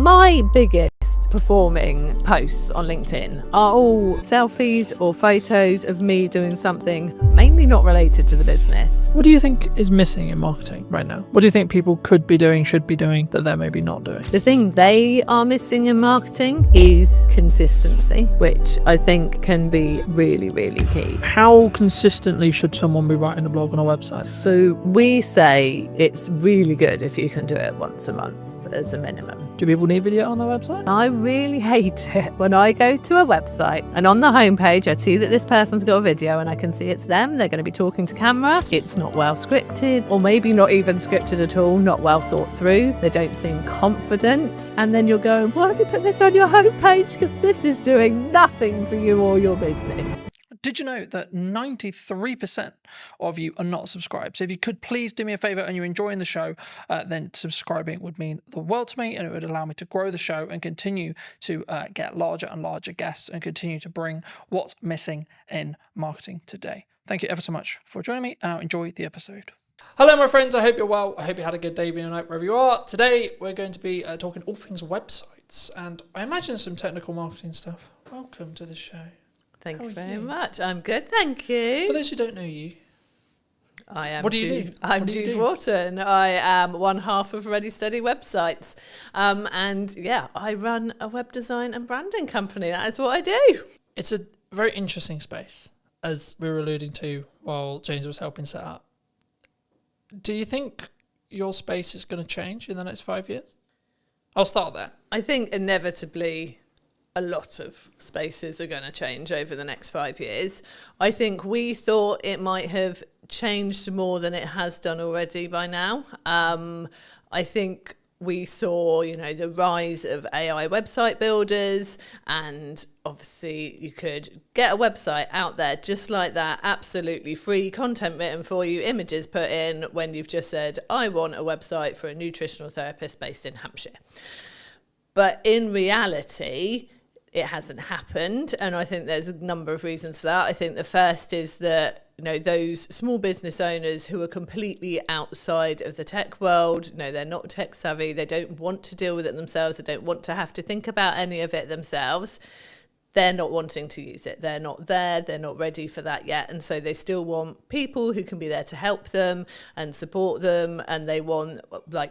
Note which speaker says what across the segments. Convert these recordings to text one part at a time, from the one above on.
Speaker 1: My biggest performing posts on LinkedIn are all selfies or photos of me doing something mainly not related to the business.
Speaker 2: What do you think is missing in marketing right now? What do you think people could be doing, should be doing, that they're maybe not doing?
Speaker 1: The thing they are missing in marketing is consistency, which I think can be really, really key.
Speaker 2: How consistently should someone be writing a blog on a website?
Speaker 1: So we say it's really good if you can do it once a month as a minimum.
Speaker 2: Do people need video on their website?
Speaker 1: I really hate it when I go to a website and on the homepage I see that this person's got a video and I can see it's them, they're going to be talking to camera. It's not well scripted, or maybe not even scripted at all, not well thought through. They don't seem confident. And then you're going, why have you put this on your homepage? Because this is doing nothing for you or your business.
Speaker 2: Did you know that 93% of you are not subscribed? So if you could please do me a favor and you're enjoying the show, then subscribing would mean the world to me, and it would allow me to grow the show and continue to get larger and larger guests and continue to bring what's missing in marketing today. Thank you ever so much for joining me, and I'll enjoy the episode. Hello, my friends. I hope you're well. I hope you had a good day, evening, or night, wherever you are. Today, we're going to be talking all things websites, and I imagine some technical marketing stuff. Welcome to the show.
Speaker 1: Thanks very much. I'm good, thank you.
Speaker 2: For those who don't know you,
Speaker 1: I am.
Speaker 2: What do you do?
Speaker 1: I'm Jude Wharton. I am one half of Ready Steady Websites. And yeah, I run a web design and branding company. That is what I do.
Speaker 2: It's a very interesting space, as we were alluding to while James was helping set up. Do you think your space is going to change in the next 5 years? I'll start there.
Speaker 1: I think inevitably a lot of spaces are going to change over the next 5 years. I think we thought it might have changed more than it has done already by now. I think we saw, the rise of AI website builders, and obviously you could get a website out there just like that, absolutely free, content written for you, images put in, when you've just said, I want a website for a nutritional therapist based in Hampshire. But in reality, it hasn't happened, and I think there's a number of reasons for that. I think the first is that those small business owners who are completely outside of the tech world, they're not tech savvy, they don't want to deal with it themselves, they don't want to have to think about any of it themselves. They're not wanting to use it. They're not there. They're not ready for that yet. And so they still want people who can be there to help them and support them. And they want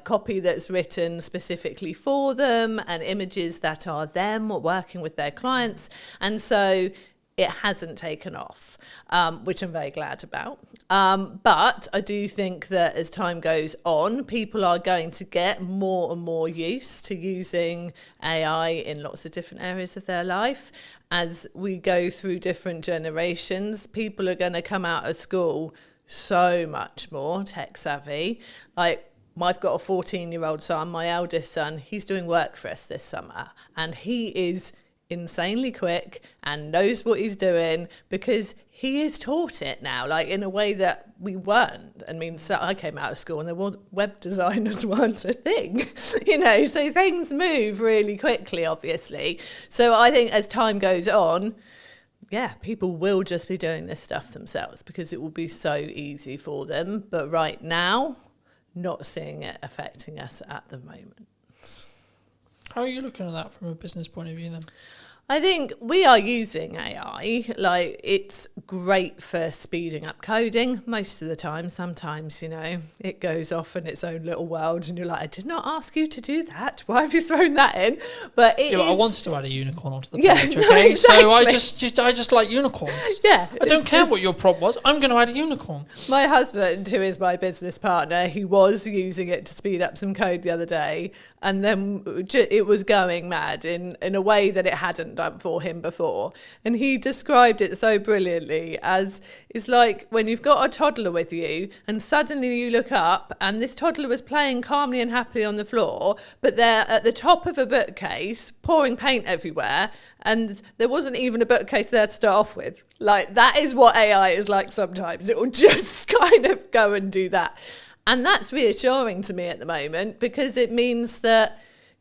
Speaker 1: copy that's written specifically for them and images that are them working with their clients. And so it hasn't taken off, which I'm very glad about. But I do think that as time goes on, people are going to get more and more used to using AI in lots of different areas of their life. As we go through different generations, people are going to come out of school so much more tech savvy. I've got a 14-year-old son, my eldest son, he's doing work for us this summer, and he is insanely quick and knows what he's doing because he is taught it now, in a way that we weren't. I mean, so I came out of school and the web designers weren't a thing, so things move really quickly, obviously. So I think as time goes on, people will just be doing this stuff themselves because it will be so easy for them. But right now, not seeing it affecting us at the moment.
Speaker 2: How are you looking at that from a business point of view then?
Speaker 1: I think we are using AI. It's great for speeding up coding most of the time. Sometimes, it goes off in its own little world and you're like, I did not ask you to do that. Why have you thrown that in? But I
Speaker 2: wanted to add a unicorn onto the page, okay?
Speaker 1: Exactly.
Speaker 2: So I just like unicorns.
Speaker 1: Yeah.
Speaker 2: I don't care what your prompt was. I'm going to add a unicorn.
Speaker 1: My husband, who is my business partner, he was using it to speed up some code the other day, and then it was going mad in a way that it hadn't done for him before. And he described it so brilliantly as, it's like when you've got a toddler with you and suddenly you look up and this toddler was playing calmly and happily on the floor, but they're at the top of a bookcase pouring paint everywhere, and there wasn't even a bookcase there to start off with. That is what AI is like sometimes. It will just kind of go and do that. And that's reassuring to me at the moment, because it means that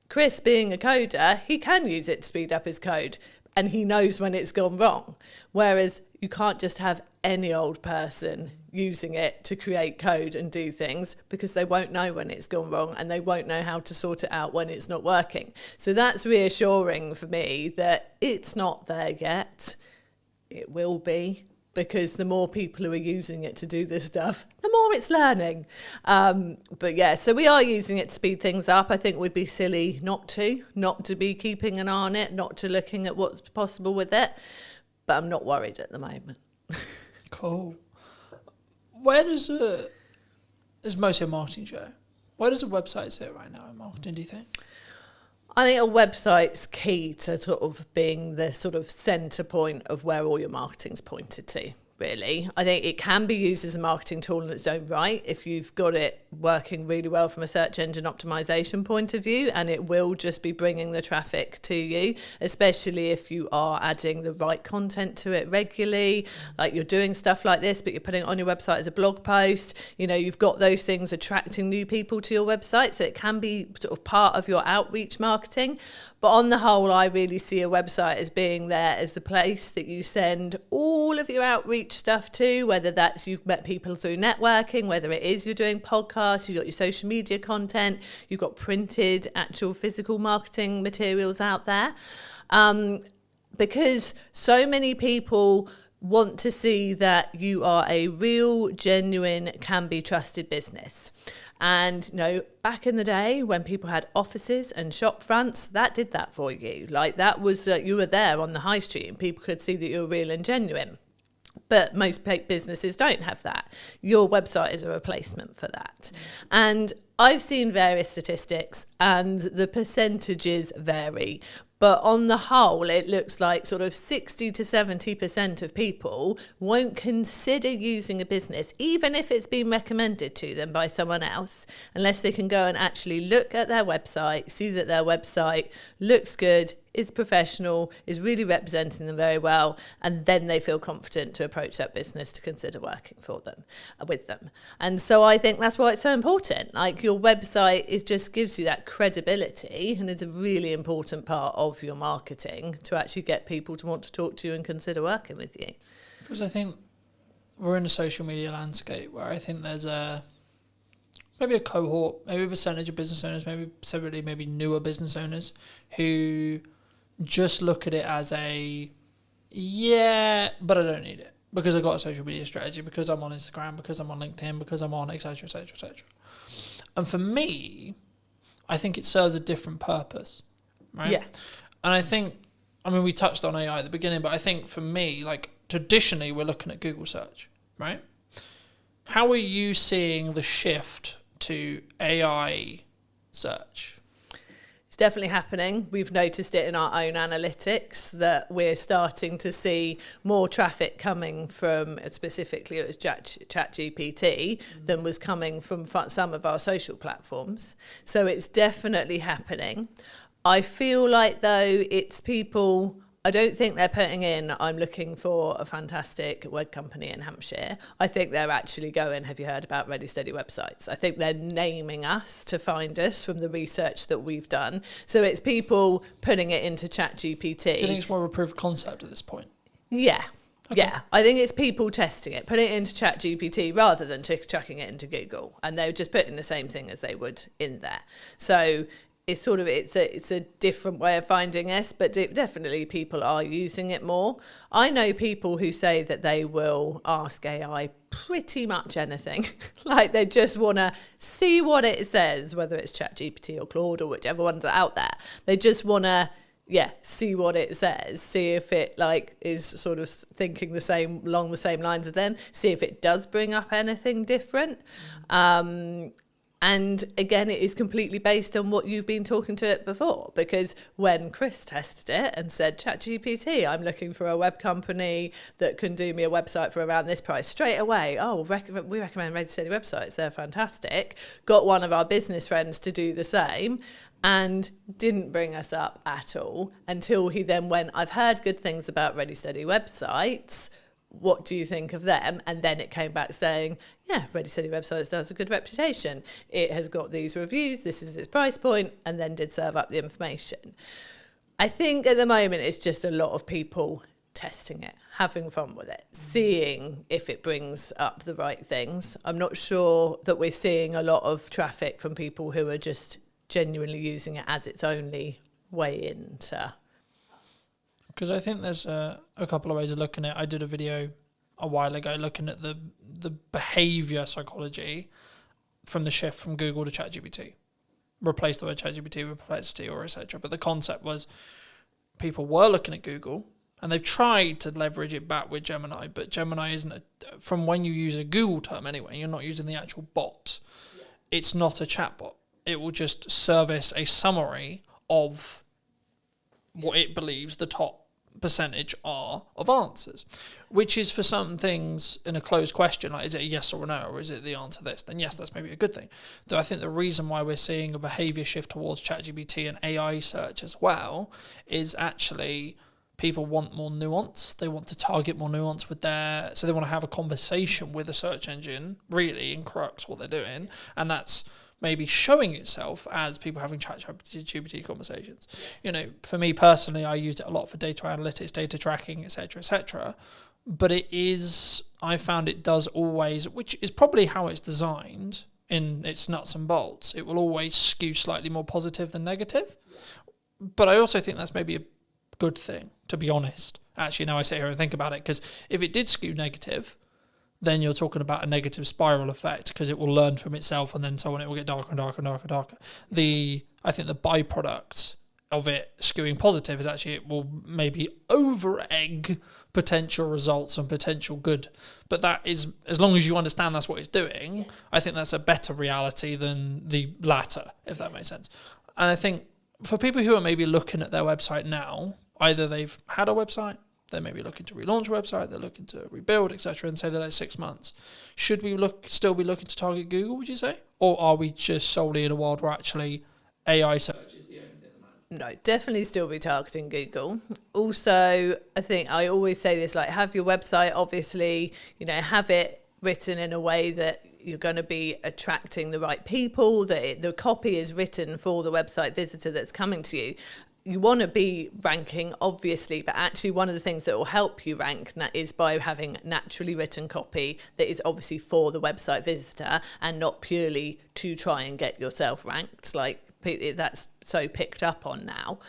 Speaker 1: Chris, being a coder, he can use it to speed up his code, and he knows when it's gone wrong. Whereas you can't just have any old person using it to create code and do things, because they won't know when it's gone wrong and they won't know how to sort it out when it's not working. So that's reassuring for me that it's not there yet. It will be, because the more people who are using it to do this stuff, the more it's learning. But yeah, so we are using it to speed things up. I think we'd be silly not to be keeping an eye on it, not to looking at what's possible with it. But I'm not worried at the moment.
Speaker 2: Cool. Where does it's mostly a marketing show. Where does a website sit right now in marketing, do you think?
Speaker 1: I think a website's key to sort of being the sort of centre point of where all your marketing's pointed to, really. I think it can be used as a marketing tool in its own right if you've got it working really well from a search engine optimization point of view, and it will just be bringing the traffic to you, especially if you are adding the right content to it regularly, like you're doing stuff like this but you're putting it on your website as a blog post. You know, you've got those things attracting new people to your website, so it can be sort of part of your outreach marketing. But on the whole, I really see a website as being there as the place that you send all of your outreach stuff to, whether that's you've met people through networking, whether it is you're doing podcasts, you've got your social media content, you've got printed, actual physical marketing materials out there. Because so many people want to see that you are a real, genuine, can be trusted business. And, you know, back in the day when people had offices and shop fronts, that did that for you. Like that was, you were there on the high street and people could see that you were real and genuine. But most businesses don't have that. Your website is a replacement for that. And I've seen various statistics and the percentages vary. But on the whole, it looks like sort of 60 to 70% of people won't consider using a business, even if it's been recommended to them by someone else, unless they can go and actually look at their website, see that their website looks good, is professional, is really representing them very well, and then they feel confident to approach that business to consider working for them, with them. And so I think that's why it's so important. Like your website just gives you that credibility, and it's a really important part of your marketing to actually get people to want to talk to you and consider working with you.
Speaker 2: Because I think we're in a social media landscape where I think there's maybe a cohort, maybe a percentage of business owners, maybe newer business owners who just look at it as but I don't need it because I've got a social media strategy, because I'm on Instagram, because I'm on LinkedIn, because I'm on etc, etc, etc. And for me, I think it serves a different purpose, right?
Speaker 1: Yeah.
Speaker 2: And I think, I mean, we touched on AI at the beginning, but I think for me, like traditionally we're looking at Google search, right? How are you seeing the shift to AI search?
Speaker 1: It's definitely happening. We've noticed it in our own analytics that we're starting to see more traffic coming from, specifically it was ChatGPT, than was coming from some of our social platforms. So it's definitely happening. I feel like though it's people, I don't think they're putting in, I'm looking for a fantastic web company in Hampshire. I think they're actually going, have you heard about Ready Steady websites? I think they're naming us to find us from the research that we've done. So it's people putting it into ChatGPT.
Speaker 2: Do you think it's more of a proof of concept at this point?
Speaker 1: Yeah.
Speaker 2: Okay.
Speaker 1: Yeah, I think it's people testing it, putting it into ChatGPT rather than chucking it into Google. And they're just putting the same thing as they would in there. So it's sort of, it's a different way of finding us, but definitely people are using it more. I know people who say that they will ask AI pretty much anything. Like they just want to see what it says, whether it's ChatGPT or Claude or whichever ones are out there. They just want to, see what it says, see if it like is sort of thinking along the same lines as them, see if it does bring up anything different. And again, it is completely based on what you've been talking to it before. Because when Chris tested it and said, ChatGPT, I'm looking for a web company that can do me a website for around this price, straight away, we recommend Ready Steady websites. They're fantastic. Got one of our business friends to do the same and didn't bring us up at all until he then went, I've heard good things about Ready Steady websites. What do you think of them? And then it came back saying, Ready Steady websites does a good reputation. It has got these reviews. This is its price point, and then did serve up the information. I think at the moment it's just a lot of people testing it, having fun with it, seeing if it brings up the right things. I'm not sure that we're seeing a lot of traffic from people who are just genuinely using it as its only way into.
Speaker 2: Because I think there's a couple of ways of looking at it. I did a video a while ago looking at the behaviour psychology from the shift from Google to ChatGPT. Replace the word ChatGPT with Perplexity or etc. But the concept was people were looking at Google and they've tried to leverage it back with Gemini, but Gemini isn't, from when you use a Google term anyway, you're not using the actual bot. Yeah. It's not a chatbot. It will just service a summary of what it believes the top percentage are of answers, which is for some things in a closed question, like is it a yes or a no, or is it the answer this, then yes, that's maybe a good thing. Though I think the reason why we're seeing a behaviour shift towards ChatGPT and AI search as well is actually people want more nuance. They want to target more nuance with so they want to have a conversation with a search engine, really, in crux what they're doing, and that's maybe showing itself as people having ChatGPT conversations. For me personally, I used it a lot for data analytics, data tracking, etc. But I found it does always, which is probably how it's designed in its nuts and bolts, it will always skew slightly more positive than negative. But I also think that's maybe a good thing, to be honest. Actually, now I sit here and think about it, because if it did skew negative, then you're talking about a negative spiral effect, because it will learn from itself and then so on, it will get darker and darker and darker and darker. I think the byproduct of it skewing positive is actually it will maybe over-egg potential results and potential good. But that is, as long as you understand that's what it's doing, I think that's a better reality than the latter, if that makes sense. And I think for people who are maybe looking at their website now, either they've had a website, they're maybe looking to relaunch a website, they're looking to rebuild, etc., and say that it's 6 months. Should we still be looking to target Google, would you say? Or are we just solely in a world where actually AI search is the only thing that matters?
Speaker 1: No, definitely still be targeting Google. Also, I think I always say this, like, have your website, obviously, have it written in a way that you're going to be attracting the right people, that the copy is written for the website visitor that's coming to you. You want to be ranking, obviously, but actually one of the things that will help you rank is by having naturally written copy that is obviously for the website visitor and not purely to try and get yourself ranked, like that's so picked up on now.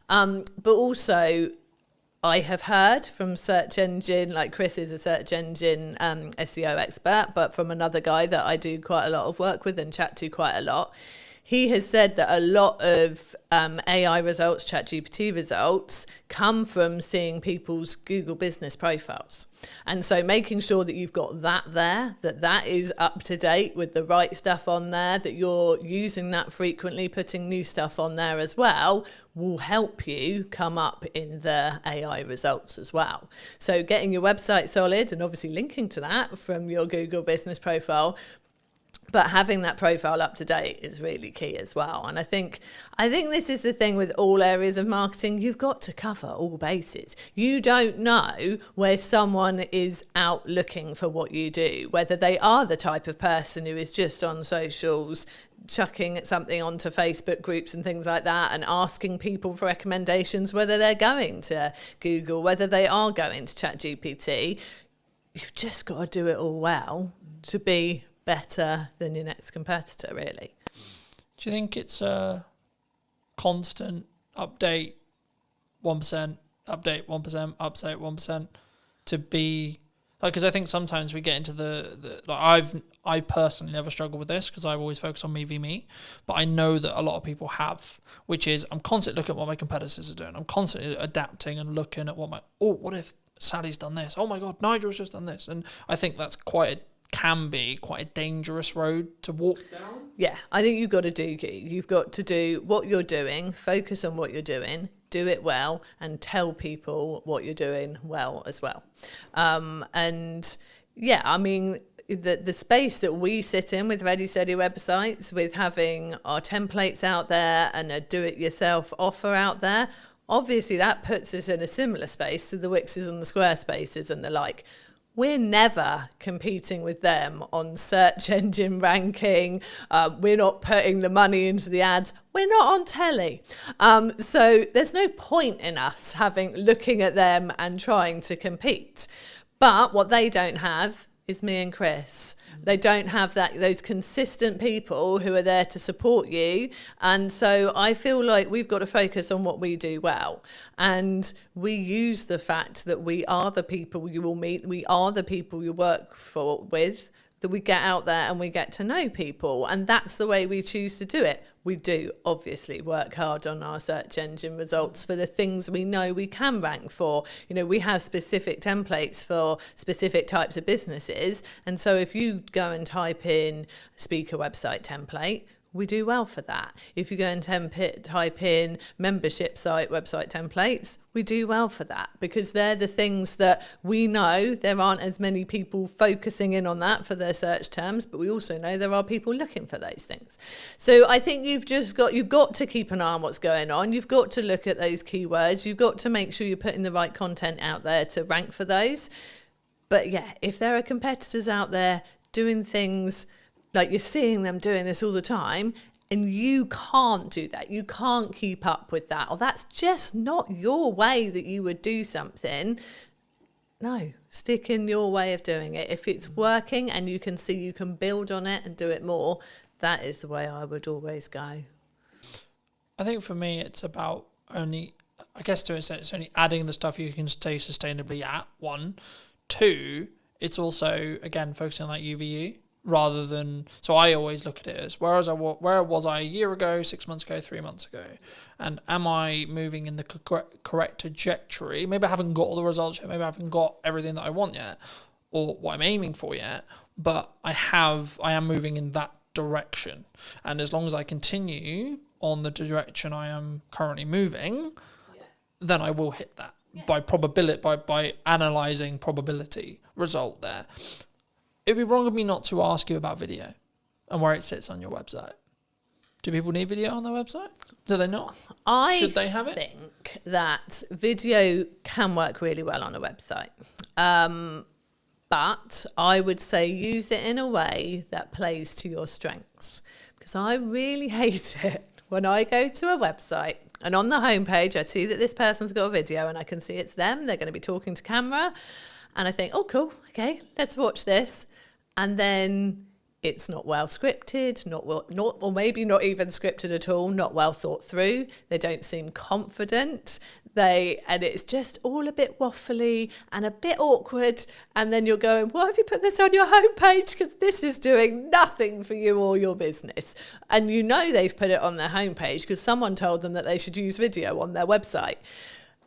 Speaker 1: But also, I have heard from search engine, like Chris is a search engine SEO expert, but from another guy that I do quite a lot of work with and chat to quite a lot, he has said that a lot of AI results, ChatGPT results, come from seeing people's Google business profiles. And so making sure that you've got that there, that is up to date with the right stuff on there, that you're using that frequently, putting new stuff on there as well, will help you come up in the AI results as well. So getting your website solid and obviously linking to that from your Google business profile, but having that profile up to date is really key as well. And I think this is the thing with all areas of marketing. You've got to cover all bases. You don't know where someone is out looking for what you do, whether they are the type of person who is just on socials, chucking something onto Facebook groups and things like that and asking people for recommendations, whether they're going to Google, whether they are going to ChatGPT. You've just got to do it all well to be better than your next competitor, really.
Speaker 2: Do you think it's a constant update 1%, update 1%, update 1% to be like, because I think sometimes we get into the I personally never struggle with this because I've always focused on me v me, but I know that a lot of people have, which is I'm constantly looking at what my competitors are doing. I'm constantly adapting and looking at what if Sally's done this? Oh my God, Nigel's just done this. And I think that's can be quite a dangerous road to walk down.
Speaker 1: Yeah, I think you've got to do what you're doing, focus on what you're doing, do it well, and tell people what you're doing well as well. And yeah, I mean, the space that we sit in with Ready Steady websites, with having our templates out there and a do-it-yourself offer out there, obviously that puts us in a similar space to the Wixes and the Squarespaces and the like. we're never competing with them on search engine ranking. We're not putting the money into the ads. We're not on telly. So there's no point in us looking at them and trying to compete. But what they don't have is me and Chris. They don't have those consistent people who are there to support you. And so I feel like we've got to focus on what we do well. And we use the fact that we are the people you will meet, we are the people you work with, that we get out there and we get to know people. And that's the way we choose to do it. We do obviously work hard on our search engine results for the things we know we can rank for. You know, we have specific templates for specific types of businesses. And so if you go and type in speaker website template, we do well for that. If you go and type in membership site website templates, we do well for that, because they're the things that we know there aren't as many people focusing in on that for their search terms, but we also know there are people looking for those things. So I think you've got to keep an eye on what's going on. You've got to look at those keywords. You've got to make sure you're putting the right content out there to rank for those. But yeah, if there are competitors out there doing things like you're seeing them doing this all the time, and you can't do that, you can't keep up with that, or that's just not your way that you would do something, no, stick in your way of doing it. If it's working and you can see you can build on it and do it more, that is the way I would always go.
Speaker 2: I think for me, it's about only, I guess to an extent, it's only adding the stuff you can stay sustainably at, 1. 2, it's also, again, focusing on that UVU. Rather than, so I always look at it as where was I a year ago, 6 months ago, 3 months ago, and am I moving in the correct trajectory? Maybe I haven't got all the results yet, maybe I haven't got everything that I want yet, or what I'm aiming for yet, but I am moving in that direction. And as long as I continue on the direction I am currently moving, then I will hit that by probability, by analysing probability result there. It'd be wrong of me not to ask you about video and where it sits on your website. Do people need video on their website? Do they not? Should they have it?
Speaker 1: I think that video can work really well on a website. But I would say use it in a way that plays to your strengths. Because I really hate it when I go to a website and on the homepage I see that this person's got a video and I can see it's them, they're going to be talking to camera. And I think, oh, cool, okay, let's watch this. And then it's not well scripted, or maybe not even scripted at all, not well thought through. They don't seem confident. And it's just all a bit waffly and a bit awkward. And then you're going, why have you put this on your homepage? Because this is doing nothing for you or your business. And you know they've put it on their homepage because someone told them that they should use video on their website.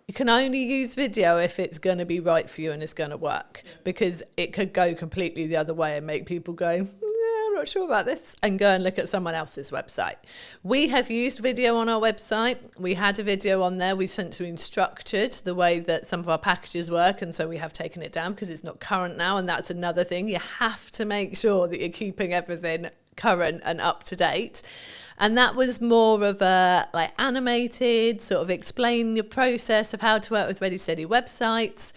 Speaker 1: You can only use video if it's going to be right for you and it's going to work, because it could go completely the other way and make people go, I'm not sure about this, and go and look at someone else's website. We have used video on our website. We had a video on there. We sent to Instructured the way that some of our packages work, and so we have taken it down because it's not current now, and that's another thing. You have to make sure that you're keeping everything current and up to date. And that was more of a animated sort of explain your process of how to work with Ready Steady websites.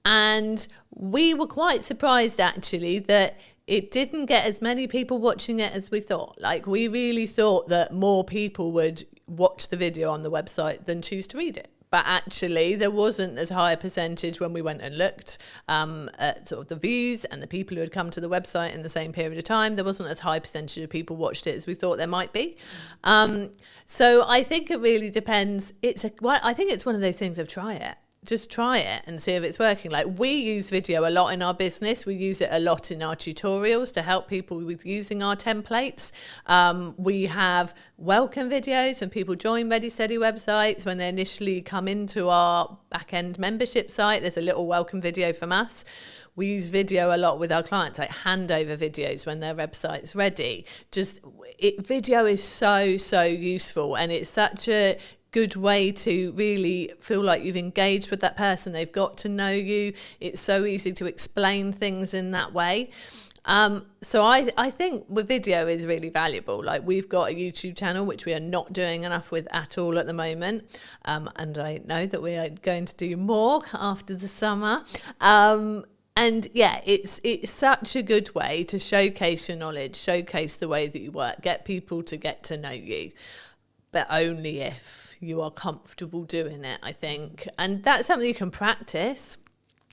Speaker 1: And we were quite surprised actually that it didn't get as many people watching it as we thought. We really thought that more people would watch the video on the website than choose to read it. But actually, there wasn't as high a percentage when we went and looked at sort of the views and the people who had come to the website in the same period of time. There wasn't as high a percentage of people watched it as we thought there might be. So I think it really depends. I think it's one of those things of try it. Just try it and see if it's working. We use video a lot in our business. We use it a lot in our tutorials to help people with using our templates. We have welcome videos when people join Ready Steady websites. When they initially come into our back-end membership site, there's a little welcome video from us. We use video a lot with our clients, like handover videos when their website's ready. Video is so useful, and it's such a good way to really feel like you've engaged with that person. They've got to know you. It's so easy to explain things in that way. So I think with video is really valuable. We've got a YouTube channel, which we are not doing enough with at all at the moment. And I know that we are going to do more after the summer. And yeah, it's such a good way to showcase your knowledge, showcase the way that you work, get people to get to know you, but only if you are comfortable doing it, I think. And that's something you can practice.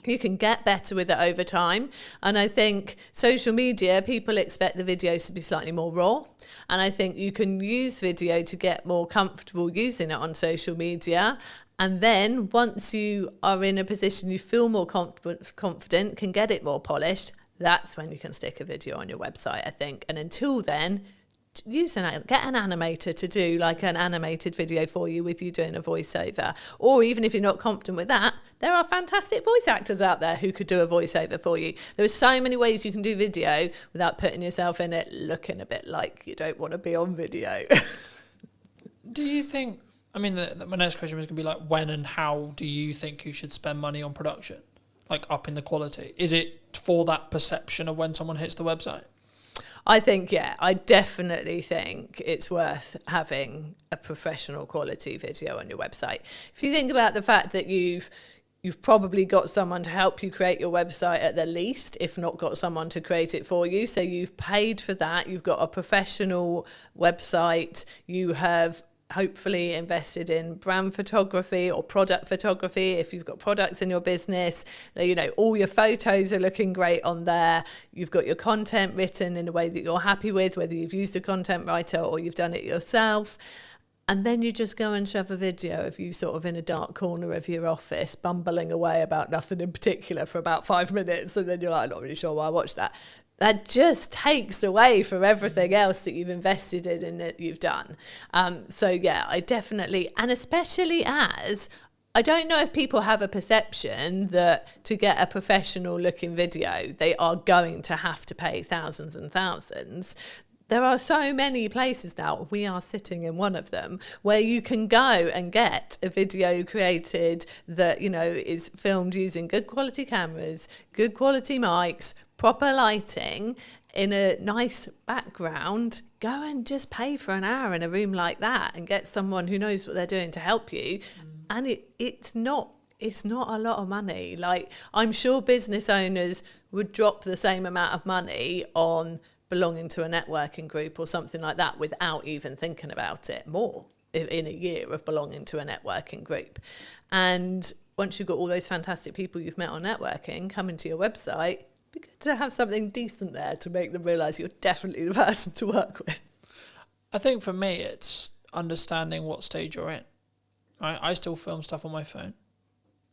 Speaker 1: You can get better with it over time. And I think social media, people expect the videos to be slightly more raw. And I think you can use video to get more comfortable using it on social media. And then once you are in a position you feel more confident, can get it more polished, that's when you can stick a video on your website, I think. And until then, get an animator to do like an animated video for you with you doing a voiceover. Or even if you're not confident with that, there are fantastic voice actors out there who could do a voiceover for you. There are so many ways you can do video without putting yourself in it looking a bit like you don't want to be on video.
Speaker 2: Do you think, I mean, my next question was going to be like, when and how do you think you should spend money on production? Like upping the quality? Is it for that perception of when someone hits the website?
Speaker 1: I think, yeah, I definitely think it's worth having a professional quality video on your website. If you think about the fact that you've probably got someone to help you create your website at the least, if not got someone to create it for you. So you've paid for that. You've got a professional website. You have hopefully invested in brand photography or product photography. If you've got products in your business, you know, all your photos are looking great on there. You've got your content written in a way that you're happy with, whether you've used a content writer or you've done it yourself. And then you just go and shove a video of you sort of in a dark corner of your office, bumbling away about nothing in particular for about 5 minutes. And then you're like, I'm not really sure why I watched that. That just takes away from everything else that you've invested in and that you've done. So yeah, I definitely, and especially as, I don't know if people have a perception that to get a professional looking video, they are going to have to pay thousands and thousands. There are so many places now, we are sitting in one of them, where you can go and get a video created that, you know, is filmed using good quality cameras, good quality mics, proper lighting, in a nice background. Go and just pay for an hour in a room like that and get someone who knows what they're doing to help you. And it's not a lot of money. Like, I'm sure business owners would drop the same amount of money on belonging to a networking group or something like that without even thinking about it more in a year of belonging to a networking group. And once you've got all those fantastic people you've met on networking coming to your website, it'd be good to have something decent there to make them realise you're definitely the person to work with.
Speaker 2: I think for me, it's understanding what stage you're in. Right? I still film stuff on my phone,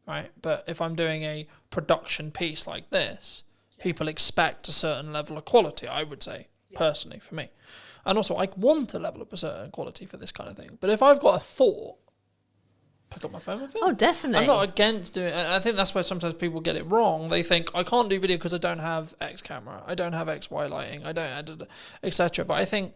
Speaker 2: right? But if I'm doing a production piece like this, people expect a certain level of quality, I would say, personally, for me. And also, I want a level of certain quality for this kind of thing. But if I've got a thought, pick up my phone and film.
Speaker 1: Oh, definitely.
Speaker 2: I'm not against doing it. I think that's where sometimes people get it wrong. They think, I can't do video because I don't have X camera, I don't have X, Y lighting, I don't, etc. But I think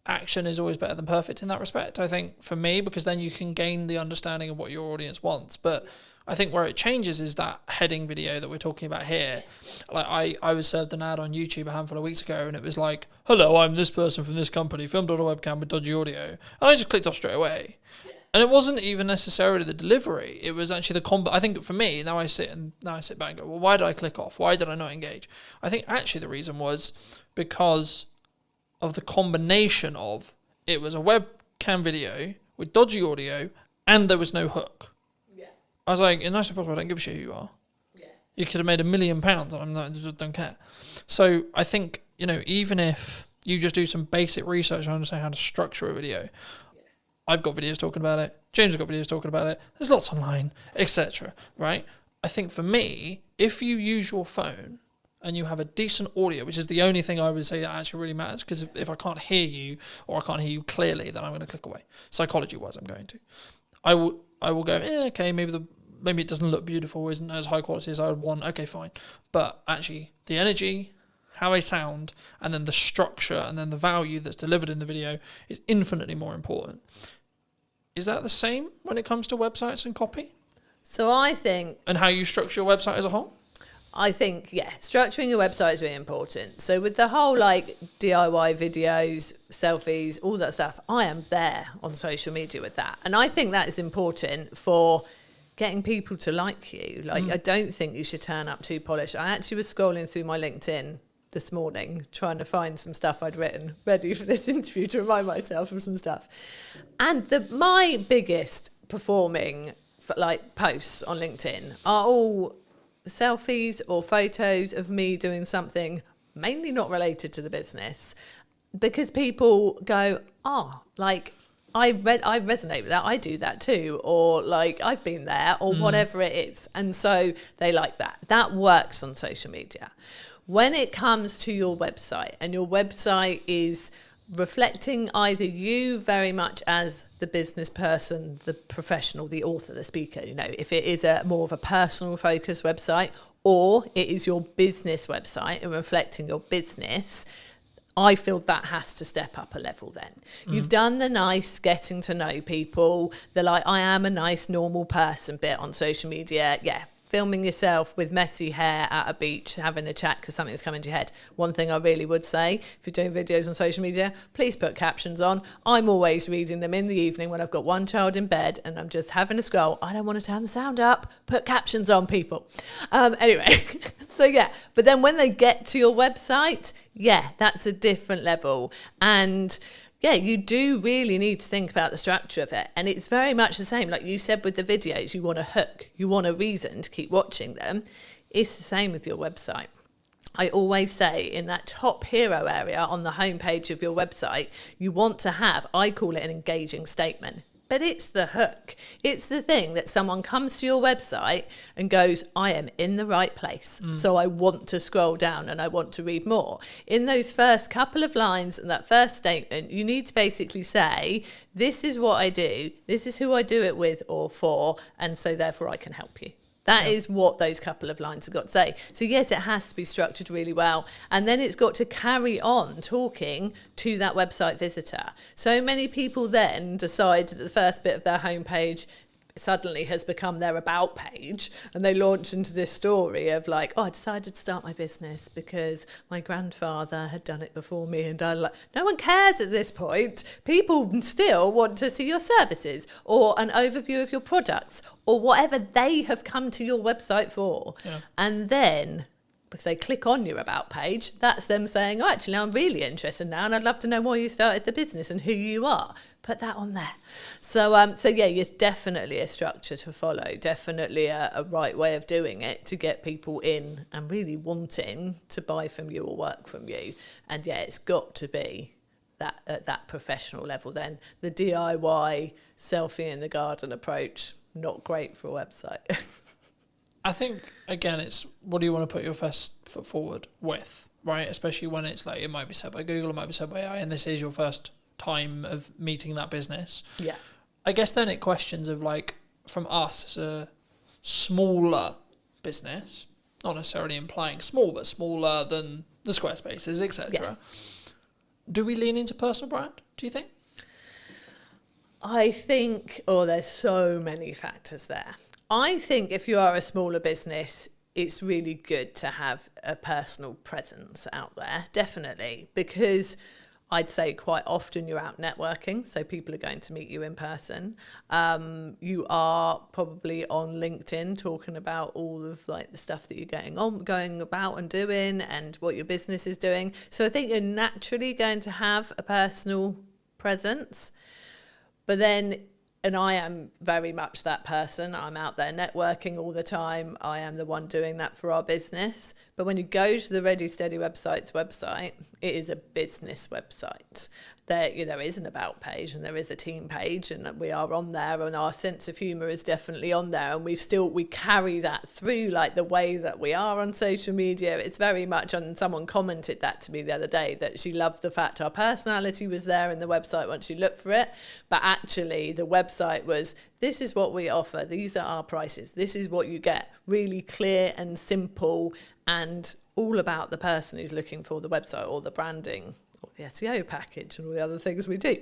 Speaker 2: action is always better than perfect in that respect. I think for me, because then you can gain the understanding of what your audience wants. But I think where it changes is that heading video that we're talking about here. Like I was served an ad on YouTube a handful of weeks ago, and it was like, hello, I'm this person from this company, filmed on a webcam with dodgy audio. And I just clicked off straight away. Yeah. And it wasn't even necessarily the delivery. It was actually the I think for me, now I sit back and go, well, why did I click off? Why did I not engage? I think actually the reason was because of the combination of it was a webcam video with dodgy audio and there was no hook. I was like, in no possible, I don't give a shit who you are. Yeah. You could have made £1 million and I'm not, just don't care. So I think, you know, even if you just do some basic research and understand how to structure a video, I've got videos talking about it. James has got videos talking about it. There's lots online, etc. Right? I think for me, if you use your phone and you have a decent audio, which is the only thing I would say that actually really matters, because if I can't hear you or I can't hear you clearly, then I'm going to click away. Psychology-wise, I'm going to. I will go, okay, maybe it doesn't look beautiful, isn't as high quality as I would want. Okay, fine. But actually, the energy, how I sound, and then the structure, and then the value that's delivered in the video is infinitely more important. Is that the same when it comes to websites and copy?
Speaker 1: So I think...
Speaker 2: And how you structure your website as a whole?
Speaker 1: I think, yeah, structuring your website is really important. So with the whole like DIY videos, selfies, all that stuff, I am there on social media with that. And I think that is important for getting people to like you. Like, I don't think you should turn up too polished. I actually was scrolling through my LinkedIn this morning trying to find some stuff I'd written ready for this interview to remind myself of some stuff. And my biggest performing like posts on LinkedIn are all selfies or photos of me doing something mainly not related to the business, because people go, oh, like I resonate with that, I do that too, or like I've been there, or whatever it is. And so they like that works on social media. When it comes to your website, and your website is reflecting either you very much as the business person, the professional, the author, the speaker, you know, if it is a more of a personal focused website, or it is your business website and reflecting your business, I feel that has to step up a level then. You've done the nice getting to know people, the like, I am a nice normal person bit on social media. Yeah, filming yourself with messy hair at a beach, having a chat because something's come into your head. One thing I really would say, if you're doing videos on social media, please put captions on. I'm always reading them in the evening when I've got one child in bed and I'm just having a scroll. I don't want to turn the sound up. Put captions on, people. Anyway, so yeah. But then when they get to your website, yeah, that's a different level. And yeah, you do really need to think about the structure of it. And it's very much the same. Like you said with the videos, you want a hook, you want a reason to keep watching them. It's the same with your website. I always say in that top hero area on the homepage of your website, you want to have, I call it an engaging statement. But it's the hook. It's the thing that someone comes to your website and goes, I am in the right place. So I want to scroll down and I want to read more. In those first couple of lines and that first statement, you need to basically say, this is what I do. This is who I do it with or for. And so therefore I can help you. That is what those couple of lines have got to say. So yes, it has to be structured really well. And then it's got to carry on talking to that website visitor. So many people then decide that the first bit of their homepage suddenly has become their about page, and they launch into this story of like, oh, I decided to start my business because my grandfather had done it before me, and no one cares at this point. People still want to see your services or an overview of your products or whatever they have come to your website for. And then if they click on your about page, that's them saying, oh, actually, I'm really interested now and I'd love to know why you started the business and who you are. Put that on there. So yeah, it's definitely a structure to follow, definitely a right way of doing it to get people in and really wanting to buy from you or work from you. And yeah, it's got to be that at that professional level then. The DIY selfie in the garden approach, not great for a website.
Speaker 2: I think, again, it's what do you want to put your first foot forward with, right? Especially when it's like, it might be said by Google, it might be said by AI, and this is your first time of meeting that business. Yeah. I guess then it questions of like, from us as a smaller business, not necessarily implying small, but smaller than the Squarespaces, etc. Yeah. Do we lean into personal brand, do you think?
Speaker 1: I think, there's so many factors there. I think if you are a smaller business, it's really good to have a personal presence out there, definitely, because I'd say quite often you're out networking, so people are going to meet you in person. You are probably on LinkedIn talking about all of like the stuff that you're going about and doing and what your business is doing. So I think you're naturally going to have a personal presence, but then, and I am very much that person. I'm out there networking all the time. I am the one doing that for our business. But when you go to the Ready Steady website's website, it is a business website. There is an about page and there is a team page, and we are on there, and our sense of humour is definitely on there, and we carry that through like the way that we are on social media. It's very much on. Someone commented that to me the other day, that she loved the fact our personality was there in the website once you look for it, but actually the website was, this is what we offer, these are our prices, this is what you get, really clear and simple, and all about the person who's looking for the website or the branding or the SEO package and all the other things we do.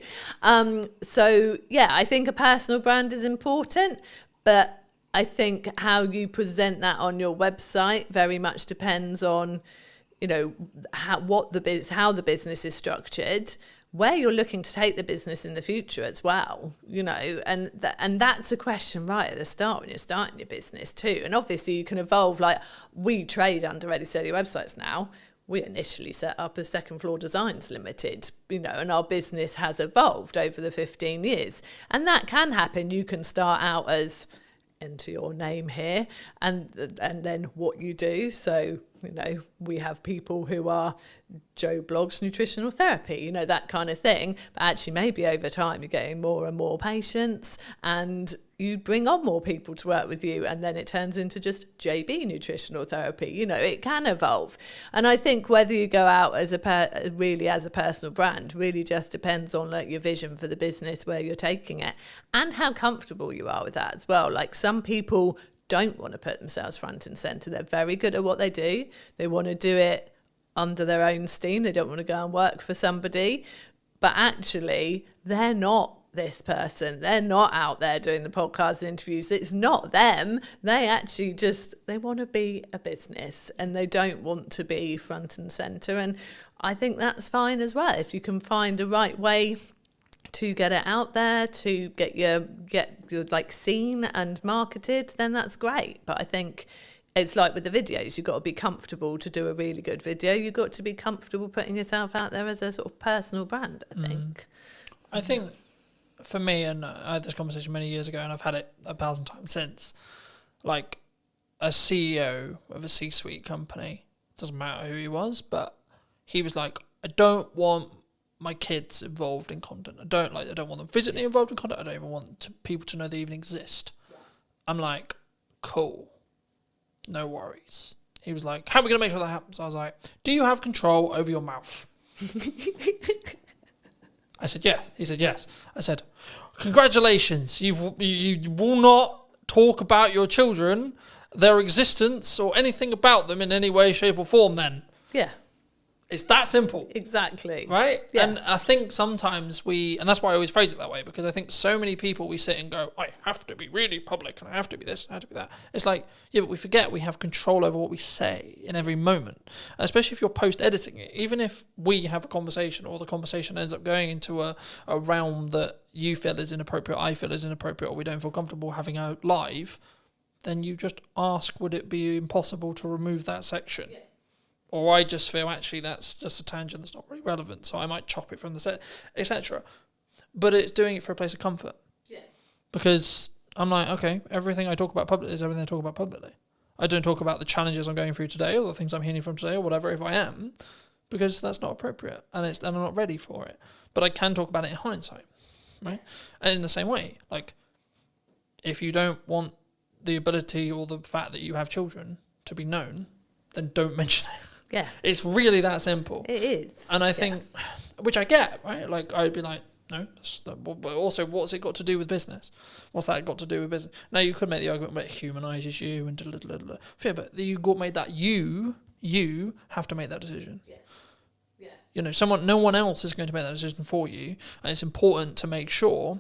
Speaker 1: So yeah, I think a personal brand is important, but I think how you present that on your website very much depends on, how the business is structured, where you're looking to take the business in the future as well, you know, and that's a question right at the start when you're starting your business too. And obviously you can evolve, like we trade under Ready Steady Websites now. We initially set up as Second Floor Designs Limited, you know, and our business has evolved over the 15 years. And that can happen. You can start out as, enter your name here, and then what you do. So, you know, we have people who are Joe Blogs Nutritional Therapy, you know, that kind of thing. But actually maybe over time you're getting more and more patients and you bring on more people to work with you, and then it turns into just JB Nutritional Therapy. You know, it can evolve. And I think whether you go out as as a personal brand really just depends on like your vision for the business, where you're taking it, and how comfortable you are with that as well. Like some people don't want to put themselves front and center. They're very good at what they do. They want to do it under their own steam. They don't want to go and work for somebody. But actually, they're not this person. They're not out there doing the podcast interviews. It's not them. They actually they want to be a business and they don't want to be front and center. And I think that's fine as well. If you can find the right way to get it out there, to get your like seen and marketed, then that's great. But I think it's like with the videos, you've got to be comfortable to do a really good video. You've got to be comfortable putting yourself out there as a sort of personal brand, I think.
Speaker 2: I think for me, and I had this conversation many years ago and I've had it 1,000 times since, like a CEO of a C-suite company, doesn't matter who he was, but he was like, I don't want my kids involved in content. I don't want them physically involved in content. I don't even want people to know they even exist. I'm like, cool, no worries. He was like, how are we going to make sure that happens? I was like, do you have control over your mouth? I said, yes. He said, yes. I said, congratulations. You will not talk about your children, their existence, or anything about them in any way, shape, or form then.
Speaker 1: Yeah.
Speaker 2: It's that simple.
Speaker 1: Exactly.
Speaker 2: Right?
Speaker 1: Yeah.
Speaker 2: And I think sometimes and that's why I always phrase it that way, because I think so many people, we sit and go, I have to be really public, and I have to be this, and I have to be that. It's like, yeah, but we forget we have control over what we say in every moment. And especially if you're post-editing it, even if we have a conversation or the conversation ends up going into a realm that you feel is inappropriate, I feel is inappropriate, or we don't feel comfortable having out live, then you just ask, would it be impossible to remove that section? Yeah. Or I just feel actually that's just a tangent that's not really relevant, so I might chop it from the set, etc. But it's doing it for a place of comfort. Yeah. Because I'm like, okay, everything I talk about publicly is everything I talk about publicly. I don't talk about the challenges I'm going through today or the things I'm healing from today or whatever, if I am, because that's not appropriate and I'm not ready for it. But I can talk about it in hindsight, right? And in the same way, like, if you don't want the ability or the fact that you have children to be known, then don't mention it.
Speaker 1: Yeah.
Speaker 2: It's really that simple.
Speaker 1: It is.
Speaker 2: And I think, which I get, right? Like, I'd be like, no, but also, what's it got to do with business? What's that got to do with business? Now, you could make the argument that it humanises you and yeah, but you made that you have to make that decision. Yeah. Yeah. You know, no one else is going to make that decision for you. And it's important to make sure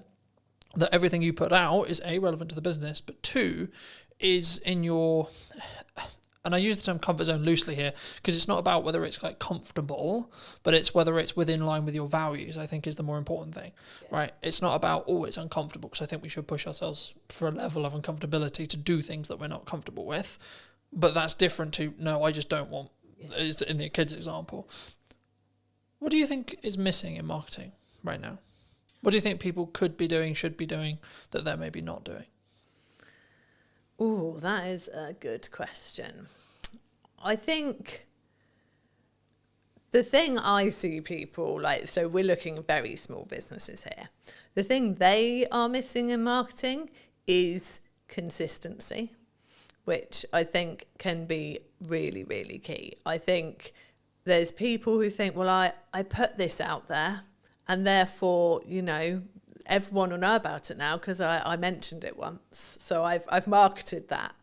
Speaker 2: that everything you put out is A, relevant to the business, but 2, is in your... And I use the term comfort zone loosely here because it's not about whether it's like comfortable, but it's whether it's within line with your values, I think is the more important thing, right? It's not about, it's uncomfortable, because I think we should push ourselves for a level of uncomfortability to do things that we're not comfortable with. But that's different to, no, I just don't want, in the kids example. What do you think is missing in marketing right now? What do you think people could be doing, should be doing, that they're maybe not doing?
Speaker 1: Oh, that is a good question. I think the thing I see people like, so we're looking at very small businesses here. The thing they are missing in marketing is consistency, which I think can be really, really key. I think there's people who think, well, I put this out there and therefore, you know, everyone will know about it now because I mentioned it once. So I've marketed that,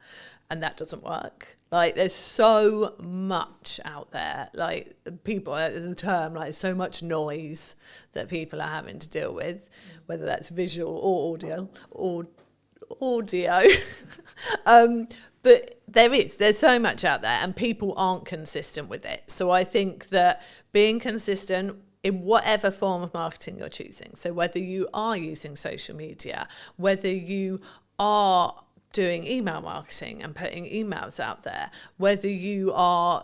Speaker 1: and that doesn't work. Like, there's so much out there. Like, people, the term, like, so much noise that people are having to deal with, whether that's visual or audio. But there's so much out there, and people aren't consistent with it. So I think that being consistent in whatever form of marketing you're choosing. So whether you are using social media, whether you are doing email marketing and putting emails out there, whether you are,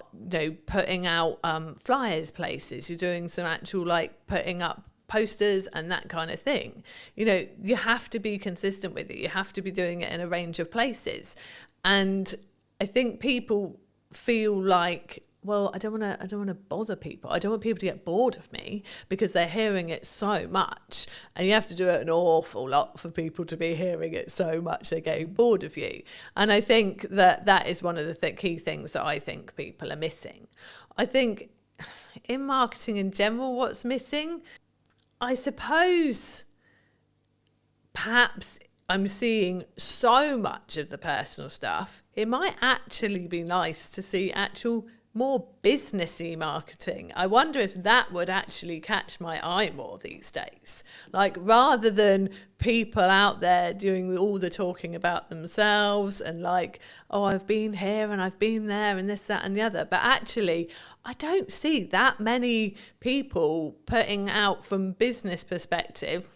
Speaker 1: putting out flyers places, you're doing some actual like putting up posters and that kind of thing. You have to be consistent with it. You have to be doing it in a range of places. And I think people feel like, well, I don't want to bother people. I don't want people to get bored of me because they're hearing it so much. And you have to do it an awful lot for people to be hearing it so much they're getting bored of you. And I think that is one of the key things that I think people are missing. I think in marketing in general, what's missing, I suppose perhaps I'm seeing so much of the personal stuff. It might actually be nice to see actual more businessy marketing. I wonder if that would actually catch my eye more these days. Like, rather than people out there doing all the talking about themselves and like, oh, I've been here and I've been there and this, that and the other. But actually, I don't see that many people putting out from business perspective,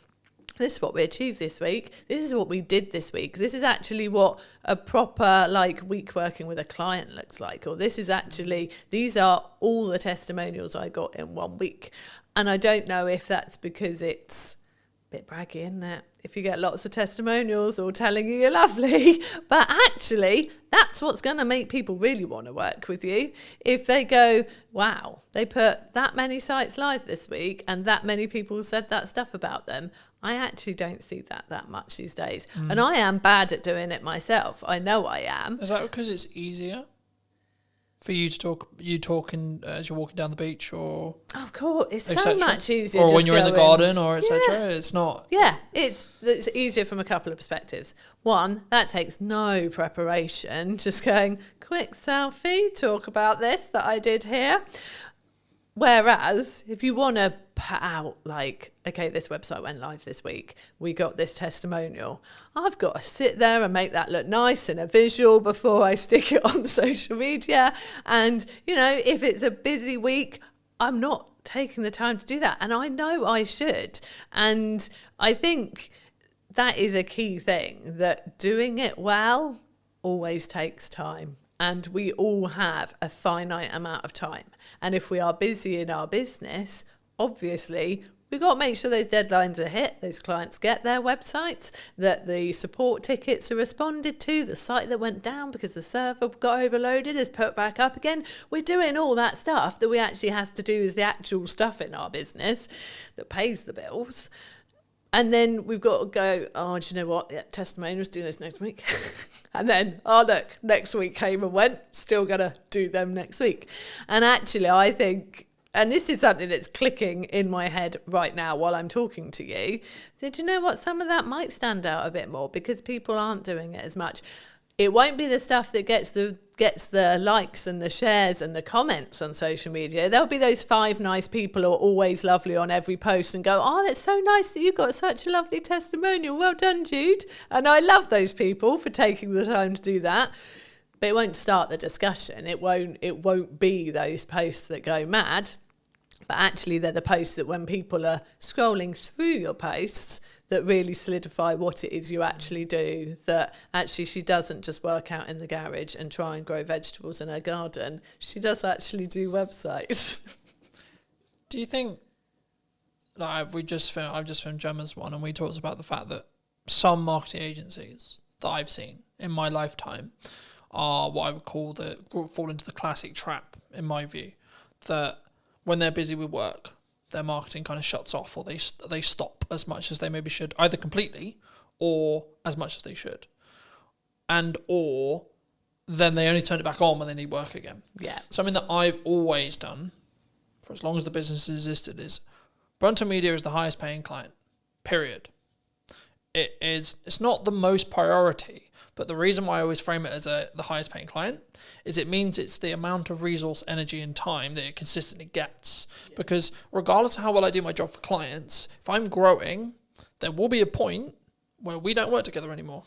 Speaker 1: this is what we achieved this week. This is what we did this week. This is actually what a proper week working with a client looks like. Or these are all the testimonials I got in 1 week. And I don't know if that's because it's a bit braggy, isn't it? If you get lots of testimonials all telling you you're lovely, but actually that's what's going to make people really want to work with you. If they go, wow, they put that many sites live this week and that many people said that stuff about them. I actually don't see that much these days. And I am bad at doing it myself. I know I am.
Speaker 2: Is that because it's easier for you to talking as you're walking down the beach, or
Speaker 1: of course it's so much easier,
Speaker 2: or when you're in the garden, or etc. It's not.
Speaker 1: Yeah, it's easier from a couple of perspectives. One, that takes no preparation, just going quick selfie, talk about this that I did here. Whereas if you want to put out okay, this website went live this week, we got this testimonial, I've got to sit there and make that look nice in a visual before I stick it on social media. And, if it's a busy week, I'm not taking the time to do that. And I know I should. And I think that is a key thing, that doing it well always takes time. And we all have a finite amount of time. And if we are busy in our business, obviously, we've got to make sure those deadlines are hit, those clients get their websites, that the support tickets are responded to, the site that went down because the server got overloaded is put back up again. We're doing all that stuff that we actually have to do as the actual stuff in our business that pays the bills. And then we've got to go, oh, do you know what? Yeah, testimonials, do this next week. And then, oh, look, next week came and went, still going to do them next week. And actually, I think, and this is something that's clicking in my head right now while I'm talking to you, that, you know what? Some of that might stand out a bit more because people aren't doing it as much. It won't be the stuff that gets the likes and the shares and the comments on social media. There'll be those 5 nice people who are always lovely on every post and go, oh, that's so nice that you got such a lovely testimonial. Well done, Jude. And I love those people for taking the time to do that. But it won't start the discussion. It won't be those posts that go mad. But actually, they're the posts that when people are scrolling through your posts, that really solidify what it is you actually do, that actually she doesn't just work out in the garage and try and grow vegetables in her garden. She does actually do websites.
Speaker 2: Do you think, I've just filmed Gemma's one, and we talked about the fact that some marketing agencies that I've seen in my lifetime are what I would call fall into the classic trap, in my view, that when they're busy with work, their marketing kind of shuts off, or they stop as much as they maybe should, either completely or as much as they should. Or then they only turn it back on when they need work again.
Speaker 1: Yeah.
Speaker 2: Something that I've always done for as long as the business has existed is Brunton Media is the highest paying client, period. It's not the most priority, but the reason why I always frame it as the highest paying client is it means it's the amount of resource, energy and time that it consistently gets. Yeah. Because regardless of how well I do my job for clients, if I'm growing, there will be a point where we don't work together anymore.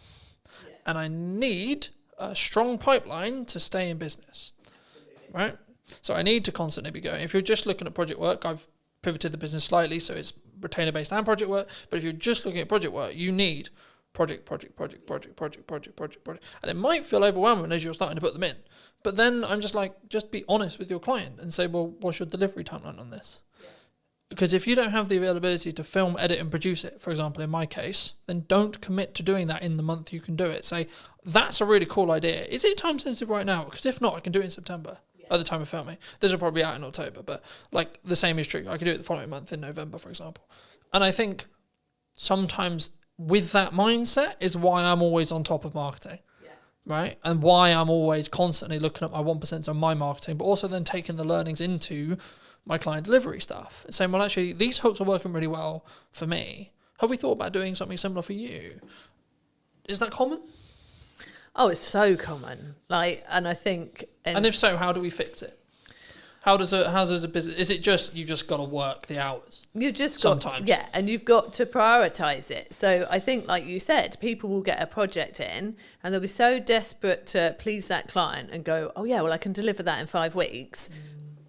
Speaker 2: Yeah. And I need a strong pipeline to stay in business. Absolutely. Right? So I need to constantly be going. If you're just looking at project work, I've pivoted the business slightly so it's retainer-based and project work. But if you're just looking at project work, you need project. And it might feel overwhelming as you're starting to put them in. But then I'm just like, just be honest with your client and say, well, what's your delivery timeline on this? Because if you don't have the availability to film, edit and produce it, for example, in my case, then don't commit to doing that in the month you can do it. Say, that's a really cool idea. Is it time sensitive right now? Because if not, I can do it in September at the time of filming. This will probably be out in October, but like the same is true. I can do it the following month in November, for example. And I think sometimes with that mindset is why I'm always on top of marketing. Right? And why I'm always constantly looking at my 1% on my marketing, but also then taking the learnings into my client delivery stuff and saying, well, actually, these hooks are working really well for me. Have we thought about doing something similar for you? Is that common?
Speaker 1: Oh, it's so common. And I think...
Speaker 2: And if so, how do we fix it? How does a business... Is it just, you just got to work the hours?
Speaker 1: You just
Speaker 2: sometimes.
Speaker 1: Yeah, and you've got to prioritise it. So I think, like you said, people will get a project in and they'll be so desperate to please that client and go, oh yeah, well, I can deliver that in 5 weeks.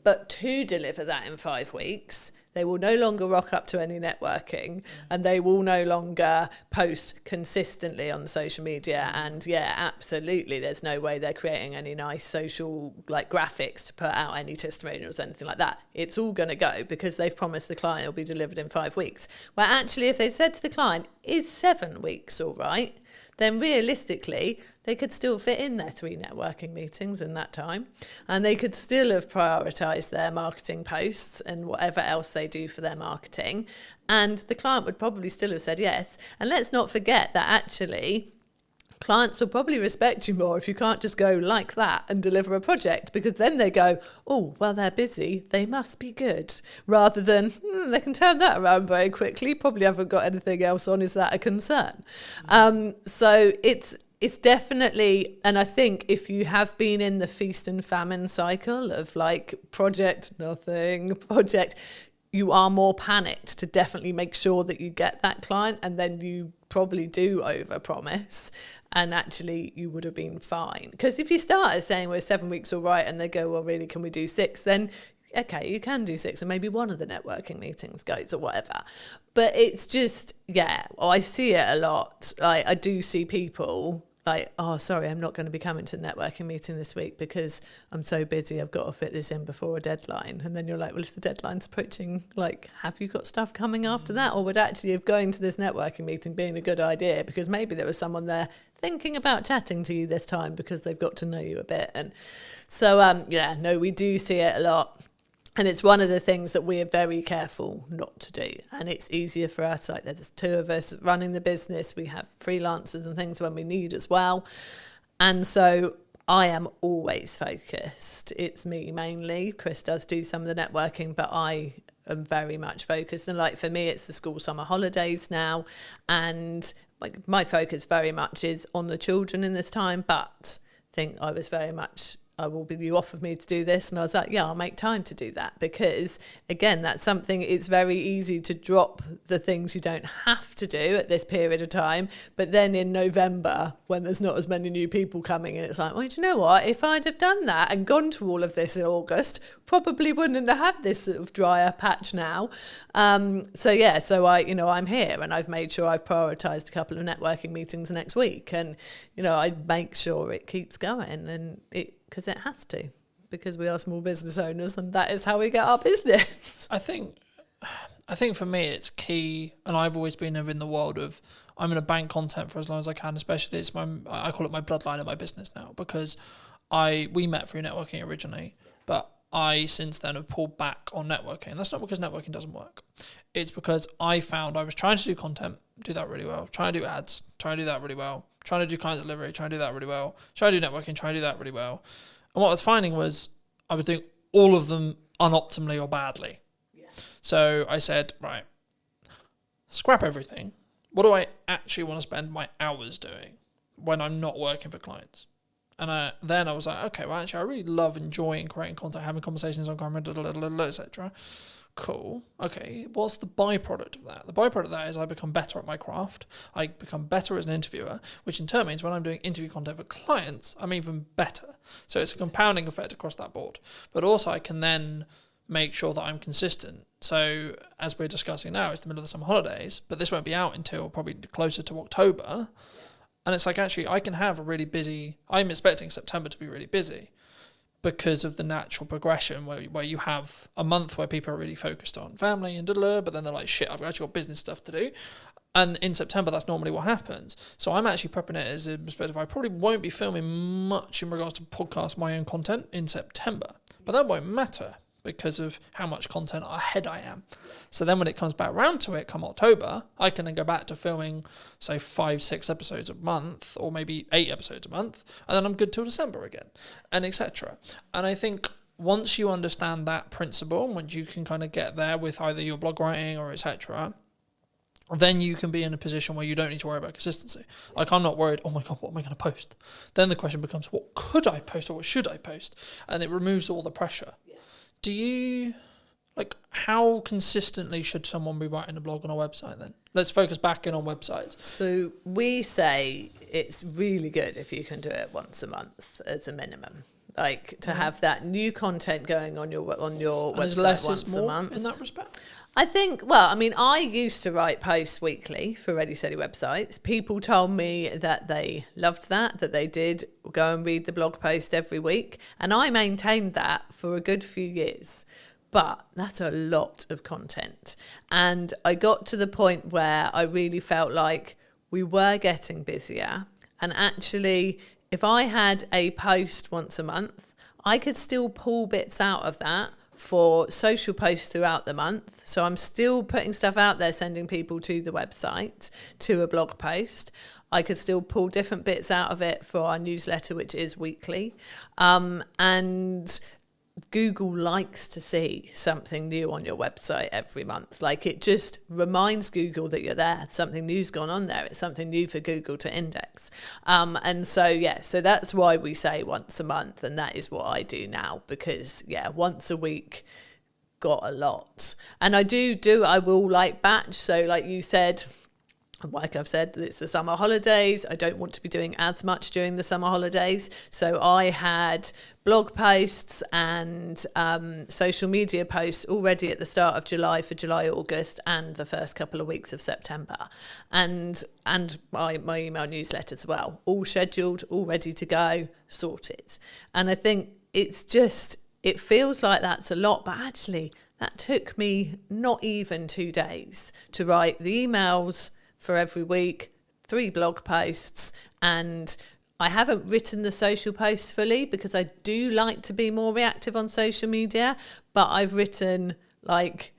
Speaker 1: But to deliver that in 5 weeks, they will no longer rock up to any networking and they will no longer post consistently on social media. And yeah, absolutely, there's no way they're creating any nice social like graphics to put out any testimonials, anything like that. It's all going to go because they've promised the client it'll be delivered in 5 weeks. Well, actually, if they said to the client, is 7 weeks all right? Then realistically, they could still fit in their 3 networking meetings in that time. And they could still have prioritised their marketing posts and whatever else they do for their marketing. And the client would probably still have said yes. And let's not forget that actually, clients will probably respect you more if you can't just go like that and deliver a project, because then they go, oh, well, they're busy, they must be good, rather than they can turn that around very quickly, probably haven't got anything else on, is that a concern? So it's definitely, and I think if you have been in the feast and famine cycle of like project, nothing, project, you are more panicked to definitely make sure that you get that client, and then you probably do overpromise, and actually you would have been fine. Because if you start saying, well, 7 weeks all right, and they go, well, really, can we do 6? Then, okay, you can do 6, and maybe one of the networking meetings goes or whatever. But it's just, I see it a lot. I do see people like, oh, sorry, I'm not going to be coming to the networking meeting this week because I'm so busy, I've got to fit this in before a deadline. And then you're like, well, if the deadline's approaching, like, have you got stuff coming after that? Or would actually have going to this networking meeting being a good idea because maybe there was someone there thinking about chatting to you this time because they've got to know you a bit. And so, we do see it a lot. And it's one of the things that we're very careful not to do. And it's easier for us, like there's 2 of us running the business. We have freelancers and things when we need as well. And so I am always focused. It's me mainly. Chris does do some of the networking, but I am very much focused. And like for me, it's the school summer holidays now. And like my focus very much is on the children in this time. But I think I was very much... you offered me to do this, and I was like, yeah, I'll make time to do that, because again, that's something, it's very easy to drop the things you don't have to do at this period of time, but then in November when there's not as many new people coming in, it's like, well, do you know what, if I'd have done that and gone to all of this in August, probably wouldn't have had this sort of drier patch now. So I'm here, and I've made sure I've prioritised a couple of networking meetings next week, and I make sure it keeps going, and because it has to, because we are small business owners, and that is how we get our business.
Speaker 2: I think for me it's key, and I've always been in the world of I'm going to bank content for as long as I can, especially I call it my bloodline of my business now, because we met through networking originally, but I since then have pulled back on networking. And that's not because networking doesn't work. It's because I found I was trying to do content, do that really well, trying to do ads, trying to do that really well, trying to do client delivery, trying to do that really well, trying to do networking, trying to do that really well. And what I was finding was I was doing all of them unoptimally or badly. Yeah. So I said, right, scrap everything. What do I actually want to spend my hours doing when I'm not working for clients? And then I was like, okay, well, actually, I really love enjoying creating content, having conversations on camera, etc. Cool. Okay, what's the byproduct of that? The byproduct of that is I become better at my craft. I become better as an interviewer, which in turn means when I'm doing interview content for clients, I'm even better. So it's a compounding effect across that board. But also I can then make sure that I'm consistent So as we're discussing now, it's the middle of the summer holidays, but this won't be out until probably closer to October. And it's like, actually, I can have a really busy, I'm expecting September to be really busy because of the natural progression where you have a month where people are really focused on family and but then they're like, shit, I've actually got business stuff to do. And in September, that's normally what happens. So I'm actually prepping it as a perspective. I probably won't be filming much in regards to podcast my own content in September, but that won't matter because of how much content ahead I am. So then when it comes back round to it come October, I can then go back to filming, say, 5-6 episodes a month, or maybe 8 episodes a month, and then I'm good till December again, and etc. And I think once you understand that principle, once you can kind of get there with either your blog writing or etc., then you can be in a position where you don't need to worry about consistency. Like, I'm not worried, oh my God, what am I going to post? Then the question becomes, what could I post or what should I post? And it removes all the pressure. Do you, like, how consistently should someone be writing a blog on a website then? Let's focus back in on websites.
Speaker 1: So we say it's really good if you can do it once a month as a minimum. Like, to have that new content going on your website once a month.
Speaker 2: In that respect?
Speaker 1: I think, well, I mean, I used to write posts weekly for Ready Steady websites. People told me that they loved that they did go and read the blog post every week. And I maintained that for a good few years. But that's a lot of content. And I got to the point where I really felt like we were getting busier. And actually, if I had a post once a month, I could still pull bits out of that for social posts throughout the month. So I'm still putting stuff out there, sending people to the website, to a blog post. I could still pull different bits out of it for our newsletter, which is weekly. And Google likes to see something new on your website every month. Like, it just reminds Google that you're there. Something new's gone on there. It's something new for Google to index. And so that's why we say once a month. And that is what I do now, because once a week got a lot. And I will like batch. So like you said, like I've said, it's the summer holidays. I don't want to be doing as much during the summer holidays. So I had blog posts and social media posts already at the start of July for July, August, and the first couple of weeks of September. And my email newsletter as well, all scheduled, all ready to go, sorted. And I think it feels like that's a lot, but actually that took me not even 2 days to write the emails for every week, 3 blog posts, and I haven't written the social posts fully because I do like to be more reactive on social media, but I've written like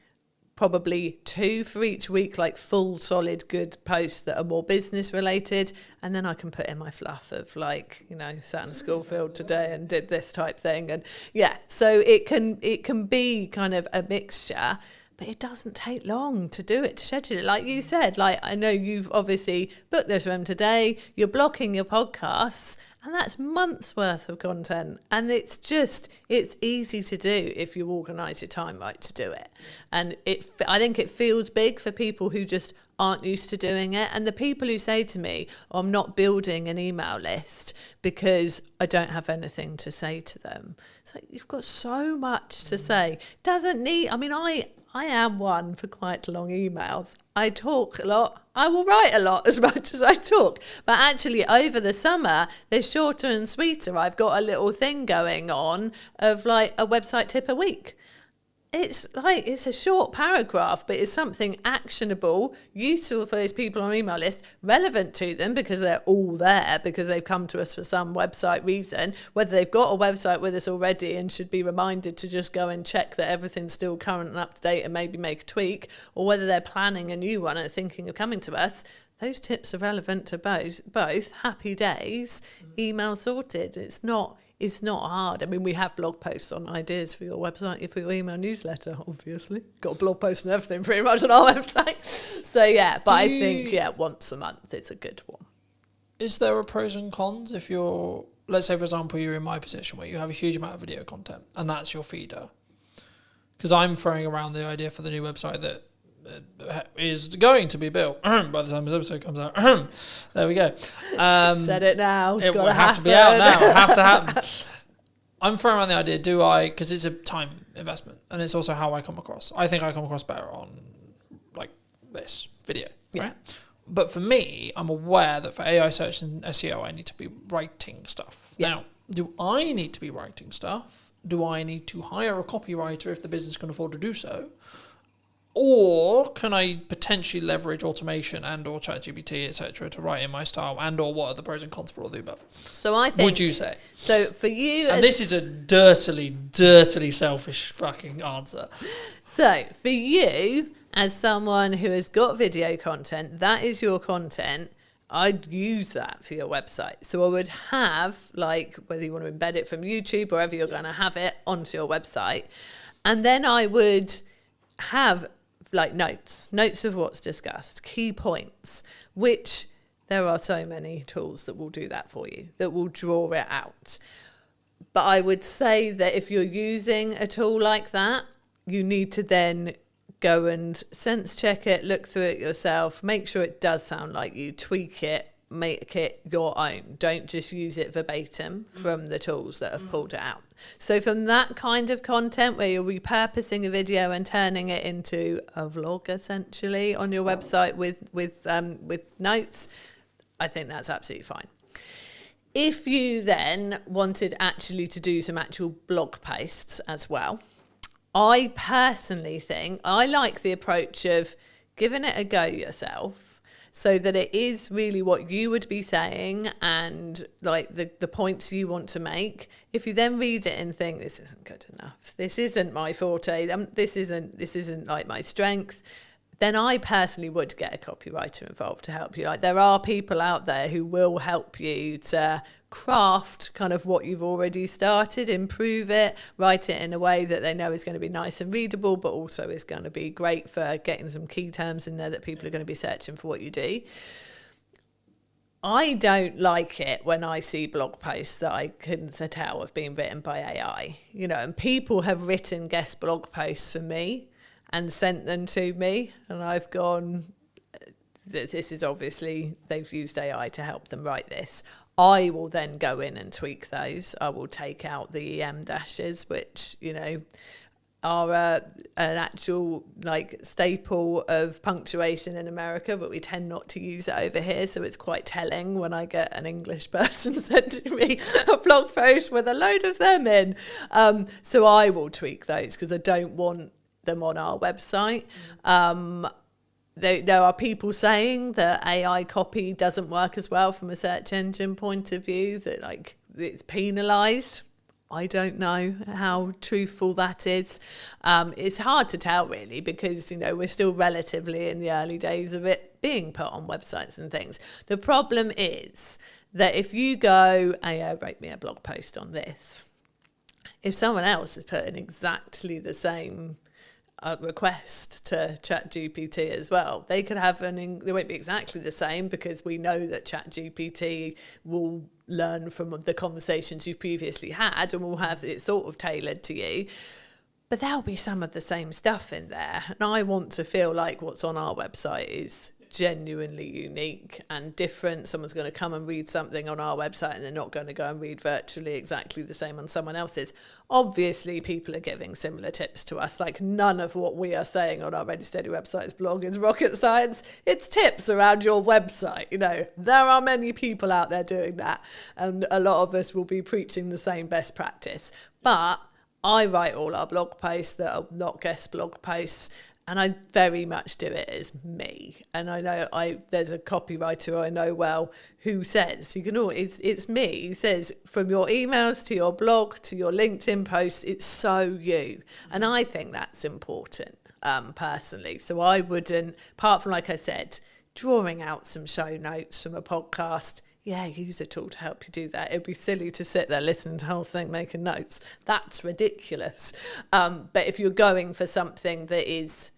Speaker 1: probably 2 for each week, like full, solid, good posts that are more business related, and then I can put in my fluff of like, sat in a school field today and did this type thing, and so it can be kind of a mixture. But it doesn't take long to do it, to schedule it. Like you said, like I know you've obviously booked this room today, you're blocking your podcasts, and that's months worth of content. And it's easy to do if you organise your time right to do it. And I think it feels big for people who just aren't used to doing it. And the people who say to me, I'm not building an email list because I don't have anything to say to them. It's like, you've got so much to say. I am one for quite long emails. I talk a lot. I will write a lot as much as I talk. But actually, over the summer, they're shorter and sweeter. I've got a little thing going on of like a website tip a week. It's a short paragraph, but it's something actionable, useful for those people on our email list, relevant to them because they're all there, because they've come to us for some website reason, whether they've got a website with us already and should be reminded to just go and check that everything's still current and up to date and maybe make a tweak, or whether they're planning a new one and thinking of coming to us. Those tips are relevant to both. Happy days, email sorted. It's not hard. I mean, we have blog posts on ideas for your website, for your email newsletter, obviously. Got a blog post and everything pretty much on our website. So, I think, once a month is a good one.
Speaker 2: Is there a pros and cons if you're, let's say, for example, you're in my position where you have a huge amount of video content and that's your feeder? Because I'm throwing around the idea for the new website that is going to be built by the time this episode comes out. There we go.
Speaker 1: Said it now.
Speaker 2: It will have to be out now. It'll have to happen. I'm throwing around the idea, do I, because it's a time investment and it's also how I come across. I think I come across better on like this video, right? But for me, I'm aware that for AI search and SEO, I need to be writing stuff. Yeah. Now, do I need to be writing stuff? Do I need to hire a copywriter if the business can afford to do so? Or can I potentially leverage automation and or ChatGPT, etc., to write in my style, and or what are the pros and cons for all the above?
Speaker 1: So I think...
Speaker 2: Would you say?
Speaker 1: So for you...
Speaker 2: And this is a dirtily selfish fucking answer.
Speaker 1: So for you, as someone who has got video content, that is your content, I'd use that for your website. So I would have, like, whether you want to embed it from YouTube, wherever you're going to have it, onto your website. And then I would have... like notes of what's discussed, key points, which there are so many tools that will do that for you, that will draw it out. But I would say that if you're using a tool like that, you need to then go and sense check it, look through it yourself, make sure it does sound like you, tweak it, make it your own. Don't just use it verbatim from the tools that have pulled it out. So from that kind of content where you're repurposing a video and turning it into a vlog essentially on your website with notes, I think that's absolutely fine. If you then wanted actually to do some actual blog posts as well, I personally think I like the approach of giving it a go yourself, so that it is really what you would be saying and like the points you want to make. If you then read it and think, this isn't good enough, this isn't my forte, this isn't like my strength, then I personally would get a copywriter involved to help you. Like, there are people out there who will help you to craft kind of what you've already started, improve it, write it in a way that they know is going to be nice and readable, but also is going to be great for getting some key terms in there that people are going to be searching for what you do. I don't like it when I see blog posts that I can tell have been written by AI, you know, and people have written guest blog posts for me and sent them to me, and I've gone, this is obviously, they've used AI to help them write this. I will then go in and tweak those. I will take out the EM dashes, which, you know, are an actual like staple of punctuation in America, but we tend not to use it over here. So it's quite telling when I get an English person sending me a blog post with a load of them in. So I will tweak those because I don't want them on our website. There are people saying that AI copy doesn't work as well from a search engine point of view, that like it's penalised. I don't know how truthful that is. It's hard to tell really, because, you know, we're still relatively in the early days of it being put on websites and things. The problem is that if you go, AI wrote me a blog post on this, if someone else is putting exactly the same request to ChatGPT as well, they could have they won't be exactly the same, because we know that ChatGPT will learn from the conversations you've previously had and will have it sort of tailored to you, but there'll be some of the same stuff in there, and I want to feel like what's on our website is genuinely unique and different. Someone's going to come and read something on our website and they're not going to go and read virtually exactly the same on someone else's. Obviously, people are giving similar tips to us. Like, none of what we are saying on our Ready Steady Websites blog is rocket science. It's tips around your website. You know, there are many people out there doing that, and a lot of us will be preaching the same best practice. But I write all our blog posts that are not guest blog posts, and I very much do it as me. And I know there's a copywriter I know well who says, you can always, it's me. He says, from your emails to your blog to your LinkedIn posts, it's so you. And I think that's important, personally. So I wouldn't, apart from, like I said, drawing out some show notes from a podcast, yeah, use a tool to help you do that. It'd be silly to sit there listening to the whole thing, making notes. That's ridiculous. But if you're going for something that is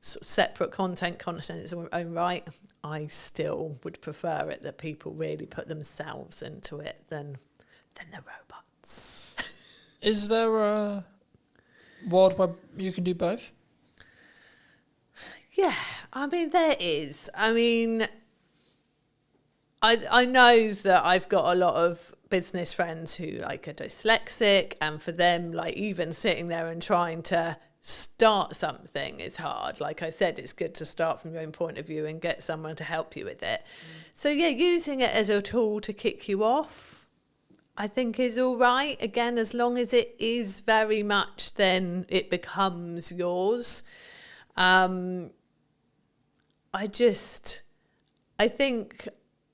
Speaker 1: sort of separate content in its own right, I still would prefer it that people really put themselves into it than the robots.
Speaker 2: Is there a world where you can do both?
Speaker 1: Yeah, I mean, there is. I mean, I know that I've got a lot of business friends who like are dyslexic, and for them, like even sitting there and trying to start something is hard. Like I said, it's good to start from your own point of view and get someone to help you with it. So yeah, using it as a tool to kick you off, I think is all right. Again, as long as it is very much, then it becomes yours. I think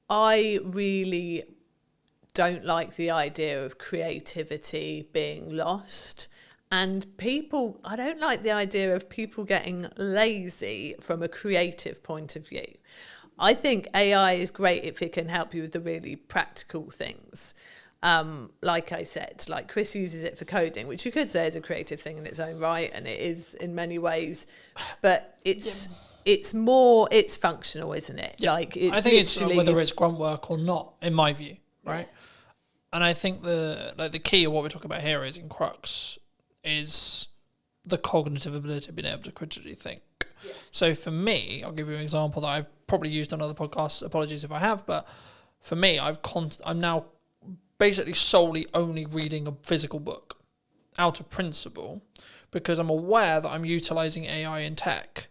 Speaker 1: I really don't like the idea of creativity being lost. And I don't like the idea of people getting lazy from a creative point of view. I think AI is great if it can help you with the really practical things. Like I said, like Chris uses it for coding, which you could say is a creative thing in its own right, and it is in many ways, but it's functional, isn't it?
Speaker 2: Yeah.
Speaker 1: Like it's
Speaker 2: I think it's whether it's grunt work or not, in my view, right? Yeah. And I think the key of what we're talking about here is in crux is the cognitive ability of being able to critically think. Yeah. So for me, I'll give you an example that I've probably used on other podcasts. Apologies if I have, but for me, I'm now basically solely only reading a physical book out of principle, because I'm aware that I'm utilizing AI in tech,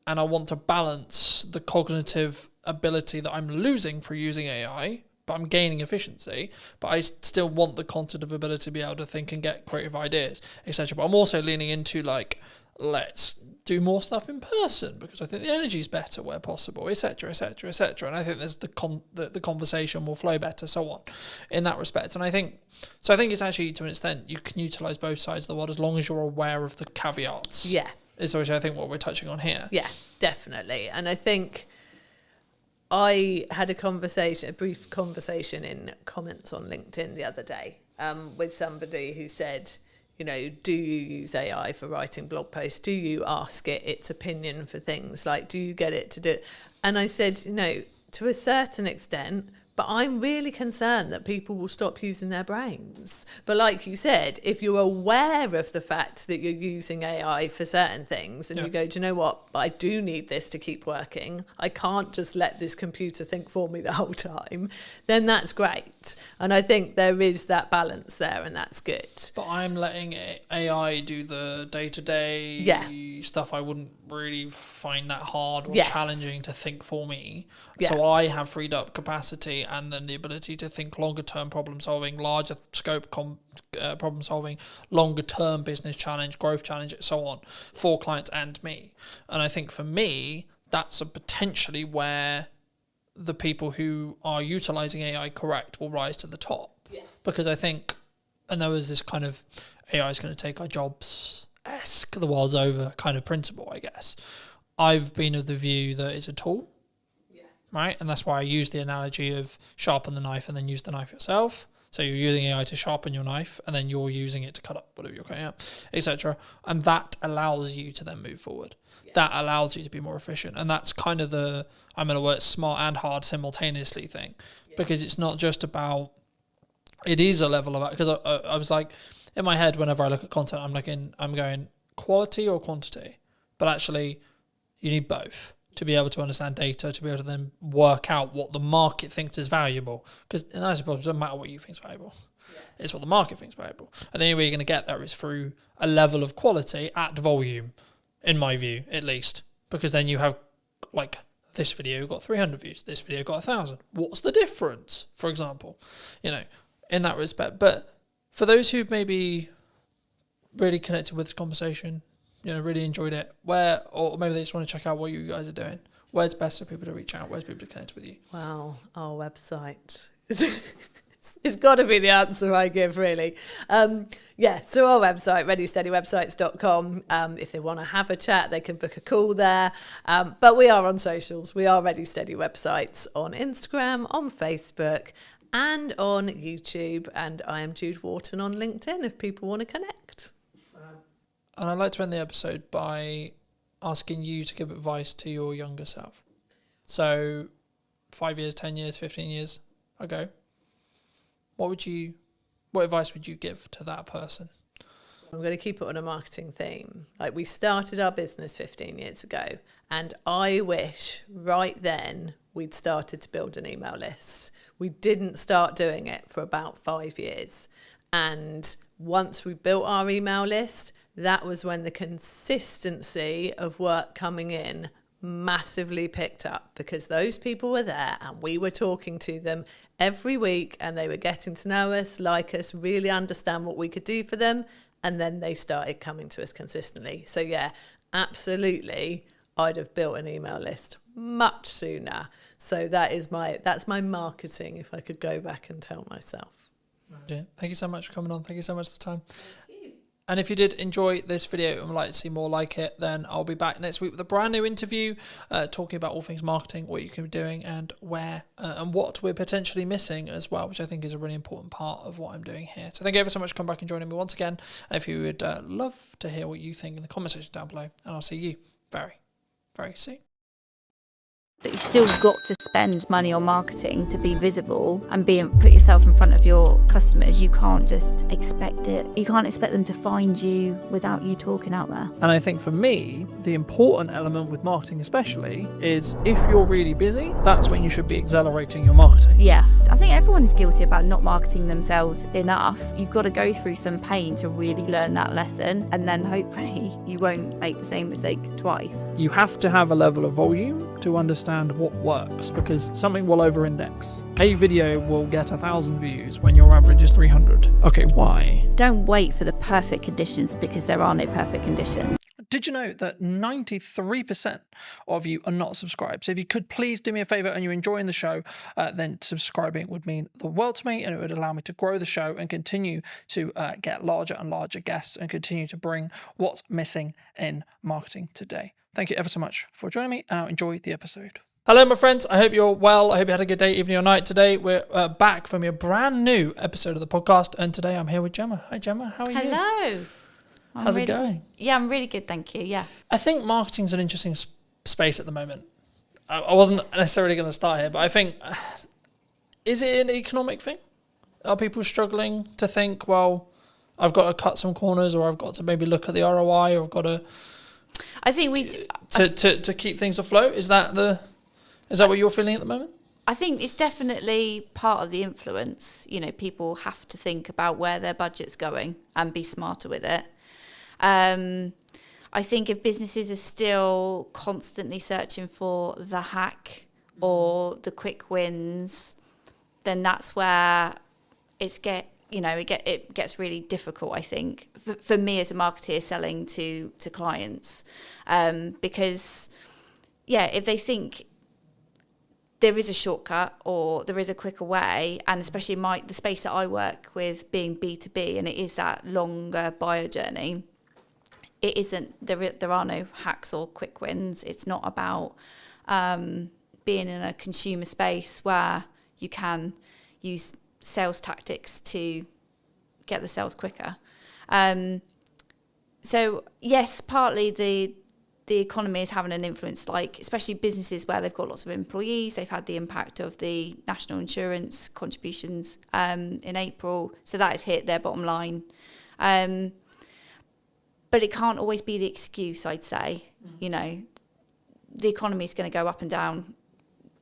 Speaker 2: and I want to balance the cognitive ability that I'm losing for using AI, but I'm gaining efficiency, but I still want the cognitive ability to be able to think and get creative ideas, etc. But I'm also leaning into like, let's do more stuff in person because I think the energy is better where possible, etc., etc., etc. And I think there's the conversation will flow better, so on, in that respect. And I think it's actually, to an extent, you can utilize both sides of the world as long as you're aware of the caveats.
Speaker 1: Yeah.
Speaker 2: Is which I think what we're touching on here.
Speaker 1: Yeah, definitely. And I think I had a brief conversation in comments on LinkedIn the other day with somebody who said, you know, do you use AI for writing blog posts? Do you ask it its opinion for things? Like, do you get it to do it? And I said, you know, to a certain extent, but I'm really concerned that people will stop using their brains. But like you said, if you're aware of the fact that you're using AI for certain things and you go, do you know what? I do need this to keep working. I can't just let this computer think for me the whole time. Then that's great. And I think there is that balance there, and that's good.
Speaker 2: But I'm letting AI do the day-to-day stuff. I wouldn't really find that hard or challenging to think for me. Yeah. So I have freed up capacity and then the ability to think longer term problem solving, larger scope problem solving, longer term business challenge, growth challenge, and so on, for clients and me. And I think for me, that's potentially where the people who are utilizing AI correct will rise to the top. Yes. Because I think, and there was this kind of AI is going to take our jobs-esque, the world's over kind of principle, I guess. I've been of the view that it's a tool. Right, and that's why I use the analogy of sharpen the knife and then use the knife yourself. So you're using AI to sharpen your knife, and then you're using it to cut up whatever you're cutting up, etc. And that allows you to then move forward. Yeah. That allows you to be more efficient, and that's kind of the, I'm going to work smart and hard simultaneously thing, because it's not just about. It is a level of, because I was like, in my head, whenever I look at content, I'm going quality or quantity, but actually, you need both to be able to understand data, to be able to then work out what the market thinks is valuable. Because I suppose it doesn't matter what you think is valuable. Yeah. It's what the market thinks is valuable. And the only way you're going to get there is through a level of quality at volume, in my view, at least. Because then you have, like, this video got 300 views, this video got 1,000. What's the difference, for example? You know, in that respect. But for those who've maybe really connected with this conversation, you know, really enjoyed it, or maybe they just want to check out what you guys are doing, where's best for people to reach out? Where's people to connect with you?
Speaker 1: Well, our website. It's got to be the answer I give, really. So our website, readysteadywebsites.com. If they want to have a chat, they can book a call there. But we are on socials. We are Ready Steady Websites on Instagram, on Facebook, and on YouTube. And I am Jude Wharton on LinkedIn if people want to connect.
Speaker 2: And I'd like to end the episode by asking you to give advice to your younger self. So 5 years, 10 years, 15 years ago, what advice would you give to that person?
Speaker 1: I'm going to keep it on a marketing theme. Like, we started our business 15 years ago, and I wish right then we'd started to build an email list. We didn't start doing it for about 5 years. And once we built our email list, that was when the consistency of work coming in massively picked up, because those people were there and we were talking to them every week, and they were getting to know us, like us, really understand what we could do for them. And then they started coming to us consistently. So yeah, absolutely, I'd have built an email list much sooner. So that's my marketing, if I could go back and tell myself.
Speaker 2: Yeah. Thank you so much for coming on. Thank you so much for the time. And if you did enjoy this video and would like to see more like it, then I'll be back next week with a brand new interview, talking about all things marketing, what you can be doing, and where and what we're potentially missing as well, which I think is a really important part of what I'm doing here. So thank you ever so much for coming back and joining me once again. And if you would love to hear what you think in the comment section down below, and I'll see you very, very soon.
Speaker 3: But you've still got to spend money on marketing to be visible and put yourself in front of your customers. You can't just expect it. You can't expect them to find you without you talking out there.
Speaker 2: And I think for me, the important element with marketing especially is if you're really busy, that's when you should be accelerating your marketing.
Speaker 3: Yeah, I think everyone is guilty about not marketing themselves enough. You've got to go through some pain to really learn that lesson, and then hopefully you won't make the same mistake twice.
Speaker 2: You have to have a level of volume to understand what works, because something will over-index. A video will get 1,000 views when your average is 300. Okay, why?
Speaker 3: Don't wait for the perfect conditions, because there are no perfect conditions.
Speaker 2: Did you know that 93% of you are not subscribed? So if you could please do me a favor and you're enjoying the show, then subscribing would mean the world to me, and it would allow me to grow the show and continue to get larger and larger guests and continue to bring what's missing in marketing today. Thank you ever so much for joining me, and I'll enjoy the episode. Hello, my friends. I hope you're well. I hope you had a good day, evening or night. Today, we're back from a brand new episode of the podcast, and today I'm here with Gemma. Hi, Gemma. How are you?
Speaker 3: Hello.
Speaker 2: How's it going?
Speaker 3: Yeah, I'm really good, thank you. Yeah.
Speaker 2: I think marketing's an interesting space at the moment. I wasn't necessarily going to start here, but I think, is it an economic thing? Are people struggling to think, well, I've got to cut some corners, or I've got to maybe look at the ROI, or I've got to...
Speaker 3: I think
Speaker 2: to keep things afloat? Is that what you're feeling at the moment?
Speaker 3: I think it's definitely part of the influence. You know, people have to think about where their budget's going and be smarter with it. I think if businesses are still constantly searching for the hack or the quick wins, then that's where it gets really difficult, I think, for me as a marketer selling to clients. Because, yeah, if they think there is a shortcut or there is a quicker way, and especially the space that I work with being B2B, and it is that longer buyer journey, it isn't, there are no hacks or quick wins. It's not about being in a consumer space where you can use sales tactics to get the sales quicker. So yes, partly the economy is having an influence, like especially businesses where they've got lots of employees. They've had the impact of the national insurance contributions in April, so that has hit their bottom line. But it can't always be the excuse, I'd say. You know, the economy is going to go up and down.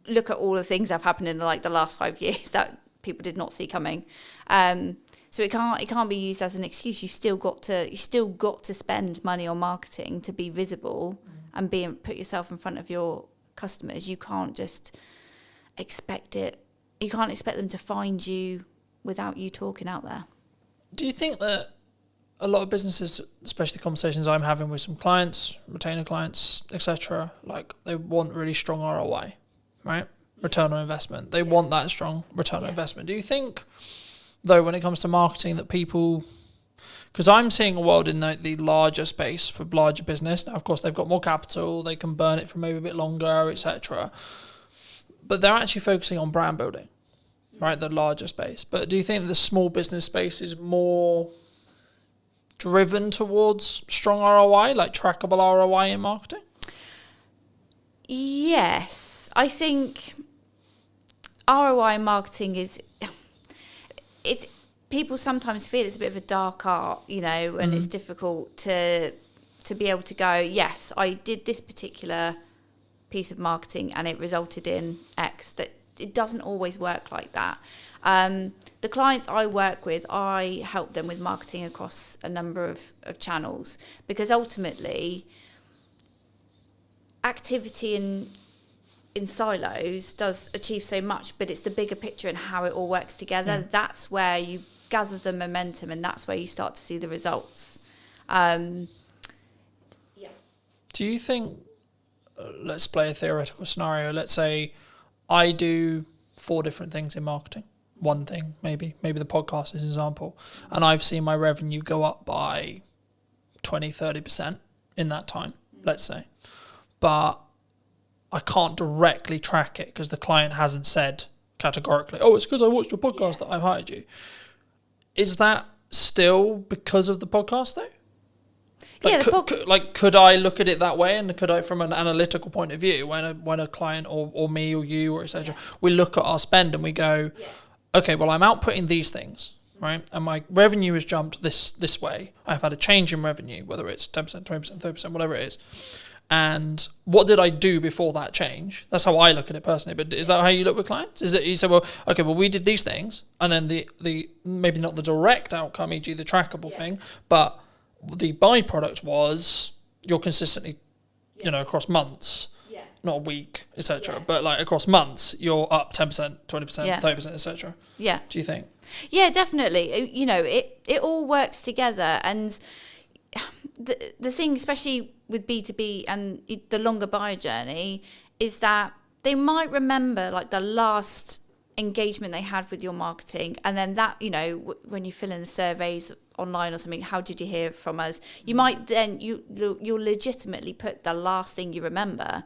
Speaker 3: Look at all the things that have happened in the last 5 years that people did not see coming. So it can't be used as an excuse. You still got to spend money on marketing to be visible and put yourself in front of your customers. You can't just expect it. You can't expect them to find you without you talking out there.
Speaker 2: Do you think that a lot of businesses, especially the conversations I'm having with some clients, retainer clients, etc., like they want really strong ROI, right? Return on investment. They want that strong return on investment. Do you think, though, when it comes to marketing, that people, because I'm seeing a world in the larger space for larger business. Now, of course, they've got more capital, they can burn it for maybe a bit longer, etc. But they're actually focusing on brand building, right? The larger space. But do you think the small business space is more driven towards strong ROI, like trackable ROI in marketing?
Speaker 3: Yes, I think ROI marketing people sometimes feel it's a bit of a dark art, you know, and it's difficult to be able to go, yes, I did this particular piece of marketing and it resulted in X. That it doesn't always work like that. The clients I work with, I help them with marketing across a number of channels, because ultimately activity in silos does achieve so much, but it's the bigger picture and how it all works together. That's where you gather the momentum, and that's where you start to see the results.
Speaker 2: Do you think, let's play a theoretical scenario, let's say I do 4 different things in marketing, one thing maybe the podcast is an example, and I've seen my revenue go up by 20-30% in that time, let's say, but I can't directly track it because the client hasn't said categorically, oh, it's because I watched your podcast that I've hired you. Is that still because of the podcast though? Like, could I look at it that way, and could I, from an analytical point of view, when a client or me or you or etc., we look at our spend and we go, okay, well, I'm outputting these things, right, and my revenue has jumped this way. I've had a change in revenue, whether it's 10%, 20%, 30%, whatever it is. And what did I do before that change? That's how I look at it personally. But is that how you look with clients? Is it you say, well, okay, well, we did these things, and then the maybe not the direct outcome, e.g. the trackable thing, but the byproduct was you're consistently, you know, across months, not a week, etc., but like across months, you're up 10%, 20%, 30%, etc. Yeah. Do you think?
Speaker 3: Yeah, definitely. You know, it all works together, and the thing, especially with B2B and the longer buyer journey, is that they might remember like the last engagement they had with your marketing, and then that, you know, when you fill in the surveys online or something, how did you hear from us, you might then you'll legitimately put the last thing you remember,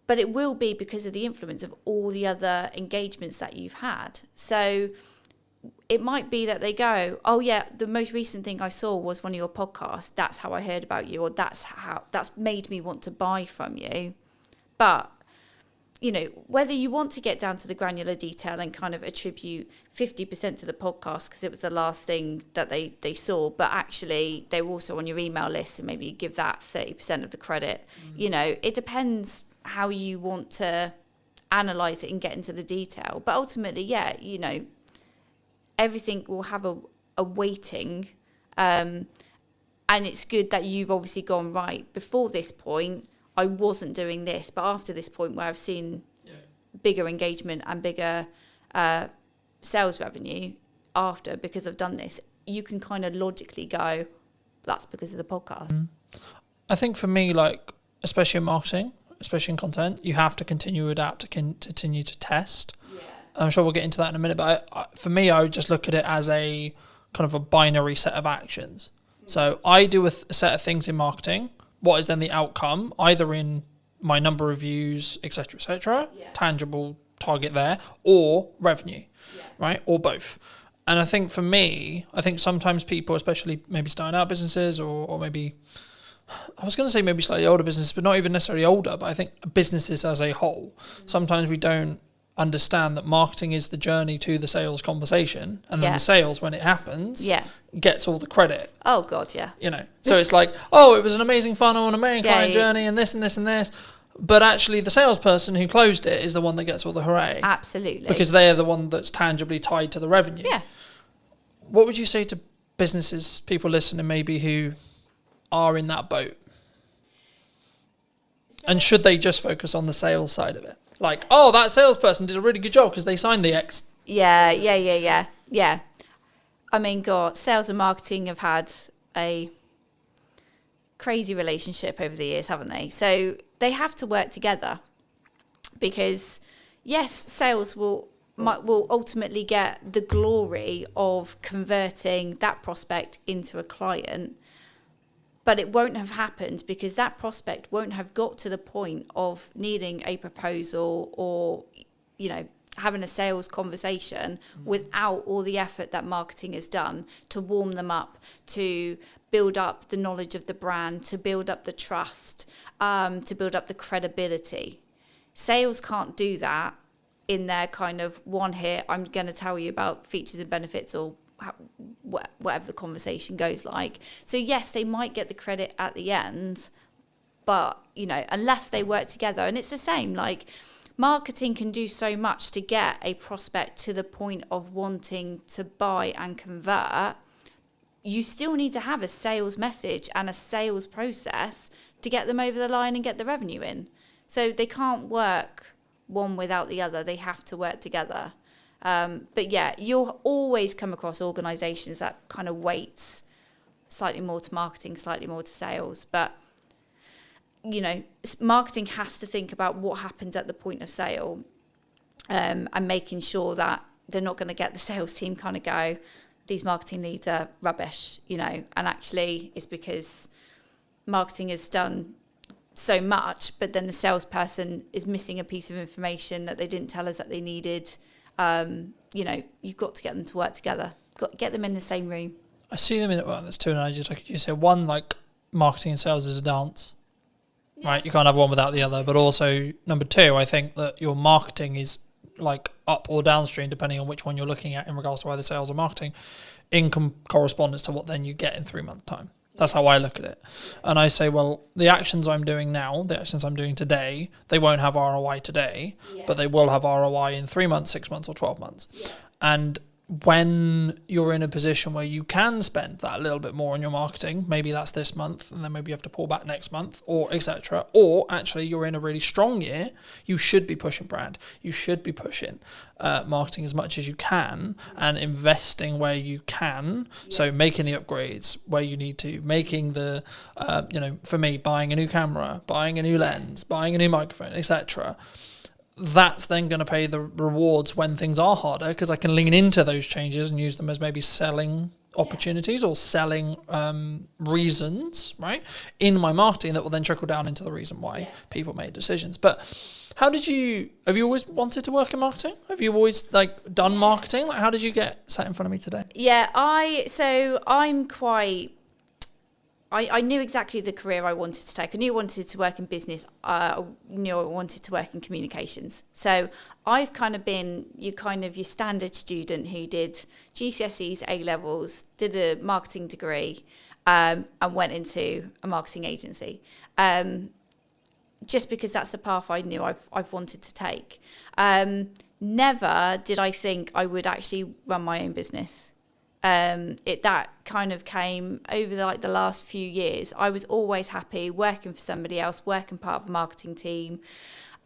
Speaker 3: but it will be because of the influence of all the other engagements that you've had. So it might be that they go, oh yeah, the most recent thing I saw was one of your podcasts, that's how I heard about you, or that's made me want to buy from you. But you know, whether you want to get down to the granular detail and kind of attribute 50% to the podcast because it was the last thing that they saw, but actually they were also on your email list, and maybe you give that 30% of the credit. You know, it depends how you want to analyze it and get into the detail. But ultimately, yeah, you know, everything will have a weighting. And it's good that you've obviously gone, right, before this point, I wasn't doing this, but after this point where I've seen bigger engagement and bigger sales revenue after, because I've done this, you can kind of logically go, that's because of the podcast.
Speaker 2: I think for me, like, especially in marketing, especially in content, you have to continue to adapt, to continue to test. I'm sure we'll get into that in a minute, but for me, I would just look at it as a kind of a binary set of actions. So I do a set of things in marketing. What is then the outcome, either in my number of views, etc., tangible target there, or revenue, right, or both. And I think for me, sometimes people, especially maybe starting out businesses, or maybe, I was going to say maybe slightly older businesses, but not even necessarily older, but I think businesses as a whole, sometimes we don't understand that marketing is the journey to the sales conversation, and then the sales, when it happens, gets all the credit.
Speaker 3: Oh God, yeah.
Speaker 2: You know, so it's like, oh, it was an amazing funnel, an amazing client journey, and this and this and this, but actually the salesperson who closed it is the one that gets all the hooray.
Speaker 3: Absolutely.
Speaker 2: Because they're the one that's tangibly tied to the revenue.
Speaker 3: Yeah.
Speaker 2: What would you say to businesses, people listening maybe who are in that boat? And should they just focus on the sales side of it? Like, oh, that salesperson did a really good job because they signed the X.
Speaker 3: Yeah. I mean, God, sales and marketing have had a crazy relationship over the years, haven't they? So they have to work together, because yes, sales will ultimately get the glory of converting that prospect into a client, but it won't have happened because that prospect won't have got to the point of needing a proposal or, you know, having a sales conversation without all the effort that marketing has done to warm them up, to build up the knowledge of the brand, to build up the trust, to build up the credibility. Sales can't do that in their kind of one hit, I'm going to tell you about features and benefits, or whatever the conversation goes like. So yes, they might get the credit at the end, but, you know, unless they work together. And it's the same, like, marketing can do so much to get a prospect to the point of wanting to buy and convert. You still need to have a sales message and a sales process to get them over the line and get the revenue in. So they can't work one without the other. They have to work together. But yeah, you'll always come across organisations that kind of weights slightly more to marketing, slightly more to sales. But, you know, marketing has to think about what happens at the point of sale, and making sure that they're not going to get the sales team kind of go, these marketing leads are rubbish, you know, and actually it's because marketing has done so much, but then the salesperson is missing a piece of information that they didn't tell us that they needed. You know, you've got to get them to work together. Got to get them in the same room.
Speaker 2: I see them in, well, there's two analogies. Like you said, one, like marketing and sales is a dance, right? You can't have one without the other. But also, number two, I think that your marketing is like up or downstream, depending on which one you're looking at in regards to either sales or marketing, in correspondence to what then you get in 3 months' time. That's how I look at it. And I say, well, the actions I'm doing now, the actions I'm doing today, they won't have ROI today, but they will have ROI in 3 months, 6 months, or 12 months. Yeah. And when you're in a position where you can spend that little bit more on your marketing, maybe that's this month, and then maybe you have to pull back next month, or etc. Or actually you're in a really strong year, you should be pushing brand, you should be pushing marketing as much as you can, and investing where you can. So making the upgrades where you need to, making the, you know, for me, buying a new camera, buying a new lens, buying a new microphone, etc. That's then going to pay the rewards when things are harder, because I can lean into those changes and use them as maybe selling opportunities or selling reasons, right, in my marketing that will then trickle down into the reason why people made decisions. But have you always wanted to work in marketing? Have you always like done marketing? Like, how did you get sat in front of me today?
Speaker 3: Yeah, I knew exactly the career I wanted to take. I knew I wanted to work in business. I knew I wanted to work in communications. So I've kind of been your standard student who did GCSEs, A-levels, did a marketing degree, and went into a marketing agency. Just because that's the path I knew I've wanted to take. Never did I think I would actually run my own business. That kind of came over the last few years. I was always happy working for somebody else, working part of a marketing team.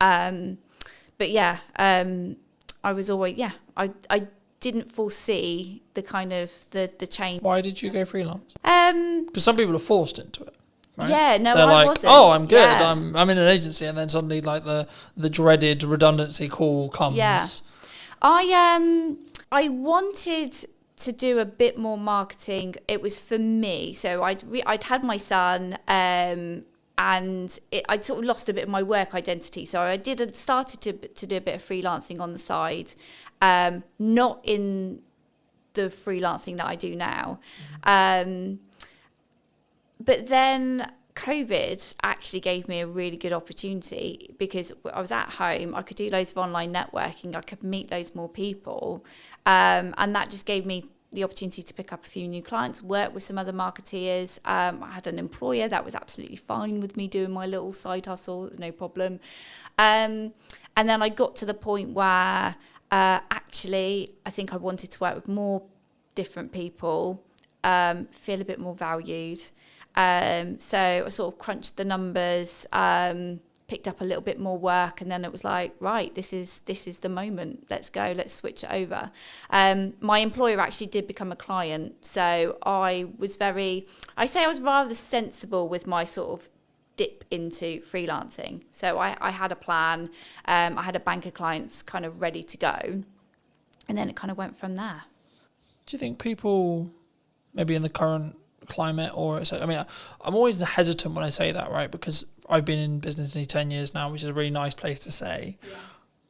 Speaker 3: But yeah, I was always, I didn't foresee the kind of the change.
Speaker 2: Why did you go freelance? Because some people are forced into it. Right?
Speaker 3: Yeah, no,
Speaker 2: they're
Speaker 3: I
Speaker 2: like,
Speaker 3: wasn't.
Speaker 2: oh, I'm good.
Speaker 3: Yeah.
Speaker 2: I'm in an agency, and then suddenly like the dreaded redundancy call comes.
Speaker 3: Yeah, I wanted to do a bit more marketing. It was for me. So I'd had my son, and I'd sort of lost a bit of my work identity. So I started to do a bit of freelancing on the side, not in the freelancing that I do now. But then COVID actually gave me a really good opportunity, because I was at home. I could do loads of online networking. I could meet loads more people. And that just gave me the opportunity to pick up a few new clients, work with some other marketeers. I had an employer that was absolutely fine with me doing my little side hustle, no problem. And then I got to the point where actually I think I wanted to work with more different people, feel a bit more valued. So I sort of crunched the numbers, picked up a little bit more work, and then it was like, right, this is the moment. Let's go. Let's switch it over. My employer actually did become a client, so I was rather sensible with my sort of dip into freelancing. So I had a plan. I had a bank of clients kind of ready to go, and then it kind of went from there.
Speaker 2: Do you think people, maybe in the current climate, I'm always hesitant when I say that, right? Because I've been in business nearly 10 years now, which is a really nice place to say. Yeah.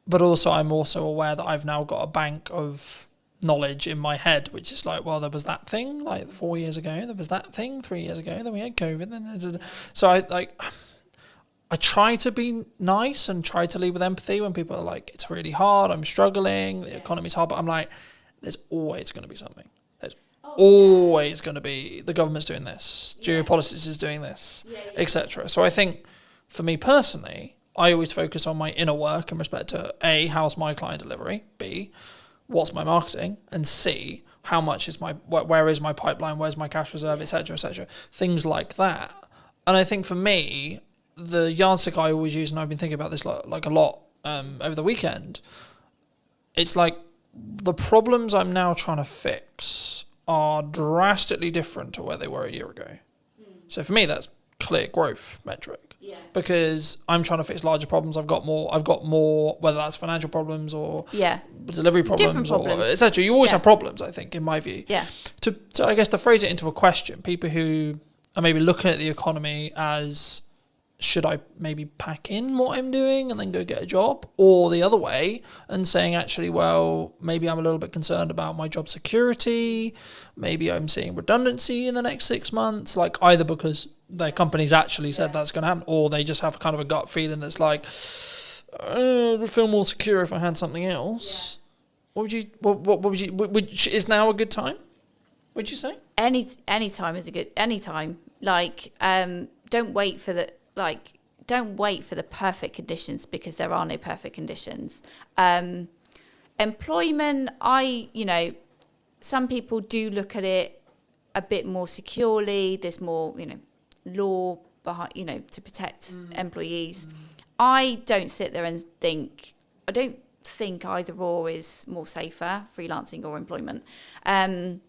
Speaker 2: But also, I'm also aware that I've now got a bank of knowledge in my head, which is like, well, there was that thing like 4 years ago, there was that thing 3 years ago, then we had COVID, then so I I try to be nice and try to lead with empathy when people are like, it's really hard, I'm struggling, the economy's hard, but I'm like, there's always going to be something. There's always going to be, the government's doing this, geopolitics is doing this, etc. So I think for me personally, I always focus on my inner work in respect to A, how's my client delivery, B, what's my marketing, and C, how much is where is my pipeline, where's my cash reserve, etc., etc. Things like that. And I think for me, the yardstick I always use, and I've been thinking about this like a lot over the weekend, it's like the problems I'm now trying to fix are drastically different to where they were a year ago. So for me, that's clear growth metric. Because I'm trying to fix larger problems. I've got more, whether that's financial problems or delivery problems or etc. You always have problems, I think, in my view. To I guess to phrase it into a question, people who are maybe looking at the economy as, should I maybe pack in what I'm doing and then go get a job? Or the other way, and saying, actually, well, maybe I'm a little bit concerned about my job security. Maybe I'm seeing redundancy in the next 6 months, like either because their company's actually said that's going to happen, or they just have kind of a gut feeling that's like, I would feel more secure if I had something else. What would you, is now a good time, would you say?
Speaker 3: Any time is a good, any time. Like, don't wait for the perfect conditions, because there are no perfect conditions. Employment, some people do look at it a bit more securely. There's more, law behind, to protect employees. I don't sit there and think, I don't think either or is more safer, freelancing or employment. I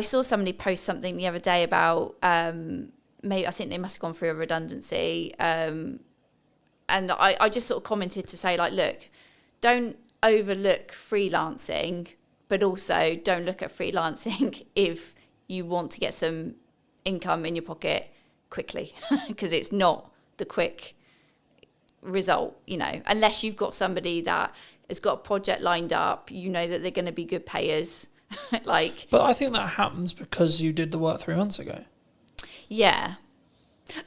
Speaker 3: saw somebody post something the other day about, maybe I think they must have gone through a redundancy, and I just sort of commented to say, like, look, don't overlook freelancing, but also don't look at freelancing if you want to get some income in your pocket quickly, because it's not the quick result, unless you've got somebody that has got a project lined up, that they're going to be good payers. But
Speaker 2: I think that happens because you did the work 3 months ago.
Speaker 3: Yeah,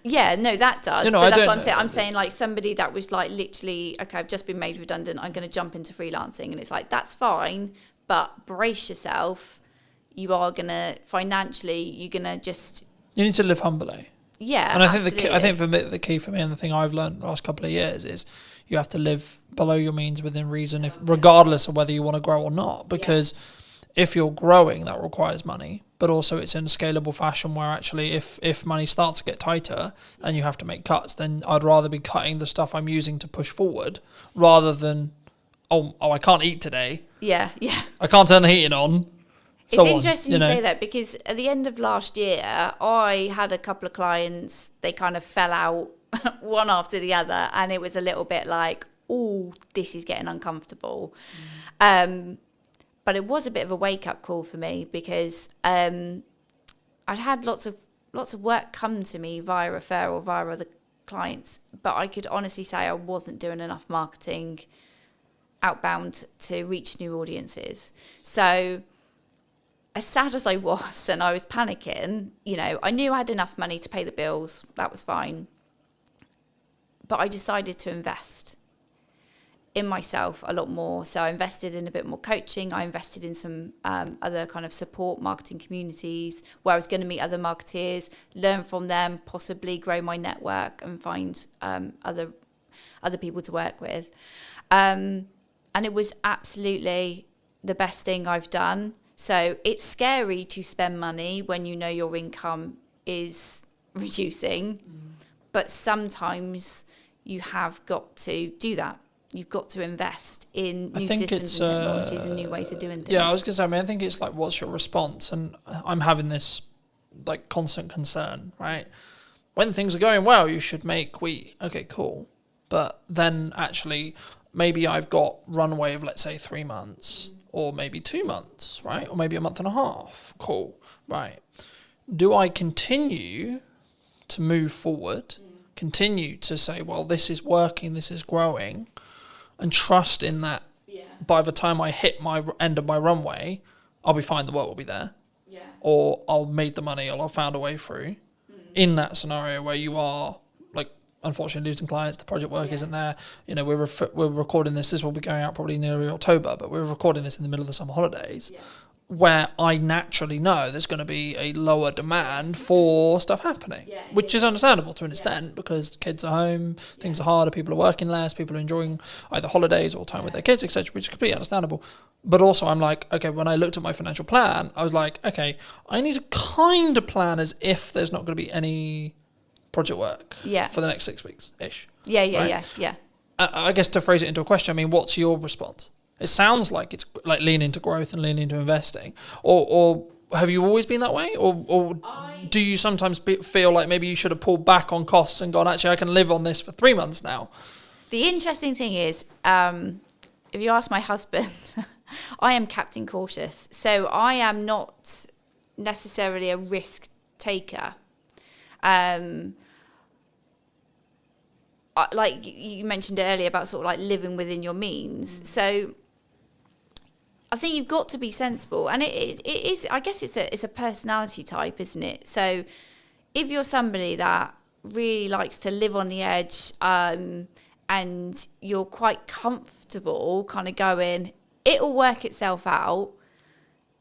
Speaker 3: no, that does. But that's what I'm saying. I'm saying, like, somebody that was like literally, okay, I've just been made redundant, I'm going to jump into freelancing, and it's like, that's fine, but brace yourself. You are going to financially, you're going to just, you need
Speaker 2: to live humbly.
Speaker 3: Yeah,
Speaker 2: and I think for me, the key for me, and the thing I've learned the last couple of years, is you have to live below your means within reason, regardless of whether you want to grow or not, because if you're growing, that requires money, but also it's in a scalable fashion where actually if money starts to get tighter and you have to make cuts, then I'd rather be cutting the stuff I'm using to push forward rather than, I can't eat today.
Speaker 3: Yeah.
Speaker 2: I can't turn the heating on.
Speaker 3: It's interesting you say that, because at the end of last year, I had a couple of clients, they kind of fell out one after the other, and it was a little bit like, oh, this is getting uncomfortable. But it was a bit of a wake-up call for me, because I'd had lots of work come to me via referral, via other clients, but I could honestly say I wasn't doing enough marketing outbound to reach new audiences. So as sad as I was, and I was panicking, I knew I had enough money to pay the bills. That was fine. But I decided to invest in myself a lot more. So I invested in a bit more coaching. I invested in some other kind of support marketing communities where I was going to meet other marketeers, learn from them, possibly grow my network and find other people to work with. And it was absolutely the best thing I've done. So it's scary to spend money when you know your income is reducing, but sometimes you have got to do that. You've got to invest in new systems and technologies and new ways of doing things.
Speaker 2: Yeah, I was going to say, I think it's like, what's your response? And I'm having this like constant concern, right? When things are going well, you should make wheat. Okay, cool. But then actually, maybe I've got runway of, let's say, 3 months. Or maybe 2 months, right? Or maybe a month and a half. Cool, right. Do I continue to move forward, continue to say, well, this is working, this is growing, and trust in that by the time I hit my end of my runway, I'll be fine, the work will be there. Or I'll make the money, or I'll found a way through. In that scenario where you are like unfortunately losing clients. The project work isn't there. You know, we're recording this. This will be going out probably nearly October, but we're recording this in the middle of the summer holidays, where I naturally know there's going to be a lower demand for stuff happening, which is understandable to an extent because kids are home, things are harder, people are working less, people are enjoying either holidays or time with their kids, etc., which is completely understandable. But also I'm like, okay, when I looked at my financial plan, I was like, okay, I need to kind of plan as if there's not going to be any project work for the next 6 weeks-ish.
Speaker 3: Yeah.
Speaker 2: I guess to phrase it into a question, I mean, what's your response? It sounds like it's like lean into growth and lean into investing. Or have you always been that way? Or do you sometimes feel like maybe you should have pulled back on costs and gone, actually, I can live on this for 3 months now?
Speaker 3: The interesting thing is, if you ask my husband, I am Captain Cautious. So I am not necessarily a risk taker. Like you mentioned earlier about sort of like living within your means. So I think you've got to be sensible, and it is. I guess it's a personality type, isn't it? So if you're somebody that really likes to live on the edge, and you're quite comfortable, kind of going, it'll work itself out,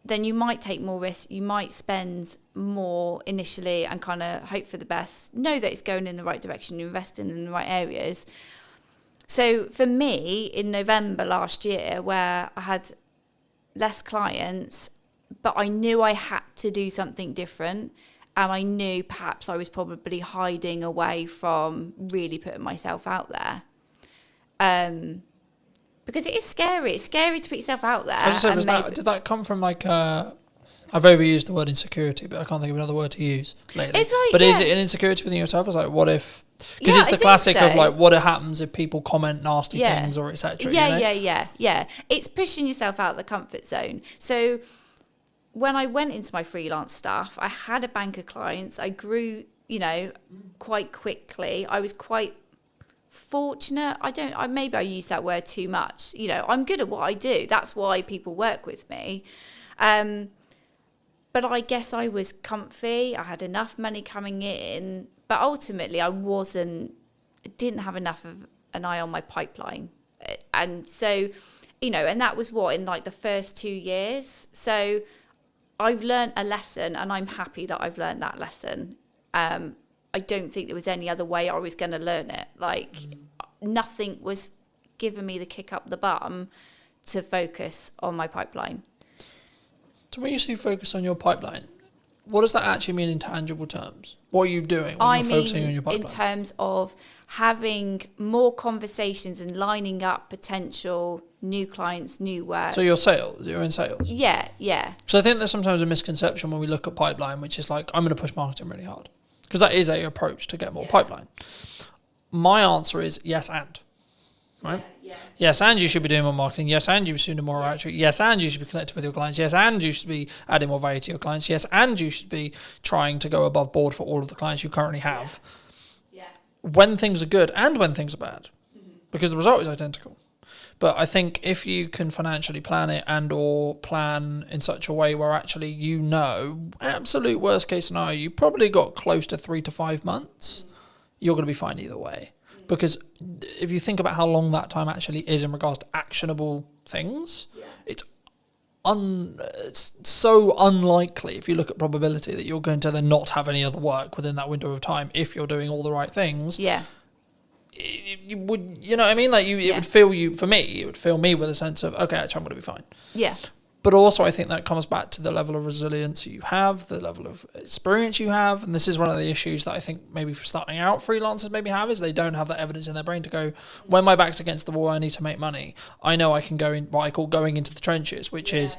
Speaker 3: then you might take more risk. You might spend more initially and kind of hope for the best. Know that it's going in the right direction. You're investing in the right areas. So for me, in November last year, where I had less clients, but I knew I had to do something different, and I knew perhaps I was probably hiding away from really putting myself out there. Because it is scary. It's scary to put yourself out there.
Speaker 2: I was just saying, did that come from like I've overused the word insecurity, but I can't think of another word to use lately.
Speaker 3: It's like,
Speaker 2: but is it an insecurity within yourself? It's like, what if? Because it's the classic of like, what happens if people comment nasty things or etc.
Speaker 3: Yeah. It's pushing yourself out of the comfort zone. So when I went into my freelance stuff, I had a bank of clients. I grew, quite quickly. I was quite fortunate. Maybe I use that word too much. I'm good at what I do. That's why people work with me. But I guess I was comfy. I had enough money coming in, but ultimately I didn't have enough of an eye on my pipeline. And so, and that was in like the first 2 years. So I've learned a lesson, and I'm happy that I've learned that lesson. I don't think there was any other way I was going to learn it. Like nothing was giving me the kick up the bum to focus on my pipeline.
Speaker 2: So when you say focus on your pipeline, what does that actually mean in tangible terms? What are you doing when you're focusing on your pipeline?
Speaker 3: In terms of having more conversations and lining up potential new clients, new work.
Speaker 2: So you're in sales?
Speaker 3: Yeah.
Speaker 2: So I think there's sometimes a misconception when we look at pipeline, which is like, I'm going to push marketing really hard. Because that is a approach to get more pipeline. My answer is yes and. Right? Yeah. Yes, and you should be doing more marketing. Yes, and you should do more outreach. Yes, and you should be connecting with your clients. Yes, and you should be adding more value to your clients. Yes, and you should be trying to go above board for all of the clients you currently have. Yeah. When things are good and when things are bad. Mm-hmm. Because the result is identical. But I think if you can financially plan it and or plan in such a way where actually absolute worst case scenario, you probably got close to 3 to 5 months, you're going to be fine either way. Because if you think about how long that time actually is in regards to actionable things, it's so unlikely, if you look at probability, that you're going to then not have any other work within that window of time if you're doing all the right things. Yeah. You would, you know what I mean? Like it would fill me with a sense of, okay, actually I'm going to be fine. Yeah. But also I think that comes back to the level of resilience you have, the level of experience you have. And this is one of the issues that I think maybe for starting out freelancers maybe have, is they don't have that evidence in their brain to go, when my back's against the wall, I need to make money. I know I can go in what I call going into the trenches, which is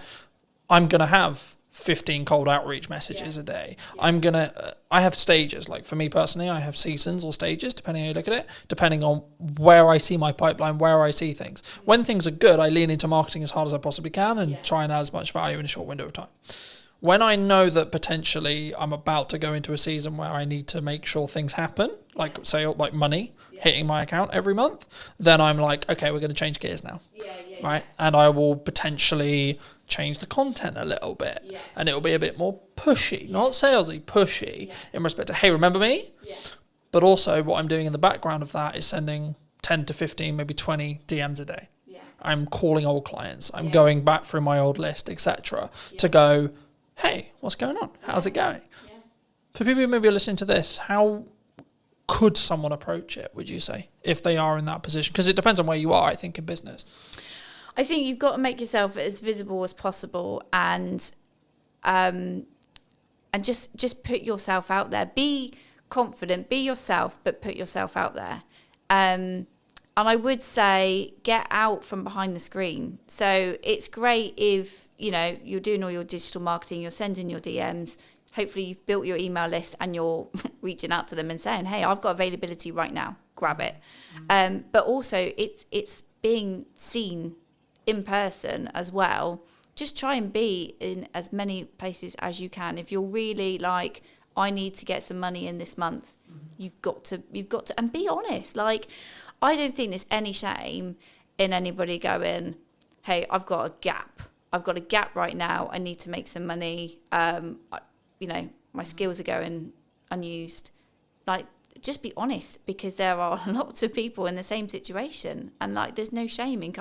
Speaker 2: I'm going to have 15 cold outreach messages a day. I have stages. Like for me personally, I have seasons or stages, depending how you look at it, depending on where I see my pipeline, where I see things. When things are good, I lean into marketing as hard as I possibly can and try and add as much value in a short window of time. When I know that potentially I'm about to go into a season where I need to make sure things happen, like say like money hitting my account every month, then I'm like, okay, we're going to change gears now. Right? And I will potentially change the content a little bit, and it will be a bit more pushy, not salesy, pushy in respect to, hey, remember me? But also what I'm doing in the background of that is sending 10 to 15, maybe 20 DMs a day.
Speaker 3: Yeah.
Speaker 2: I'm calling old clients. I'm
Speaker 3: Yeah.
Speaker 2: going back through my old list, etc., to go, hey, what's going on? How's it going?
Speaker 3: Yeah.
Speaker 2: For people who maybe are listening to this, how could someone approach it, would you say, if they are in that position? Because it depends on where you are, I think, in business.
Speaker 3: I think you've got to make yourself as visible as possible, and just put yourself out there. Be confident, be yourself, but put yourself out there. And I would say get out from behind the screen. So it's great if, you know, you're doing all your digital marketing, you're sending your DMs. Hopefully you've built your email list and you're reaching out to them and saying, hey, I've got availability right now, grab it. But also it's being seen in person as well. Just try and be in as many places as you can. If you're really like, I need to get some money in this month, you've got to, and be honest. Like, I don't think there's any shame in anybody going, hey, I've got a gap. I've got a gap right now. I need to make some money. You know, my skills are going unused. Like, just be honest, because there are lots of people in the same situation. And like, there's no shame in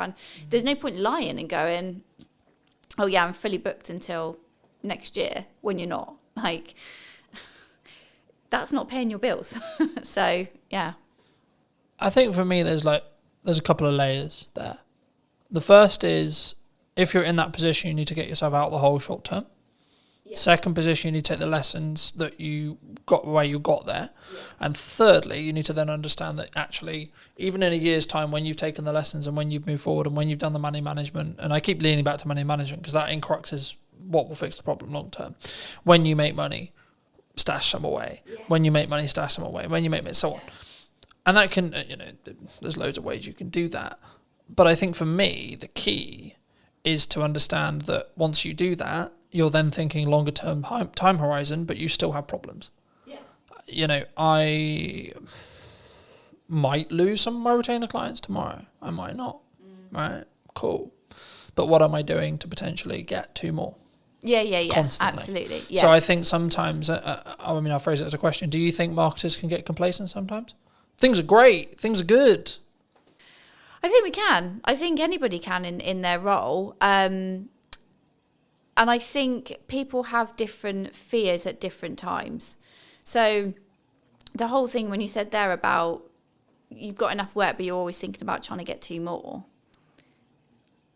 Speaker 3: there's no point lying and going, oh yeah, I'm fully booked until next year, when you're not. Like, that's not paying your bills. So yeah.
Speaker 2: I think for me, there's a couple of layers there. The first is, if you're in that position, you need to get yourself out the hole short term. Yeah. Second position, you need to take the lessons that you got where you got there. Yeah. And thirdly, you need to then understand that actually, even in a year's time, when you've taken the lessons and when you've moved forward and when you've done the money management, and I keep leaning back to money management because that in crux is what will fix the problem long term. When you make money, stash some away. Yeah. When you make money, stash some away. When you make money, so on. And that can, you know, there's loads of ways you can do that. But I think for me, the key is to understand that once you do that, you're then thinking longer term time horizon, but you still have problems. Yeah. You know, I might lose some of my retainer clients tomorrow. I might not. Right? Cool. But what am I doing to potentially get 2 more?
Speaker 3: Yeah.
Speaker 2: Constantly.
Speaker 3: Absolutely. Yeah.
Speaker 2: So I think sometimes, I'll phrase it as a question. Do you think marketers can get complacent sometimes? Things are great. Things are good.
Speaker 3: I think we can. I think anybody can in their role. And I think people have different fears at different times. So the whole thing when you said there about you've got enough work, but you're always thinking about trying to get 2 more.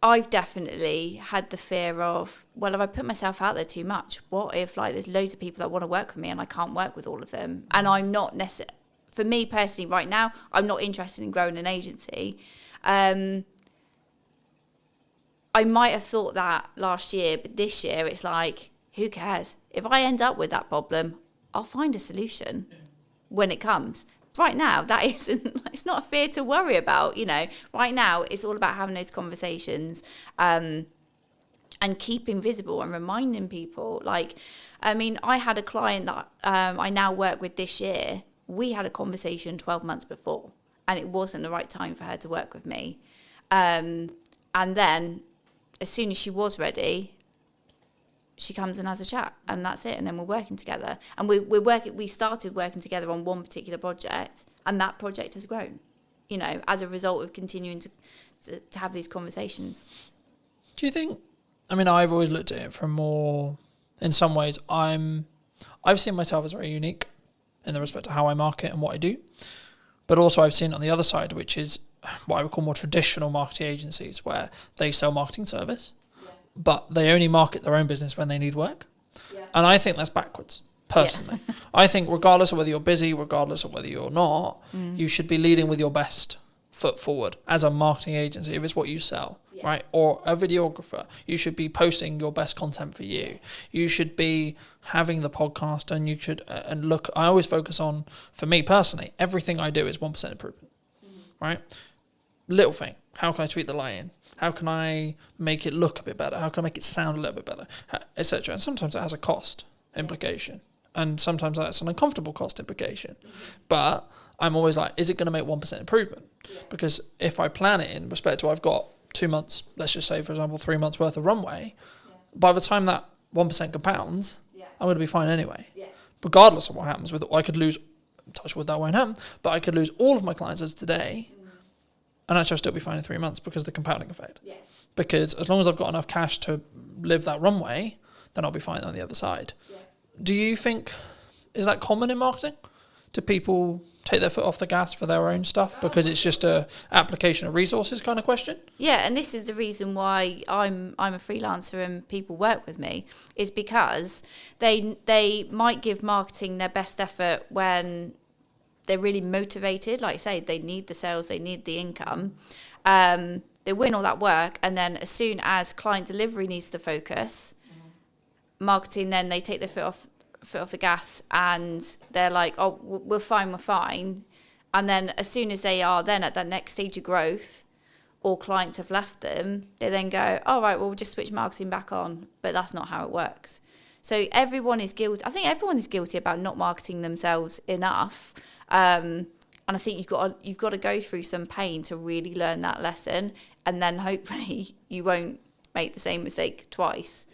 Speaker 3: I've definitely had the fear of, well, if I put myself out there too much, what if like there's loads of people that want to work with me and I can't work with all of them? And I'm not necessarily, for me personally right now, I'm not interested in growing an agency. I might have thought that last year, but this year it's like, who cares? If I end up with that problem, I'll find a solution when it comes. Right now, that isn't, it's not a fear to worry about, you know. Right now, it's all about having those conversations and keeping visible and reminding people. Like, I mean, I had a client that I now work with this year. We had a conversation 12 months before, and it wasn't the right time for her to work with me. And then, as soon as she was ready, she comes and has a chat, and that's it. And then we're working together, and we started working together on one particular project, and that project has grown, you know, as a result of continuing to have these conversations.
Speaker 2: Do you think? I mean, I've always looked at it from more. In some ways, I've seen myself as very unique in the respect of how I market and what I do, but also I've seen it on the other side, which is what I would call more traditional marketing agencies, where they sell marketing service. But they only market their own business when they need work. Yeah. And I think that's backwards, personally. Yeah. I think regardless of whether you're busy, regardless of whether you're not, you should be leading with your best foot forward as a marketing agency, if it's what you sell, right? Or a videographer, you should be posting your best content for you. You should be having the podcast, and you should, and look, I always focus on, for me personally, everything I do is 1% improvement, right? Little thing, how can I tweak the lighting? How can I make it look a bit better? How can I make it sound a little bit better? Etc. And sometimes it has a cost implication. And sometimes that's an uncomfortable cost implication. But I'm always like, is it going to make 1% improvement? Yeah. Because if I plan it in respect to I've got 2 months, let's just say, for example, 3 months worth of runway, by the time that 1% compounds, I'm going to be fine anyway. Yeah. Regardless of what happens with it, I could lose touch wood, that won't happen, but I could lose all of my clients as of today, and actually I'll still be fine in 3 months because of the compounding effect.
Speaker 3: Yeah.
Speaker 2: Because as long as I've got enough cash to live that runway, then I'll be fine on the other side.
Speaker 3: Yeah.
Speaker 2: Do you think, is that common in marketing? Do people take their foot off the gas for their own stuff because it's just a application of resources kind of question?
Speaker 3: Yeah, and this is the reason why I'm a freelancer and people work with me, is because they might give marketing their best effort when they're really motivated. Like I say, they need the sales, they need the income. They win all that work, and then as soon as client delivery needs to focus, marketing, then they take their foot off the gas, and they're like, oh, we're fine. And then as soon as they are then at that next stage of growth, or clients have left them, they then go, all right, well, we'll just switch marketing back on. But that's not how it works. So everyone is guilty. I think everyone is guilty about not marketing themselves enough. And I think you've got to go through some pain to really learn that lesson, and then hopefully you won't make the same mistake twice.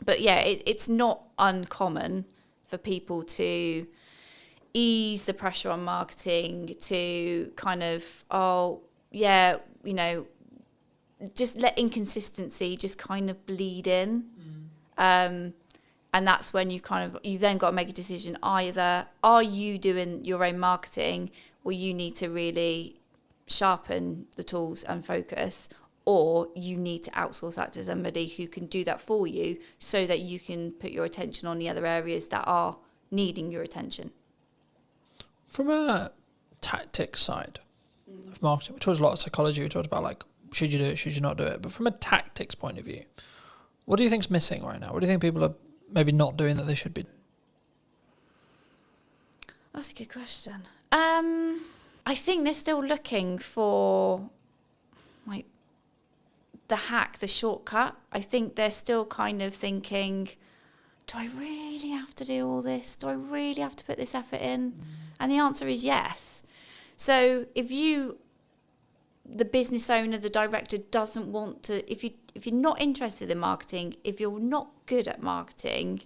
Speaker 3: But yeah, it's not uncommon for people to ease the pressure on marketing, to kind of, just let inconsistency just kind of bleed in. And that's when you've then got to make a decision. Either are you doing your own marketing, or you need to really sharpen the tools and focus, or you need to outsource that to somebody who can do that for you so that you can put your attention on the other areas that are needing your attention.
Speaker 2: From a tactics side of marketing, we talked a lot of psychology, we talked about like, should you do it, should you not do it? But from a tactics point of view, what do you think's missing right now? What do you think people are maybe not doing that they should be?
Speaker 3: That's a good question. I think they're still looking for like the hack, the shortcut. I think they're still kind of thinking, do I really have to do all this? Do I really have to put this effort in? And the answer is yes. So if the business owner, the director doesn't want to, if you're not interested in marketing, if you're not good at marketing,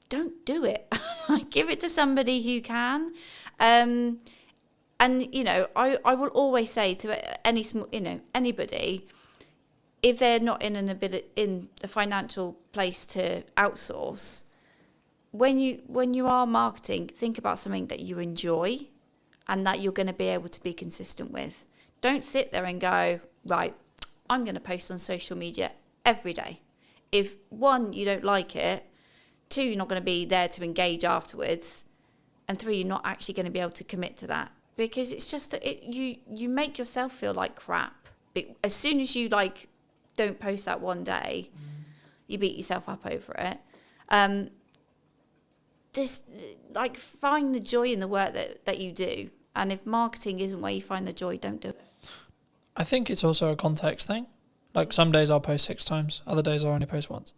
Speaker 3: don't do it. Give it to somebody who can. And I will always say to anybody, if they're not in a financial place to outsource, when you are marketing, think about something that you enjoy and that you're going to be able to be consistent with. Don't sit there and go, right, I'm going to post on social media every day. If 1, you don't like it, 2, you're not going to be there to engage afterwards, and 3, you're not actually going to be able to commit to that, because it's just that you make yourself feel like crap. As soon as you don't post that one day, you beat yourself up over it. Find the joy in the work that you do, and if marketing isn't where you find the joy, don't do it.
Speaker 2: I think it's also a context thing. Like some days I'll post 6 times, other days I'll only post once,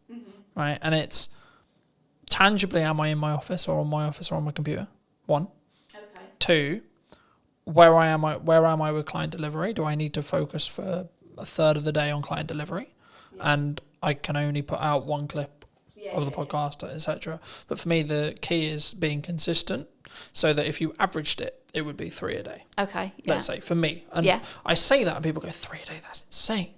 Speaker 2: right? And it's tangibly, am I in my office or on my computer? 1.
Speaker 3: Okay.
Speaker 2: 2, where am I with client delivery? Do I need to focus for a third of the day on client delivery? Yeah. And I can only put out 1 clip of the podcast, etc. But for me, the key is being consistent, so that if you averaged it, it would be 3 a day.
Speaker 3: Okay.
Speaker 2: Let's say for me. And I say that and people go, 3 a day, that's insane.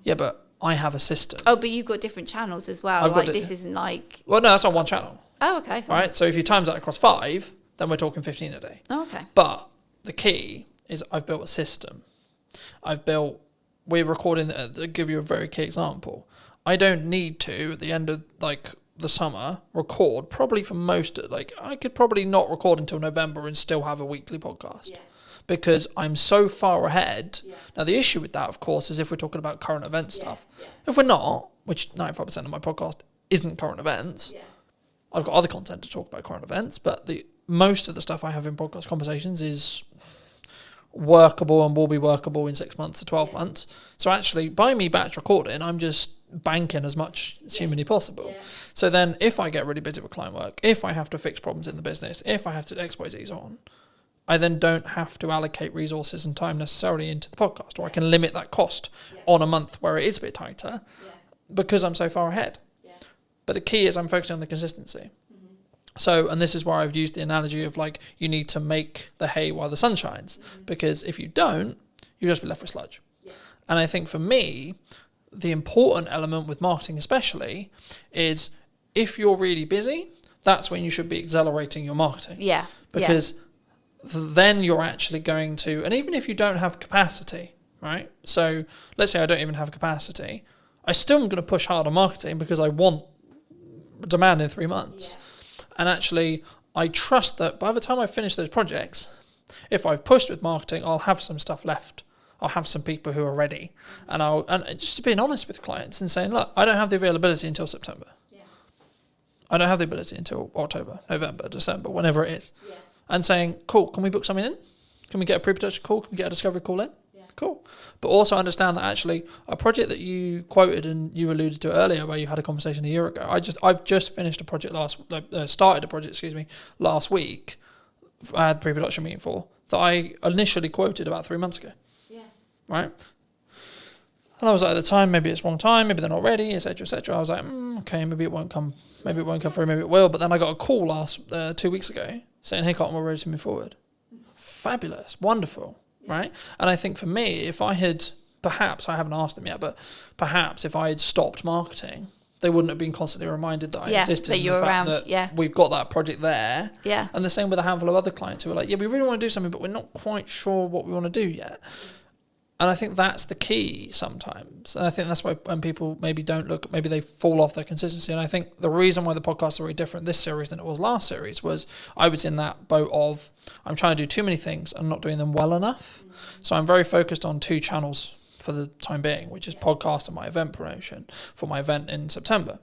Speaker 2: Yeah, but I have a system.
Speaker 3: Oh, but you've got different channels as well. This isn't like...
Speaker 2: Well, no, that's on 1 channel.
Speaker 3: Oh, okay. Fine.
Speaker 2: Right, so if you times that across 5, then we're talking 15 a day.
Speaker 3: Oh, okay.
Speaker 2: But the key is I've built a system. We're recording, to give you a very key example, I don't need to, at the end of the summer, record, probably for most, I could probably not record until November and still have a weekly podcast. Yeah. Because I'm so far ahead. Yeah. Now, the issue with that, of course, is if we're talking about current event stuff. Yeah. If we're not, which 95% of my podcast isn't current events, I've got other content to talk about current events, but most of the stuff I have in podcast conversations is workable and will be workable in 6 months to 12 months. So actually, by me batch recording, I'm just banking as much as humanly possible. Yeah. So then if I get really busy with client work, if I have to fix problems in the business, if I have to XYZ's on, I then don't have to allocate resources and time necessarily into the podcast, or I can limit that cost on a month where it is a bit tighter because I'm so far ahead. Yeah. But the key is I'm focusing on the consistency. So, and this is where I've used the analogy of like, you need to make the hay while the sun shines, because if you don't, you'll just be left with sludge. Yeah. And I think for me, the important element with marketing especially is if you're really busy, that's when you should be accelerating your marketing.
Speaker 3: Yeah.
Speaker 2: Because then you're actually going to, and even if you don't have capacity, right? So let's say I don't even have capacity, I still am going to push hard on marketing because I want demand in 3 months. Yeah. And actually, I trust that by the time I finish those projects, if I've pushed with marketing, I'll have some stuff left. I'll have some people who are ready. And just being honest with clients and saying, look, I don't have the availability until September. Yeah. I don't have the ability until October, November, December, whenever it is. Yeah. And saying, cool, can we book something in? Can we get a pre-production call? Can we get a discovery call in? Yeah. Cool. But also understand that actually a project that you quoted and you alluded to earlier, where you had a conversation a year ago, I've just finished a project started a project last week. I had a pre-production meeting for that I initially quoted about 3 months ago. Yeah. Right. And I was like, at the time, maybe it's wrong time, maybe they're not ready, etc., etc. I was like, okay, maybe it won't come through, maybe it will. But then I got a call 2 weeks ago saying, hey, Cotton, we're ready to move forward. Fabulous, wonderful, right? And I think for me, if I had, perhaps, I haven't asked them yet, but perhaps if I had stopped marketing, they wouldn't have been constantly reminded that I existed.
Speaker 3: That you're around, that
Speaker 2: we've got that project there.
Speaker 3: Yeah.
Speaker 2: And the same with a handful of other clients who are like, yeah, we really want to do something, but we're not quite sure what we want to do yet. And I think that's the key sometimes. And I think that's why when people maybe don't look, maybe they fall off their consistency. And I think the reason why the podcasts are very different this series than it was last series was I was in that boat of I'm trying to do too many things and not doing them well enough. So I'm very focused on 2 channels for the time being, which is podcast and my event promotion for my event in September.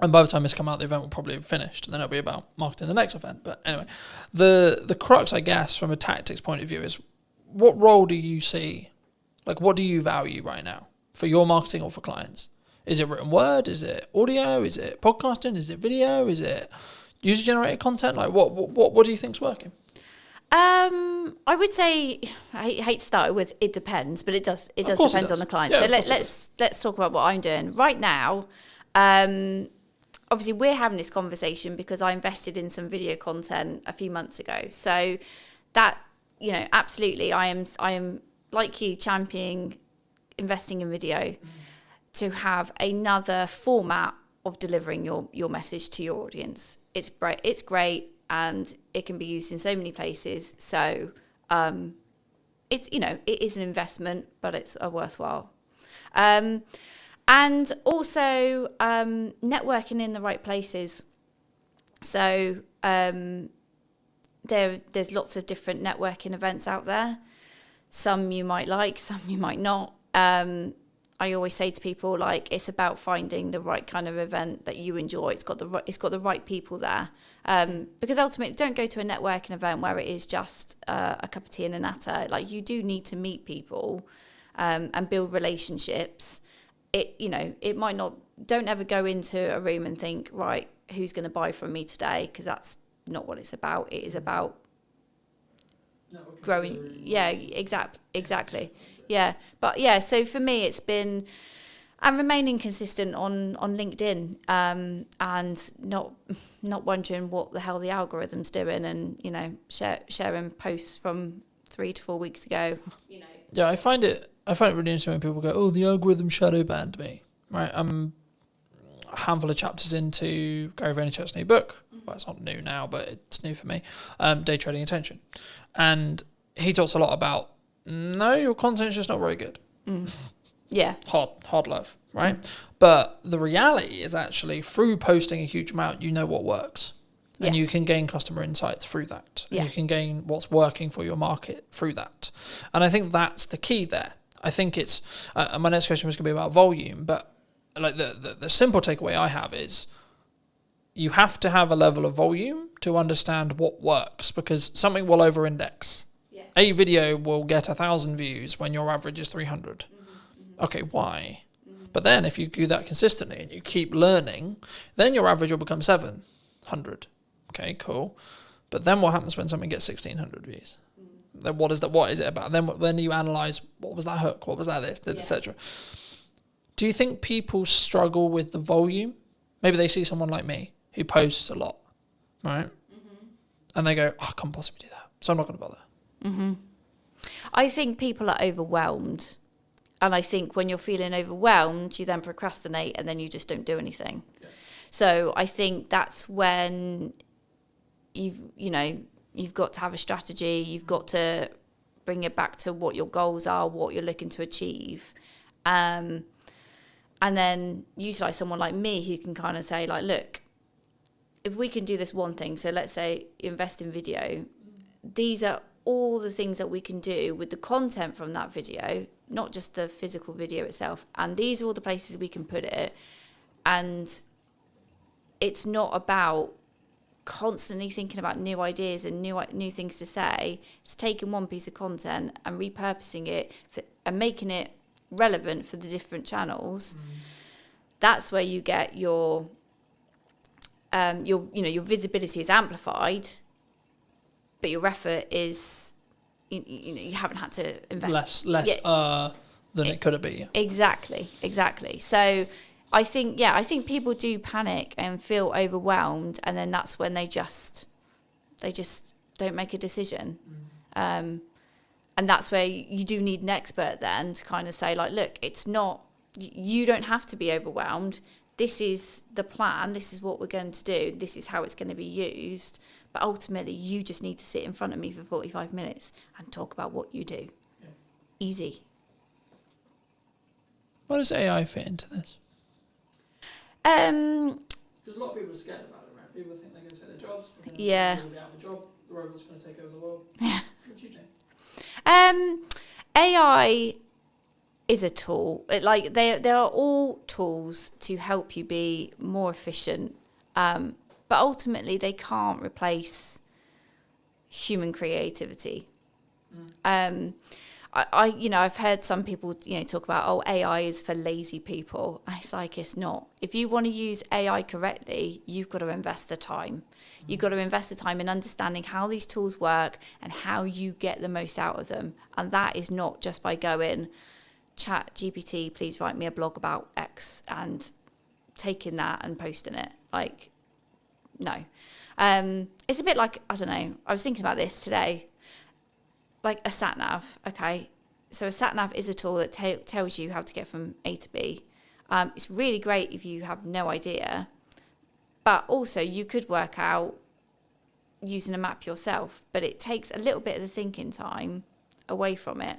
Speaker 2: And by the time this come out, the event will probably have finished, and then it'll be about marketing the next event. But anyway, the crux, I guess, from a tactics point of view is what role do you see? Like, what do you value right now for your marketing or for clients? Is it written word? Is it audio? Is it podcasting? Is it video? Is it user-generated content? Like, what do you think's working?
Speaker 3: I would say I hate to start with it depends, but it does depend on the client. Yeah, so let's talk about what I'm doing right now. Obviously, we're having this conversation because I invested in some video content a few months ago. So that, absolutely, I am like you championing investing in video to have another format of delivering your message to your audience. It's great and it can be used in so many places. So it's it is an investment, but it's a worthwhile. And also networking in the right places. So there's lots of different networking events out there. Some you might like, some you might not. I always say to people, like, it's about finding the right kind of event that you enjoy. It's got the right people there. Because ultimately, don't go to a networking event where it is just a cup of tea and a natter. Like, you do need to meet people and build relationships. It might not. Don't ever go into a room and think, right, who's going to buy from me today? Because that's not what it's about. It is about growing. Yeah, exactly. Yeah, but yeah. So for me, it's been and remaining consistent on LinkedIn, and not wondering what the hell the algorithm's doing, and sharing posts from 3 to 4 weeks ago.
Speaker 2: Yeah, I find it really interesting when people go, "Oh, the algorithm shadow banned me." Right, I'm a handful of chapters into Gary Vaynerchuk's new book. Well, it's not new now, but it's new for me. Day Trading Attention, and he talks a lot about your content's just not very good.
Speaker 3: Yeah,
Speaker 2: hard love, right? But the reality is actually through posting a huge amount, you know what works. And you can gain customer insights through that. And you can gain what's working for your market through that. And I think that's the key there. I think it's, my next question was going to be about volume, but like the simple takeaway I have is you have to have a level of volume to understand what works, because something will over-index. Yeah. A video will get 1,000 views when your average is 300. Okay, why? But then if you do that consistently and you keep learning, then your average will become 700. Okay, cool. But then what happens when something gets 1,600 views? Then what is it about? Then when you analyze, what was that hook? What was that this, etc. Do you think people struggle with the volume? Maybe they see someone like me who posts a lot. right? And they go, I can't possibly do that, so I'm not going to bother.
Speaker 3: I think people are overwhelmed. And I think when you're feeling overwhelmed, you then procrastinate and then you just don't do anything. Yeah. So I think that's when you've got to have a strategy. You've got to bring it back to what your goals are, what you're looking to achieve. And then utilize someone like me who can kind of say, like, look, if we can do this one thing, so let's say invest in video, these are all the things that we can do with the content from that video, not just the physical video itself. And these are all the places we can put it. And it's not about constantly thinking about new ideas and new things to say. It's taking one piece of content and repurposing it and making it relevant for the different channels. That's where you get your visibility is amplified, but your effort is you haven't had to invest
Speaker 2: less than it could have been.
Speaker 3: Exactly. So I think people do panic and feel overwhelmed, and then that's when they just don't make a decision. And that's where you do need an expert then to kind of say, like, look, it's not, you don't have to be overwhelmed. This is the plan. This is what we're going to do. This is how it's going to be used. But ultimately, you just need to sit in front of me for 45 minutes and talk about what you do. Yeah. Easy.
Speaker 2: Where does AI fit into this?
Speaker 3: Because
Speaker 2: a lot of people are scared about it, right? People think they're going to take their jobs.
Speaker 3: Yeah.
Speaker 2: They're going to be out of a job. The robot's going to take over the world.
Speaker 3: Yeah.
Speaker 2: What do you think?
Speaker 3: AI is a tool. There are all tools to help you be more efficient, but ultimately they can't replace human creativity. I've heard some people talk about, AI is for lazy people. It's like, it's not. If you want to use AI correctly, you've got to invest the time. You've got to invest the time in understanding how these tools work and how you get the most out of them. And that is not just by going, chat GPT, please write me a blog about X, and taking that and posting it. Like, no. It's a bit like, I don't know, I was thinking about this today. Like a sat nav, okay? So a sat nav is a tool that tells you how to get from A to B. It's really great if you have no idea, but also you could work out using a map yourself, but it takes a little bit of the thinking time away from it.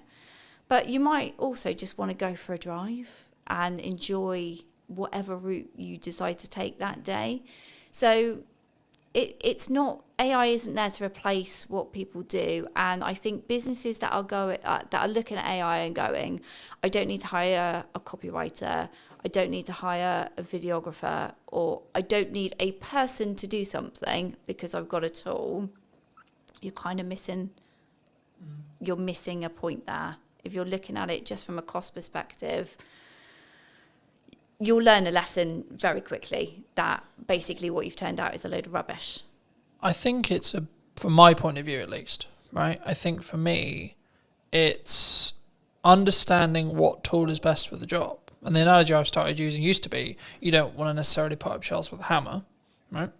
Speaker 3: But you might also just want to go for a drive and enjoy whatever route you decide to take that day. So it's not, AI isn't there to replace what people do. And I think businesses that are looking at AI and going, I don't need to hire a copywriter, I don't need to hire a videographer, or I don't need a person to do something because I've got a tool, you're kind of missing a point there. If you're looking at it just from a cost perspective, you'll learn a lesson very quickly that basically what you've turned out is a load of rubbish.
Speaker 2: I think it's from my point of view at least, right? I think for me, it's understanding what tool is best for the job. And the analogy I've started using used to be, you don't want to necessarily put up shelves with a hammer, right?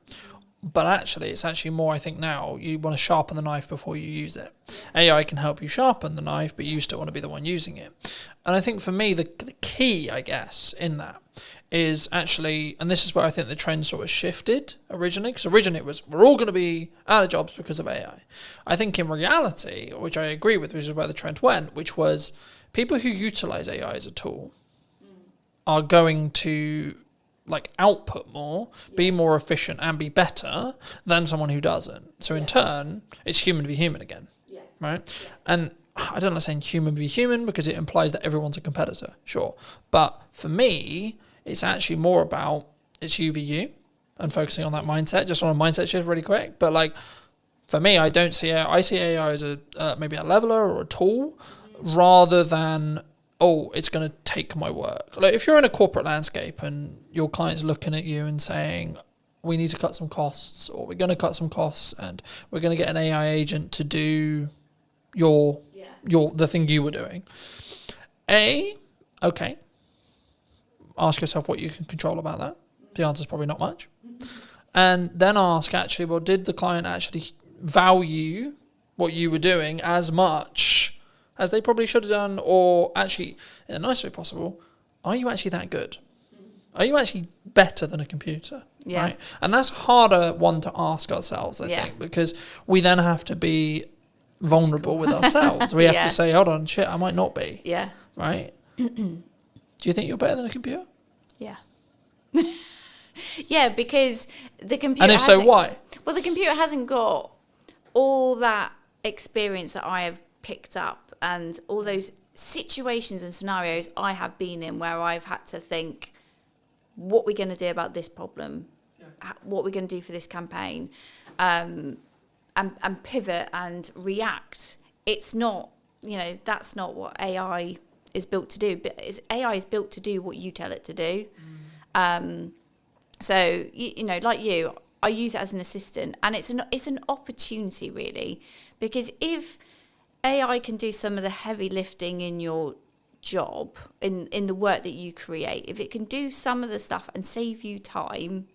Speaker 2: But actually, it's actually more, I think now, you want to sharpen the knife before you use it. AI can help you sharpen the knife, but you still want to be the one using it. And I think for me, the key, I guess, in that is actually, and this is where I think the trend sort of shifted originally, because originally it was, we're all going to be out of jobs because of AI. I think in reality, which I agree with, which is where the trend went, which was people who utilize AI as a tool are going to output more, be more efficient and be better than someone who doesn't. So in turn, it's human v human again, right? Yeah. And I don't like saying human v human because it implies that everyone's a competitor, sure. But for me, it's actually more about it's you v you and focusing on that mindset, just on a mindset shift really quick. But for me, I see AI as maybe a leveler or a tool rather than, it's going to take my work. If you're in a corporate landscape and your client's looking at you and saying, we need to cut some costs, or we're going to cut some costs and we're going to get an AI agent to do the thing you were doing. Okay. Ask yourself what you can control about that. The answer is probably not much. and then ask, actually, well, did the client actually value what you were doing as much as they probably should have done? Or actually, in the nicest way possible, are you actually that good? Are you actually better than a computer?
Speaker 3: Yeah.
Speaker 2: Right? And that's harder one to ask ourselves, I think, because we then have to be vulnerable with ourselves. We have to say, hold on, shit, I might not be.
Speaker 3: Yeah.
Speaker 2: Right? Do you think you're better than a computer?
Speaker 3: Yeah. Yeah, because the computer.
Speaker 2: And if so, why?
Speaker 3: Well, the computer hasn't got all that experience that I have picked up and all those situations and scenarios I have been in where I've had to think, what we're going to do about this problem, what we're going to do for this campaign, and pivot and react. It's not, that's not what AI is built to do. But AI is built to do what you tell it to do. So, like you, I use it as an assistant, and it's an opportunity, really, because if AI can do some of the heavy lifting in your job, in the work that you create, if it can do some of the stuff and save you time,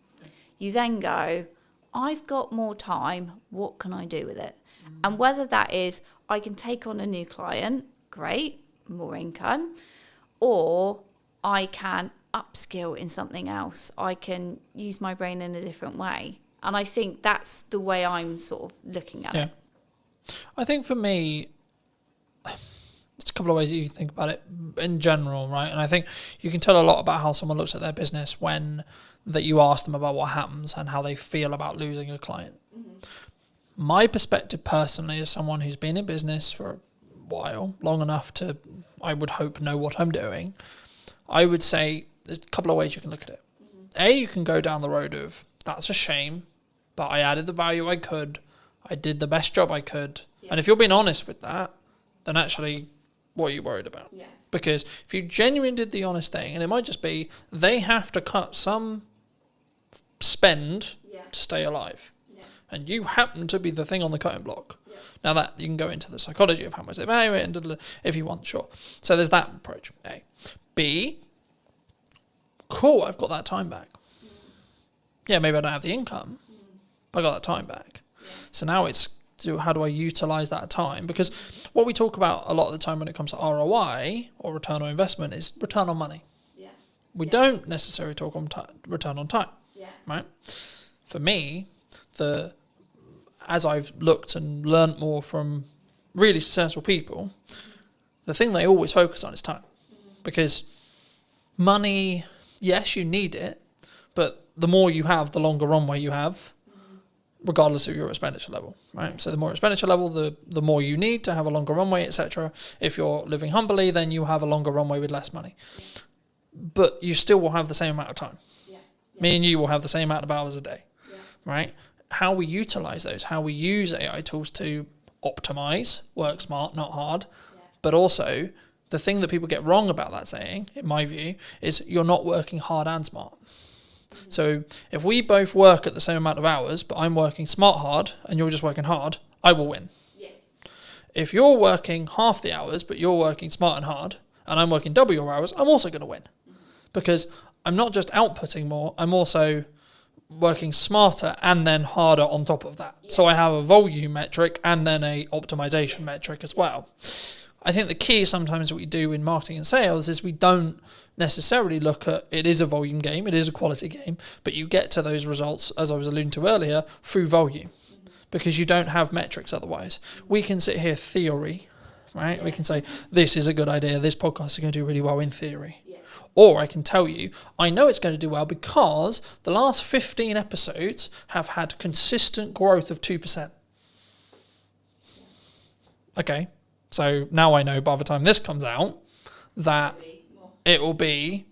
Speaker 3: you then go, I've got more time, what can I do with it? And whether that is I can take on a new client, great, more income, or I can upskill in something else. I can use my brain in a different way. And I think that's the way I'm sort of looking at it.
Speaker 2: I think for me, there's a couple of ways that you can think about it in general, right? And I think you can tell a lot about how someone looks at their business when that you ask them about what happens and how they feel about losing a client. My perspective personally, as someone who's been in business for a while, long enough to, I would hope, know what I'm doing, I would say there's a couple of ways you can look at it. You can go down the road of, that's a shame, but I added the value I could, I did the best job I could. And if you're being honest with that, then actually, what are you worried about? Because if you genuinely did the honest thing, and it might just be they have to cut some spend to stay alive, and you happen to be the thing on the cutting block. Now that you can go into the psychology of how much they value it, and if you want, sure. So there's that approach. A. B. Cool, I've got that time back. Yeah, maybe I don't have the income, but I got that time back. So now it's, how do I utilize that time? Because what we talk about a lot of the time when it comes to ROI or return on investment is return on money. We don't necessarily talk on return on time, right? For me, as I've looked and learnt more from really successful people, the thing they always focus on is time. Because money, yes, you need it, but the more you have, the longer runway you have, regardless of your expenditure level, right? So the more expenditure level, the more you need to have a longer runway, etc. If you're living humbly, then you have a longer runway with less money. But you still will have the same amount of time. Me and you will have the same amount of hours a day, right? How we utilize those, how we use AI tools to optimize, work smart, not hard, but also the thing that people get wrong about that saying, in my view, is you're not working hard and smart. So if we both work at the same amount of hours, but I'm working smart hard and you're just working hard, I will win. If you're working half the hours, but you're working smart and hard, and I'm working double your hours, I'm also going to win. Because I'm not just outputting more, I'm also working smarter and then harder on top of that. So I have a volume metric and then a optimization metric as well. I think the key sometimes what we do in marketing and sales is we don't necessarily look at, it is a volume game, it is a quality game, but you get to those results, as I was alluding to earlier, through volume, because you don't have metrics otherwise. We can sit here theory, right? We can say, this is a good idea, this podcast is going to do really well in theory. Or I can tell you, I know it's going to do well because the last 15 episodes have had consistent growth of 2%. Okay. So now I know by the time this comes out that it will be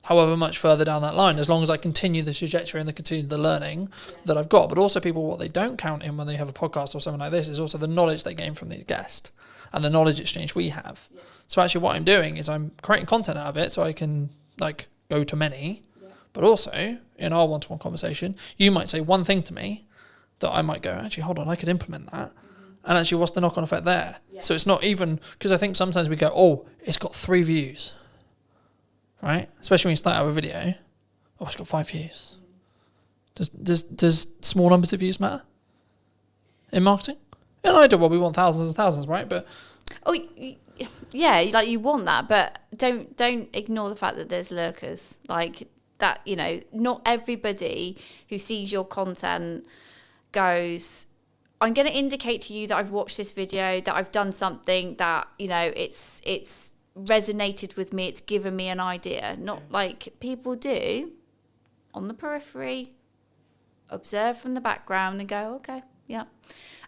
Speaker 2: however much further down that line, as long as I continue the trajectory and continue the learning that I've got. But also people, what they don't count in when they have a podcast or something like this is also the knowledge they gain from the guest and the knowledge exchange we have. So actually what I'm doing is I'm creating content out of it so I can go to many, but also in our one-to-one conversation, you might say one thing to me that I might go, actually, hold on, I could implement that. And actually, what's the knock-on effect there? So it's not even, because I think sometimes we go, oh, it's got 3 views, right? Especially when you start out a video. Oh, it's got 5 views. Does small numbers of views matter in marketing? In an ideal world, we want thousands and thousands, right? But
Speaker 3: yeah, like you want that, but don't ignore the fact that there's lurkers. Like that, you know, not everybody who sees your content goes, I'm going to indicate to you that I've watched this video, that I've done something that, you know, it's resonated with me, it's given me an idea. Not like people do on the periphery, observe from the background and go, okay, yeah.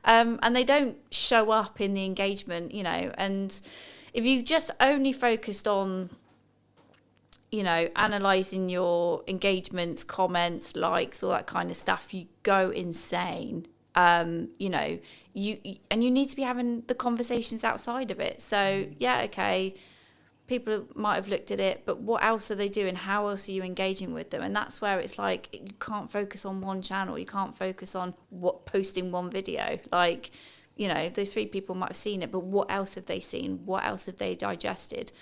Speaker 3: And they don't show up in the engagement, you know. And if you just only focused on, you know, analysing your engagements, comments, likes, all that kind of stuff, you go insane. You know, you need to be having the conversations outside of it. So, yeah, okay, people might have looked at it, but what else are they doing? How else are you engaging with them? And that's where it's like, you can't focus on one channel. You can't focus on posting one video. Like, you know, those 3 people might have seen it, but what else have they seen? What else have they digested?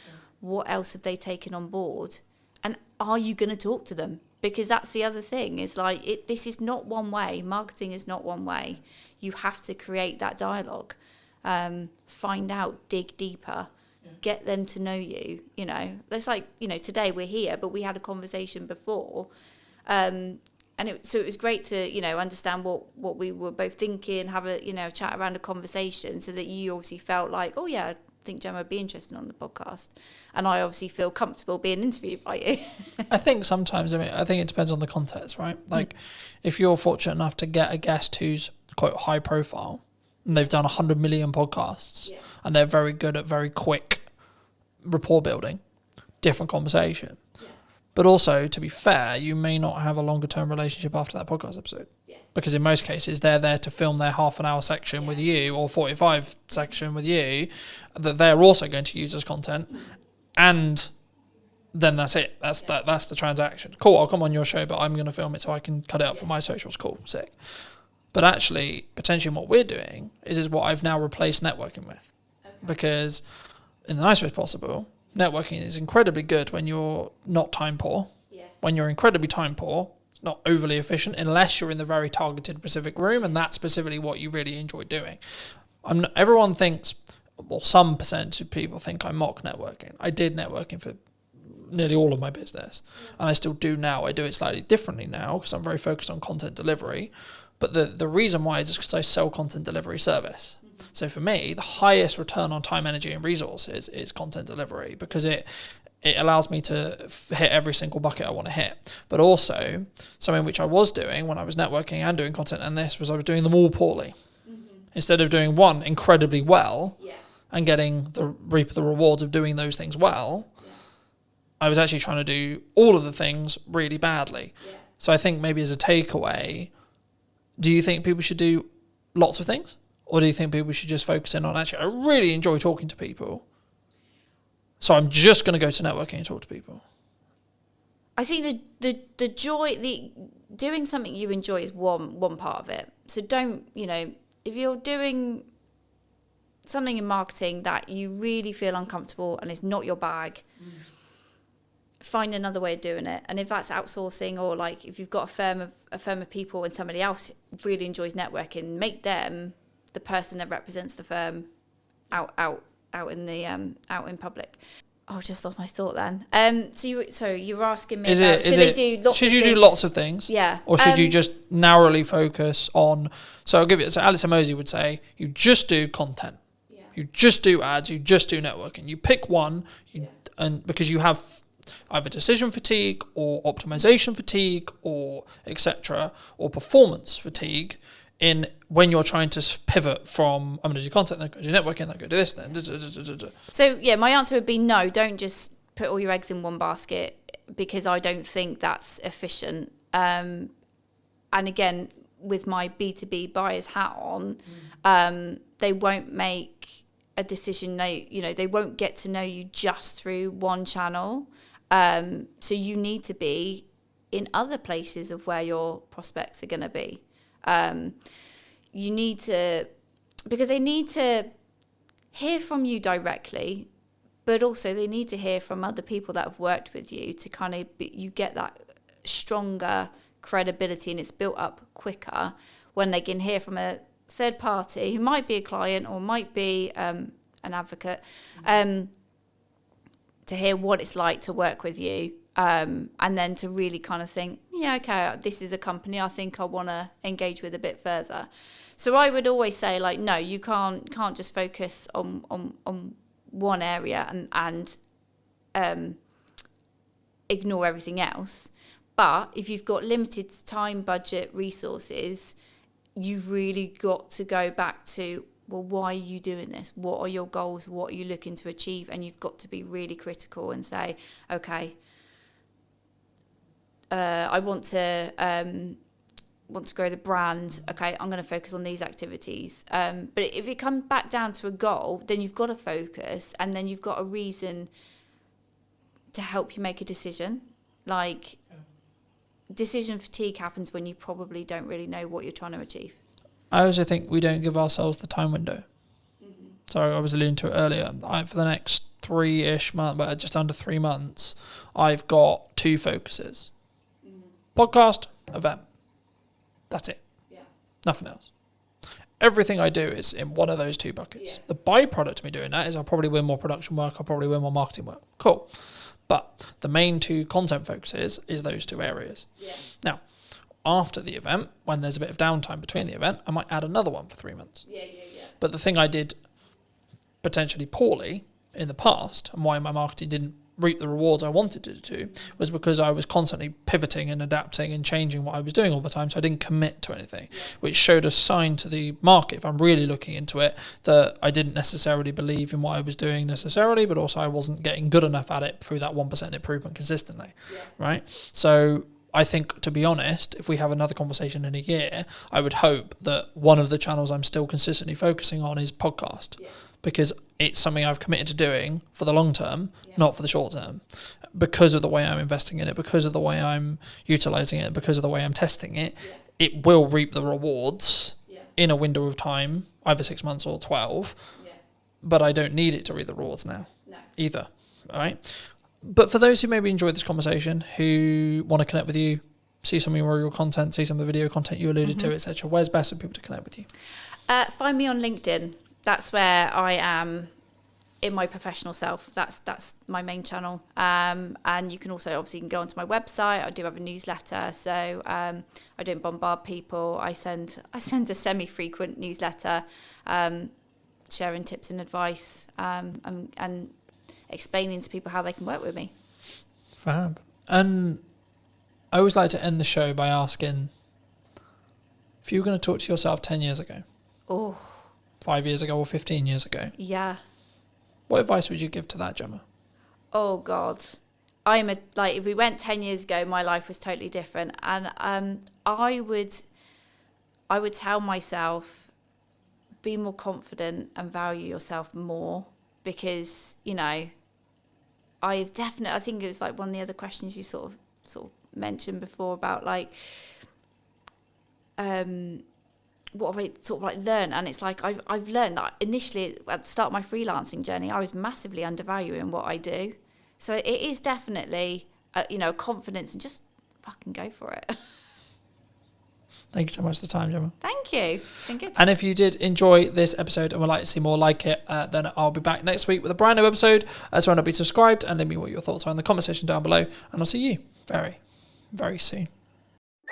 Speaker 3: What else have they taken on board? And are you going to talk to them? Because that's the other thing, is like, this is not one way. Marketing is not one way. You have to create that dialogue, find out, dig deeper. Get them to know you, you know. It's like, you know, today we're here, but we had a conversation before. And so it was great to, you know, understand what we were both thinking, have a, you know, chat around a conversation, so that you obviously felt like, oh yeah, I think Gemma would be interested on the podcast. And I obviously feel comfortable being interviewed by you.
Speaker 2: I think sometimes, I think it depends on the context, right? Like if you're fortunate enough to get a guest who's quite high profile and they've done 100 million podcasts and they're very good at very quick rapport building, different conversation. But also, to be fair, you may not have a longer term relationship after that podcast episode. Because in most cases, they're there to film their half an hour section with you, or 45 section with you, that they're also going to use as content. And then that's it. That's the transaction. Cool, I'll come on your show, but I'm going to film it so I can cut it up for my socials. Cool, sick. But actually, potentially what we're doing is what I've now replaced networking with. Because in the nicest way possible, networking is incredibly good when you're not time poor. When you're incredibly time poor, it's not overly efficient unless you're in the very targeted specific room, and that's specifically what you really enjoy doing. Everyone thinks, well, some percentage of people think I mock networking. I did networking for nearly all of my business, and I still do now. I do it slightly differently now because I'm very focused on content delivery. But the reason why is because I sell content delivery service. So for me, the highest return on time, energy, and resources is content delivery, because it allows me to hit every single bucket I want to hit. But also, something which I was doing when I was networking and doing content and this was I was doing them all poorly. Instead of doing one incredibly well and getting reap the rewards of doing those things well, I was actually trying to do all of the things really badly. So I think maybe as a takeaway, do you think people should do lots of things? Or do you think people should just focus in on, actually, I really enjoy talking to people, so I'm just going to go to networking and talk to people?
Speaker 3: I think the joy, doing something you enjoy is one part of it. So don't, you know, if you're doing something in marketing that you really feel uncomfortable and it's not your bag, find another way of doing it. And if that's outsourcing, or like if you've got a firm of people and somebody else really enjoys networking, make them the person that represents the firm out in public. Oh, I just lost my thought then. So you were asking me about, should they do lots of things?
Speaker 2: Should you do lots of things?
Speaker 3: Yeah.
Speaker 2: Or should you just narrowly focus on, so I'll give you, so Alice Mosey would say, you just do content. Yeah. You just do ads, you just do networking. You pick one, and because you have either decision fatigue or optimization fatigue or etc. or performance fatigue in when you're trying to pivot from I'm going to do content, then go do networking, then go do this, then.
Speaker 3: So yeah, my answer would be no. Don't just put all your eggs in one basket, because I don't think that's efficient. And again, with my B2B buyer's hat on, they won't make a decision. They won't get to know you just through one channel. So you need to be in other places of where your prospects are going to be. You need to, because they need to hear from you directly, but also they need to hear from other people that have worked with you to kind of you get that stronger credibility and it's built up quicker when they can hear from a third party who might be a client or might be an advocate, to hear what it's like to work with you, and then to really kind of think, yeah, okay, this is a company I think I want to engage with a bit further. So I would always say, like, no, you can't just focus on one area and ignore everything else. But if you've got limited time, budget, resources, you've really got to go back to, well, why are you doing this? What are your goals? What are you looking to achieve? And you've got to be really critical and say, okay, I want to grow the brand. Okay, I'm going to focus on these activities. But if it comes back down to a goal, then you've got to focus, and then you've got a reason to help you make a decision. Like, decision fatigue happens when you probably don't really know what you're trying to achieve.
Speaker 2: I also think we don't give ourselves the time window. So I was alluding to it earlier. For the next 3-ish months, but just under 3 months, I've got 2 focuses. Podcast, event. That's it. Yeah. Nothing else. Everything I do is in one of those 2 buckets. Yeah. The byproduct of me doing that is I'll probably win more production work, I'll probably win more marketing work. Cool. But the main 2 content focuses is those 2 areas. Yeah. Now, after the event, when there's a bit of downtime between the event, I might add another one for 3 months. Yeah. But the thing I did potentially poorly in the past, and why my marketing didn't reap the rewards I wanted it to, was because I was constantly pivoting and adapting and changing what I was doing all the time, so I didn't commit to anything, which showed a sign to the market, if I'm really looking into it, that I didn't necessarily believe in what I was doing necessarily, but also I wasn't getting good enough at it through that 1% improvement consistently, right? So I think, to be honest, if we have another conversation in a year, I would hope that one of the channels I'm still consistently focusing on is podcast, because it's something I've committed to doing for the long term, not for the short term, because of the way I'm investing in it, because of the way I'm utilizing it, because of the way I'm testing it. It will reap the rewards in a window of time, either 6 months or 12, but I don't need it to reap the rewards now either, all right? But for those who maybe enjoyed this conversation, who want to connect with you, see some of your content, see some of the video content you alluded to, etc., where's best for people to connect with you?
Speaker 3: Find me on LinkedIn. That's where I am in my professional self. That's my main channel. And you can also obviously go onto my website. I do have a newsletter, so I don't bombard people. I send a semi-frequent newsletter, sharing tips and advice, and explaining to people how they can work with me.
Speaker 2: Fab. And I always like to end the show by asking, if you were going to talk to yourself 10 years ago, 5 years ago or 15 years ago, what advice would you give to that, Gemma?
Speaker 3: Oh God, if we went 10 years ago, my life was totally different, and I would tell myself, be more confident and value yourself more, because I think it was like one of the other questions you sort of mentioned before about like what have I sort of like learned, and it's like I've learned that initially at the start of my freelancing journey I was massively undervaluing what I do, so it is definitely confidence and just fucking go for it.
Speaker 2: Thank you so much for the time, Gemma.
Speaker 3: Thank you. It's been good.
Speaker 2: And if you did enjoy this episode and would like to see more like it, then I'll be back next week with a brand new episode. So why not be subscribed and let me know what your thoughts are in the comment section down below. And I'll see you very, very soon.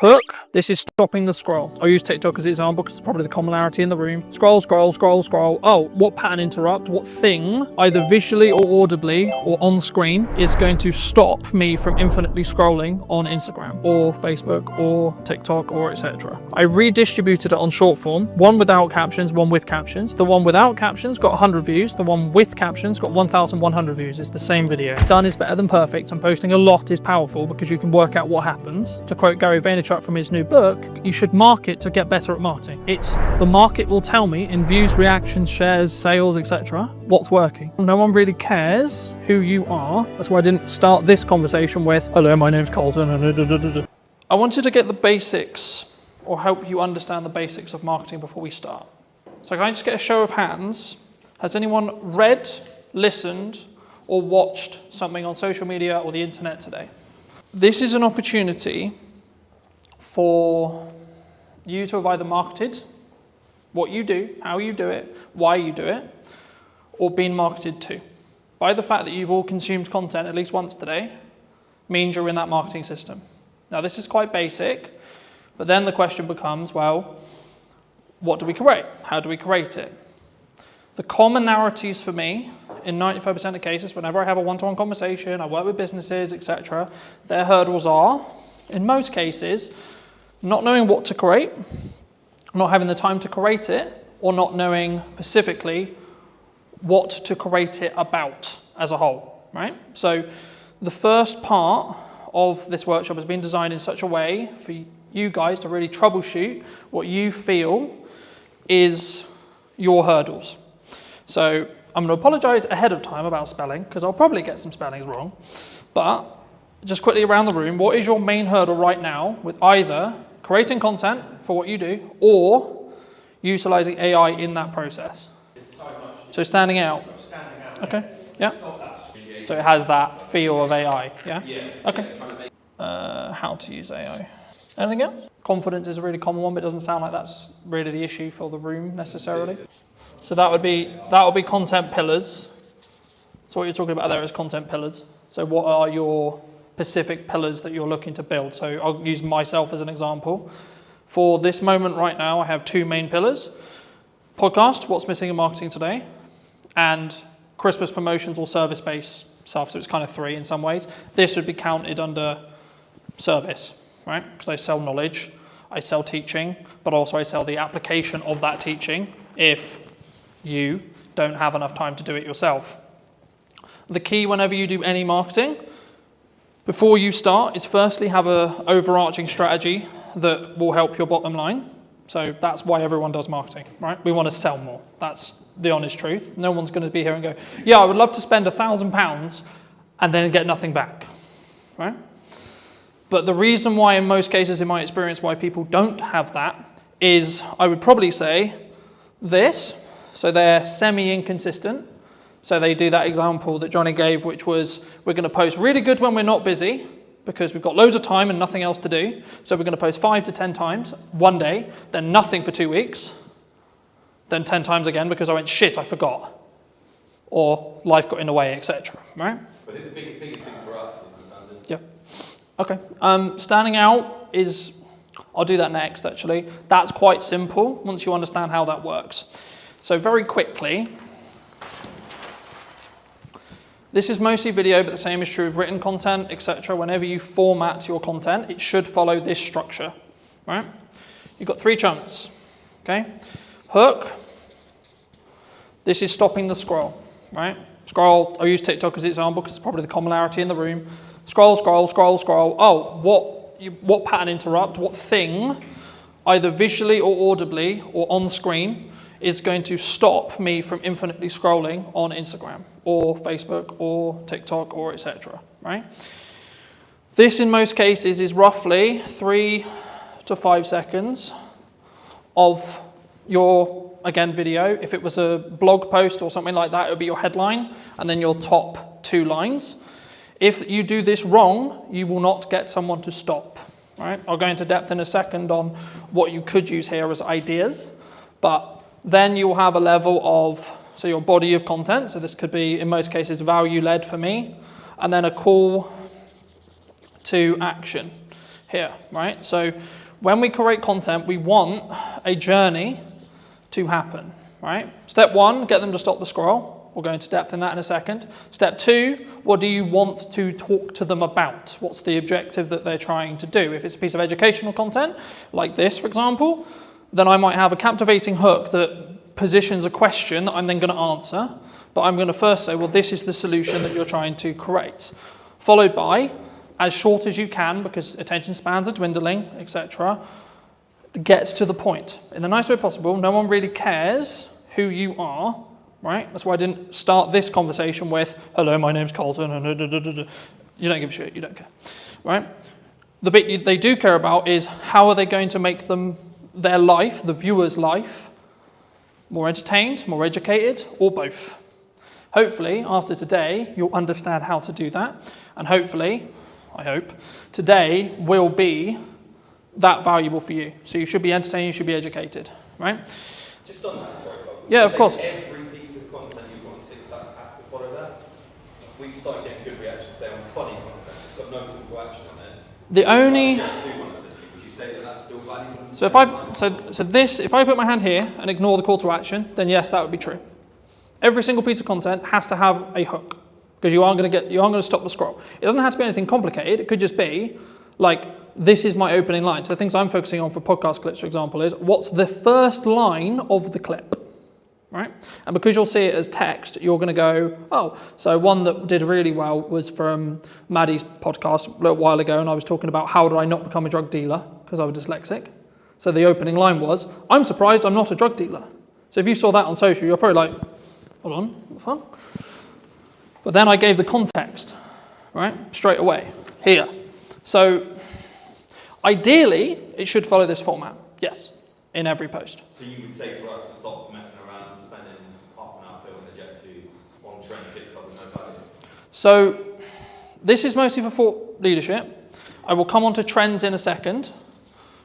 Speaker 2: Hook. This is stopping the scroll. I'll use TikTok as an example because it's probably the commonality in the room. Scroll, scroll, scroll, scroll. Oh, what pattern interrupt? What thing, either visually or audibly or on screen, is going to stop me from infinitely scrolling on Instagram or Facebook or TikTok or etc. I redistributed it on short form. One without captions, one with captions. The one without captions got 100 views. The one with captions got 1,100 views. It's the same video. Done is better than perfect, and posting a lot is powerful because you can work out what happens. To quote Gary Vaynerchuk from his new book, you should market to get better at marketing. It's the market will tell me in views, reactions, shares, sales, etc. what's working. No one really cares who you are. That's why I didn't start this conversation with, hello, my name's Colton. I wanted to get the basics, or help you understand the basics of marketing before we start. So can I just get a show of hands? Has anyone read, listened, or watched something on social media or the internet today? This is an opportunity for you to have either marketed what you do, how you do it, why you do it, or been marketed to. By the fact that you've all consumed content at least once today means you're in that marketing system. Now this is quite basic, but then the question becomes, well, what do we create? How do we create it? The commonalities for me, in 95% of cases, whenever I have a one-to-one conversation, I work with businesses, etc., their hurdles are, in most cases, not knowing what to create, not having the time to create it, or not knowing specifically what to create it about as a whole, right? So the first part of this workshop has been designed in such a way for you guys to really troubleshoot what you feel is your hurdles. So I'm going to apologize ahead of time about spelling, because I'll probably get some spellings wrong, but just quickly around the room, what is your main hurdle right now with either creating content for what you do or utilizing AI in that process? So standing out. Okay, yeah. So it has that feel of AI, yeah? Okay. How to use AI. Anything else? Confidence is a really common one, but it doesn't sound like that's really the issue for the room necessarily. So that would be content pillars. So what you're talking about there is content pillars. So what are your specific pillars that you're looking to build? So I'll use myself as an example. For this moment right now, I have two main pillars. Podcast, what's missing in marketing today, and Christmas promotions or service-based stuff. So it's kind of three in some ways. This would be counted under service, right? Because I sell knowledge, I sell teaching, but also I sell the application of that teaching if you don't have enough time to do it yourself. The key whenever you do any marketing, before you start, is firstly have an overarching strategy that will help your bottom line. So that's why everyone does marketing, right? We want to sell more. That's the honest truth. No one's going to be here and go, yeah, I would love to spend £1,000 and then get nothing back, right? But the reason why in most cases, in my experience, why people don't have that is, I would probably say this. So they're semi-inconsistent. So they do that example that Johnny gave, which was, we're going to post really good when we're not busy, because we've got loads of time and nothing else to do. So we're going to post 5 to 10 times one day, then nothing for 2 weeks, then 10 times again because I went, shit, I forgot. Or life got in the way, etc. Right?
Speaker 4: I think the biggest thing for us is the standard.
Speaker 2: Yeah. Okay. Standing out is, I'll do that next actually. That's quite simple once you understand how that works. So very quickly, this is mostly video, but the same is true of written content, etc. Whenever you format your content, it should follow this structure, right? You've got 3 chunks, okay? Hook, this is stopping the scroll, right? Scroll, I'll use TikTok as an example because it's probably the commonality in the room. Scroll, scroll, scroll, scroll. Oh, what pattern interrupt, what thing, either visually or audibly or on screen, is going to stop me from infinitely scrolling on Instagram or Facebook or TikTok or etc. Right? This in most cases is roughly 3 to 5 seconds of your, again, video. If it was a blog post or something like that, it would be your headline and then your top 2 lines. If you do this wrong, you will not get someone to stop. Right? I'll go into depth in a second on what you could use here as ideas, but then you'll have a level of, so your body of content, so this could be, in most cases, value-led for me, and then a call to action here, right? So when we create content, we want a journey to happen, right? Step 1, get them to stop the scroll. We'll go into depth in that in a second. Step 2, what do you want to talk to them about? What's the objective that they're trying to do? If it's a piece of educational content, like this, for example, then I might have a captivating hook that positions a question that I'm then going to answer. But I'm going to first say, well, this is the solution that you're trying to create. Followed by, as short as you can, because attention spans are dwindling, etc., gets to the point. In the nicest way possible, no one really cares who you are, right? That's why I didn't start this conversation with, hello, my name's Colton, and you don't give a shit, you don't care, right? The bit they do care about is how are they going to make their life, the viewer's life, more entertained, more educated, or both. Hopefully, after today, you'll understand how to do that. And hopefully, I hope, today will be that valuable for you. So you should be entertained, you should be educated, right?
Speaker 4: Just on that, sorry, Bob.
Speaker 2: Yeah, of course.
Speaker 4: Every piece of content you've got on TikTok has to follow that. We've started getting good reactions, say on funny content. It's got no call to action on it.
Speaker 2: The only...
Speaker 4: Would you say that that's still valuable?
Speaker 2: So if I put my hand here and ignore the call to action, then yes, that would be true. Every single piece of content has to have a hook, because you aren't going to stop the scroll. It doesn't have to be anything complicated. It could just be like, this is my opening line. So the things I'm focusing on for podcast clips, for example, is what's the first line of the clip, right? And because you'll see it as text, you're going to go, oh, so one that did really well was from Maddie's podcast a little while ago, and I was talking about how did I not become a drug dealer because I was dyslexic. So the opening line was, I'm surprised I'm not a drug dealer. So if you saw that on social, you're probably like, hold on, what the fuck? But then I gave the context, right, straight away, here. So ideally, it should follow this format, yes, in every post.
Speaker 4: So you would say for us to stop messing around and spending half an hour filming a Jet 2 on trend TikTok with no value?
Speaker 2: So this is mostly for thought leadership. I will come on to trends in a second,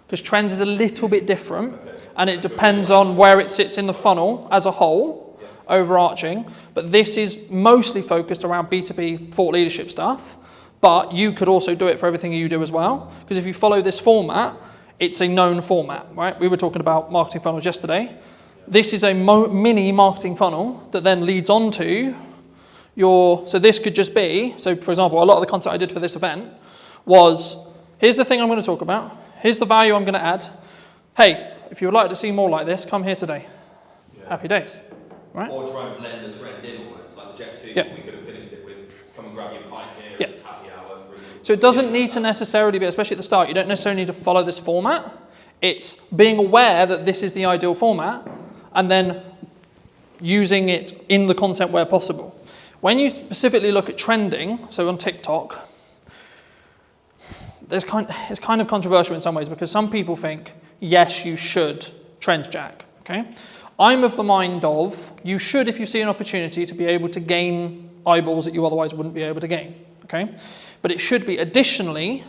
Speaker 2: because trends is a little bit different, and it depends on where it sits in the funnel as a whole, overarching. But this is mostly focused around B2B thought leadership stuff. But you could also do it for everything you do as well. Because if you follow this format, it's a known format, right? We were talking about marketing funnels yesterday. This is a mini marketing funnel that then leads on to your, so this could just be, so for example, a lot of the content I did for this event was, here's the thing I'm going to talk about. Here's the value I'm going to add. Hey, if you would like to see more like this, come here today. Yeah. Happy days, right?
Speaker 4: Or try and blend the trend in almost, like the Jet 2,
Speaker 2: yeah.
Speaker 4: We could have finished it with, come and grab your pint here,
Speaker 2: yeah.
Speaker 4: It's happy hour.
Speaker 2: So it doesn't need to necessarily be, especially at the start, you don't necessarily need to follow this format. It's being aware that this is the ideal format and then using it in the content where possible. When you specifically look at trending, so on TikTok, it's kind of controversial in some ways because some people think, yes, you should trend jack, okay? I'm of the mind of, you should if you see an opportunity to be able to gain eyeballs that you otherwise wouldn't be able to gain, okay? But it should be additionally,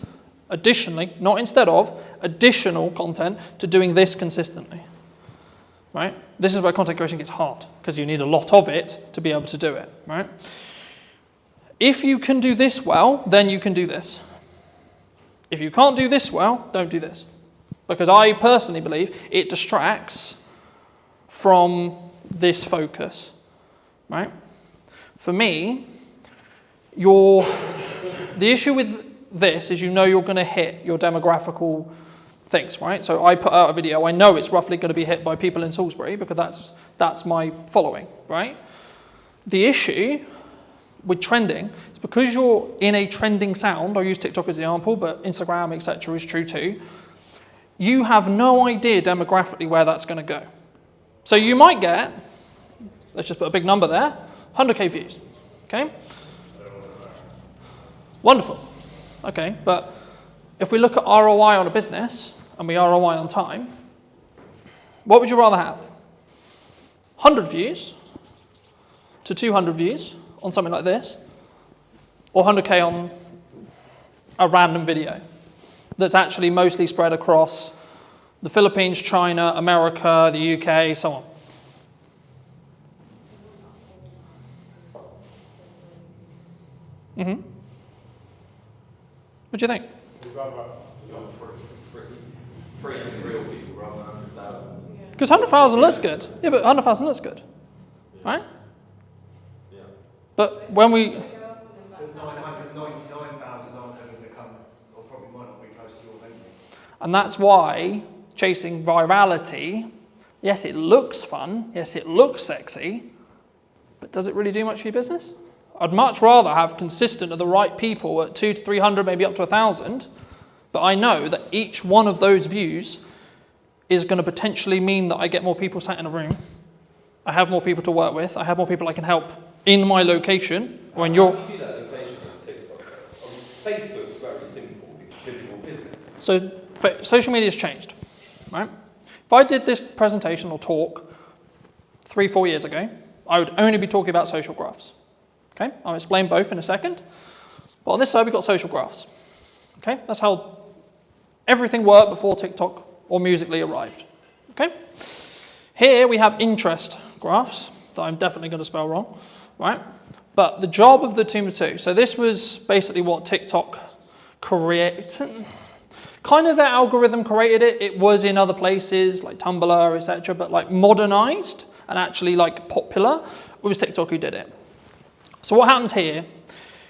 Speaker 2: not instead of, additional content to doing this consistently, right? This is where content creation gets hard because you need a lot of it to be able to do it, right? If you can do this well, then you can do this. If you can't do this well, don't do this. Because I personally believe it distracts from this focus, right? For me, the issue with this is you know you're going to hit your demographical things, right? So I put out a video, I know it's roughly going to be hit by people in Salisbury because that's my following, right? The issue with trending is because you're in a trending sound, I'll use TikTok as the example, but Instagram, etc. is true too, you have no idea demographically where that's going to go. So you might get, let's just put a big number there, 100k views, okay? Wonderful. Okay, but if we look at ROI on a business and we ROI on time, what would you rather have? 100 views to 200 views on something like this, or 100k on a random video that's actually mostly spread across the Philippines, China, America, the UK, so on. Mm-hmm. What do you think?
Speaker 4: Free real people rather than 100,000.
Speaker 2: Because 100,000 looks good. Yeah, but 100,000 looks good, right?
Speaker 4: Yeah.
Speaker 2: But when we...
Speaker 5: 999,000 aren't ever going to come, or probably might not be close to your venue.
Speaker 2: And that's why chasing virality, yes, it looks fun, yes, it looks sexy, but does it really do much for your business? I'd much rather have consistent of the right people at 200 to 300, maybe up to 1,000, but I know that each one of those views is going to potentially mean that I get more people sat in a room, I have more people to work with, I have more people I can help in my location, or in your...
Speaker 4: How do you do that location on TikTok? Facebook's very simple, physical business.
Speaker 2: So social media's changed, right? If I did this presentation or talk 3-4 years ago, I would only be talking about social graphs. Okay, I'll explain both in a second. But on this side, we've got social graphs. Okay, that's how Everything worked before TikTok or Musical.ly arrived. Okay? Here we have interest graphs that I'm definitely going to spell wrong, right? But the job of the team of two. So this was basically what TikTok created. Kind of their algorithm created it. It was in other places like Tumblr, etc. But like modernized and actually like popular, it was TikTok who did it. So what happens here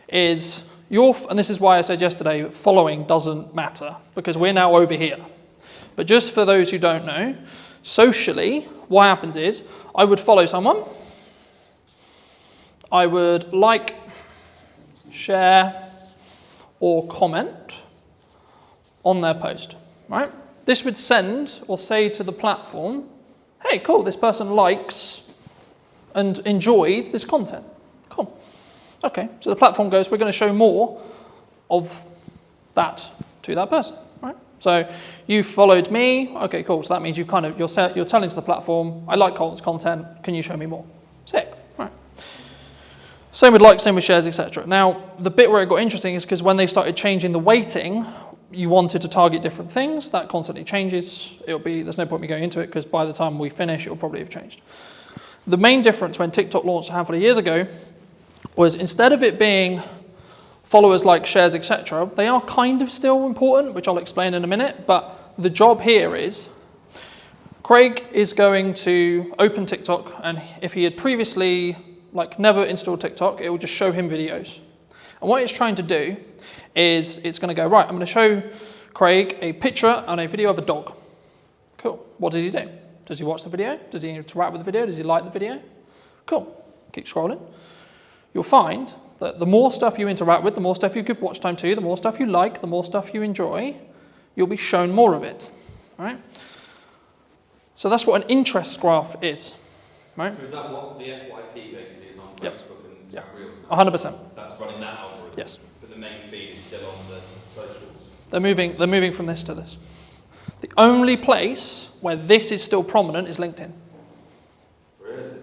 Speaker 2: is and this is why I said yesterday, following doesn't matter because we're now over here. But just for those who don't know, socially, what happens is I would follow someone. I would like, share, or comment on their post, right? This would send or say to the platform, hey, cool, this person likes and enjoyed this content. Cool. Okay, so the platform goes, we're going to show more of that to that person, right? So you followed me. Okay, cool. So that means you're telling to the platform, I like Colton's content. Can you show me more? Sick, right? Same with likes, same with shares, etc. Now, the bit where it got interesting is because when they started changing the weighting, you wanted to target different things. That constantly changes. There's no point me going into it because by the time we finish, it'll probably have changed. The main difference when TikTok launched a handful of years ago was instead of it being followers, like, shares, etc., they are kind of still important, which I'll explain in a minute, but the job here is Craig is going to open TikTok, and if he had previously never installed TikTok, it will just show him videos. And what it's trying to do is it's going to go, right, I'm going to show Craig a picture and a video of a dog. Cool. What does he do? Does he watch the video? Does he interact with the video? Does he like the video? Cool. Keep scrolling. You'll find that the more stuff you interact with, the more stuff you give watch time to, the more stuff you like, the more stuff you enjoy, you'll be shown more of it, right? So that's what an interest graph is, right?
Speaker 4: So is that what the FYP basically is on Facebook
Speaker 2: Yes.
Speaker 4: and Instagram Reels?
Speaker 2: 100%.
Speaker 4: That's running that algorithm?
Speaker 2: Yes.
Speaker 4: But the main feed is still on the socials?
Speaker 2: They're moving from this to this. The only place where this is still prominent is LinkedIn.
Speaker 4: Really?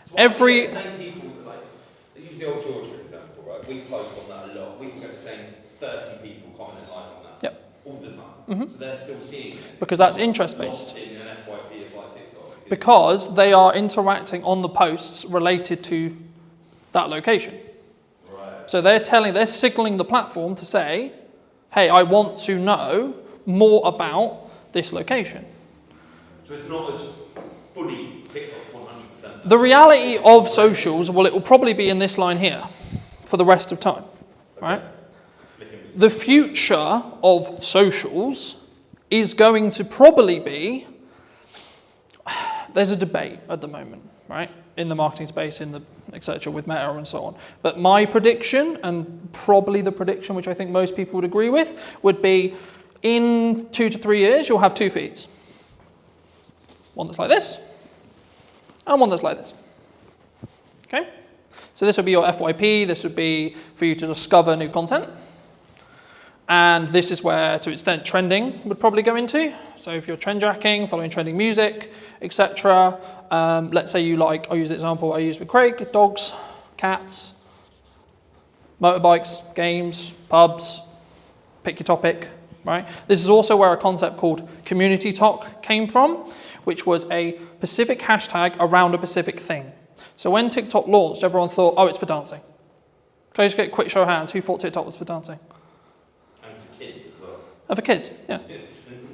Speaker 4: So
Speaker 2: Every...
Speaker 4: the same people that use the old Georgia example, right? We post on that a lot. We can get the same 30 people commenting on that.
Speaker 2: Yep.
Speaker 4: All the time.
Speaker 2: Mm-hmm.
Speaker 4: So they're still seeing it.
Speaker 2: Because that's interest-based.
Speaker 4: Not in an FYP of like TikTok.
Speaker 2: Because they are interacting on the posts related to that location.
Speaker 4: Right.
Speaker 2: So they're signaling the platform to say, hey, I want to know more about this location.
Speaker 4: So it's not as fully TikTok's 100%.
Speaker 2: The reality of socials, well, it will probably be in this line here for the rest of time, right? The future of socials is going to probably be, there's a debate at the moment, right? In the marketing space, in the etc. with Meta and so on. But my prediction, and probably the prediction which I think most people would agree with, would be in 2 to 3 years, you'll have 2 feeds. One that's like this, and one that's like this. Okay? So this would be your FYP, this would be for you to discover new content. And this is where, to an extent, trending would probably go into. So if you're trend jacking, following trending music, etc. Let's say you like, I'll use the example I used with Craig, dogs, cats, motorbikes, games, pubs, pick your topic, right? This is also where a concept called community talk came from, which was a specific hashtag around a specific thing. So when TikTok launched, everyone thought, oh, it's for dancing. Can I just get a quick show of hands? Who thought TikTok was for dancing?
Speaker 4: And for kids as well.
Speaker 2: And for kids, yeah.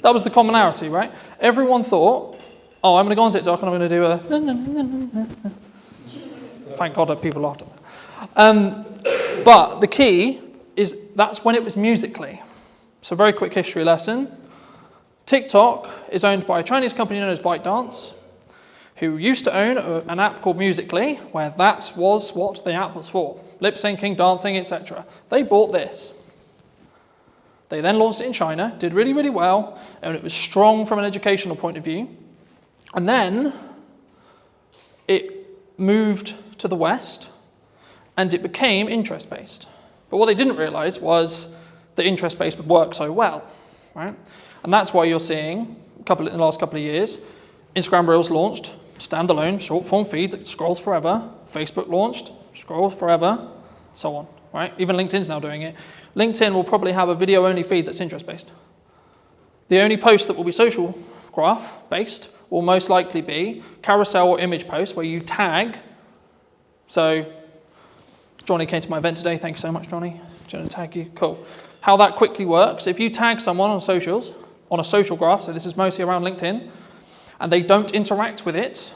Speaker 2: That was the commonality, right? Everyone thought, oh, I'm going to go on TikTok and I'm going to do a... Thank God that people laughed at that. But the key is that's when it was Musical.ly. So very quick history lesson. TikTok is owned by a Chinese company known as ByteDance, who used to own an app called Musical.ly, where that was what the app was for. Lip syncing, dancing, etc. They bought this. They then launched it in China, did really, really well, and it was strong from an educational point of view. And then it moved to the West, and it became interest-based. But what they didn't realize was that interest-based would work so well, right? And that's why you're seeing, in the last couple of years, Instagram Reels launched, standalone, short-form feed that scrolls forever. Facebook launched, scrolls forever, so on, right? Even LinkedIn's now doing it. LinkedIn will probably have a video-only feed that's interest-based. The only post that will be social graph based will most likely be carousel or image posts where you tag. So Johnny came to my event today. Thank you so much, Johnny. Do you want to tag you? Cool. How that quickly works, if you tag someone on socials, on a social graph, so this is mostly around LinkedIn, and they don't interact with it,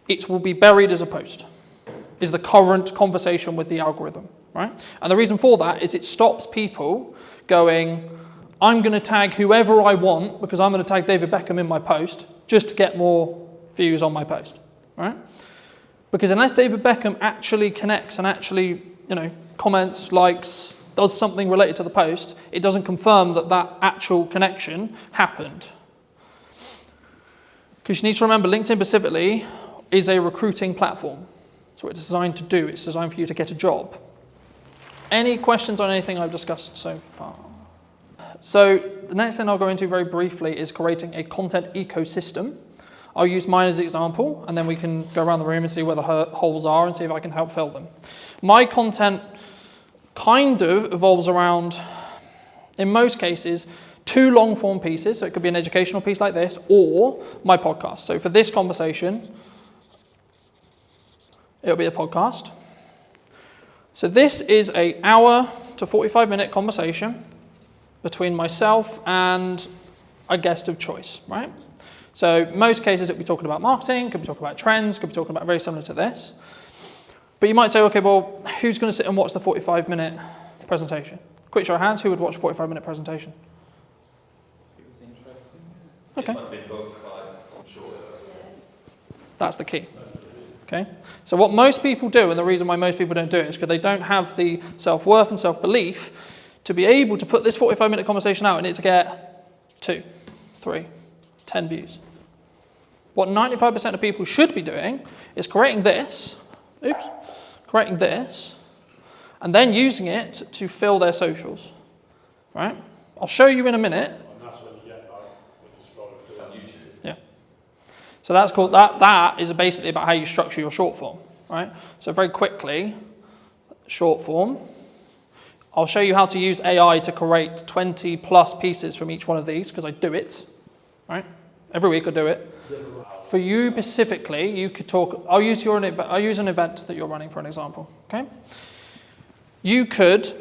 Speaker 2: it will be buried as a post, is the current conversation with the algorithm, right? And the reason for that is it stops people going, I'm going to tag whoever I want because I'm going to tag David Beckham in my post just to get more views on my post, right? Because unless David Beckham actually connects and actually, comments, likes, does something related to the post, it doesn't confirm that that actual connection happened. Because you need to remember, LinkedIn specifically is a recruiting platform. That's what it's designed to do. It's designed for you to get a job. Any questions on anything I've discussed so far? So the next thing I'll go into very briefly is creating a content ecosystem. I'll use mine as an example, and then we can go around the room and see where the holes are and see if I can help fill them. My content kind of evolves around, in most cases, 2 long-form pieces. So it could be an educational piece like this, or my podcast. So for this conversation, it'll be a podcast. So this is an hour to 45-minute conversation between myself and a guest of choice, right? So most cases it'll be talking about marketing, could be talking about trends, could be talking about very similar to this. But you might say, okay, well, who's going to sit and watch the 45-minute presentation? Quick show of hands, who would watch a 45-minute presentation?
Speaker 4: It was interesting.
Speaker 2: Okay.
Speaker 4: If I've been booked by, I'm sure.
Speaker 2: That's the key. Okay. So what most people do, and the reason why most people don't do it, is because they don't have the self-worth and self-belief to be able to put this 45-minute conversation out and it to get 2, 3, 10 views. What 95% of people should be doing is creating this, and then using it to fill their socials, right? I'll show you in a minute.
Speaker 6: And that's when you get when you scroll through on YouTube.
Speaker 2: Yeah. So that's called, that is basically about how you structure your short form, right? So very quickly, short form. I'll show you how to use AI to create 20 plus pieces from each one of these, because I do it, right? Every week I do it. For you specifically, you could talk, I'll use an event that you're running for an example, okay? You could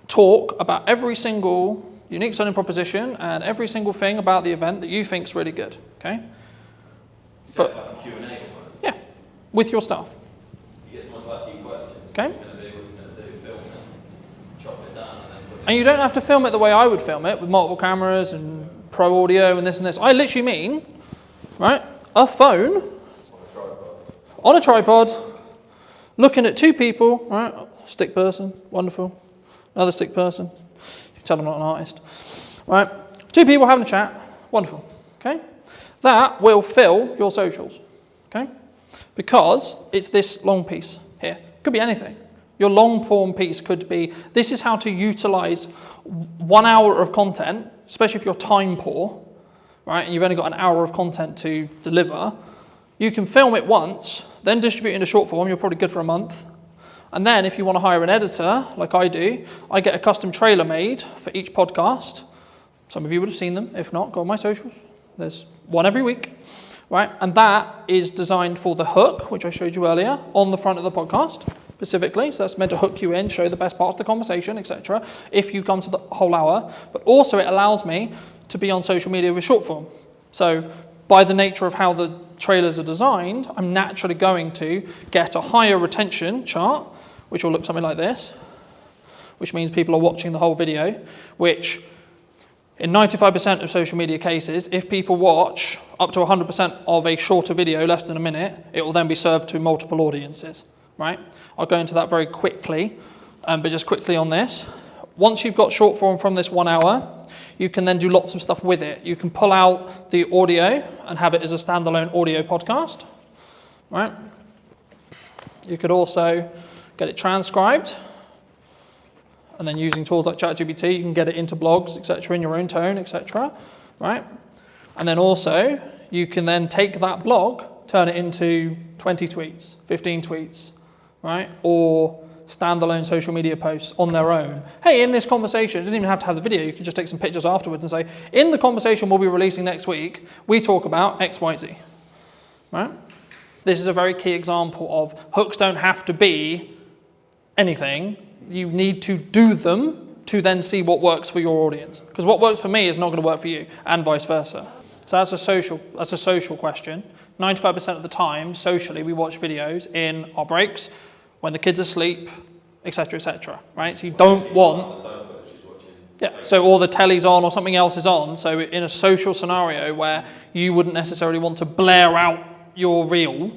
Speaker 2: talk about every single unique selling proposition and every single thing about the event that you think is really good, okay?
Speaker 4: So like a Q&A almost.
Speaker 2: Yeah, with your staff.
Speaker 4: You get someone to ask you questions.
Speaker 2: Okay.
Speaker 4: What's it going to do, film it, chop it down, and then put it
Speaker 2: And you don't have to film it the way I would film it, with multiple cameras and pro audio and this and this. I literally mean, right, a phone on a tripod, looking at 2 people, right, stick person, wonderful, another stick person, you can tell I'm not an artist, right, 2 people having a chat, wonderful, okay? That will fill your socials, okay? Because it's this long piece here. Could be anything. Your long form piece could be, this is how to utilize 1 hour of content, especially if you're time poor, right, and you've only got an hour of content to deliver. You can film it once, then distribute it into short form. You're probably good for a month. And then if you want to hire an editor, like I do, I get a custom trailer made for each podcast. Some of you would have seen them. If not, go on my socials. There's one every week, right? And that is designed for the hook, which I showed you earlier, on the front of the podcast specifically. So that's meant to hook you in, show the best parts of the conversation, etc. if you come to the whole hour. But also it allows me to be on social media with short form. So by the nature of how the trailers are designed, I'm naturally going to get a higher retention chart, which will look something like this, which means people are watching the whole video, which in 95% of social media cases, if people watch up to 100% of a shorter video, less than a minute, it will then be served to multiple audiences, right? I'll go into that very quickly, but just quickly on this. Once you've got short form from this 1 hour, you can then do lots of stuff with it. You can pull out the audio and have it as a standalone audio podcast, right? You could also get it transcribed, and then using tools like ChatGPT, you can get it into blogs, etc., in your own tone, etc., right? And then also, you can then take that blog, turn it into 20 tweets, 15 tweets, right? Or standalone social media posts on their own. Hey, in this conversation, it doesn't even have to have the video, you can just take some pictures afterwards and say, in the conversation we'll be releasing next week, we talk about X, Y, Z, right? This is a very key example of hooks don't have to be anything. You need to do them to then see what works for your audience. Because what works for me is not going to work for you, and vice versa. So that's a social question. 95% of the time, socially, we watch videos in our breaks, when the kids are asleep, etc., right? So you don't want... Yeah, so or the telly's on or something else is on. So in a social scenario where you wouldn't necessarily want to blare out your reel,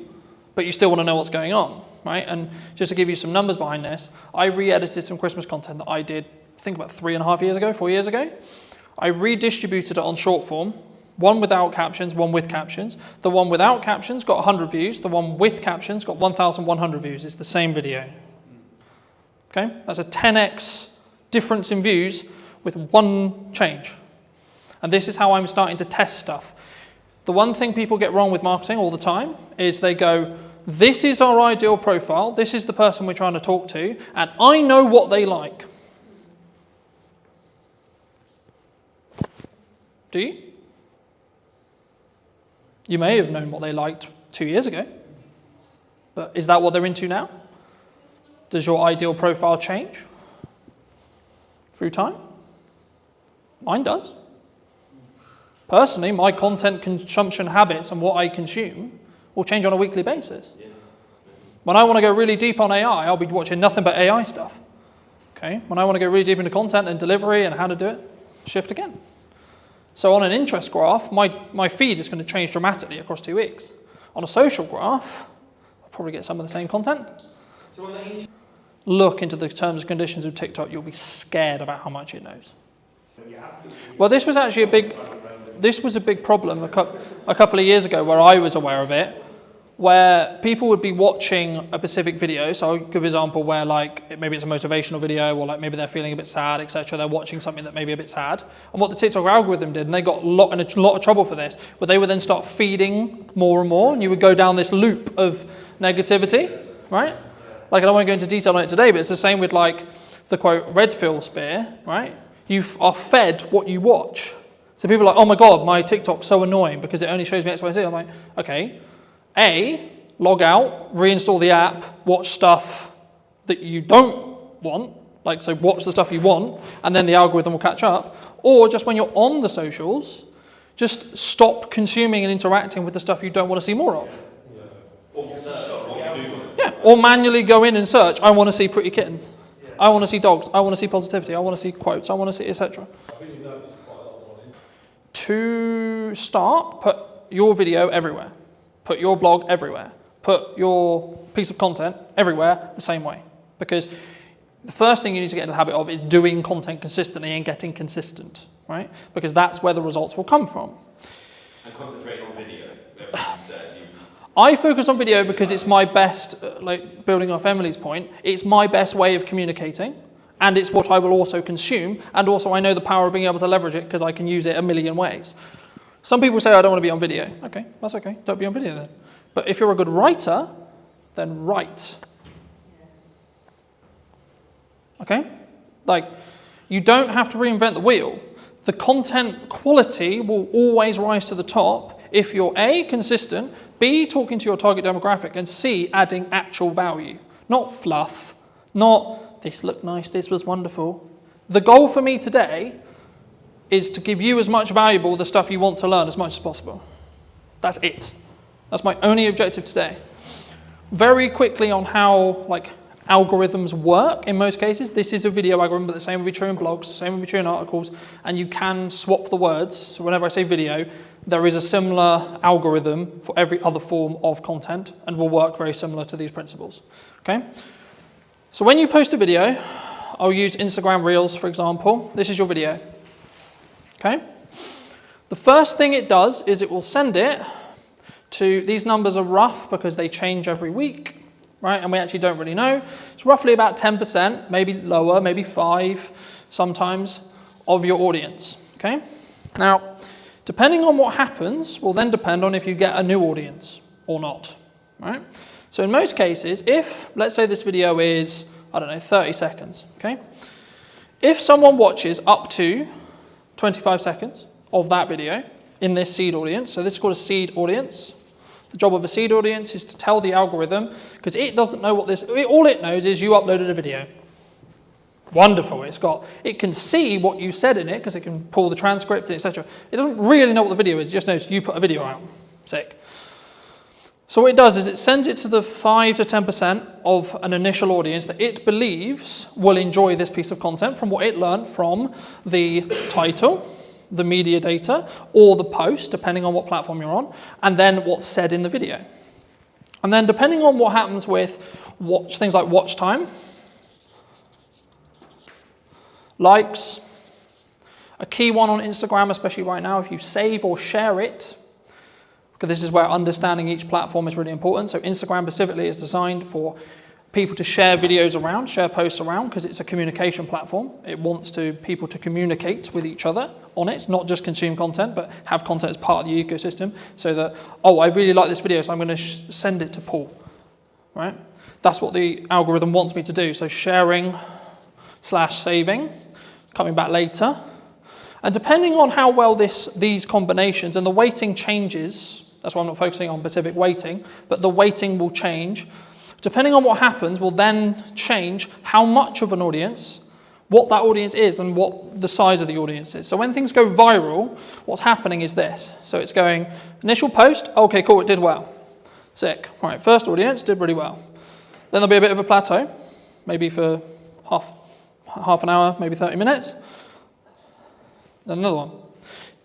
Speaker 2: but you still want to know what's going on, right? And just to give you some numbers behind this, I re-edited some Christmas content that I did, I think about 4 years ago. I redistributed it on short form, one without captions, one with captions. The one without captions got 100 views. The one with captions got 1,100 views. It's the same video. Okay, that's a 10x difference in views with one change. And this is how I'm starting to test stuff. The one thing people get wrong with marketing all the time is they go, this is our ideal profile, this is the person we're trying to talk to, and I know what they like. Do you? You may have known what they liked 2 years ago, but is that what they're into now? Does your ideal profile change through time? Mine does. Personally, my content consumption habits and what I consume will change on a weekly basis. When I want to go really deep on AI, I'll be watching nothing but AI stuff. Okay? When I want to go really deep into content and delivery and how to do it, shift again. So on an interest graph, my feed is going to change dramatically across 2 weeks. On a social graph, I'll probably get some of the same content.
Speaker 4: So on the
Speaker 2: Look into the terms and conditions of TikTok, you'll be scared about how much it knows. Well, this was actually a big problem a couple of years ago where I was aware of it, where people would be watching a specific video. So I'll give an example where like maybe it's a motivational video or like maybe they're feeling a bit sad, etc. They're watching something that may be a bit sad. And what the TikTok algorithm did, and they got in a lot of trouble for this, where they would then start feeding more and more, and you would go down this loop of negativity, right? Like I don't want to go into detail on it today, but it's the same with like the quote Redfield spear, right? You are fed what you watch. So people are like, oh my God, my TikTok's so annoying because it only shows me X, Y, Z. I'm like, okay, A, log out, reinstall the app, watch stuff that you don't want, like so watch the stuff you want, and then the algorithm will catch up. Or just when you're on the socials, just stop consuming and interacting with the stuff you don't want to see more of.
Speaker 4: Or search what you do want to see.
Speaker 2: Yeah, or manually go in and search, I want to see pretty kittens. I want to see dogs, I want to see positivity, I want to see quotes, I want to see etc. To start, put your video everywhere. Put your blog everywhere. Put your piece of content everywhere the same way. Because the first thing you need to get into the habit of is doing content consistently and getting consistent, right? Because that's where the results will come from.
Speaker 4: And concentrate on video.
Speaker 2: I focus on video because it's my best, like building off Emily's point, it's my best way of communicating, and it's what I will also consume, and also I know the power of being able to leverage it because I can use it a million ways. Some people say I don't want to be on video. Okay, that's okay, don't be on video then. But if you're a good writer, then write. Okay? Like, you don't have to reinvent the wheel. The content quality will always rise to the top if you're A, consistent, B, talking to your target demographic, and C, adding actual value. Not fluff, not this looked nice, this was wonderful. The goal for me today is to give you as much valuable the stuff you want to learn as much as possible. That's it. That's my only objective today. Very quickly on how like algorithms work in most cases. This is a video algorithm, but the same will be true in blogs, the same will be true in articles, and you can swap the words. So whenever I say video, there is a similar algorithm for every other form of content and will work very similar to these principles. Okay? So when you post a video, I'll use Instagram Reels, for example. This is your video. Okay? The first thing it does is it will send it to, these numbers are rough because they change every week, right? And we actually don't really know. It's roughly about 10%, maybe lower, maybe 5% sometimes, of your audience. Okay? Now, depending on what happens will then depend on if you get a new audience or not, right? So in most cases, if, let's say this video is I don't know, 30 seconds, okay? If someone watches up to 25 seconds of that video in this seed audience, so this is called a seed audience. The job of a seed audience is to tell the algorithm, because it doesn't know what all it knows is you uploaded a video. Wonderful, it can see what you said in it, because it can pull the transcript, etc. It doesn't really know what the video is, it just knows you put a video out. Sick. So what it does is it sends it to the 5 to 10% of an initial audience that it believes will enjoy this piece of content from what it learned from the title, the media data, or the post, depending on what platform you're on, and then what's said in the video. And then depending on what happens with things like watch time, likes, a key one on Instagram, especially right now, if you save or share it, because this is where understanding each platform is really important. So Instagram specifically is designed for people to share videos around, share posts around, because it's a communication platform. It wants people to communicate with each other on it, not just consume content, but have content as part of the ecosystem, so that, oh, I really like this video, so I'm going to send it to Paul, right? That's what the algorithm wants me to do. So sharing/saving, coming back later. And depending on how well these combinations, and the weighting changes, that's why I'm not focusing on specific weighting, but the weighting will change. Depending on what happens will then change how much of an audience, what that audience is, and what the size of the audience is. So when things go viral, what's happening is this. So it's going, initial post, okay, cool, it did well. Sick. All right, first audience, did really well. Then there'll be a bit of a plateau, maybe for half an hour, maybe 30 minutes. Then another one.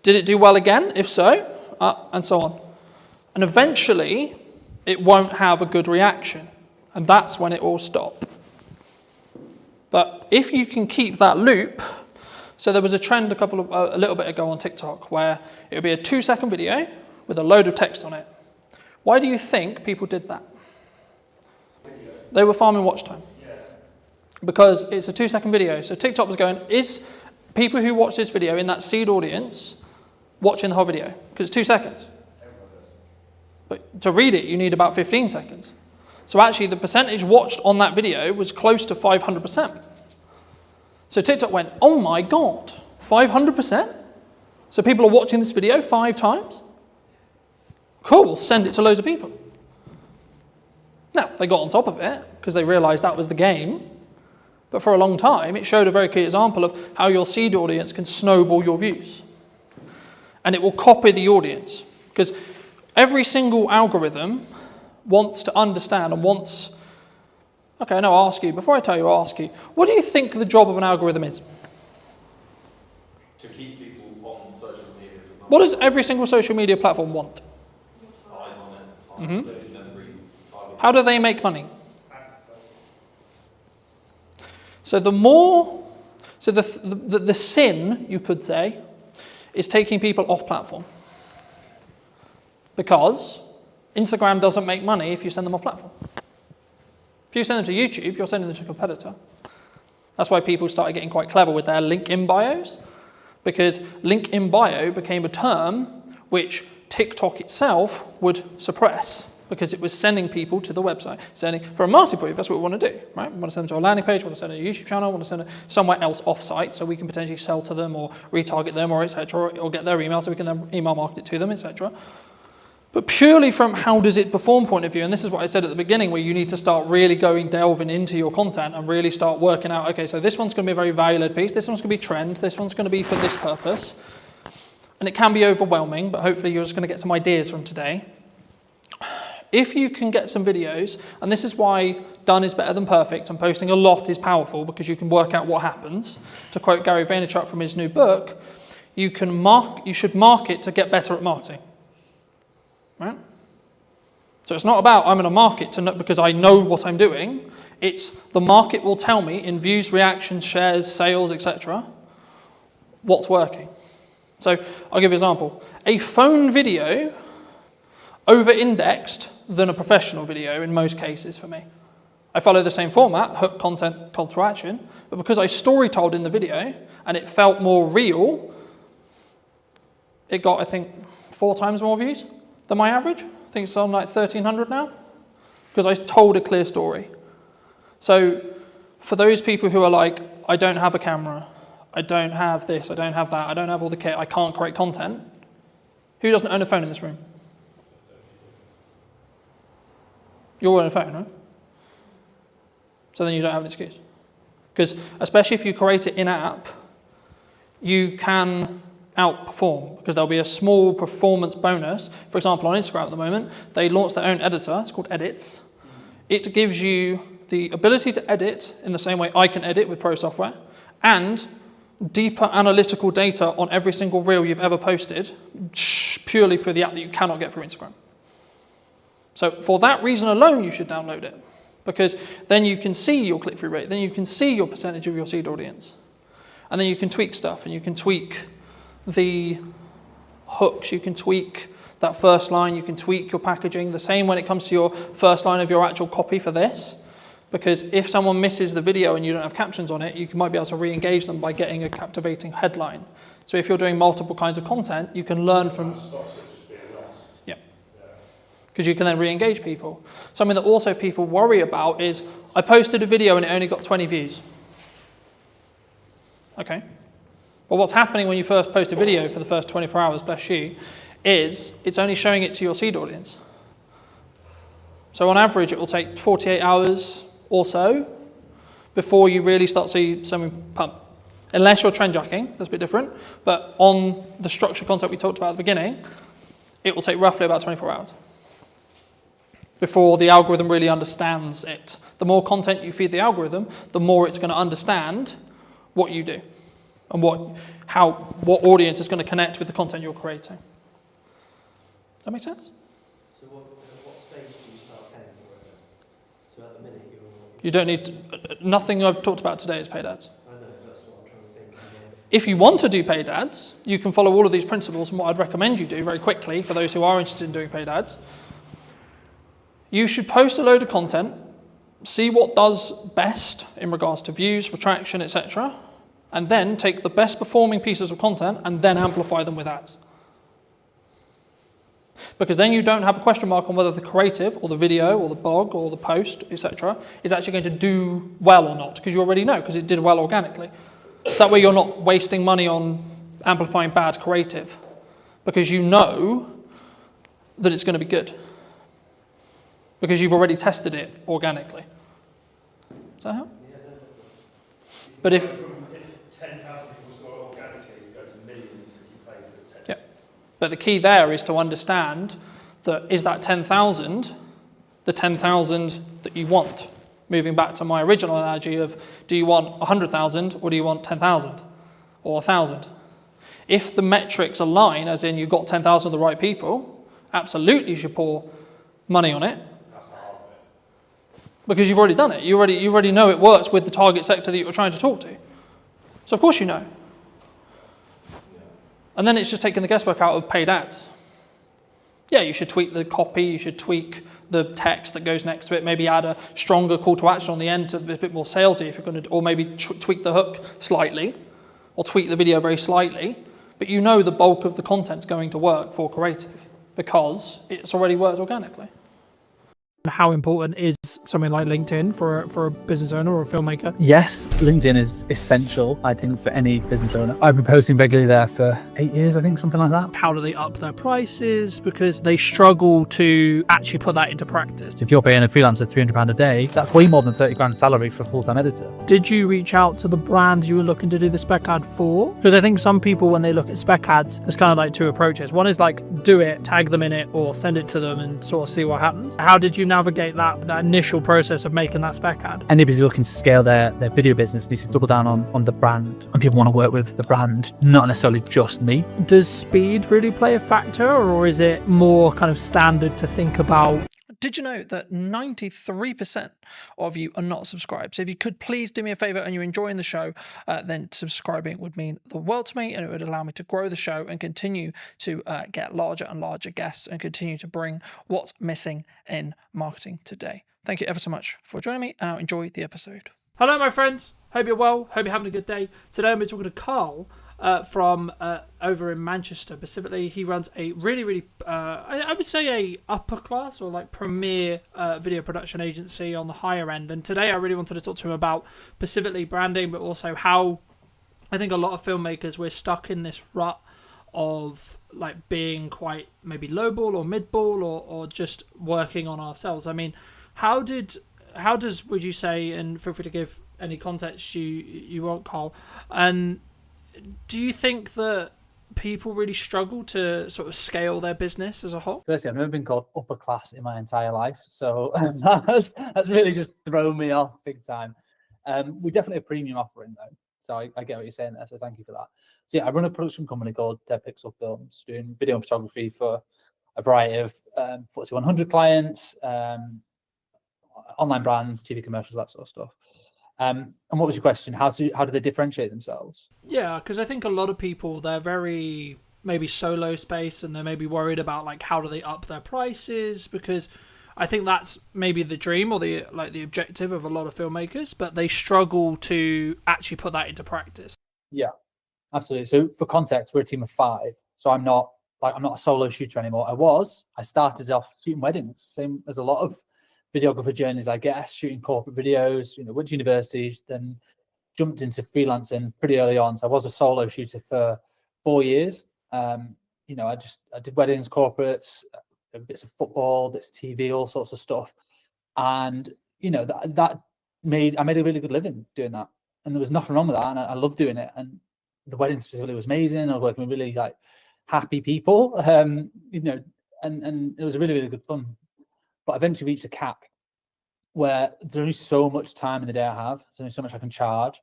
Speaker 2: Did it do well again? If so, and so on. And eventually, it won't have a good reaction. And that's when it will stop. But if you can keep that loop, so there was a trend a little bit ago on TikTok where it would be a 2-second video with a load of text on it. Why do you think people did that? They were farming watch time. Because it's a 2-second video. So TikTok was going, is people who watch this video in that seed audience watching the whole video? Because it's 2 seconds. But to read it, you need about 15 seconds. So actually, the percentage watched on that video was close to 500%. So TikTok went, oh my God, 500%? So people are watching this video 5 times? Cool, we'll send it to loads of people. Now, they got on top of it because they realized that was the game. But for a long time, it showed a very clear example of how your seed audience can snowball your views. And it will copy the audience. Because every single algorithm wants to understand and wants... Okay, no, I'll ask you. Before I tell you, I'll ask you. What do you think the job of an algorithm is?
Speaker 4: To keep people on social media. For example.
Speaker 2: What does every single social media platform want?
Speaker 4: Eyes on it.
Speaker 2: How do they make money? So the sin, you could say, is taking people off platform. Because Instagram doesn't make money if you send them off platform. If you send them to YouTube, you're sending them to a competitor. That's why people started getting quite clever with their link in bios, because link in bio became a term which TikTok itself would suppress, because it was sending people to the website. For a marketing brief, that's what we want to do, right? We want to send them to a landing page, we want to send them to a YouTube channel, we want to send them somewhere else off-site so we can potentially sell to them or retarget them or etc. or get their email so we can then email market it to them, etc. But purely from how does it perform point of view, and this is what I said at the beginning, where you need to start really delving into your content and really start working out, okay, so this one's going to be a very value-led piece, this one's going to be trend, this one's going to be for this purpose. And it can be overwhelming, but hopefully you're just going to get some ideas from today. If you can get some videos, and this is why done is better than perfect, and posting a lot is powerful because you can work out what happens. To quote Gary Vaynerchuk from his new book, you should market to get better at marketing. Right? So it's not about I'm going to market because I know what I'm doing. It's the market will tell me in views, reactions, shares, sales, etc. what's working. So I'll give you an example. A phone video over-indexed than a professional video in most cases for me. I follow the same format, hook, content, call to action, but because I story-told in the video and it felt more real, it got, I think, 4 times more views than my average. I think it's on like 1,300 now, because I told a clear story. So for those people who are like, I don't have a camera, I don't have this, I don't have that, I don't have all the kit, I can't create content. Who doesn't own a phone in this room? You all own a phone, right? So then you don't have an excuse. Because especially if you create it in-app, you can outperform because there'll be a small performance bonus. For example, on Instagram at the moment, they launched their own editor. It's called Edits. It gives you the ability to edit in the same way I can edit with Pro software, and deeper analytical data on every single reel you've ever posted purely through the app that you cannot get through Instagram. So for that reason alone, you should download it, because then you can see your click-through rate, then you can see your percentage of your seed audience, and then you can tweak stuff, and you can tweak the hooks, you can tweak that first line, you can tweak your packaging. The same when it comes to your first line of your actual copy for this, because if someone misses the video and you don't have captions on it, you might be able to re-engage them by getting a captivating headline. So if you're doing multiple kinds of content, you can learn from... Yeah. Because you can then re-engage people. Something that also people worry about is, I posted a video and it only got 20 views. Okay. Well, what's happening when you first post a video for the first 24 hours, bless you, is it's only showing it to your seed audience. So on average, it will take 48 hours or so before you really start to see something pump. Unless you're trend jacking, that's a bit different. But on the structured content we talked about at the beginning, it will take roughly about 24 hours before the algorithm really understands it. The more content you feed the algorithm, the more it's going to understand what you do and what audience is going to connect with the content you're creating. Does that make sense?
Speaker 5: So what stage do you start paying for it? So at the minute
Speaker 2: you don't need to, nothing I've talked about today is paid ads.
Speaker 5: I know, that's what I'm trying to think.
Speaker 2: If you want to do paid ads, you can follow all of these principles, and what I'd recommend you do very quickly for those who are interested in doing paid ads, you should post a load of content, see what does best in regards to views, retraction, etc., and then take the best performing pieces of content and then amplify them with ads. Because then you don't have a question mark on whether the creative or the video or the blog or the post, etc., is actually going to do well or not, because you already know, because it did well organically. So that way you're not wasting money on amplifying bad creative, because you know that it's going to be good, because you've already tested it organically. Does that help?
Speaker 5: Yeah, no.
Speaker 2: But if
Speaker 6: 10,000 people saw it organically, it goes to millions if you pay for the 10.
Speaker 2: Yeah. But the key there is to understand that is that 10,000 the 10,000 that you want? Moving back to my original analogy of, do you want 100,000 or do you want 10,000 or 1,000? If the metrics align, as in you've got 10,000 of the right people, absolutely you should pour money on it. Because you've already done it. You already know it works with the target sector that you're trying to talk to. So of course you know. And then it's just taking the guesswork out of paid ads. Yeah, you should tweak the copy, you should tweak the text that goes next to it, maybe add a stronger call to action on the end to be a bit more salesy if you're going to, or maybe tweak the hook slightly, or tweak the video very slightly, but you know the bulk of the content's going to work for creative because it's already worked organically.
Speaker 7: How important is something like LinkedIn for a business owner or a filmmaker?
Speaker 8: Yes, LinkedIn is essential, I think, for any business owner. I've been posting regularly there for 8 years, I think, something like that.
Speaker 7: How do they up their prices? Because they struggle to actually put that into practice.
Speaker 8: If you're paying a freelancer £300 a day, that's way more than 30 grand salary for a full-time editor.
Speaker 7: Did you reach out to the brands you were looking to do the spec ad for? Because I think some people, when they look at spec ads, there's kind of like two approaches. One is like, do it, tag them in it, or send it to them and sort of see what happens. How did you navigate that initial process of making that spec ad?
Speaker 8: Anybody looking to scale their video business needs to double down on the brand. And people want to work with the brand, not necessarily just me.
Speaker 7: Does speed really play a factor, or is it more kind of standard to think about?
Speaker 2: Did you know that 93% of you are not subscribed? So if you could please do me a favor and you're enjoying the show, then subscribing would mean the world to me, and it would allow me to grow the show and continue to get larger and larger guests and continue to bring what's missing in marketing today. Thank you ever so much for joining me, and I'll enjoy the episode.
Speaker 7: Hello, my friends. Hope you're well. Hope you're having a good day. Today I'm talking to Carl from over in Manchester specifically. He runs a really, I would say a upper class or like premier video production agency on the higher end. And today I really wanted to talk to him about specifically branding, but also how I think a lot of filmmakers, we're stuck in this rut of like being quite maybe lowball or midball or just working on ourselves. I mean, how does would you say, and feel free to give any context you want, Carl, and do you think that people really struggle to sort of scale their business as a whole?
Speaker 8: Firstly, I've never been called upper class in my entire life, so that's really just thrown me off big time. We're definitely a premium offering though, so I get what you're saying there, so thank you for that. So yeah, I run a production company called Dead Pixel Films, doing video and photography for a variety of FTSE 100 clients, online brands, TV commercials, that sort of stuff. And what was your question? How do they differentiate themselves?
Speaker 7: Yeah, because I think a lot of people, they're very maybe solo space, and they're maybe worried about like how do they up their prices, because I think that's maybe the dream or the objective of a lot of filmmakers, but they struggle to actually put that into practice.
Speaker 8: Yeah, absolutely. So for context, we're a team of 5. So I'm not a solo shooter anymore. I started off shooting weddings, same as a lot of videographer journeys, I guess, shooting corporate videos, went to universities, then jumped into freelancing pretty early on. So I was a solo shooter for 4 years. I did weddings, corporates, bits of football, bits of TV, all sorts of stuff. And, I made a really good living doing that. And there was nothing wrong with that. And I loved doing it. And the wedding specifically was amazing. I was working with really like happy people, and it was really, really good fun. But eventually reached a cap where there's only so much time in the day I have. There's only so much I can charge.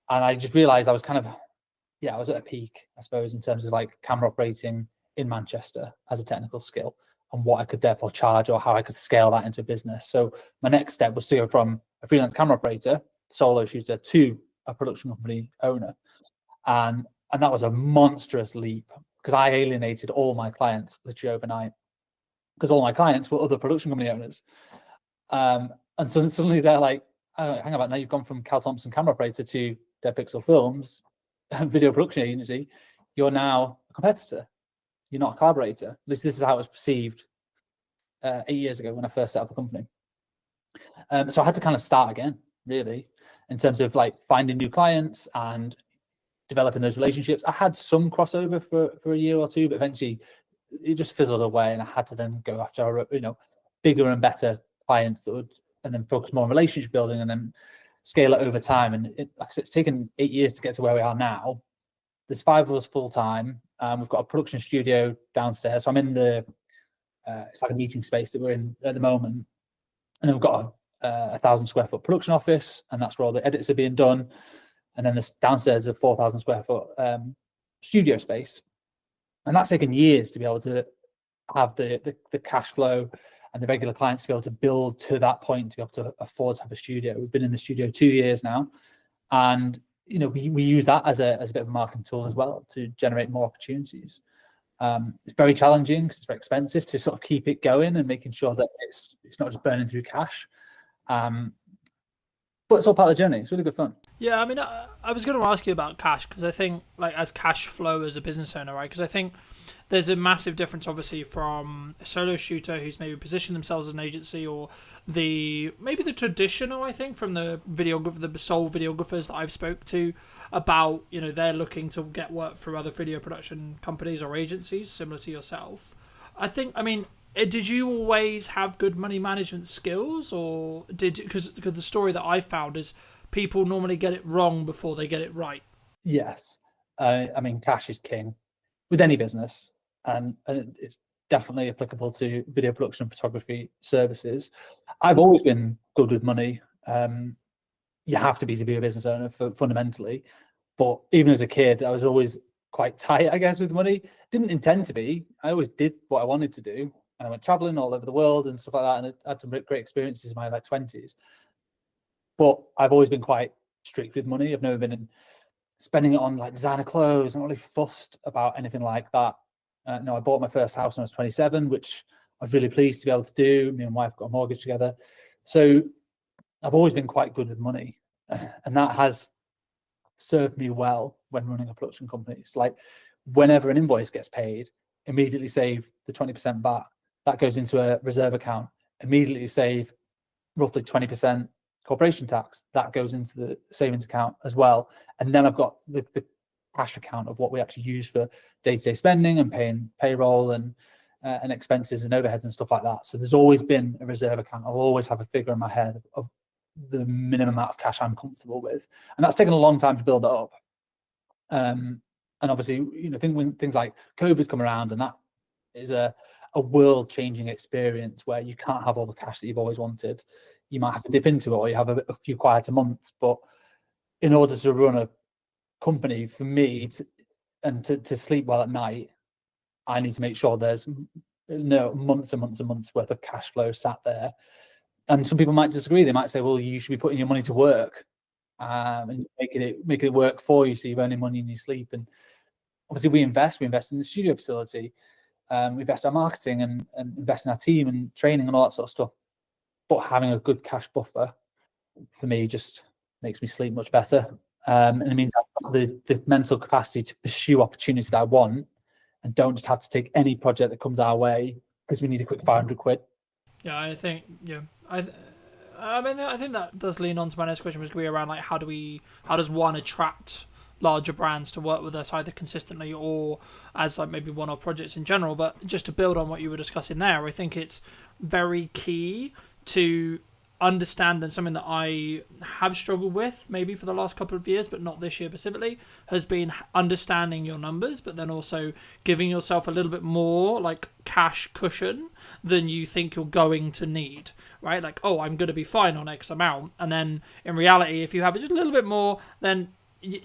Speaker 8: And I just realized I was I was at a peak, I suppose, in terms of like camera operating in Manchester as a technical skill and what I could therefore charge or how I could scale that into a business. So my next step was to go from a freelance camera operator, solo shooter, to a production company owner. And that was a monstrous leap because I alienated all my clients literally overnight, because all my clients were other production company owners. And so suddenly they're like, oh, hang about, now you've gone from Cal Thompson camera operator to Dead Pixel Films, video production agency. You're now a competitor. You're not a collaborator. At least this is how it was perceived 8 years ago when I first set up the company. So I had to kind of start again, really, in terms of like finding new clients and developing those relationships. I had some crossover for a year or two, but eventually it just fizzled away, and I had to then go after bigger and better clients that would, and then focus more on relationship building, and then scale it over time. And it's taken 8 years to get to where we are now. There's 5 of us full time. We've got a production studio downstairs, so I'm in the it's like a meeting space that we're in at the moment, and then we've got a 1,000 square foot production office, and that's where all the edits are being done. And then this downstairs is a 4,000 square foot studio space. And that's taken years to be able to have the cash flow and the regular clients to be able to build to that point, to be able to afford to have a studio. We've been in the studio 2 years now. And, we use that as a bit of a marketing tool as well to generate more opportunities. It's very challenging because it's very expensive to sort of keep it going and making sure that it's not just burning through cash. But it's all part of the journey. It's really good fun.
Speaker 7: Yeah, I mean, I was going to ask you about cash, because I think, like, as cash flow as a business owner, right? Because I think there's a massive difference, obviously, from a solo shooter who's maybe positioned themselves as an agency, or maybe the traditional, I think, from the sole videographers that I've spoke to about, they're looking to get work through other video production companies or agencies, similar to yourself. Did you always have good money management skills, or because the story that I found is people normally get it wrong before they get it right?
Speaker 8: Yes. Cash is king with any business, and it's definitely applicable to video production and photography services. I've always been good with money. You have to be a business owner fundamentally, but even as a kid, I was always quite tight, I guess, with money. Didn't intend to be. I always did what I wanted to do. And I went traveling all over the world and stuff like that, and I had some great experiences in my 20s. But I've always been quite strict with money. I've never been spending it on like designer clothes. I'm not really fussed about anything like that. I bought my first house when I was 27, which I was really pleased to be able to do. Me and my wife got a mortgage together. So I've always been quite good with money. And that has served me well when running a production company. It's like whenever an invoice gets paid, immediately save the 20% VAT. That goes into a reserve account. Immediately save roughly 20% corporation tax. That goes into the savings account as well. And then I've got the cash account of what we actually use for day-to-day spending and paying payroll and expenses and overheads and stuff like that. So there's always been a reserve account. I'll always have a figure in my head of the minimum amount of cash I'm comfortable with, and that's taken a long time to build it up. And obviously, you know, when things like COVID come around, and that is a world-changing experience where you can't have all the cash that you've always wanted. You might have to dip into it, or you have a few quieter months. But in order to run a company, for me, to sleep well at night, I need to make sure there's months and months and months worth of cash flow sat there. And some people might disagree. They might say, well, you should be putting your money to work and making it work for you, so you're earning money in your sleep. And obviously we invest in the studio facility, we invest in our marketing and invest in our team and training and all that sort of stuff. But having a good cash buffer for me just makes me sleep much better. And it means I've got the mental capacity to pursue opportunities that I want and don't just have to take any project that comes our way because we need a quick 500 quid.
Speaker 7: Yeah, I think, yeah, I mean, I think that does lean on to my next question, was going to be around like how does one attract larger brands to work with us, either consistently or as like maybe one-off projects in general. But just to build on what you were discussing there, I think it's very key to understand, and something that I have struggled with maybe for the last couple of years, but not this year specifically, has been understanding your numbers, but then also giving yourself a little bit more like cash cushion than you think you're going to need, right? Like, oh, I'm going to be fine on X amount. And then in reality, if you have just a little bit more, then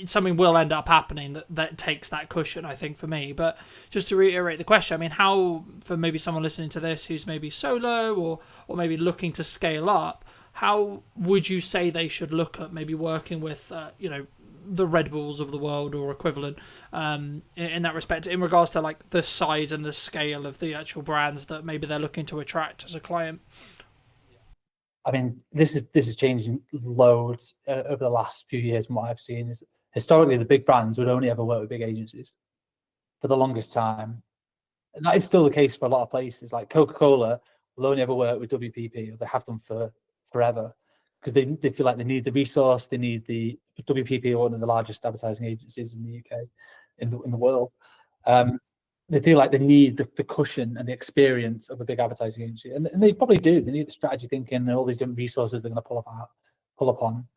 Speaker 7: something will end up happening that takes that cushion, I think, for me. But just to reiterate the question, I mean, how, for maybe someone listening to this who's maybe solo or maybe looking to scale up, how would you say they should look at maybe working with, the Red Bulls of the world or equivalent in that respect, in regards to like the size and the scale of the actual brands that maybe they're looking to attract as a client?
Speaker 8: I mean, this is changing loads over the last few years. And what I've seen is historically the big brands would only ever work with big agencies for the longest time, and that is still the case for a lot of places. Like Coca-Cola will only ever work with WPP, or they have done for forever, because they feel like they need the resource. They need the WPP, are one of the largest advertising agencies in the UK, in the world. They feel like they need the cushion and the experience of a big advertising agency, and they probably do. They need the strategy thinking and all these different resources they're going to pull upon.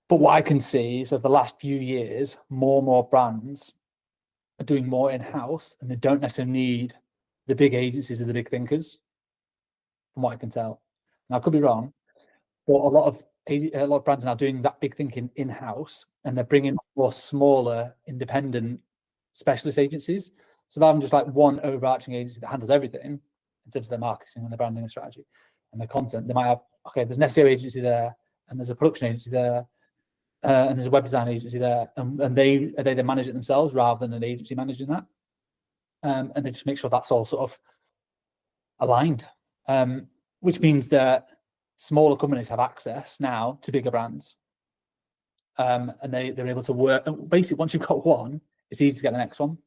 Speaker 8: But what I can see is over the last few years, more and more brands are doing more in-house, and they don't necessarily need the big agencies or the big thinkers, from what I can tell. Now, I could be wrong, but a lot of brands are now doing that big thinking in-house, and they're bringing more smaller, independent specialist agencies. So rather than just like one overarching agency that handles everything in terms of their marketing and their branding and strategy and their content, they might have, okay, there's an SEO agency there, and there's a production agency there, and there's a web design agency there, and they manage it themselves rather than an agency managing that. And they just make sure that's all sort of aligned, which means that smaller companies have access now to bigger brands, and they're able to work. And basically, once you've got one, it's easy to get the next one,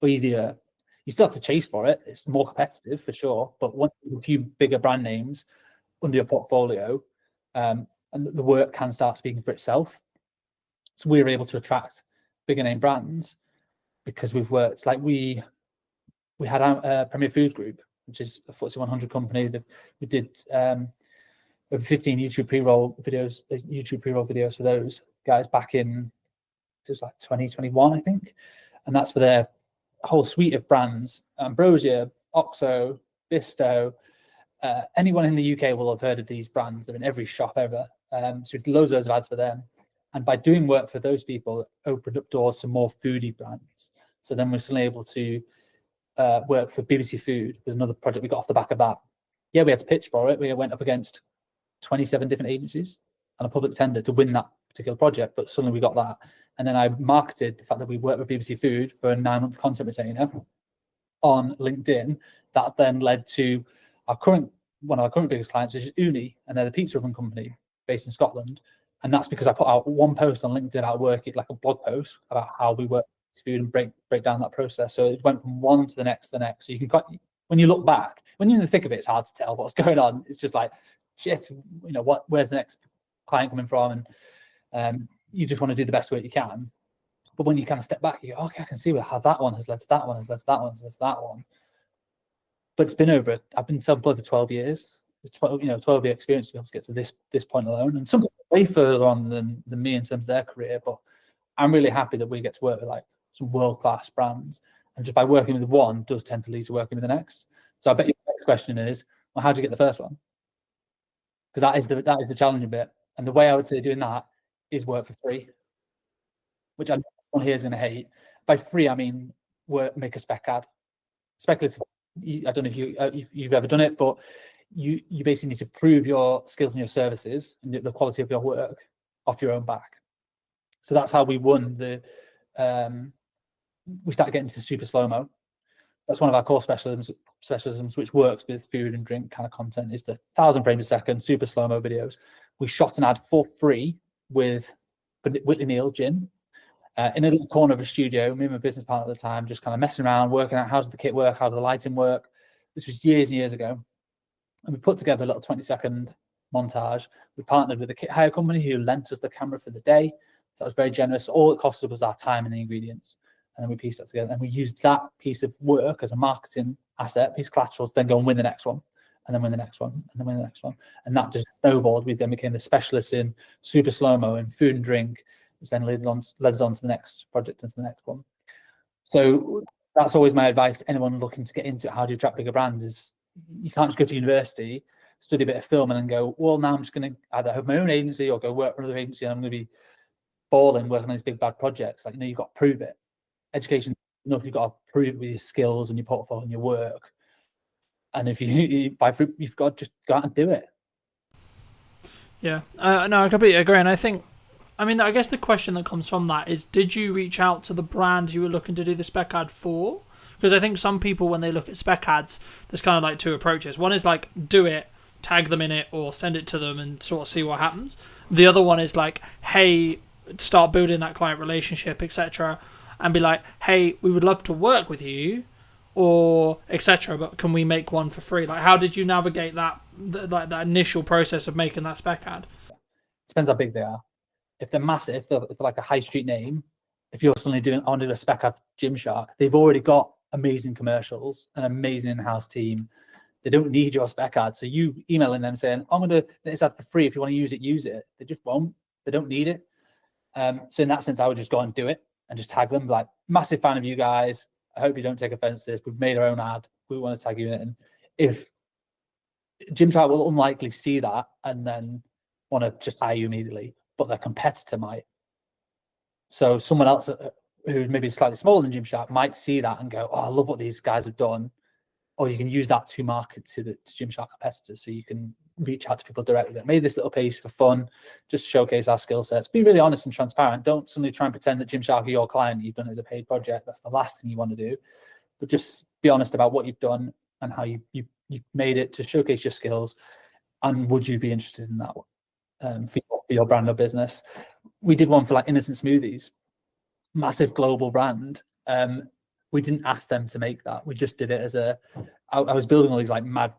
Speaker 8: or easier. You still have to chase for it. It's more competitive for sure, but once you have a few bigger brand names under your portfolio, and the work can start speaking for itself. So we're able to attract bigger name brands because we've worked, like we had our Premier Foods Group, which is a FTSE 100 company that we did over 15 YouTube pre-roll videos for those guys back in, it was like 2021, I think. And that's for their whole suite of brands: Ambrosia, Oxo, Bisto. Anyone in the UK will have heard of these brands. They're in every shop ever. So we did loads of ads for them. And by doing work for those people, it opened up doors to more foodie brands. So then we're suddenly able to work for BBC Food. There's another project we got off the back of that. Yeah, we had to pitch for it. We went up against 27 different agencies and a public tender to win that particular project, but suddenly we got that. And then I marketed the fact that we worked with BBC Food for a 9-month content retainer on LinkedIn. That then led to one of our current biggest clients, which is Uni, and they're the pizza oven company based in Scotland. And that's because I put out one post on LinkedIn about work, like a blog post about how we work with food and break down that process. So it went from one to the next to the next. So you can when you look back, when you're in the thick of it, it's hard to tell what's going on. It's just like, shit, where's the next client coming from? And you just want to do the best work you can. But when you kind of step back, you go, okay, I can see how that one has led to that one, has led to that one, has led to that one. But it's been I've been self-employed for 12 years. It's 12-year experience to be able to get to this point alone. And some people are way further on than me in terms of their career, but I'm really happy that we get to work with like some world-class brands. And just by working with one does tend to lead to working with the next. So I bet your next question is, well, how do you get the first one? Because that is the challenging bit. And the way I would say doing that is work for free, which I know everyone here is going to hate. By free, I mean make a spec ad. Speculative. I don't know if you've ever done it, but you basically need to prove your skills and your services and the quality of your work off your own back. So that's how we won we started getting to super slow-mo. That's one of our core specialisms, which works with food and drink kind of content, is the 1,000 frames a second super slow-mo videos. We shot an ad for free with Whitley Neal Gin in a little corner of a studio, me and my business partner at the time, just kind of messing around, working out how does the kit work, how does the lighting work. This was years and years ago. And we put together a little 20-second montage. We partnered with a kit hire company who lent us the camera for the day. So that was very generous. All it costed was our time and the ingredients. And then we pieced that together. And we used that piece of work as a marketing asset, piece of collateral, to then go and win the next one, and then win the next one, and then win the next one. And that just snowballed. We then became the specialists in super slow-mo and food and drink, which then led us on to the next project and to the next one. So that's always my advice to anyone looking to get into it. How do you attract bigger brands? Is you can't just go to university, study a bit of film, and then go, well, now I'm just going to either have my own agency or go work for another agency, and I'm going to be balling working on these big bad projects. Like, you've got to prove it. Education, you've got to prove it with your skills and your portfolio and your work. And if you've got to just go out and do it.
Speaker 7: Yeah, no, I completely agree. And I guess the question that comes from that is, did you reach out to the brand you were looking to do the spec ad for? Because I think some people, when they look at spec ads, there's kind of like two approaches. One is like, do it, tag them in it, or send it to them and sort of see what happens. The other one is like, hey, start building that client relationship, etc., and be like, hey, we would love to work with you, or etc., but can we make one for free? Like, how did you navigate that initial process of making that spec ad?
Speaker 8: Depends how big they are. If they're massive, if they're like a high street name, if you're suddenly I want to do a spec ad for Gymshark, they've already got amazing commercials, an amazing in-house team. They don't need your spec ad. So you emailing them saying, I'm going to do this ad for free. If you want to use it, use it. They just won't. They don't need it. So in that sense, I would just go and do it and just tag them. Like, massive fan of you guys. I hope you don't take offense to this. We've made our own ad. We want to tag you in it. And if Gymshark will unlikely see that and then want to just hire you immediately, but their competitor might. So someone else who maybe slightly smaller than Gymshark might see that and go, oh, I love what these guys have done. Or you can use that to market to Gymshark competitors. So you can reach out to people directly that made this little piece for fun, just showcase our skill sets. Be really honest and transparent. Don't suddenly try and pretend that Gymshark are your client. You've done it as a paid project. That's the last thing you want to do. But just be honest about what you've done and how you made it to showcase your skills. And would you be interested in that one for your brand or business? We did one for like Innocent Smoothies, massive global brand. We didn't ask them to make that. We just did it as I was building all these like mad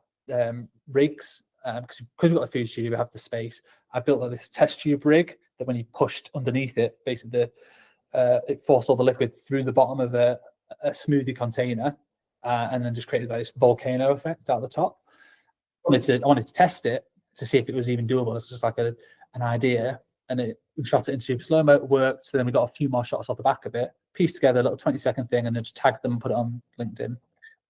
Speaker 8: rigs because we've got a food studio, we have the space. I built like this test tube rig that when you pushed underneath it, basically it forced all the liquid through the bottom of a smoothie container and then just created like this volcano effect out the top. I wanted to test it to see if it was even doable. It's just like an idea. And we shot it in super slow-mo, it worked. So then we got a few more shots off the back of it, pieced together a little 20-second thing, and then just tagged them and put it on LinkedIn.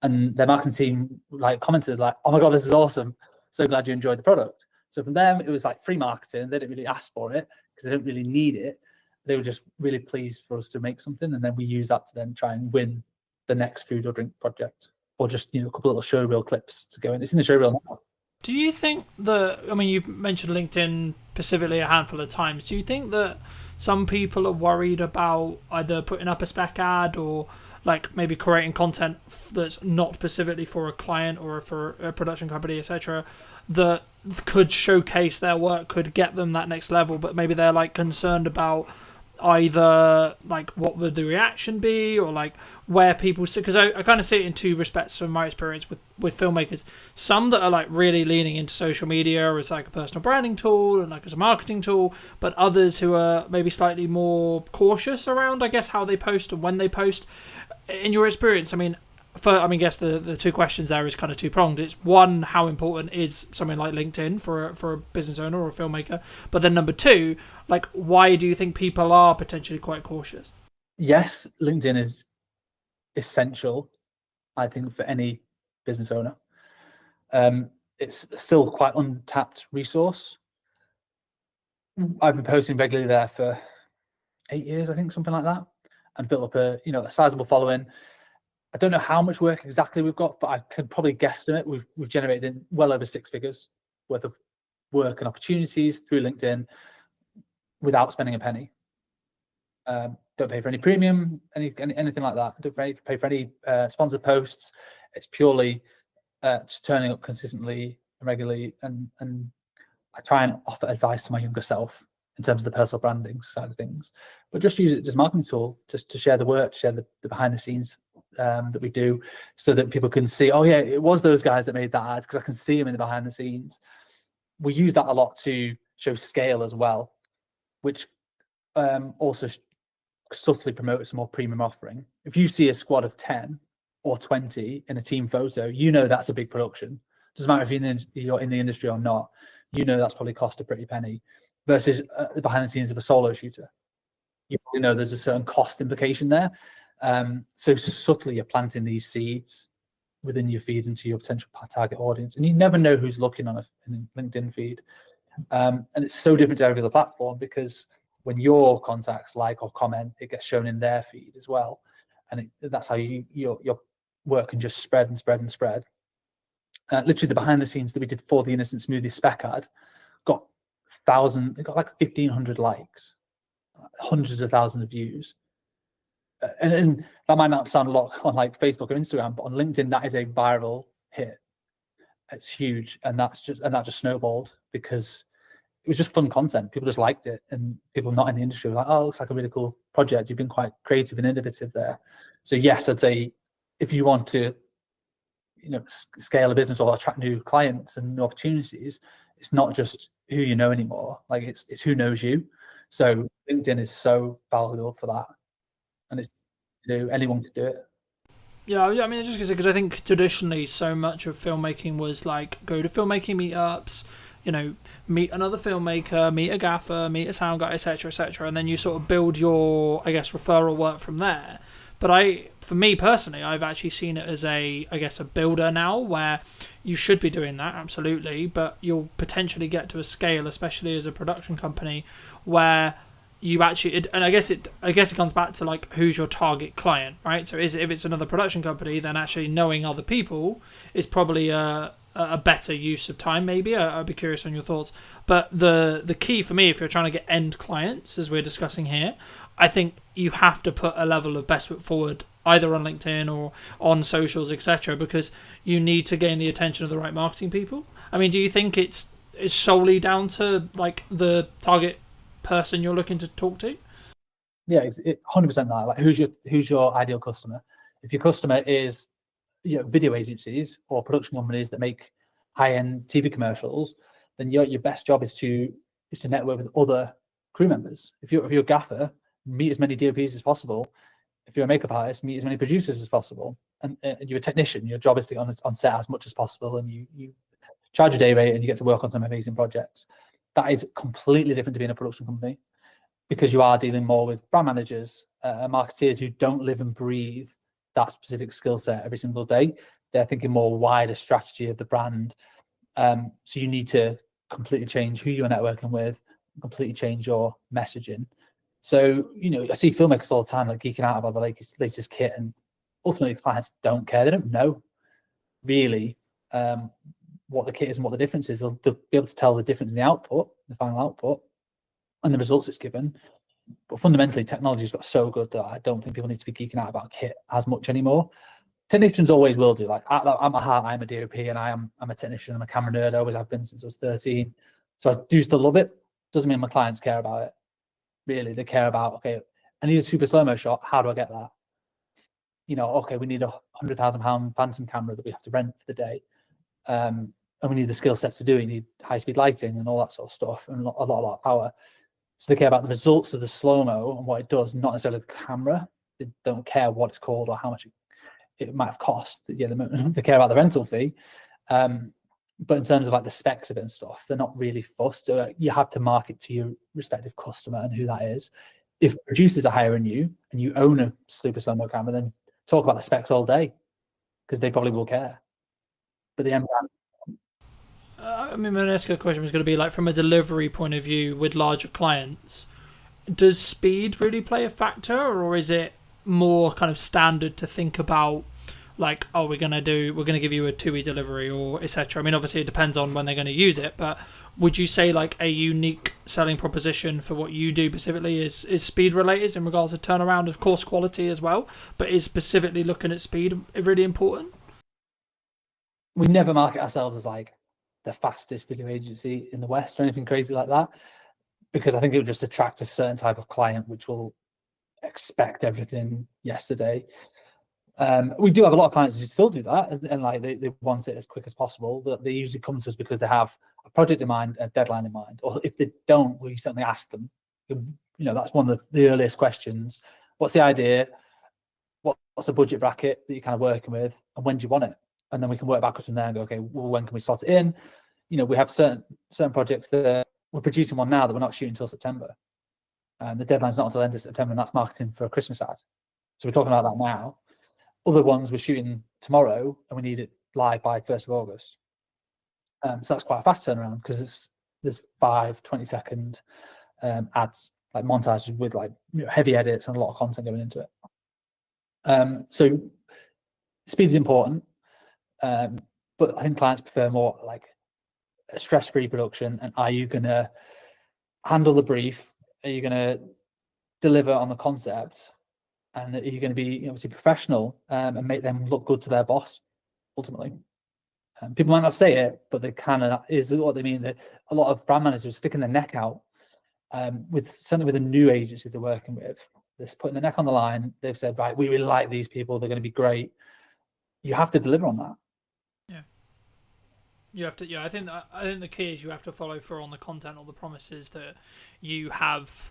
Speaker 8: And their marketing team like commented like, oh my God, this is awesome. So glad you enjoyed the product. So from them, it was like free marketing. They didn't really ask for it because they didn't really need it. They were just really pleased for us to make something. And then we use that to then try and win the next food or drink project, or just, a couple of little showreel clips to go in. It's in the showreel now.
Speaker 7: Do you think you've mentioned LinkedIn specifically a handful of times. Do you think that some people are worried about either putting up a spec ad or like maybe creating content that's not specifically for a client or for a production company, etc., that could showcase their work, could get them that next level, but maybe they're like concerned about either like what would the reaction be, or like where people see, because I kind of see it in two respects from my experience with filmmakers. Some that are like really leaning into social media as like a personal branding tool and like as a marketing tool, but others who are maybe slightly more cautious around, I guess, how they post and when they post. In your experience, I mean, I guess the two questions there is kind of two-pronged. It's one, how important is something like LinkedIn for a business owner or a filmmaker? But then number two, like, why do you think people are potentially quite cautious?
Speaker 8: Yes, LinkedIn is essential, I think, for any business owner. It's still quite untapped resource. I've been posting regularly there for 8 years, I think, something like that, and built up a sizable following. I don't know how much work exactly we've got, but I could probably guesstimate we've generated well over 6 figures worth of work and opportunities through LinkedIn without spending a penny. Don't pay for any premium, anything like that. Don't pay for any sponsored posts. It's purely just turning up consistently and regularly, and I try and offer advice to my younger self in terms of the personal branding side of things, but just use it as a marketing tool to share the work, share the behind the scenes that we do, so that people can see, oh yeah, it was those guys that made that ad, because I can see them in the behind the scenes. We use that a lot to show scale as well, which also subtly promotes a more premium offering. If you see a squad of 10 or 20 in a team photo, that's a big production. Doesn't matter if you're in the industry or not, that's probably cost a pretty penny, versus the behind the scenes of a solo shooter. There's a certain cost implication there. So subtly you're planting these seeds within your feed into your potential target audience, and you never know who's looking on a LinkedIn feed. And it's so different to every other platform, because when your contacts like or comment, it gets shown in their feed as well, and that's how your work can just spread and spread and spread. Literally, the behind the scenes that we did for the Innocent Smoothie spec ad got like 1,500 likes, hundreds of thousands of views. And that might not sound a lot on like Facebook or Instagram, but on LinkedIn, that is a viral hit. It's huge, and that just snowballed because it was just fun content. People just liked it, and people not in the industry were like, "Oh, it looks like a really cool project. You've been quite creative and innovative there." So yes, I'd say if you want to, scale a business or attract new clients and new opportunities, it's not just who you know anymore. Like it's who knows you. So LinkedIn is so valuable for that, and anyone could do it.
Speaker 7: Yeah, I mean, just because I think traditionally so much of filmmaking was like go to filmmaking meetups, meet another filmmaker, meet a gaffer, meet a sound guy, etc., and then you sort of build your, I guess, referral work from there. But for me personally, I've actually seen it as a builder now, where you should be doing that, absolutely, but you'll potentially get to a scale, especially as a production company, where you actually, and I guess it comes back to like who's your target client, right? So if it's another production company, then actually knowing other people is probably a better use of time. Maybe I'd be curious on your thoughts. But the key for me, if you're trying to get end clients, as we're discussing here, I think you have to put a level of best foot forward, either on LinkedIn or on socials, etc., because you need to gain the attention of the right marketing people. I mean, do you think it's solely down to like the target person you're looking to talk to?
Speaker 8: Yeah, 100% that. Like, who's your ideal customer? If your customer is video agencies or production companies that make high-end TV commercials, then your best job is to network with other crew members. If you're a gaffer, meet as many DOPs as possible. If you're a makeup artist, meet as many producers as possible. And you're a technician, your job is to get on set as much as possible, and you charge a day rate and you get to work on some amazing projects. That is completely different to being a production company, because you are dealing more with brand managers, marketeers who don't live and breathe that specific skill set every single day. They're thinking more wider strategy of the brand. So you need to completely change who you're networking with, completely change your messaging. So, I see filmmakers all the time like geeking out about the latest kit, and ultimately clients don't care. They don't know really what the kit is and what the difference is. They'll be able to tell the difference in the output, the final output, and the results it's given. But fundamentally, technology's got so good that I don't think people need to be geeking out about kit as much anymore. Technicians always will do. Like at my heart, I'm a DOP, and I'm a technician. I'm a camera nerd. I always have been since I was 13. So I do still love it. Doesn't mean my clients care about it. Really, they care about, okay, I need a super slow-mo shot. How do I get that? You know, okay, we need a £100,000 phantom camera that we have to rent for the day. And we need the skill sets to do it. You need high-speed lighting and all that sort of stuff, and a lot of power. So they care about the results of the slow-mo and what it does, not necessarily the camera. They don't care what it's called or how much it might have cost. Yeah, they care about the rental fee. But in terms of like the specs of it and stuff, they're not really fussed. You have to market to your respective customer and who that is. If producers are hiring you and you own a super slow-mo camera, then talk about the specs all day, because they probably will care. But the end
Speaker 2: I mean, my next question was going to be like, from a delivery point of view with larger clients, does speed really play a factor, or is it more kind of standard to think about like, oh, we're going to give you a 2-week delivery or etc.? I mean, obviously it depends on when they're going to use it, but would you say like a unique selling proposition for what you do specifically is speed related in regards to turnaround, of course quality as well, but is specifically looking at speed really important?
Speaker 8: We never market ourselves as like the fastest video agency in the West or anything crazy like that, because I think it would just attract a certain type of client which will expect everything yesterday. We do have a lot of clients who still do that, and like they want it as quick as possible. That they usually come to us because they have a project in mind, a deadline in mind, or if they don't, we certainly ask them. You know, that's one of the earliest questions. What's the idea? What's the budget bracket that you're kind of working with, and when do you want it? And then we can work backwards from there and go, okay, well, when can we slot it in? You know, we have certain projects that we're producing one now that we're not shooting until September, and the deadline's not until the end of September, and that's marketing for a Christmas ad. So we're talking about that now. Other ones we're shooting tomorrow, and we need it live by 1st of August. So that's quite a fast turnaround, because there's 5 20-second ads, like montages with like heavy edits and a lot of content going into it. So speed is important. But I think clients prefer more like a stress-free production. And are you going to handle the brief? Are you going to deliver on the concept? And are you going to be obviously professional and make them look good to their boss, ultimately? People might not say it, but they kind of is what they mean. That a lot of brand managers are sticking their neck out certainly with a new agency they're working with. They're putting their neck on the line. They've said, right, we really like these people. They're going to be great. You have to deliver on that.
Speaker 2: You have to, yeah. I think the key is you have to follow through on the content or the promises that you have,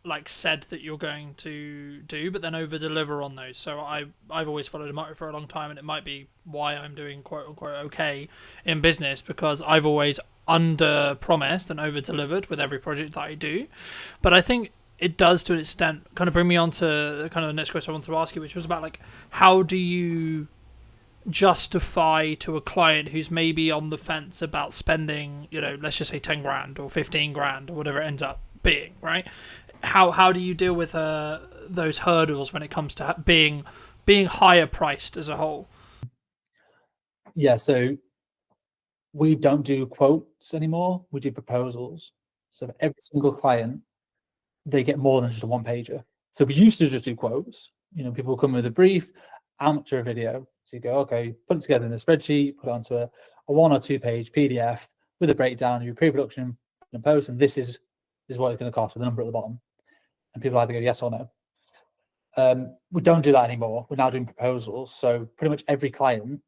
Speaker 2: like, said that you're going to do, but then over deliver on those. So I've always followed a motto for a long time, and it might be why I'm doing quote unquote okay in business, because I've always under promised and over delivered with every project that I do. But I think it does, to an extent, kind of bring me on to kind of the next question I want to ask you, which was about like, how do you justify to a client who's maybe on the fence about spending, you know, let's just say 10 grand or 15 grand or whatever it ends up being, right? How do you deal with those hurdles when it comes to being higher priced as a whole?
Speaker 8: Yeah, so we don't do quotes anymore. We do proposals. So for every single client, they get more than just a one-pager. So we used to just do quotes. You know, people come with a brief, amateur video. So you go, okay, put it together in a spreadsheet, put it onto a 1 or 2 page PDF with a breakdown of your pre-production and post, and this is what it's going to cost with a number at the bottom. And people either go yes or no. We don't do that anymore. We're now doing proposals. So pretty much every client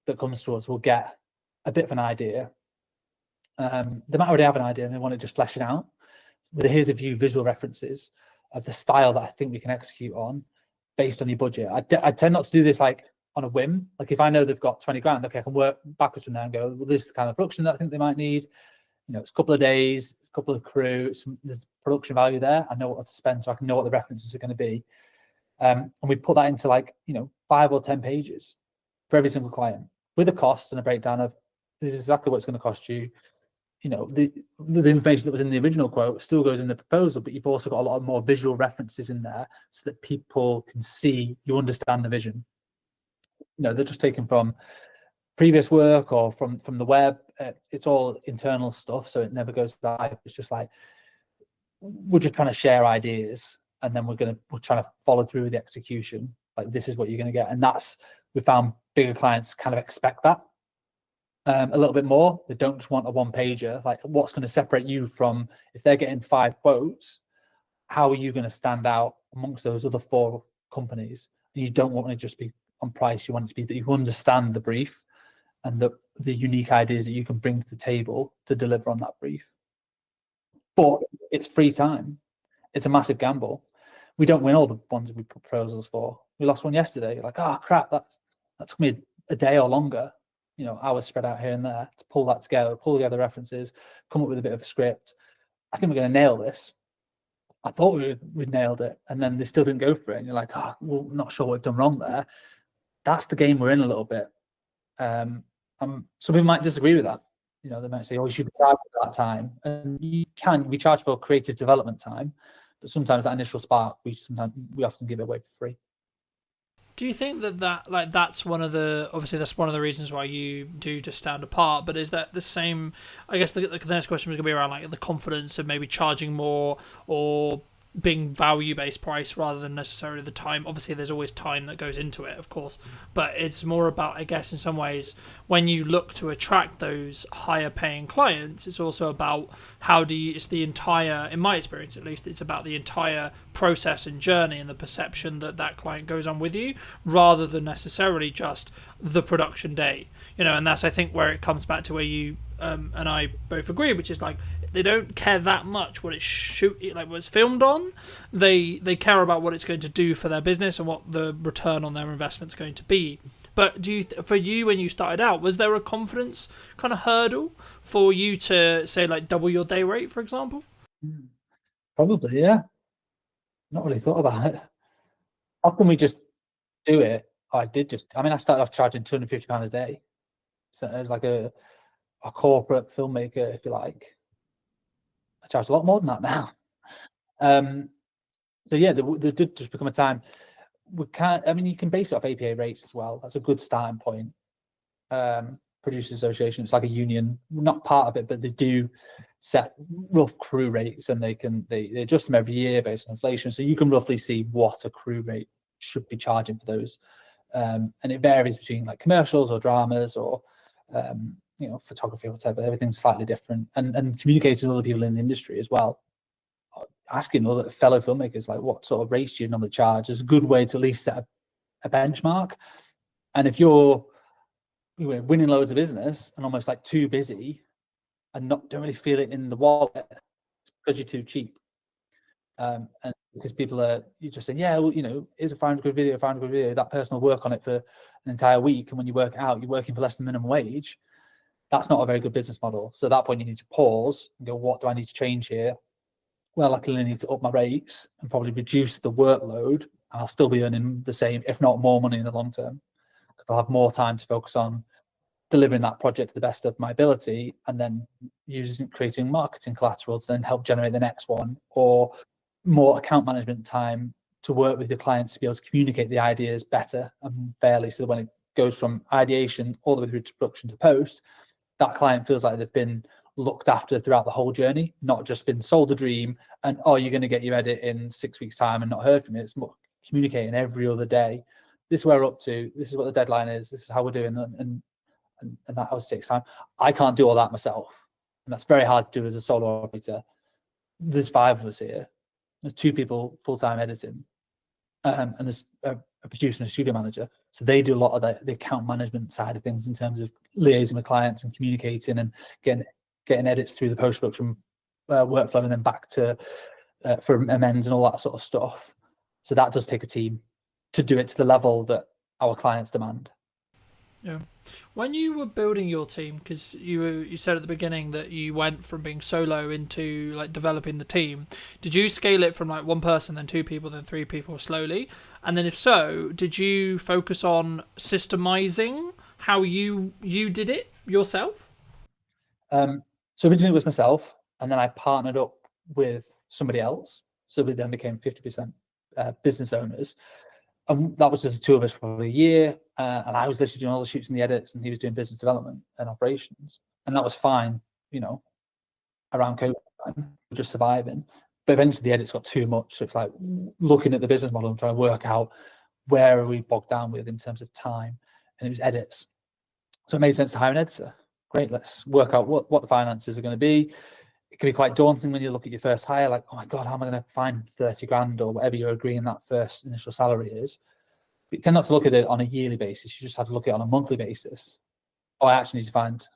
Speaker 8: that comes to us will get a bit of an idea. They might already have an idea and they want to just flesh it out. Here's a few visual references of the style that I think we can execute on based on your budget. I tend not to do this like on a whim. Like if I know they've got 20 grand, okay, I can work backwards from there and go, well, this is the kind of production that I think they might need. You know, it's a couple of days, a couple of crew, there's production value there. I know what to spend, so I can know what the references are going to be. And we put that into like, you know, 5 or 10 pages for every single client with a cost and a breakdown of this is exactly what it's going to cost you. You know, the information that was in the original quote still goes in the proposal, but you've also got a lot of more visual references in there so that people can see you understand the vision. You know, they're just taken from previous work or from the web. It's all internal stuff, so it never goes live. It's just like we're just trying to share ideas, and then we're trying to follow through with the execution. Like, this is what you're going to get, and we found bigger clients kind of expect that a little bit more. They don't just want a one pager. Like, what's going to separate you from, if they're getting 5 quotes, how are you going to stand out amongst those other 4 companies? And you don't want to just be on price. You want it to be that you understand the brief and the unique ideas that you can bring to the table to deliver on that brief. But it's free time. It's a massive gamble. We don't win all the ones we put proposals for. We lost one yesterday. Like, oh crap, that took me a day or longer, hours spread out here and there to pull that together, pull together references, come up with a bit of a script. I think we're going to nail this. I thought we'd nailed it, and then they still didn't go for it. And you're like, oh, well, not sure what we've done wrong there. That's the game we're in a little bit. Some people might disagree with that. They might say, oh, you should be charged for that time. And we charge for creative development time, but sometimes that initial spark, we often give it away for free.
Speaker 2: Do you think that's one of the, obviously that's one of the reasons why you do just stand apart, but is that the same? I guess the next question was going to be around like the confidence of maybe charging more or being value-based price rather than necessarily the time. Obviously there's always time that goes into it, of course, but it's more about, I guess, in some ways, when you look to attract those higher paying clients, it's also about it's the entire, in my experience at least, it's about the entire process and journey and the perception that client goes on with you, rather than necessarily just the production day, and that's, I think, where it comes back to where you and I both agree, which is like, they don't care that much what what it's filmed on. They care about what it's going to do for their business and what the return on their investment is going to be. But for you, when you started out, was there a confidence kind of hurdle for you to say like double your day rate, for example?
Speaker 8: Probably, yeah. Not really thought about it. Often we just do it. I started off charging £250 a day. So it was like a corporate filmmaker, if you like. I charge a lot more than that now. So yeah, there did just become a time you can base it off APA rates as well. That's a good starting point. Producers Association, it's like a union. We're not part of it, but they do set rough crew rates, and they adjust them every year based on inflation. So you can roughly see what a crew rate should be charging for those. And it varies between like commercials or dramas or photography or whatever. Everything's slightly different, and communicating with other people in the industry as well. Asking other fellow filmmakers, like, what sort of rates do you normally charge, is a good way to at least set a benchmark. And if you're winning loads of business and almost like too busy and don't really feel it in the wallet, it's because you're too cheap. And because you're just saying, yeah, well, here's a £500 video, that person will work on it for an entire week, and when you work it out, you're working for less than minimum wage. That's not a very good business model. So at that point, you need to pause and go, what do I need to change here? Well, I clearly need to up my rates and probably reduce the workload, and I'll still be earning the same, if not more money in the long term, because I'll have more time to focus on delivering that project to the best of my ability, and then creating marketing collateral to then help generate the next one, or more account management time to work with the clients to be able to communicate the ideas better and fairly, so that when it goes from ideation all the way through to production to post, that client feels like they've been looked after throughout the whole journey, not just been sold a dream and, oh, you're going to get your edit in 6 weeks time and not heard from it. It's more communicating every other day. This is where we're up to. This is what the deadline is. This is how we're doing. And that always takes time. I can't do all that myself. And that's very hard to do as a solo operator. There's 5 of us here. There's 2 people full-time editing. And there's a producer and a studio manager. So they do a lot of the account management side of things in terms of liaising with clients and communicating and getting edits through the post-production workflow, and then back to for amends and all that sort of stuff. So that does take a team to do it to the level that our clients demand.
Speaker 2: Yeah. When you were building your team, because you said at the beginning that you went from being solo into like developing the team, did you scale it from like 1 person, then 2 people, then 3 people slowly? And then if so, did you focus on systemizing how you did it yourself?
Speaker 8: So originally it was myself, and then I partnered up with somebody else. So we then became 50% business owners. And that was just the 2 of us for probably a year. And I was literally doing all the shoots and the edits, and he was doing business development and operations. And that was fine, around COVID time, just surviving. But eventually the edits got too much. So it's like looking at the business model and trying to work out where are we bogged down with in terms of time. And it was edits. So it made sense to hire an editor. Great, let's work out what the finances are going to be. It can be quite daunting when you look at your first hire, like, oh my God, how am I going to find 30 grand or whatever you're agreeing that first initial salary is. But you tend not to look at it on a yearly basis. You just have to look at it on a monthly basis. Oh, I actually need to find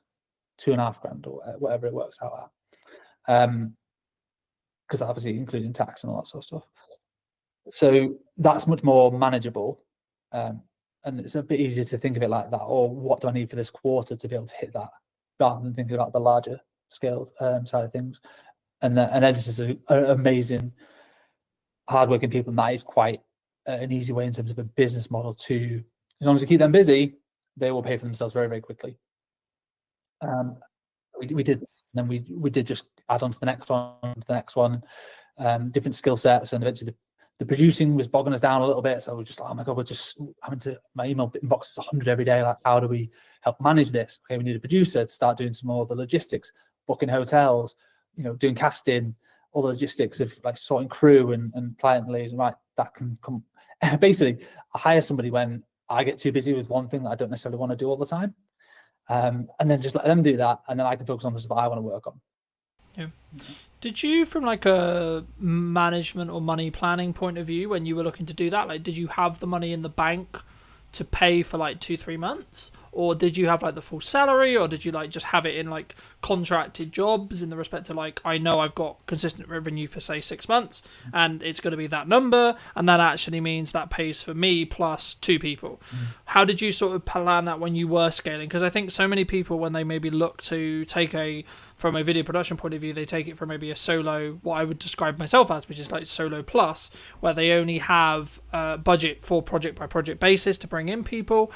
Speaker 8: 2.5 grand or whatever it works out at. Because obviously including tax and all that sort of stuff. So that's much more manageable. And it's a bit easier to think of it like that, or what do I need for this quarter to be able to hit that, rather than thinking about the larger scale side of things. And editors are amazing, hardworking people, and that is quite an easy way in terms of a business model to, as long as you keep them busy, they will pay for themselves very, very quickly. We did, and then we did just add on to the next one, different skill sets, and eventually the producing was bogging us down a little bit. So we're just like, oh my God, we're just having to, my email inbox is 100 every day. Like, how do we help manage this? Okay, we need a producer to start doing some more of the logistics, booking hotels, doing casting, all the logistics of like sorting crew and client liaison. Right, that can come. Basically, I hire somebody when I get too busy with one thing that I don't necessarily want to do all the time. And then just let them do that, and then I can focus on the stuff I want to work on.
Speaker 2: Yeah. Did you, from like a management or money planning point of view, when you were looking to do that, like, did you have the money in the bank to pay for like 2-3 months, or did you have like the full salary, or did you like just have it in like contracted jobs in the respect to like, I know I've got consistent revenue for say 6 months and it's going to be that number, and that actually means that pays for me plus 2 people. How did you sort of plan that when you were scaling? Because I think so many people, when they maybe look to take from a video production point of view, they take it from maybe a solo, what I would describe myself as, which is like solo plus, where they only have budget for project by project basis to bring in people,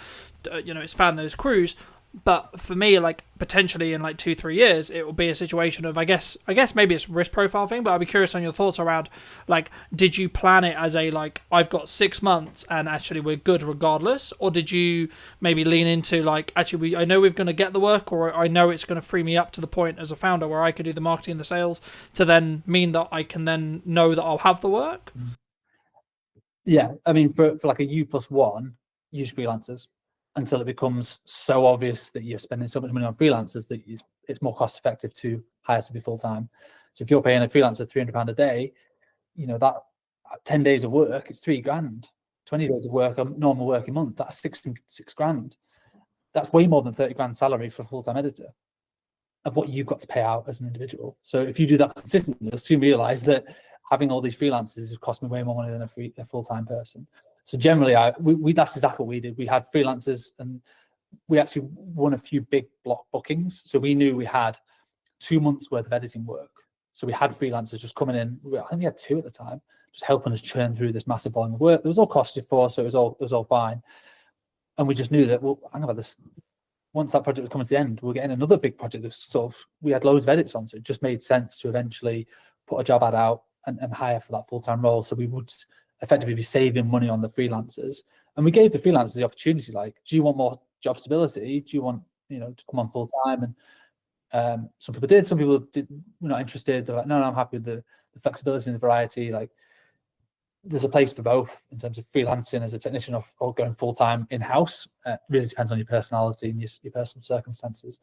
Speaker 2: expand those crews. But for me, like, potentially in like 2-3 years, it will be a situation of, I guess maybe it's risk profile thing, but I'd be curious on your thoughts around, like, did you plan it as a, like, I've got 6 months and actually we're good regardless? Or did you maybe lean into like, actually, I know we're going to get the work, or I know it's going to free me up to the point as a founder where I could do the marketing and the sales to then mean that I can then know that I'll have the work?
Speaker 8: Yeah, I mean, for like a U+1, use freelancers until it becomes so obvious that you're spending so much money on freelancers that it's more cost effective to hire somebody full time. So if you're paying a freelancer £300 a day, that 10 days of work, it's 3 grand. 20 days of work, a normal working month, that's 6 grand. That's way more than 30 grand salary for a full-time editor of what you've got to pay out as an individual. So if you do that consistently, you'll soon realize that having all these freelancers has cost me way more money than a full-time person. So generally, that's exactly what we did. We had freelancers, and we actually won a few big block bookings. So we knew we had 2 months worth of editing work. So we had freelancers just coming in. I think we had 2 at the time, just helping us churn through this massive volume of work. It was all costed for, so it was all fine. And we just knew that, well, hang about this. Once that project was coming to the end, we were getting another big project that sort of, we had loads of edits on. So it just made sense to eventually put a job ad out and hire for that full-time role. So we would effectively be saving money on the freelancers. And we gave the freelancers the opportunity, like, do you want more job stability? Do you want, to come on full-time? And some people did, some people were not interested. They're like, no, I'm happy with the flexibility and the variety. Like, there's a place for both in terms of freelancing as a technician or going full-time in-house. Really depends on your personality and your personal circumstances.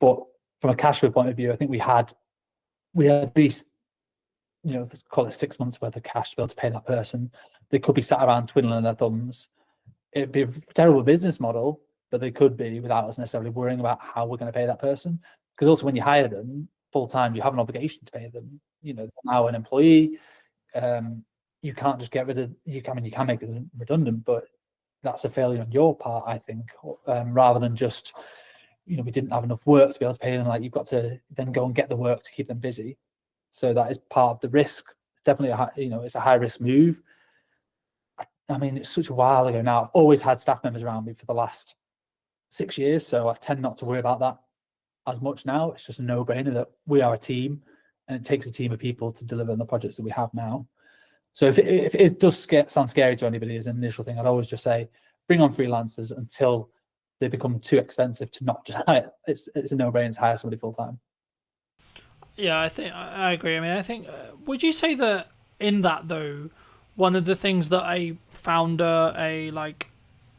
Speaker 8: But from a cash flow point of view, I think we had at least, call it 6 months worth of cash to be able to pay that person. They could be sat around twiddling their thumbs. It'd be a terrible business model, but they could be without us necessarily worrying about how we're going to pay that person. Because also when you hire them full-time, you have an obligation to pay them. They're now an employee. You can't just get rid of, you can make them redundant, but that's a failure on your part, I think, rather than just, we didn't have enough work to be able to pay them. Like, you've got to then go and get the work to keep them busy. So that is part of the risk. It's definitely it's a high risk move. I mean, it's such a while ago now. I've always had staff members around me for the last 6 years, so I tend not to worry about that as much now. It's just a no-brainer that we are a team, and it takes a team of people to deliver on the projects that we have now. So if it does sound scary to anybody as an initial thing, I'd always just say, bring on freelancers until they become too expensive to not just hire. It's a no-brainer to hire somebody full-time.
Speaker 7: Yeah, I think I agree. I mean, I think would you say that in that though, one of the things that a founder, a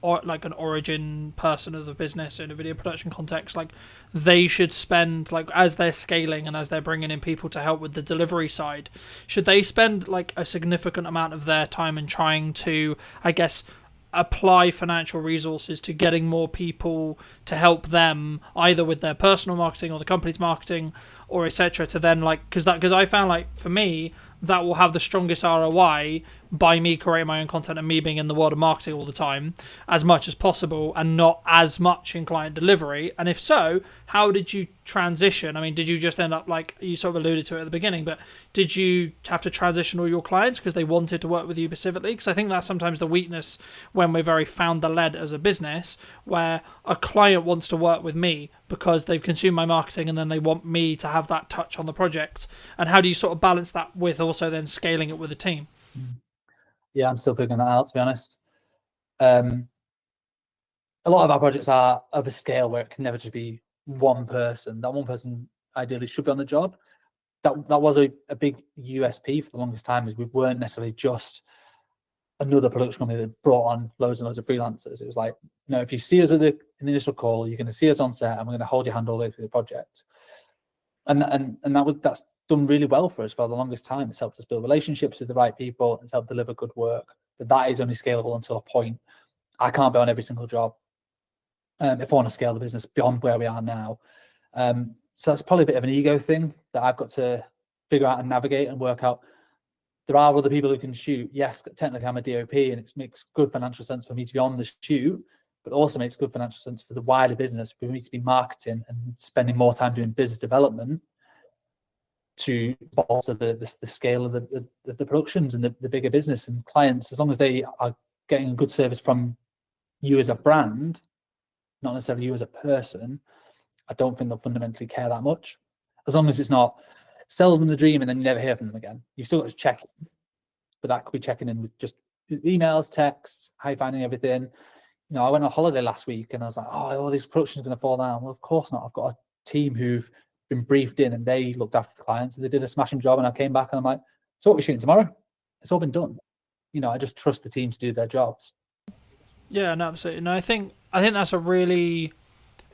Speaker 7: or like an origin person of the business in a video production context, like they should spend like as they're scaling and as they're bringing in people to help with the delivery side, should they spend like a significant amount of their time in trying to, I guess, apply financial resources to getting more people to help them either with their personal marketing or the company's marketing or etc. to then like because I found like for me that will have the strongest ROI by me creating my own content and me being in the world of marketing all the time as much as possible and not as much in client delivery. And if so, how did you transition? I mean, did you just end up like you sort of alluded to it at the beginning, but did you have to transition all your clients because they wanted to work with you specifically? Because I think that's sometimes the weakness when we're very founder-led as a business, where a client wants to work with me because they've consumed my marketing and then they want me to have that touch on the project. And how do you sort of balance that with also then scaling it with a team?
Speaker 8: Yeah, I'm still figuring that out, to be honest. A lot of our projects are of a scale where it can never just be one person. That one person ideally should be on the job. That was a big USP for the longest time, is we weren't necessarily just another production company that brought on loads and loads of freelancers. It was like, you know, if you see us in the initial call, you're going to see us on set and we're going to hold your hand all the way through the project. And that's done really well for us for the longest time. It's helped us build relationships with the right people. It's helped deliver good work. But that is only scalable until a point. I can't be on every single job if I want to scale the business beyond where we are now. So that's probably a bit of an ego thing that I've got to figure out and navigate and work out. There are other people who can shoot. Yes, technically I'm a DOP and it makes good financial sense for me to be on the shoot, but also makes good financial sense for the wider business for me to be marketing and spending more time doing business development to bolster the scale of the productions and the bigger business and clients. As long as they are getting a good service from you as a brand, not necessarily you as a person, I don't think they'll fundamentally care that much. As long as it's not sell them the dream and then you never hear from them again. You've still got to check in, but that could be checking in with just emails, texts, how you finding everything. You know, I went on holiday last week and I was like, oh, all these productions are going to fall down. Well, of course not. I've got a team who've been briefed in and they looked after the clients and they did a smashing job. And I came back and I'm like, so what are we shooting tomorrow? It's all been done. You know, I just trust the team to do their jobs.
Speaker 7: Yeah, no, absolutely. And I think that's a really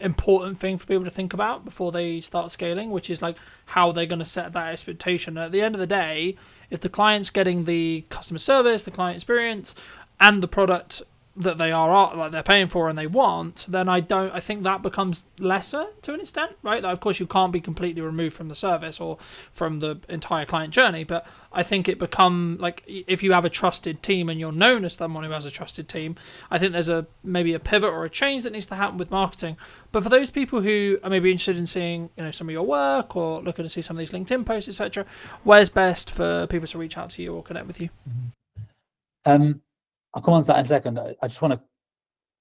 Speaker 7: important thing for people to think about before they start scaling, which is like how they're going to set that expectation. And at the end of the day, if the client's getting the customer service, the client experience, and the product that they are like they're paying for and they want, then I think that becomes lesser to an extent, right? Like, of course, you can't be completely removed from the service or from the entire client journey, but I think it become like if you have a trusted team and you're known as someone who has a trusted team, I think there's maybe a pivot or a change that needs to happen with marketing. But for those people who are maybe interested in seeing, you know, some of your work or looking to see some of these LinkedIn posts, etc., where's best for people to reach out to you or connect with you?
Speaker 8: I'll come on to that in a second. I just want to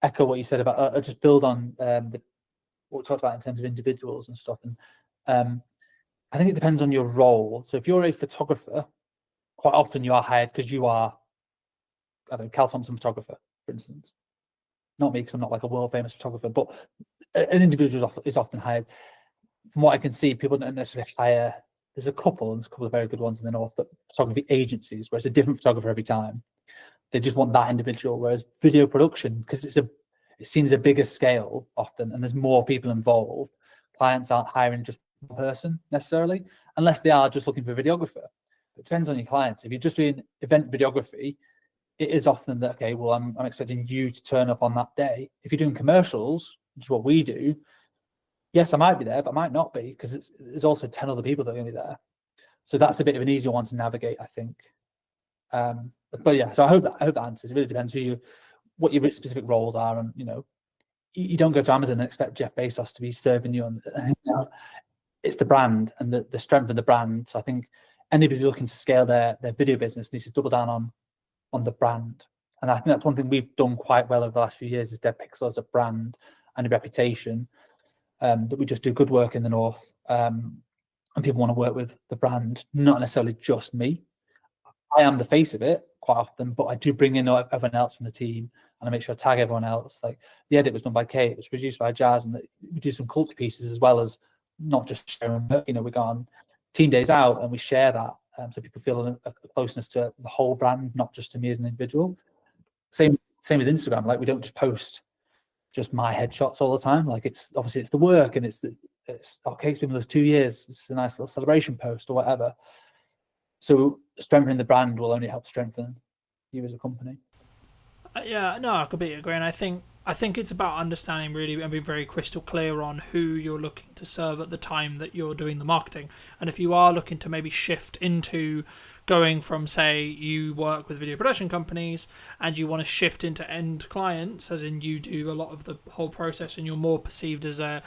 Speaker 8: echo what you said about, just build on what we talked about in terms of individuals and stuff. And I think it depends on your role. So if you're a photographer, quite often you are hired because you are, I don't know, Cal Thompson photographer, for instance. Not me, because I'm not like a world famous photographer, but an individual is often hired. From what I can see, people don't necessarily hire. There's a couple of very good ones in the north, but photography agencies where it's a different photographer every time. They just want that individual. Whereas video production, because it's seen as a bigger scale often, and there's more people involved, clients aren't hiring just one person necessarily, unless they are just looking for a videographer. It depends on your clients. If you're just doing event videography, it is often that, okay, well, I'm expecting you to turn up on that day. If you're doing commercials, which is what we do, yes, I might be there, but I might not be, because there's also 10 other people that are going to be there. So that's a bit of an easier one to navigate, I think. But yeah, so I hope that answers. It really depends what your specific roles are, and you know, you don't go to Amazon and expect Jeff Bezos to be serving you on. You know, it's the brand and the strength of the brand. So I think anybody looking to scale their video business needs to double down on the brand, and I think that's one thing we've done quite well over the last few years is Dead Pixel as a brand and a reputation, that we just do good work in the north, and people want to work with the brand, not necessarily just me. I am the face of it quite often, but I do bring in everyone else from the team, and I make sure I tag everyone else. Like the edit was done by Kate, it was produced by Jazz, and we do some culture pieces as well as not just sharing. You know, we got on team days out and we share that, so people feel a closeness to the whole brand, not just to me as an individual. Same with Instagram. Like, we don't just post just my headshots all the time. Like, it's obviously it's the work, and it's Kate's been with us 2 years. It's a nice little celebration post or whatever. So strengthening the brand will only help strengthen you as a company.
Speaker 2: Yeah, no, I completely agree, and I think it's about understanding really and being very crystal clear on who you're looking to serve at the time that you're doing the marketing. And if you are looking to maybe shift into going from, say, you work with video production companies and you want to shift into end clients, as in you do a lot of the whole process and you're more perceived as a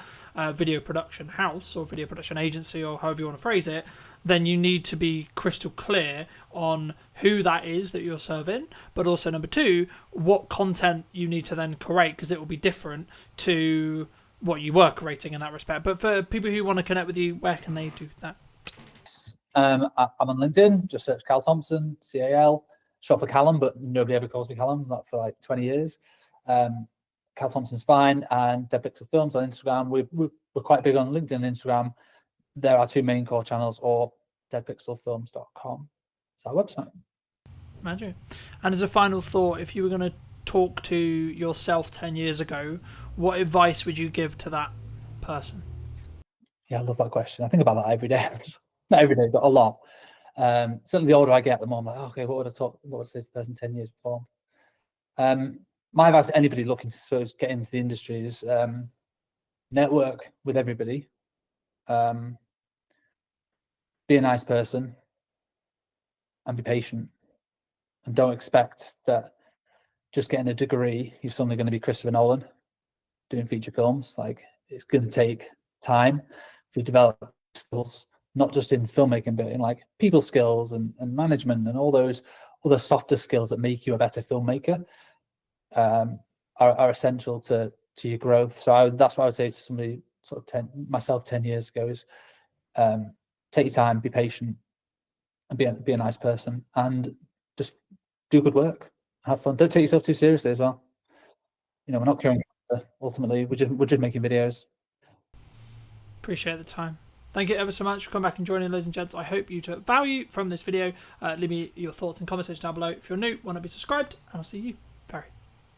Speaker 2: video production house or video production agency or however you want to phrase it, then you need to be crystal clear on who that is that you're serving, but also number two, what content you need to then create, because it will be different to what you were creating in that respect. But for people who want to connect with you, where can they do that?
Speaker 8: I'm on LinkedIn, just search Cal Thompson, CAL, short for Callum, but nobody ever calls me Callum, not for like 20 years. Cal Thompson's fine, and Dead Pixel Films on Instagram. We're quite big on LinkedIn and Instagram. There are two main core channels, or deadpixelfilms.com. It's our website.
Speaker 2: Magic. And as a final thought, if you were going to talk to yourself 10 years ago, what advice would you give to that person?
Speaker 8: Yeah, I love that question. I think about that every day. Not every day, but a lot. Certainly the older I get, the more I'm like, okay, what would I say to the person 10 years before? My advice to anybody looking to get into the industry is network with everybody. Be a nice person and be patient, and don't expect that just getting a degree you're suddenly going to be Christopher Nolan doing feature films. Like, it's going to take time to develop skills, not just in filmmaking, but in like people skills and management and all those other softer skills that make you a better filmmaker, are essential to your growth. So that's what I would say to somebody sort of myself 10 years ago is, take your time, be patient, and be a nice person, and just do good work, have fun. Don't take yourself too seriously as well. You know, we're not curing cancer, ultimately. We're just making videos.
Speaker 2: Appreciate the time. Thank you ever so much for coming back and joining, ladies and gents. I hope you took value from this video. Leave me your thoughts and comments down below. If you're new, want to be subscribed, and I'll see you very,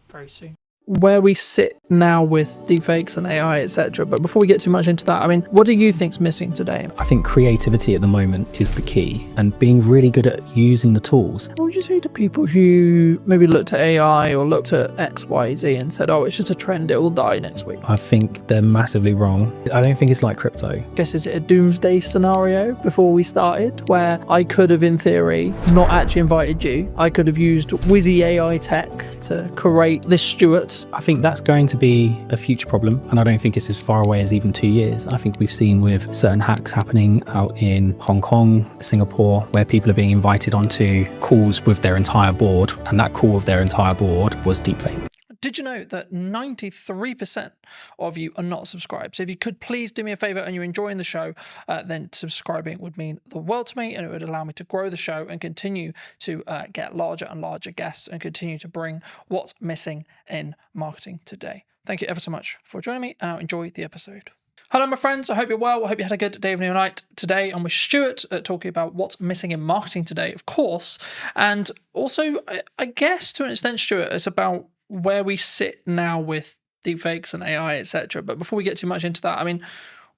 Speaker 2: very soon. Where we sit now with deepfakes and AI, etc. But before we get too much into that, I mean, what do you think's missing today?
Speaker 9: I think creativity at the moment is the key, and being really good at using the tools.
Speaker 2: What would you say to people who maybe looked at AI or looked at X, Y, Z and said, oh, it's just a trend, it will die next week?
Speaker 9: I think they're massively wrong. I don't think it's like crypto.
Speaker 2: I guess, is it a doomsday scenario before we started, where I could have, in theory, not actually invited you? I could have used whizzy AI tech to create this Stuart.
Speaker 9: I think that's going to be a future problem, and I don't think it's as far away as even 2 years. I think we've seen with certain hacks happening out in Hong Kong, Singapore, where people are being invited onto calls with their entire board, and that call with their entire board was deepfake.
Speaker 2: Did you know that 93% of you are not subscribed? So if you could please do me a favor and you're enjoying the show, then subscribing would mean the world to me, and it would allow me to grow the show and continue to get larger and larger guests and continue to bring what's missing in marketing today. Thank you ever so much for joining me, and I'll enjoy the episode. Hello, my friends. I hope you're well. I hope you had a good day, evening, or night. Today, I'm with Stuart talking about what's missing in marketing today, of course. And also, I guess to an extent, Stuart, it's about where we sit now with deepfakes and AI, etc. But before we get too much into that, I mean,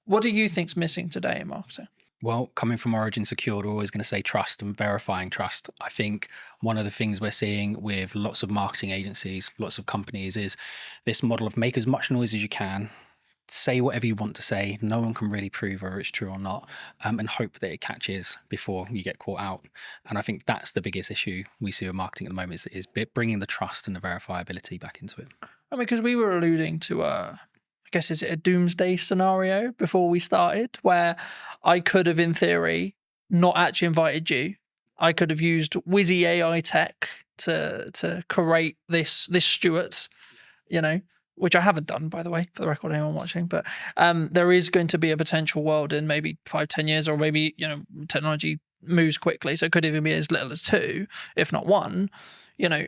Speaker 2: what do you think's missing today in marketing?
Speaker 9: Well, coming from Origin Secured, we're always going to say trust and verifying trust. I think one of the things we're seeing with lots of marketing agencies, lots of companies, is this model of make as much noise as you can, say whatever you want to say, no one can really prove whether it's true or not, and hope that it catches before you get caught out. And I think that's the biggest issue we see with marketing at the moment, is bringing the trust and the verifiability back into it.
Speaker 2: I mean, because we were alluding to, I guess, is it a doomsday scenario before we started, where I could have, in theory, not actually invited you. I could have used whizzy AI tech to create this Stuart, you know, which I haven't done, by the way, for the record, anyone watching. But there is going to be a potential world in maybe 5-10 years, or maybe, you know, technology moves quickly, so it could even be as little as 2, if not 1. You know,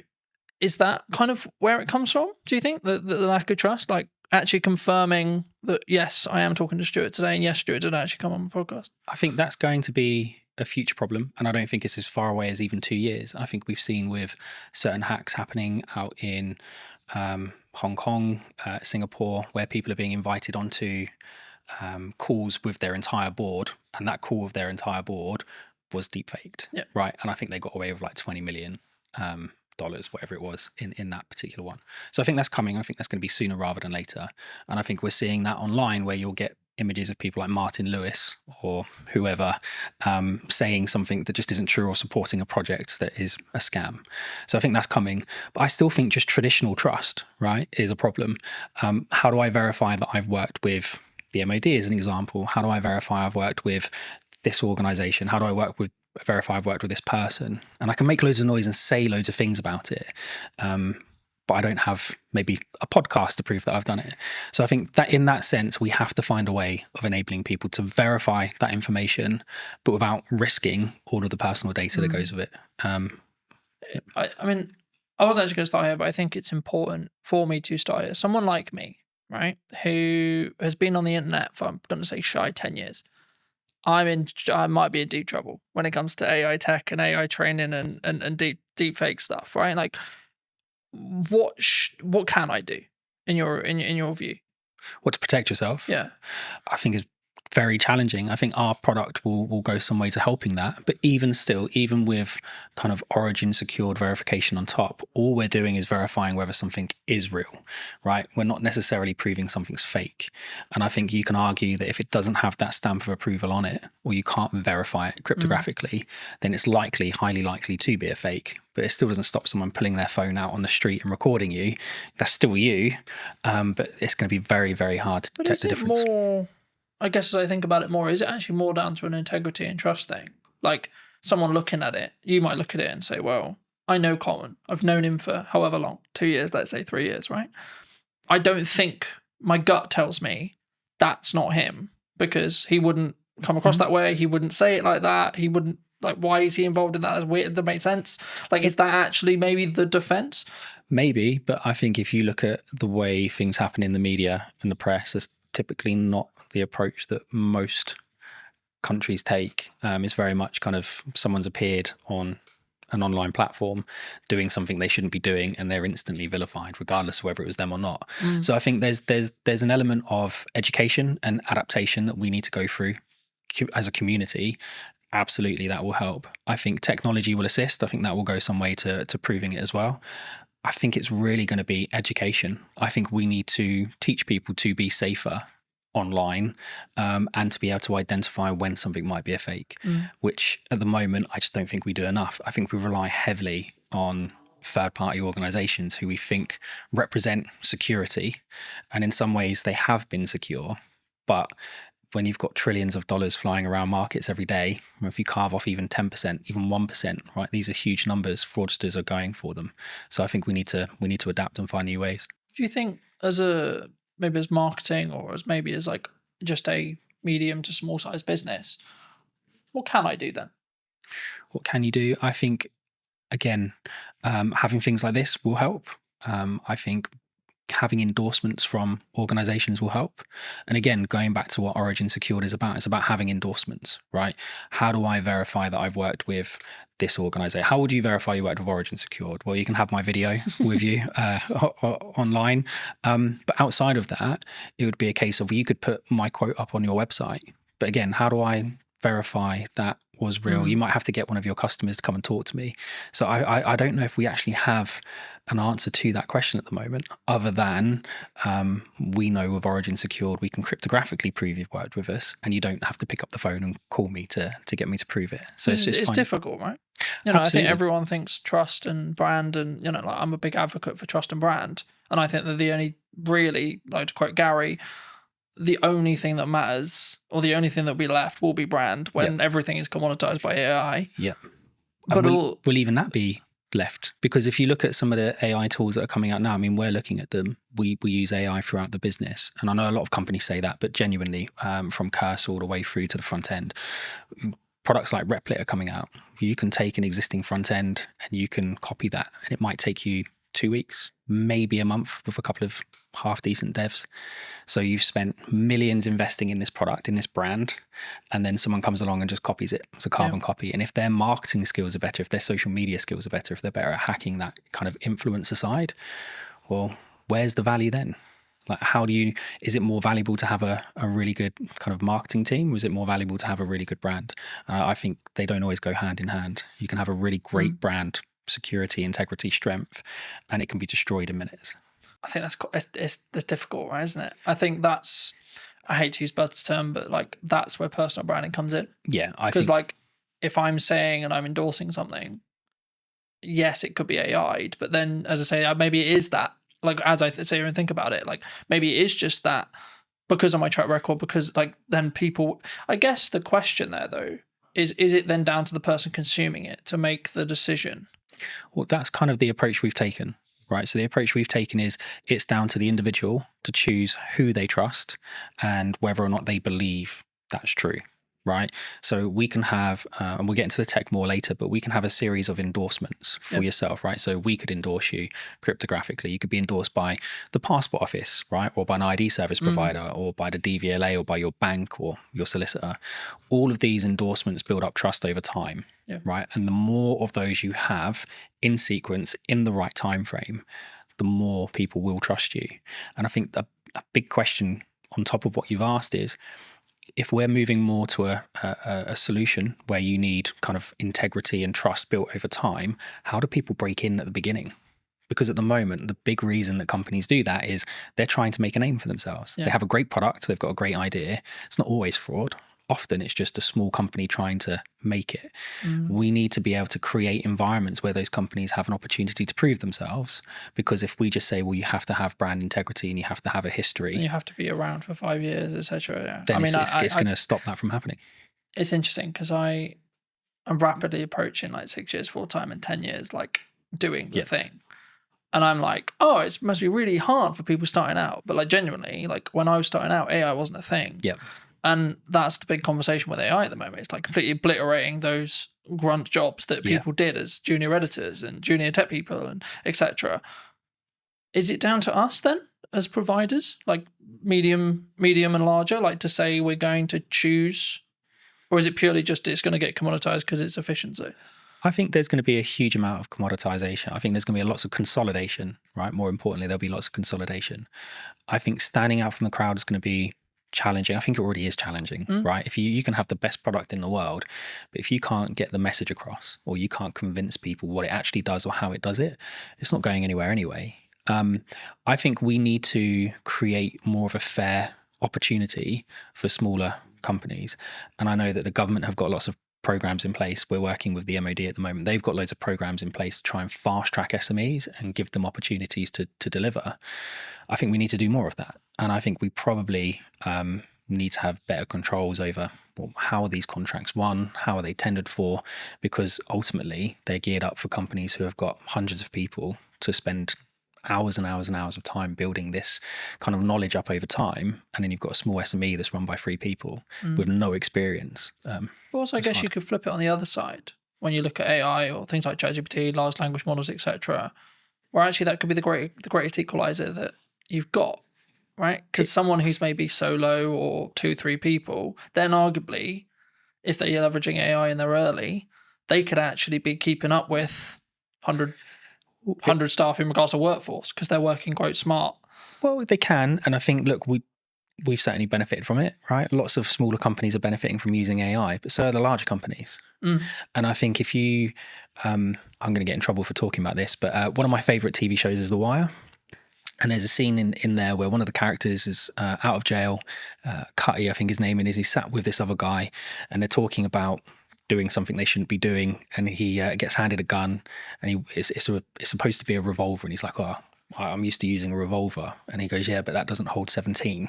Speaker 2: is that kind of where it comes from? Do you think the lack of trust? Like, actually confirming that, yes, I am talking to Stuart today, and yes, Stuart did actually come on my podcast?
Speaker 9: I think that's going to be a future problem, and I don't think it's as far away as even 2 years. I think we've seen with certain hacks happening out in Hong Kong, Singapore, where people are being invited onto calls with their entire board, and that call with their entire board was deepfaked, right? And I think they got away with like $20 million, whatever it was, in that particular one. So I think that's coming. I think that's going to be sooner rather than later. And I think we're seeing that online, where you'll get images of people like Martin Lewis or whoever saying something that just isn't true, or supporting a project that is a scam. So I think that's coming. But I still think just traditional trust, right, is a problem. How do I verify that I've worked with the MOD as an example? How do I verify I've worked with this organization? How do I verify I've worked with this person? And I can make loads of noise and say loads of things about it, but I don't have maybe a podcast to prove that I've done it. So I think that in that sense, we have to find a way of enabling people to verify that information, but without risking all of the personal data that goes with it.
Speaker 2: I mean, I wasn't actually going to start here, but I think it's important for me to start here. Someone like me, right, who has been on the internet for, I'm going to say, shy 10 years. I might be in deep trouble when it comes to AI tech and AI training and deep fake stuff, right? Like, what can I do in your view?
Speaker 9: What, to protect yourself?
Speaker 2: Yeah,
Speaker 9: I think is very challenging. I think our product will go some way to helping that. But even still, even with kind of origin secured verification on top, all we're doing is verifying whether something is real, right? We're not necessarily proving something's fake. And I think you can argue that if it doesn't have that stamp of approval on it, or you can't verify it cryptographically, then it's highly likely to be a fake. But it still doesn't stop someone pulling their phone out on the street and recording you. That's still you. But it's going to be very, very hard to detect the difference.
Speaker 2: More, I guess as I think about it more, is it actually more down to an integrity and trust thing? Like, someone looking at it, you might look at it and say, well, I know Colin. I've known him for however long, 2 years, let's say 3 years, right? I don't think, my gut tells me that's not him, because he wouldn't come across that way. He wouldn't say it like that. He wouldn't, like, why is he involved in that? That's weird. That makes sense. Like, is that actually maybe the defense?
Speaker 9: Maybe, but I think if you look at the way things happen in the media and the press, that's typically not the approach that most countries take. It's very much kind of someone's appeared on an online platform doing something they shouldn't be doing, and they're instantly vilified, regardless of whether it was them or not. So I think there's an element of education and adaptation that we need to go through as a community. Absolutely, that will help. I think technology will assist. I think that will go some way to proving it as well. I think it's really going to be education. I think we need to teach people to be safer online, and to be able to identify when something might be a fake, which at the moment I just don't think we do enough. I think we rely heavily on third-party organizations who we think represent security, and in some ways they have been secure, but when you've got trillions of dollars flying around markets every day, if you carve off even 10%, even 1%, right, these are huge numbers. Fraudsters are going for them. So I think we need to adapt and find new ways.
Speaker 2: Do you think maybe as marketing, or as maybe as like just a medium to small size business, what can I do then?
Speaker 9: What can you do? I think, again, having things like this will help. I think having endorsements from organizations will help. And again, going back to what Origin Secured is about, it's about having endorsements, right? How do I verify that I've worked with this organization? How would you verify you worked with Origin Secured? Well, you can have my video with you online. But outside of that, it would be a case of, you could put my quote up on your website. But again, how do I verify that was real? You might have to get one of your customers to come and talk to me. So I don't know if we actually have an answer to that question at the moment, other than we know with Origin Secured, we can cryptographically prove you've worked with us, and you don't have to pick up the phone and call me to get me to prove it. So it's
Speaker 2: difficult, right? You know, I think everyone thinks trust and brand, and, you know, like, I'm a big advocate for trust and brand, and I think that the only really, like to quote Gary, the only thing that matters, or the only thing that will be left, will be brand when everything is commoditized by AI.
Speaker 9: Yeah.
Speaker 2: But
Speaker 9: will even that be left? Because if you look at some of the AI tools that are coming out now, I mean, we're looking at them. We use AI throughout the business. And I know a lot of companies say that, but genuinely, from cursor all the way through to the front end, products like Replit are coming out. You can take an existing front end and you can copy that, and it might take you 2 weeks, maybe a month with a couple of half decent devs. So you've spent millions investing in this product, in this brand, and then someone comes along and just copies it. It's a carbon copy. And if their marketing skills are better, if their social media skills are better, if they're better at hacking that kind of influencer side, well, where's the value then? Like, is it more valuable to have a really good kind of marketing team, or is it more valuable to have a really good brand? I think they don't always go hand in hand. You can have a really great brand, security, integrity, strength, and it can be destroyed in minutes.
Speaker 2: I think that's difficult, right? Isn't it? I think that's, I hate to use Bud's term, but like that's where personal branding comes in.
Speaker 9: Yeah,
Speaker 2: because like if I'm saying and I'm endorsing something, yes, it could be AI'd, but then as I say, maybe it is that. Like, as I sit here and think about it, like maybe it is just that because of my track record, because like then people, I guess the question there though, is it then down to the person consuming it to make the decision?
Speaker 9: Well, that's kind of the approach we've taken, right? So the approach we've taken is it's down to the individual to choose who they trust and whether or not they believe that's true. Right. So we can have, and we'll get into the tech more later, but we can have a series of endorsements for yourself, right? So we could endorse you cryptographically. You could be endorsed by the passport office, right? Or by an ID service provider, or by the DVLA, or by your bank or your solicitor. All of these endorsements build up trust over time, right? And the more of those you have in sequence, in the right time frame, the more people will trust you. And I think a big question on top of what you've asked is, if we're moving more to a solution where you need kind of integrity and trust built over time, how do people break in at the beginning? Because at the moment, the big reason that companies do that is they're trying to make a name for themselves. They have a great product, they've got a great idea. It's not always fraud. Often it's just a small company trying to make it. We need to be able to create environments where those companies have an opportunity to prove themselves. Because if we just say, well, you have to have brand integrity and you have to have a history,
Speaker 2: and you have to be around for 5 years, etc.
Speaker 9: Then it's going to stop that from happening.
Speaker 2: It's interesting because I'm rapidly approaching like 6 years full time and 10 years like doing the thing. And I'm like, oh, it must be really hard for people starting out. But like genuinely, like when I was starting out, AI wasn't a thing.
Speaker 9: Yeah.
Speaker 2: And that's the big conversation with AI at the moment. It's like completely obliterating those grunt jobs that people did as junior editors and junior tech people and etc. Is it down to us then as providers, like medium and larger, like to say we're going to choose, or is it purely just it's going to get commoditized because it's efficiency?
Speaker 9: I think there's going to be a huge amount of commoditization. I think there's going to be lots of consolidation, right? More importantly, there'll be lots of consolidation. I think standing out from the crowd is going to be challenging. I think it already is challenging, right? If you can have the best product in the world, but if you can't get the message across, or you can't convince people what it actually does or how it does it, it's not going anywhere anyway. I think we need to create more of a fair opportunity for smaller companies. And I know that the government have got lots of programs in place. We're working with the MOD at the moment. They've got loads of programs in place to try and fast track SMEs and give them opportunities to deliver. I think we need to do more of that. And I think we probably need to have better controls over how are these contracts won, how are they tendered for, because ultimately they're geared up for companies who have got hundreds of people to spend hours and hours and hours of time building this kind of knowledge up over time, and then you've got a small SME that's run by 3 people with no experience.
Speaker 2: But also, I guess you could flip it on the other side when you look at AI or things like ChatGPT, large language models, etc., where actually that could be the greatest equalizer that you've got, right? Because someone who's maybe solo or 2-3 people, then arguably, if they're leveraging AI and they're early, they could actually be keeping up with 100 staff in regards to workforce because they're working quite smart.
Speaker 9: Well, they can. And I think, look, we've certainly benefited from it, right? Lots of smaller companies are benefiting from using AI, but so are the larger companies. And I think if you, I'm going to get in trouble for talking about this, but one of my favorite TV shows is The Wire. And there's a scene in there where one of the characters is out of jail. Cutty, I think his name is. He's sat with this other guy and they're talking about doing something they shouldn't be doing, and he gets handed a gun, and it's supposed to be a revolver, and he's like, oh, I'm used to using a revolver, and he goes, yeah, but that doesn't hold 17,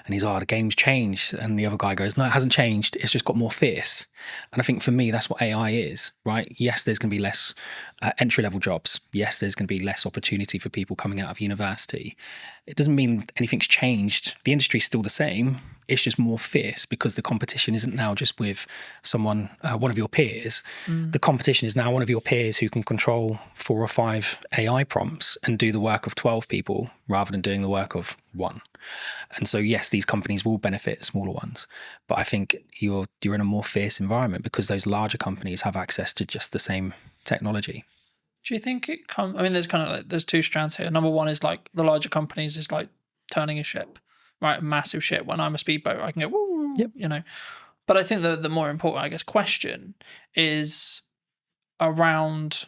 Speaker 9: and he's, oh, the game's changed, and the other guy goes, no, it hasn't changed, it's just got more fierce. And I think for me that's what AI is, right? Yes, there's going to be less entry-level jobs. Yes, there's going to be less opportunity for people coming out of university. It doesn't mean anything's changed. The industry's still the same. it's just more fierce because the competition isn't now just with someone, one of your peers. The competition is now one of your peers who can control 4 or 5 AI prompts and do the work of 12 people rather than doing the work of 1. And so, yes, these companies will benefit smaller ones, but I think you're in a more fierce environment because those larger companies have access to just the same technology.
Speaker 2: Do you think it comes? I mean, there's kind of like, there's 2 strands here. Number one is like the larger companies is like turning a ship, right? A massive ship. When I'm a speedboat, I can go, woo, you know. But I think the more important, I guess, question is around,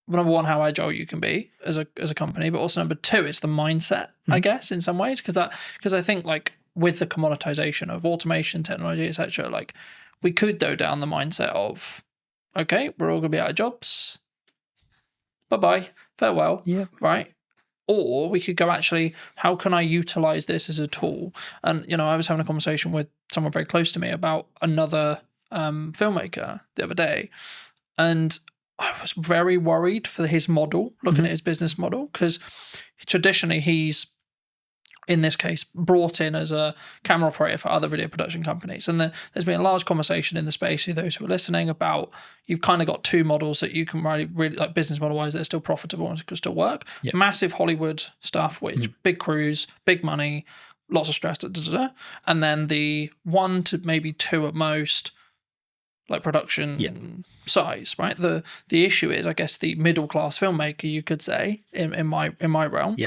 Speaker 2: number one, how agile you can be as a company, but also number 2, it's the mindset, I guess, in some ways, because I think like with the commoditization of automation, technology, etc., like we could go down the mindset of, okay, we're all gonna be out of jobs. Bye-bye, farewell, right? Or we could go, actually, how can I utilize this as a tool? And, you know, I was having a conversation with someone very close to me about another filmmaker the other day. And I was very worried for his model, looking at his business model, because traditionally he's, in this case, brought in as a camera operator for other video production companies. And there's been a large conversation in the space, for those who are listening, about you've kind of got 2 models that you can really like business model-wise that are still profitable and can still work. Massive Hollywood stuff, which big crews, big money, lots of stress, and then the 1 to maybe 2 at most, like production size, right? The issue is, I guess, the middle-class filmmaker, you could say, in my realm,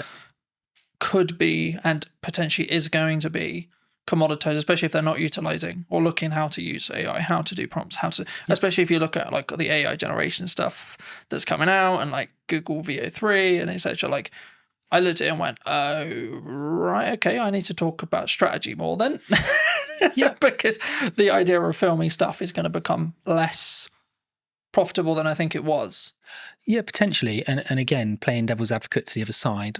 Speaker 2: could be and potentially is going to be commoditized, especially if they're not utilizing or looking how to use AI, how to do prompts, how to, especially if you look at like the AI generation stuff that's coming out and like Google VO3 and etc. Like I looked at it and went, oh, right, okay, I need to talk about strategy more then. Because the idea of filming stuff is going to become less profitable than I think it was.
Speaker 9: Yeah, potentially. And again, playing devil's advocate to the other side,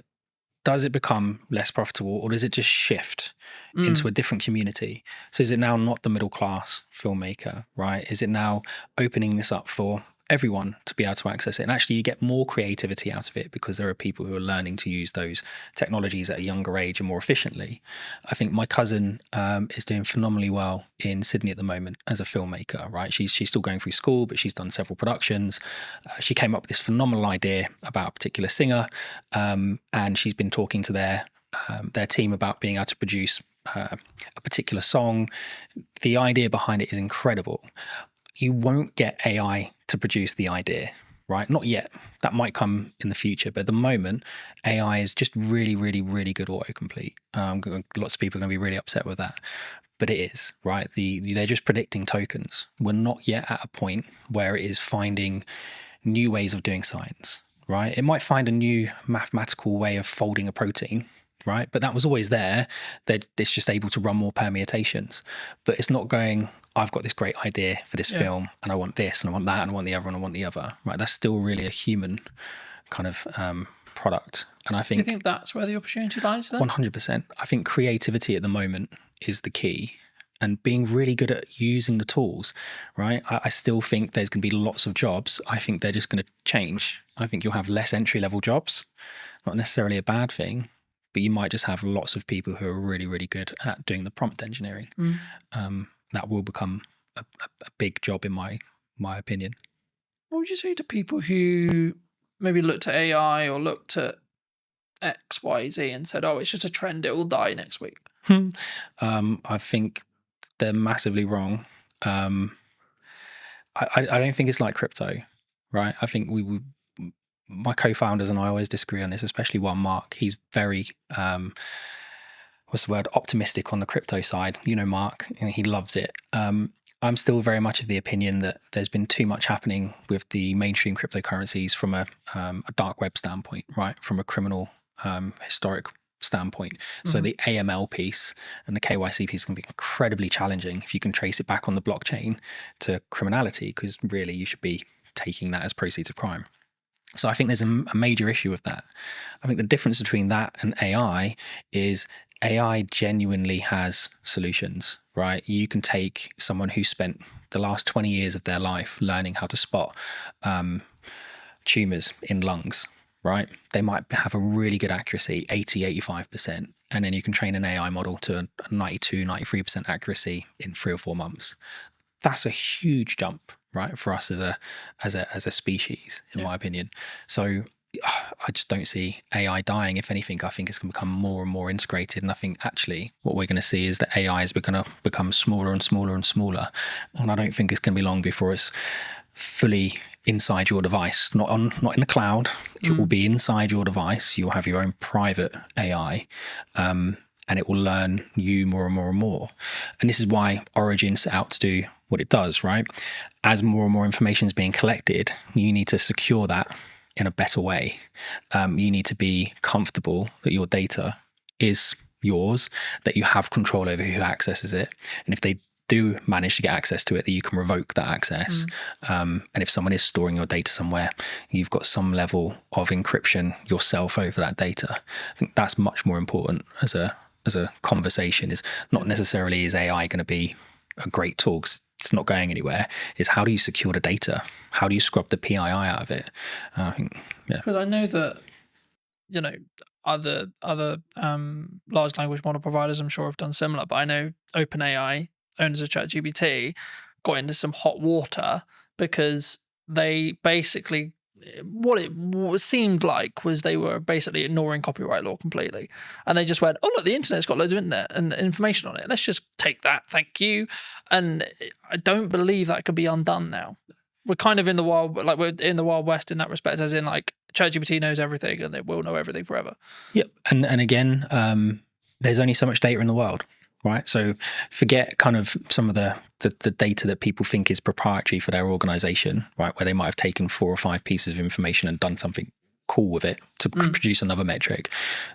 Speaker 9: does it become less profitable or does it just shift into a different community? So is it now not the middle class filmmaker, right? Is it now opening this up for everyone to be able to access it? And actually you get more creativity out of it because there are people who are learning to use those technologies at a younger age and more efficiently. I think my cousin is doing phenomenally well in Sydney at the moment as a filmmaker, right? She's still going through school, but she's done several productions. She came up with this phenomenal idea about a particular singer, and she's been talking to their team about being able to produce a particular song. The idea behind it is incredible. You won't get AI to produce the idea, right? Not yet. That might come in the future. But at the moment, AI is just really, really, really good autocomplete. Lots of people are going to be really upset with that. But it is, right? They're just predicting tokens. We're not yet at a point where it is finding new ways of doing science, right? It might find a new mathematical way of folding a protein, right? But that was always there. It's just able to run more permutations. But it's not going, I've got this great idea for this film and I want this and I want that and I want the other and I want the other, right? That's still really a human kind of product. And I think...
Speaker 2: Do you think that's where the opportunity lies then?
Speaker 9: 100%. I think creativity at the moment is the key, and being really good at using the tools, right? I still think there's going to be lots of jobs. I think they're just going to change. I think you'll have less entry-level jobs, not necessarily a bad thing, but you might just have lots of people who are really, really good at doing the prompt engineering. That will become a big job in my opinion.
Speaker 2: What would you say to people who maybe looked at AI or looked at X, Y, Z and said, oh, it's just a trend, it will die next week?
Speaker 9: I think they're massively wrong. I don't think it's like crypto, right? I think my co-founders and I always disagree on this, especially one Mark. He's very optimistic on the crypto side. You know Mark, and he loves it. I'm still very much of the opinion that there's been too much happening with the mainstream cryptocurrencies from a dark web standpoint, right? From a criminal historic standpoint. So the AML piece and the KYC piece can be incredibly challenging if you can trace it back on the blockchain to criminality, because really you should be taking that as proceeds of crime. So I think there's a major issue with that. I think the difference between that and AI is AI genuinely has solutions, right? You can take someone who spent the last 20 years of their life learning how to spot tumors in lungs, right? They might have a really good accuracy, 80, 85%. And then you can train an AI model to a 92, 93% accuracy in 3 or 4 months. That's a huge jump, right, for us as a species, in my opinion. So I just don't see AI dying. If anything, I think it's going to become more and more integrated. And I think actually what we're going to see is that AI is going to become smaller and smaller and smaller. And I don't think it's going to be long before it's fully inside your device, not in the cloud. It will be inside your device. You'll have your own private AI, and it will learn you more and more and more. And this is why Origin set out to do what it does, right? As more and more information is being collected, you need to secure that in a better way. You need to be comfortable that your data is yours, that you have control over who accesses it. And if they do manage to get access to it, that you can revoke that access. And if someone is storing your data somewhere, you've got some level of encryption yourself over that data. I think that's much more important as a conversation. Is not necessarily is AI going to be a great tool, 'cause it's not going anywhere. Is how do you secure the data? How do you scrub the PII out of it? I think, yeah.
Speaker 2: Because I know that, you know, other large language model providers, I'm sure, have done similar. But I know OpenAI, owners of ChatGPT, got into some hot water because they basically, what it seemed like was they were basically ignoring copyright law completely. And they just went, oh, look, the internet's got loads of internet and information on it. Let's just take that. Thank you. And I don't believe that could be undone now. We're kind of in the wild, like we're in the Wild West in that respect, as in like ChatGPT knows everything and they will know everything forever.
Speaker 9: Yep. And again, there's only so much data in the world, right? So forget kind of some of the data that people think is proprietary for their organization, right? Where they might have taken 4 or 5 pieces of information and done something cool with it to produce another metric.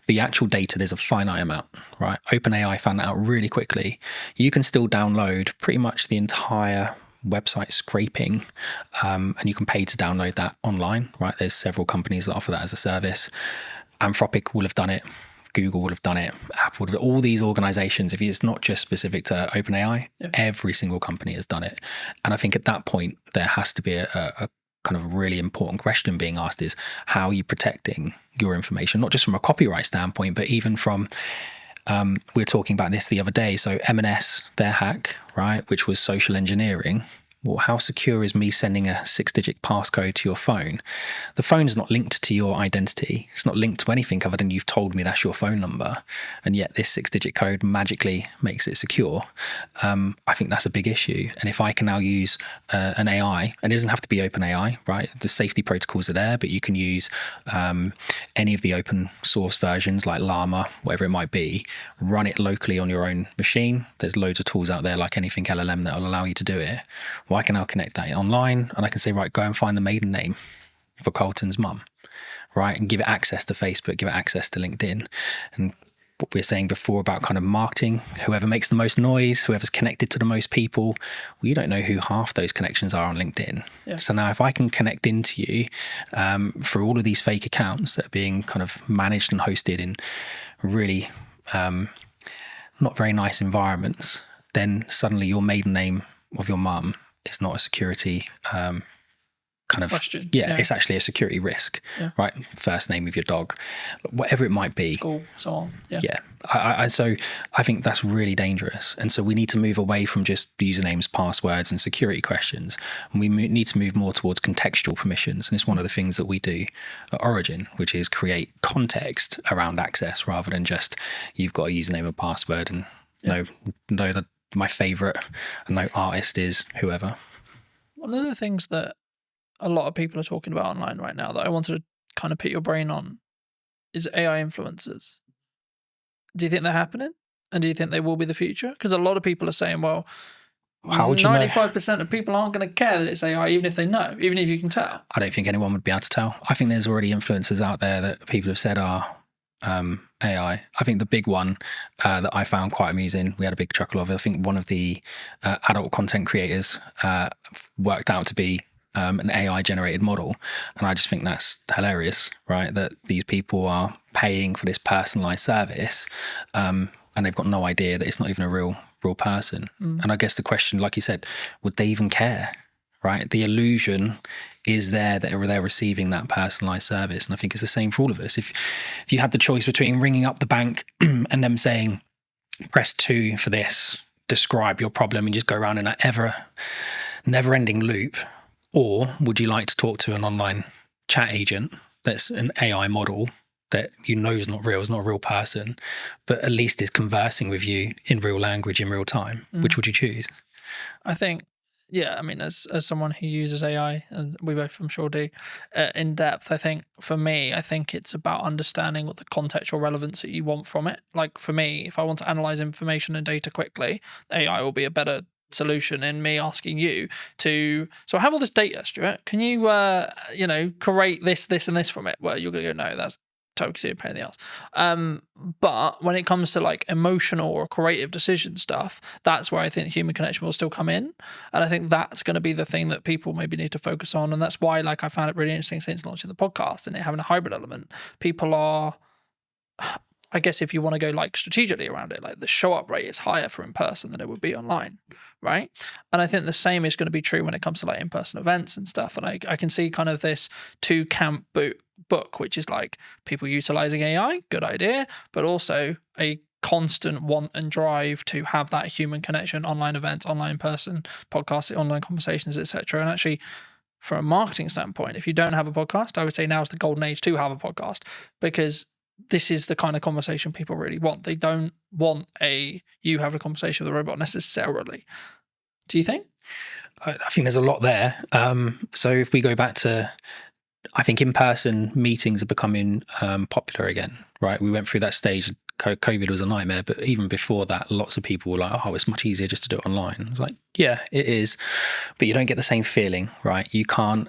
Speaker 9: The actual data, there's a finite amount, right? OpenAI found that out really quickly. You can still download pretty much the entire website scraping, and you can pay to download that online, right? There's several companies that offer that as a service. Anthropic will have done it. Google will have done it. Apple would have, all these organizations, if it's not just specific to OpenAI, every single company has done it. And I think at that point, there has to be a kind of really important question being asked is, how are you protecting your information? Not just from a copyright standpoint, but even from, we were talking about this the other day. So M&S, their hack, right, which was social engineering. Well, how secure is me sending a 6-digit passcode to your phone? The phone's not linked to your identity. It's not linked to anything other than you've told me that's your phone number. And yet this 6-digit code magically makes it secure. I think that's a big issue. And if I can now use an AI, and it doesn't have to be OpenAI, right? The safety protocols are there, but you can use any of the open source versions like Llama, whatever it might be, run it locally on your own machine. There's loads of tools out there like anything LLM that will allow you to do it. Well, I can now connect that online and I can say, right, go and find the maiden name for Carlton's mum, right? And give it access to Facebook, give it access to LinkedIn. And what we were saying before about kind of marketing, whoever makes the most noise, whoever's connected to the most people, well, you don't know who half those connections are on LinkedIn. Yeah. So now if I can connect into you for all of these fake accounts that are being kind of managed and hosted in really not very nice environments, then suddenly your maiden name of your mum is not a security kind of question. Yeah, it's actually a security risk, right? First name of your dog, whatever it might be,
Speaker 2: school, so on.
Speaker 9: So I think that's really dangerous, and so we need to move away from just usernames, passwords, and security questions, and we need to move more towards contextual permissions. And it's one of the things that we do at Origin, which is create context around access rather than just you've got a username and password and know that my favorite artist is whoever.
Speaker 2: One of the things that a lot of people are talking about online right now that I wanted to kind of pick your brain on is AI influencers. Do you think they're happening? And do you think they will be the future? Because a lot of people are saying, well, how would you 95% of people aren't going to care that it's AI, even if they know, even if you can tell.
Speaker 9: I don't think anyone would be able to tell. I think there's already influencers out there that people have said are AI. I think the big one that I found quite amusing, we had a big chuckle of it. I think one of the adult content creators worked out to be an AI generated model. And I just think that's hilarious, right? That these people are paying for this personalized service and they've got no idea that it's not even a real person. And I guess the question, like you said, would they even care? right? The illusion is there that they're receiving that personalized service. And I think it's the same for all of us. If you had the choice between ringing up the bank and them saying, press 2 for this, describe your problem, and just go around in that never-ending loop, or would you like to talk to an online chat agent that's an AI model that you know is not real, is not a real person, but at least is conversing with you in real language in real time? Which would you choose?
Speaker 2: I think, yeah, I mean, as someone who uses AI, and we both, I'm sure, do in depth, I think for me, I think it's about understanding what the contextual relevance that you want from it. Like for me, if I want to analyze information and data quickly, AI will be a better solution in me asking you to, so I have all this data, Stuart, can you create this and this from it? Well, you're gonna go, no, that's totally a pain in the ass. But when it comes to like emotional or creative decision stuff, that's where I think human connection will still come in. And I think that's going to be the thing that people maybe need to focus on. And that's why, like, I found it really interesting since launching the podcast and it having a hybrid element. People are, I guess, if you want to go like strategically around it, like the show up rate is higher for in person than it would be online, right? And I think the same is going to be true when it comes to like in person events and stuff. And I can see kind of this two camp book, which is like people utilizing AI, good idea, but also a constant want and drive to have that human connection, online events, online person, podcasts, online conversations, etc. And actually, from a marketing standpoint, if you don't have a podcast, I would say now is the golden age to have a podcast, because this is the kind of conversation people really want. They don't want you have a conversation with a robot necessarily. Do you think?
Speaker 9: I think there's a lot there. So if we go back to, I think in-person meetings are becoming popular again, right? We went through that stage. COVID was a nightmare, but even before that, lots of people were like, oh, it's much easier just to do it online. I was like, yeah, it is, but you don't get the same feeling, right? You can't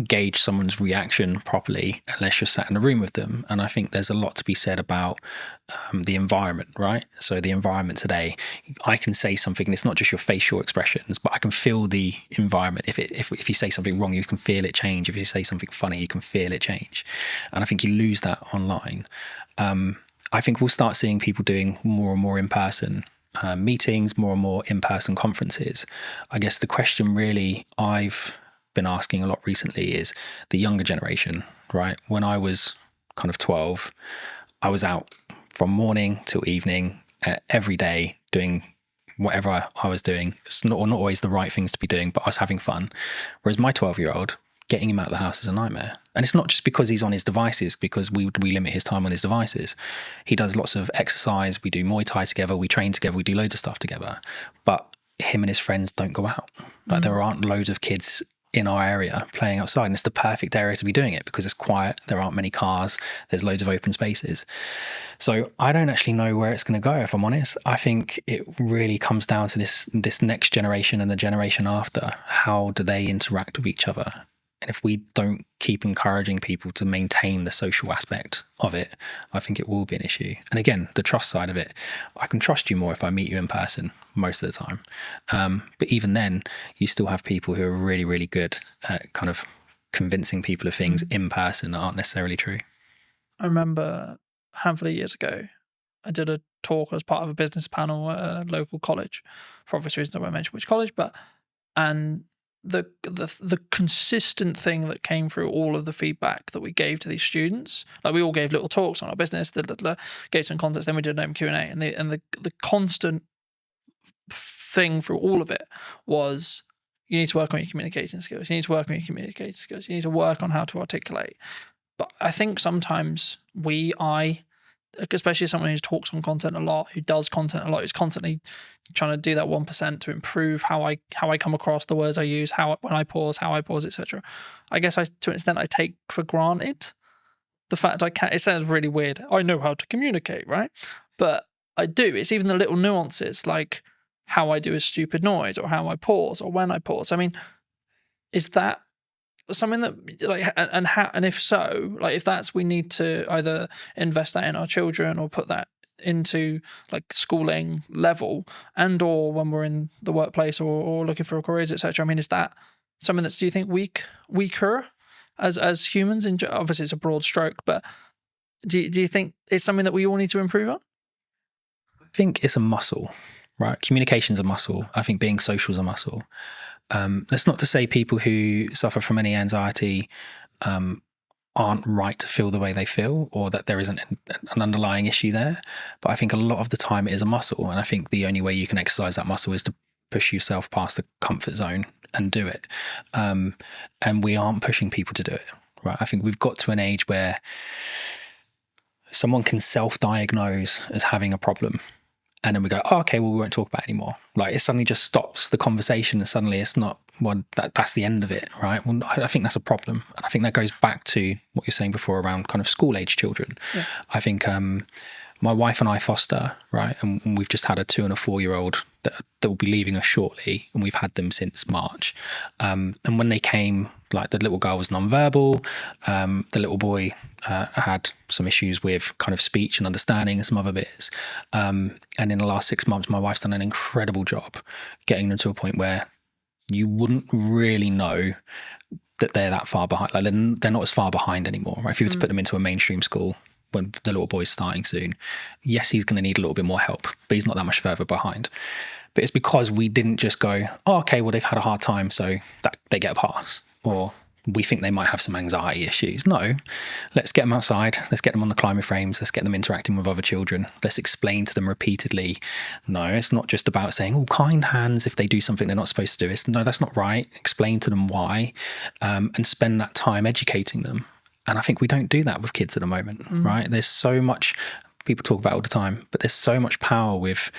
Speaker 9: gauge someone's reaction properly unless you're sat in a room with them. And I think there's a lot to be said about the environment, right? So the environment today, I can say something and it's not just your facial expressions, but I can feel the environment. If you say something wrong, you can feel it change. If you say something funny, you can feel it change. And I think you lose that online. I think we'll start seeing people doing more and more in-person meetings, more and more in-person conferences. I guess the question really I've been asking a lot recently is the younger generation, right? When I was kind of 12, I was out from morning till evening every day doing whatever I was doing. It's not always the right things to be doing, but I was having fun. Whereas my 12-year-old, getting him out of the house is a nightmare. And it's not just because he's on his devices, because we limit his time on his devices. He does lots of exercise. We do Muay Thai together. We train together. We do loads of stuff together. But him and his friends don't go out. Like there aren't loads of kids in our area playing outside. And it's the perfect area to be doing it because it's quiet. There aren't many cars. There's loads of open spaces. So I don't actually know where it's going to go, if I'm honest. I think it really comes down to this next generation and the generation after. How do they interact with each other? And if we don't keep encouraging people to maintain the social aspect of it, I think it will be an issue. And again, the trust side of it, I can trust you more if I meet you in person most of the time. But even then, you still have people who are really, really good at kind of convincing people of things in person that aren't necessarily true.
Speaker 2: I remember a handful of years ago, I did a talk as part of a business panel at a local college. For obvious reasons, I won't mention which college, and the consistent thing that came through all of the feedback that we gave to these students, like we all gave little talks on our business, gave some context, then we did an open Q&A, and the constant thing through all of it was, you need to work on your communication skills. You need to work on your communication skills. You need to work on how to articulate. But I think sometimes especially someone who talks on content a lot, who does content a lot, who's constantly trying to do that 1% to improve how I come across, the words I use, how I pause, etc. I guess to an extent I take for granted the fact I can. It sounds really weird. I know how to communicate, right? But I do. It's even the little nuances, like how I do a stupid noise, or how I pause, or when I pause. I mean, is that something that, like, and if so, like, if that's, we need to either invest that in our children or put that into like schooling level, and or when we're in the workplace or looking for careers, etc. I mean, is that something that's, do you think, weaker as humans? Obviously it's a broad stroke, but do you think it's something that we all need to improve on?
Speaker 9: I think it's a muscle, right? Communication's a muscle. I think being social is a muscle. That's not to say people who suffer from any anxiety aren't right to feel the way they feel, or that there isn't an underlying issue there. But I think a lot of the time it is a muscle, and I think the only way you can exercise that muscle is to push yourself past the comfort zone and do it. And we aren't pushing people to do it, right? I think we've got to an age where someone can self-diagnose as having a problem, and then we go, oh, okay, well, we won't talk about it anymore. Like, it suddenly just stops the conversation, and suddenly it's not, well, that's the end of it, right? Well, I think that's a problem. And I think that goes back to what you're saying before around kind of school-age children. Yeah. I think my wife and I foster, right? And we've just had a 2 and a 4-year-old that will be leaving us shortly, and we've had them since March. And when they came, like, the little girl was nonverbal, the little boy had some issues with kind of speech and understanding and some other bits. And in the last 6 months, my wife's done an incredible job getting them to a point where you wouldn't really know that they're that far behind. Like, they're not as far behind anymore, right? If you were to put them into a mainstream school when the little boy's starting soon, yes, he's going to need a little bit more help, but he's not that much further behind. But it's because we didn't just go, oh, okay, well, they've had a hard time, so that they get a pass, or we think they might have some anxiety issues. No, let's get them outside. Let's get them on the climber frames. Let's get them interacting with other children. Let's explain to them repeatedly. No, it's not just about saying, oh, kind hands if they do something they're not supposed to do. It's, no, that's not right. Explain to them why, and spend that time educating them. And I think we don't do that with kids at the moment, right? There's so much, people talk about it all the time, but there's so much power with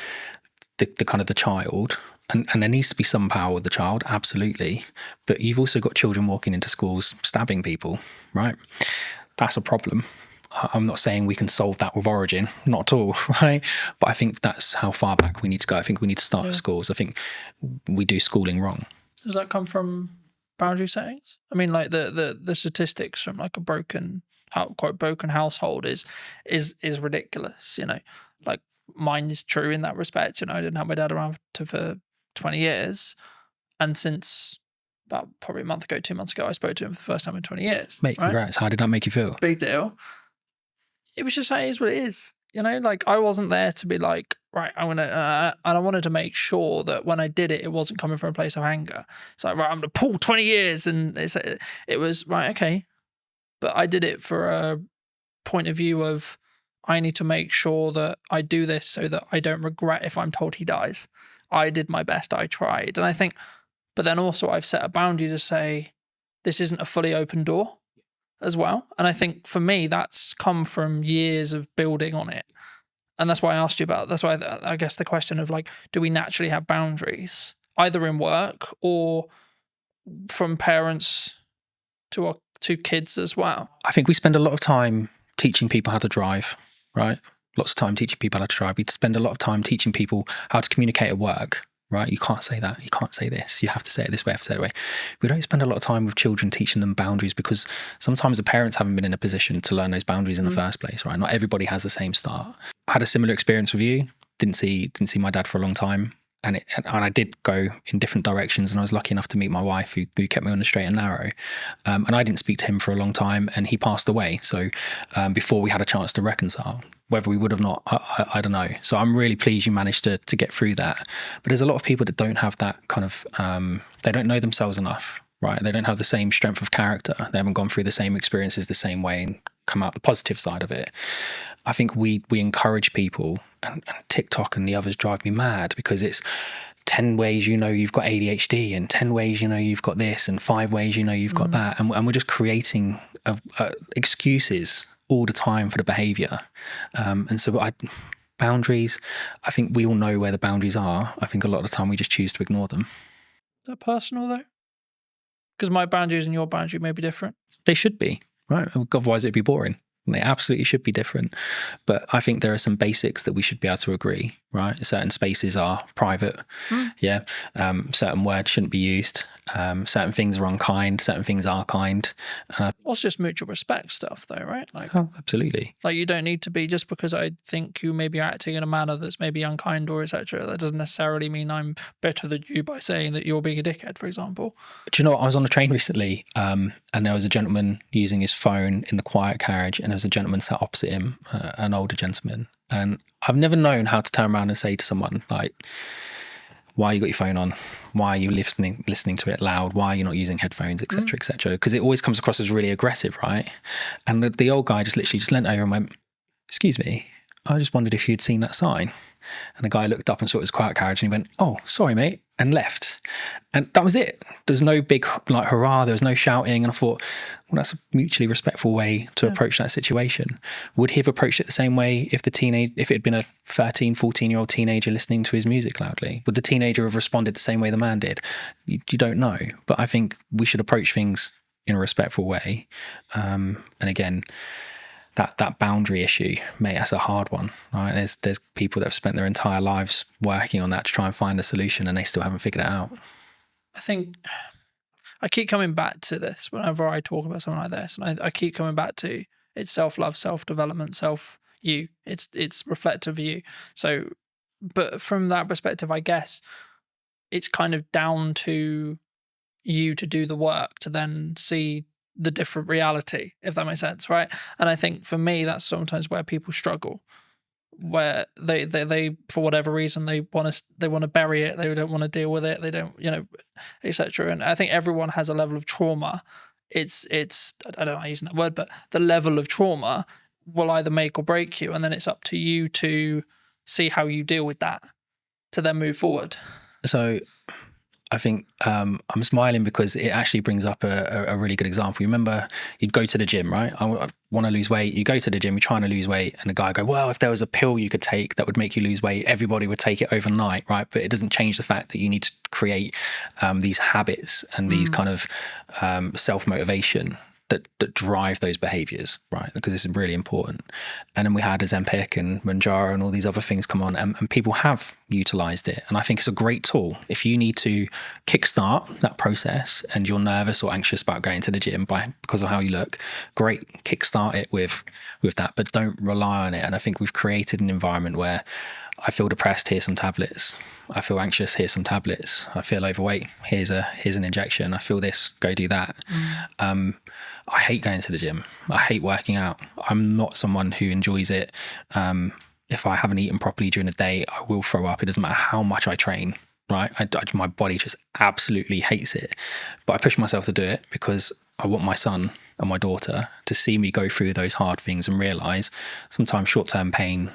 Speaker 9: the kind of the child. And there needs to be some power with the child, absolutely. But you've also got children walking into schools stabbing people, right? That's a problem. I'm not saying we can solve that with Origin, not at all, right? But I think that's how far back we need to go. I think we need to start at schools. I think we do schooling wrong.
Speaker 2: Does that come from boundary settings? I mean, like the statistics from like a quote broken household is ridiculous, you know. Like, mine is true in that respect. You know, I didn't have my dad around for 20 years, and since about probably a month ago, 2 months ago, I spoke to him for the first time in 20 years.
Speaker 9: Mate, congrats. Right? How did that make you feel?
Speaker 2: Big deal. It was just like, it is what it is. You know, like, I wasn't there to be like, right, I'm going to, and I wanted to make sure that when I did it, it wasn't coming from a place of anger. It's like, right, I'm going to pull 20 years. And it was, right, okay. But I did it for a point of view of, I need to make sure that I do this so that I don't regret if I'm told he dies. I did my best, I tried. And I think, but then also I've set a boundary to say, this isn't a fully open door as well. And I think for me, that's come from years of building on it. And that's why I asked you about, that's why I guess the question of like, do we naturally have boundaries, either in work or from parents to kids as well?
Speaker 9: I think we spend a lot of time teaching people how to drive, right? Lots of time teaching people how to drive. We spend a lot of time teaching people how to communicate at work, right? You can't say that. You can't say this. You have to say it this way. You have to say it that way. We don't spend a lot of time with children teaching them boundaries because sometimes the parents haven't been in a position to learn those boundaries in the first place, right? Not everybody has the same start. I had a similar experience with you. Didn't see my dad for a long time. And I did go in different directions, and I was lucky enough to meet my wife who kept me on the straight and narrow. And I didn't speak to him for a long time, and he passed away. So before we had a chance to reconcile, whether we would have not, I don't know. So I'm really pleased you managed to get through that. But there's a lot of people that don't have that kind of, they don't know themselves enough, right? They don't have the same strength of character. They haven't gone through the same experiences the same way and come out the positive side of it. I think we encourage people, and TikTok and the others drive me mad because it's 10 ways you know you've got ADHD, and 10 ways you know you've got this, and 5 ways you know you've got that. And we're just creating excuses all the time for the behavior. And so boundaries, I think we all know where the boundaries are. I think a lot of the time we just choose to ignore them.
Speaker 2: Is that personal though? Because my boundaries and your boundary may be different.
Speaker 9: They should be, right? Otherwise it'd be boring. They absolutely should be different. But I think there are some basics that we should be able to agree, right? Certain spaces are private. Yeah. Certain words shouldn't be used. Certain things are unkind. Certain things are kind.
Speaker 2: Well, it's just mutual respect stuff though, right? Like,
Speaker 9: oh, absolutely.
Speaker 2: Like, you don't need to be, just because I think you may be acting in a manner that's maybe unkind or etc. That doesn't necessarily mean I'm better than you by saying that you're being a dickhead, for example.
Speaker 9: Do you know what? I was on the train recently, and there was a gentleman using his phone in the quiet carriage, and there was a gentleman sat opposite him, an older gentleman. And I've never known how to turn around and say to someone, like, why you got your phone on, why are you listening to it loud, why are you not using headphones, etc., etc. Because it always comes across as really aggressive, right? And the old guy just literally just leant over and went, "Excuse me, I just wondered if you'd seen that sign." And the guy looked up and saw his quiet carriage and he went, "Oh, sorry, mate," and left. And that was it. There was no big like hurrah, there was no shouting. And I thought, well, that's a mutually respectful way to approach that situation. Would he have approached it the same way if it had been a 13, 14-year-old teenager listening to his music loudly? Would the teenager have responded the same way the man did? You don't know. But I think we should approach things in a respectful way. And again, that boundary issue, mate, that's a hard one, right? There's people that have spent their entire lives working on that to try and find a solution, and they still haven't figured it out.
Speaker 2: I think I keep coming back to this whenever I talk about something like this, and I keep coming back to it's self-love, self-development, self-you. It's reflective of you. So, but from that perspective, I guess it's kind of down to you to do the work to then see the different reality, if that makes sense, right? And I think for me, that's sometimes where people struggle, where they for whatever reason they want to bury it, they don't want to deal with it, they don't, etc. And I think everyone has a level of trauma. It's I don't know using that word, but the level of trauma will either make or break you, and then it's up to you to see how you deal with that to then move forward.
Speaker 9: So I think I'm smiling because it actually brings up a really good example. You remember you'd go to the gym, right? I want to lose weight. You go to the gym, you're trying to lose weight, and the guy go, well, if there was a pill you could take that would make you lose weight, everybody would take it overnight, right? But it doesn't change the fact that you need to create these habits and these kind of self-motivation that drive those behaviors, right? Because this is really important. And then we had Ozempic and Manjaro and all these other things come on, and people have utilized it. And I think it's a great tool. If you need to kickstart that process and you're nervous or anxious about going to the gym because of how you look, great, kickstart it with that, but don't rely on it. And I think we've created an environment where I feel depressed, here's some tablets. I feel anxious, here's some tablets. I feel overweight, here's an injection. I feel this, go do that. I hate going to the gym. I hate working out. I'm not someone who enjoys it. If I haven't eaten properly during the day, I will throw up. It doesn't matter how much I train, right? My body just absolutely hates it. But I push myself to do it because I want my son and my daughter to see me go through those hard things and realize sometimes short-term pain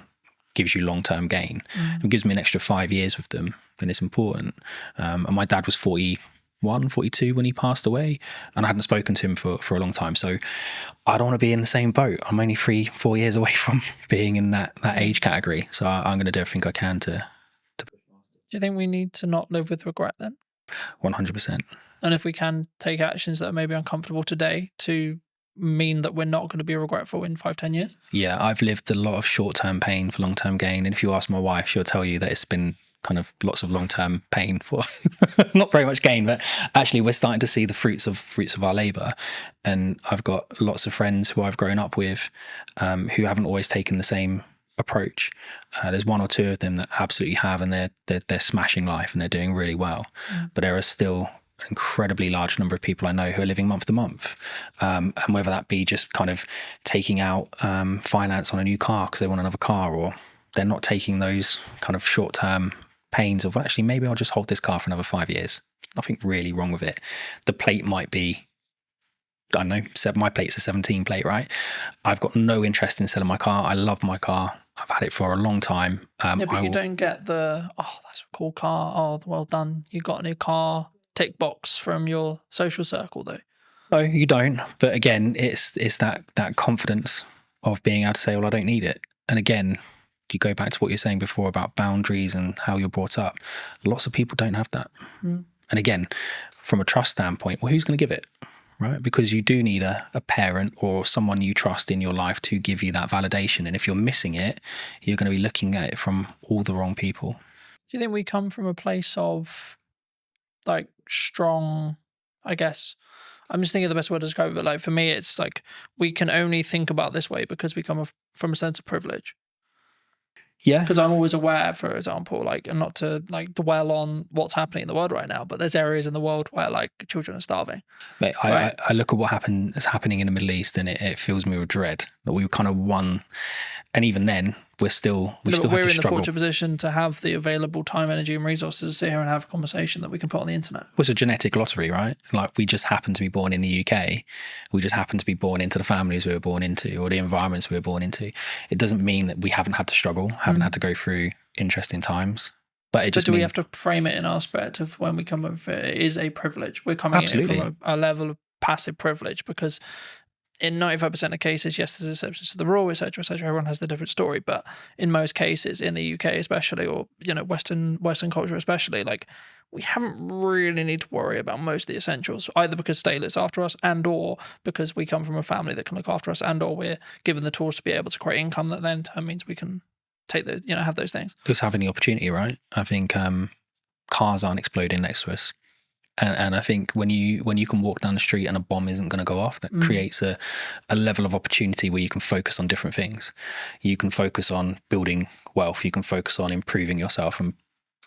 Speaker 9: gives you long-term gain. It gives me an extra 5 years with them, then it's important. And my dad was 41, 42 when he passed away, and I hadn't spoken to him for a long time. So I don't want to be in the same boat. I'm only 3-4 years away from being in that age category. So I'm going to do everything I can to.
Speaker 2: Do you think we need to not live with regret then?
Speaker 9: 100%.
Speaker 2: And if we can take actions that are maybe uncomfortable today to mean that we're not going to be regretful in 5-10 years?
Speaker 9: Yeah, I've lived a lot of short-term pain for long-term gain. And if you ask my wife, she'll tell you that it's been kind of lots of long-term pain for not very much gain, but actually we're starting to see the fruits of our labor. And I've got lots of friends who I've grown up with who haven't always taken the same approach. There's one or two of them that absolutely have, and they're smashing life and they're doing really well. But there are still an incredibly large number of people I know who are living month to month, and whether that be just kind of taking out finance on a new car because they want another car, or they're not taking those kind of short-term pains of, well, actually maybe I'll just hold this car for another 5 years. Nothing really wrong with it. The plate might be, I don't know, my plate's a 17 plate, right? I've got no interest in selling my car. I love my car. I've had it for a long time.
Speaker 2: Yeah, but you don't get the, oh, that's a cool car. Oh, well done. You got a new car. Tick box from your social circle, though.
Speaker 9: No, you don't. But again, it's that confidence of being able to say, well, I don't need it. And again, you go back to what you're saying before about boundaries and how you're brought up. Lots of people don't have that. And again, from a trust standpoint, well, who's going to give it? Right? Because you do need a parent or someone you trust in your life to give you that validation. And if you're missing it, you're going to be looking at it from all the wrong people.
Speaker 2: Do you think we come from a place of like strong, I guess, I'm just thinking of the best word to describe it, but like for me, it's like we can only think about this way because we come from a sense of privilege.
Speaker 9: Yeah.
Speaker 2: Because I'm always aware, for example, like, and not to like dwell on what's happening in the world right now, but there's areas in the world where like children are starving.
Speaker 9: Mate, I look at what is happening in the Middle East, and it fills me with dread that we kind of won. And even then, we still
Speaker 2: But
Speaker 9: have
Speaker 2: we're
Speaker 9: to
Speaker 2: in the
Speaker 9: struggle.
Speaker 2: fortunate position to have the available time, energy, and resources to sit here and have a conversation that we can put on the internet.
Speaker 9: Well, it's a genetic lottery, right? Like, we just happen to be born in the UK. We just happen to be born into the families we were born into, or the environments we were born into. It doesn't mean that we haven't had to struggle, haven't had to go through interesting times. But it just
Speaker 2: do we have to frame it in our aspect of when we come in? It is a privilege. We're coming
Speaker 9: Absolutely.
Speaker 2: in from a level of passive privilege, because in 95% of cases, yes, there's exceptions to the rule, etc., etc. Everyone has the different story, but in most cases, in the UK especially, or Western culture especially, like, we haven't really need to worry about most of the essentials, either because state looks after us, and or because we come from a family that can look after us, and or we're given the tools to be able to create income that then means we can take those, have those things.
Speaker 9: It was having the opportunity, right? I think cars aren't exploding next to us. And I think when you can walk down the street and a bomb isn't going to go off, that creates a level of opportunity where you can focus on different things. You can focus on building wealth. You can focus on improving yourself and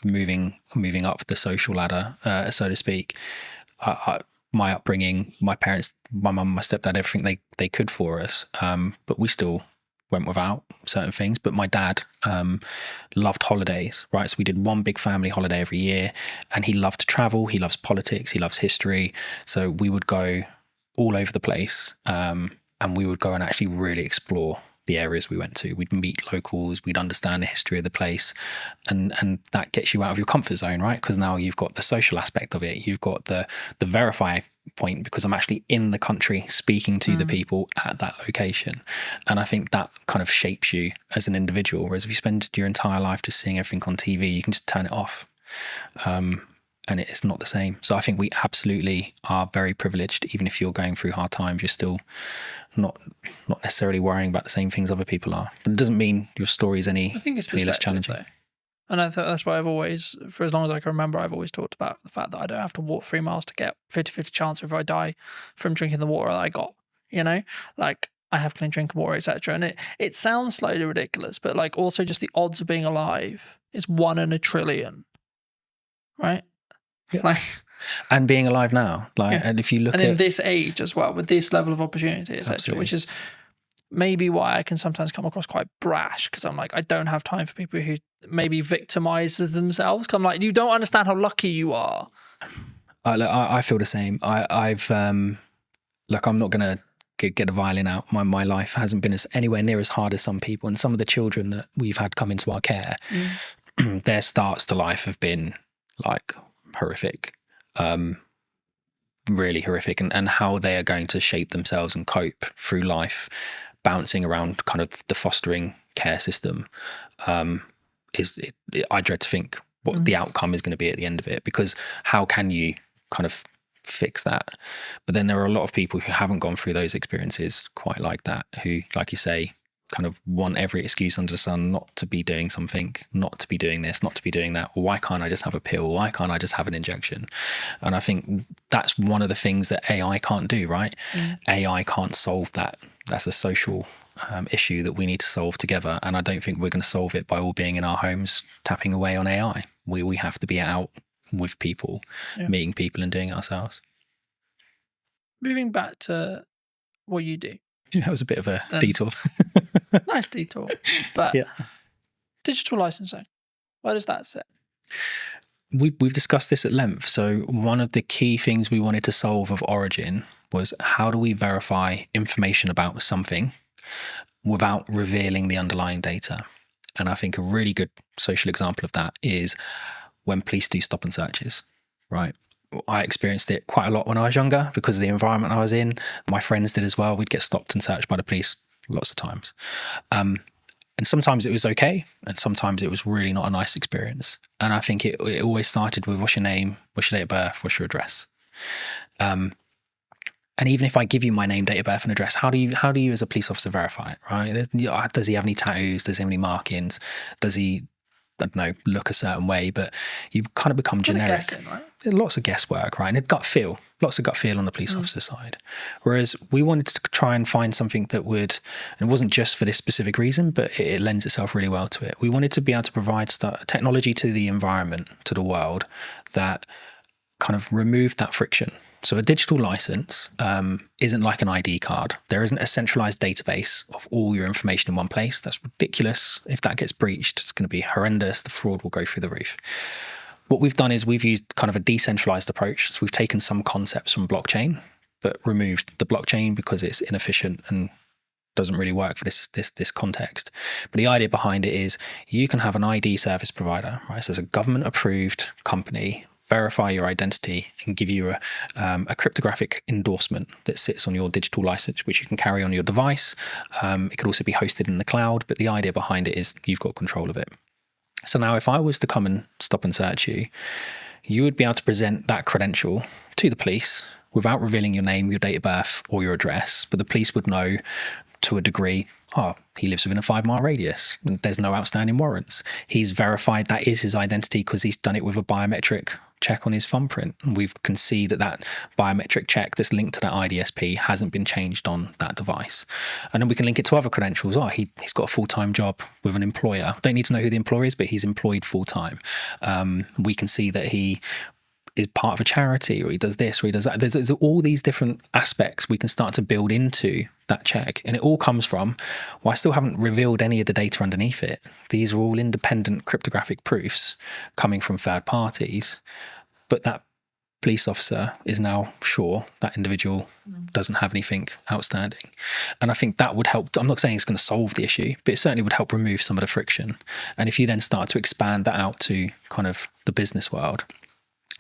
Speaker 9: moving up the social ladder, so to speak. My upbringing, my parents, my mum, my stepdad, everything they could for us, but we still went without certain things. But my dad loved holidays, right? So we did one big family holiday every year, and he loved to travel. He loves politics. He loves history. So we would go all over the place, and we would go and actually really explore the areas we went to. We'd meet locals, we'd understand the history of the place, and that gets you out of your comfort zone, right? Because now you've got the social aspect of it, you've got the verify point, because I'm actually in the country speaking to the people at that location. And I think that kind of shapes you as an individual, whereas if you spend your entire life just seeing everything on TV, you can just turn it off. And it's not the same. So I think we absolutely are very privileged. Even if you're going through hard times, you're still not necessarily worrying about the same things other people are. But it doesn't mean your story is any less challenging.
Speaker 2: Though. And I thought that's why I've always, for as long as I can remember, I've always talked about the fact that I don't have to walk 3 miles to get 50-50 chance if I die from drinking the water that I got. Like, I have clean drinking water, etc. And it sounds slightly ridiculous, but like, also just the odds of being alive is 1 in a trillion, right?
Speaker 9: Yeah.
Speaker 2: Like,
Speaker 9: and being alive now, like, and if you look
Speaker 2: in this age as well, with this level of opportunity, etc., which is maybe why I can sometimes come across quite brash, because I'm like, I don't have time for people who maybe victimize themselves. I'm like, you don't understand how lucky you are.
Speaker 9: I feel the same. I've look, I'm not gonna get a violin out. My life hasn't been anywhere near as hard as some people, and some of the children that we've had come into our care, their starts to life have been like horrific, really horrific, and how they are going to shape themselves and cope through life, bouncing around kind of the fostering care system, I dread to think what the outcome is going to be at the end of it, because how can you kind of fix that? But then there are a lot of people who haven't gone through those experiences quite like that, who, like you say, kind of want every excuse under the sun not to be doing something, not to be doing this, not to be doing that. Why can't I just have a pill? Why can't I just have an injection? And I think that's one of the things that AI can't do, right? AI can't solve that. That's a social issue that we need to solve together. And I don't think we're going to solve it by all being in our homes tapping away on AI. We have to be out with people, meeting people and doing it ourselves.
Speaker 2: Moving back to what you do.
Speaker 9: That was a bit of a detour.
Speaker 2: Nice detour. But digital licensing, where does that sit?
Speaker 9: We've discussed this at length. So one of the key things we wanted to solve of Origin was, how do we verify information about something without revealing the underlying data? And I think a really good social example of that is when police do stop and searches, right? I experienced it quite a lot when I was younger because of the environment I was in. My friends did as well. We'd get stopped and searched by the police lots of times. And sometimes it was okay, and sometimes it was really not a nice experience. And I think it always started with, what's your name, what's your date of birth, what's your address? And even if I give you my name, date of birth and address, how do you as a police officer verify it, right? Does he have any tattoos? Does he have any markings? Does he, I don't know, look a certain way? But you kind of become generic.
Speaker 2: Guessing, right?
Speaker 9: Lots of guesswork, right? And lots of gut feel on the police officer side. Whereas we wanted to try and find something that would, and it wasn't just for this specific reason, but it lends itself really well to it. We wanted to be able to provide technology to the environment, to the world, that kind of removed that friction, So a digital license isn't like an ID card. There isn't a centralized database of all your information in one place. That's ridiculous. If that gets breached, it's going to be horrendous. The fraud will go through the roof. What we've done is we've used kind of a decentralized approach. So we've taken some concepts from blockchain, but removed the blockchain because it's inefficient and doesn't really work for this context. But the idea behind it is you can have an ID service provider, right? So it's a government approved company, verify your identity and give you a cryptographic endorsement that sits on your digital license, which you can carry on your device. It could also be hosted in the cloud, but the idea behind it is you've got control of it. So now if I was to come and stop and search you, you would be able to present that credential to the police without revealing your name, your date of birth, or your address, but the police would know to a degree, oh, he lives within a 5-mile radius. There's no outstanding warrants. He's verified that is his identity because he's done it with a biometric check on his thumbprint. And we can see that that biometric check that's linked to that IDSP hasn't been changed on that device. And then we can link it to other credentials. Oh, he's got a full-time job with an employer. Don't need to know who the employer is, but he's employed full-time. We can see that he is part of a charity, or he does this, or he does that. There's all these different aspects we can start to build into that check. And it all comes from, well, I still haven't revealed any of the data underneath it. These are all independent cryptographic proofs coming from third parties. But that police officer is now sure that individual doesn't have anything outstanding. And I think that would help. I'm not saying it's going to solve the issue, but it certainly would help remove some of the friction. And if you then start to expand that out to kind of the business world,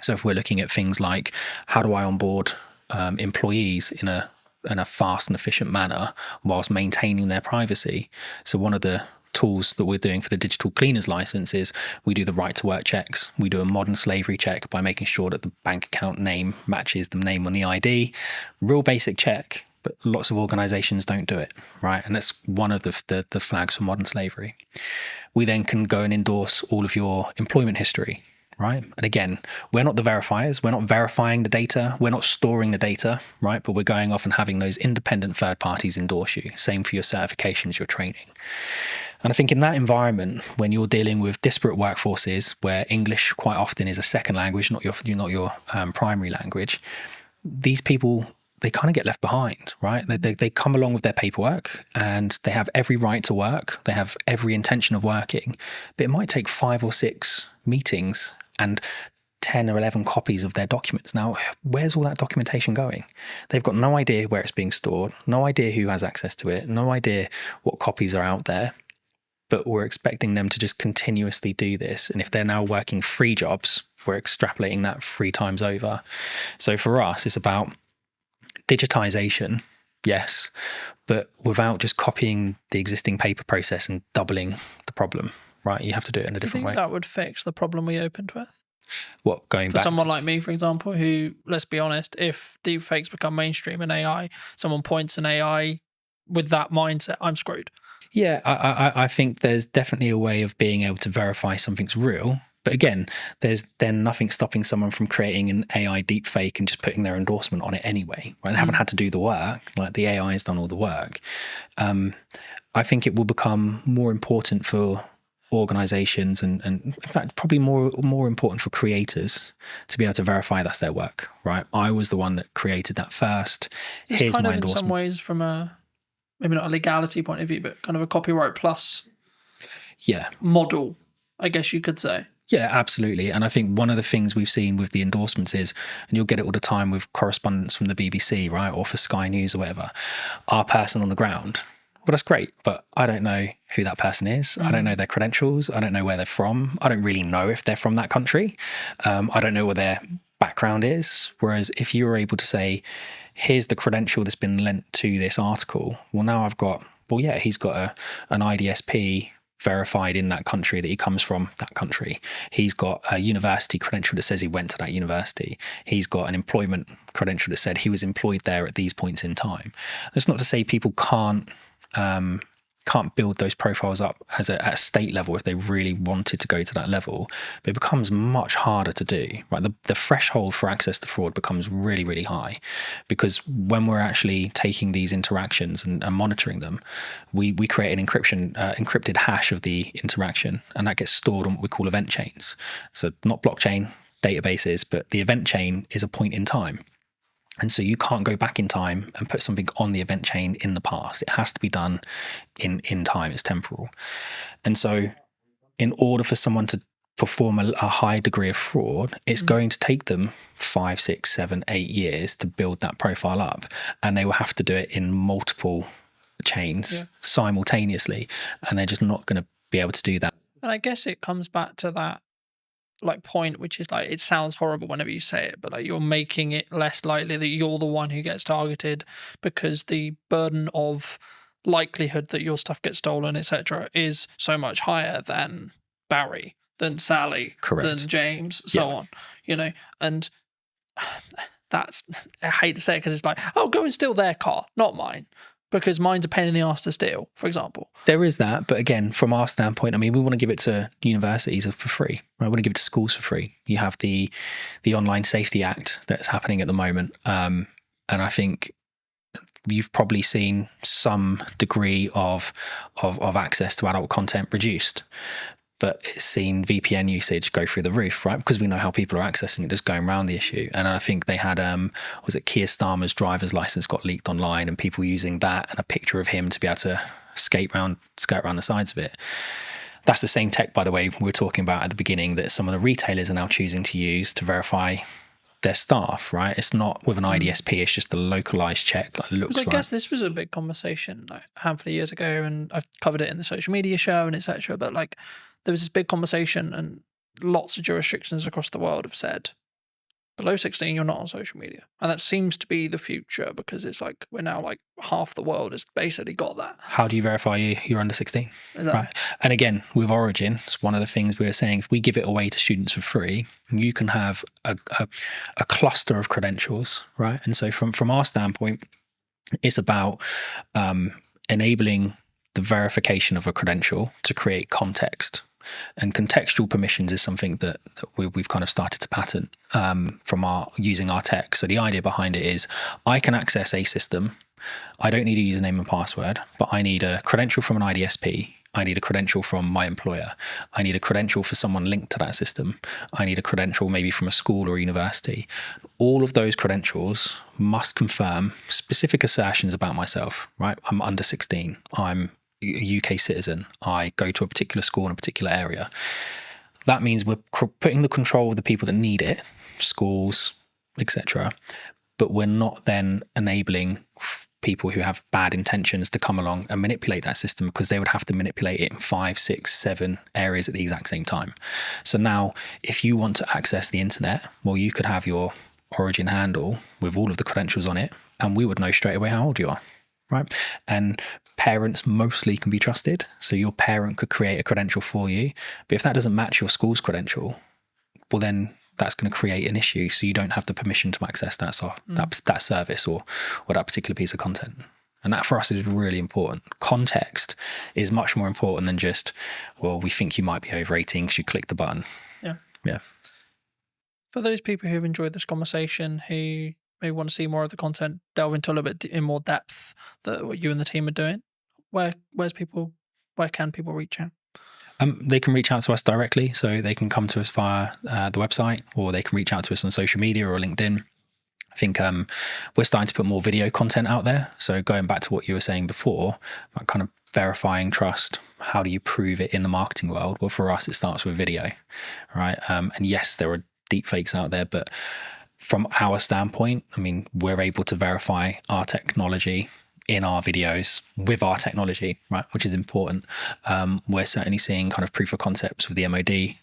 Speaker 9: so if we're looking at things like how do I onboard employees in a fast and efficient manner whilst maintaining their privacy. So one of the tools that we're doing for the digital cleaners license is we do the right to work checks. We do a modern slavery check by making sure that the bank account name matches the name on the ID. Real basic check, but lots of organizations don't do it, right? And that's one of the flags for modern slavery. We then can go and endorse all of your employment history, right? And again, we're not the verifiers. We're not verifying the data. We're not storing the data, right? But we're going off and having those independent third parties endorse you. Same for your certifications, your training. And I think in that environment, when you're dealing with disparate workforces where English quite often is a second language, not your primary language, these people, they kind of get left behind, right? They come along with their paperwork and they have every right to work. They have every intention of working, but it might take 5 or 6 meetings and 10 or 11 copies of their documents. Now, where's all that documentation going? They've got no idea where it's being stored, no idea who has access to it, no idea what copies are out there, but we're expecting them to just continuously do this. And if they're now working 3 jobs, we're extrapolating that 3 times over. So for us, it's about digitization, yes, but without just copying the existing paper process and doubling the problem, right? You have to do it in a different way.
Speaker 2: That would fix the problem we opened with?
Speaker 9: What, going
Speaker 2: for
Speaker 9: back?
Speaker 2: Someone like me, for example, who, let's be honest, if deepfakes become mainstream in AI, someone points an AI with that mindset, I'm screwed.
Speaker 9: Yeah, I think there's definitely a way of being able to verify something's real. But again, there's then nothing stopping someone from creating an AI deepfake and just putting their endorsement on it anyway. Right? They haven't had to do the work. Like the AI has done all the work. I think it will become more important for organizations and in fact probably more important for creators to be able to verify that's their work, right? I was the one that created that first. Here's my endorsement. In
Speaker 2: some ways from a maybe not a legality point of view, but kind of a copyright plus model, I guess you could say.
Speaker 9: Yeah, absolutely. And I think one of the things we've seen with the endorsements is, and you'll get it all the time with correspondence from the BBC, right? Or for Sky News or whatever, our person on the ground. Well, that's great, but I don't know who that person is. I don't know their credentials. I don't know where they're from. I don't really know if they're from that country. I don't know what their background is. Whereas if you were able to say, here's the credential that's been lent to this article, well, now I've got, well, yeah, he's got an IDSP verified in that country that he comes from that country. He's got a university credential that says he went to that university. He's got an employment credential that said he was employed there at these points in time. That's not to say people can't build those profiles up at a state level if they really wanted to go to that level, but it becomes much harder to do, right? The threshold for access to fraud becomes really, really high, because when we're actually taking these interactions and monitoring them, we create an encrypted hash of the interaction, and that gets stored on what we call event chains. So not blockchain databases, but the event chain is a point in time. And so you can't go back in time and put something on the event chain in the past. It has to be done in time. It's temporal. And so in order for someone to perform a high degree of fraud, it's going to take them 5, 6, 7, 8 years to build that profile up. And they will have to do it in multiple chains simultaneously. And they're just not going to be able to do that.
Speaker 2: And I guess it comes back to that like point, which is like, it sounds horrible whenever you say it, but like you're making it less likely that you're the one who gets targeted, because the burden of likelihood that your stuff gets stolen, etc., is so much higher than Barry, than Sally,
Speaker 9: Correct.
Speaker 2: than James, so on, you know. And that's, I hate to say it because it's like, oh, go and steal their car, not mine, because mine's a pain in the ass to steal, for example.
Speaker 9: There is that, but again, from our standpoint, I mean, we want to give it to universities for free. Right? We want to give it to schools for free. You have the Online Safety Act that's happening at the moment, and I think you've probably seen some degree of access to adult content reduced. But it's seen VPN usage go through the roof, right? Because we know how people are accessing it, just going around the issue. And I think they had, was it Keir Starmer's driver's license got leaked online, and people using that and a picture of him to be able to skirt around the sides of it. That's the same tech, by the way, we were talking about at the beginning that some of the retailers are now choosing to use to verify their staff, right? It's not with an IDSP, it's just a localized check that looks right.
Speaker 2: I guess this was a big conversation like a handful of years ago, and I've covered it in the social media show and etc. But like, there was this big conversation, and lots of jurisdictions across the world have said, below 16, you're not on social media. And that seems to be the future, because it's like, we're now like half the world has basically got that.
Speaker 9: How do you verify you're under 16?
Speaker 2: Exactly.
Speaker 9: Right. And again, with Origin, it's one of the things we were saying, if we give it away to students for free, you can have a cluster of credentials, right? And so from our standpoint, it's about enabling the verification of a credential to create context. And contextual permissions is something that we've kind of started to patent from using our tech. So the idea behind it is, I can access a system. I don't need a username and password, but I need a credential from an IDSP. I need a credential from my employer. I need a credential for someone linked to that system. I need a credential maybe from a school or university. All of those credentials must confirm specific assertions about myself, right? I'm under 16. I'm a UK citizen. I go to a particular school in a particular area. That means we're putting the control of the people that need it, schools, etc. But we're not then enabling people who have bad intentions to come along and manipulate that system, because they would have to manipulate it in 5, 6, 7 areas at the exact same time. So now, if you want to access the internet, well, you could have your Origin handle with all of the credentials on it, and we would know straight away how old you are, right? And parents mostly can be trusted. So your parent could create a credential for you. But if that doesn't match your school's credential, well, then that's going to create an issue. So you don't have the permission to access that service or that particular piece of content. And that for us is really important. Context is much more important than just, well, we think you might be over 18 because you click the button. Yeah.
Speaker 2: For those people who have enjoyed this conversation, who may want to see more of the content, delve into a little bit in more depth that what you and the team are doing, where can people reach out?
Speaker 9: They can reach out to us directly, so they can come to us via the website, or they can reach out to us on social media or LinkedIn. I think we're starting to put more video content out there. So going back to what you were saying before, about kind of verifying trust, how do you prove it in the marketing world? Well, for us, it starts with video, right? And yes, there are deep fakes out there, but from our standpoint, I mean, we're able to verify our technology in our videos with our technology, right, which is important. We're certainly seeing kind of proof of concepts with the MOD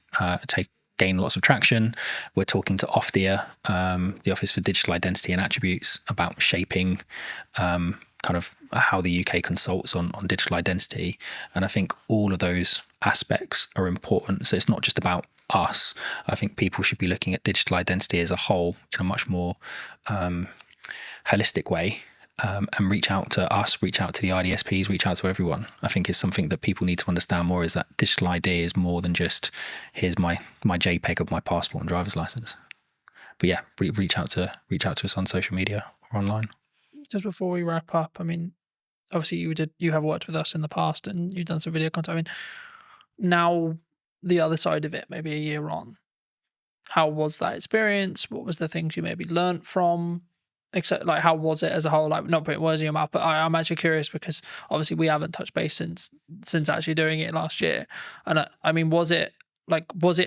Speaker 9: gain lots of traction. We're talking to OFDIA, the Office for Digital Identity and Attributes, about shaping kind of how the UK consults on digital identity. And I think all of those aspects are important. So it's not just about us. I think people should be looking at digital identity as a whole in a much more holistic way. And reach out to us, reach out to the IDSPs, reach out to everyone. I think is something that people need to understand more, is that digital ID is more than just, here's my JPEG of my passport and driver's license. But yeah, reach out to us on social media or online.
Speaker 2: Just before we wrap up, I mean, obviously you have worked with us in the past and you've done some video content. I mean, now the other side of it, maybe a year on, how was that experience? What was the things you maybe learnt from except like how was it as a whole? Like, not putting words in your mouth, but I'm actually curious because obviously we haven't touched base since actually doing it last year. And I mean, was it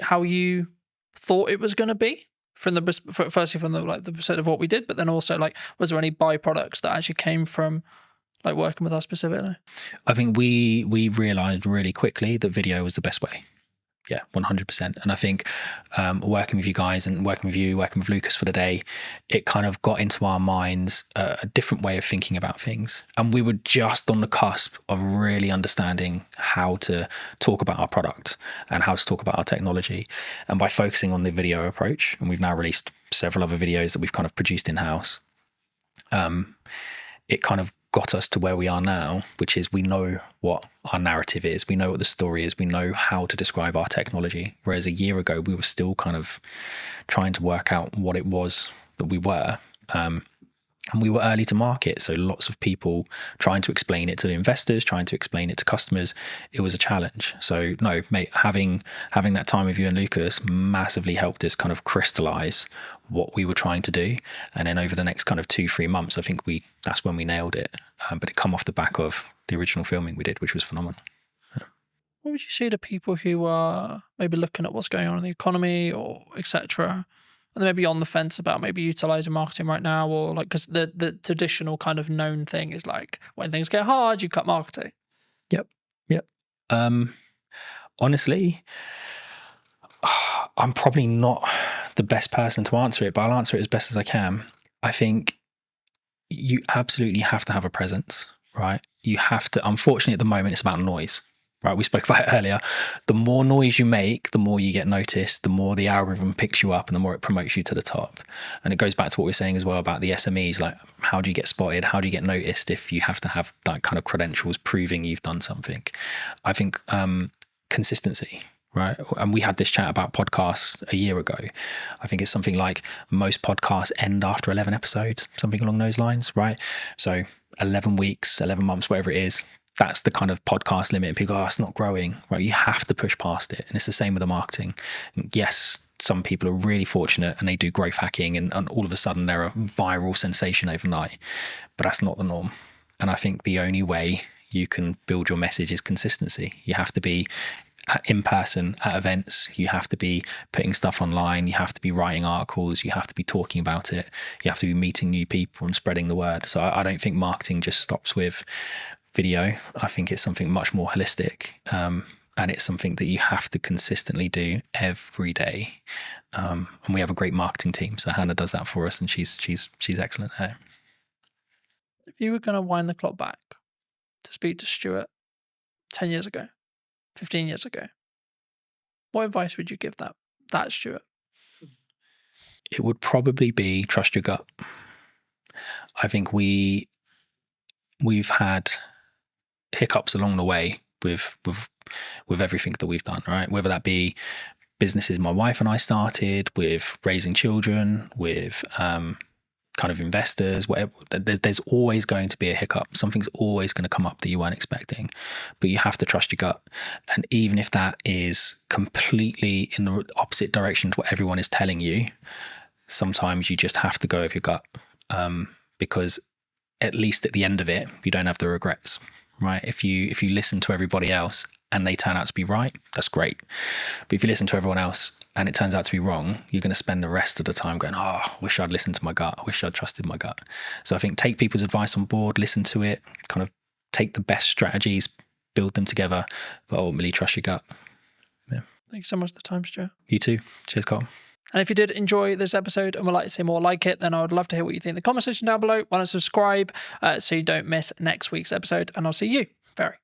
Speaker 2: how you thought it was going to be from firstly from the perspective of what we did, but then also like, was there any byproducts that actually came from like working with us specifically?
Speaker 9: I think we realized really quickly that video was the best way. Yeah, 100%. And I think working with you guys and working with Lucas for the day, it kind of got into our minds a different way of thinking about things. And we were just on the cusp of really understanding how to talk about our product and how to talk about our technology. And by focusing on the video approach, and we've now released several other videos that we've kind of produced in-house, it kind of got us to where we are now, which is we know what our narrative is, we know what the story is, we know how to describe our technology. Whereas a year ago, we were still kind of trying to work out what it was that we were. And we were early to market, so lots of people trying to explain it to investors, trying to explain it to customers. It was a challenge. So no, mate, having that time with you and Lucas massively helped us kind of crystallize what we were trying to do. And then over the next kind of 2-3 months, I think that's when we nailed it. But it come off the back of the original filming we did, which was phenomenal. Yeah.
Speaker 2: What would you say to people who are maybe looking at what's going on in the economy or etc., and they may be on the fence about maybe utilizing marketing right now, or like, because the traditional kind of known thing is like, when things get hard, you cut marketing.
Speaker 9: Yep. Honestly, I'm probably not the best person to answer it, but I'll answer it as best as I can. I think you absolutely have to have a presence, right? You have to, unfortunately at the moment, it's about noise. Right, we spoke about it earlier. The more noise you make, the more you get noticed, the more the algorithm picks you up and the more it promotes you to the top. And it goes back to what we were saying as well about the SMEs, like how do you get spotted? How do you get noticed if you have to have that kind of credentials proving you've done something? I think consistency, right? And we had this chat about podcasts a year ago. I think it's something like most podcasts end after 11 episodes, something along those lines, right? So 11 weeks, 11 months, whatever it is, that's the kind of podcast limit. People go, it's not growing, right? You have to push past it. And it's the same with the marketing. Yes, some people are really fortunate and they do growth hacking and all of a sudden they're a viral sensation overnight, but that's not the norm. And I think the only way you can build your message is consistency. You have to be in person at events. You have to be putting stuff online. You have to be writing articles. You have to be talking about it. You have to be meeting new people and spreading the word. So I don't think marketing just stops with video. I think it's something much more holistic, and it's something that you have to consistently do every day. And we have a great marketing team, so Hannah does that for us, and she's excellent at it.
Speaker 2: If you were going to wind the clock back to speak to Stuart 10 years ago, 15 years ago, what advice would you give that Stuart?
Speaker 9: It would probably be trust your gut. I think we've had hiccups along the way with everything that we've done, right? Whether that be businesses my wife and I started, with raising children, with kind of investors, whatever. There's always going to be a hiccup. Something's always going to come up that you weren't expecting, but you have to trust your gut. And even if that is completely in the opposite direction to what everyone is telling you, sometimes you just have to go with your gut, because at least at the end of it, you don't have the regrets, right? If you listen to everybody else and they turn out to be right, that's great. But if you listen to everyone else and it turns out to be wrong, you're going to spend the rest of the time going, oh, I wish I'd listened to my gut. I wish I'd trusted my gut. So I think take people's advice on board, listen to it, kind of take the best strategies, build them together, but ultimately trust your gut. Yeah.
Speaker 2: Thank you so much for the time, Stuart.
Speaker 9: You too. Cheers, Carl.
Speaker 2: And if you did enjoy this episode and would like to see more like it, then I would love to hear what you think in the comment section down below. Why not subscribe so you don't miss next week's episode? And I'll see you very,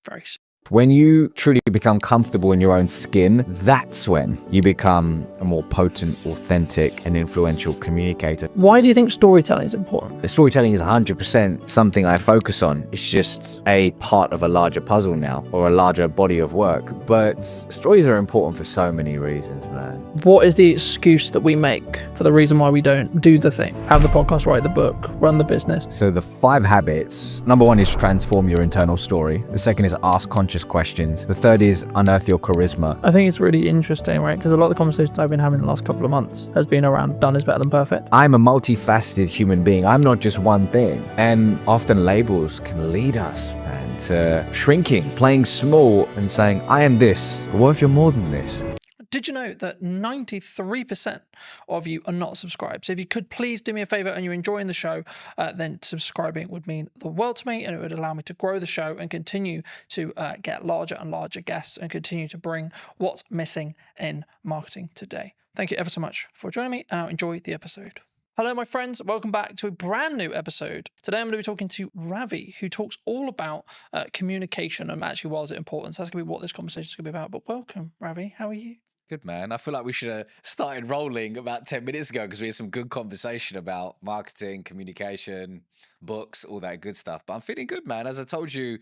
Speaker 2: very soon.
Speaker 10: When you truly become comfortable in your own skin, that's when you become a more potent, authentic, and influential communicator.
Speaker 7: Why do you think storytelling is important?
Speaker 10: The storytelling is 100% something I focus on. It's just a part of a larger puzzle now, or a larger body of work. But stories are important for so many reasons, man.
Speaker 7: What is the excuse that we make for the reason why we don't do the thing? Have the podcast, write the book, run the business?
Speaker 10: So the 5 habits, number 1 is transform your internal story. The second is ask conscious just questions. The third is unearth your charisma.
Speaker 7: I think it's really interesting, right? Because a lot of the conversations I've been having the last couple of months has been around done is better than perfect.
Speaker 10: I'm a multifaceted human being. I'm not just one thing. And often labels can lead us, man, to shrinking, playing small and saying, I am this. But what if you're more than this?
Speaker 2: Did you know that 93% of you are not subscribed? So if you could please do me a favor and you're enjoying the show, then subscribing would mean the world to me, and it would allow me to grow the show and continue to get larger and larger guests and continue to bring what's missing in marketing today. Thank you ever so much for joining me, and I'll enjoy the episode. Hello, my friends. Welcome back to a brand new episode. Today, I'm going to be talking to Ravi, who talks all about communication and actually why is it important. So that's going to be what this conversation is going to be about. But welcome, Ravi. How are you?
Speaker 10: Good, man. I feel like we should have started rolling about 10 minutes ago because we had some good conversation about marketing, communication, books, all that good stuff. But I'm feeling good, man. As I told you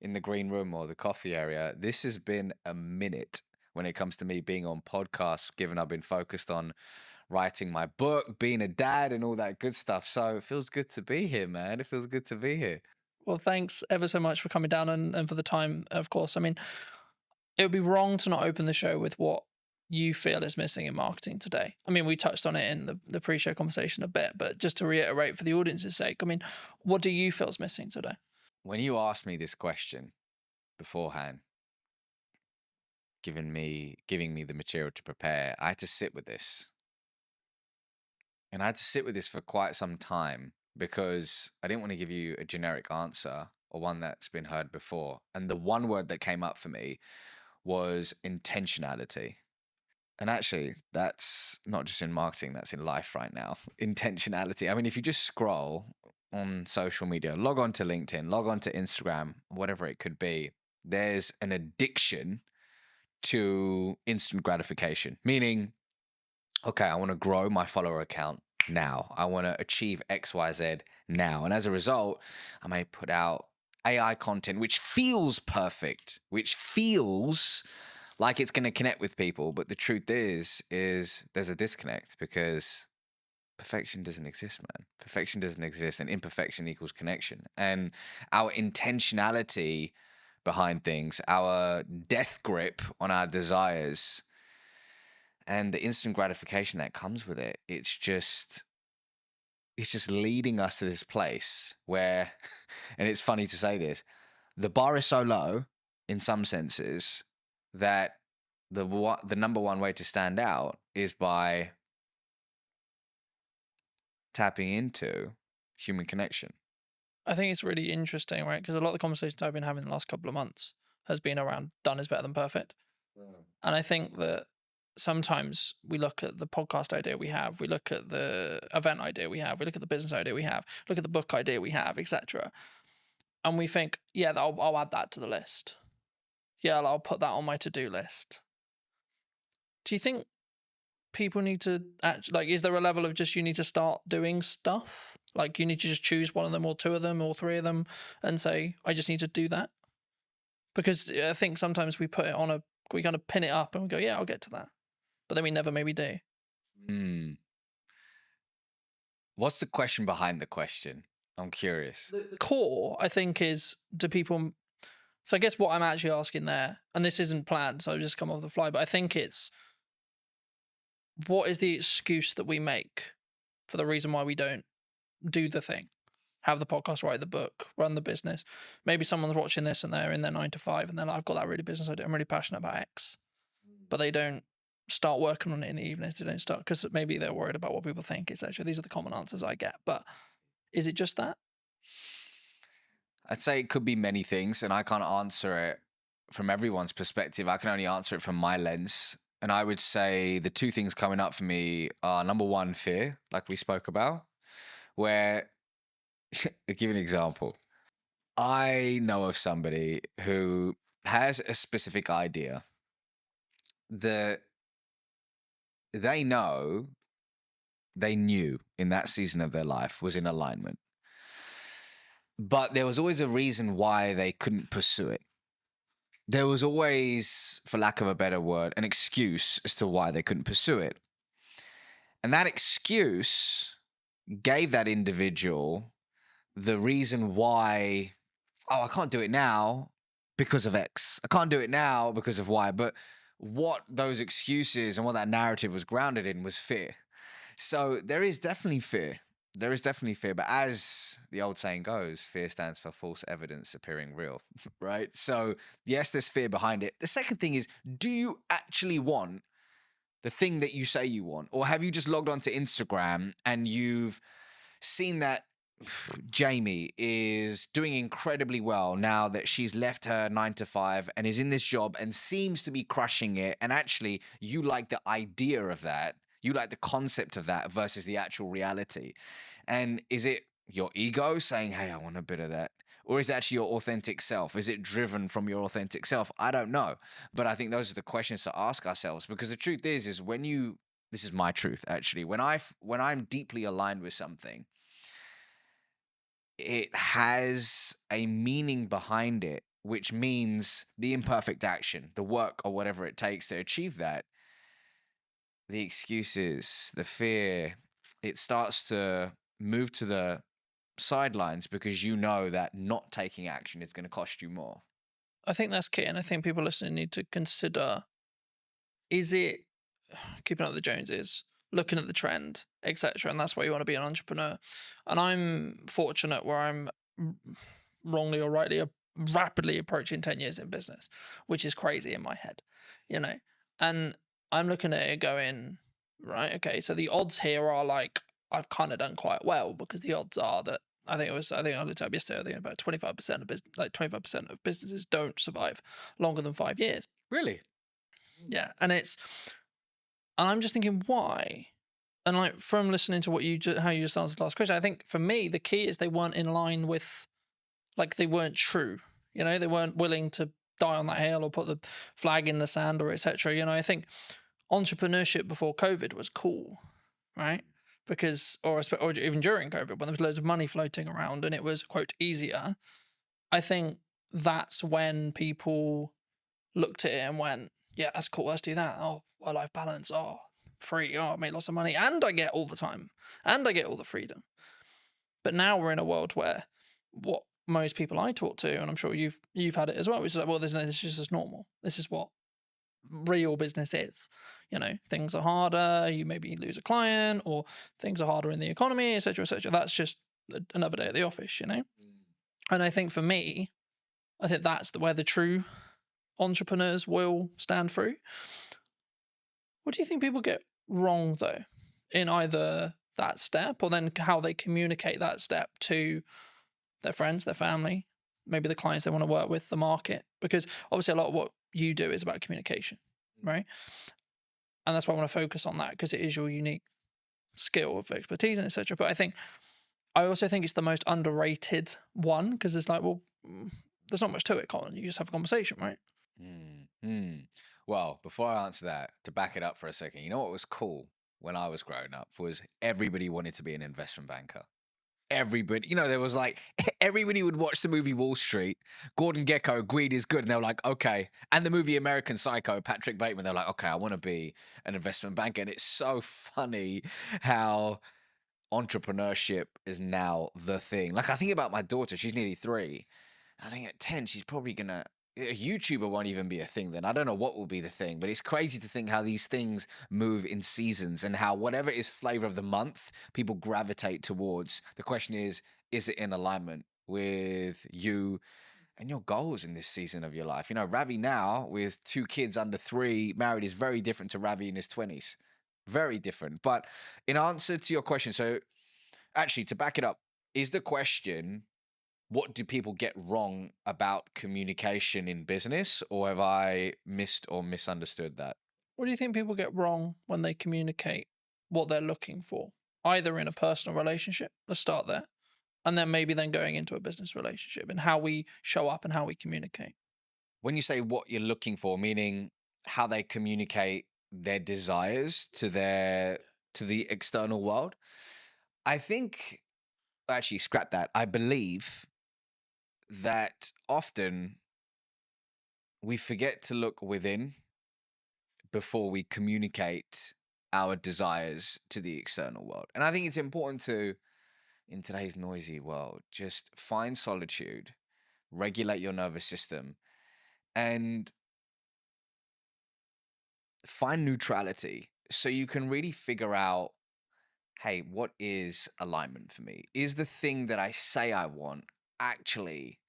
Speaker 10: in the green room or the coffee area, this has been a minute when it comes to me being on podcasts, given I've been focused on writing my book, being a dad and all that good stuff. So it feels good to be here, man. It feels good to be here.
Speaker 2: Well, thanks ever so much for coming down and for the time, of course. I mean, it would be wrong to not open the show with what you feel is missing in marketing today. I mean, we touched on it in the pre-show conversation a bit, but just to reiterate for the audience's sake, I mean, what do you feel is missing today?
Speaker 10: When you asked me this question beforehand, giving me the material to prepare, I had to sit with this. And I had to sit with this for quite some time because I didn't want to give you a generic answer or one that's been heard before. And the one word that came up for me was intentionality. And actually, that's not just in marketing, that's in life right now. Intentionality. I mean, if you just scroll on social media, log on to LinkedIn, log on to Instagram, whatever it could be, there's an addiction to instant gratification, meaning, okay, I want to grow my follower account now. I want to achieve XYZ now. And as a result, I may put out AI content, which feels perfect, which feels like it's going to connect with people. But the truth is there's a disconnect because perfection doesn't exist, man. Perfection doesn't exist, and imperfection equals connection. And our intentionality behind things, our death grip on our desires, and the instant gratification that comes with it, it's just leading us to this place where, and it's funny to say this, the bar is so low in some senses that the number one way to stand out is by tapping into human connection.
Speaker 2: I think it's really interesting, right? Because a lot of the conversations I've been having the last couple of months has been around done is better than perfect. And I think that sometimes we look at the podcast idea we have, we look at the event idea we have, we look at the business idea we have, look at the book idea we have, etc. And we think, yeah, I'll add that to the list. Yeah, I'll put that on my to-do list. Do you think people need to is there a level of just you need to start doing stuff? Like you need to just choose one of them or two of them or three of them and say, I just need to do that? Because I think sometimes we put it on we kind of pin it up and we go, yeah, I'll get to that. But then we never maybe do.
Speaker 10: What's the question behind the question? I'm curious.
Speaker 2: The core, I think, is do people... So I guess what I'm actually asking there, and this isn't planned, so I've just come off the fly, but I think it's what is the excuse that we make for the reason why we don't do the thing? Have the podcast, write the book, run the business. Maybe someone's watching this and they're in their 9 to 5 and they're like, I've got that really business idea. I'm really passionate about X. But they don't start working on it in the evenings. They don't start because maybe they're worried about what people think, etc. These are the common answers I get. But is it just that?
Speaker 10: I'd say it could be many things, and I can't answer it from everyone's perspective. I can only answer it from my lens. And I would say the two things coming up for me are, number one, fear, like we spoke about, where, I'll give you an example. I know of somebody who has a specific idea that they knew in that season of their life was in alignment. But there was always a reason why they couldn't pursue it. There was always, for lack of a better word, an excuse as to why they couldn't pursue it. And that excuse gave that individual the reason why, I can't do it now because of X. I can't do it now because of Y. But what those excuses and what that narrative was grounded in was fear. So there is definitely fear. There is definitely fear. But as the old saying goes, fear stands for false evidence appearing real, right? So yes, there's fear behind it. The second thing is, do you actually want the thing that you say you want? Or have you just logged onto Instagram and you've seen that Jamie is doing incredibly well now that she's left her 9 to 5 and is in this job and seems to be crushing it? And actually, you like the idea of that. You like the concept of that versus the actual reality. And is it your ego saying, hey, I want a bit of that? Or is it actually your authentic self? Is it driven from your authentic self? I don't know. But I think those are the questions to ask ourselves, because the truth is when you, this is my truth actually, when I'm deeply aligned with something, it has a meaning behind it, which means the imperfect action, the work or whatever it takes to achieve that, the excuses, the fear, it starts to move to the sidelines because you know that not taking action is going to cost you more.
Speaker 2: I think that's key, and I think people listening need to consider: is it keeping up with the Joneses, looking at the trend, etc.? And that's why you want to be an entrepreneur. And I'm fortunate where I'm wrongly or rightly rapidly approaching 10 years in business, which is crazy in my head, you know. And I'm looking at it going, right, okay, so the odds here are like I've kind of done quite well, because the odds are that I think I looked up yesterday, I think about 25% of business, like 25% of businesses don't survive longer than 5 years.
Speaker 10: Really?
Speaker 2: Yeah. And I'm just thinking, why? And like, from listening to what how you just answered the last question, I think for me the key is they weren't in line with, like, they weren't true. You know, they weren't willing to die on that hill or put the flag in the sand or etc. You know, I think entrepreneurship before COVID was cool, right? Because, or even during COVID, when there was loads of money floating around and it was, quote, easier. I think that's when people looked at it and went, yeah, that's cool, let's do that. Oh, work-life balance. Oh, free. Oh, I make lots of money and I get all the time and I get all the freedom. But now we're in a world where what most people I talk to, and I'm sure you've had it as well, is like, well, this is just as normal. This is what real business is. You know, things are harder, you maybe lose a client, or things are harder in the economy, etc., etc. That's just another day at the office, you know. And I think for me, I think that's where the true entrepreneurs will stand through. What do you think people get wrong though, in either that step or then how they communicate that step to their friends, their family, maybe the clients they want to work with, the market? Because obviously a lot of what you do is about communication, right? And that's why I want to focus on that, because it is your unique skill of expertise and etc. But I also think it's the most underrated one, because it's like, well, there's not much to it, Colin. You just have a conversation, right?
Speaker 10: Well, before I answer that, to back it up for a second, you know what was cool when I was growing up was everybody wanted to be an investment banker. Everybody, you know, there was like, everybody would watch the movie Wall Street, Gordon Gekko, Greed is Good, and they were like, okay. And the movie American Psycho, Patrick Bateman, they're like, okay, I want to be an investment banker. And it's so funny how entrepreneurship is now the thing. Like, I think about my daughter, she's nearly 3. I think at 10, she's probably gonna, a YouTuber won't even be a thing then. I don't know what will be the thing, but it's crazy to think how these things move in seasons and how whatever is flavor of the month, people gravitate towards. The question is it in alignment with you and your goals in this season of your life? You know, Ravi now with 2 kids under 3, married, is very different to Ravi in his 20s. Very different. But in answer to your question, so actually to back it up, is the question, what do people get wrong about communication in business, or have I missed or misunderstood that?
Speaker 2: What do you think people get wrong when they communicate what they're looking for, either in a personal relationship? Let's start there. And then maybe then going into a business relationship, and how we show up and how we communicate.
Speaker 10: When you say what you're looking for, meaning how they communicate their desires to the external world, I think, actually scrap that. I believe that often we forget to look within before we communicate our desires to the external world. And I think it's important to, in today's noisy world, just find solitude, regulate your nervous system, and find neutrality so you can really figure out, hey, what is alignment for me? Is the thing that I say I want actually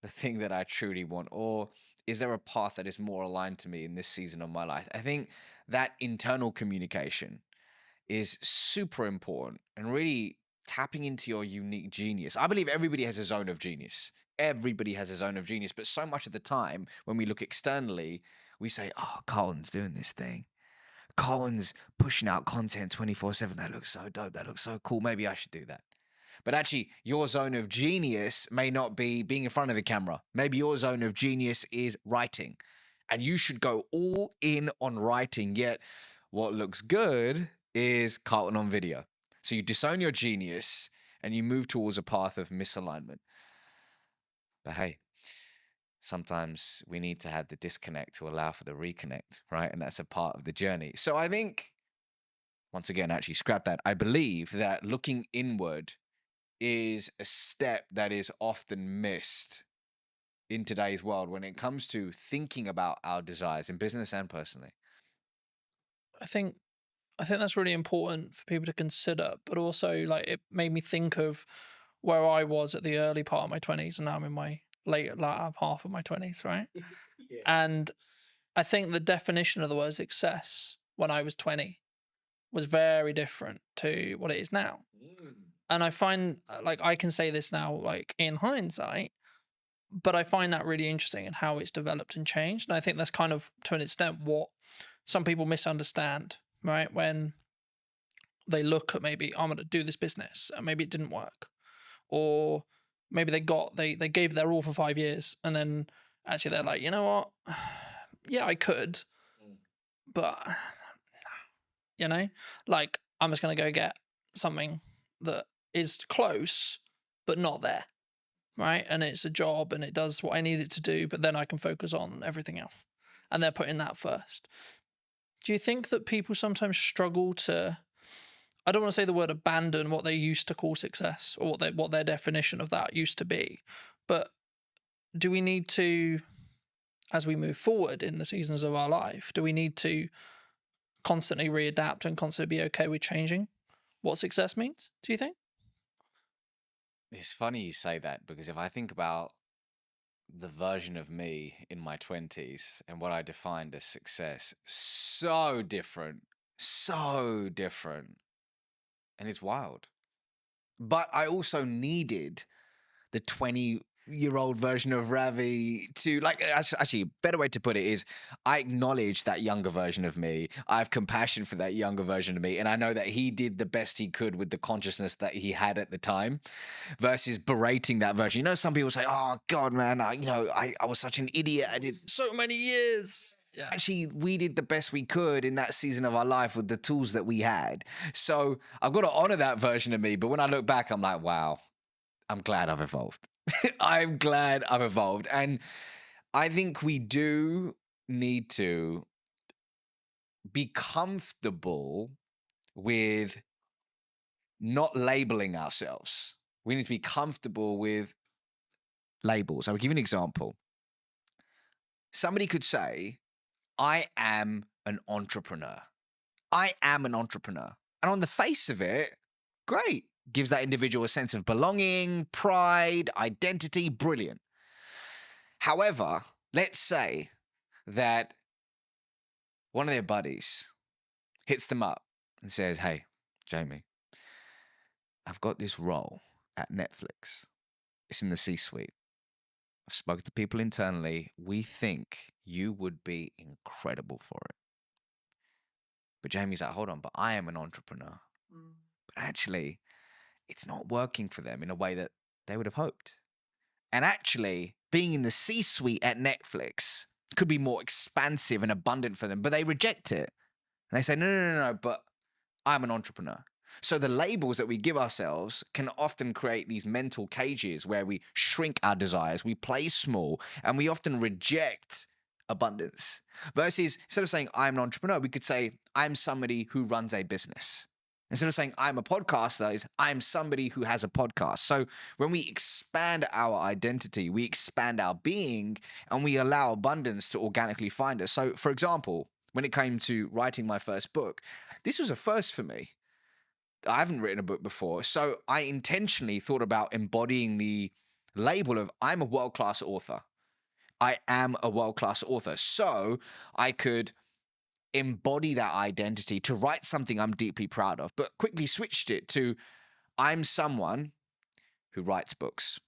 Speaker 10: the thing that I truly want? Or is there a path that is more aligned to me in this season of my life? I think that internal communication is super important and really tapping into your unique genius. I believe everybody has a zone of genius. Everybody has a zone of genius. But so much of the time, when we look externally, we say, oh, Colin's doing this thing. Colin's pushing out content 24/7. That looks so dope. That looks so cool. Maybe I should do that. But actually, your zone of genius may not be being in front of the camera. Maybe your zone of genius is writing. And you should go all in on writing. Yet, what looks good is Carlton on video. So you disown your genius and you move towards a path of misalignment. But hey, sometimes we need to have the disconnect to allow for the reconnect, right? And that's a part of the journey. So I think, once again, actually scrap that. I believe that looking inward is a step that is often missed in today's world when it comes to thinking about our desires in business and personally.
Speaker 2: I think that's really important for people to consider, but also like it made me think of where I was at the early part of my 20s and now I'm in my later half of my 20s, right?
Speaker 6: Yeah.
Speaker 2: And I think the definition of the word success when I was 20 was very different to what it is now. And I find like I can say this now like in hindsight, but I find that really interesting in how it's developed and changed. And I think that's kind of to an extent what some people misunderstand, right? When they look at maybe I'm going to do this business and maybe it didn't work, or maybe they gave their all for 5 years and then actually they're like, you know what? Yeah, I could, but you know, like I'm just going to go get something that is close, but not there. Right. And it's a job and it does what I need it to do, but then I can focus on everything else. And they're putting that first. Do you think that people sometimes struggle to, I don't want to say the word abandon what they used to call success or what their definition of that used to be, but do we need to, as we move forward in the seasons of our life, do we need to constantly readapt and constantly be okay with changing what success means, do you think?
Speaker 10: It's funny you say that because if I think about the version of me in my 20s and what I defined as success, so different. And it's wild. But I also needed the 20-year-old version of Ravi to, like, actually, a better way to put it is I acknowledge that younger version of me. I have compassion for that younger version of me. And I know that he did the best he could with the consciousness that he had at the time versus berating that version. You know, some people say, oh, God, man, I was such an idiot. I did
Speaker 2: so many years. Yeah.
Speaker 10: Actually, we did the best we could in that season of our life with the tools that we had. So I've got to honor that version of me. But when I look back, I'm like, wow, I'm glad I've evolved. I'm glad I've evolved. And I think we do need to be comfortable with not labeling ourselves. We need to be comfortable with labels. I'll give you an example. Somebody could say, I am an entrepreneur. I am an entrepreneur. And on the face of it, great. Gives that individual a sense of belonging, pride, identity, brilliant. However, let's say that one of their buddies hits them up and says, hey, Jamie, I've got this role at Netflix. It's in the C-suite. I've spoken to people internally. We think you would be incredible for it. But Jamie's like, hold on, but I am an entrepreneur. But actually, it's not working for them in a way that they would have hoped. And actually, being in the C-suite at Netflix could be more expansive and abundant for them, but they reject it. And they say, no, but I'm an entrepreneur. So the labels that we give ourselves can often create these mental cages where we shrink our desires, we play small, and we often reject abundance. Versus, instead of saying I'm an entrepreneur, we could say I'm somebody who runs a business. Instead of saying I'm a podcaster, is I'm somebody who has a podcast. So when we expand our identity, we expand our being, and we allow abundance to organically find us. So, for example, when it came to writing my first book, this was a first for me. I haven't written a book before, so I intentionally thought about embodying the label of I'm a world-class author. I am a world-class author. So I could embody that identity to write something I'm deeply proud of, but quickly switched it to I'm someone who writes books.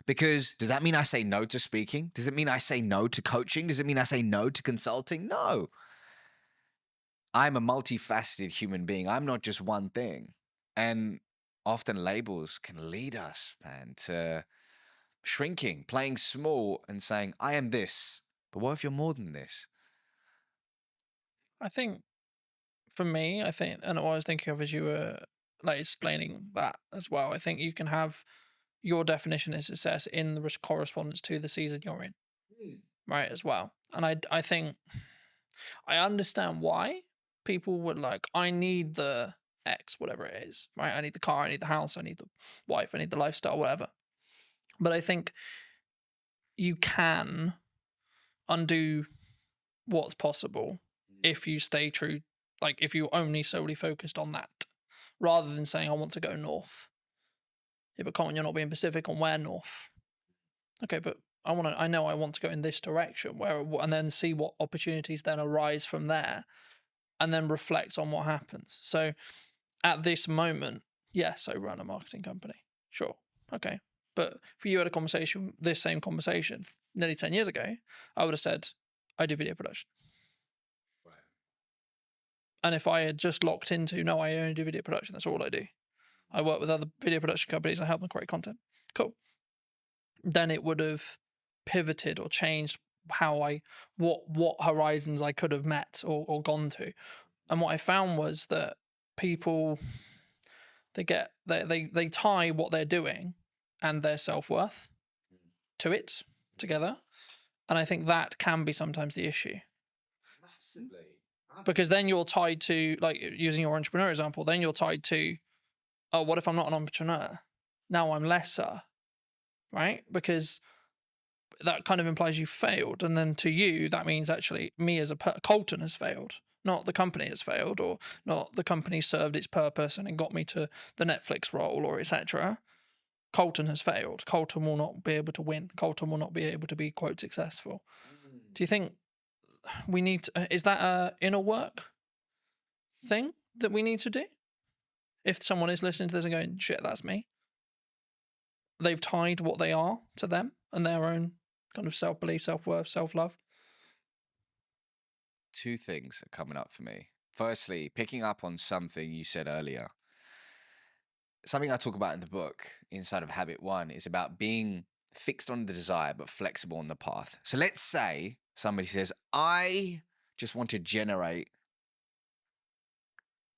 Speaker 10: Because does that mean I say no to speaking? Does it mean I say no to coaching? Does it mean I say no to consulting? No. I'm a multifaceted human being. I'm not just one thing. And often labels can lead us, man, to shrinking, playing small and saying, I am this. But what if you're more than this?
Speaker 2: I think for me, and what I was thinking of as you were like explaining that as well, I think you can have your definition of success in the correspondence to the season you're in, right, as well. And I think I understand why people would like, I need the X, whatever it is, right? I need the car, I need the house, I need the wife, I need the lifestyle, whatever. But I think you can undo what's possible if you stay true, like if you only solely focused on that, rather than saying, I want to go north. Yeah, but Colin, you're not being specific on where north. Okay, but I know I want to go in this direction, and then see what opportunities then arise from there, and then reflect on what happens. So at this moment, yes, I run a marketing company. Sure. Okay. But if you had this same conversation nearly 10 years ago, I would have said, I do video production.
Speaker 10: Right.
Speaker 2: And if I had just locked into, no, I only do video production, that's all I do. I work with other video production companies and I help them create content. Cool. Then it would have pivoted or changed what horizons I could have met or gone to. And what I found was that people, they tie what they're doing and their self-worth to it together. And I think that can be sometimes the issue.
Speaker 10: Massively.
Speaker 2: Because then you're tied to, like using your entrepreneur example, then you're tied to, oh, what if I'm not an entrepreneur? Now I'm lesser, right? Because that kind of implies you failed. And then to you, that means actually me as Colton has failed. Not the company has failed, or not the company served its purpose and it got me to the Netflix role, or etc. Colton has failed. Colton will not be able to win. Colton will not be able to be, quote, successful. Do you think we need to, is that a inner work thing that we need to do? If someone is listening to this and going, shit, that's me. They've tied what they are to them and their own kind of self-belief, self-worth, self-love.
Speaker 10: Two things are coming up for me. Firstly, picking up on something you said earlier. Something I talk about in the book, inside of Habit 1, is about being fixed on the desire, but flexible on the path. So let's say somebody says, I just want to generate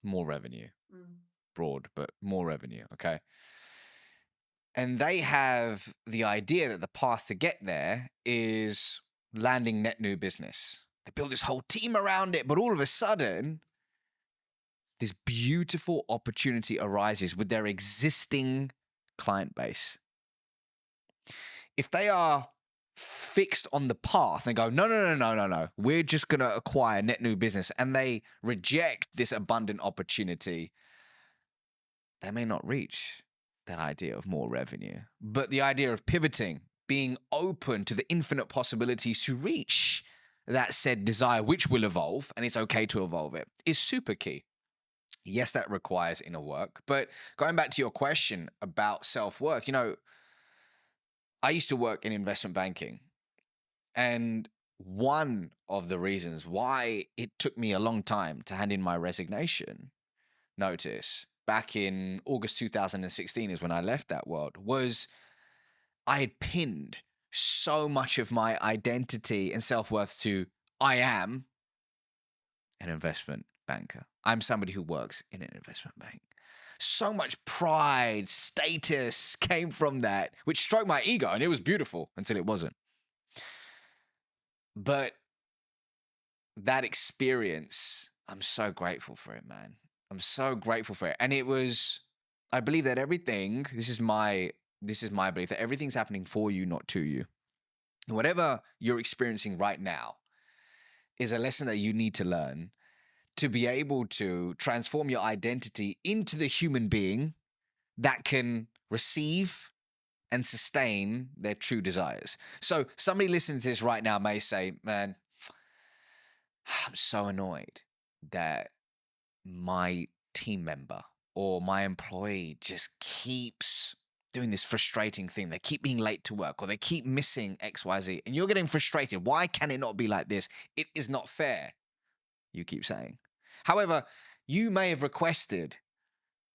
Speaker 10: more revenue. Broad, but more revenue, okay? And they have the idea that the path to get there is landing net new business. They build this whole team around it, but all of a sudden, this beautiful opportunity arises with their existing client base. If they are fixed on the path and go, no, we're just going to acquire net new business, and they reject this abundant opportunity, they may not reach that idea of more revenue. But the idea of pivoting, being open to the infinite possibilities to reach that said desire, which will evolve, and it's okay to evolve it, is super key. Yes, that requires inner work. But going back to your question about self-worth, I used to work in investment banking. And one of the reasons why it took me a long time to hand in my resignation notice back in August 2016 is when I left that world, was I had pinned so much of my identity and self-worth to I am an investment banker. I'm somebody who works in an investment bank. So much pride, status came from that, which stroked my ego, and it was beautiful until it wasn't. But that experience, I'm so grateful for it, man. I'm so grateful for it. And it was, I believe that everything, this is my belief, that everything's happening for you, not to you. Whatever you're experiencing right now is a lesson that you need to learn to be able to transform your identity into the human being that can receive and sustain their true desires. So somebody listening to this right now may say, man, I'm so annoyed that my team member or my employee just keeps doing this frustrating thing. They keep being late to work or they keep missing XYZ and you're getting frustrated. Why can it not be like this? It is not fair, you keep saying. However, you may have requested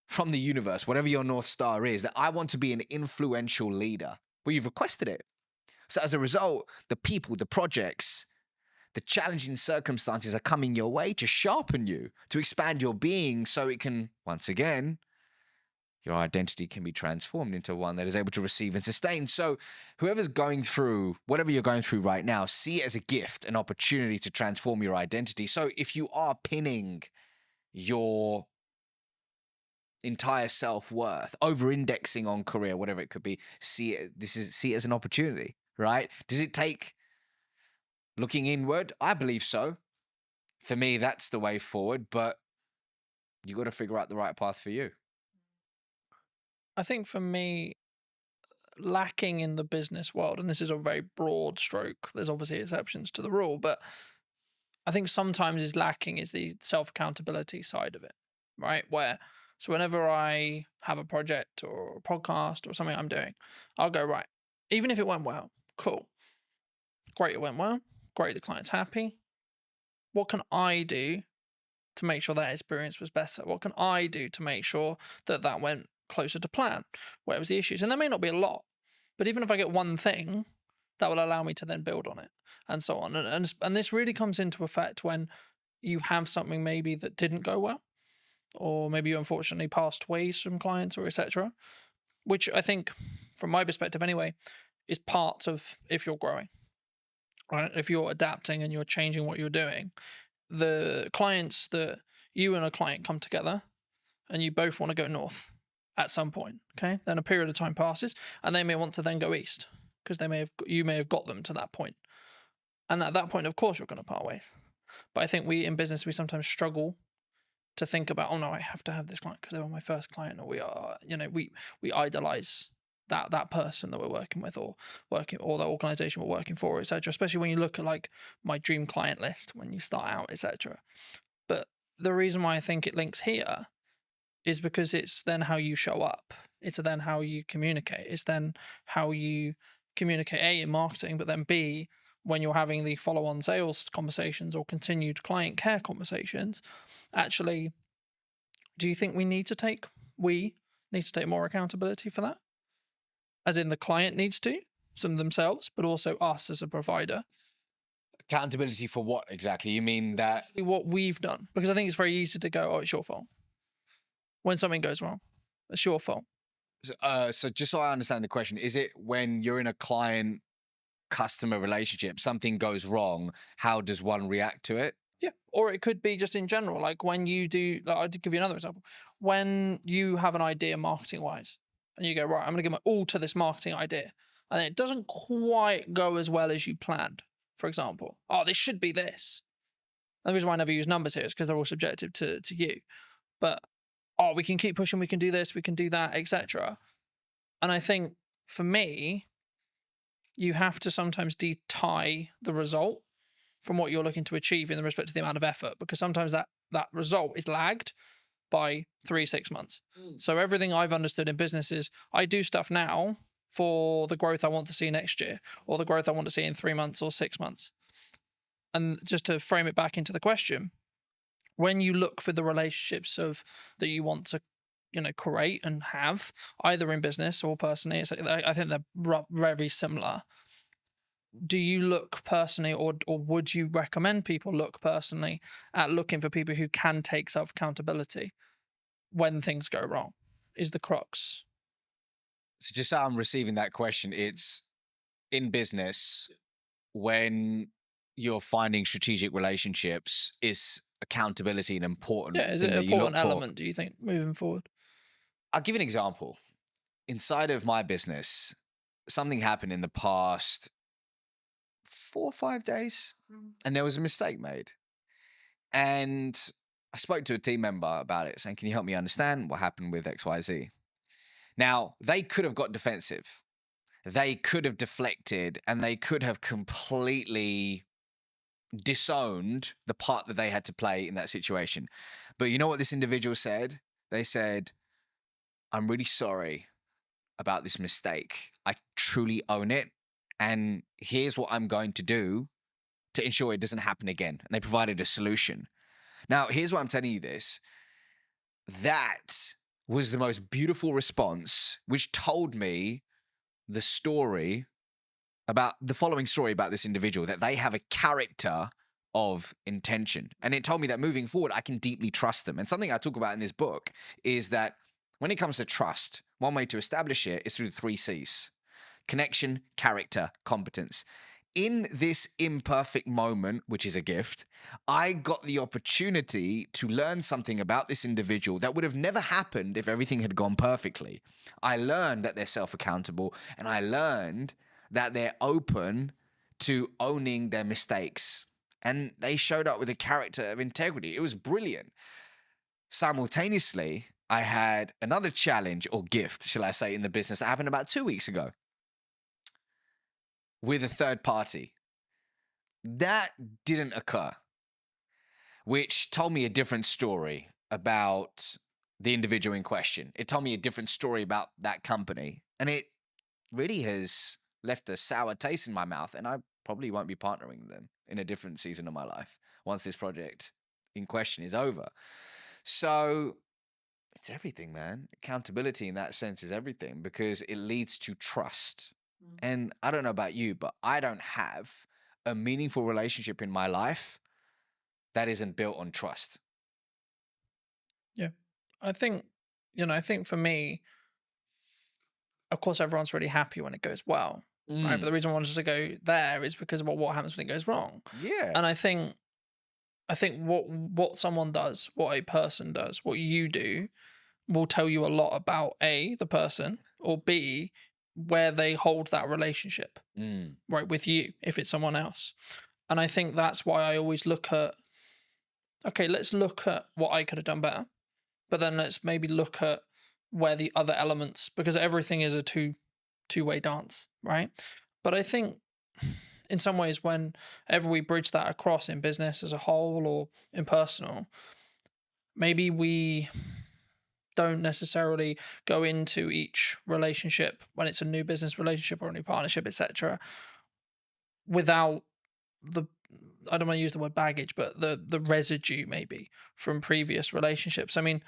Speaker 10: from the universe, whatever your North Star is, that I want to be an influential leader. Well, you've requested it. So as a result, the people, the projects, the challenging circumstances are coming your way to sharpen you, to expand your being so it can, once again, your identity can be transformed into one that is able to receive and sustain. So whoever's going through, whatever you're going through right now, see it as a gift, an opportunity to transform your identity. So if you are pinning your entire self-worth, over-indexing on career, whatever it could be, see it as an opportunity, right? Does it take looking inward? I believe so. For me, that's the way forward, but you got to figure out the right path for you.
Speaker 2: I think for me, lacking in the business world, and this is a very broad stroke, there's obviously exceptions to the rule, but I think sometimes is lacking is the self-accountability side of it, right? So whenever I have a project or a podcast or something I'm doing, I'll go, right, even if it went well, cool. Great, it went well. Great, the client's happy. What can I do to make sure that experience was better? What can I do to make sure that that went closer to plan? Where was the issues? And there may not be a lot, but even if I get one thing, that will allow me to then build on it and so on. And this really comes into effect when you have something maybe that didn't go well, or maybe you unfortunately passed away some clients or etc., which I think, from my perspective anyway, is part of if you're growing, right? If you're adapting and you're changing what you're doing, the clients that you and a client come together and you both want to go north at some point, okay? Then a period of time passes and they may want to then go east because you may have got them to that point. And at that point, of course, you're going to part ways. But I think in business, we sometimes struggle to think about, oh no, I have to have this client because they were my first client, or we idolize that person that we're working with or the organization we're working for, etc. Especially when you look at like my dream client list when you start out, etc. But the reason why I think it links here is because it's then how you show up. It's then how you communicate. It's then how you communicate, A, in marketing, but then B, when you're having the follow-on sales conversations or continued client care conversations. Actually, do you think we need to take more accountability for that? As in the client needs to, some themselves, but also us as a provider.
Speaker 10: Accountability for what exactly? You mean that?
Speaker 2: What we've done. Because I think it's very easy to go, oh, it's your fault. When something goes wrong, it's your fault.
Speaker 10: So just so I understand the question, is it when you're in a client-customer relationship, something goes wrong, how does one react to it?
Speaker 2: Yeah, or it could be just in general, like when you do, I'll give you another example. When you have an idea marketing-wise, and you go, right, I'm going to give my all to this marketing idea, and it doesn't quite go as well as you planned, for example. Oh, this should be this. And the reason why I never use numbers here is because they're all subjective to you. But, oh, we can keep pushing, we can do this, we can do that, etc. And I think, for me, you have to sometimes tie the result from what you're looking to achieve in respect to the amount of effort, because sometimes that result is lagged by 3-6 months. So everything I've understood in business is I do stuff now for the growth I want to see next year, or the growth I want to see in 3 months or 6 months. And just to frame it back into the question, when you look for the relationships that you want to create and have, either in business or personally, I think they're very similar. Do you look personally, or would you recommend people look personally at looking for people who can take self-accountability when things go wrong? Is the crux.
Speaker 10: So just so I'm receiving that question, it's in business when you're finding strategic relationships, is accountability an important
Speaker 2: Yeah, is
Speaker 10: thing
Speaker 2: it an
Speaker 10: that you look
Speaker 2: important
Speaker 10: for?
Speaker 2: element, do you think, moving forward?
Speaker 10: I'll give you an example. Inside of my business, something happened in the past 4 or 5 days, and there was a mistake made. And I spoke to a team member about it, saying, "Can you help me understand what happened with XYZ?" Now, they could have got defensive. They could have deflected, and they could have completely disowned the part that they had to play in that situation. But you know what this individual said? They said, "I'm really sorry about this mistake. I truly own it. And here's what I'm going to do to ensure it doesn't happen again." And they provided a solution. Now, here's why I'm telling you this. That was the most beautiful response, which told me the story about the following story about this individual, that they have a character of intention. And it told me that moving forward, I can deeply trust them. And something I talk about in this book is that when it comes to trust, one way to establish it is through the 3 C's: connection, character, competence. In this imperfect moment, which is a gift, I got the opportunity to learn something about this individual that would have never happened if everything had gone perfectly. I learned that they're self-accountable, and I learned that they're open to owning their mistakes. And they showed up with a character of integrity. It was brilliant. Simultaneously, I had another challenge, or gift, shall I say, in the business that happened about 2 weeks ago with a third party. That didn't occur, which told me a different story about the individual in question. It told me a different story about that company. And it really has left a sour taste in my mouth. And I probably won't be partnering with them in a different season of my life once this project in question is over. So it's everything, man. Accountability in that sense is everything, because it leads to trust. And I don't know about you, but I don't have a meaningful relationship in my life that isn't built on trust.
Speaker 2: Yeah. I think, I think for me, of course, everyone's really happy when it goes well, right? But the reason I wanted to go there is because of what happens when it goes wrong.
Speaker 10: Yeah.
Speaker 2: And I think what someone does, what a person does, what you do, will tell you a lot about A, the person, or B, where they hold that relationship, right, with you, if it's someone else. And I think that's why I always look at, okay, let's look at what I could have done better, but then let's maybe look at where the other elements, because everything is a two-way dance, right? But I think in some ways, whenever we bridge that across in business as a whole or in personal, maybe we don't necessarily go into each relationship when it's a new business relationship or a new partnership, etc., without the, I don't want to use the word baggage, but the residue maybe from previous relationships. I mean,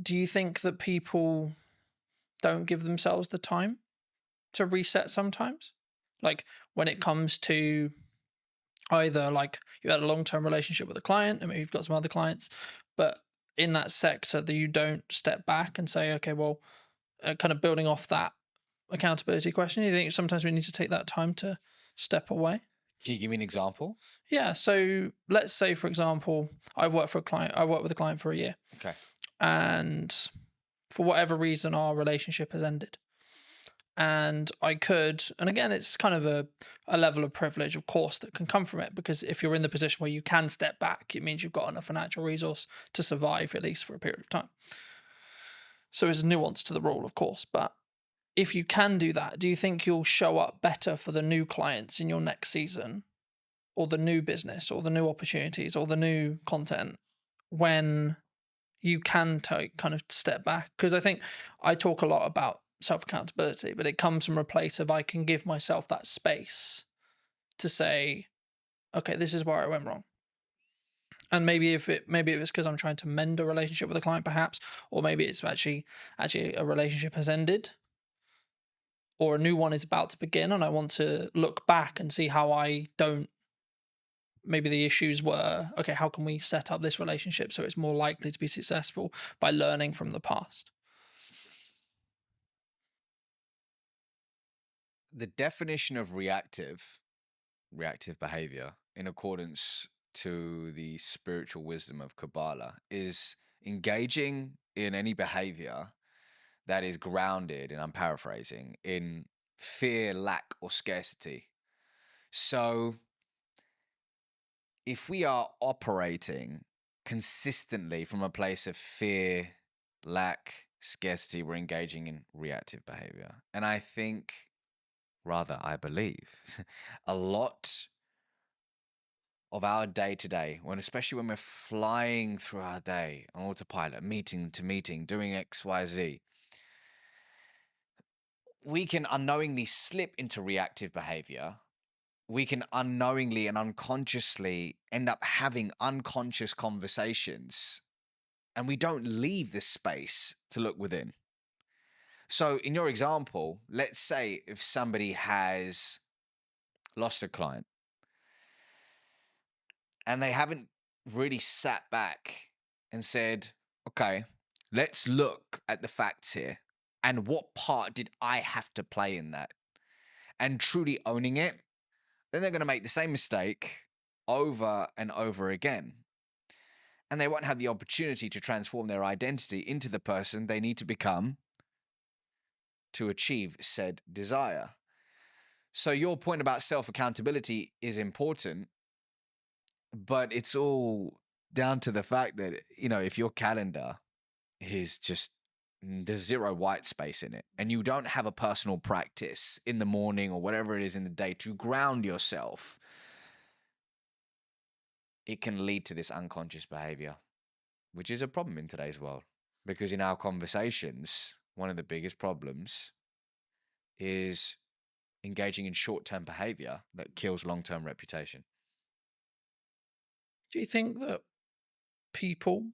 Speaker 2: do you think that people don't give themselves the time to reset sometimes? Like when it comes to either like you had a long-term relationship with a client and maybe you've got some other clients, but in that sector that you don't step back and say, okay, well, kind of building off that accountability question, you think sometimes we need to take that time to step away?
Speaker 10: Can you give me an example?
Speaker 2: Yeah. So let's say, for example, I worked with a client for a year.
Speaker 10: Okay.
Speaker 2: And for whatever reason, our relationship has ended. And I could, and again, it's kind of a level of privilege, of course, that can come from it, because if you're in the position where you can step back, it means you've got enough financial resource to survive, at least for a period of time. So there's a nuance to the rule, of course, but if you can do that, do you think you'll show up better for the new clients in your next season, or the new business, or the new opportunities, or the new content when you can kind of step back? Because I think I talk a lot about self-accountability, but it comes from a place of I can give myself that space to say, okay, this is where I went wrong. And maybe if it's because I'm trying to mend a relationship with a client, perhaps, or maybe it's actually a relationship has ended, or a new one is about to begin, and I want to look back and see how I don't. Maybe the issues were, okay, how can we set up this relationship so it's more likely to be successful by learning from the past?
Speaker 10: The definition of reactive behavior in accordance to the spiritual wisdom of Kabbalah is engaging in any behavior that is grounded, and I'm paraphrasing, in fear, lack, or scarcity. So if we are operating consistently from a place of fear, lack, scarcity, we're engaging in reactive behavior. And I think, rather, I believe, a lot of our day to day, especially when we're flying through our day on autopilot, meeting to meeting, doing XYZ, we can unknowingly slip into reactive behavior. We can unknowingly and unconsciously end up having unconscious conversations, and we don't leave this space to look within. So in your example, let's say if somebody has lost a client and they haven't really sat back and said, okay, let's look at the facts here and what part did I have to play in that, and truly owning it, then they're going to make the same mistake over and over again. And they won't have the opportunity to transform their identity into the person they need to become to achieve said desire. So your point about self-accountability is important, but it's all down to the fact that, if your calendar is just, there's zero white space in it, and you don't have a personal practice in the morning or whatever it is in the day to ground yourself, it can lead to this unconscious behavior, which is a problem in today's world. Because in our conversations, one of the biggest problems is engaging in short-term behavior that kills long-term reputation.
Speaker 2: Do you think that people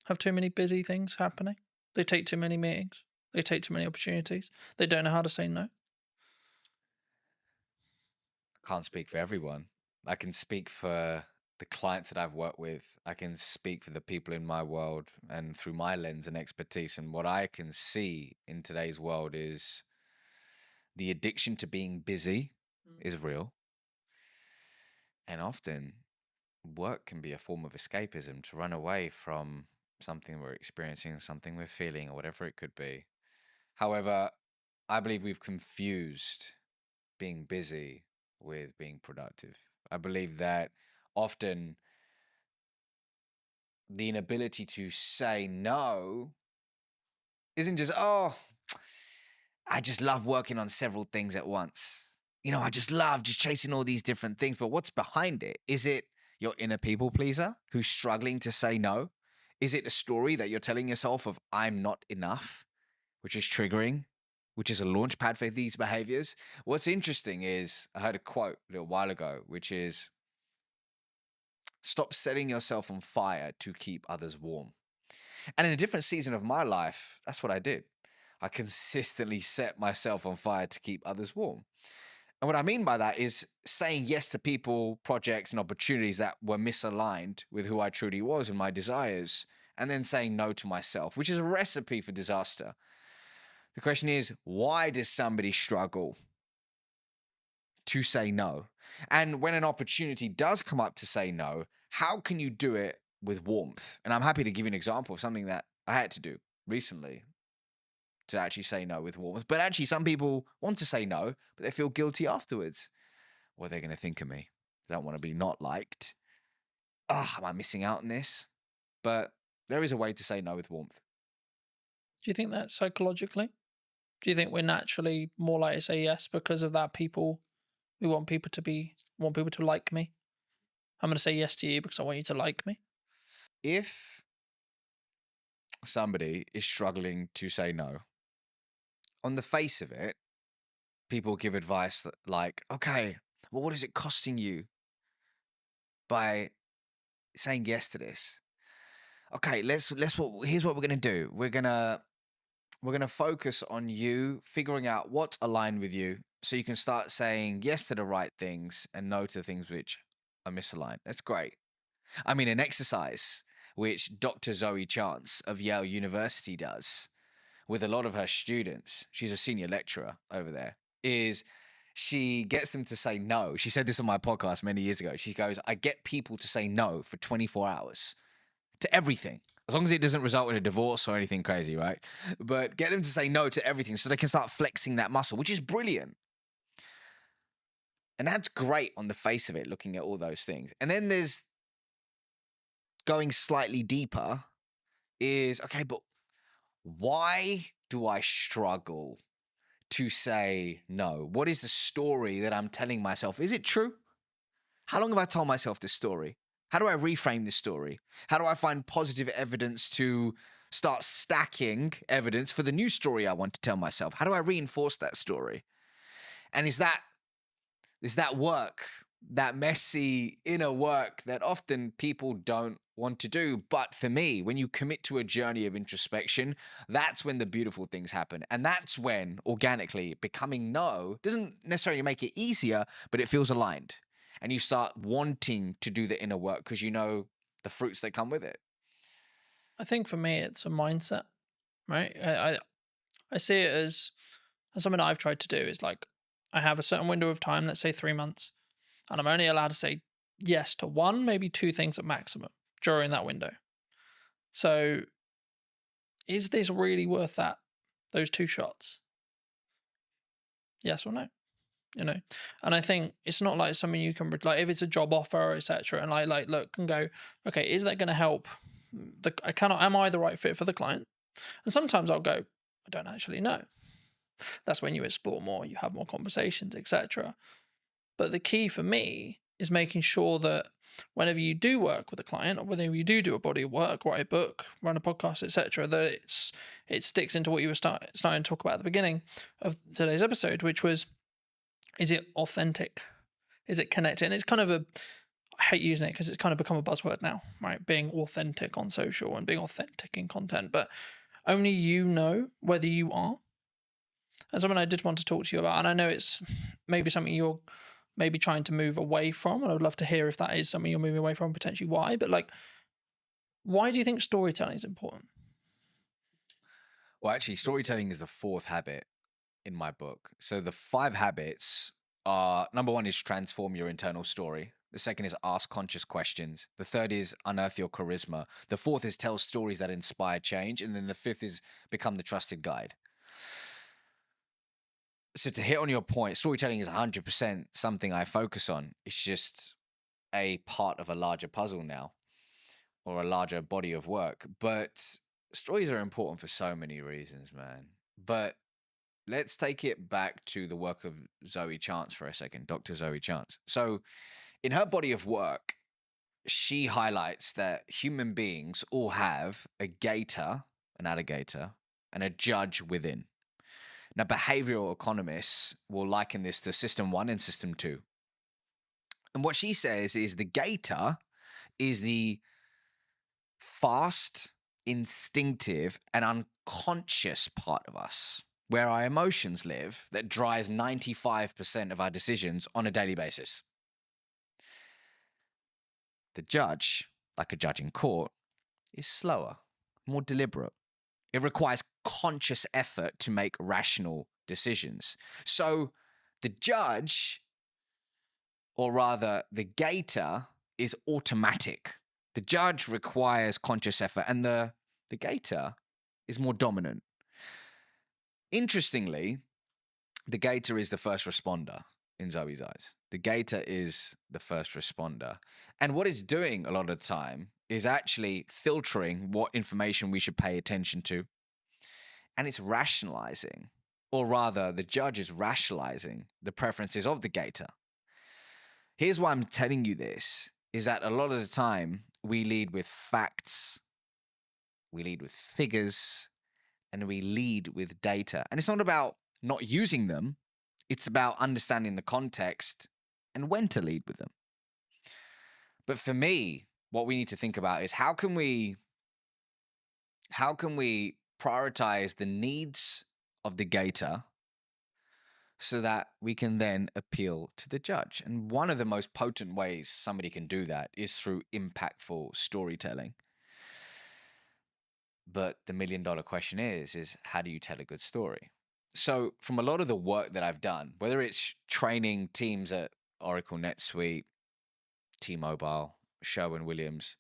Speaker 2: have too many busy things happening? They take too many meetings. They take too many opportunities. They don't know how to say no.
Speaker 10: I can't speak for everyone. I can speak for the clients that I've worked with. I can speak for the people in my world and through my lens and expertise. And what I can see in today's world is the addiction to being busy is real. And often work can be a form of escapism to run away from something we're experiencing, something we're feeling, or whatever it could be. However, I believe we've confused being busy with being productive. I believe that often the inability to say no isn't just, oh, I just love working on several things at once. I just love just chasing all these different things. But what's behind it? Is it your inner people pleaser who's struggling to say no? Is it a story that you're telling yourself of I'm not enough, which is triggering, which is a launch pad for these behaviors? What's interesting is I heard a quote a little while ago, which is, stop setting yourself on fire to keep others warm. And in a different season of my life, that's what I did. I consistently set myself on fire to keep others warm. And what I mean by that is saying yes to people, projects, and opportunities that were misaligned with who I truly was and my desires, and then saying no to myself, which is a recipe for disaster. The question is, why does somebody struggle to say no? And when an opportunity does come up to say no, how can you do it with warmth? And I'm happy to give you an example of something that I had to do recently to actually say no with warmth. But actually, some people want to say no, but they feel guilty afterwards. What are they going to think of me? They don't want to be not liked. Am I missing out on this? But there is a way to say no with warmth.
Speaker 2: Do you think that psychologically? Do you think we're naturally more likely to say yes because of that? We want people to like me. I'm going to say yes to you because I want you to like me.
Speaker 10: If somebody is struggling to say no, on the face of it, people give advice that like, okay, well, what is it costing you by saying yes to this? Okay, here's what we're gonna do. We're gonna focus on you figuring out what's aligned with you, so you can start saying yes to the right things and no to things which are misaligned. That's great. I mean, an exercise which Dr. Zoe Chance of Yale University does with a lot of her students, she's a senior lecturer over there, is she gets them to say no. She said this on my podcast many years ago. She goes, I get people to say no for 24 hours to everything, as long as it doesn't result in a divorce or anything crazy, right? But get them to say no to everything so they can start flexing that muscle, which is brilliant. And that's great on the face of it, looking at all those things. And then there's going slightly deeper is, okay, but why do I struggle to say no? What is the story that I'm telling myself? Is it true? How long have I told myself this story? How do I reframe this story? How do I find positive evidence to start stacking evidence for the new story I want to tell myself? How do I reinforce that story? And is that work, that messy inner work that often people don't want to do? But for me, when you commit to a journey of introspection, that's when the beautiful things happen. And that's when organically becoming no doesn't necessarily make it easier, but it feels aligned. And you start wanting to do the inner work because you know the fruits that come with it.
Speaker 2: I think for me, it's a mindset, right? I see it as something I've tried to do is like, I have a certain window of time, let's say 3 months, and I'm only allowed to say yes to 1, maybe 2 things at maximum during that window. So is this really worth those 2 shots? Yes or no? You know, and I think it's not like something you can like if it's a job offer, etc. And I like look and go, okay, is that going to help? Am I the right fit for the client? And sometimes I'll go, I don't actually know. That's when you explore more, you have more conversations, etc. But the key for me is making sure that whenever you do work with a client, or whether you do a body of work, write a book, run a podcast, etc., that it sticks into what you were starting to talk about at the beginning of today's episode, which was, is it authentic? Is it connected? And it's kind of I hate using it because it's kind of become a buzzword now, right? Being authentic on social and being authentic in content, but only you know whether you are. And something I did want to talk to you about, and I know it's maybe something you're maybe trying to move away from, and I would love to hear if that is something you're moving away from, potentially why, but like, why do you think storytelling is important?
Speaker 10: Well, actually, storytelling is the 4th habit in my book. So the 5 habits are, number 1 is transform your internal story. The 2nd is ask conscious questions. The 3rd is unearth your charisma. The 4th is tell stories that inspire change. And then the 5th is become the trusted guide. So to hit on your point, storytelling is 100% something I focus on. It's just a part of a larger puzzle now, or a larger body of work. But stories are important for so many reasons, man. But let's take it back to the work of Zoe Chance for a second, Dr. Zoe Chance. So in her body of work, she highlights that human beings all have a gator, an alligator, and a judge within. Now, behavioral economists will liken this to system 1 and system 2. And what she says is the gator is the fast, instinctive, and unconscious part of us, where our emotions live, that drives 95% of our decisions on a daily basis. The judge, like a judge in court, is slower, more deliberate. It requires conscious effort to make rational decisions. So the judge, or rather the gator, is automatic. The judge requires conscious effort, and the gator is more dominant. Interestingly, the gator is the first responder in Zoe's eyes. The gator is the first responder. And what it's doing a lot of the time is actually filtering what information we should pay attention to. And it's rationalizing, or rather, the judge is rationalizing the preferences of the gator. Here's why I'm telling you this, is that a lot of the time we lead with facts, we lead with figures, and we lead with data. And it's not about not using them, it's about understanding the context and when to lead with them. But for me, what we need to think about is how can we prioritize the needs of the gator so that we can then appeal to the judge. And one of the most potent ways somebody can do that is through impactful storytelling. But the $1 million question is how do you tell a good story? So from a lot of the work that I've done, whether it's training teams at Oracle NetSuite, T-Mobile, Sherwin-Williams,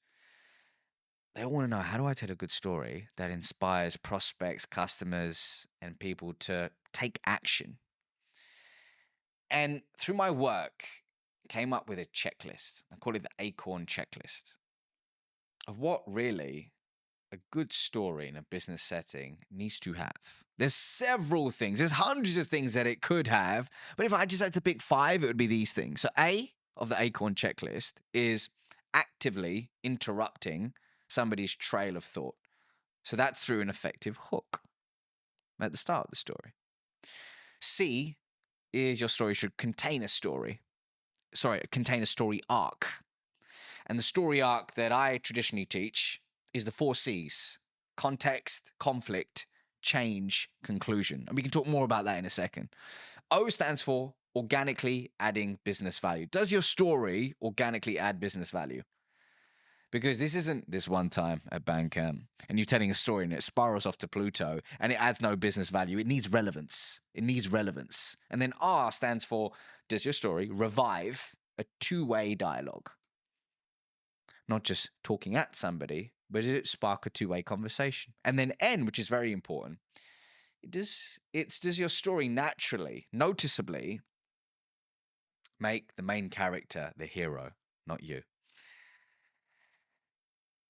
Speaker 10: they all want to know, how do I tell a good story that inspires prospects, customers, and people to take action? And through my work, came up with a checklist. I call it the Acorn checklist of what really a good story in a business setting needs to have. There's several things. There's hundreds of things that it could have. But if I just had to pick 5, it would be these things. So A of the Acorn checklist is actively interrupting somebody's trail of thought. So that's through an effective hook at the start of the story. C is your story should contain a story. Contain a story arc. And the story arc that I traditionally teach is the 4 C's: context, conflict, change, conclusion. And we can talk more about that in a second. O stands for organically adding business value. Does your story organically add business value? Because this isn't this one time at Bandcamp and you're telling a story and it spirals off to Pluto and it adds no business value. It needs relevance. It needs relevance. And then R stands for, does your story revive a 2-way dialogue? Not just talking at somebody, but does it spark a 2-way conversation? And then N, which is very important, does your story naturally, noticeably make the main character the hero, not you?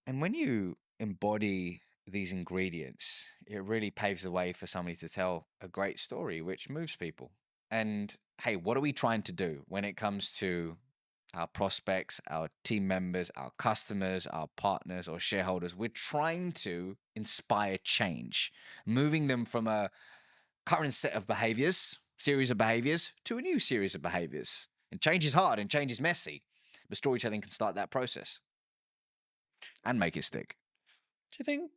Speaker 10: And when you embody these ingredients, it really paves the way for somebody to tell a great story, which moves people. And hey, what are we trying to do when it comes to our prospects, our team members, our customers, our partners or shareholders? We're trying to inspire change, moving them from a current set of behaviors, series of behaviors, to a new series of behaviors. And change is hard and change is messy, but storytelling can start that process and make it stick.
Speaker 2: Do you think,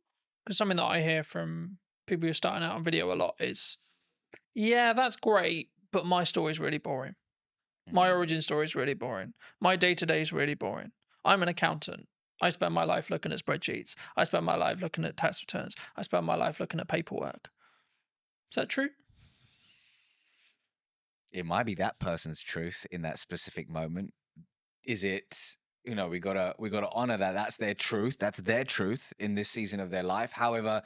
Speaker 2: because something that I hear from people who are starting out on video a lot is, yeah, that's great, but my story is really boring. My origin story is really boring. My day-to-day is really boring. I'm an accountant. I spend my life looking at spreadsheets. I spend my life looking at tax returns. I spend my life looking at paperwork. Is that true?
Speaker 10: It might be that person's truth in that specific moment. Is it, we gotta honor that that's their truth. That's their truth in this season of their life. However,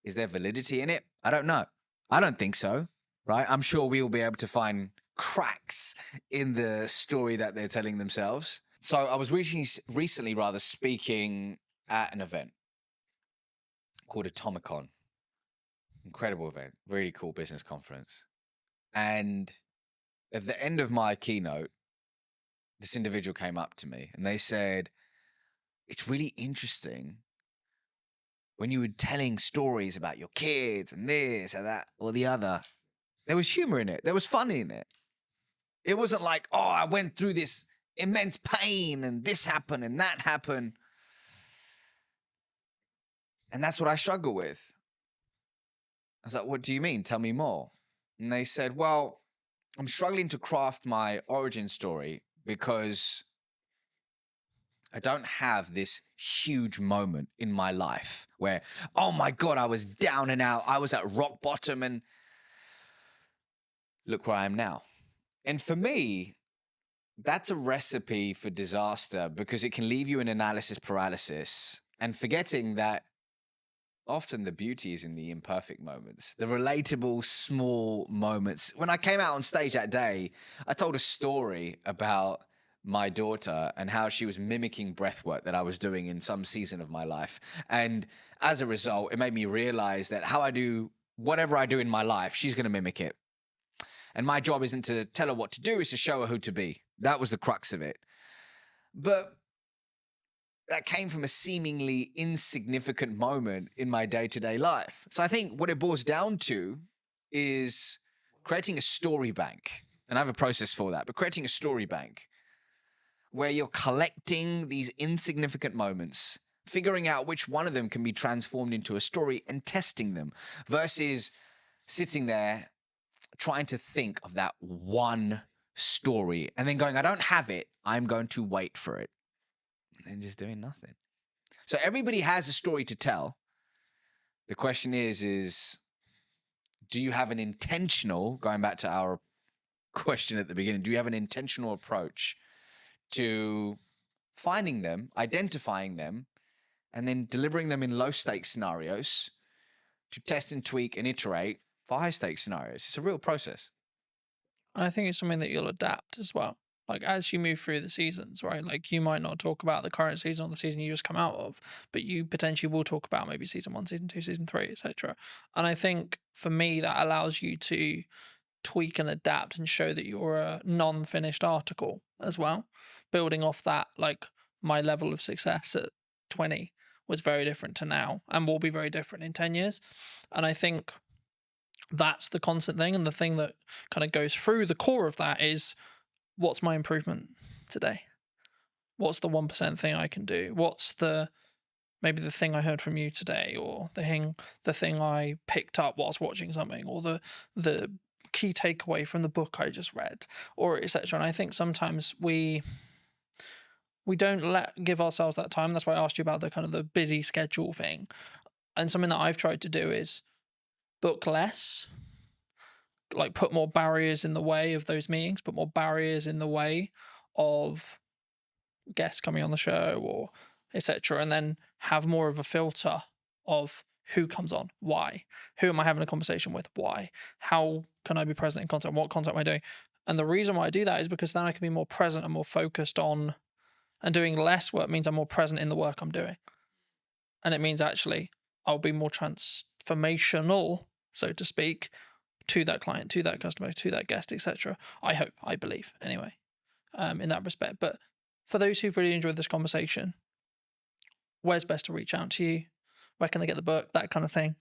Speaker 10: is there validity in it? I don't know. I don't think so, right? I'm sure we will be able to find cracks in the story that they're telling themselves. So I was recently speaking at an event called Atomicon. Incredible event, really cool business conference. And at the end of my keynote, this individual came up to me and they said, it's really interesting when you were telling stories about your kids and this and that or the other, there was humor in it. There was fun in it. It wasn't like, oh, I went through this immense pain and this happened and that happened. And that's what I struggle with. I was like, what do you mean? Tell me more. And they said, well, I'm struggling to craft my origin story because I don't have this huge moment in my life where, oh my God, I was down and out. I was at rock bottom and look where I am now. And for me, that's a recipe for disaster because it can leave you in analysis paralysis and forgetting that often the beauty is in the imperfect moments, the relatable small moments. When I came out on stage that day, I told a story about my daughter and how she was mimicking breath work that I was doing in some season of my life. And as a result, it made me realize that how I do whatever I do in my life, she's going to mimic it. And my job isn't to tell her what to do, it's to show her who to be. That was the crux of it. But that came from a seemingly insignificant moment in my day-to-day life. So I think what it boils down to is creating a story bank. And I have a process for that, but creating a story bank where you're collecting these insignificant moments, figuring out which one of them can be transformed into a story and testing them versus sitting there trying to think of that one story and then going, I don't have it. I'm going to wait for it. And then just doing nothing. So everybody has a story to tell. The question is do you have an intentional, going back to our question at the beginning, do you have an intentional approach to finding them, identifying them, and then delivering them in low stakes scenarios to test and tweak and iterate for high stakes scenarios? It's a real process.
Speaker 2: And I think it's something that you'll adapt as well. Like as you move through the seasons, right? Like you might not talk about the current season or the season you just come out of, but you potentially will talk about maybe season 1, season 2, season 3, etc. And I think for me that allows you to tweak and adapt and show that you're a non-finished article as well. Building off that, like my level of success at 20 was very different to now and will be very different in 10 years. And I think that's the constant thing. And the thing that kind of goes through the core of that is, what's my improvement today? What's the 1% thing I can do? What's maybe the thing I heard from you today, or the thing I picked up whilst watching something, or the key takeaway from the book I just read, or etc. And I think sometimes we don't give ourselves that time. That's why I asked you about the kind of the busy schedule thing. And something that I've tried to do is book less, like put more barriers in the way of those meetings, put more barriers in the way of guests coming on the show or etc. And then have more of a filter of who comes on, why, who am I having a conversation with, why, how can I be present in content, what content am I doing? And the reason why I do that is because then I can be more present and more focused on, and doing less work means I'm more present in the work I'm doing. And it means actually I'll be more transformational, so to speak, to that client, to that customer, to that guest, etc. I hope, I believe, anyway, in that respect. But for those who've really enjoyed this conversation, where's best to reach out to you? Where can they get the book? That kind of thing.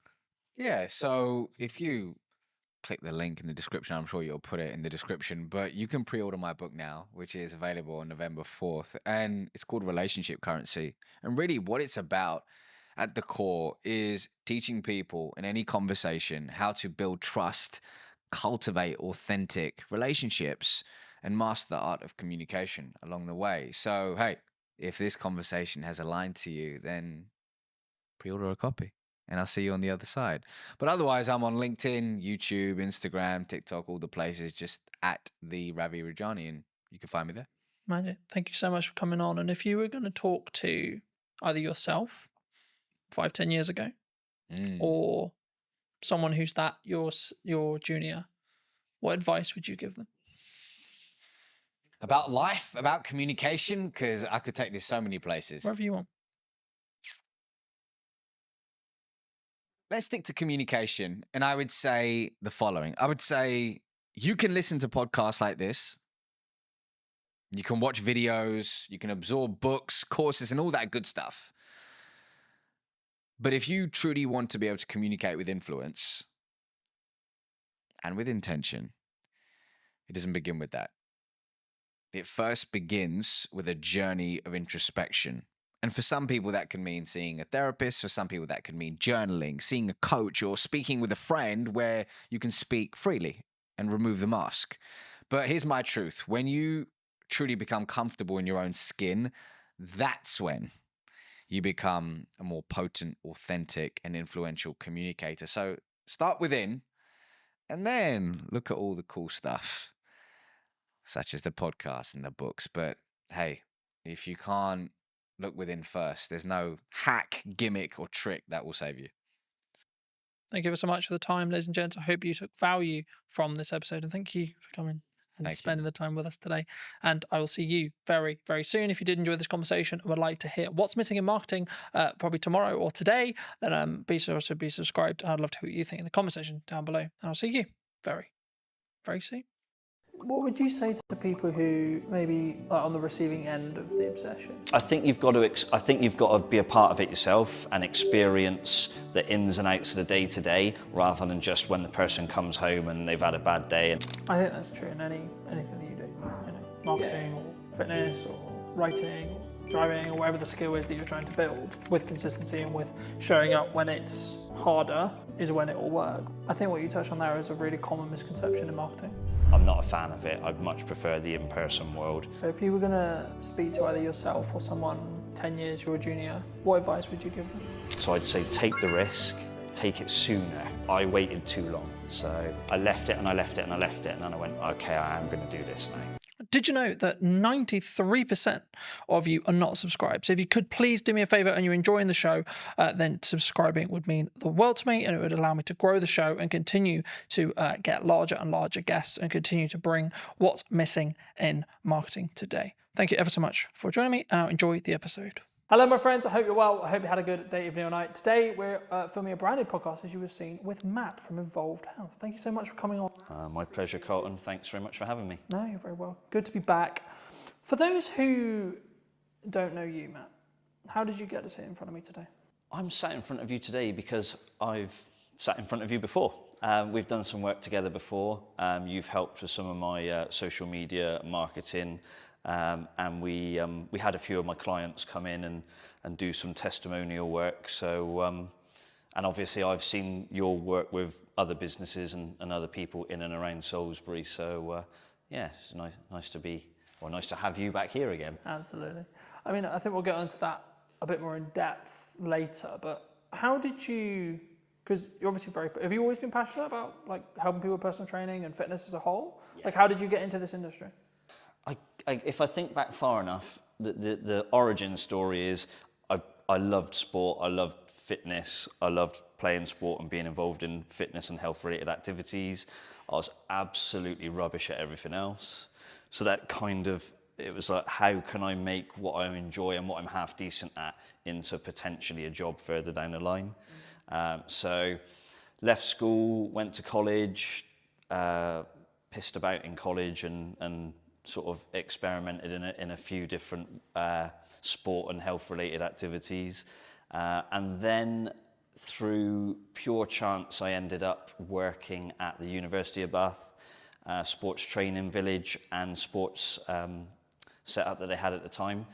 Speaker 10: Yeah, so if you click the link in the description, I'm sure you'll put it in the description, but you can pre-order my book now, which is available on November 4th, and it's called Relationship Currency. And really what it's about at the core is teaching people in any conversation how to build trust, cultivate authentic relationships, and master the art of communication along the way. So, hey, if this conversation has aligned to you, then pre-order a copy and I'll see you on the other side. But otherwise, I'm on LinkedIn, YouTube, Instagram, TikTok, all the places, just at the Ravi Rajani, and you can find me there.
Speaker 2: Magic. Thank you so much for coming on. And if you were going to talk to either yourself 5-10 years ago, or someone who's your junior, what advice would you give them?
Speaker 10: About life, about communication, because I could take this so many places.
Speaker 2: Wherever you want.
Speaker 10: Let's stick to communication. And I would say the following. I would say you can listen to podcasts like this. You can watch videos. You can absorb books, courses, and all that good stuff. But if you truly want to be able to communicate with influence and with intention, it doesn't begin with that. It first begins with a journey of introspection. And for some people, that can mean seeing a therapist. For some people, that can mean journaling, seeing a coach, or speaking with a friend where you can speak freely and remove the mask. But here's my truth. When you truly become comfortable in your own skin, that's when you become a more potent, authentic, and influential communicator. So start within, and then look at all the cool stuff, such as the podcast and the books. But hey, if you can't look within first, there's no hack, gimmick, or trick that will save you.
Speaker 2: Thank you so much for the time, ladies and gents. I hope you took value from this episode, and thank you for coming and spending the time with us today. And I will see you very, very soon. If you did enjoy this conversation and would like to hear what's missing in marketing, probably tomorrow or today, then be sure to be subscribed. I'd love to hear what you think in the conversation down below. And I'll see you very, very soon. What would you say to people who maybe are on the receiving end of the obsession?
Speaker 11: I think you've got to be a part of it yourself and experience the ins and outs of the day-to-day, rather than just when the person comes home and they've had a bad day.
Speaker 2: I think that's true in anything that you do, marketing or fitness or writing or driving or whatever the skill is that you're trying to build. With consistency and with showing up when it's harder is when it will work. I think what you touched on there is a really common misconception in marketing.
Speaker 11: I'm not a fan of it. I'd much prefer the in-person world.
Speaker 2: If you were going to speak to either yourself or someone 10 years your junior, what advice would you give them?
Speaker 11: So I'd say take the risk, take it sooner. I waited too long. So I left it and I left it and I left it. And then I went, okay, I am going to do this now.
Speaker 2: Did you know that 93% of you are not subscribed? So if you could please do me a favor and you're enjoying the show, then subscribing would mean the world to me, and it would allow me to grow the show and continue to get larger and larger guests and continue to bring what's missing in marketing today. Thank you ever so much for joining me, and I'll enjoy the episode. Hello, my friends. I hope you're well. I hope you had a good day, evening, or night. Today, we're filming a brand new podcast, as you have seen, with Matt from Involved Health. Thank you so much for coming on.
Speaker 11: My pleasure, Colton. Thanks very much for having me.
Speaker 2: No, you're very well. Good to be back. For those who don't know you, Matt, how did you get to sit in front of me today?
Speaker 11: I'm sat in front of you today because I've sat in front of you before. We've done some work together before. You've helped with some of my social media marketing. And we had a few of my clients come in and do some testimonial work. So, and obviously I've seen your work with other businesses and other people in and around Salisbury. So, yeah, it's nice to have you back here again.
Speaker 2: Absolutely. I mean, I think we'll get onto that a bit more in depth later, but how did you, because you're obviously have you always been passionate about like helping people with personal training and fitness as a whole? Yeah. Like, how did you get into this industry?
Speaker 11: If I think back far enough, the origin story is I loved sport, I loved fitness, I loved playing sport and being involved in fitness and health related activities. I was absolutely rubbish at everything else. So that it was like, how can I make what I enjoy and what I'm half decent at into potentially a job further down the line? So left school, went to college, pissed about in college and sort of experimented in a few different sport and health related activities. And then through pure chance, I ended up working at the University of Bath, sports training village and sports setup that they had at the time.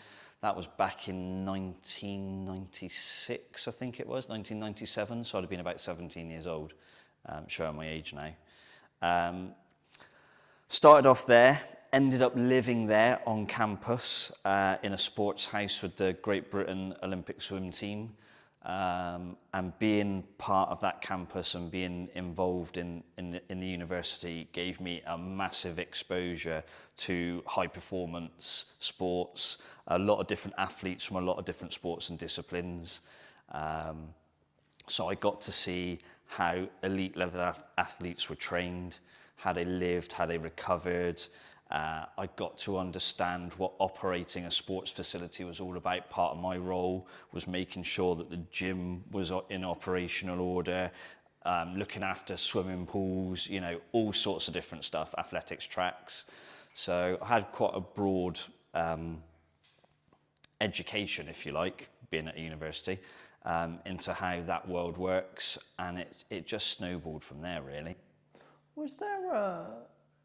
Speaker 11: That was back in 1996, I think it was, 1997. So I'd have been about 17 years old, showing my age now. Started off there. Ended up living there on campus in a sports house with the Great Britain Olympic swim team, and being part of that campus and being involved in the university gave me a massive exposure to high performance sports, a lot of different athletes from a lot of different sports and disciplines. So I got to see how elite level athletes were trained, how they lived, how they recovered. I got to understand what operating a sports facility was all about. Part of my role was making sure that the gym was in operational order, looking after swimming pools, you know, all sorts of different stuff, athletics tracks. So I had quite a broad education, if you like, being at a university, into how that world works, and it just snowballed from there, really.
Speaker 2: Was there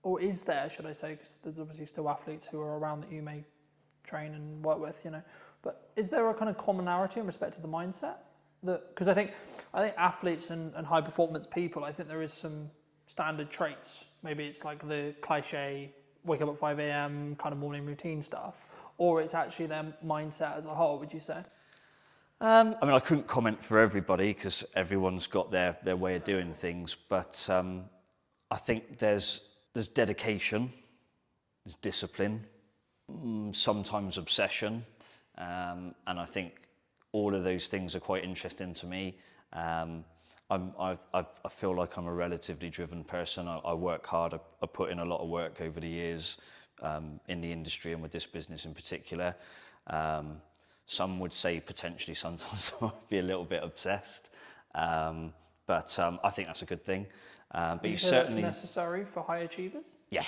Speaker 2: or is there, should I say, because there's obviously still athletes who are around that you may train and work with, you know, but is there a kind of commonality in respect to the mindset? Because I think athletes and high performance people, I think there is some standard traits. Maybe it's like the cliche, wake up at 5 a.m. kind of morning routine stuff, or it's actually their mindset as a whole, would you say?
Speaker 11: I mean, I couldn't comment for everybody because everyone's got their way of doing things, but I think there's dedication, there's discipline, sometimes obsession, and I think all of those things are quite interesting to me. I feel like I'm a relatively driven person. I work hard. I put in a lot of work over the years in the industry and with this business in particular. Some would say potentially sometimes I might be a little bit obsessed, but I think that's a good thing. But you certainly
Speaker 2: that's necessary for high achievers.
Speaker 11: Yeah.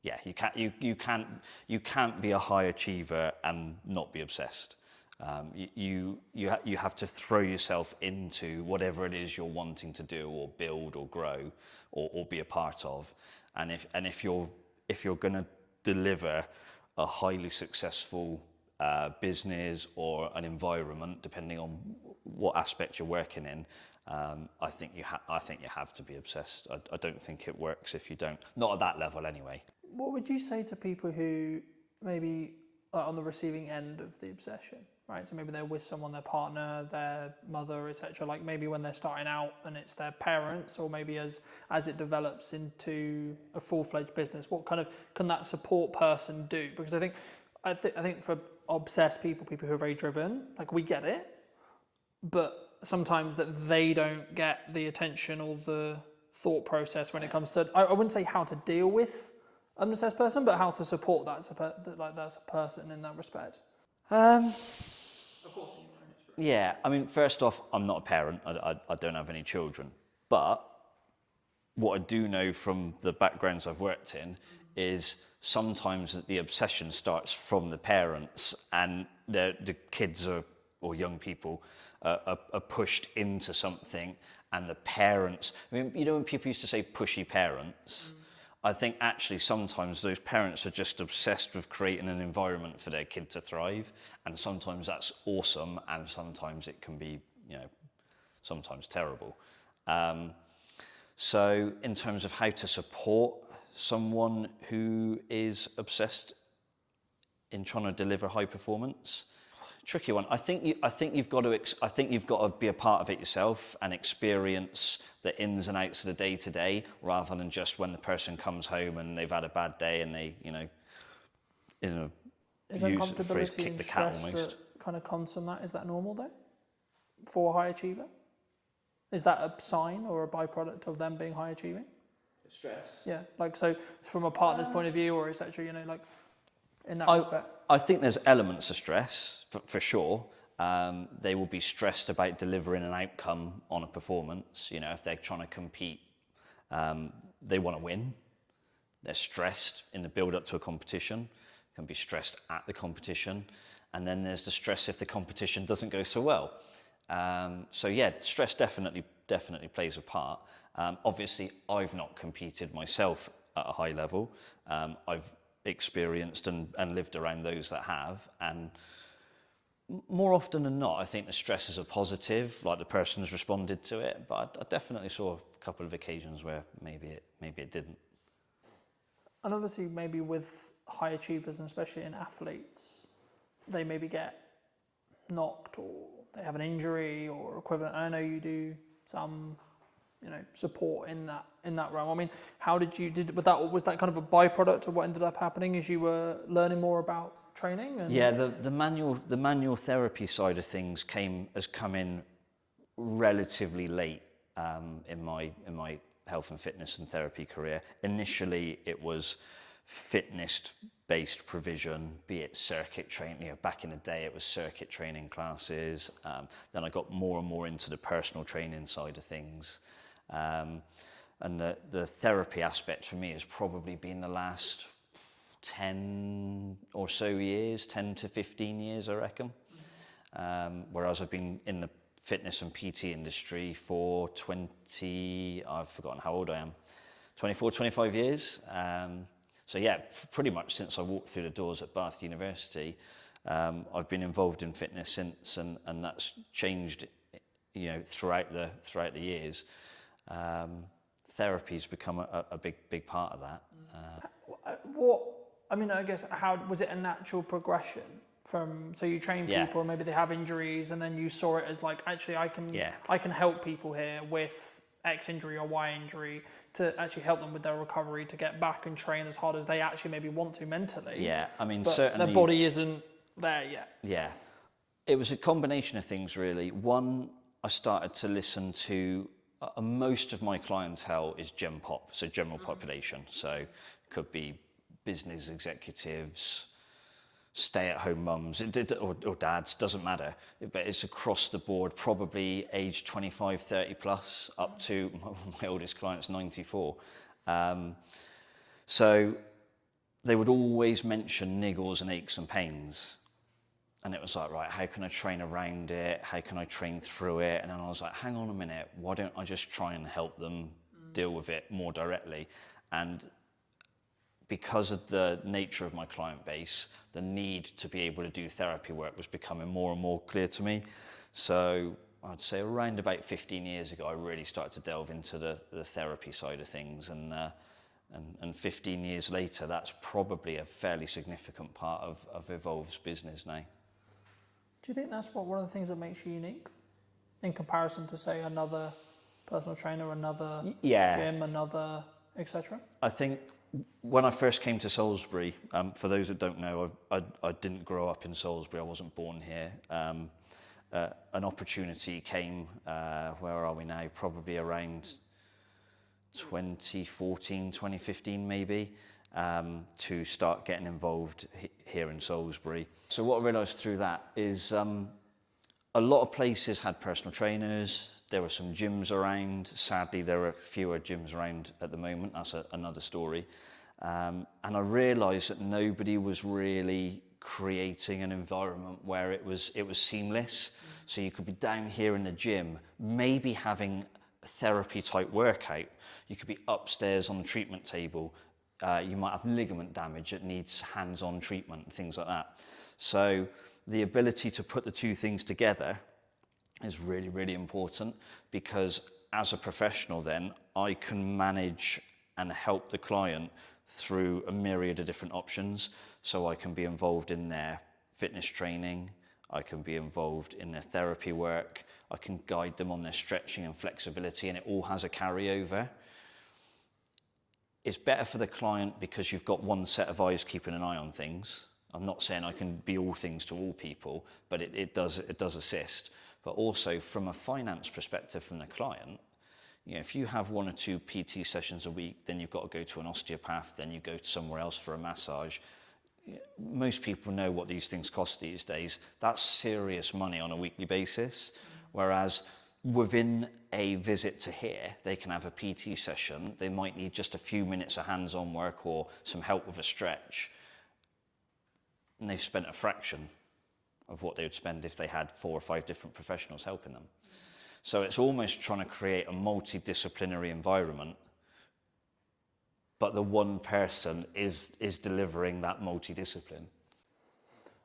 Speaker 11: You can't be a high achiever and not be obsessed. You have to throw yourself into whatever it is you're wanting to do or build or grow or be a part of. And if you're going to deliver a highly successful business or an environment, depending on what aspect you're working in, I think you have to be obsessed. I don't think it works if you don't. Not at that level, anyway.
Speaker 2: What would you say to people who maybe are on the receiving end of the obsession? right? So maybe they're with someone, their partner, their mother, etc. Like maybe when they're starting out and it's their parents, or maybe as it develops into a full-fledged business, what kind of can that support person do? Because I think for obsessed people who are very driven, like we get it, but sometimes that they don't get the attention or the thought process when it comes to, I wouldn't say how to deal with an obsessed person, but how to support that's a person in that respect. Of course, in your own experience.
Speaker 11: Yeah, I mean, first off, I'm not a parent. I don't have any children. But what I do know from the backgrounds I've worked in is sometimes the obsession starts from the parents, and the kids or young people are pushed into something, and the parents, I mean, you know, when people used to say pushy parents, I think actually sometimes those parents are just obsessed with creating an environment for their kid to thrive, and sometimes that's awesome, and sometimes it can be, you know, sometimes terrible. So in terms of how to support someone who is obsessed in trying to deliver high performance, tricky one. I think you've got to be a part of it yourself and experience the ins and outs of the day to day, rather than just when the person comes home and they've had a bad day and they,
Speaker 2: Is
Speaker 11: use the phrase
Speaker 2: uncomfortability
Speaker 11: kick
Speaker 2: and
Speaker 11: the cat
Speaker 2: stress
Speaker 11: almost.
Speaker 2: that kind of comes from that? Is that normal though, for a high achiever? Is that a sign or a byproduct of them being high achieving?
Speaker 11: Stress.
Speaker 2: Yeah, like so from a partner's point of view, or etc. You know, like in that respect.
Speaker 11: I think there's elements of stress for sure. They will be stressed about delivering an outcome on a performance. You know, if they're trying to compete, they want to win. They're stressed in the build up to a competition, can be stressed at the competition. And then there's the stress if the competition doesn't go so well. So yeah, stress definitely plays a part. Obviously, I've not competed myself at a high level. I've experienced and lived around those that have, and more often than not, I think the stress is a positive, like the person has responded to it. But I definitely saw a couple of occasions where maybe it didn't.
Speaker 2: And obviously, maybe with high achievers, and especially in athletes, they maybe get knocked or they have an injury or equivalent. I know you do some, support in that realm. I mean, how was that kind of a byproduct of what ended up happening as you were learning more about training? And
Speaker 11: yeah, the manual therapy side of things has come in relatively late in my health and fitness and therapy career. Initially, it was fitness-based provision, be it circuit training. Back in the day, it was circuit training classes. Then I got more and more into the personal training side of things. And the therapy aspect for me has probably been the last 10 or so years, 10 to 15 years, I reckon. Whereas I've been in the fitness and PT industry for I've forgotten how old I am, 24, 25 years. So yeah, pretty much since I walked through the doors at Bath University, I've been involved in fitness since, and that's changed, throughout the years. Therapy's become a big part of that.
Speaker 2: I guess, how was it a natural progression from, so you train people and maybe they have injuries, and then you saw it as like, actually I can help people here with X injury or Y injury to actually help them with their recovery to get back and train as hard as they actually maybe want to mentally.
Speaker 11: Yeah, I mean,
Speaker 2: but
Speaker 11: certainly
Speaker 2: their body isn't there yet.
Speaker 11: Yeah, it was a combination of things really. One, I started to listen to most of my clientele is Gen Pop, so general population. So it could be business executives, stay-at-home mums, or dads, doesn't matter. But it's across the board, probably age 25, 30 plus, up to my oldest client's 94. So they would always mention niggles and aches and pains. And it was like, right, how can I train around it? How can I train through it? And then I was like, hang on a minute, why don't I just try and help them deal with it more directly? And because of the nature of my client base, the need to be able to do therapy work was becoming more and more clear to me. So I'd say around about 15 years ago, I really started to delve into the therapy side of things. And 15 years later, that's probably a fairly significant part of Evolve's business now.
Speaker 2: Do you think that's one of the things that makes you unique in comparison to, say, another personal trainer, another gym, another etc.?
Speaker 11: I think when I first came to Salisbury, for those that don't know, I didn't grow up in Salisbury. I wasn't born here. An opportunity came, where are we now? Probably around 2014, 2015 maybe, to start getting involved here in Salisbury. So what I realised through that is a lot of places had personal trainers. There were some gyms around. Sadly, there are fewer gyms around at the moment. That's another story. And I realised that nobody was really creating an environment where it was seamless. So you could be down here in the gym, maybe having a therapy type workout. You could be upstairs on the treatment table. You might have ligament damage that needs hands-on treatment and things like that. So the ability to put the two things together is really, really important, because as a professional then, I can manage and help the client through a myriad of different options. So I can be involved in their fitness training, I can be involved in their therapy work, I can guide them on their stretching and flexibility, and it all has a carryover. It's better for the client because you've got one set of eyes keeping an eye on things. I'm not saying I can be all things to all people, but it does assist. But also from a finance perspective from the client, you know, if you have 1 or 2 PT sessions a week, then you've got to go to an osteopath, then you go to somewhere else for a massage. Most people know what these things cost these days. That's serious money on a weekly basis. Whereas within a visit to here, they can have a PT session. They might need just a few minutes of hands-on work or some help with a stretch. And they've spent a fraction of what they would spend if they had 4 or 5 different professionals helping them. So it's almost trying to create a multidisciplinary environment, but the one person is delivering that multidiscipline.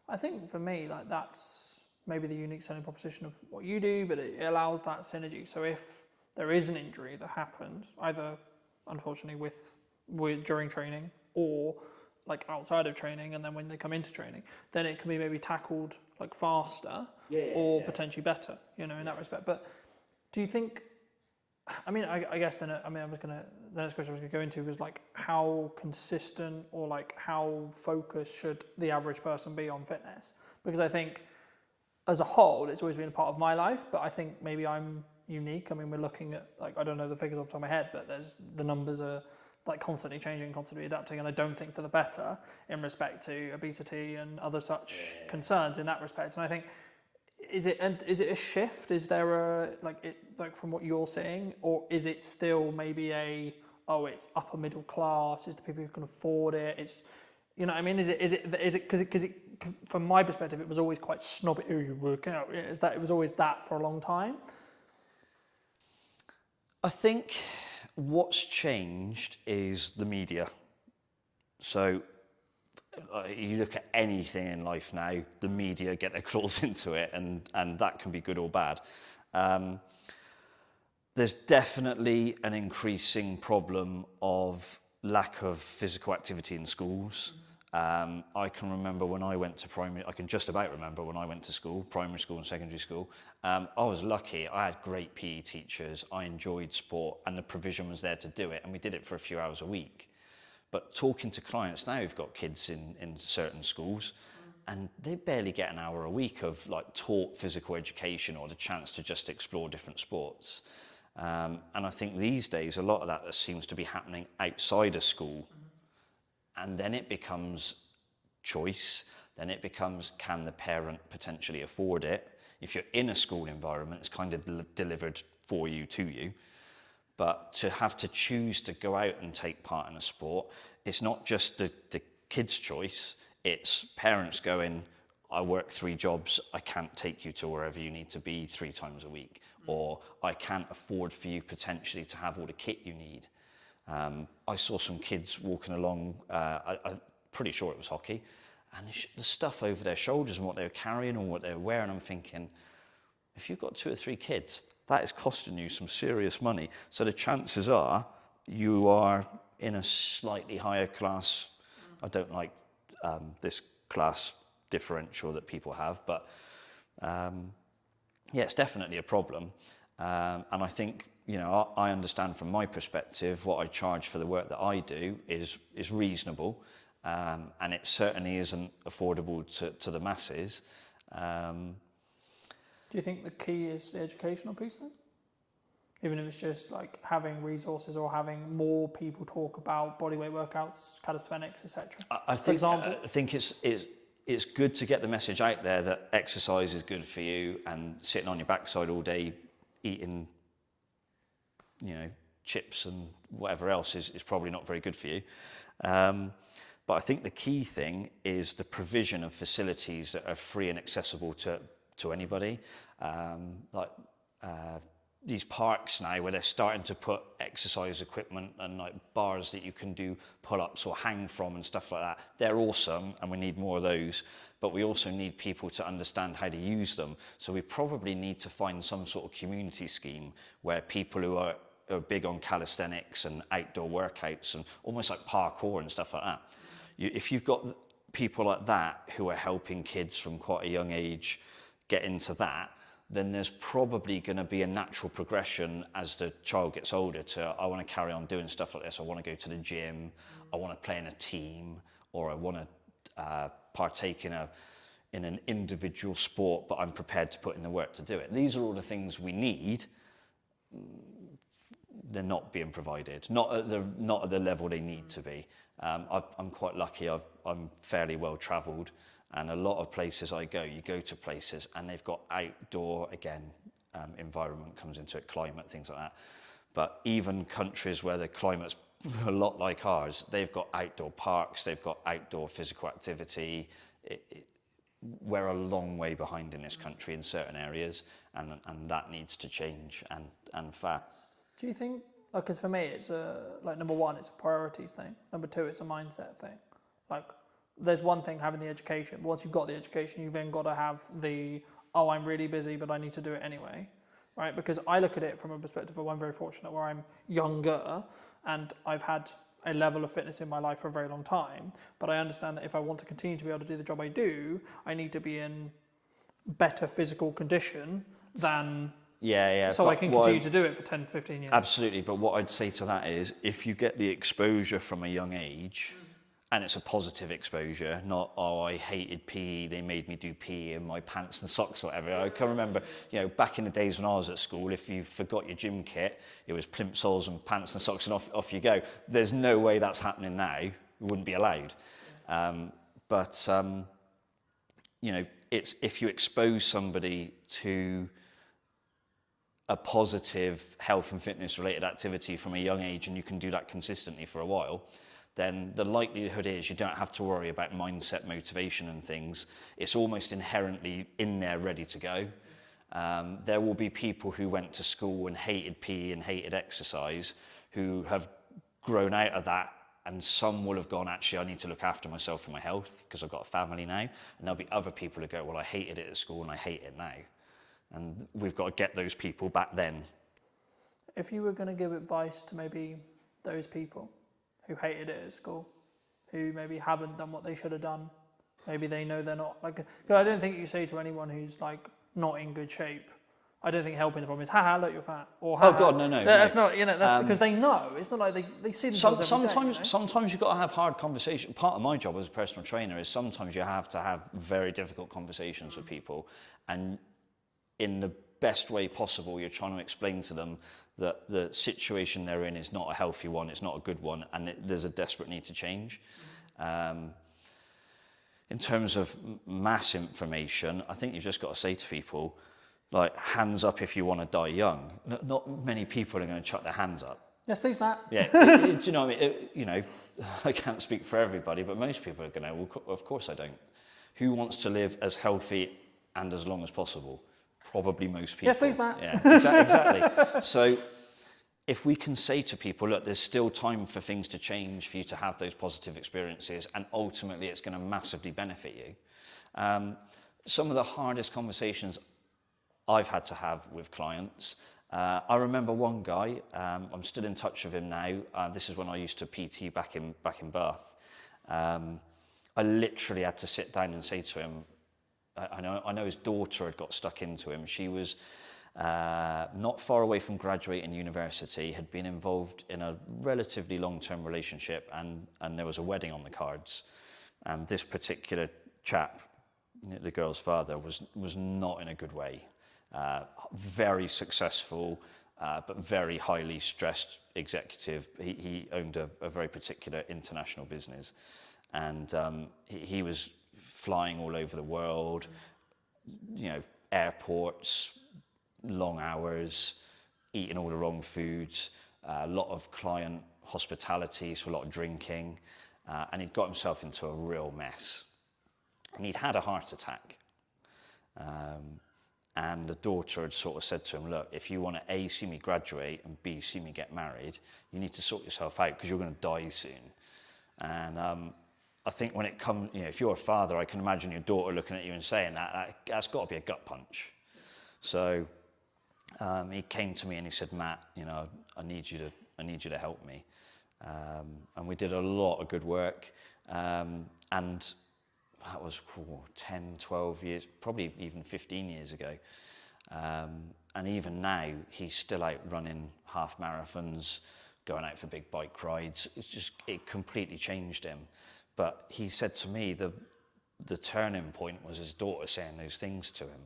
Speaker 2: I think for me, like, that's maybe the unique selling proposition of what you do, but it allows that synergy. So if there is an injury that happens, either unfortunately with during training or like outside of training, and then when they come into training, then it can be maybe tackled like faster or potentially better, you know, in that respect. But do you think, I guess the next question I was going to go into was like how consistent or like how focused should the average person be on fitness? Because I think as a whole, it's always been a part of my life, but I think maybe I'm unique. I mean, we're looking at, like, I don't know the figures off the top of my head, but the numbers are like constantly changing, constantly adapting, and I don't think for the better in respect to obesity and other such concerns in that respect. And I think, is it a shift? Is there from what you're seeing, or is it still maybe it's upper middle class, it's the people who can afford it, it's, you know what I mean, is it because from my perspective it was always quite snobby, you work out, is that it was always that for a long time?
Speaker 11: I think what's changed is the media. So you look at anything in life now, the media get their claws into it, and that can be good or bad. There's definitely an increasing problem of lack of physical activity in schools. I can remember when I went to I can just about remember when I went to school, primary school and secondary school. I was lucky. I had great PE teachers. I enjoyed sport, and the provision was there to do it, and we did it for a few hours a week. But talking to clients now who've got kids in certain schools, and they barely get an hour a week of like taught physical education or the chance to just explore different sports. And I think these days a lot of that seems to be happening outside of school. And then it becomes choice. Then it becomes, can the parent potentially afford it? If you're in a school environment, it's kind of delivered for you, to you. But to have to choose to go out and take part in a sport, it's not just the kid's choice, it's parents going, I work 3 jobs, I can't take you to wherever you need to be 3 times a week. Or I can't afford for you potentially to have all the kit you need. I saw some kids walking along, I'm pretty sure it was hockey, and the stuff over their shoulders and what they were carrying or what they were wearing, I'm thinking, if you've got 2 or 3 kids, that is costing you some serious money. So the chances are you are in a slightly higher class. I don't like this class differential that people have, but yeah, it's definitely a problem. And I think, you know, I understand from my perspective what I charge for the work that I do is reasonable, and it certainly isn't affordable to the masses.
Speaker 2: Do you think the key is the educational piece then? Even if it's just like having resources or having more people talk about bodyweight workouts, calisthenics, etc.
Speaker 11: I think it's good to get the message out there that exercise is good for you, and sitting on your backside all day eating, you know, chips and whatever else is probably not very good for you. But I think the key thing is the provision of facilities that are free and accessible to anybody. These parks now where they're starting to put exercise equipment and like bars that you can do pull-ups or hang from and stuff like that, they're awesome, and we need more of those. But we also need people to understand how to use them. So we probably need to find some sort of community scheme where people who are big on calisthenics and outdoor workouts and almost like parkour and stuff like that. If you've got people like that who are helping kids from quite a young age get into that, then there's probably going to be a natural progression as the child gets older to, I want to carry on doing stuff like this. I want to go to the gym. I want to play in a team, or I want to partake in an individual sport, but I'm prepared to put in the work to do it. These are all the things we need. They're not being provided, not at the level they need to be. I'm quite lucky. I'm fairly well travelled. And a lot of places I go, you go to places and they've got outdoor, again, environment comes into it, climate, things like that. But even countries where the climate's a lot like ours, they've got outdoor parks, they've got outdoor physical activity. We're a long way behind in this country in certain areas, and that needs to change, and fast.
Speaker 2: Do you think, like, because for me, it's like number one, it's a priorities thing. Number two, it's a mindset thing. Like, there's one thing having the education. Once you've got the education, you've then got to have oh, I'm really busy, but I need to do it anyway, right? Because I look at it from a perspective of, I'm very fortunate where I'm younger and I've had a level of fitness in my life for a very long time. But I understand that if I want to continue to be able to do the job I do, I need to be in better physical condition than... So I can continue to do it for 10, 15 years.
Speaker 11: Absolutely, but what I'd say to that is, if you get the exposure from a young age, and it's a positive exposure, not, oh, I hated PE, they made me do PE in my pants and socks or whatever. I can remember, you know, back in the days when I was at school, if you forgot your gym kit, it was plimsolls and pants and socks and off you go. There's no way that's happening now. It wouldn't be allowed. You know, it's if you expose somebody to a positive health and fitness related activity from a young age, and you can do that consistently for a while, then the likelihood is you don't have to worry about mindset, motivation and things. It's almost inherently in there, ready to go. There will be people who went to school and hated PE and hated exercise who have grown out of that, and some will have gone, actually, I need to look after myself and my health because I've got a family now. And there'll be other people who go, well, I hated it at school and I hate it now. And we've got to get those people back then.
Speaker 2: If you were going to give advice to maybe those people who hated it at school, who maybe haven't done what they should have done, maybe they know they're not, like, because I don't think you say to anyone who's like not in good shape, I don't think helping the problem is, haha, look, you're fat, or haha.
Speaker 11: Oh God, no.
Speaker 2: That's not, you know, that's because they know. It's not like they see themselves
Speaker 11: sometimes,
Speaker 2: day,
Speaker 11: sometimes you've got to have hard conversations. Part of my job as a personal trainer is sometimes you have to have very difficult conversations with people, and in the best way possible, you're trying to explain to them that the situation they're in is not a healthy one, it's not a good one, and there's a desperate need to change. In terms of mass information, I think you've just got to say to people, like, hands up if you want to die young. Not many people are going to chuck their hands up.
Speaker 2: Yes, please, Matt.
Speaker 11: Yeah, do you know what I mean? You know, I can't speak for everybody, but most people are going to, well, of course I don't. Who wants to live as healthy and as long as possible? Probably most people.
Speaker 2: Yes, please, Matt.
Speaker 11: Yeah, exactly. So if we can say to people, look, there's still time for things to change, for you to have those positive experiences, and ultimately it's going to massively benefit you. Some of the hardest conversations I've had to have with clients, I remember one guy, I'm still in touch with him now. This is when I used to PT back in Bath. I literally had to sit down and say to him, I know his daughter had got stuck into him. She was not far away from graduating university, had been involved in a relatively long-term relationship, and there was a wedding on the cards. And this particular chap, the girl's father, was not in a good way. Very successful, but very highly stressed executive. He owned a very particular international business, and he was flying all over the world, airports, long hours, eating all the wrong foods, a lot of client hospitality, so a lot of drinking, and he'd got himself into a real mess. And he'd had a heart attack. And the daughter had sort of said to him, look, if you want to A, see me graduate, and B, see me get married, you need to sort yourself out because you're going to die soon. And I think when it comes, if you're a father, I can imagine your daughter looking at you and saying that's got to be a gut punch. So he came to me and he said, Matt, I need you to help me. And we did a lot of good work. And that was 10, 12 years, probably even 15 years ago. And even now, he's still out running half marathons, going out for big bike rides. It completely changed him. But he said to me, the turning point was his daughter saying those things to him.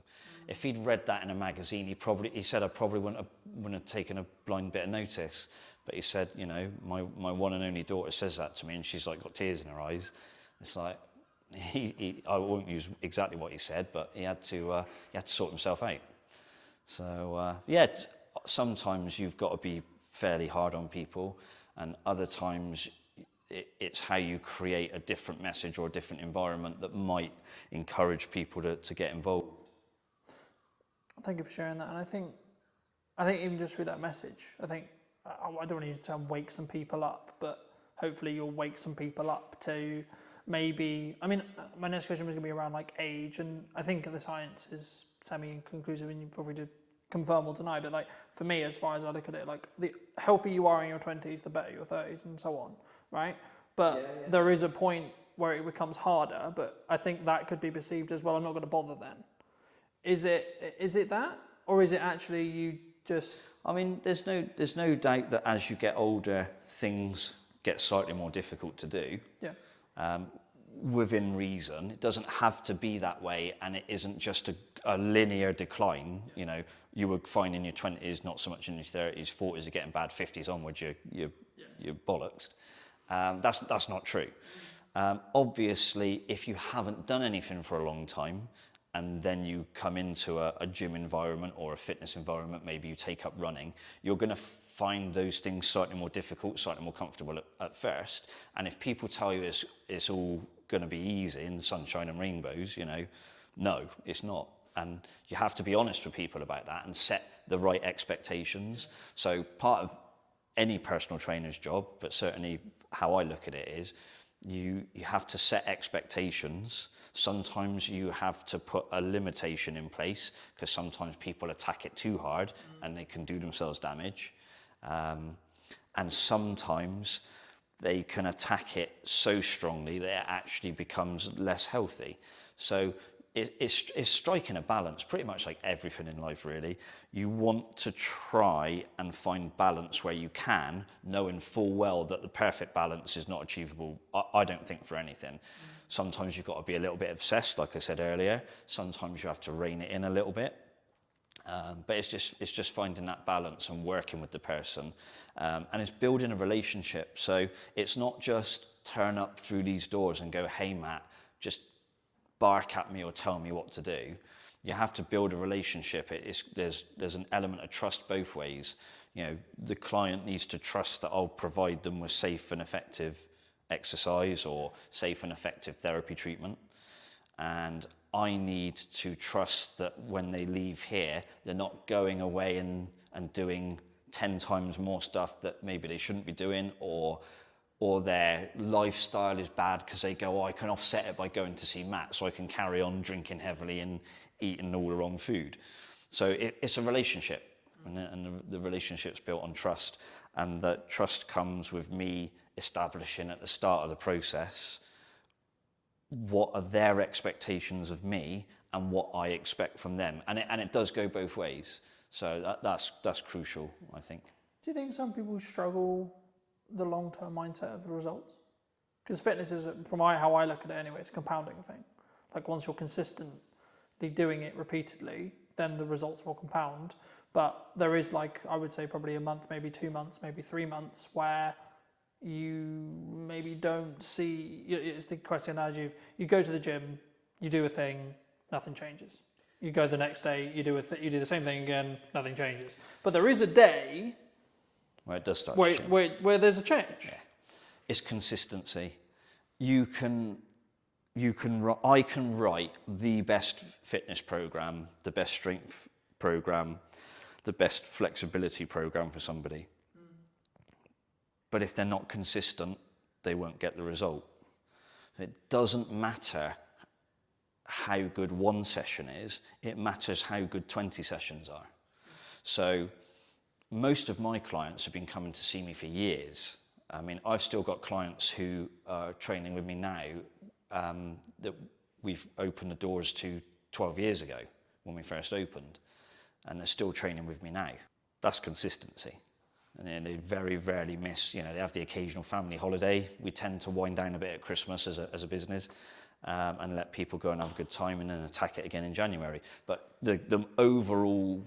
Speaker 11: If he'd read that in a magazine, he said I probably wouldn't have taken a blind bit of notice. But he said, my one and only daughter says that to me, and she's like got tears in her eyes. It's like, I won't use exactly what he said, but he had to sort himself out. So sometimes you've got to be fairly hard on people, and other times it's how you create a different message or a different environment that might encourage people to get involved.
Speaker 2: Thank you for sharing that. And I think even just through that message, I don't want to use the term wake some people up, but hopefully you'll wake some people up to maybe, my next question was going to be around like age, and I think the science is semi-conclusive, and you probably did confirm or deny, but like for me, as far as I look at it, like the healthier you are in your 20s, the better your 30s and so on, right? But there is a point where it becomes harder, but I think that could be perceived as, well, I'm not going to bother then. Is it that, or is it actually you just...
Speaker 11: there's no doubt that as you get older, things get slightly more difficult to do.
Speaker 2: Yeah.
Speaker 11: Within reason. It doesn't have to be that way, and it isn't just a linear decline. You would find in your 20s, not so much in your 30s, 40s are getting bad, 50s onwards, you're bollocks. That's not true. Obviously, if you haven't done anything for a long time, and then you come into a gym environment or a fitness environment, maybe you take up running, you're going to find those things slightly more difficult, slightly more comfortable at first. And if people tell you it's all going to be easy and sunshine and rainbows, no, it's not. And you have to be honest with people about that and set the right expectations. So part of any personal trainer's job, but certainly how I look at it is, you have to set expectations. Sometimes you have to put a limitation in place, because sometimes people attack it too hard and they can do themselves damage. And sometimes they can attack it so strongly that it actually becomes less healthy. So it's striking a balance, pretty much like everything in life, really. You want to try and find balance where you can, knowing full well that the perfect balance is not achievable, I don't think, for anything. Sometimes you've got to be a little bit obsessed, like I said earlier. Sometimes you have to rein it in a little bit. But it's just finding that balance and working with the person. And it's building a relationship. So it's not just turn up through these doors and go, hey, Matt, just bark at me or tell me what to do. You have to build a relationship. There's an element of trust both ways. The client needs to trust that I'll provide them with safe and effective exercise or safe and effective therapy treatment. And I need to trust that when they leave here, they're not going away and doing 10 times more stuff that maybe they shouldn't be doing, or their lifestyle is bad because they go, I can offset it by going to see Matt, so I can carry on drinking heavily and eating all the wrong food. So it's a relationship, and the relationship's built on trust, and that trust comes with me establishing at the start of the process what are their expectations of me and what I expect from them. And it does go both ways. So that's crucial, I think.
Speaker 2: Do you think some people struggle the long-term mindset of the results? Because fitness is, from how I look at it anyway, it's a compounding thing. Like once you're consistently doing it repeatedly, then the results will compound. But there is, like, I would say probably a month, maybe 2 months, maybe 3 months where you maybe don't see, it's the question as you go to the gym, you do a thing, nothing changes. You go the next day, you do the same thing again, nothing changes. But there is a day
Speaker 11: where it does start
Speaker 2: where there's a change.
Speaker 11: Yeah. It's consistency. I can write the best fitness program, the best strength program, the best flexibility program for somebody. But if they're not consistent, they won't get the result. It doesn't matter how good one session is, it matters how good 20 sessions are. So most of my clients have been coming to see me for years. I mean, I've still got clients who are training with me now that we've opened the doors to 12 years ago when we first opened, and they're still training with me now. That's consistency. And then they very rarely miss, they have the occasional family holiday. We tend to wind down a bit at Christmas as a business and let people go and have a good time and then attack it again in January. But the overall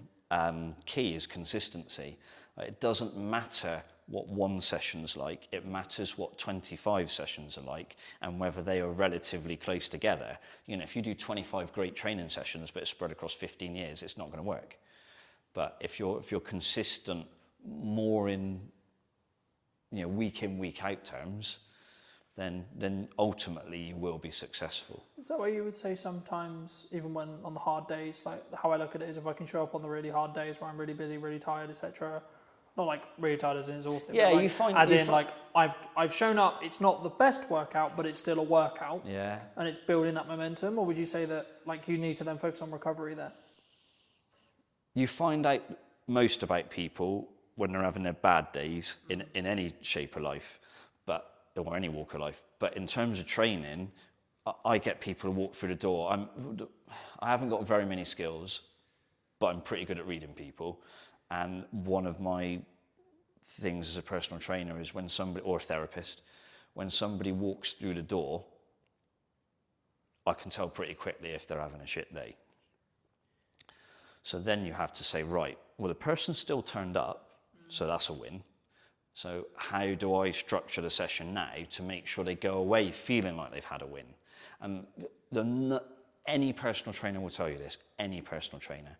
Speaker 11: key is consistency. It doesn't matter what one session's like, it matters what 25 sessions are like and whether they are relatively close together. If you do 25 great training sessions but it's spread across 15 years, it's not going to work. But if you're consistent more in week in, week out terms, then ultimately you will be successful.
Speaker 2: Is that why you would say sometimes, even when on the hard days, like how I look at it is if I can show up on the really hard days where I'm really busy, really tired, etc. Not like really tired as in exhausted.
Speaker 11: Yeah,
Speaker 2: like,
Speaker 11: you find
Speaker 2: like I've shown up. It's not the best workout, but it's still a workout.
Speaker 11: Yeah.
Speaker 2: And it's building that momentum. Or would you say that like you need to then focus on recovery there?
Speaker 11: You find out most about people when they're having their bad days in any shape of life, or any walk of life. But in terms of training, I get people to walk through the door. I haven't got very many skills, but I'm pretty good at reading people. And one of my things as a personal trainer is when somebody, or a therapist, when somebody walks through the door, I can tell pretty quickly if they're having a shit day. So then you have to say, right, well, the person still turned up, so that's a win. So how do I structure the session now to make sure they go away feeling like they've had a win? And any personal trainer will tell you this, any personal trainer.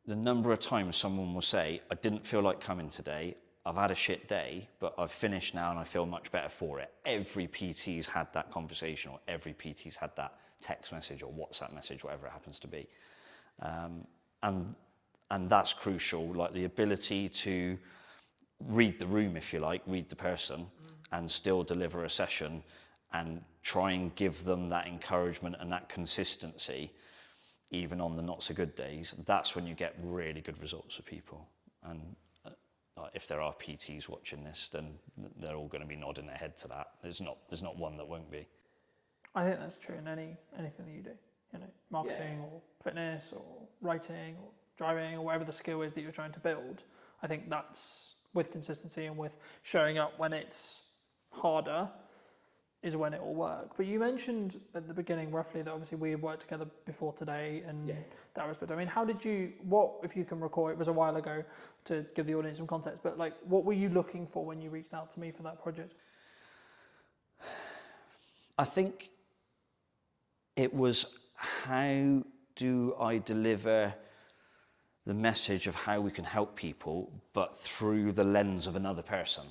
Speaker 11: The number of times someone will say, I didn't feel like coming today, I've had a shit day, but I've finished now and I feel much better for it. Every PT's had that conversation, or every PT's had that text message or WhatsApp message, whatever it happens to be. And that's crucial, like the ability to read the room, if you like, read the person, and still deliver a session and try and give them that encouragement and that consistency, even on the not so good days. That's when you get really good results for people. And if there are PTs watching this, then they're all going to be nodding their head to that. There's not one that won't be.
Speaker 2: I think that's true in anything that you do, marketing or fitness or writing or driving or whatever the skill is that you're trying to build. I think that's with consistency and with showing up when it's harder is when it will work. But you mentioned at the beginning roughly that obviously we had worked together before today and that respect. I mean, what, if you can recall, it was a while ago to give the audience some context, but like what were you looking for when you reached out to me for that project?
Speaker 11: I think it was, how do I deliver the message of how we can help people, but through the lens of another person?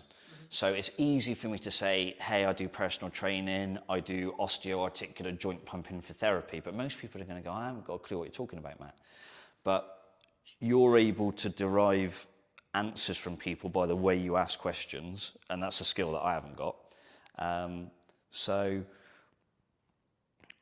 Speaker 11: So it's easy for me to say, hey, I do personal training, I do osteoarticular joint pumping for therapy, but most people are going to go, I haven't got a clue what you're talking about, Matt. But you're able to derive answers from people by the way you ask questions, and that's a skill that I haven't got. So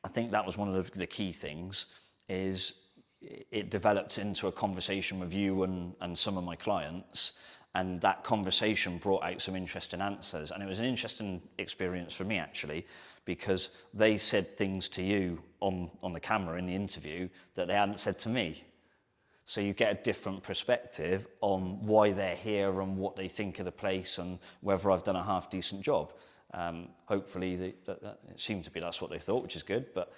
Speaker 11: I think that was one of the key things, is it developed into a conversation with you and some of my clients, And that conversation brought out some interesting answers. And it was an interesting experience for me, actually, because they said things to you on the camera in the interview that they hadn't said to me. So you get a different perspective on why they're here and what they think of the place and whether I've done a half decent job. Hopefully, it seemed to be that's what they thought, which is good. But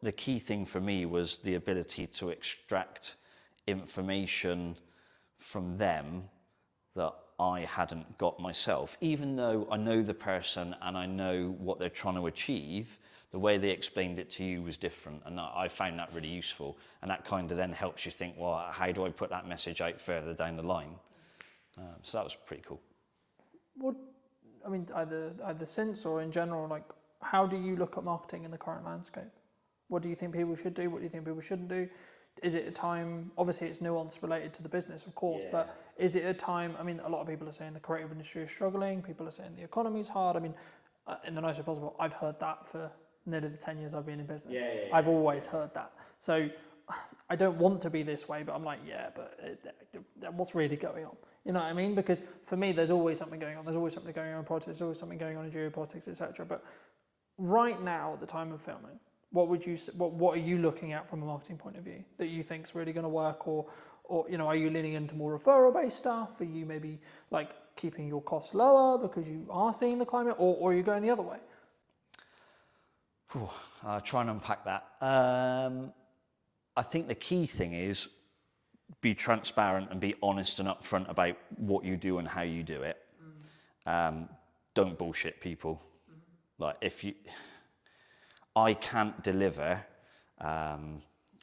Speaker 11: the key thing for me was the ability to extract information from them that I hadn't got myself. Even though I know the person and I know what they're trying to achieve, the way they explained it to you was different, and I found that really useful. And that kind of then helps you think, well, how do I put that message out further down the line? So that was pretty cool.
Speaker 2: What, I mean, either since or in general, like, how do you look at marketing in the current landscape? What do you think people should do? What do you think people shouldn't do? Is it a time, obviously it's nuance related to the business, of course, but is it a time, I mean, a lot of people are saying the creative industry is struggling, people are saying the economy's hard. I mean, in the nicest way possible, I've heard that for nearly the 10 years I've been in business. I've always heard that. So I don't want to be this way, but I'm like, but what's really going on? You know what I mean? Because for me, there's always something going on. There's always something going on in politics. There's always something going on in geopolitics, etc. But right now, at the time of filming, what are you looking at from a marketing point of view that you think is really going to work, or you know, are you leaning into more referral based stuff? Are you maybe like keeping your costs lower because you are seeing the climate, or are you going the other way?
Speaker 11: I'll try and unpack that. I think the key thing is be transparent and be honest and upfront about what you do and how you do it. Don't bullshit people. Like I can't deliver, I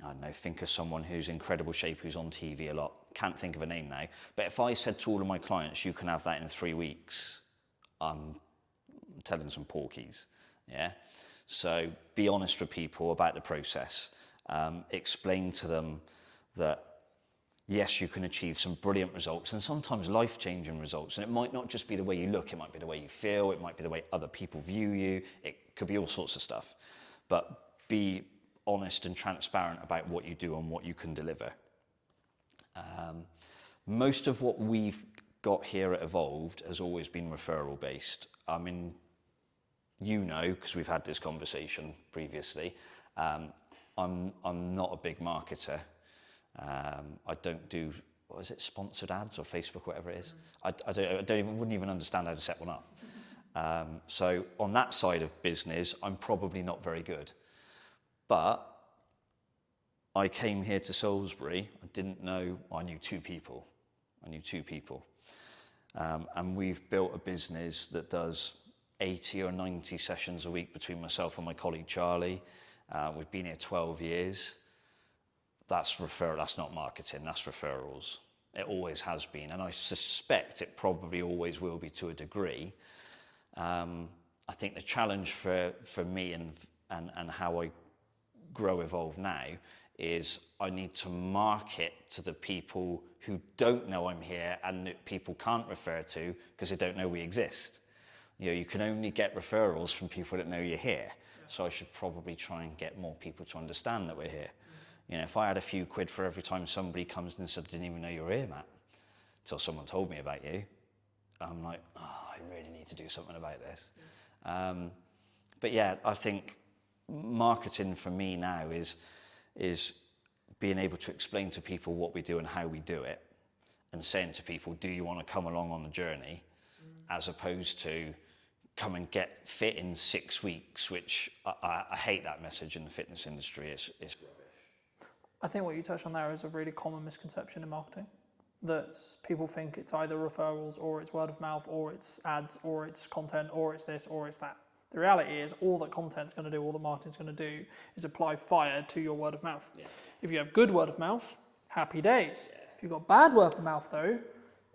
Speaker 11: don't know, think of someone who's in incredible shape, who's on TV a lot. Can't think of a name now. But if I said to all of my clients, you can have that in 3 weeks, I'm telling some porkies, yeah? So be honest with people about the process. Explain to them that, yes, you can achieve some brilliant results and sometimes life-changing results. And it might not just be the way you look, it might be the way you feel, it might be the way other people view you, it could be all sorts of stuff. But be honest and transparent about what you do and what you can deliver. Most of what we've got here at Evolved has always been referral-based. I mean, you know, because we've had this conversation previously, I'm not a big marketer. I don't do, what is it, sponsored ads or Facebook, whatever it is. I wouldn't even understand how to set one up. So on that side of business, I'm probably not very good. But I came here to Salisbury, I didn't know, I knew two people. And we've built a business that does 80 or 90 sessions a week between myself and my colleague Charlie. We've been here 12 years. That's referral, that's not marketing, that's referrals. It always has been, and I suspect it probably always will be to a degree. I think the challenge for me and how I grow Evolve now is I need to market to the people who don't know I'm here and that people can't refer to because they don't know we exist. You know, you can only get referrals from people that know you're here. So I should probably try and get more people to understand that we're here. You know, if I had a few quid for every time somebody comes and said, I didn't even know you were here, Matt, till someone told me about you, I'm like, oh, I really need to do something about this. But yeah, I think marketing for me now is being able to explain to people what we do and how we do it, and saying to people, do you want to come along on the journey, as opposed to come and get fit in 6 weeks, which I hate that message in the fitness industry. It's rubbish.
Speaker 2: I think what you touched on there is a really common misconception in marketing, that people think it's either referrals or it's word of mouth or it's ads or it's content or it's this or it's that. The reality is all that content's going to do, all that marketing's going to do is apply fire to your word of mouth. Yeah. If you have good word of mouth, happy days. Yeah. If you've got bad word of mouth though,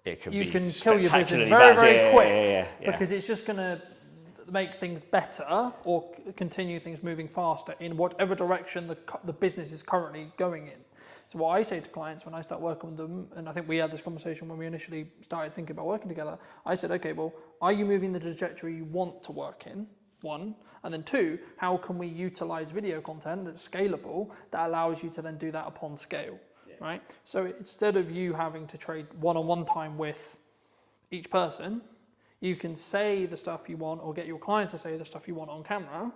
Speaker 2: you can kill your business very, very quick because it's just going to make things better or continue things moving faster in whatever direction the business is currently going in. So what I say to clients when I start working with them, and I think we had this conversation when we initially started thinking about working together, I said, okay, well, are you moving the trajectory you want to work in? One, and then two, how can we utilize video content that's scalable that allows you to then do that upon scale? right? So instead of you having to trade one-on-one time with each person, you can say the stuff you want or get your clients to say the stuff you want on camera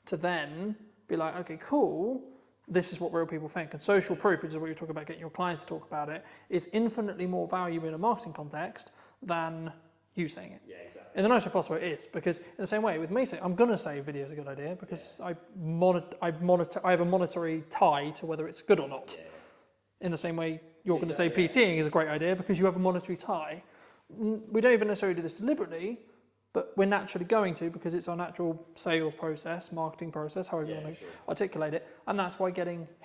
Speaker 2: to then be like, okay, cool, this is what real people think. And social proof, which is what you're talking about, getting your clients to talk about it, is infinitely more valuable in a marketing context than you saying it.
Speaker 6: Yeah, exactly.
Speaker 2: In the nicest possible it is, because in the same way with me saying, I'm going to say video is a good idea because I have a monetary tie to whether it's good or not.
Speaker 6: Yeah.
Speaker 2: In the same way you're going to say PTing is a great idea because you have a monetary tie. We don't even necessarily do this deliberately, but we're naturally going to because it's our natural sales process, marketing process, however you want to articulate it. And that's why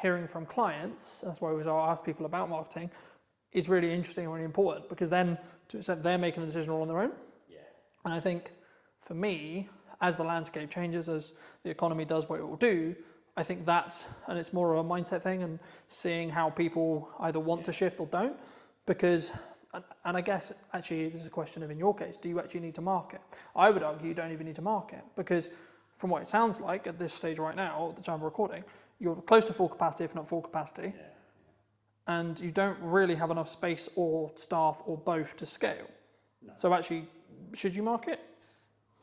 Speaker 2: hearing from clients, that's why I ask people about marketing, is really interesting and really important, because then to an extent they're making the decision all on their own.
Speaker 6: Yeah.
Speaker 2: And I think for me, as the landscape changes, as the economy does what it will do, I think and it's more of a mindset thing and seeing how people either want to shift or don't, because, and I guess actually this is a question of, in your case, do you actually need to market? I would argue you don't even need to market, because from what it sounds like at this stage right now, at the time of recording, you're close to full capacity, if not full capacity, and you don't really have enough space or staff or both to scale. No. So actually, should you market?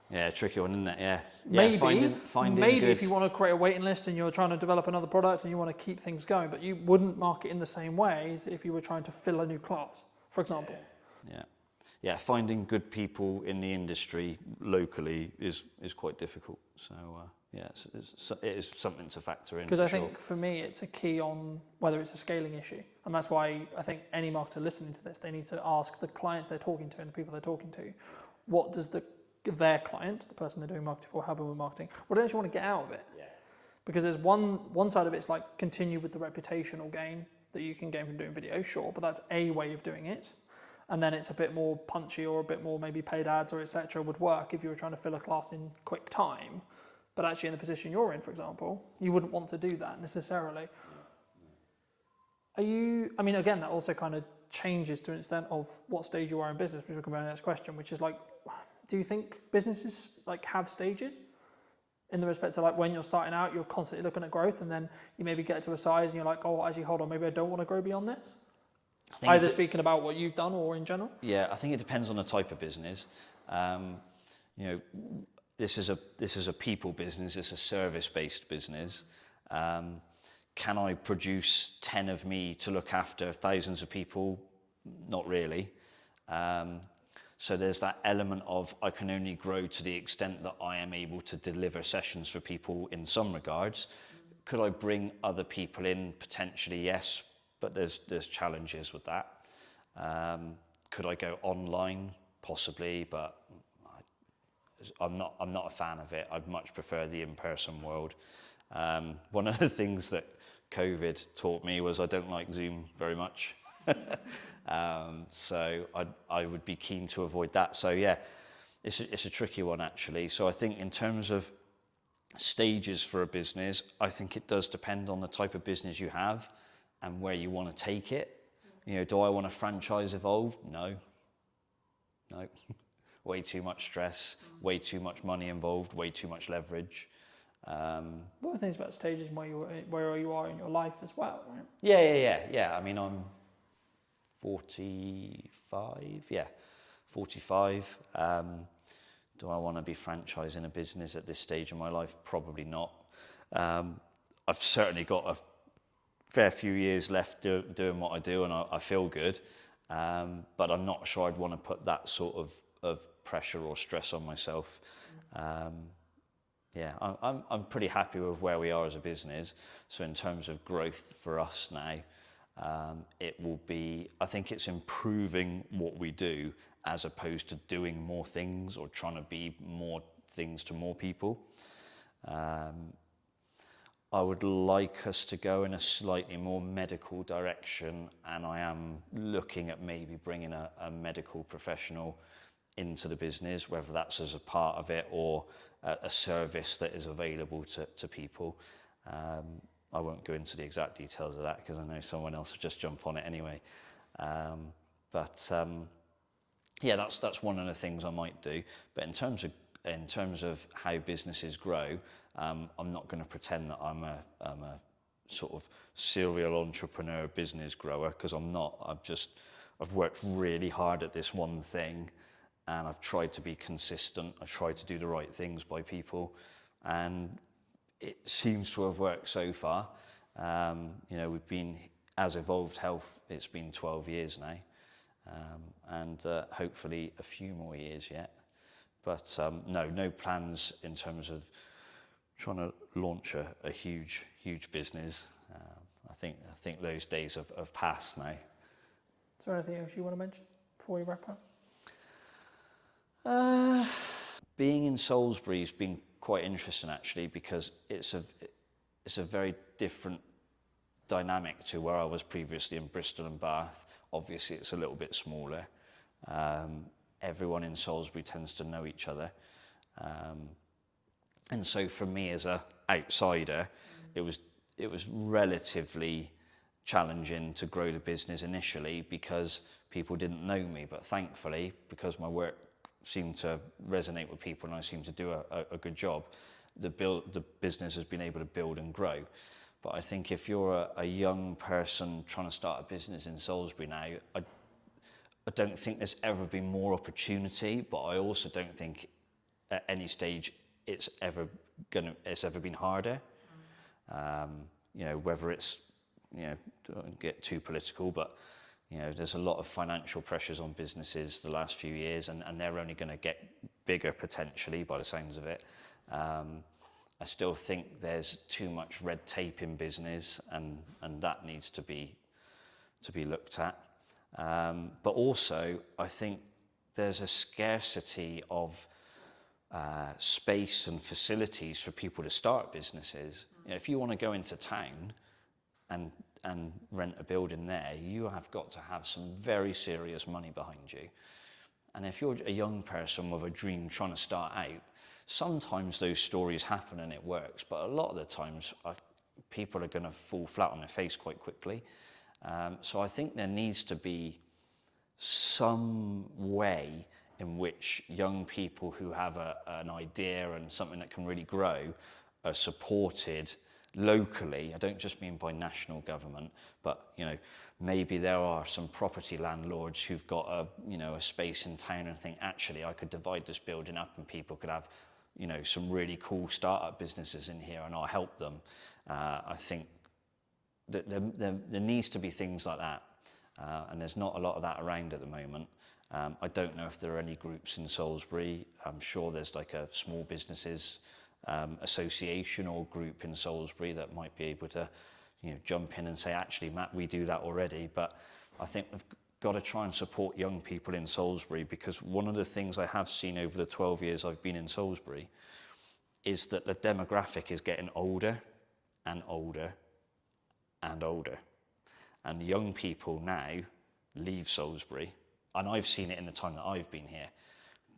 Speaker 11: Yeah, tricky one, isn't it? Yeah.
Speaker 2: Maybe,
Speaker 11: finding
Speaker 2: maybe
Speaker 11: good...
Speaker 2: if you want to create a waiting list and you're trying to develop another product and you want to keep things going, but you wouldn't market in the same way as if you were trying to fill a new class, for example.
Speaker 11: Yeah, finding good people in the industry locally is quite difficult. So it is something to factor in.
Speaker 2: Because I think for me, it's a key on whether it's a scaling issue, and that's why I think any marketer listening to this, they need to ask the clients they're talking to and the people they're talking to, what does their client, the person they're doing marketing for, helping with marketing, what do they actually want to get out of it? Yeah. Because there's one side of it's like continue with the reputational gain that you can gain from doing video, sure, but that's a way of doing it. And then it's a bit more punchy or a bit more maybe paid ads or etc. would work if you were trying to fill a class in quick time. But actually in the position you're in, for example, you wouldn't want to do that necessarily. I mean, again, that also kind of changes to an extent of what stage you are in business, which we'll come to the next question, which is like, do you think businesses like have stages? In the respect of like when you're starting out, you're constantly looking at growth, and then you maybe get to a size and you're like, oh, actually, hold on, maybe I don't want to grow beyond this? Either speaking about what you've done or in general? Yeah,
Speaker 11: I think it depends on the type of business. This is a people business, it's a service-based business. Can I produce 10 of me to look after thousands of people? Not really. So there's that element of I can only grow to the extent that I am able to deliver sessions for people in some regards. Could I bring other people in? Potentially, yes, but there's challenges with that. Could I go online? Possibly, but I'm not a fan of it. I'd much prefer the in-person world. One of the things that COVID taught me was I don't like Zoom very much. So I would be keen to avoid that. So yeah, it's a tricky one actually. So I think in terms of stages for a business, I think it does depend on the type of business you have and where you want to take it. Do I want a franchise evolved? No. Way too much stress, way too much money involved, way too much leverage.
Speaker 2: One of the things about stages where you are in your life as well, right?
Speaker 11: Yeah. I mean, I'm 45. Yeah, 45. Do I want to be franchising a business at this stage in my life? Probably not. I've certainly got a fair few years left doing what I do, and I feel good. But I'm not sure I'd want to put that sort of pressure or stress on myself. I'm pretty happy with where we are as a business. So in terms of growth for us now, it will be, I think it's improving what we do as opposed to doing more things or trying to be more things to more people. I would like us to go in a slightly more medical direction, and I am looking at maybe bringing a medical professional into the business, whether that's as a part of it or a service that is available to people. I won't go into the exact details of that because I know someone else will just jump on it anyway. That's one of the things I might do. But in terms of how businesses grow, I'm not going to pretend that I'm a sort of serial entrepreneur business grower, because I'm not. I've worked really hard at this one thing, and I've tried to be consistent. I tried to do the right things by people, and it seems to have worked so far. You know, we've been, as Evolved Health, it's been 12 years now, and hopefully a few more years yet. But no plans in terms of trying to launch a huge business. I think those days have passed now.
Speaker 2: Is there anything else you want to mention before we wrap up?
Speaker 11: Being in Salisbury has been quite interesting, actually, because it's a very different dynamic to where I was previously in Bristol and Bath. Obviously, it's a little bit smaller. Everyone in Salisbury tends to know each other. And so for me as an outsider, it was relatively challenging to grow the business initially because people didn't know me. But thankfully, because my work seemed to resonate with people and I seemed to do a good job, the business has been able to build and grow. But I think if you're a young person trying to start a business in Salisbury now, I don't think there's ever been more opportunity, but I also don't think at any stage it's ever been harder. You know, whether it's, you know, don't get too political, but you know, there's a lot of financial pressures on businesses the last few years, and they're only going to get bigger potentially by the sounds of it. I still think there's too much red tape in business, and that needs to be looked at. But also, I think there's a scarcity of space and facilities for people to start businesses. You know, if you want to go into town and rent a building there, you have got to have some very serious money behind you. And if you're a young person with a dream trying to start out, sometimes those stories happen and it works, but a lot of the times people are going to fall flat on their face quite quickly. So I think there needs to be some way in which young people who have an idea and something that can really grow are supported locally. I don't just mean by national government, but you know, maybe there are some property landlords who've got a space in town and think, actually, I could divide this building up and people could have, you know, some really cool startup businesses in here, and I'll help them. I think that there needs to be things like that, and there's not a lot of that around at the moment. I don't know if there are any groups in Salisbury. I'm sure there's like a small businesses association or group in Salisbury that might be able to, you know, jump in and say, actually, Matt, we do that already. But I think we've got to try and support young people in Salisbury, because one of the things I have seen over the 12 years I've been in Salisbury is that the demographic is getting older and older and older. And young people now leave Salisbury, and I've seen it in the time that I've been here.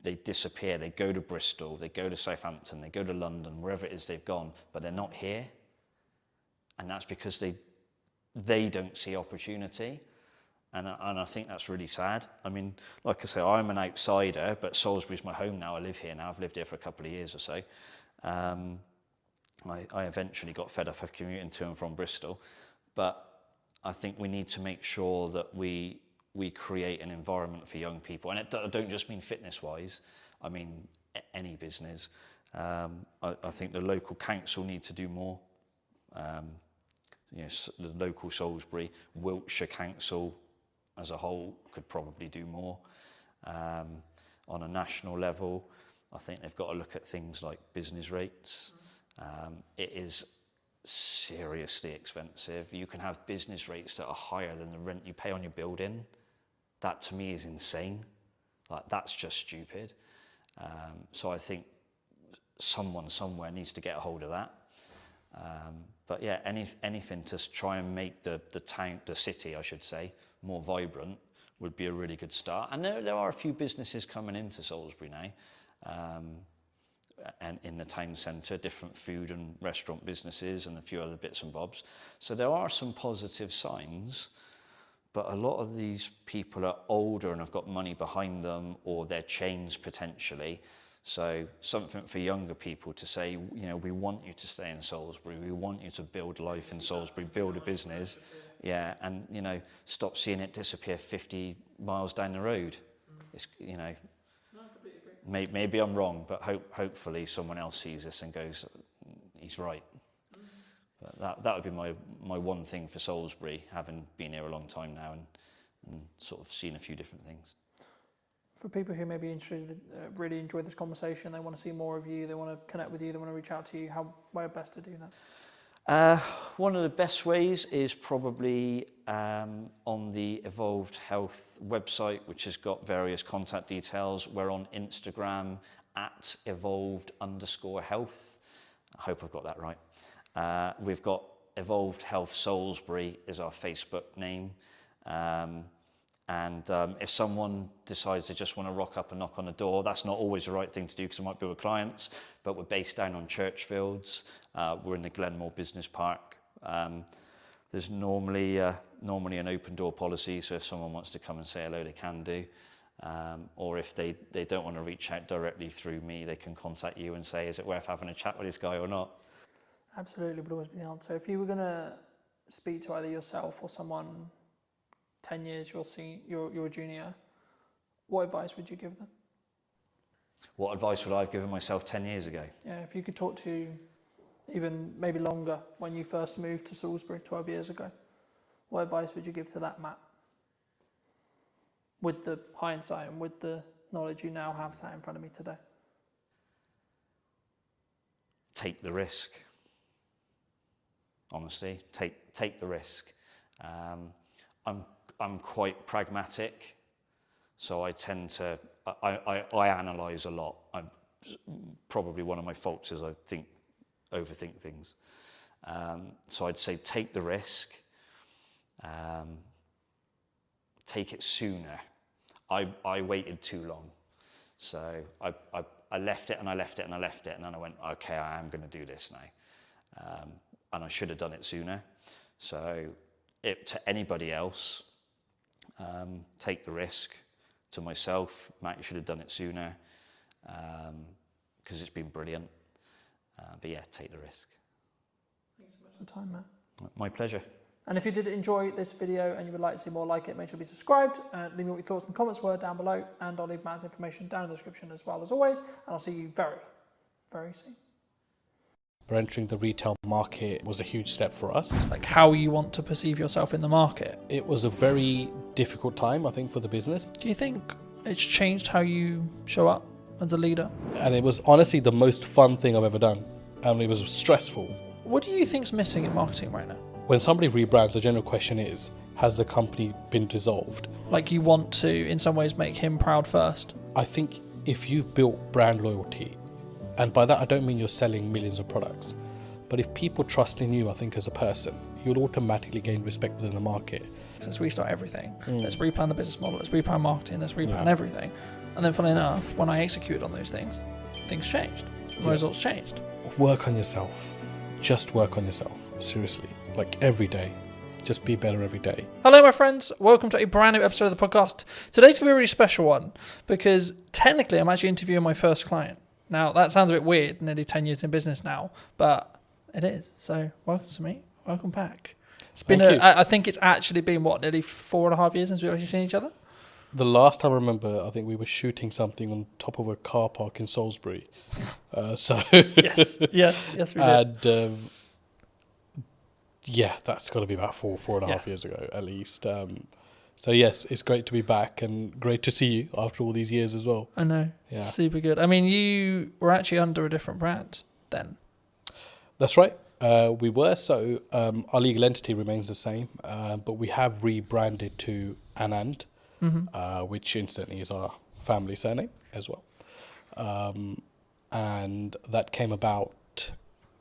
Speaker 11: They disappear, they go to Bristol, they go to Southampton, they go to London, wherever it is they've gone, but they're not here. And that's because they don't see opportunity. And I think that's really sad. I mean, like I say, I'm an outsider, but Salisbury's my home now. I live here now. I've lived here for a couple of years or so. I eventually got fed up of commuting to and from Bristol. But I think we need to make sure that we create an environment for young people. And I don't just mean fitness-wise. I mean any business. I think the local council needs to do more. The local Salisbury, Wiltshire Council as a whole could probably do more. On a national level, I think they've got to look at things like business rates. It is seriously expensive. You can have business rates that are higher than the rent you pay on your building. That to me is insane. Like, that's just stupid. So I think someone somewhere needs to get a hold of that. But yeah, anything to try and make the city, I should say, more vibrant would be a really good start. And there are a few businesses coming into Salisbury now, and in the town centre, different food and restaurant businesses and a few other bits and bobs. So there are some positive signs, but a lot of these people are older and have got money behind them, or their chains potentially. So something for younger people to say, you know, we want you to stay in Salisbury, we want you to build life in Salisbury, build a business, yeah, and, you know, stop seeing it disappear 50 miles down the road. It's, you know, maybe I'm wrong, but hopefully someone else sees this and goes, he's right. But that would be my one thing for Salisbury, having been here a long time now and sort of seen a few different things.
Speaker 2: For people who may be interested, really enjoyed this conversation, they want to see more of you, they want to connect with you, they want to reach out to you, where best to do that?
Speaker 11: One of the best ways is probably on the Evolved Health website, which has got various contact details. We're on Instagram at evolved_health. I hope I've got that right. We've got Evolved Health Salisbury is our Facebook name. And if someone decides they just want to rock up and knock on the door, that's not always the right thing to do because it might be with clients, but we're based down on Churchfields. We're in the Glenmore Business Park. There's normally an open door policy, so if someone wants to come and say hello, they can do. Or if they don't want to reach out directly through me, they can contact you and say, is it worth having a chat with this guy or not?
Speaker 2: Absolutely would always be the answer. If you were going to speak to either yourself or someone 10 years you're a junior, what advice would you give them?
Speaker 11: What advice would I have given myself 10 years ago?
Speaker 2: Yeah, if you could talk to even maybe longer when you first moved to Salisbury 12 years ago, what advice would you give to that Matt? With the hindsight and with the knowledge you now have sat in front of me today.
Speaker 11: Take the risk. Honestly, take the risk. I'm quite pragmatic, so I tend to, I analyse a lot. Probably one of my faults is I overthink things. So I'd say take the risk, take it sooner. I waited too long. So I left it and I left it and I left it, and then I went, okay, I am going to do this now. And I should have done it sooner. So to anybody else, take the risk. To myself, Matt, you should have done it sooner, because it's been brilliant. But yeah, take the risk.
Speaker 2: Thanks so much for the time, Matt.
Speaker 11: My pleasure. And
Speaker 2: if you did enjoy this video and you would like to see more like it, make sure to be subscribed. Leave me what your thoughts and comments were down below, and I'll leave Matt's information down in the description as well as always. And I'll see you very, very soon.
Speaker 12: But entering the retail market was a huge step for us.
Speaker 2: Like how you want to perceive yourself in the market.
Speaker 12: It was a very difficult time, I think, for the business.
Speaker 2: Do you think it's changed how you show up as a leader?
Speaker 12: And it was honestly the most fun thing I've ever done. And it was stressful.
Speaker 2: What do you think's missing in marketing right now?
Speaker 12: When somebody rebrands, the general question is, has the company been dissolved?
Speaker 2: Like you want to, in some ways, make him proud first.
Speaker 12: I think if you've built brand loyalty, and by that I don't mean you're selling millions of products, but if people trust in you, I think as a person, you'll automatically gain respect within the market.
Speaker 2: Let's restart everything. Let's replan the business model. Let's replan marketing. Let's replan everything. And then funnily enough, when I executed on those things changed. The results changed.
Speaker 12: Work on yourself. Just work on yourself. Seriously. Like every day. Just be better every day.
Speaker 2: Hello, my friends. Welcome to a brand new episode of the podcast. Today's going to be a really special one because technically I'm actually interviewing my first client. Now, that sounds a bit weird, nearly 10 years in business now, but it is. So, welcome to me. Welcome back. It's been, I think it's actually been, nearly 4.5 years since we've actually seen each other?
Speaker 12: The last time I remember, I think we were shooting something on top of a car park in Salisbury.
Speaker 2: Yes, we did.
Speaker 12: And yeah, that's got to be about 4.5 years ago at least. So yes, it's great to be back and great to see you after all these years as well.
Speaker 2: I know.
Speaker 12: Yeah.
Speaker 2: Super good. I mean, you were actually under a different brand then.
Speaker 12: That's right. We were. So our legal entity remains the same, but we have rebranded to Anand, which incidentally is our family surname as well. And that came about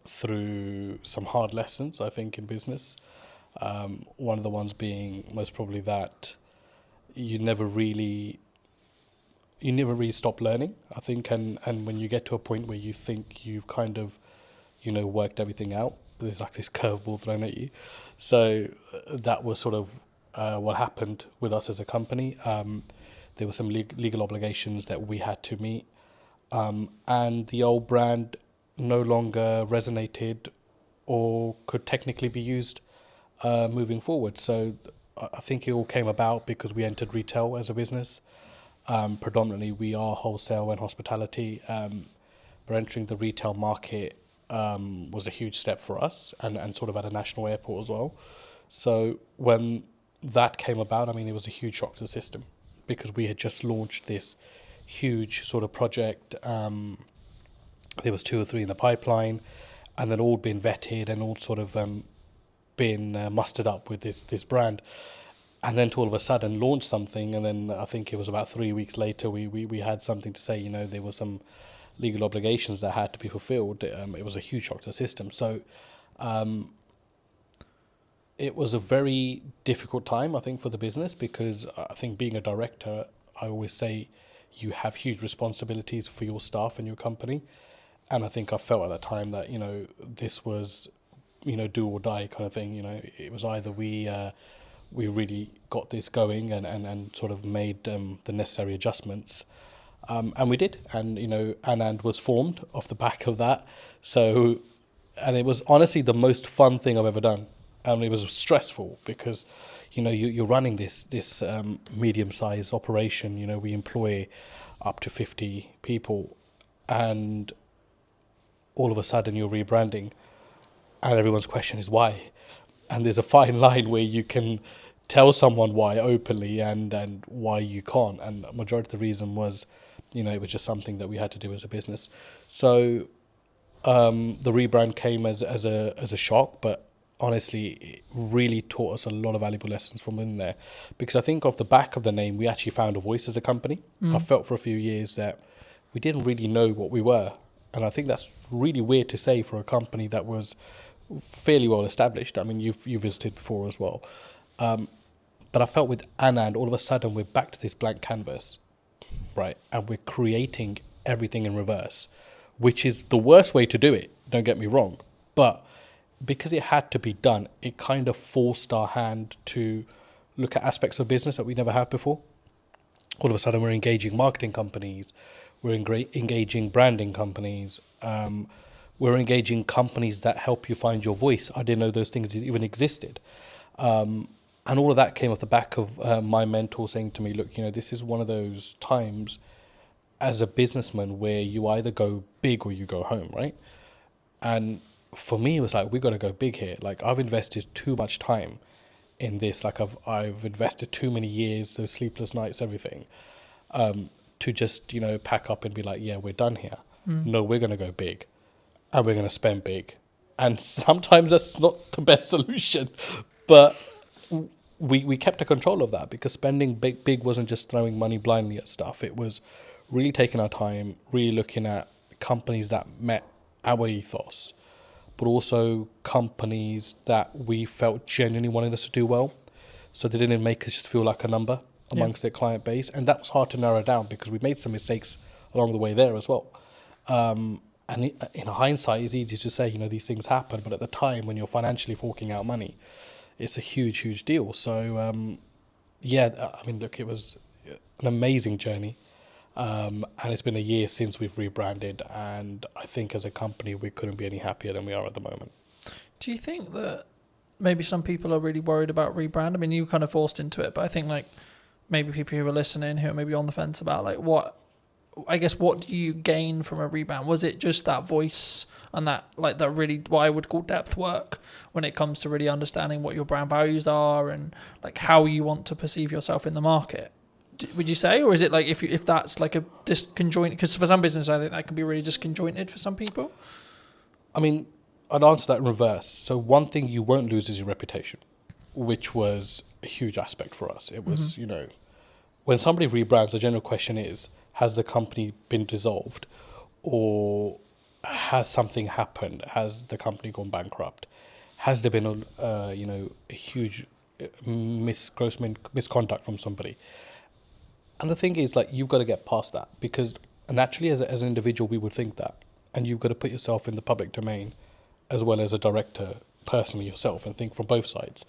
Speaker 12: through some hard lessons, I think, in business. One of the ones being most probably that you never really stop learning, I think, and when you get to a point where you think you've kind of, worked everything out, there's like this curveball thrown at you. So that was sort of what happened with us as a company. There were some legal obligations that we had to meet, and the old brand no longer resonated or could technically be used moving forward. So I think it all came about because we entered retail as a business. Predominantly, we are wholesale and hospitality. But entering the retail market was a huge step for us, and sort of at a national airport as well. So when that came about, I mean, it was a huge shock to the system because we had just launched this huge sort of project. There was 2 or 3 in the pipeline, and then all been vetted and all sort of been mustered up with this brand. And then to all of a sudden launch something, and then I think it was about 3 weeks later we had something to say, there were some legal obligations that had to be fulfilled. It was a huge shock to the system. So it was a very difficult time, I think, for the business, because I think being a director, I always say you have huge responsibilities for your staff and your company. And I think I felt at that time that, this was, do or die kind of thing. It was either we really got this going and sort of made the necessary adjustments. And we did. And, Anand was formed off the back of that. So, and it was honestly the most fun thing I've ever done. And it was stressful because, you're running this medium-sized operation. We employ up to 50 people, and all of a sudden you're rebranding, and everyone's question is why. And there's a fine line where you can tell someone why openly and why you can't. And the majority of the reason was, it was just something that we had to do as a business. So the rebrand came as a shock, but honestly, it really taught us a lot of valuable lessons from in there. Because I think off the back of the name, we actually found a voice as a company. I felt for a few years that we didn't really know what we were. And I think that's really weird to say for a company that was fairly well established. I mean, you visited before as well. But I felt with Anand, all of a sudden, we're back to this blank canvas, right? And we're creating everything in reverse, which is the worst way to do it, don't get me wrong. But because it had to be done, it kind of forced our hand to look at aspects of business that we never had before. All of a sudden, we're engaging marketing companies, we're engaging branding companies, we're engaging companies that help you find your voice. I didn't know those things even existed. And all of that came off the back of my mentor saying to me, look, this is one of those times as a businessman where you either go big or you go home, right? And for me, it was like, we got to go big here. Like, I've invested too much time in this. Like, I've invested too many years, those sleepless nights, everything, to just, pack up and be like, yeah, we're done here. No, we're going to go big, and we're going to spend big. And sometimes that's not the best solution, but we kept a control of that, because spending big wasn't just throwing money blindly at stuff. It was really taking our time, really looking at companies that met our ethos, but also companies that we felt genuinely wanted us to do well. So they didn't make us just feel like a number amongst their client base. And that was hard to narrow down because we made some mistakes along the way there as well. And in hindsight, it's easy to say, these things happen. But at the time, when you're financially forking out money, it's a huge, huge deal. So, I mean, look, it was an amazing journey. And it's been a year since we've rebranded, and I think as a company we couldn't be any happier than we are at the moment.
Speaker 2: Do you think that maybe some people are really worried about rebrand? I mean, you kind of forced into it, but I think like maybe people who are listening who are maybe on the fence about like what do you gain from a rebrand? Was it just that voice and that like that really what I would call depth work when it comes to really understanding what your brand values are and like how you want to perceive yourself in the market? Would you say, or is it like if that's like a disconjointed? Because for some business, I think that can be really disconjointed for some people.
Speaker 12: I mean, I'd answer that in reverse. So one thing you won't lose is your reputation, which was a huge aspect for us. It was, when somebody rebrands, the general question is, has the company been dissolved, or has something happened? Has the company gone bankrupt? Has there been a huge gross misconduct from somebody? And the thing is, like, you've got to get past that, because naturally as an individual, we would think that. And you've got to put yourself in the public domain as well as a director personally yourself and think from both sides.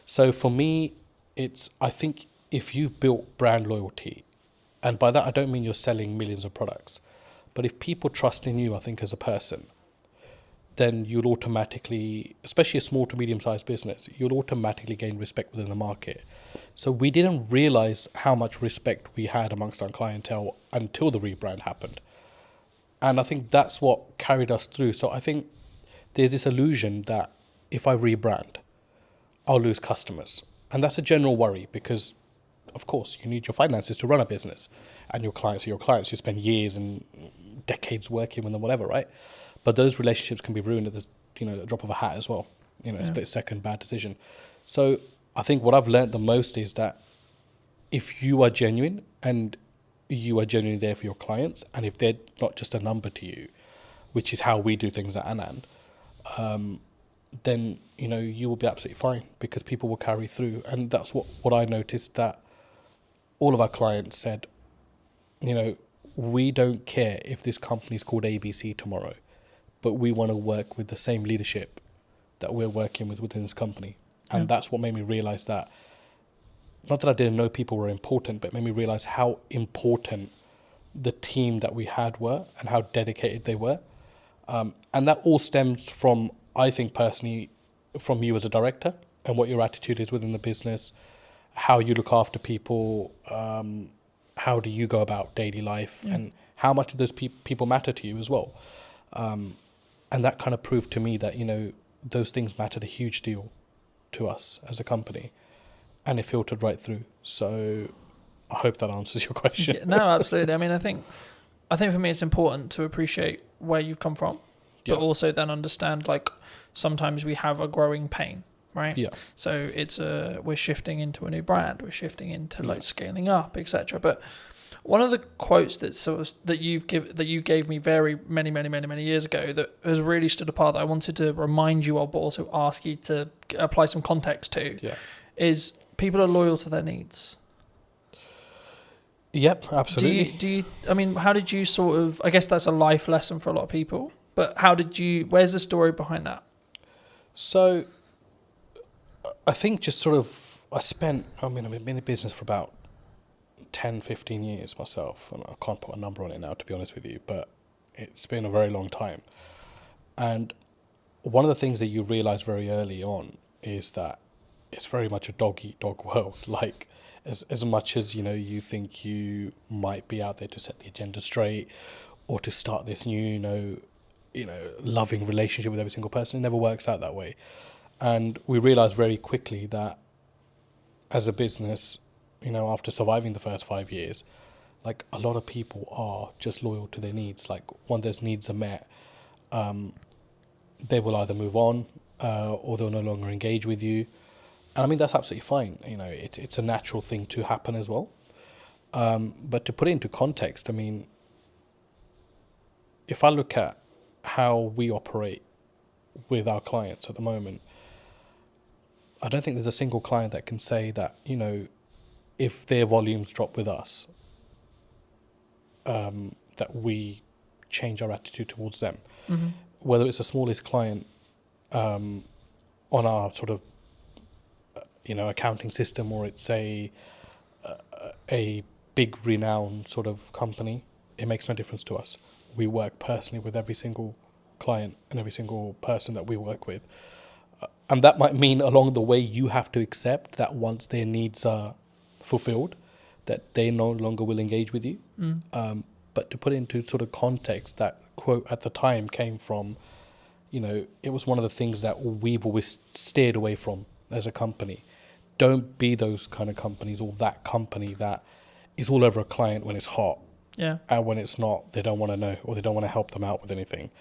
Speaker 12: So for me, I think if you've built brand loyalty, and by that I don't mean you're selling millions of products, But if people trust in you, I think, as a person, then you'll automatically, especially a small to medium-sized business, you'll automatically gain respect within the market. So we didn't realize how much respect we had amongst our clientele until the rebrand happened. And I think that's what carried us through. So I think there's this illusion that if I rebrand, I'll lose customers. And that's a general worry because, of course, you need your finances to run a business. And your clients are your clients. You spend years and decades working with them, whatever, right? But those relationships can be ruined at the a drop of a hat as well. A split second bad decision. So I think what I've learned the most is that if you are genuine and you are genuinely there for your clients, and if they're not just a number to you, which is how we do things at Anand, then you will be absolutely fine because people will carry through. And that's what I noticed, that all of our clients said, we don't care if this company is called ABC tomorrow, but we want to work with the same leadership that we're working with within this company. And that's what made me realize that, not that I didn't know people were important, but it made me realize how important the team that we had were and how dedicated they were. And that all stems from, I think personally, from you as a director and what your attitude is within the business, how you look after people, how do you go about daily life, and how much of those people matter to you as well. And that kind of proved to me that, those things mattered a huge deal to us as a company, and it filtered right through. So I hope that answers your question.
Speaker 2: No, absolutely. I mean, I think for me it's important to appreciate where you've come from, but also then understand, like, sometimes we have a growing pain, right? Yeah. So it's we're shifting into a new brand, we're shifting into like scaling up, etc. But one of the quotes that you gave me many years ago that has really stood apart, that I wanted to remind you of, but also ask you to apply some context to, is people are loyal to their needs.
Speaker 12: Yep, absolutely.
Speaker 2: How did you sort of, I guess that's a life lesson for a lot of people, but where's the story behind that?
Speaker 12: So I think just sort of, I've been in business for about 10, 15 years myself, and I can't put a number on it now, to be honest with you, but it's been a very long time. And one of the things that you realize very early on is that it's very much a dog-eat-dog world. Like, as much as, you think you might be out there to set the agenda straight or to start this new, loving relationship with every single person, it never works out that way. And we realized very quickly that as a business, after surviving the first 5 years, like, a lot of people are just loyal to their needs. Like, when those needs are met, they will either move on or they'll no longer engage with you. And I mean, that's absolutely fine. It's a natural thing to happen as well. But to put it into context, I mean, if I look at how we operate with our clients at the moment, I don't think there's a single client that can say that, if their volumes drop with us, that we change our attitude towards them. Mm-hmm. Whether it's the smallest client on our sort of, accounting system, or it's a big renowned sort of company, it makes no difference to us. We work personally with every single client and every single person that we work with. And that might mean along the way you have to accept that once their needs are fulfilled, that they no longer will engage with you. But to put it into sort of context, that quote at the time came from, it was one of the things that we've always steered away from as a company. Don't be those kind of companies, or that company that is all over a client when it's hot. Yeah. And when it's not, they don't want to know, or they don't want to help them out with anything.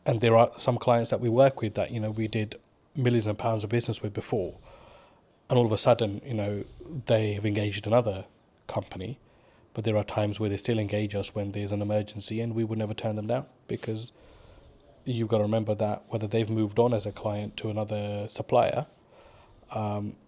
Speaker 12: And there are some clients that we work with that, we did millions of pounds of business with before. And all of a sudden, they have engaged another company, but there are times where they still engage us when there's an emergency, and we would never turn them down, because you've got to remember that whether they've moved on as a client to another supplier,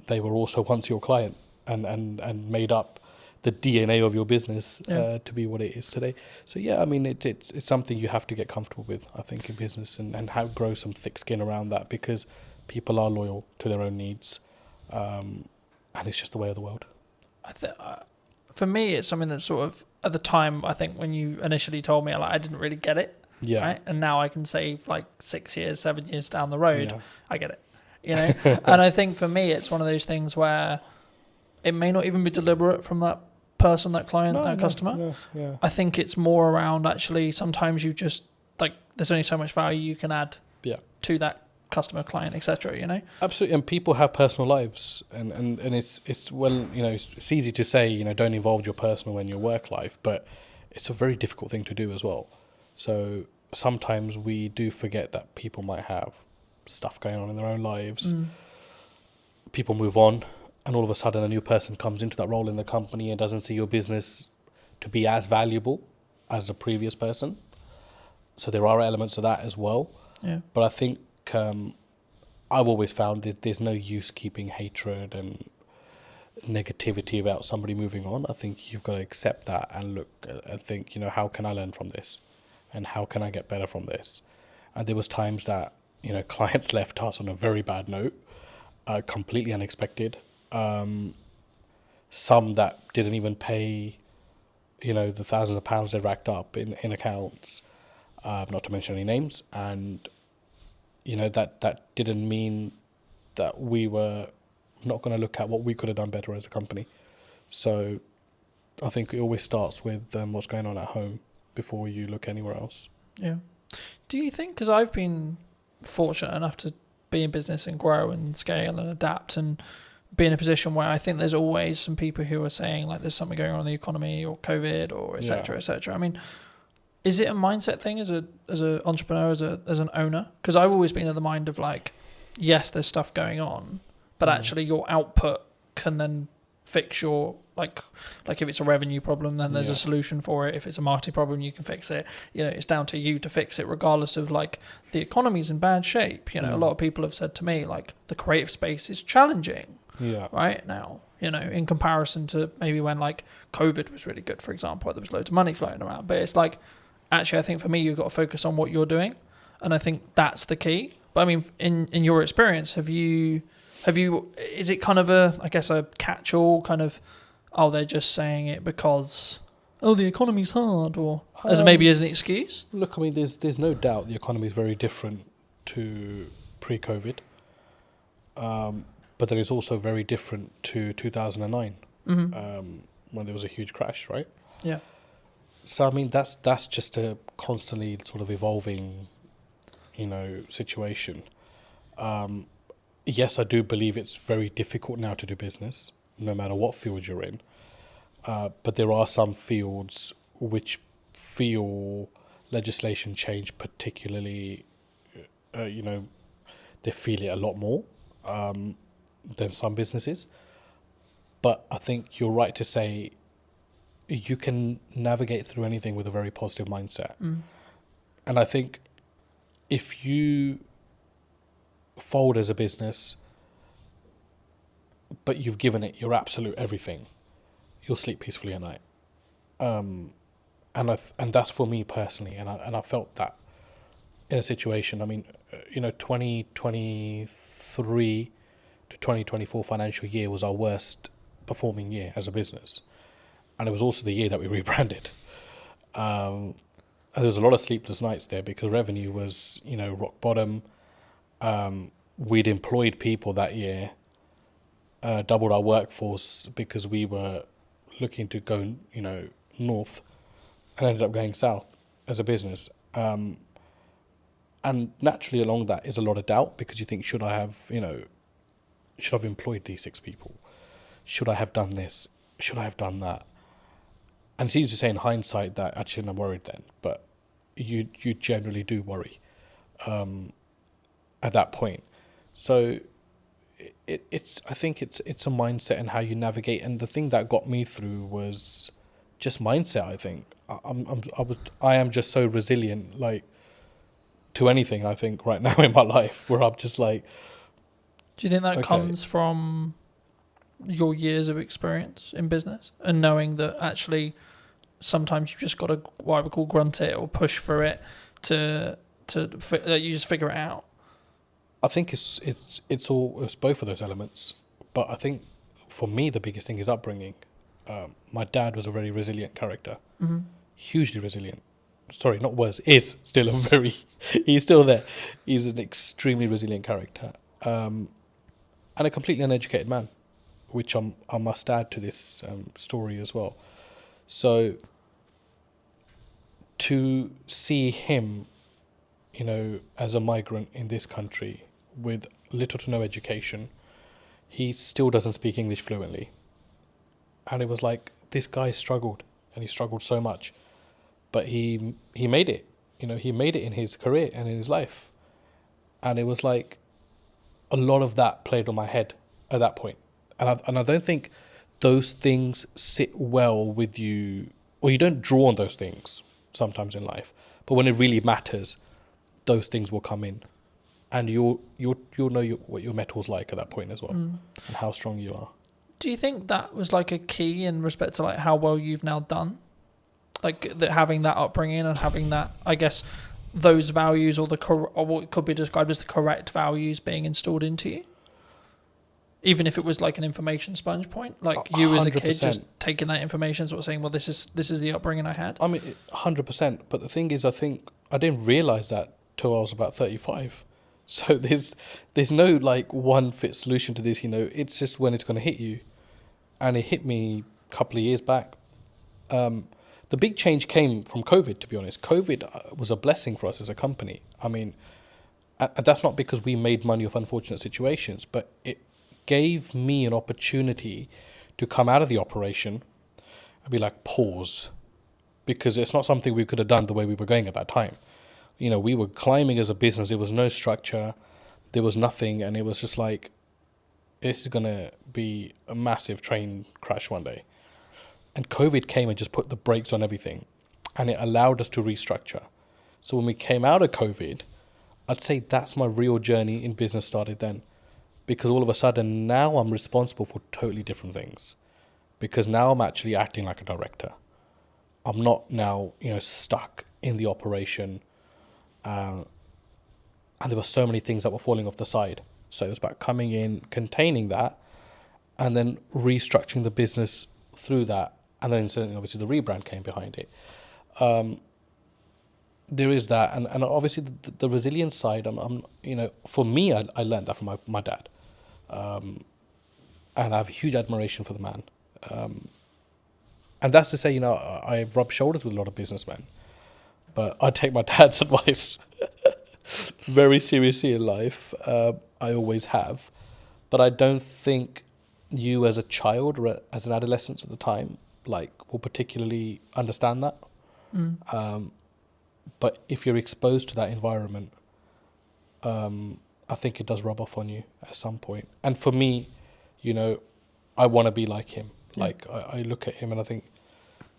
Speaker 12: they were also once your client and made up the DNA of your business to be what it is today. So yeah, I mean, it's something you have to get comfortable with, I think, in business, and grow some thick skin around that, because people are loyal to their own needs, and it's just the way of the world.
Speaker 2: For me, it's something that sort of at the time, I think when you initially told me, like, I didn't really get it.
Speaker 12: Yeah.
Speaker 2: Right. And now I can say, like, 6 years, 7 years down the road,
Speaker 12: Yeah.
Speaker 2: I get it. You know. And I think for me, it's one of those things where it may not even be deliberate from that person, that client, customer.
Speaker 12: No, yeah.
Speaker 2: I think it's more around, actually, sometimes you just, like, there's only so much value you can add to that customer, client, etc. You know.
Speaker 12: Absolutely, and people have personal lives, and it's well, you know, it's easy to say, you know, don't involve your personal in your work life, but it's a very difficult thing to do as well. So sometimes we do forget that people might have stuff going on in their own lives. People move on, and all of a sudden a new person comes into that role in the company and doesn't see your business to be as valuable as the previous person. So there are elements of that as well.
Speaker 2: Yeah.
Speaker 12: But I think I've always found that there's no use keeping hatred and negativity about somebody moving on. I think you've got to accept that and look and think, you know, how can I learn from this? And how can I get better from this? And there was times that, you know, clients left us on a very bad note, completely unexpected. Some that didn't even pay, you know, the thousands of pounds they racked up in accounts, not to mention any names. And, you know, that didn't mean that we were not going to look at what we could have done better as a company. So I think it always starts with what's going on at home before you look anywhere else.
Speaker 2: Yeah. Do you think, because I've been fortunate enough to be in business and grow and scale and adapt and be in a position where I think there's always some people who are saying, like, there's something going on in the economy or COVID or et cetera, et cetera. I mean, is it a mindset thing as an entrepreneur, as an owner? Because I've always been of the mind of, like, yes, there's stuff going on, but actually your output can then fix your, like if it's a revenue problem, then there's a solution for it. If it's a marketing problem, you can fix it. You know, it's down to you to fix it, regardless of, like, the economy's in bad shape. You know, a lot of people have said to me, like, the creative space is challenging right now, you know, in comparison to maybe when, like, COVID was really good, for example, there was loads of money floating around. But it's like, actually, I think for me, you've got to focus on what you're doing. And I think that's the key. But I mean, in your experience, have you, is it kind of a catch-all kind of, oh, they're just saying it because, oh, the economy's hard, or as maybe as an excuse?
Speaker 12: Look, I mean, there's no doubt the economy is very different to pre-COVID, but then it's also very different to 2009, when there was a huge crash, right?
Speaker 2: Yeah.
Speaker 12: So I mean, that's just a constantly sort of evolving, you know, situation. Yes, I do believe it's very difficult now to do business, no matter what field you're in. But there are some fields which feel legislation change particularly, you know, they feel it a lot more than some businesses. But I think you're right to say you can navigate through anything with a very positive mindset. And I think if you fold as a business, but you've given it your absolute everything, you'll sleep peacefully at night. And that's for me personally, and I felt that in a situation. I mean, you know, 2023 to 2024 financial year was our worst performing year as a business, and it was also the year that we rebranded. And there was a lot of sleepless nights there because revenue was, you know, rock bottom. We'd employed people that year, doubled our workforce because we were looking to go, you know, north, and ended up going south as a business. And naturally along that is a lot of doubt because you think, should I have employed these 6 people? Should I have done this? Should I have done that? And it's easy to say in hindsight that actually I'm worried then, but you generally do worry at that point. So I think it's a mindset and how you navigate. And the thing that got me through was just mindset. I think I am just so resilient, like, to anything. I think right now in my life, where I'm just like.
Speaker 2: Do you think that comes from your years of experience in business and knowing that actually sometimes you've just got to, what I would call, grunt it or push for it to you just figure it out?
Speaker 12: I think it's both of those elements, but I think for me the biggest thing is upbringing. My dad was a very resilient character, hugely resilient. Sorry, not was, is still a very, he's still there. He's an extremely resilient character, and a completely uneducated man, which I must add to this story as well. So to see him, you know, as a migrant in this country with little to no education, he still doesn't speak English fluently. And it was like, this guy struggled, and he struggled so much. But he made it, you know, he made it in his career and in his life. And it was like a lot of that played on my head at that point. And I don't think those things sit well with you, or you don't draw on those things sometimes in life. But when it really matters, those things will come in. And you'll know what your metal's like at that point as well, and how strong you are.
Speaker 2: Do you think that was like a key in respect to like how well you've now done? Like that, having that upbringing and having that, I guess, those values or what could be described as the correct values being installed into you, even if it was like an information sponge point, like you as a kid
Speaker 12: 100%.
Speaker 2: just taking that information, sort of saying, well, this is the upbringing I had.
Speaker 12: I mean, 100%. But the thing is, I think I didn't realize that till I was about 35. So there's no like one fit solution to this. You know, it's just when it's going to hit you, and it hit me a couple of years back. The big change came from COVID, to be honest. COVID was a blessing for us as a company. I mean, that's not because we made money off unfortunate situations, but it gave me an opportunity to come out of the operation and be like, pause, because it's not something we could have done the way we were going at that time. You know, we were climbing as a business. There was no structure. There was nothing. And it was just like, this is going to be a massive train crash one day. And COVID came and just put the brakes on everything, and it allowed us to restructure. So when we came out of COVID, I'd say that's my real journey in business started then, because all of a sudden now I'm responsible for totally different things, because now I'm actually acting like a director. I'm not now, you know, stuck in the operation, and there were so many things that were falling off the side. So it was about coming in, containing that, and then restructuring the business through that. And then certainly, obviously, the rebrand came behind it. There is that, and obviously the resilience side. I'm you know, for me, I learned that from my dad, and I have huge admiration for the man. And that's to say, you know, I rub shoulders with a lot of businessmen, but I take my dad's advice very seriously in life. I always have, but I don't think you as a child or as an adolescent at the time will particularly understand that. But if you're exposed to that environment, I think it does rub off on you at some point. And for me, you know, I want to be like him. Yeah. Like I look at him and I think,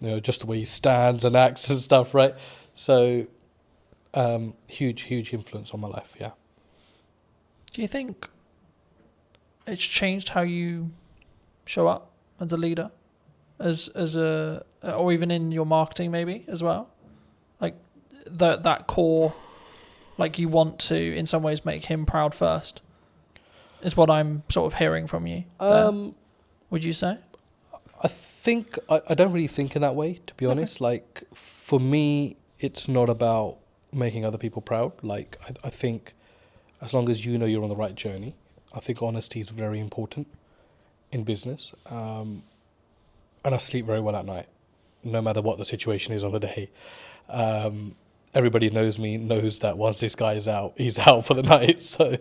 Speaker 12: you know, just the way he stands and acts and stuff, right? So huge influence on my life. Yeah.
Speaker 2: Do you think it's changed how you show up as a leader, as a, or even in your marketing maybe as well? Like that core, like you want to in some ways make him proud first, is what I'm sort of hearing from you. Would you say?
Speaker 12: I think I don't really think in that way, to be honest. Like for me, it's not about making other people proud. Like I think as long as you know you're on the right journey, I think honesty is very important in business. And I sleep very well at night, no matter what the situation is on the day. Everybody knows me, knows that once this guy is out, he's out for the night. So,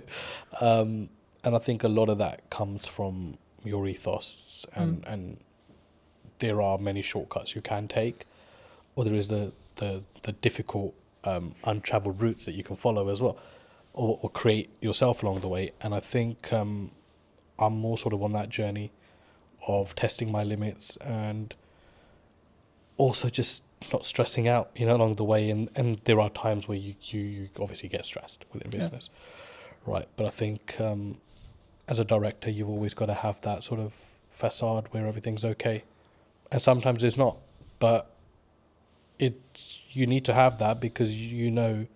Speaker 12: and I think a lot of that comes from your ethos, and there are many shortcuts you can take, or there is the difficult, untraveled routes that you can follow as well, or create yourself along the way. And I think I'm more sort of on that journey of testing my limits and also just not stressing out, you know, along the way. And there are times where you obviously get stressed within business, right? But I think as a director, you've always got to have that sort of facade where everything's okay. And sometimes it's not, but you need to have that because you know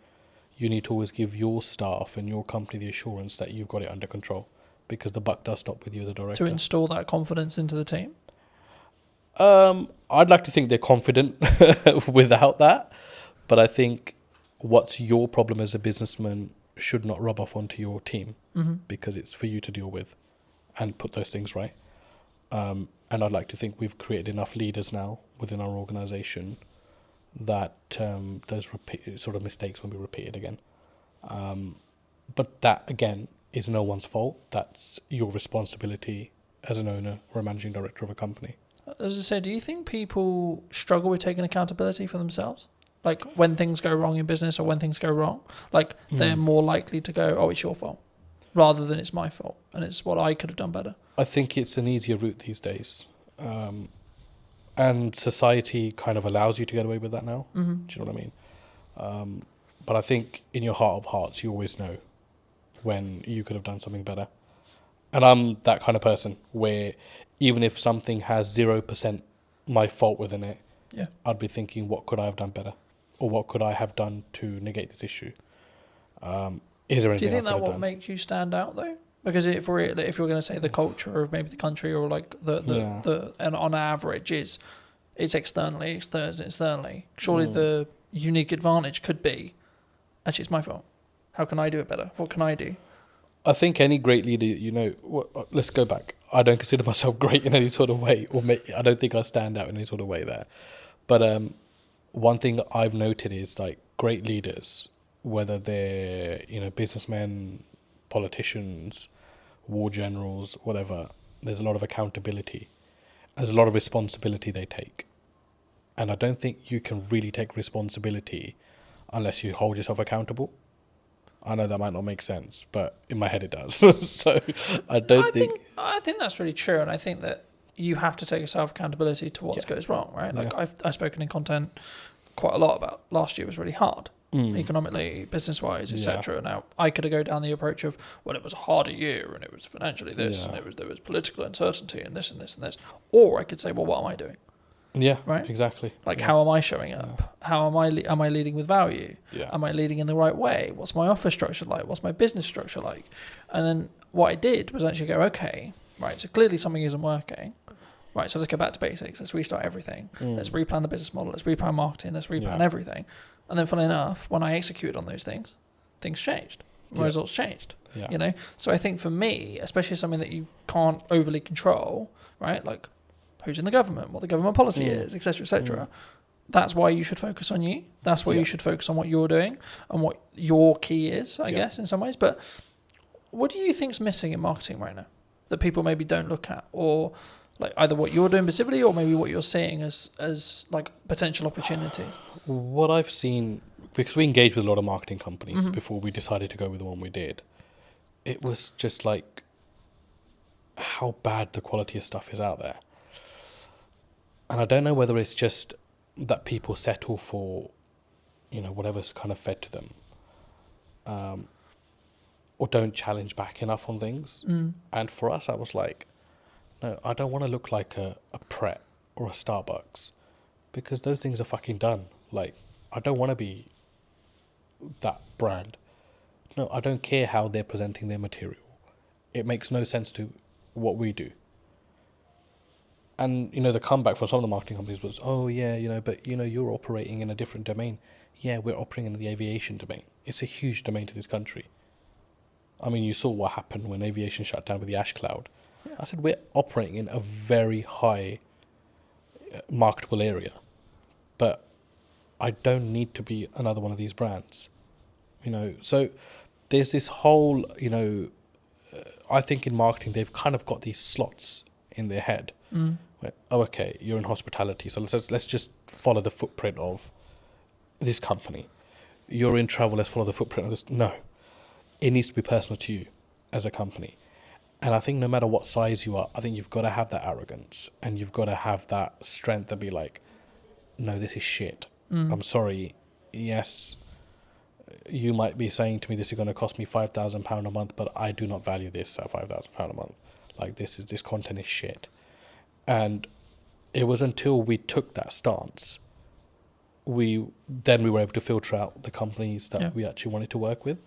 Speaker 12: you need to always give your staff and your company the assurance that you've got it under control, because the buck does stop with you, the director.
Speaker 2: To install that confidence into the team?
Speaker 12: I'd like to think they're confident without that, but I think what's your problem as a businessman should not rub off onto your team, because it's for you to deal with and put those things right. And I'd like to think we've created enough leaders now within our organisation that those sort of mistakes won't be repeated again. But that, again, is no one's fault. That's your responsibility as an owner or a managing director of a company.
Speaker 2: As I said, do you think people struggle with taking accountability for themselves? Like when things go wrong in business or when things go wrong, like they're more likely to go, oh, it's your fault, rather than it's my fault and it's what I could have done better.
Speaker 12: I think it's an easier route these days. And society kind of allows you to get away with that now. Do you know what I mean? But I think in your heart of hearts, you always know when you could have done something better. And I'm that kind of person where even if something has 0% my fault within it, I'd be thinking, what could I have done better? Or what could I have done to negate this issue? Is there anything
Speaker 2: Do you think
Speaker 12: I could
Speaker 2: that what
Speaker 12: have done?
Speaker 2: makes you stand out though? Because if you're going to say the culture of maybe the country or like the and on average it's externally. Surely the unique advantage could be, actually it's my fault. How can I do it better? What can I do?
Speaker 12: I think any great leader, let's go back. I don't consider myself great in any sort of way, I don't think I stand out in any sort of way there. But one thing that I've noted is like great leaders, whether they're businessmen, politicians, war generals, whatever, there's a lot of accountability. There's a lot of responsibility they take. And I don't think you can really take responsibility unless you hold yourself accountable. I know that might not make sense, but in my head it does. So I think
Speaker 2: that's really true, and I think that you have to take yourself accountability to what goes wrong, right? Like I've spoken in content quite a lot about last year was really hard, economically, business-wise, etc. Now I could go down the approach of, well, it was a harder year, and it was financially this, and there was political uncertainty, and this and this and this, or I could say, well, what am I doing?
Speaker 12: Yeah,
Speaker 2: right.
Speaker 12: Exactly.
Speaker 2: Like, how am I showing up? How am I leading with value? Am I leading in the right way? What's my office structure like? What's my business structure like? And then what I did was actually go, okay, right. So clearly something isn't working. Right. So let's go back to basics. Let's restart everything. Let's replan the business model. Let's replan marketing. Let's replan everything. And then, funnily enough, when I executed on those things changed. My results changed. So I think for me, especially something that you can't overly control, right? Like, who's in the government, what the government policy is, etc., etc. That's why you should focus on you. That's why you should focus on what you're doing and what your key is, I guess, in some ways. But what do you think's missing in marketing right now that people maybe don't look at, or like either what you're doing specifically, or maybe what you're seeing as like potential opportunities?
Speaker 12: What I've seen, because we engaged with a lot of marketing companies before we decided to go with the one we did, it was just like how bad the quality of stuff is out there. And I don't know whether it's just that people settle for, whatever's kind of fed to them, or don't challenge back enough on things. And for us, I was like, no, I don't want to look like a Pret or a Starbucks, because those things are fucking done. Like, I don't want to be that brand. No, I don't care how they're presenting their material. It makes no sense to what we do. And, the comeback from some of the marketing companies was, oh, yeah, but, you're operating in a different domain. Yeah, we're operating in the aviation domain. It's a huge domain to this country. I mean, you saw what happened when aviation shut down with the ash cloud. Yeah. I said, we're operating in a very high marketable area. But I don't need to be another one of these brands. So there's this whole, I think in marketing, they've kind of got these slots in their head. Where, oh, okay, you're in hospitality, so let's just follow the footprint of this company. You're in travel, let's follow the footprint of this. No, it needs to be personal to you as a company. And I think no matter what size you are, I think you've got to have that arrogance and you've got to have that strength to be like, no, this is shit. I'm sorry. Yes, you might be saying to me this is going to cost me £5,000 a month, but I do not value this at £5,000 a month. Like, this content is shit. And it was until we took that stance, we were able to filter out the companies that we actually wanted to work with.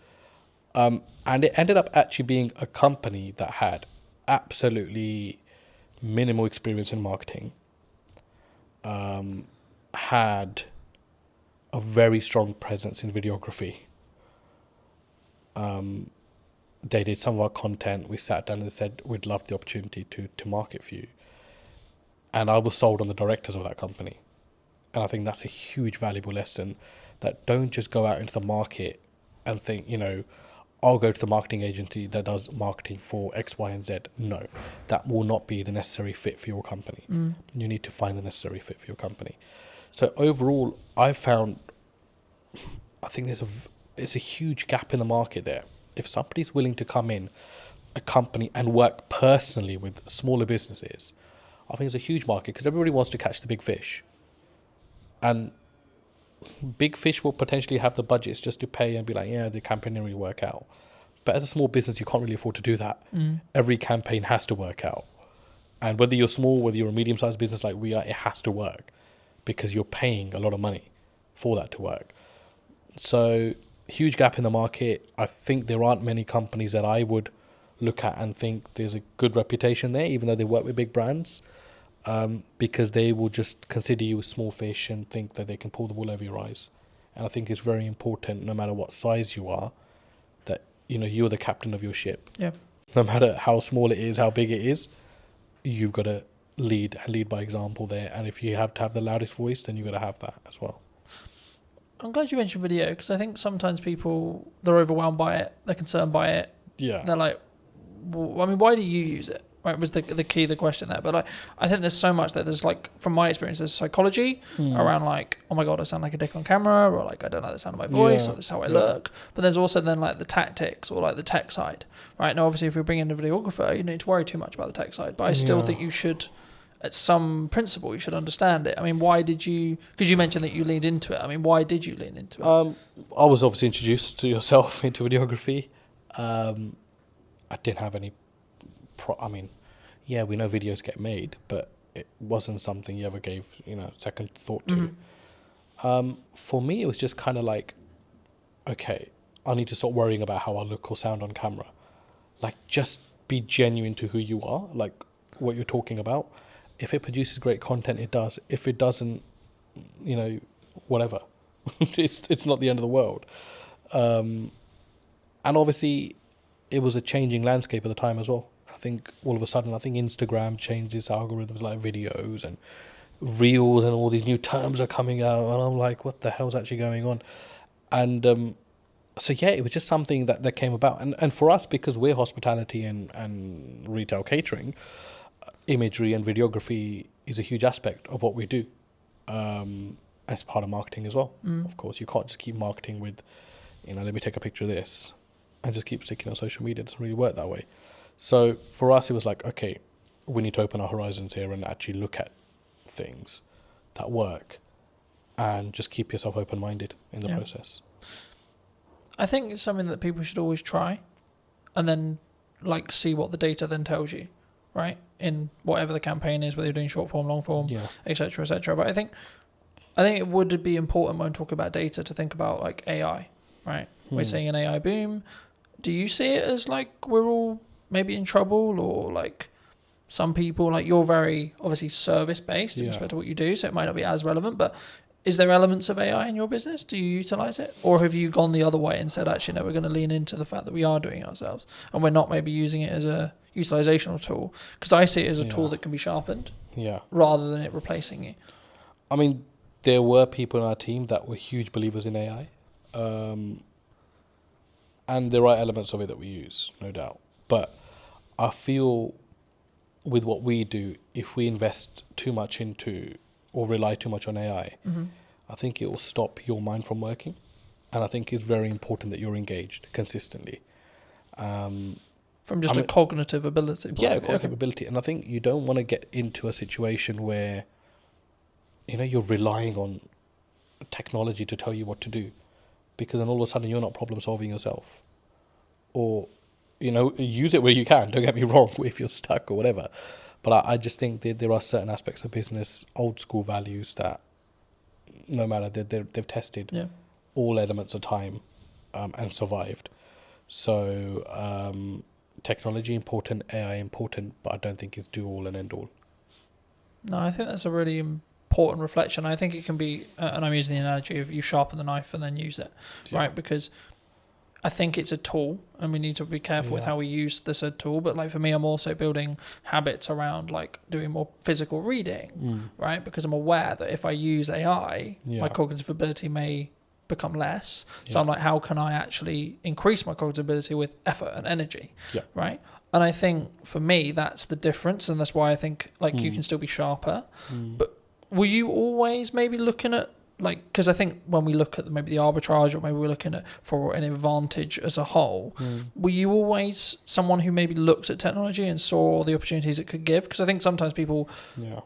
Speaker 12: And it ended up actually being a company that had absolutely minimal experience in marketing, had a very strong presence in videography. They did some of our content. We sat down and said, we'd love the opportunity to market for you. And I was sold on the directors of that company. And I think that's a huge valuable lesson, that don't just go out into the market and think, I'll go to the marketing agency that does marketing for X, Y, and Z. No, that will not be the necessary fit for your company. You need to find the necessary fit for your company. So overall, I think it's a huge gap in the market there. If somebody's willing to come in a company and work personally with smaller businesses, I think it's a huge market, because everybody wants to catch the big fish. And big fish will potentially have the budgets just to pay and be like, yeah, the campaign didn't really work out. But as a small business, you can't really afford to do that. Every campaign has to work out. And whether you're small, whether you're a medium-sized business like we are, it has to work, because you're paying a lot of money for that to work. So huge gap in the market. I think there aren't many companies that I would look at and think there's a good reputation there, even though they work with big brands, because they will just consider you a small fish and think that they can pull the wool over your eyes. And I think it's very important, no matter what size you are, that you're the captain of your ship.
Speaker 2: Yeah.
Speaker 12: No matter how small it is, how big it is, you've got to lead by example there. And if you have to have the loudest voice, then you've got to have that as well.
Speaker 2: I'm glad you mentioned video, because I think sometimes people, they're overwhelmed by it, they're concerned by it.
Speaker 12: Yeah.
Speaker 2: They're like, well, I mean, why do you use it? Right, was the key, the question there. But I think there's so much that there's from my experience, there's psychology around oh my God, I sound like a dick on camera, or I don't like the sound of my voice, or this is how I look. But there's also then the tactics, or the tech side, right? Now, obviously, if you're bringing in a videographer, you don't need to worry too much about the tech side. But I still think you should, at some principle, you should understand it. I mean, why did you? Because you mentioned that you leaned into it. I mean, why did you lean into it?
Speaker 12: I was obviously introduced to yourself into videography. I didn't have any. Yeah, we know videos get made, but it wasn't something you ever gave, second thought to. For me, it was just kind of okay, I need to stop worrying about how I look or sound on camera. Just be genuine to who you are, what you're talking about. If it produces great content, it does. If it doesn't, whatever. it's not the end of the world. And obviously, it was a changing landscape at the time as well. I think all of a sudden, Instagram changed its algorithms, videos and reels, and all these new terms are coming out, and I'm like, what the hell's actually going on? And so yeah, it was just something that came about, and for us, because we're hospitality and retail catering, imagery and videography is a huge aspect of what we do, as part of marketing as well. Of course, you can't just keep marketing with, let me take a picture of this and just keep sticking on social media. It doesn't really work that way. So for us, it was okay, we need to open our horizons here and actually look at things that work, and just keep yourself open-minded in the process.
Speaker 2: I think it's something that people should always try, and then see what the data then tells you, right? In whatever the campaign is, whether you're doing short form, long form, etc., etc. But I think it would be important when talking about data to think about AI, right? We're seeing an AI boom. Do you see it as we're all maybe in trouble, or some people, you're very obviously service based in respect to what you do, so it might not be as relevant, but is there elements of AI in your business? Do you utilize it, or have you gone the other way and said, actually no, we're going to lean into the fact that we are doing it ourselves and we're not maybe using it as a utilizational tool? Because I see it as a tool that can be sharpened rather than it replacing you.
Speaker 12: I mean, there were people in our team that were huge believers in AI, and there are elements of it that we use, no doubt. But I feel with what we do, if we invest too much into or rely too much on AI, I think it will stop your mind from working. And I think it's very important that you're engaged consistently. From
Speaker 2: just a cognitive ability.
Speaker 12: Cognitive ability. And I think you don't want to get into a situation where, you're relying on technology to tell you what to do, because then all of a sudden you're not problem solving yourself. Or use it where you can, don't get me wrong, if you're stuck or whatever. But I just think that there are certain aspects of business, old school values, that no matter, they've tested all elements of time and survived. So technology important, AI important, but I don't think it's do all and end all.
Speaker 2: No, I think that's a really important support and reflection. I think it can be, and I'm using the analogy of you sharpen the knife and then use it, right? Because I think it's a tool, and we need to be careful with how we use this a tool. But like for me, I'm also building habits around like doing more physical reading, right? Because I'm aware that if I use AI, my cognitive ability may become less. So I'm like, how can I actually increase my cognitive ability with effort and energy, right? And I think for me, that's the difference, and that's why I think like you can still be sharper. But were you always maybe looking at like, because I think when we look at maybe the arbitrage, or maybe we're looking at for an advantage as a whole, were you always someone who maybe looked at technology and saw the opportunities it could give? Because I think sometimes people,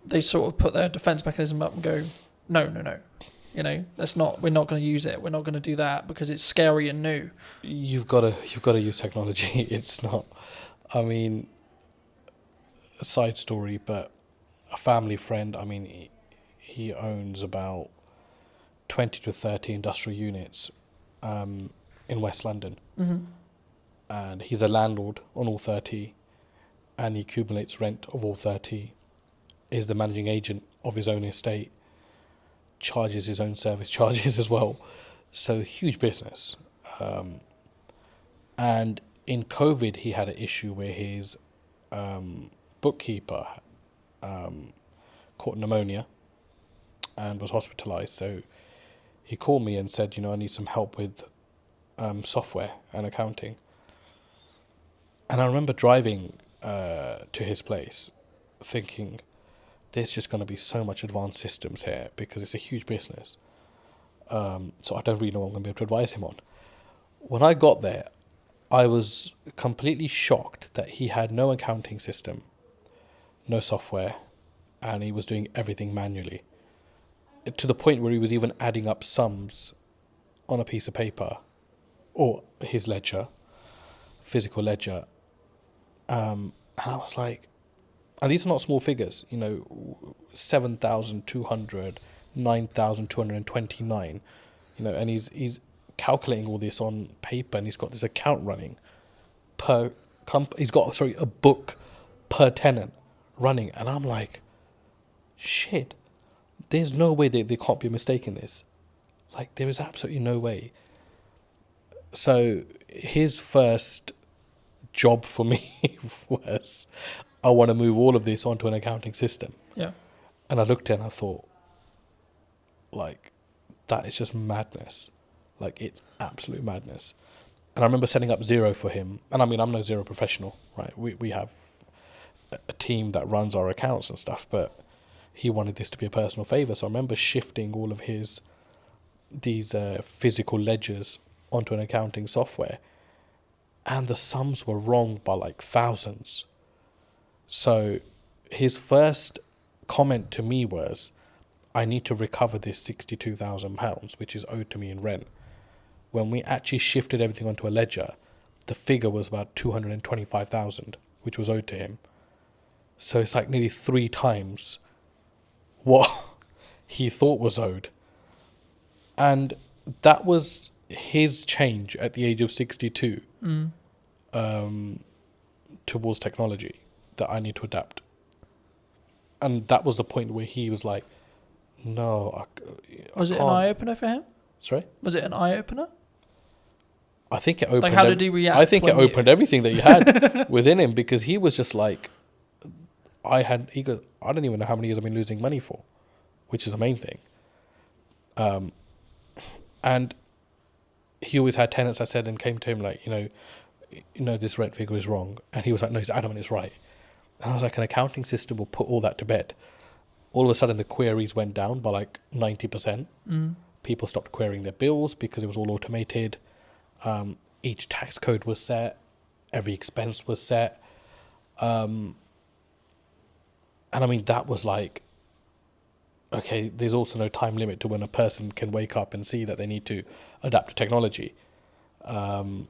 Speaker 2: they sort of put their defense mechanism up and go, no, you know, we're not going to use it. We're not going to do that because it's scary and new.
Speaker 12: You've got to use technology. It's not, I mean, a side story, but a family friend, I mean, he owns about 20 to 30 industrial units in West London. And he's a landlord on all 30, and he accumulates rent of all 30, is the managing agent of his own estate, charges his own service charges as well. So huge business. And in COVID, he had an issue where his bookkeeper caught pneumonia and was hospitalized. So he called me and said, I need some help with software and accounting. And I remember driving to his place thinking, there's just going to be so much advanced systems here because it's a huge business. So I don't really know what I'm going to be able to advise him on. When I got there, I was completely shocked that he had no accounting system, no software, and he was doing everything manually. To the point where he was even adding up sums on a piece of paper or his ledger, physical ledger. And I was like, and these are not small figures, 7,200, 9,229, and he's calculating all this on paper, and he's got this account running he's got a book per tenant running, and I'm like, shit, there's no way they can't be mistaken this. Like, there is absolutely no way. So his first job for me was, I want to move all of this onto an accounting system.
Speaker 2: Yeah.
Speaker 12: And I looked at it and I thought, like, that is just madness. Like, it's absolute madness. And I remember setting up Xero for him. And I mean, I'm no Xero professional, right? We have a team that runs our accounts and stuff, but he wanted this to be a personal favor. So I remember shifting all of these physical ledgers onto an accounting software. And the sums were wrong by like thousands. So his first comment to me was, I need to recover this £62,000, which is owed to me in rent. When we actually shifted everything onto a ledger, the figure was about 225,000, which was owed to him. So it's like nearly 3 times what he thought was owed. And that was his change at the age of 62 towards technology, that I need to adapt. And that was the point where he was like, no,
Speaker 2: Was it an eye-opener for him?
Speaker 12: Sorry?
Speaker 2: Was it an eye-opener?
Speaker 12: I think it opened...
Speaker 2: Like, how did he react?
Speaker 12: I think it opened everything that he had within him, because he was just like, he goes, I don't even know how many years I've been losing money for, which is the main thing. And he always had tenants, I said, and came to him like, this rent figure is wrong. And he was like, no, he's adamant it's right. And I was like, an accounting system will put all that to bed. All of a sudden, the queries went down by like 90%. People stopped querying their bills because it was all automated. Each tax code was set. Every expense was set. And I mean, that was like, okay, there's also no time limit to when a person can wake up and see that they need to adapt to technology. And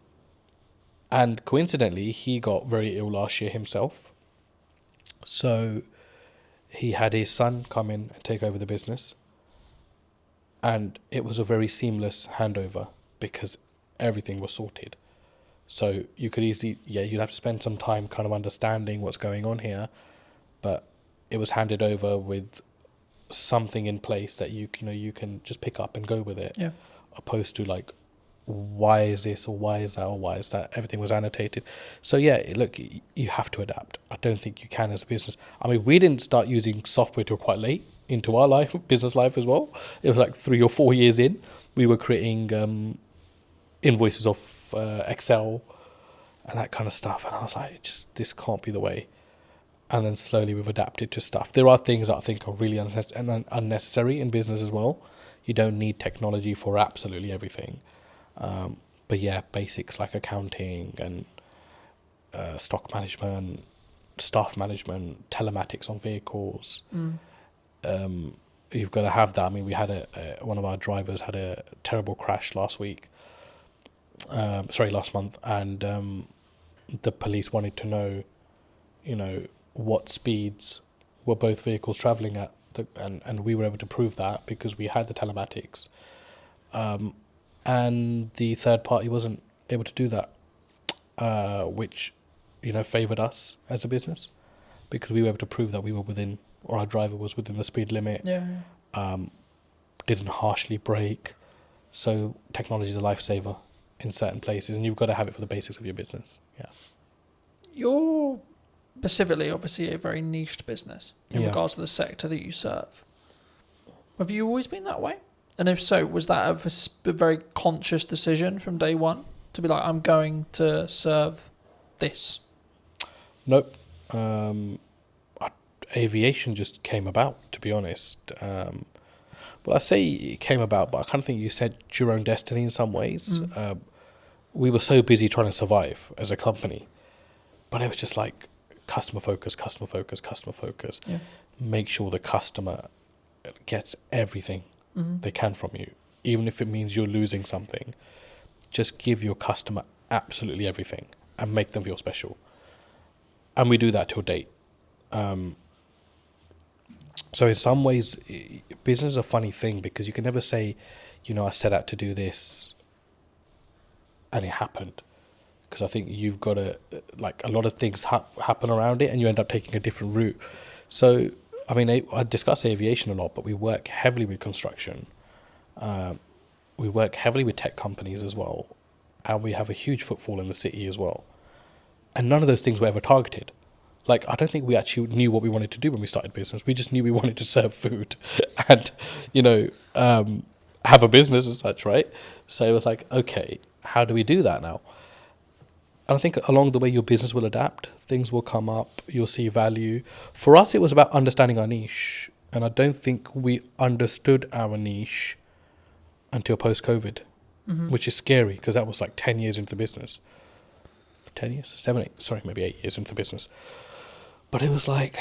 Speaker 12: coincidentally, he got very ill last year himself. So he had his son come in and take over the business. And it was a very seamless handover because everything was sorted. So you could easily, you'd have to spend some time kind of understanding what's going on here. But it was handed over with something in place that you can just pick up and go with it, opposed to like, why is this or why is that or why is that? Everything was annotated. So yeah, look, you have to adapt. I don't think you can as a business. I mean, we didn't start using software till quite late into our life, business life as well. It was like 3 or 4 years in, we were creating invoices off Excel and that kind of stuff. And I was like, this can't be the way. And then slowly we've adapted to stuff. There are things that I think are really unnecessary in business as well. You don't need technology for absolutely everything. But yeah, basics like accounting and stock management, staff management, telematics on vehicles. You've got to have that. I mean, we had one of our drivers had a terrible crash last month, and the police wanted to know, what speeds were both vehicles travelling at, and we were able to prove that because we had the telematics. And the third party wasn't able to do that, which, favoured us as a business because we were able to prove that we were within, or our driver was within the speed limit. Didn't harshly brake. So technology is a lifesaver in certain places, and you've got to have it for the basics of your business. Yeah.
Speaker 2: You're specifically, obviously, a very niched business in regards to the sector that you serve. Have you always been that way? And if so, was that a very conscious decision from day one to be like, I'm going to serve this?
Speaker 12: Nope. Aviation just came about, to be honest. Well, I say it came about, but I kind of think you set your own destiny in some ways. We were so busy trying to survive as a company, but it was just like customer focus. Yeah. Make sure the customer gets everything they can from you, even if it means you're losing something. Just give your customer absolutely everything and make them feel special. And we do that till date. So in some ways, business is a funny thing because you can never say, I set out to do this and it happened. Because I think you've got to, like, a lot of things happen around it and you end up taking a different route. So, I mean, I discuss aviation a lot, but we work heavily with construction. We work heavily with tech companies as well. And we have a huge footfall in the city as well. And none of those things were ever targeted. Like, I don't think we actually knew what we wanted to do when we started business. We just knew we wanted to serve food and, have a business as such, right? So it was like, okay, how do we do that now? And I think along the way, your business will adapt. Things will come up. You'll see value. For us, it was about understanding our niche. And I don't think we understood our niche until post-COVID, which is scary because that was like 10 years into the business. 10 years? 7, 8, sorry, maybe 8 years into the business. But it was like,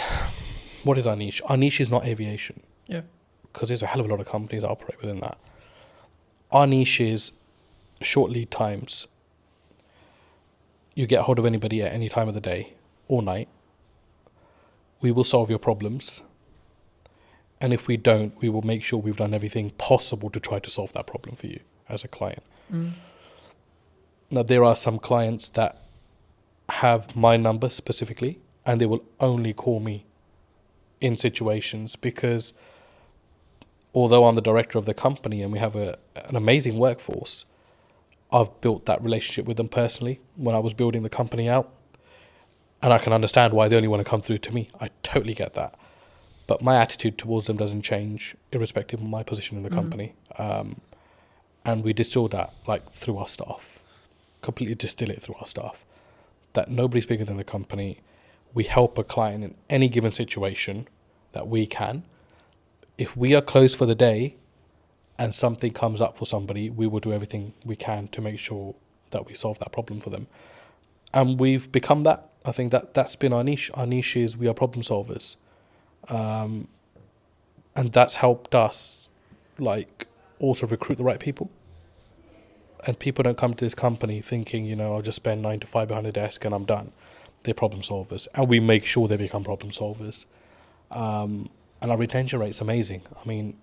Speaker 12: what is our niche? Our niche is not aviation.
Speaker 2: Yeah.
Speaker 12: Because there's a hell of a lot of companies that operate within that. Our niche is short lead times. You get hold of anybody at any time of the day or night. We will solve your problems. And if we don't, we will make sure we've done everything possible to try to solve that problem for you as a client. Now, there are some clients that have my number specifically, and they will only call me in situations because although I'm the director of the company and we have an amazing workforce, I've built that relationship with them personally when I was building the company out. And I can understand why they only want to come through to me. I totally get that. But my attitude towards them doesn't change irrespective of my position in the company. And we distill that through our staff, completely distill it through our staff, that nobody's bigger than the company. We help a client in any given situation that we can. If we are closed for the day and something comes up for somebody, we will do everything we can to make sure that we solve that problem for them. And we've become that. I think that's been our niche. Our niche is we are problem solvers. And that's helped us also recruit the right people. And people don't come to this company thinking, I'll just spend 9 to 5 behind a desk and I'm done. They're problem solvers. And we make sure they become problem solvers. And our retention rate's amazing. I mean,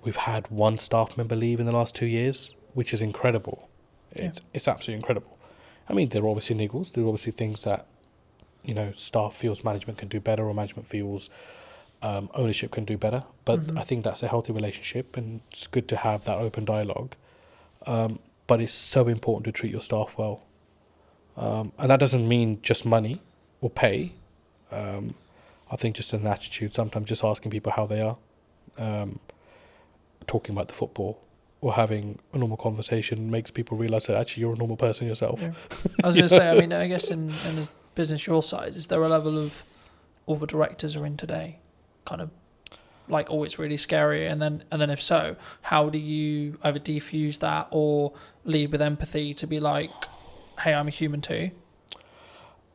Speaker 12: we've had one staff member leave in the last 2 years, which is incredible. It's absolutely incredible. I mean, there are obviously niggles. There are obviously things that, staff feels management can do better or management feels ownership can do better. But I think that's a healthy relationship, and it's good to have that open dialogue. But it's so important to treat your staff well. And that doesn't mean just money or pay. I think just an attitude, sometimes just asking people how they are, talking about the football or having a normal conversation makes people realise that actually you're a normal person yourself.
Speaker 2: Yeah. I was going to say, I mean, I guess in a business your size, is there a level of all the directors are in today, kind of like, oh, it's really scary, and then if so, how do you either defuse that or lead with empathy to be like, hey, I'm a human too?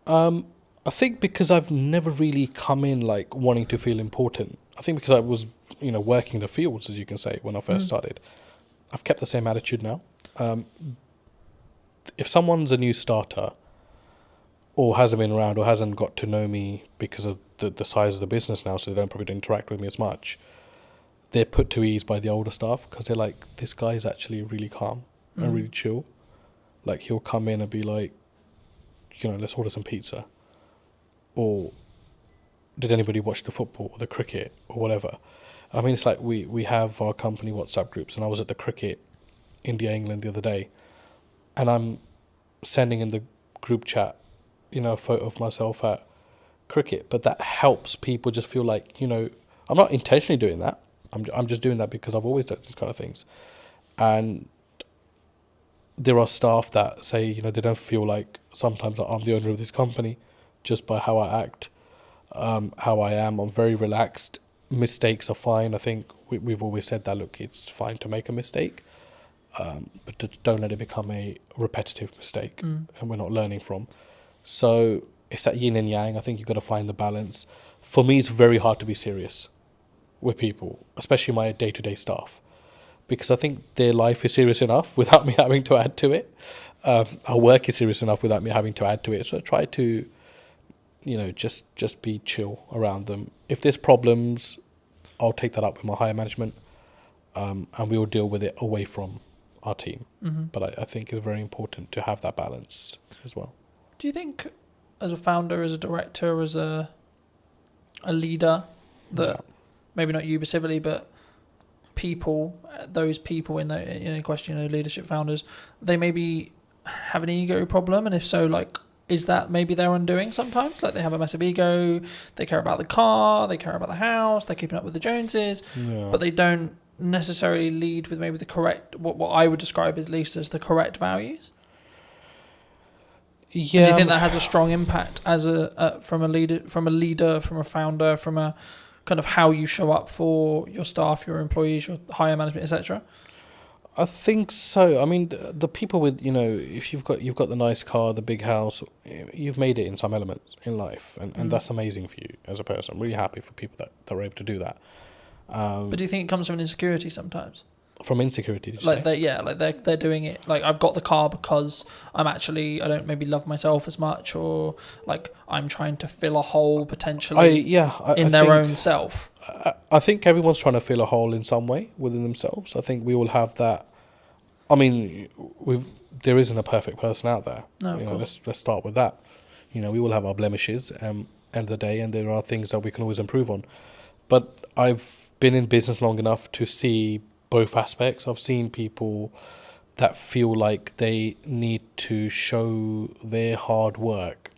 Speaker 12: I think because I've never really come in like wanting to feel important. I think because I was, working the fields, as you can say, when I first started. I've kept the same attitude now. If someone's a new starter or hasn't been around or hasn't got to know me because of the size of the business now, so they don't probably interact with me as much, they're put to ease by the older staff because they're like, this guy is actually really calm and really chill. Like, he'll come in and be like, let's order some pizza. Or did anybody watch the football or the cricket or whatever? I mean, it's like we have our company WhatsApp groups, and I was at the cricket India-England the other day, and I'm sending in the group chat, a photo of myself at cricket, but that helps people just feel like, I'm not intentionally doing that. I'm just doing that because I've always done these kind of things. And there are staff that say, they don't feel like sometimes that I'm the owner of this company just by how I act, how I am. I'm very relaxed. Mistakes are fine. I think we've always said that, look, it's fine to make a mistake, but don't let it become a repetitive mistake and we're not learning from. So it's that yin and yang. I think you've got to find the balance. For me, it's very hard to be serious with people, especially my day-to-day staff, because I think their life is serious enough without me having to add to it. Our work is serious enough without me having to add to it. So I try to, just be chill around them. If there's problems, I'll take that up with my higher management, and we will deal with it away from our team. But I think it's very important to have that balance as well.
Speaker 2: Do you think, as a founder, as a director, as a leader, that maybe not you specifically, but those people in the question, leadership founders, they maybe have an ego problem, and if so, like, is that maybe their undoing sometimes? Like, they have a massive ego, they care about the car, they care about the house, they're keeping up with the Joneses, but they don't necessarily lead with maybe the correct, what I would describe at least as the correct values?
Speaker 12: Yeah.
Speaker 2: And do you think that has a strong impact as from a leader, from a founder, from a kind of how you show up for your staff, your employees, your higher management, etc.?
Speaker 12: I think so. I mean, the people with, if you've got the nice car, the big house, you've made it in some elements in life, and that's amazing for you as a person. I'm really happy for people that are able to do that.
Speaker 2: But do you think it comes from insecurity sometimes?
Speaker 12: From insecurity, did you
Speaker 2: like
Speaker 12: say?
Speaker 2: They're doing it like, I've got the car because I don't maybe love myself as much, or like I'm trying to fill a hole potentially in their own self.
Speaker 12: I think everyone's trying to fill a hole in some way within themselves. I think we all have that. I mean, there isn't a perfect person out there.
Speaker 2: No, of course.
Speaker 12: Let's start with that. We all have our blemishes. End of the day, and there are things that we can always improve on. But I've been in business long enough to see both aspects. I've seen people that feel like they need to show their hard work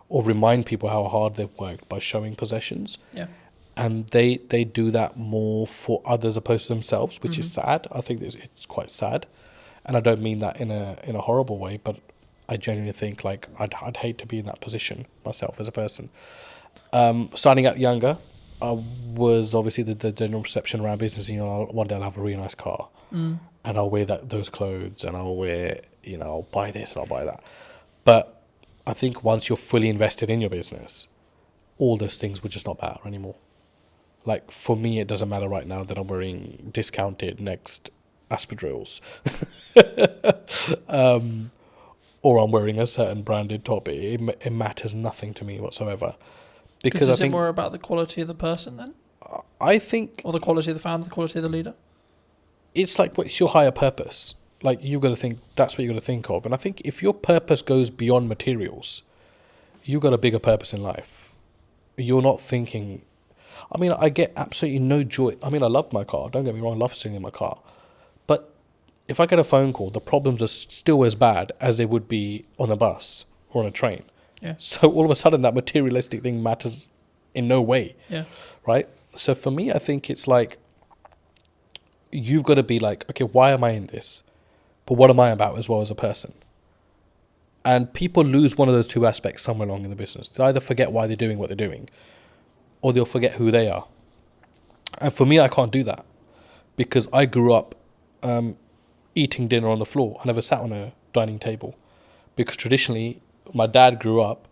Speaker 12: or remind people how hard they've worked by showing possessions.
Speaker 2: Yeah.
Speaker 12: And they do that more for others opposed to themselves, which is sad. I think it's quite sad. And I don't mean that in a horrible way, but I genuinely think like I'd hate to be in that position myself as a person. Starting out younger, I was obviously the general perception around business, one day I'll have a really nice car and I'll wear those clothes and I'll wear, I'll buy this and I'll buy that. But I think once you're fully invested in your business, all those things would just not matter anymore. Like, for me, it doesn't matter right now that I'm wearing discounted Next Aspidrills or I'm wearing a certain branded top. It matters nothing to me whatsoever.
Speaker 2: Because is it more about the quality of the person then?
Speaker 12: I think...
Speaker 2: Or the quality of the founder, the quality of the leader?
Speaker 12: It's like, what's your higher purpose? Like, you've got to think, that's what you've got to think of. And I think if your purpose goes beyond materials, you've got a bigger purpose in life. You're not thinking... I mean, I get absolutely no joy. I mean, I love my car. Don't get me wrong, I love sitting in my car. But if I get a phone call, the problems are still as bad as they would be on a bus or on a train.
Speaker 2: Yeah.
Speaker 12: So all of a sudden, that materialistic thing matters in no way.
Speaker 2: Yeah.
Speaker 12: Right? So for me, I think it's like, you've got to be like, okay, why am I in this? But what am I about as well as a person? And people lose one of those two aspects somewhere along in the business. They either forget why they're doing what they're doing, or they'll forget who they are. And for me, I can't do that, because I grew up eating dinner on the floor. I never sat on a dining table, because traditionally, my dad grew up,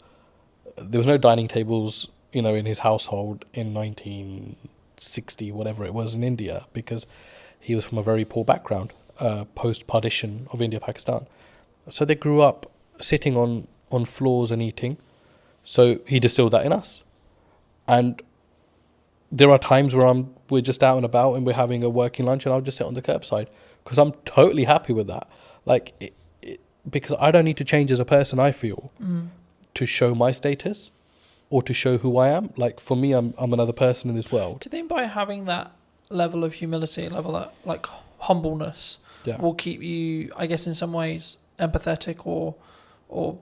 Speaker 12: there was no dining tables, you know, in his household in 1960, whatever it was, in India, because he was from a very poor background, post-partition of India, Pakistan. So they grew up sitting on floors and eating. So he distilled that in us. And there are times where we're just out and about and we're having a working lunch, and I'll just sit on the curbside, because I'm totally happy with that. Like, because I don't need to change as a person, I feel, to show my status or to show who I am. Like, for me, I'm another person in this world.
Speaker 2: Do you think by having that level of humility, that like humbleness, will keep you, I guess, in some ways empathetic or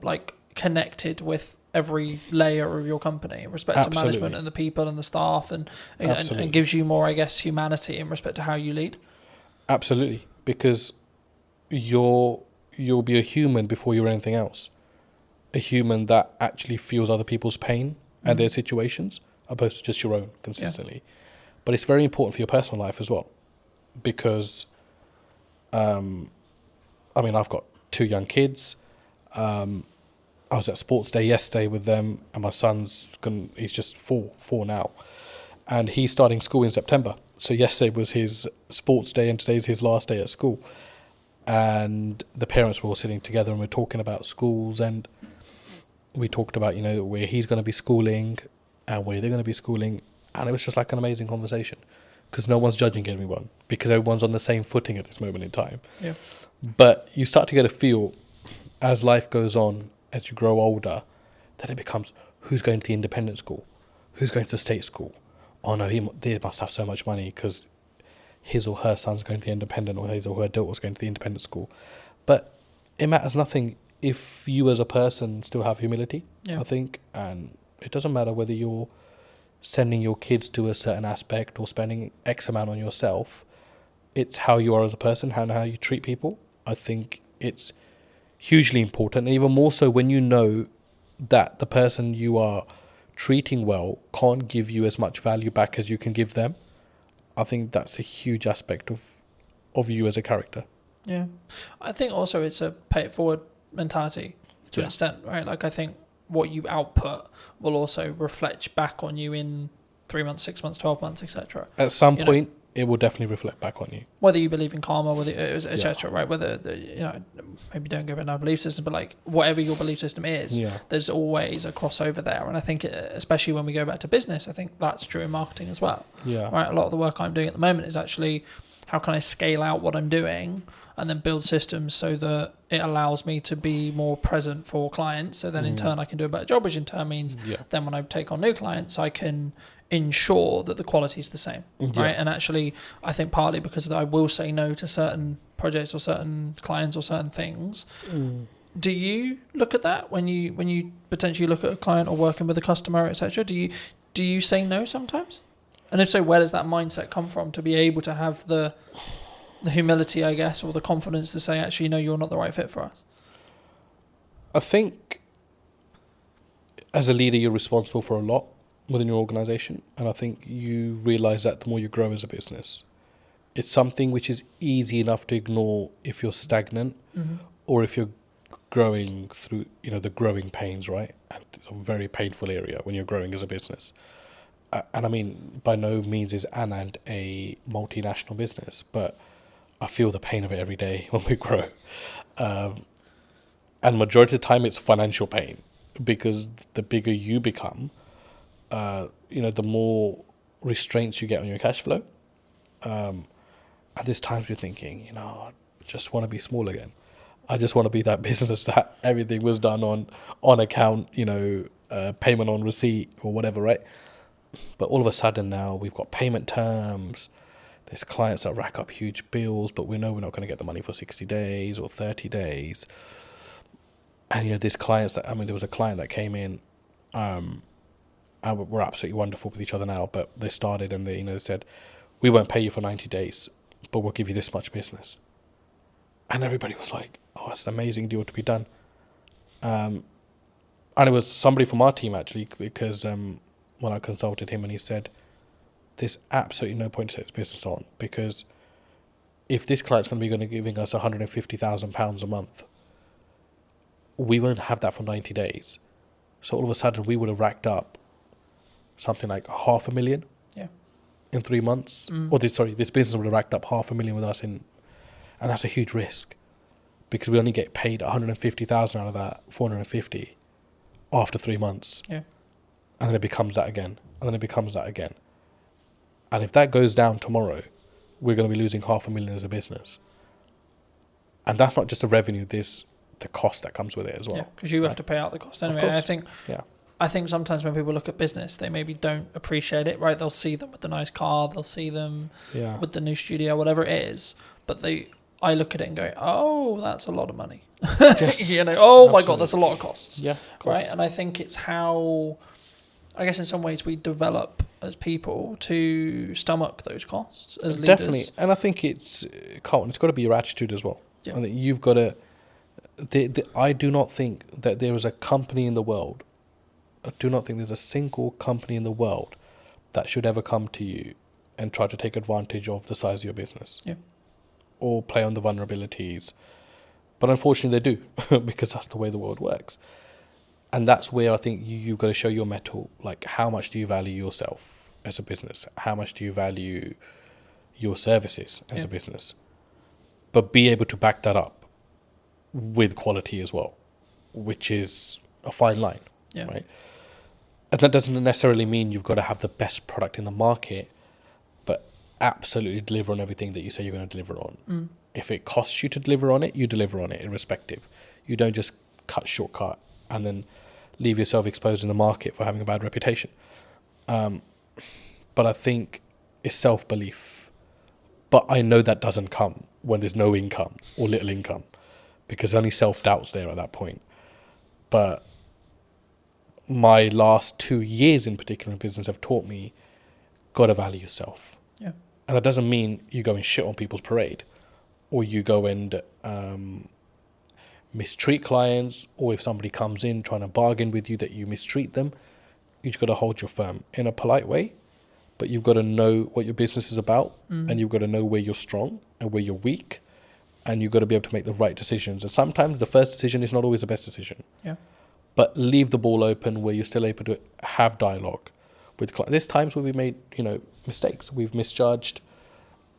Speaker 2: like connected with every layer of your company in respect to management and the people and the staff, and gives you more, I guess, humanity in respect to how you lead?
Speaker 12: Absolutely, because you'll be a human before you're anything else. A human that actually feels other people's pain and their situations, opposed to just your own consistently. Yeah. But it's very important for your personal life as well, because I mean, I've got 2 young kids. I was at sports day yesterday with them, and my he's just four now, and he's starting school in September. So yesterday was his sports day, and today's his last day at school. And the parents were all sitting together, and we're talking about schools, and we talked about, you know, where he's going to be schooling and where they're going to be schooling, and it was just like an amazing conversation, because no one's judging anyone, because everyone's on the same footing at this moment in time.
Speaker 2: Yeah.
Speaker 12: But you start to get a feel as life goes on, as you grow older, that it becomes, who's going to the independent school? Who's going to the state school? Oh no, they must have so much money because his or her son's going to the independent, or his or her daughter's going to the independent school. But it matters nothing if you as a person still have humility, I think. And it doesn't matter whether you're sending your kids to a certain aspect or spending X amount on yourself. It's how you are as a person, how you treat people. I think it's hugely important, and even more so when you know that the person you are treating well can't give you as much value back as you can give them. I think that's a huge aspect of you as a character.
Speaker 2: Yeah. I think also it's a pay it forward mentality to an extent, right? Like, I think what you output will also reflect back on you in 3 months, 6 months, 12 months, etc.
Speaker 12: At some point, it will definitely reflect back on you.
Speaker 2: Whether you believe in karma, whether etc. Right? Whether maybe don't go with no belief system, but like whatever your belief system is, there's always a crossover there. And I think, especially when we go back to business, I think that's true in marketing as well.
Speaker 12: Yeah.
Speaker 2: Right. A lot of the work I'm doing at the moment is actually, how can I scale out what I'm doing and then build systems so that it allows me to be more present for clients. So then in turn I can do a better job, which in turn means then when I take on new clients, I can ensure that the quality is the same, right? And actually, I think partly because I will say no to certain projects or certain clients or certain things. Do you look at that when you potentially look at a client or working with a customer, etc.? Do you say no sometimes? And if so, where does that mindset come from to be able to have the humility, I guess, or the confidence to say, actually, no, you're not the right fit for us?
Speaker 12: I think as a leader, you're responsible for a lot within your organization, and I think you realize that the more you grow as a business. It's something which is easy enough to ignore if you're stagnant, or if you're growing through, the growing pains, right? And it's a very painful area when you're growing as a business. And I mean, by no means is Anand a multinational business, but I feel the pain of it every day when we grow. And majority of the time it's financial pain, because the bigger you become, the more restraints you get on your cash flow. And there's times you're thinking, I just want to be small again. I just want to be that business that everything was done on account, payment on receipt or whatever, right? But all of a sudden now we've got payment terms. There's clients that rack up huge bills, but we know we're not going to get the money for 60 days or 30 days. And, there's clients that, there was a client that came in, and we're absolutely wonderful with each other now, but they started and they, said, we won't pay you for 90 days, but we'll give you this much business. And everybody was like, oh, that's an amazing deal to be done. And it was somebody from our team, actually, because when I consulted him and he said, there's absolutely no point to take this business on, because if this client's going to be giving us £150,000 a month, we won't have that for 90 days. So all of a sudden we would have racked up something like $500,000 in 3 months. Or this business would have racked up $500,000 with us and that's a huge risk, because we only get paid 150,000 out of that 450 after 3 months.
Speaker 2: Yeah.
Speaker 12: And then it becomes that again. And then it becomes that again. And if that goes down tomorrow, we're going to be losing $500,000 as a business. And that's not just the revenue, there's the cost that comes with it as well.
Speaker 2: Yeah, because you have to pay out the cost anyway. I think sometimes when people look at business, they maybe don't appreciate it, right? They'll see them with the nice car, they'll see them with the new studio, whatever it is. But I look at it and go, oh, that's a lot of money.
Speaker 12: Yes,
Speaker 2: oh my God, that's a lot of costs.
Speaker 12: Yeah, of course.
Speaker 2: Right? And I think it's how, I guess in some ways we develop as people to stomach those costs as leaders.
Speaker 12: Definitely. And I think it's got to be your attitude as well.
Speaker 2: Yeah.
Speaker 12: I think you've got to, I do not think that there is a company in the world, I do not think there's a single company in the world that should ever come to you and try to take advantage of the size of your business.
Speaker 2: Yeah.
Speaker 12: Or play on the vulnerabilities. But unfortunately they do, because that's the way the world works. And that's where I think you've got to show your mettle. Like, how much do you value yourself as a business? How much do you value your services as a business? But be able to back that up with quality as well, which is a fine line, right? And that doesn't necessarily mean you've got to have the best product in the market, but absolutely deliver on everything that you say you're going to deliver on. If it costs you to deliver on it, you deliver on it irrespective. You don't just shortcut and then leave yourself exposed in the market for having a bad reputation. But I think it's self-belief. But I know that doesn't come when there's no income or little income, because only self-doubt's there at that point. But my last 2 years in particular in business have taught me, got to value yourself.
Speaker 2: Yeah.
Speaker 12: And that doesn't mean you go and shit on people's parade, or you go and mistreat clients, or if somebody comes in trying to bargain with you that you mistreat them. You've got to hold your firm in a polite way, but you've got to know what your business is about, and you've got to know where you're strong and where you're weak, and you've got to be able to make the right decisions. And sometimes the first decision is not always the best decision.
Speaker 2: Yeah.
Speaker 12: But leave the ball open where you're still able to have dialogue with clients. There's times where we made, mistakes. We've misjudged,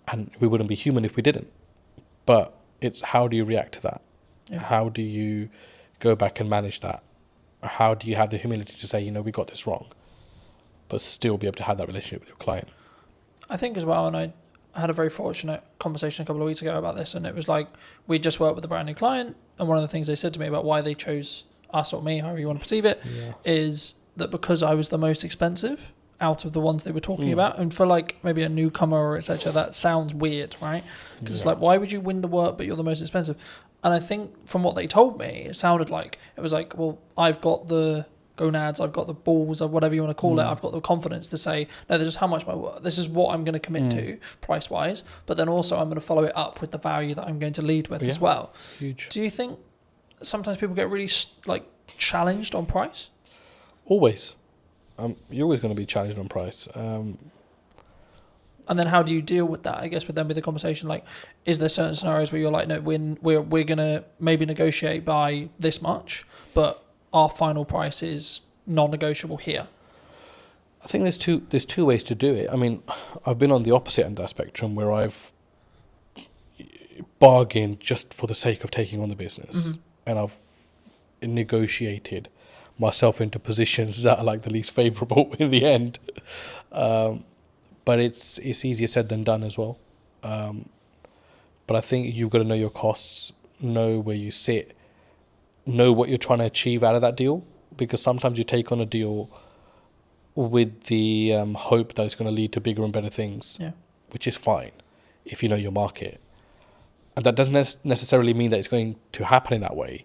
Speaker 12: and we wouldn't be human if we didn't. But it's how do you react to that?
Speaker 2: Yeah.
Speaker 12: How do you go back and manage that? How do you have the humility to say, we got this wrong, but still be able to have that relationship with your client?
Speaker 2: I think as well, and I had a very fortunate conversation a couple of weeks ago about this, and it was like, we just worked with a brand new client, and one of the things they said to me about why they chose us or me, however you want to perceive it, is that because I was the most expensive out of the ones they were talking about, and for like maybe a newcomer or etc., that sounds weird, right? Because it's like, why would you win the work but you're the most expensive? And I think from what they told me, it sounded like it was like, well, I've got the gonads, I've got the balls, or whatever you want to call it, I've got the confidence to say, no, this is how much this is what I'm going to commit to price wise, but then also I'm going to follow it up with the value that I'm going to lead with as well.
Speaker 12: Huge.
Speaker 2: Do you think sometimes people get really challenged on price?
Speaker 12: Always. You're always going to be challenged on price.
Speaker 2: And then how do you deal with that? I guess with them with the conversation, like, is there certain scenarios where you're like, no, we're going to maybe negotiate by this much, but our final price is non-negotiable here?
Speaker 12: I think there's two ways to do it. I mean, I've been on the opposite end of the spectrum where I've bargained just for the sake of taking on the business, and I've negotiated myself into positions that are like the least favourable in the end. But it's easier said than done as well. But I think you've got to know your costs, know where you sit, know what you're trying to achieve out of that deal. Because sometimes you take on a deal with the hope that it's going to lead to bigger and better things, which is fine if you know your market. And that doesn't necessarily mean that it's going to happen in that way,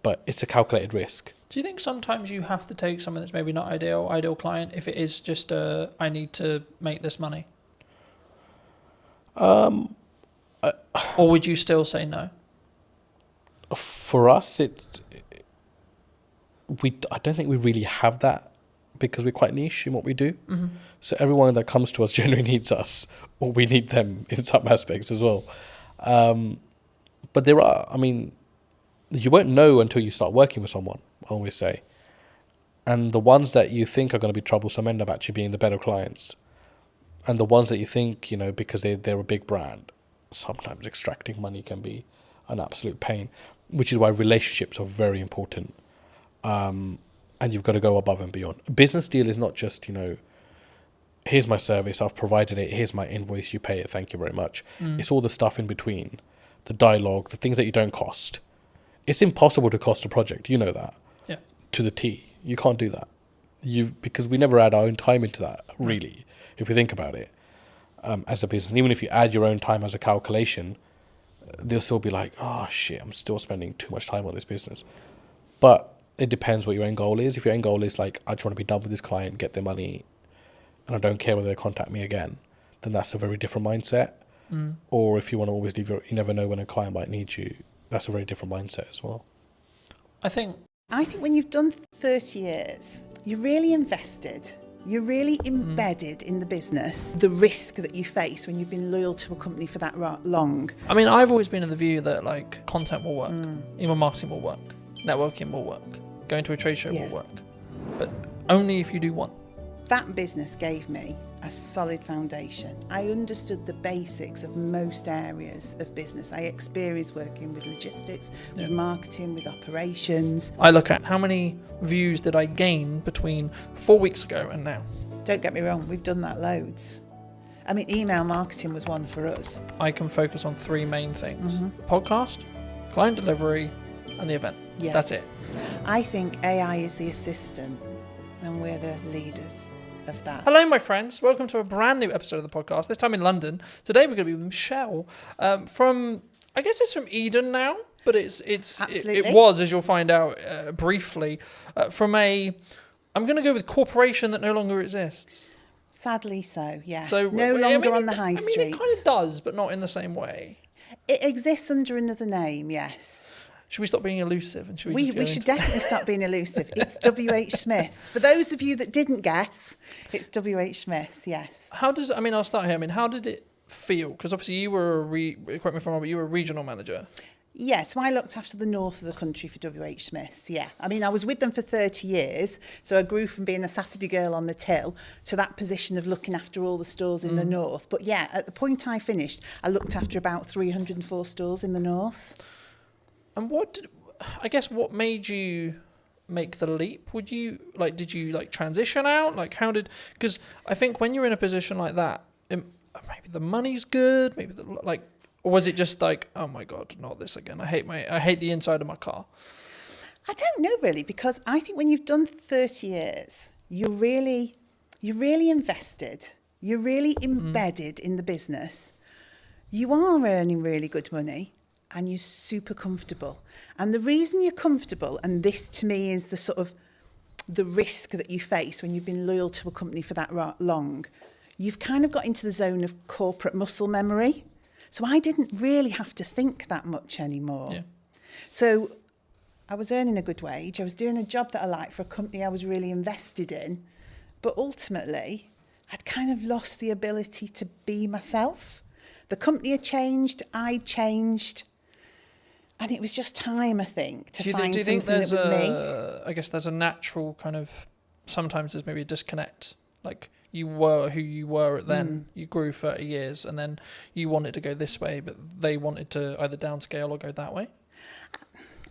Speaker 12: but it's a calculated risk.
Speaker 2: Do you think sometimes you have to take something that's maybe not ideal client, if it is just I need to make this money? Or would you still say no?
Speaker 12: For us, I don't think we really have that, because we're quite niche in what we do.
Speaker 2: Mm-hmm.
Speaker 12: So everyone that comes to us generally needs us, or we need them in some aspects as well. But there are, I mean, you won't know until you start working with someone, I always say. And the ones that you think are going to be troublesome end up actually being the better clients. And the ones that you think, you know, because they're a big brand, sometimes extracting money can be an absolute pain, which is why relationships are very important. And you've got to go above and beyond. A business deal is not just, you know, here's my service, I've provided it, here's my invoice, you pay it, thank you very much. It's all the stuff in between, the dialogue, the things that you don't cost. It's impossible to cost a project, you know that.
Speaker 2: Yeah.
Speaker 12: To the T. You can't do that. Because we never add our own time into that, really, if you think about it, as a business. And even if you add your own time as a calculation, they'll still be like, oh shit, I'm still spending too much time on this business. But it depends what your end goal is. If your end goal is like, I just want to be done with this client, get their money, and I don't care whether they contact me again, then that's a very different mindset. Or if you want to always leave you never know when a client might need you, that's a very different mindset as well.
Speaker 2: I think
Speaker 13: when you've done 30 years, you're really invested. You're really embedded in the business, the risk that you face when you've been loyal to a company for that long.
Speaker 2: I mean, I've always been of the view that like content will work, email marketing will work, networking will work, going to a trade show will work, but only if you do one.
Speaker 13: That business gave me a solid foundation. I understood the basics of most areas of business. I experienced working with logistics, with marketing, with operations.
Speaker 2: I look at how many views did I gain between 4 weeks ago and now.
Speaker 13: Don't get me wrong, we've done that loads. I mean, email marketing was one for us.
Speaker 2: I can focus on three main things. The podcast, client delivery, and the event.
Speaker 13: Yeah.
Speaker 2: That's it.
Speaker 13: I think AI is the assistant and we're the leaders of that.
Speaker 2: Hello, my friends. Welcome to a brand new episode of the podcast, this time in London. Today we're going to be with Michelle from, I guess it's from Eden now, but it was, as you'll find out briefly, from I'm going to go with corporation that no longer exists.
Speaker 13: Sadly so, yes.
Speaker 2: So,
Speaker 13: no longer on the high street.
Speaker 2: I mean, it kind of does, but not in the same way.
Speaker 13: It exists under another name, yes.
Speaker 2: Should we stop being elusive? And should
Speaker 13: we should definitely stop being elusive. It's W.H. Smith's. For those of you that didn't guess, it's W.H. Smith's, yes.
Speaker 2: I'll start here. I mean, how did it feel? Because obviously you were, correct me if I'm wrong, but you were a regional manager.
Speaker 13: Yeah, so I looked after the north of the country for W.H. Smith's, yeah. I mean, I was with them for 30 years, so I grew from being a Saturday girl on the till to that position of looking after all the stores in the north. But yeah, at the point I finished, I looked after about 304 stores in the north.
Speaker 2: And what made you make the leap? Did you transition out? Because I think when you're in a position like that, maybe the money's good, or was it just like, oh my God, not this again. I hate the inside of my car.
Speaker 13: I don't know really, because I think when you've done 30 years, you're really invested. You're really embedded in the business. You are earning really good money. And you're super comfortable. And the reason you're comfortable, and this to me is the sort of the risk that you face when you've been loyal to a company for that long, you've kind of got into the zone of corporate muscle memory. So I didn't really have to think that much anymore. Yeah. So I was earning a good wage. I was doing a job that I liked for a company I was really invested in. But ultimately, I'd kind of lost the ability to be myself. The company had changed. I'd changed. And it was just time, I think, to find something that was me.
Speaker 2: I guess there's a natural kind of, sometimes there's maybe a disconnect. Like you were who you were at then, you grew 30 years and then you wanted to go this way, but they wanted to either downscale or go that way.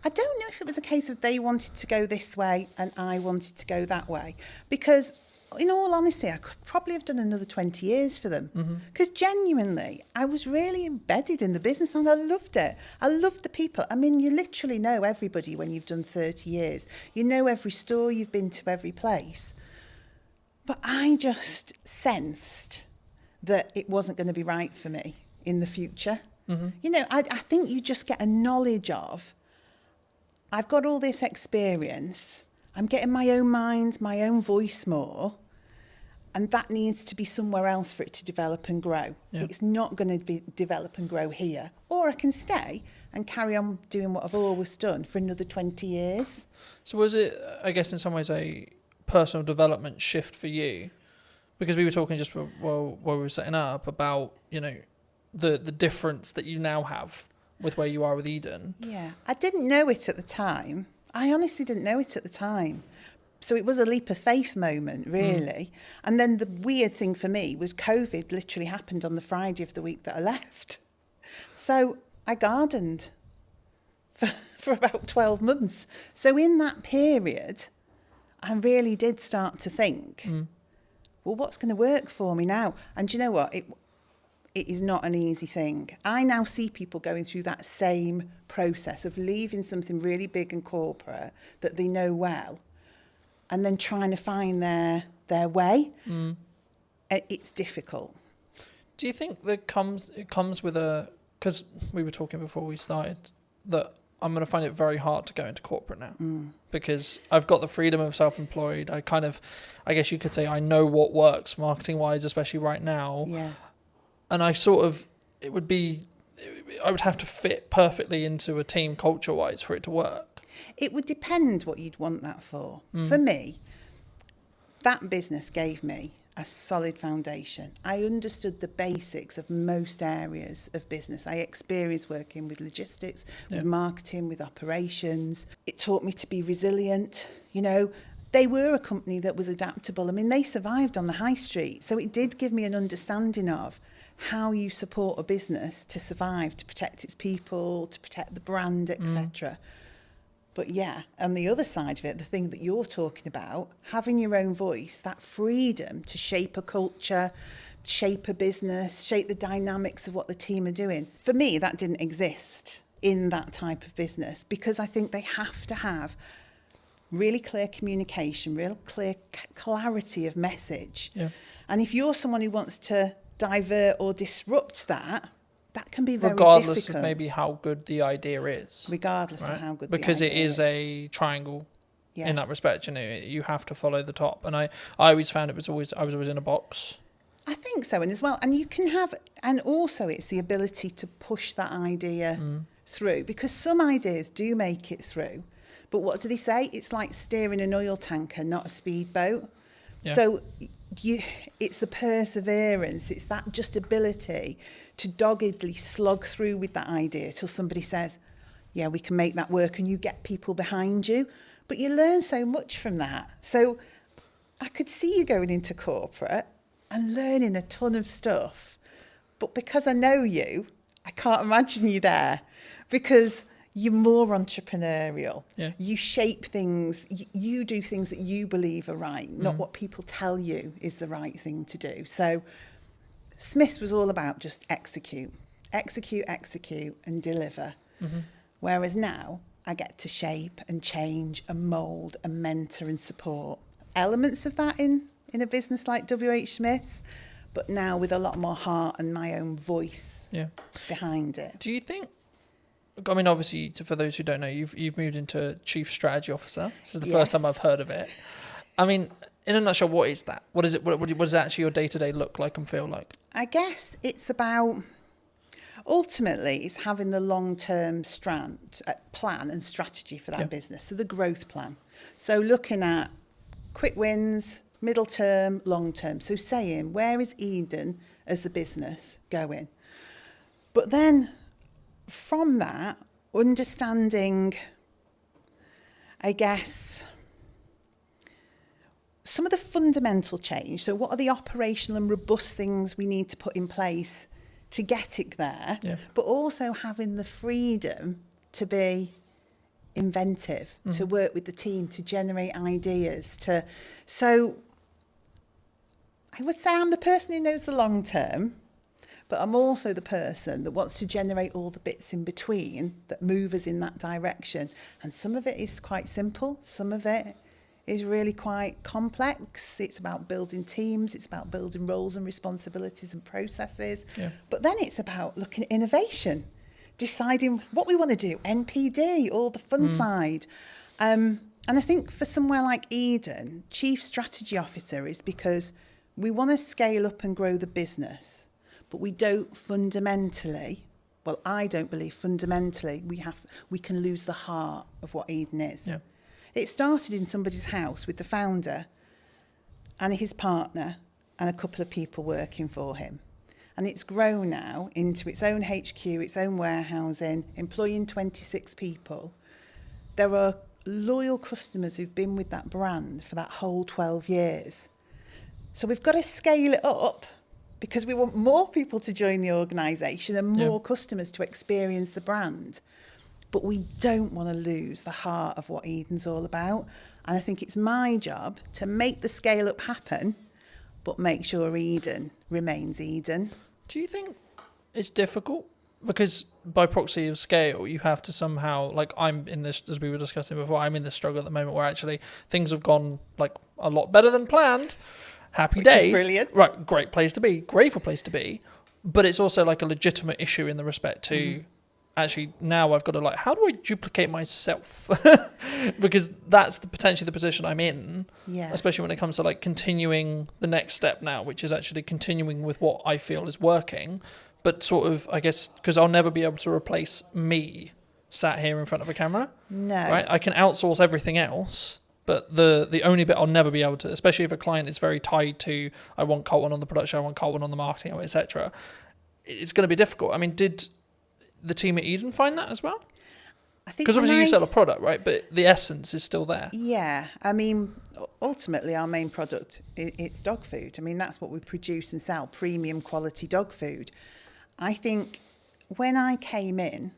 Speaker 13: I don't know if it was a case of they wanted to go this way and I wanted to go that way. Because in all honesty, I could probably have done another 20 years for them. Because genuinely, I was really embedded in the business and I loved it. I loved the people. I mean, you literally know everybody when you've done 30 years. You know every store, you've been to every place. But I just sensed that it wasn't going to be right for me in the future. You know, I think you just get a knowledge of, I've got all this experience, I'm getting my own mind, my own voice more, and that needs to be somewhere else for it to develop and grow.
Speaker 2: Yeah.
Speaker 13: It's not going to be develop and grow here. Or I can stay and carry on doing what I've always done for another 20 years.
Speaker 2: So was it, I guess, in some ways a personal development shift for you? Because we were talking just while we were setting up about, you know, the difference that you now have with where you are with Eden.
Speaker 13: Yeah, I didn't know it at the time. I honestly didn't know it at the time. So it was a leap of faith moment, really. And then the weird thing for me was COVID literally happened on the Friday of the week that I left. So I gardened for about 12 months. So in that period, I really did start to think, well, what's going to work for me now? And do you know what? It is not an easy thing. I now see people going through that same process of leaving something really big and corporate that they know well and then trying to find their way. It's difficult.
Speaker 2: Do you think that it comes with a, because we were talking before we started that I'm going to find it very hard to go into corporate now because I've got the freedom of self-employed. I guess you could say I know what works marketing wise, especially right now.
Speaker 13: Yeah.
Speaker 2: And I would have to fit perfectly into a team culture wise for it to work.
Speaker 13: It would depend what you'd want that for. For me, that business gave me a solid foundation. I understood the basics of most areas of business. I experienced working with logistics, with marketing, with operations. It taught me to be resilient. You know, they were a company that was adaptable. I mean, they survived on the high street. So it did give me an understanding of how you support a business to survive, to protect its people, to protect the brand, etc. But yeah, on the other side of it, the thing that you're talking about, having your own voice, that freedom to shape a culture, shape a business, shape the dynamics of what the team are doing. For me, that didn't exist in that type of business because I think they have to have really clear communication, real clear clarity of message. Yeah. And if you're someone who wants to divert or disrupt that, that can be very
Speaker 2: regardless
Speaker 13: difficult.
Speaker 2: of maybe how good the idea is.
Speaker 13: Regardless of how good the idea is.
Speaker 2: Because it is a triangle in that respect. You know, you have to follow the top. And I always found I was always in a box.
Speaker 13: I think so. And as well, and you can have, and also it's the ability to push that idea through because some ideas do make it through. But what do they say? It's like steering an oil tanker, not a speedboat. Yeah. So it's the perseverance, it's that just ability to doggedly slog through with that idea till somebody says, yeah, we can make that work, and you get people behind you. But you learn so much from that. So I could see you going into corporate and learning a ton of stuff. But because I know you, I can't imagine you there because you're more entrepreneurial. Yeah. You shape things, you do things that you believe are right, not what people tell you is the right thing to do. So Smith's was all about just execute, and deliver. Whereas now I get to shape and change and mould and mentor and support elements of that in a business like WH Smith's, but now with a lot more heart and my own voice behind it.
Speaker 2: Do you think, I mean, obviously, for those who don't know, you've moved into Chief Strategy Officer. This is the first time I've heard of it. I mean, in a nutshell, what is that? What is it? What does actually your day-to-day look like and feel like?
Speaker 13: I guess it's about, ultimately, it's having the long-term plan and strategy for that business, so the growth plan. So looking at quick wins, middle term, long term. So saying, where is Eden as a business going? But then from that, understanding, I guess, some of the fundamental change. So what are the operational and robust things we need to put in place to get it there? Yeah. But also having the freedom to be inventive, to work with the team, to generate ideas. So I would say I'm the person who knows the long term, but I'm also the person that wants to generate all the bits in between that move us in that direction. And some of it is quite simple. Some of it is really quite complex. It's about building teams, it's about building roles and responsibilities and processes.
Speaker 2: Yeah.
Speaker 13: But then it's about looking at innovation, deciding what we want to do, NPD, all the fun side. And I think for somewhere like Eden, Chief Strategy Officer is because we want to scale up and grow the business, but we don't fundamentally, well, I don't believe fundamentally we can lose the heart of what Eden is.
Speaker 2: Yeah.
Speaker 13: It started in somebody's house with the founder and his partner and a couple of people working for him. And it's grown now into its own HQ, its own warehousing, employing 26 people. There are loyal customers who've been with that brand for that whole 12 years. So we've got to scale it up because we want more people to join the organisation and more customers to experience the brand. But we don't want to lose the heart of what Eden's all about. And I think it's my job to make the scale up happen, but make sure Eden remains Eden.
Speaker 2: Do you think it's difficult? Because by proxy of scale, you have to somehow, like I'm in this, as we were discussing before, I'm in this struggle at the moment where actually things have gone like a lot better than planned. Happy days.
Speaker 13: Is brilliant.
Speaker 2: Right, great place to be, grateful place to be. But it's also like a legitimate issue in the respect to actually now I've got to like, how do I duplicate myself? Because that's potentially the position I'm in.
Speaker 13: Yeah.
Speaker 2: Especially when it comes to like continuing the next step now, which is actually continuing with what I feel is working. But sort of, I guess, because I'll never be able to replace me sat here in front of a camera.
Speaker 13: No.
Speaker 2: Right? I can outsource everything else, but the only bit I'll never be able to, especially if a client is very tied to, I want Colton on the production, I want Colton on the marketing, etc. It's going to be difficult. I mean, did the team at Eden find that as well?
Speaker 13: I think
Speaker 2: because obviously you sell a product, right? But the essence is still there.
Speaker 13: Yeah. I mean, ultimately our main product, it's dog food. I mean, that's what we produce and sell, premium quality dog food. I think when I came in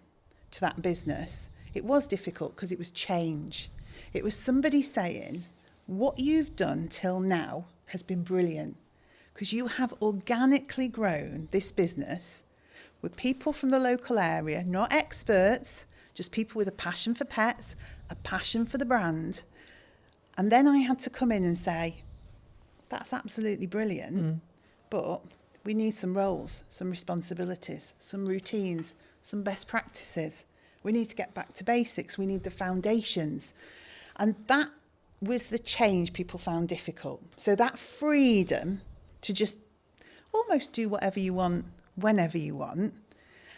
Speaker 13: to that business, it was difficult because it was change. It was somebody saying, what you've done till now has been brilliant because you have organically grown this business with people from the local area, not experts, just people with a passion for pets, a passion for the brand. And then I had to come in and say, that's absolutely brilliant, but we need some roles, some responsibilities, some routines, some best practices. We need to get back to basics. We need the foundations. And that was the change people found difficult. So that freedom to just almost do whatever you want, whenever you want,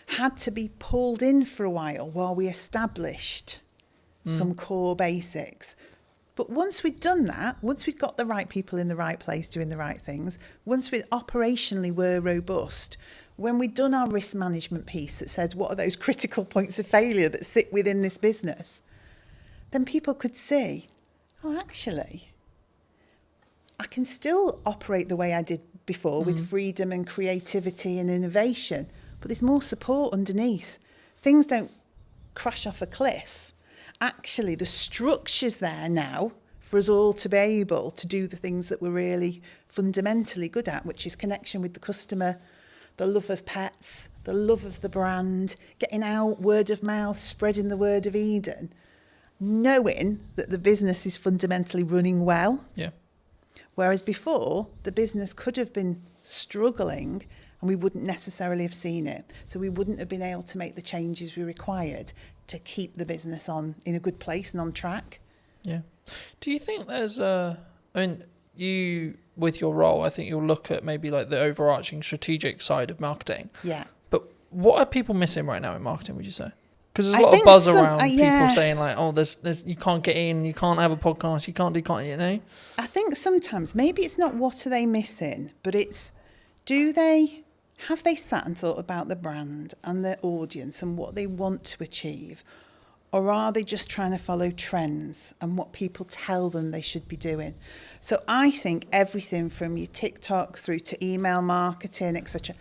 Speaker 13: had to be pulled in for a while we established some core basics. But once we'd done that, once we'd got the right people in the right place doing the right things, once we operationally were robust, when we'd done our risk management piece that said, what are those critical points of failure that sit within this business? Then people could see, oh, actually, I can still operate the way I did before with freedom and creativity and innovation, but there's more support underneath. Things don't crash off a cliff. Actually, the structure's there now for us all to be able to do the things that we're really fundamentally good at, which is connection with the customer, the love of pets, the love of the brand, getting out, word of mouth, spreading the word of Eden, knowing that the business is fundamentally running well.
Speaker 2: Yeah.
Speaker 13: Whereas before, the business could have been struggling and we wouldn't necessarily have seen it. So we wouldn't have been able to make the changes we required to keep the business in a good place and on track.
Speaker 2: Yeah. Do you think there's I mean, you, with your role, I think you'll look at maybe like the overarching strategic side of marketing.
Speaker 13: Yeah.
Speaker 2: But what are people missing right now in marketing, would you say? Because there's a
Speaker 13: I
Speaker 2: lot of
Speaker 13: think
Speaker 2: buzz
Speaker 13: some-
Speaker 2: around
Speaker 13: yeah.
Speaker 2: people saying like, oh, there's you can't get in, you can't have a podcast, you can't, you know?
Speaker 13: I think sometimes maybe it's not what are they missing, but it's have they sat and thought about the brand and their audience and what they want to achieve? Or are they just trying to follow trends and what people tell them they should be doing? So I think everything from your TikTok through to email marketing, etc.,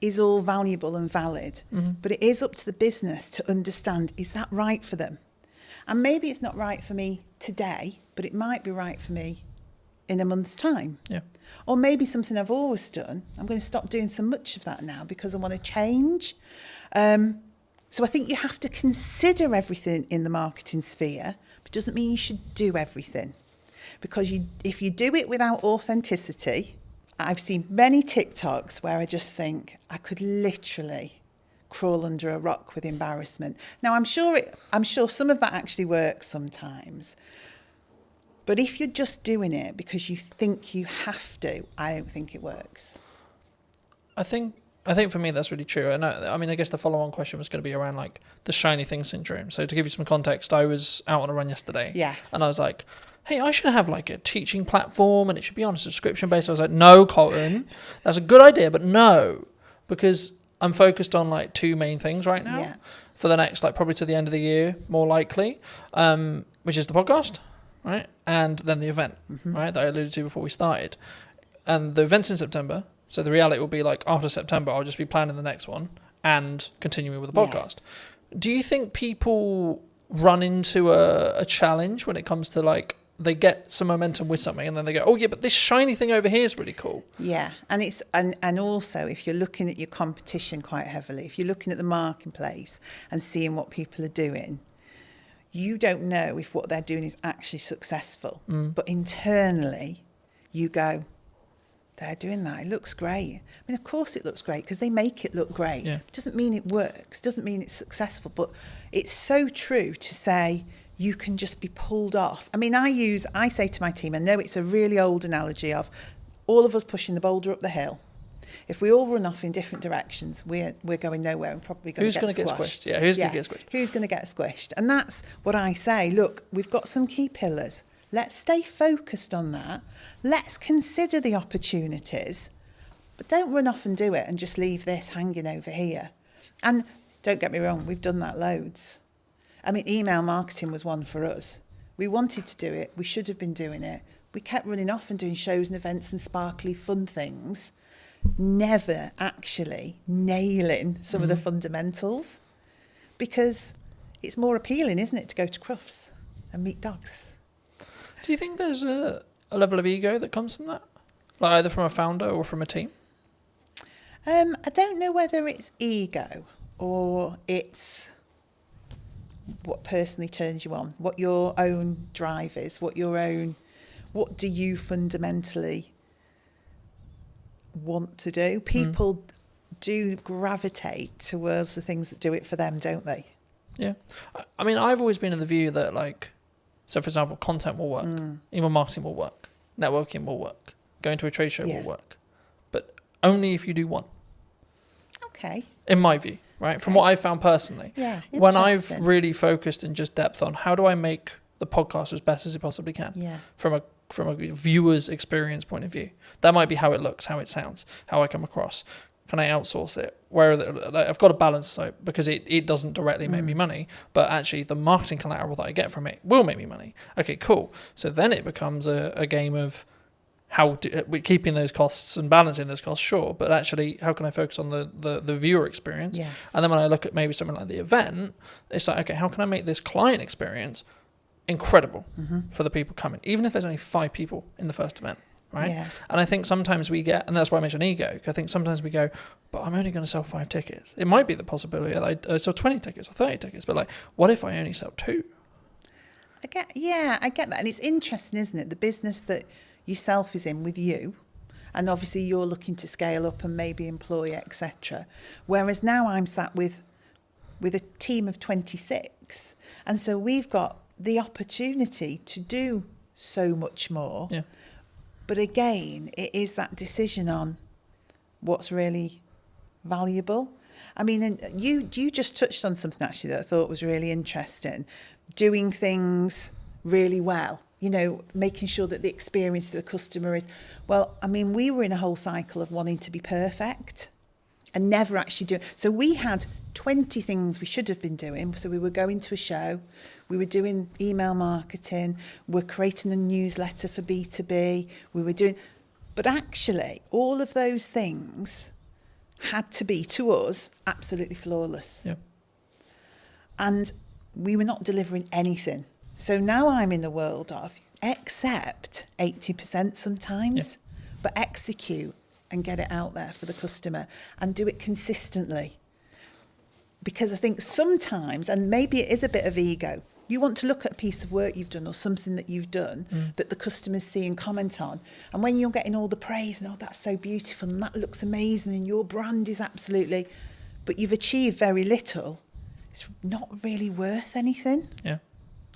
Speaker 13: is all valuable and valid. But it is up to the business to understand, is that right for them? And maybe it's not right for me today, but it might be right for me in a month's time.
Speaker 2: Yeah.
Speaker 13: Or maybe something I've always done, I'm going to stop doing so much of that now because I want to change. So I think you have to consider everything in the marketing sphere, but it doesn't mean you should do everything. because if you do it without authenticity, I've seen many TikToks where I just think I could literally crawl under a rock with embarrassment. Now, I'm sure some of that actually works sometimes. But if you're just doing it because you think you have to, I don't think it works.
Speaker 2: I think for me that's really true. And I guess the follow-on question was going to be around like the shiny thing syndrome. So to give you some context, I was out on a run yesterday.
Speaker 13: Yes.
Speaker 2: And I was like, hey, I should have like a teaching platform and it should be on a subscription base. I was like, no, Colton, that's a good idea, but no, because I'm focused on like two main things right now for the next, like probably to the end of the year, more likely, which is the podcast, right? And then the event, right? That I alluded to before we started. And the event's in September. So the reality will be like after September, I'll just be planning the next one and continuing with the podcast.
Speaker 13: Yes.
Speaker 2: Do you think people run into a challenge when it comes to like, they get some momentum with something and then they go, oh yeah, but this shiny thing over here is really cool.
Speaker 13: Yeah, and it's and also if you're looking at your competition quite heavily, if you're looking at the marketplace and seeing what people are doing, you don't know if what they're doing is actually successful. But internally, you go, they're doing that. It looks great. I mean, of course it looks great because they make it look great.
Speaker 2: Yeah.
Speaker 13: It doesn't mean it works. Doesn't mean it's successful. But it's so true to say you can just be pulled off. I mean, I say to my team, I know it's a really old analogy of all of us pushing the boulder up the hill. If we all run off in different directions, we're going nowhere and probably going to get squished.
Speaker 2: Yeah, who's going to get squished?
Speaker 13: Who's going to get squished? And that's what I say. Look, we've got some key pillars. Let's stay focused on that. Let's consider the opportunities, but don't run off and do it and just leave this hanging over here. And don't get me wrong, we've done that loads. I mean, email marketing was one for us. We wanted to do it. We should have been doing it. We kept running off and doing shows and events and sparkly fun things, never actually nailing some of the fundamentals, because it's more appealing, isn't it, to go to Crufts and meet dogs.
Speaker 2: Do you think there's a level of ego that comes from that? Like either from a founder or from a team?
Speaker 13: I don't know whether it's ego or it's what personally turns you on, what your own drive is, what do you fundamentally want to do? People do gravitate towards the things that do it for them, don't they?
Speaker 2: Yeah. I mean, I've always been of the view that like, so for example, content will work, email marketing will work, networking will work, going to a trade show will work, but only if you do one.
Speaker 13: Okay.
Speaker 2: In my view, right? From what I've found personally.
Speaker 13: Yeah.
Speaker 2: When I've really focused in just depth on how do I make the podcast as best as it possibly can.
Speaker 13: Yeah.
Speaker 2: From a viewer's experience point of view. That might be how it looks, how it sounds, how I come across. Can I outsource it? I've got a balance because it doesn't directly make me money, but actually the marketing collateral that I get from it will make me money. Okay, cool. So then it becomes a game of we're keeping those costs and balancing those costs, sure, but actually how can I focus on the viewer experience?
Speaker 13: Yes.
Speaker 2: And then when I look at maybe something like the event, it's like, okay, how can I make this client experience incredible for the people coming, even if there's only 5 people in the first event, right?
Speaker 13: Yeah.
Speaker 2: And I think sometimes we get, and that's why I mentioned ego, I think sometimes we go, but I'm only going to sell 5 tickets. It might be the possibility that I sell 20 tickets or 30 tickets, but like, what if I only sell 2?
Speaker 13: I get that. And it's interesting, isn't it? The business that yourself is in with you, and obviously you're looking to scale up and maybe employ, etc. Whereas now I'm sat with a team of 26, and so we've got the opportunity to do so much more.
Speaker 2: Yeah.
Speaker 13: But again, it is that decision on what's really valuable. I mean, and you just touched on something actually that I thought was really interesting. Doing things really well, making sure that the experience for the customer is, well, I mean, we were in a whole cycle of wanting to be perfect and never actually doing. So we had 20 things we should have been doing. So we were going to a show, we were doing email marketing, we're creating a newsletter for B2B, but actually all of those things had to be, to us, absolutely flawless.
Speaker 2: Yeah.
Speaker 13: And we were not delivering anything. So now I'm in the world of accept 80% sometimes, but execute and get it out there for the customer and do it consistently. Because I think sometimes, and maybe it is a bit of ego, You want to look at a piece of work you've done or something that you've done that the customers see and comment on. And when you're getting all the praise and, oh, that's so beautiful and that looks amazing and your brand is absolutely, but you've achieved very little, it's not really worth anything.
Speaker 2: Yeah.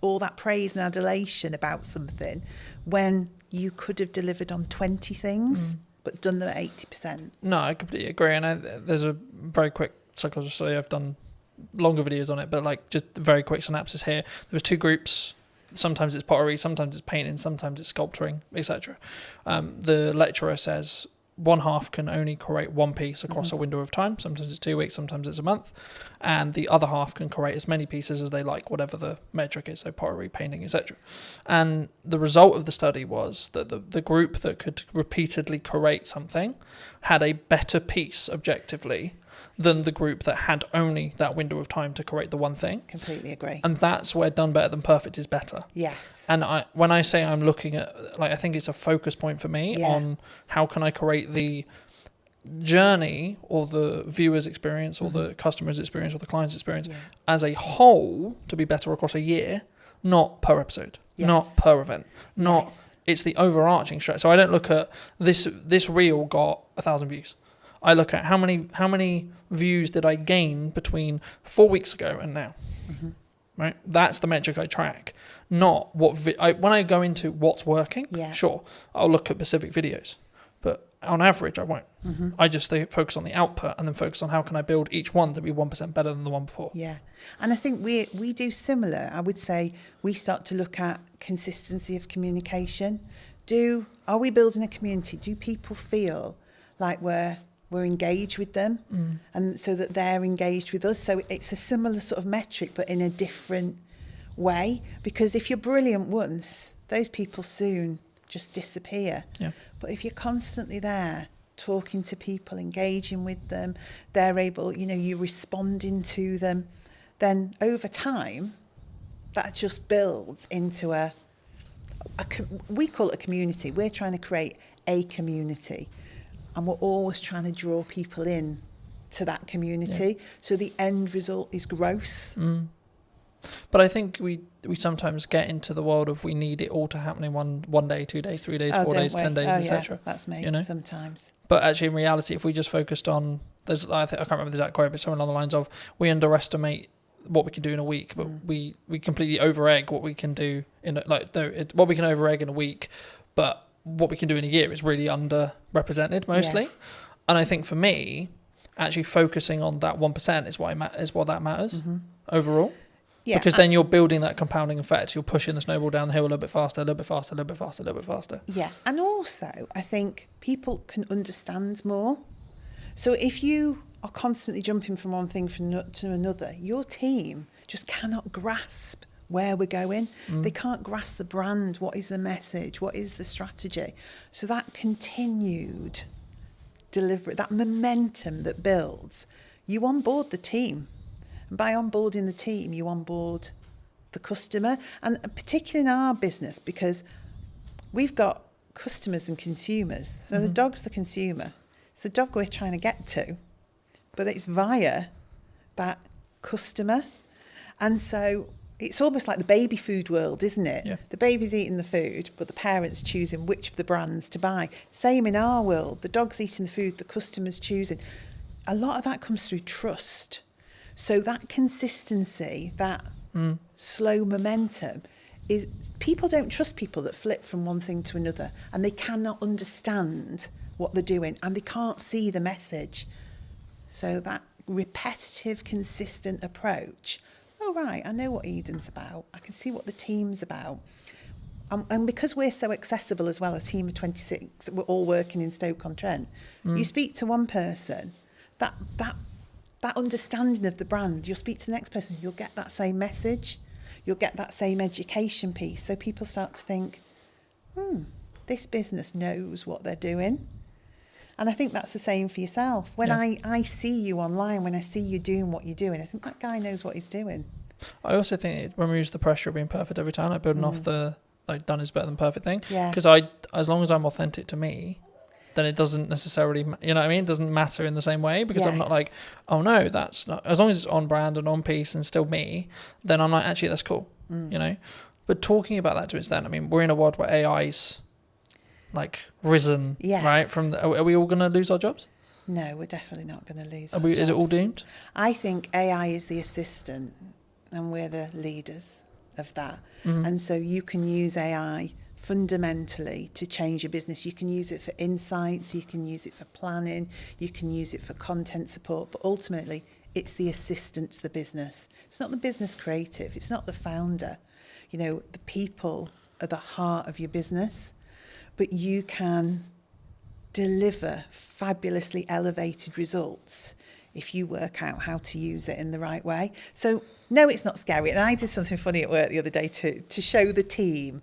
Speaker 13: All that praise and adulation about something when you could have delivered on 20 things but done them at 80%.
Speaker 2: No, I completely agree. And there's a very quick psychology study. I've done longer videos on it, but like just a very quick synopsis here. There was 2 groups. Sometimes it's pottery, sometimes it's painting, sometimes it's sculpturing, etc. The lecturer says one half can only create one piece across a window of time. Sometimes it's 2 weeks, sometimes it's a month. And the other half can create as many pieces as they like, whatever the metric is, so pottery, painting, etc. And the result of the study was that the group that could repeatedly create something had a better piece objectively than the group that had only that window of time to create the one thing.
Speaker 13: Completely agree.
Speaker 2: And that's where done better than perfect is better.
Speaker 13: Yes.
Speaker 2: And when I say I'm looking at, like, I think it's a focus point for me on how can I create the journey or the viewer's experience or the customer's experience or the client's experience as a whole to be better across a year, not per episode, not per event, not it's the overarching strategy. So I don't look at this reel got 1,000 views. I look at how many views did I gain between 4 weeks ago and now, right? That's the metric I track, not what when I go into what's working. Sure, I'll look at specific videos, but on average I won't. I just focus on the output and then focus on how can I build each one to be 1% better than the one before.
Speaker 13: Yeah, and I think we do similar. I would say we start to look at consistency of communication. Are we building a community? Do people feel like we're engaged with them and so that they're engaged with us? So it's a similar sort of metric but in a different way, because if you're brilliant once, those people soon just disappear. But if you're constantly there talking to people, engaging with them, they're able, you're responding to them, then over time that just builds into we call it a community. We're trying to create a community. And we're always trying to draw people in to that community. So the end result is growth.
Speaker 2: But I think we sometimes get into the world of we need it all to happen in one day, 2 days, 3 days, 4 days, 10 days, etc.
Speaker 13: That's me sometimes.
Speaker 2: But actually in reality, if we just focused on, I can't remember the exact quote, but something along the lines of we underestimate what we can do in a week, but we completely over-egg what we can do what we can over-egg in a week, but what we can do in a year is really underrepresented mostly. And I think for me, actually focusing on that 1% is what that matters overall. Because then you're building that compounding effect. You're pushing the snowball down the hill a little bit faster, a little bit faster, a little bit faster, a little bit faster.
Speaker 13: Yeah, and also I think people can understand more. So if you are constantly jumping from one thing to another, your team just cannot grasp where we're going. They can't grasp the brand. What is the message? What is the strategy? So that continued delivery, that momentum that builds, you onboard the team. And by onboarding the team, you onboard the customer. And particularly in our business, because we've got customers and consumers. So the dog's the consumer. It's the dog we're trying to get to, but it's via that customer. And so it's almost like the baby food world, isn't it?
Speaker 2: Yeah.
Speaker 13: The baby's eating the food, but the parent's choosing which of the brands to buy. Same in our world. The dog's eating the food, the customer's choosing. A lot of that comes through trust. So that consistency, that slow momentum, is people don't trust people that flip from one thing to another, and they cannot understand what they're doing, and they can't see the message. So that repetitive, consistent approach. Oh, right, I know what Eden's about. I can see what the team's about. And because we're so accessible as well, a team of 26, we're all working in Stoke-on-Trent. You speak to one person, that understanding of the brand, you'll speak to the next person, you'll get that same message. You'll get that same education piece. So people start to think, this business knows what they're doing. And I think that's the same for yourself. When I see you online, when I see you doing what you're doing, I think that guy knows what he's doing.
Speaker 2: I also think it removes the pressure of being perfect every time. Like building off the done is better than perfect thing.
Speaker 13: Yeah.
Speaker 2: Because as long as I'm authentic to me, then it doesn't necessarily, you know what I mean? It doesn't matter in the same way, because I'm not like, oh no, that's not, as long as it's on brand and on piece and still me, then I'm like, actually, that's cool. you know. But talking about that to its extent, I mean, we're in a world where AI's like risen, right? From are we all going to lose our jobs?
Speaker 13: No, we're definitely not going to lose.
Speaker 2: Is it all doomed?
Speaker 13: I think AI is the assistant, and we're the leaders of that. And so you can use AI fundamentally to change your business. You can use it for insights, you can use it for planning, you can use it for content support, but ultimately it's the assistant to the business. It's not the business creative, it's not the founder. You know, the people are the heart of your business, but you can deliver fabulously elevated results if you work out how to use it in the right way. So no, it's not scary. And I did something funny at work the other day to show the team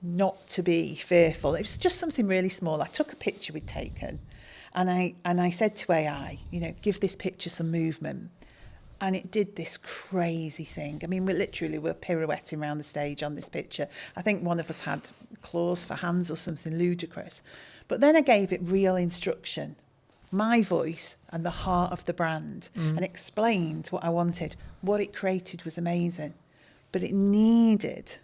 Speaker 13: not to be fearful. It was just something really small. I took a picture we'd taken and I said to AI, you know, give this picture some movement. And it did this crazy thing. I mean, we're pirouetting around the stage on this picture. I think one of us had claws for hands or something ludicrous. But then I gave it real instruction, my voice and the heart of the brand, and explained what I wanted. What it created was amazing, but it needed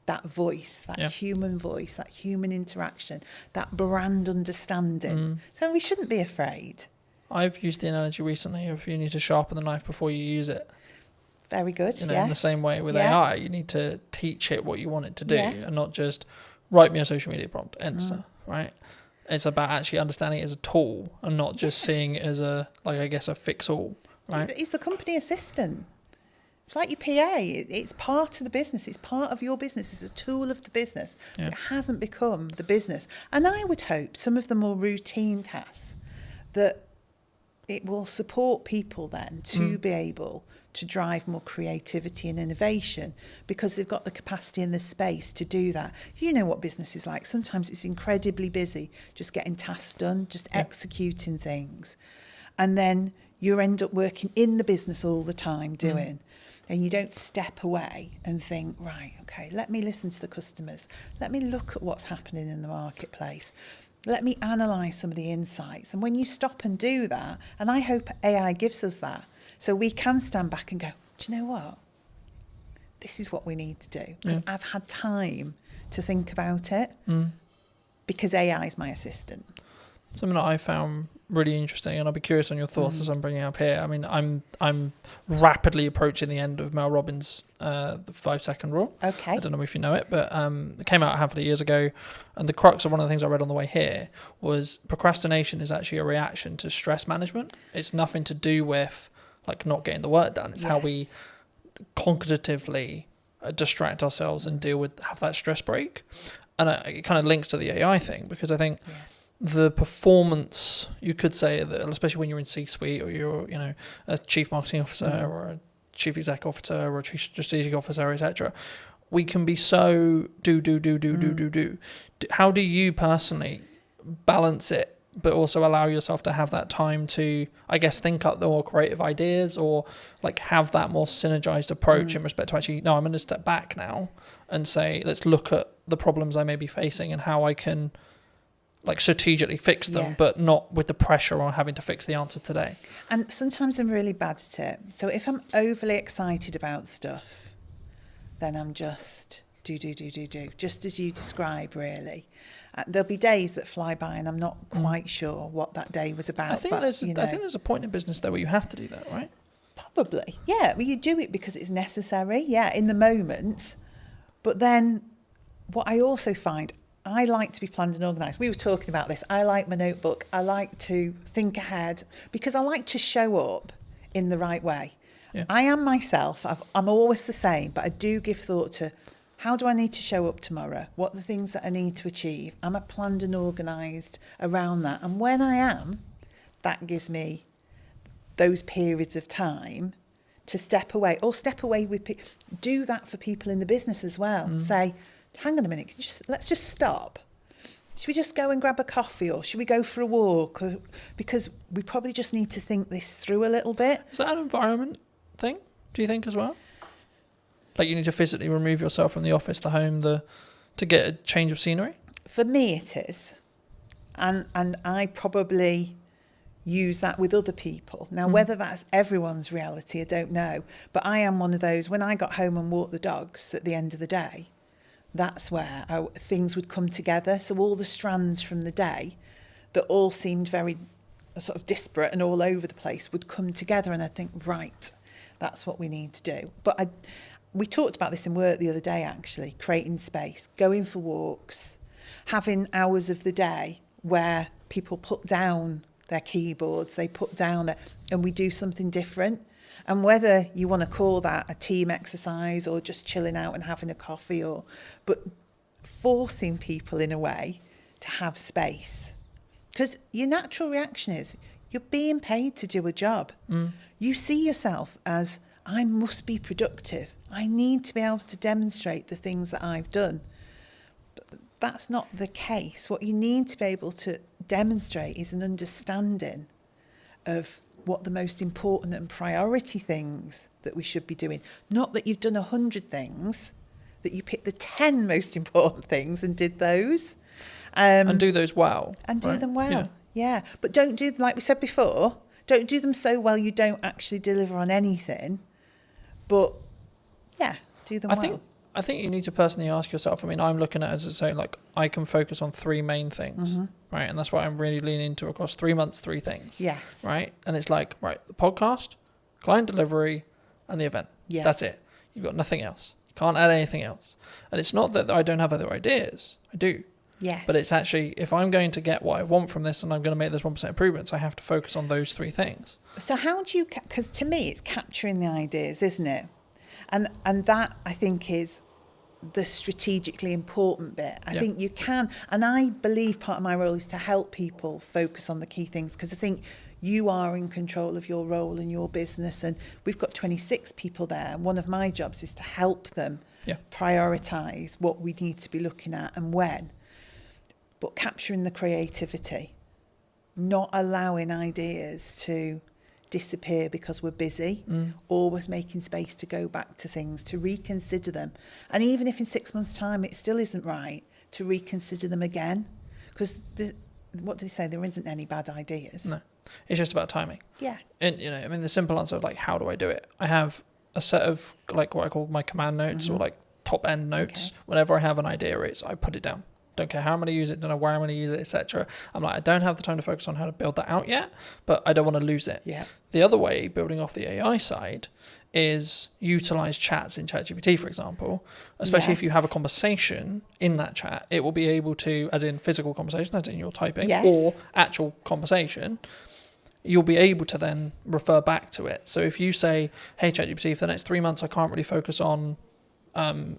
Speaker 13: that voice, that human voice, that human interaction, that brand understanding. So we shouldn't be afraid.
Speaker 2: I've used the analogy recently of you need to sharpen the knife before you use it.
Speaker 13: Very good,
Speaker 2: you know, in the same way with AI, you need to teach it what you want it to do and not just write me a social media prompt, Insta, right? It's about actually understanding it as a tool and not just seeing it as a fix-all, right?
Speaker 13: It's the company assistant. It's like your PA. It's part of the business. It's part of your business. It's a tool of the business. But it hasn't become the business. And I would hope some of the more routine tasks that it will support people then to be able to drive more creativity and innovation because they've got the capacity and the space to do that. You know what business is like. Sometimes it's incredibly busy, just getting tasks done, just executing things. And then you end up working in the business all the time doing. And you don't step away and think, right, okay, let me listen to the customers. Let me look at what's happening in the marketplace. Let me analyse some of the insights. And when you stop and do that, and I hope AI gives us that, so we can stand back and go, do you know what? This is what we need to do. Because I've had time to think about it because AI is my assistant.
Speaker 2: Something that I found really interesting, and I'll be curious on your thoughts as I'm bringing it up here. I mean, I'm rapidly approaching the end of Mel Robbins' the 5-second rule.
Speaker 13: Okay.
Speaker 2: I don't know if you know it, but it came out a handful of years ago, and the crux of one of the things I read on the way here was procrastination is actually a reaction to stress management. It's nothing to do with like not getting the work done. It's how we cognitively distract ourselves and have that stress break. And it kind of links to the AI thing because I think the performance, you could say that, especially when you're in C-suite or you're, you know, a chief marketing officer or a chief exec officer or a chief strategic officer, etc., we can be so do. How do you personally balance it, but also allow yourself to have that time to, I guess, think up the more creative ideas or like have that more synergized approach in respect to actually, no, I'm going to step back now and say, let's look at the problems I may be facing and how I can like strategically fix them, but not with the pressure on having to fix the answer today.
Speaker 13: And sometimes I'm really bad at it. So if I'm overly excited about stuff, then I'm just do, just as you describe, really. There'll be days that fly by and I'm not quite sure what that day was about.
Speaker 2: I think there's a point in business though where you have to do that, right?
Speaker 13: Probably, yeah. Well, you do it because it's necessary, in the moment. But then what I also find, I like to be planned and organised. We were talking about this. I like my notebook. I like to think ahead because I like to show up in the right way. Yeah. I am myself. I'm always the same, but I do give thought to how do I need to show up tomorrow? What are the things that I need to achieve? Am I planned and organised around that? And when I am, that gives me those periods of time to step away with people. Do that for people in the business as well. Say, hang on a minute, let's just stop. Should we just go and grab a coffee or should we go for a walk? Because we probably just need to think this through a little bit.
Speaker 2: Is that an environment thing, do you think, as well? Like you need to physically remove yourself from the office, the home, to get a change of scenery?
Speaker 13: For me it is. And I probably use that with other people. Now, whether that's everyone's reality, I don't know. But I am one of those, when I got home and walked the dogs at the end of the day, that's where things would come together. So all the strands from the day that all seemed very sort of disparate and all over the place would come together, and I think, right, that's what we need to do. But we talked about this in work the other day, actually, creating space, going for walks, having hours of the day where people put down their keyboards, they put down and we do something different. And whether you want to call that a team exercise or just chilling out and having a coffee, but forcing people in a way to have space. Because your natural reaction is you're being paid to do a job. You see yourself as, I must be productive. I need to be able to demonstrate the things that I've done. But that's not the case. What you need to be able to demonstrate is an understanding of what the most important and priority things that we should be doing. Not that you've done 100 things, that you picked the 10 most important things and did those.
Speaker 2: And do those well.
Speaker 13: And do
Speaker 2: right?
Speaker 13: them well, yeah. But don't do, like we said before, don't do them so well you don't actually deliver on anything. But, yeah, do them well.
Speaker 2: I think you need to personally ask yourself, I mean, I'm looking at it as to say, like, I can focus on 3 main things, right? And that's what I'm really leaning into across 3 months, 3 things.
Speaker 13: Yes.
Speaker 2: Right? And it's like, right, the podcast, client delivery, and the event.
Speaker 13: Yeah.
Speaker 2: That's it. You've got nothing else. You can't add anything else. And it's not that I don't have other ideas. I do.
Speaker 13: Yes.
Speaker 2: But it's actually, if I'm going to get what I want from this and I'm going to make those 1% improvements, I have to focus on those 3 things.
Speaker 13: So how do you, because to me it's capturing the ideas, isn't it? And that, I think, is the strategically important bit. I think you can, and I believe part of my role is to help people focus on the key things, because I think you are in control of your role and your business, and we've got 26 people there. One of my jobs is to help them prioritise what we need to be looking at and when. But capturing the creativity, not allowing ideas to disappear because we're busy, always making space to go back to things, to reconsider them. And even if in 6 months' time it still isn't right, to reconsider them again. Because what did he say? There isn't any bad ideas.
Speaker 2: No, it's just about timing.
Speaker 13: Yeah.
Speaker 2: And, you know, I mean, the simple answer of like, how do I do it? I have a set of like what I call my command notes or like top end notes. Whenever I have an idea, I put it down. Don't care how I'm going to use it, don't know where I'm going to use it, etc. I'm like, I don't have the time to focus on how to build that out yet, but I don't want to lose it.
Speaker 13: Yeah.
Speaker 2: The other way, building off the AI side, is utilize chats in ChatGPT, for example, especially if you have a conversation in that chat, it will be able to, as in physical conversation, as in you're typing, or actual conversation, you'll be able to then refer back to it. So if you say, hey, ChatGPT, for the next 3 months, I can't really focus on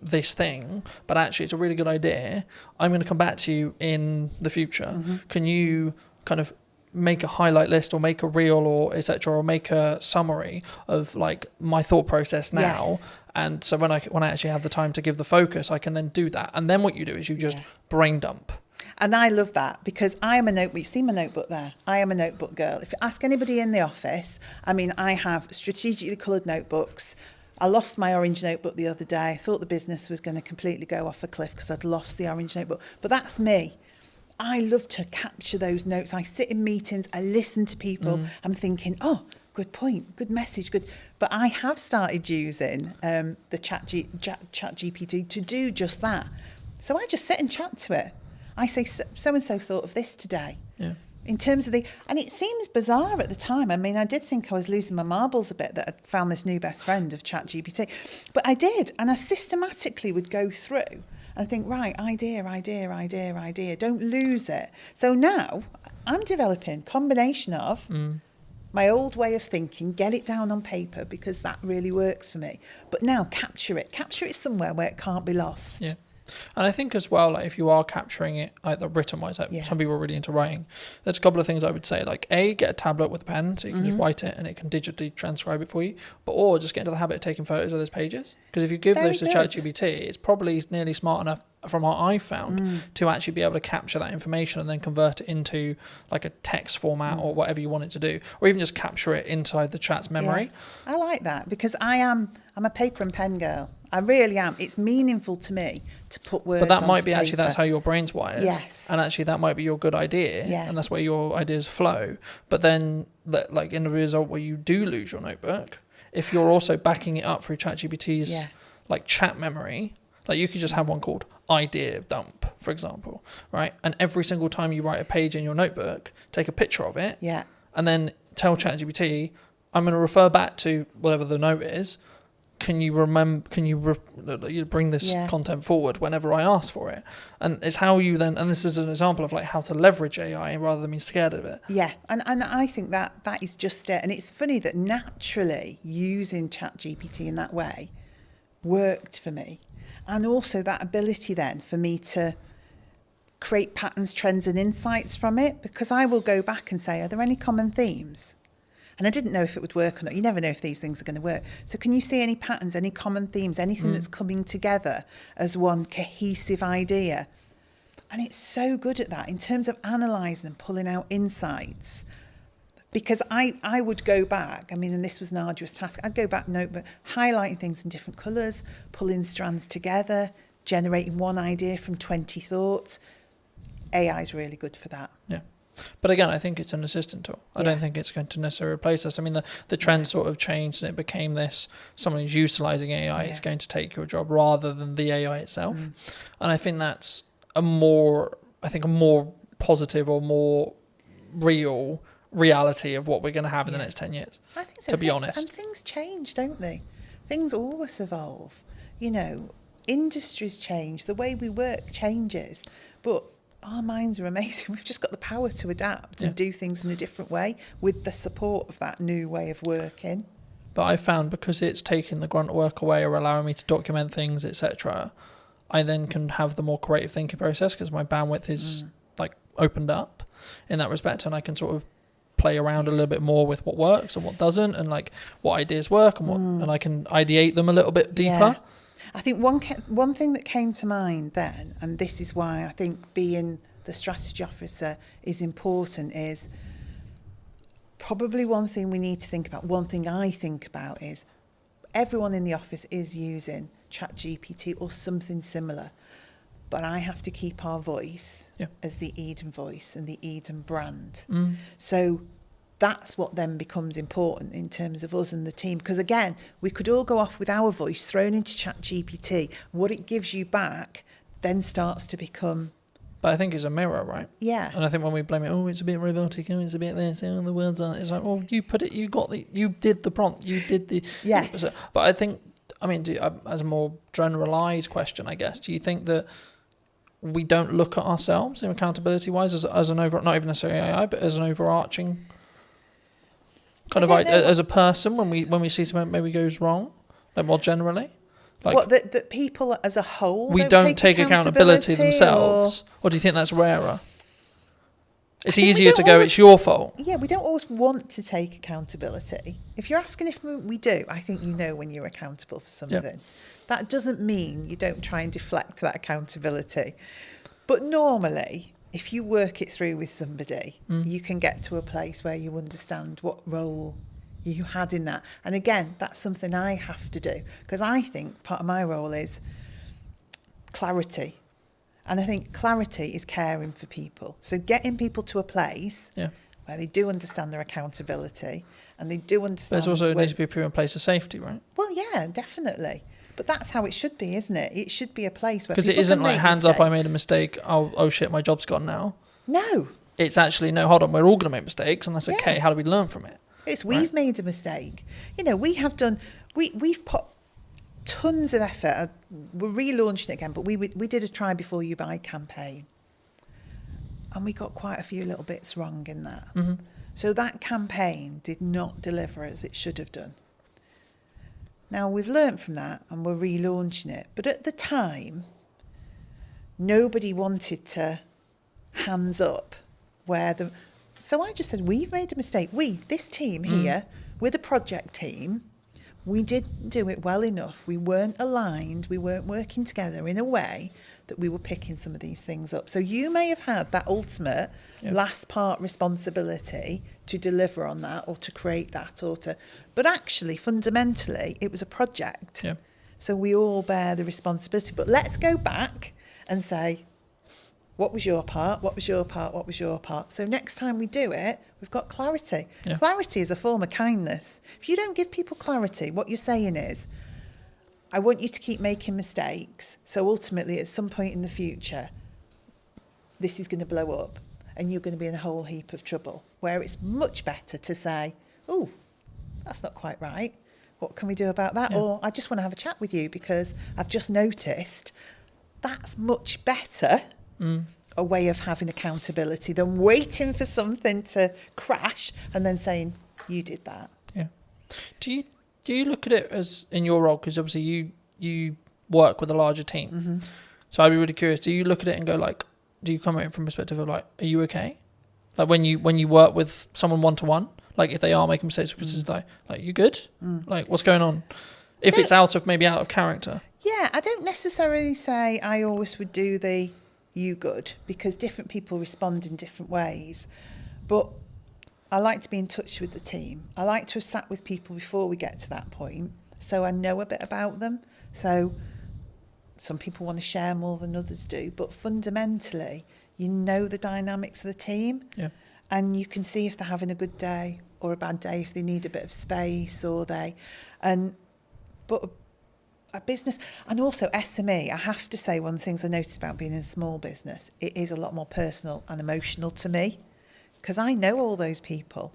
Speaker 2: this thing, but actually it's a really good idea, I'm going to come back to you in the future. Can you kind of make a highlight list or make a reel or etc., or make a summary of like my thought process now? And so when I actually have the time to give the focus, I can then do that. And then what you do is you just brain dump.
Speaker 13: And I love that, because I am a notebook. You see my notebook there? I am a notebook girl. If you ask anybody in the office, I mean, I have strategically coloured notebooks. I lost my orange notebook the other day. I thought the business was going to completely go off a cliff because I'd lost the orange notebook. But that's me. I love to capture those notes. I sit in meetings, I listen to people. I'm thinking, oh, good point, good message, good. But I have started using the chat GPT to do just that. So I just sit and chat to it. I say, so-and-so thought of this today.
Speaker 2: Yeah.
Speaker 13: In terms of and it seems bizarre at the time. I mean, I did think I was losing my marbles a bit that I'd found this new best friend of ChatGPT. But I did. And I systematically would go through and think, right, idea. Don't lose it. So now I'm developing a combination of my old way of thinking, get it down on paper because that really works for me. But now capture it somewhere where it can't be lost.
Speaker 2: Yeah. And I think as well, like if you are capturing it either written wise, like some people are really into writing, there's a couple of things I would say, like get a tablet with a pen so you can just write it and it can digitally transcribe it for you, or just get into the habit of taking photos of those pages, because if you give those to ChatGPT, it's probably nearly smart enough from what I've found to actually be able to capture that information and then convert it into like a text format or whatever you want it to do, or even just capture it inside the chat's memory.
Speaker 13: I like that, because I'm a paper and pen girl. I really am. It's meaningful to me to put words.
Speaker 2: But that might
Speaker 13: onto
Speaker 2: be actually
Speaker 13: paper.
Speaker 2: that's how your brain's wired.
Speaker 13: Yes.
Speaker 2: And actually that might be your good idea.
Speaker 13: Yeah.
Speaker 2: And that's where your ideas flow. But then, like in the result where you do lose your notebook, if you're also backing it up through ChatGPT's like chat memory, like you could just have one called idea dump, for example, right? And every single time you write a page in your notebook, take a picture of it, and then tell ChatGPT, I'm going to refer back to whatever the note is. Can you remember? Can you bring this content forward whenever I ask for it? And it's how you then. And this is an example of like how to leverage AI rather than being scared of it.
Speaker 13: Yeah, and I think that is just it. And it's funny that naturally using ChatGPT in that way worked for me, and also that ability then for me to create patterns, trends, and insights from it, because I will go back and say, are there any common themes? And I didn't know if it would work or not. You never know if these things are going to work. So can you see any patterns, any common themes, anything that's coming together as one cohesive idea? And it's so good at that in terms of analysing and pulling out insights. Because I would go back, I mean, and this was an arduous task, I'd go back notebook, highlighting things in different colours, pulling strands together, generating one idea from 20 thoughts. AI is really good for that.
Speaker 2: Yeah. But again, I think it's an assistant tool. I don't think it's going to necessarily replace us. I mean, the trend sort of changed and it became this, someone who's utilising AI is going to take your job rather than the AI itself. And I think that's a more positive or more real reality of what we're going to have in the next 10 years,
Speaker 13: I think so.
Speaker 2: to be honest.
Speaker 13: And things change, don't they? Things always evolve. You know, industries change, the way we work changes, but our minds are amazing. We've just got the power to adapt and do things in a different way with the support of that new way of working.
Speaker 2: But I found because it's taking the grunt work away or allowing me to document things, etc., I then can have the more creative thinking process because my bandwidth is like opened up in that respect, and I can sort of play around a little bit more with what works and what doesn't, and like what ideas work and what, and I can ideate them a little bit deeper.
Speaker 13: I think one thing that came to mind then, and this is why I think being the strategy officer is important, is probably one thing we need to think about. One thing I think about is everyone in the office is using ChatGPT or something similar, but I have to keep our voice as the Eden voice and the Eden brand. So that's what then becomes important in terms of us and the team. Because again, we could all go off with our voice thrown into ChatGPT. What it gives you back then starts to become...
Speaker 2: But I think it's a mirror, right?
Speaker 13: Yeah.
Speaker 2: And I think when we blame it, oh, it's a bit robotic, oh, it's a bit this, oh, the words aren't... It's like, well, you put it, you did the prompt, you did the...
Speaker 13: Yes.
Speaker 2: But I think, I mean, as a more generalised question, I guess, do you think that we don't look at ourselves in accountability-wise as an over... Not even necessarily AI, but as an overarching... kind of like as a person when we see something maybe goes wrong, like more generally, like
Speaker 13: what that people as a whole
Speaker 2: we don't take accountability themselves, or do you think that's rarer? It's easier to go, it's your fault.
Speaker 13: Yeah, we don't always want to take accountability. If you're asking if we do, I think you know when you're accountable for something. That doesn't mean you don't try and deflect that accountability, but normally, if you work it through with somebody, you can get to a place where you understand what role you had in that. And again, that's something I have to do, because I think part of my role is clarity. And I think clarity is caring for people. So getting people to a place where they do understand their accountability and they do understand...
Speaker 2: There's also needs to be a proven place of safety, right?
Speaker 13: Well, yeah, definitely. But that's how it should be, isn't it? It should be a place where
Speaker 2: because it isn't like hands up, I made a mistake. Oh shit, my job's gone now.
Speaker 13: No.
Speaker 2: It's actually no. Hold on, we're all going to make mistakes, and that's okay. How do we learn from it?
Speaker 13: It's we've made a mistake. You know, we have done. We've put tons of effort. We're relaunching it again, but we did a try before you buy campaign, and we got quite a few little bits wrong in that. So that campaign did not deliver as it should have done. Now, we've learnt from that and we're relaunching it. But at the time, nobody wanted to hands up where the... So I just said, we've made a mistake. This team here, we're the project team. We didn't do it well enough. We weren't aligned. We weren't working together in a way that we were picking some of these things up. So you may have had that ultimate last part responsibility to deliver on that or to create that but actually fundamentally it was a project So we all bear the responsibility. But let's go back and say, what was your part? What was your part? What was your part? So next time we do it, we've got clarity.
Speaker 2: Yeah.
Speaker 13: Clarity is a form of kindness. If you don't give people clarity, what you're saying is, I want you to keep making mistakes. So ultimately, at some point in the future, this is going to blow up and you're going to be in a whole heap of trouble. Where it's much better to say, oh, that's not quite right. What can we do about that?
Speaker 2: Yeah.
Speaker 13: Or I just want to have a chat with you because I've just noticed. That's much better a way of having accountability than waiting for something to crash and then saying, you did that.
Speaker 2: Yeah. Do you look at it as, in your role, because obviously you work with a larger team, so I'd be really curious, do you look at it and go like, do you come at it from a perspective of like, are you okay? Like when you work with someone one-to-one, like if they are making mistakes, because it's like you good? Like what's going on? If it's out of character.
Speaker 13: Yeah, I don't necessarily say I always would do the you good, because different people respond in different ways. But I like to be in touch with the team. I like to have sat with people before we get to that point, so I know a bit about them. So some people want to share more than others do, but fundamentally, you know the dynamics of the team, and you can see if they're having a good day or a bad day, if they need a bit of space but a business, and also SME, I have to say, one of the things I noticed about being in a small business, it is a lot more personal and emotional to me, because I know all those people.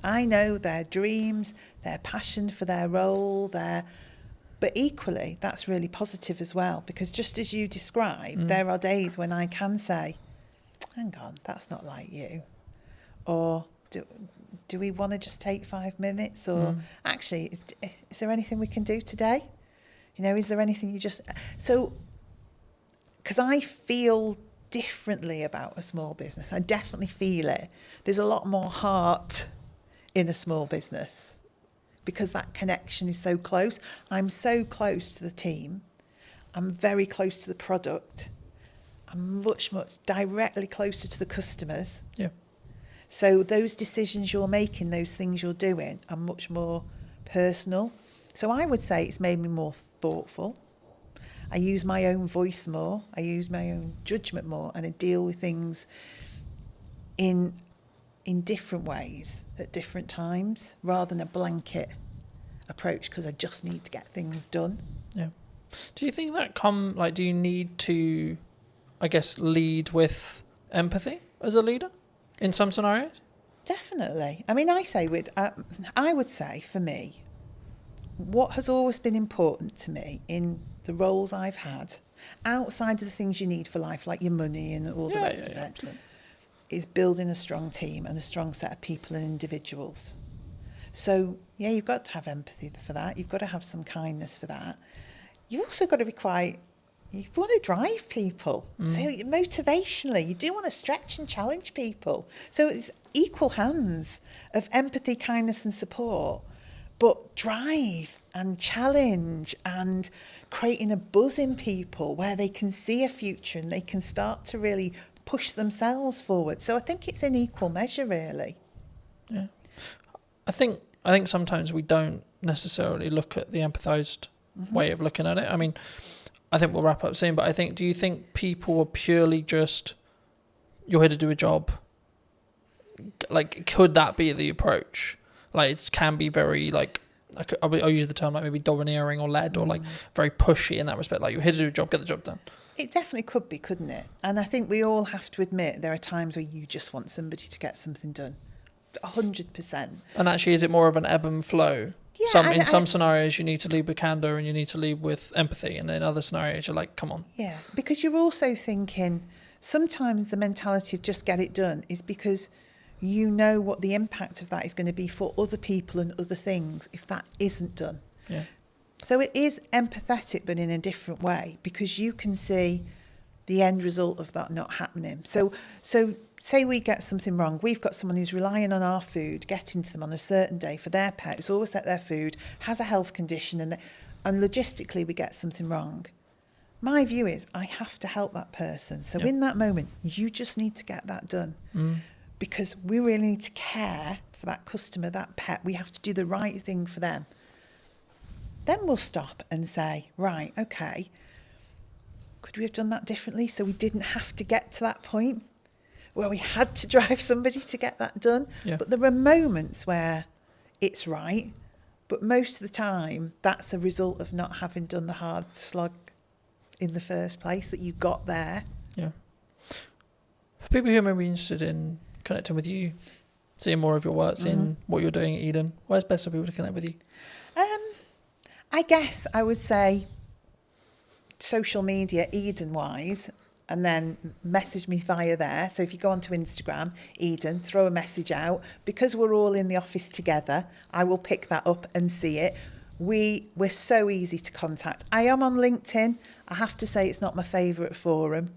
Speaker 13: I know their dreams, their passion for their role, but equally, that's really positive as well, because just as you described, there are days when I can say, hang on, that's not like you. Or do we want to just take 5 minutes? Or actually, is there anything we can do today? You know, is there anything you just... So, because I feel differently about a small business. I definitely feel it. There's a lot more heart in a small business because that connection is so close. I'm so close to the team. I'm very close to the product. I'm much directly closer to the customers.
Speaker 2: Yeah.
Speaker 13: So those decisions you're making, those things you're doing are much more personal. So I would say it's made me more thoughtful. I use my own voice more. I use my own judgment more, and I deal with things in different ways at different times, rather than a blanket approach because I just need to get things done.
Speaker 2: Yeah. Do you think that do you need to, I guess, lead with empathy as a leader in some scenarios?
Speaker 13: Definitely. I mean, I would say for me, what has always been important to me in the roles I've had, outside of the things you need for life, like your money and all the rest of it,
Speaker 2: absolutely.
Speaker 13: is building a strong team and a strong set of people and individuals. So, yeah, you've got to have empathy for that. You've got to have some kindness for that. You've also got to you want to drive people. So motivationally, you do want to stretch and challenge people. So it's equal hands of empathy, kindness and support, but drive and challenge and creating a buzz in people where they can see a future and they can start to really push themselves forward. So I think it's in equal measure, really.
Speaker 2: Yeah. I think sometimes we don't necessarily look at the empathised way of looking at it. I mean, I think we'll wrap up soon, but do you think people are purely just, you're here to do a job? Like, could that be the approach? Like, it can be very, like, I'll use the term like maybe domineering or led or like very pushy in that respect. Like, you're here to do a job, get the job done.
Speaker 13: It definitely could be, couldn't it? And I think we all have to admit there are times where you just want somebody to get something done. 100%.
Speaker 2: And actually, is it more of an ebb and flow?
Speaker 13: Yeah,
Speaker 2: in some scenarios, you need to lead with candour and you need to lead with empathy. And in other scenarios, you're like, come on.
Speaker 13: Yeah, because you're also thinking sometimes the mentality of just get it done is because you know what the impact of that is going to be for other people and other things if that isn't done.
Speaker 2: Yeah.
Speaker 13: So it is empathetic, but in a different way, because you can see the end result of that not happening. So say we get something wrong. We've got someone who's relying on our food, getting to them on a certain day for their pet, who's always at their food, has a health condition, and logistically we get something wrong. My view is I have to help that person. So in that moment, you just need to get that done. Because we really need to care for that customer, that pet. We have to do the right thing for them. then we'll stop and say, right, okay, could we have done that differently so we didn't have to get to that point where we had to drive somebody to get that done?
Speaker 2: Yeah.
Speaker 13: But there are moments where it's right, but most of the time that's a result of not having done the hard slog in the first place, that you got there.
Speaker 2: Yeah. For people who may be interested in connecting with you, seeing more of your work, seeing what you're doing at Eden, where's best for people to connect with you?
Speaker 13: I guess I would say social media, Eden-wise, and then message me via there. So if you go onto Instagram, Eden, throw a message out. Because we're all in the office together, I will pick that up and see it. We're so easy to contact. I am on LinkedIn. I have to say it's not my favourite forum.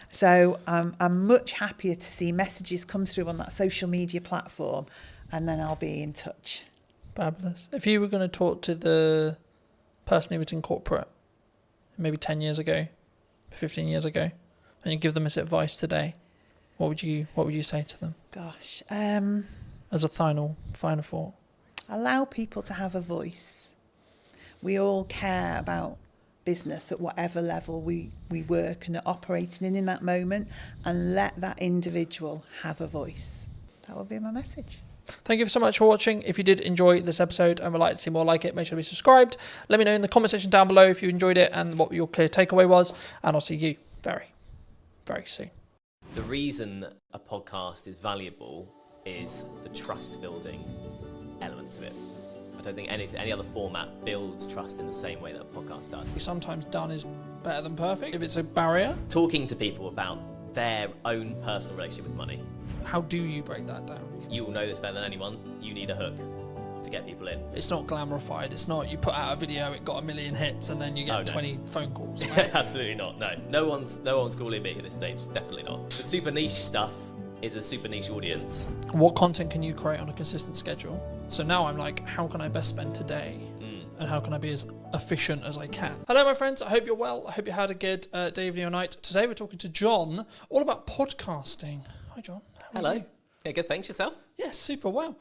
Speaker 13: So I'm much happier to see messages come through on that social media platform, and then I'll be in touch.
Speaker 2: Fabulous. If you were going to talk to the person who was in corporate maybe 10 years ago, 15 years ago, and you give them this advice today, what would you say to them?
Speaker 13: Gosh.
Speaker 2: As a final thought.
Speaker 13: Allow people to have a voice. We all care about business at whatever level we work and are operating in that moment, and let that individual have a voice. That would be my message.
Speaker 2: Thank you so much for watching. If you did enjoy this episode and would like to see more like it, make sure to be subscribed. Let me know in the comment section down below if you enjoyed it and what your clear takeaway was, and I'll see you very, very soon.
Speaker 14: The reason a podcast is valuable is the trust building element to it. I don't think any other format builds trust in the same way that a podcast does.
Speaker 2: Sometimes done is better than perfect if it's a barrier.
Speaker 14: Talking to people about their own personal relationship with money.
Speaker 2: How do you break that down?
Speaker 14: You will know this better than anyone. You need a hook to get people in.
Speaker 2: It's not glamorified. It's not you put out a video, it got 1 million hits, and then you get 20 phone calls. Right?
Speaker 14: Absolutely not. No one's calling me at this stage. Definitely not. The super niche stuff is a super niche audience.
Speaker 2: What content can you create on a consistent schedule? So now I'm like, how can I best spend today? And how can I be as efficient as I can? Hello, my friends. I hope you're well. I hope you had a good day, evening, or night. Today we're talking to John all about podcasting. Hi, John.
Speaker 14: Hello. Yeah, good. Thanks. Yourself?
Speaker 2: Yes, super well.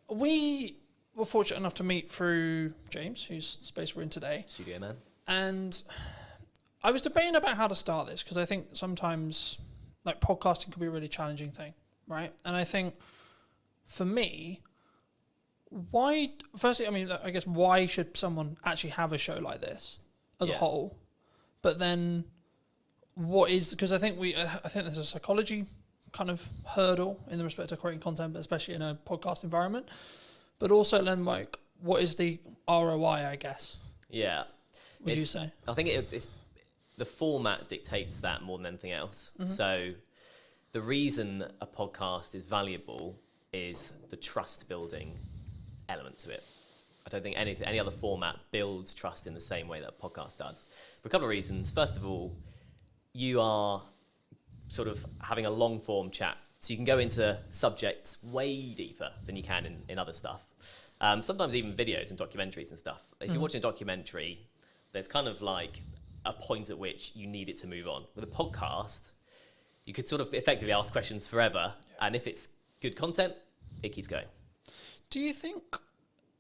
Speaker 2: We were fortunate enough to meet through James, whose space we're in today.
Speaker 14: Studio man.
Speaker 2: And I was debating about how to start this because I think sometimes like podcasting could be a really challenging thing, right? And I think for me, why should someone actually have a show like this as a whole? But then because I think there's a psychology kind of hurdle in the respect of creating content, but especially in a podcast environment. But also then like, what is the ROI, I guess?
Speaker 14: Yeah.
Speaker 2: Would you say?
Speaker 14: I think it's the format dictates that more than anything else.
Speaker 2: Mm-hmm.
Speaker 14: So the reason a podcast is valuable is the trust building element to it. I don't think any other format builds trust in the same way that a podcast does. For a couple of reasons. First of all, you are sort of having a long form chat. So you can go into subjects way deeper than you can in other stuff. Sometimes even videos and documentaries and stuff. If you're watching a documentary, there's kind of like a point at which you need it to move on. With a podcast, you could sort of effectively ask questions forever. And if it's good content, it keeps going.
Speaker 2: Do you think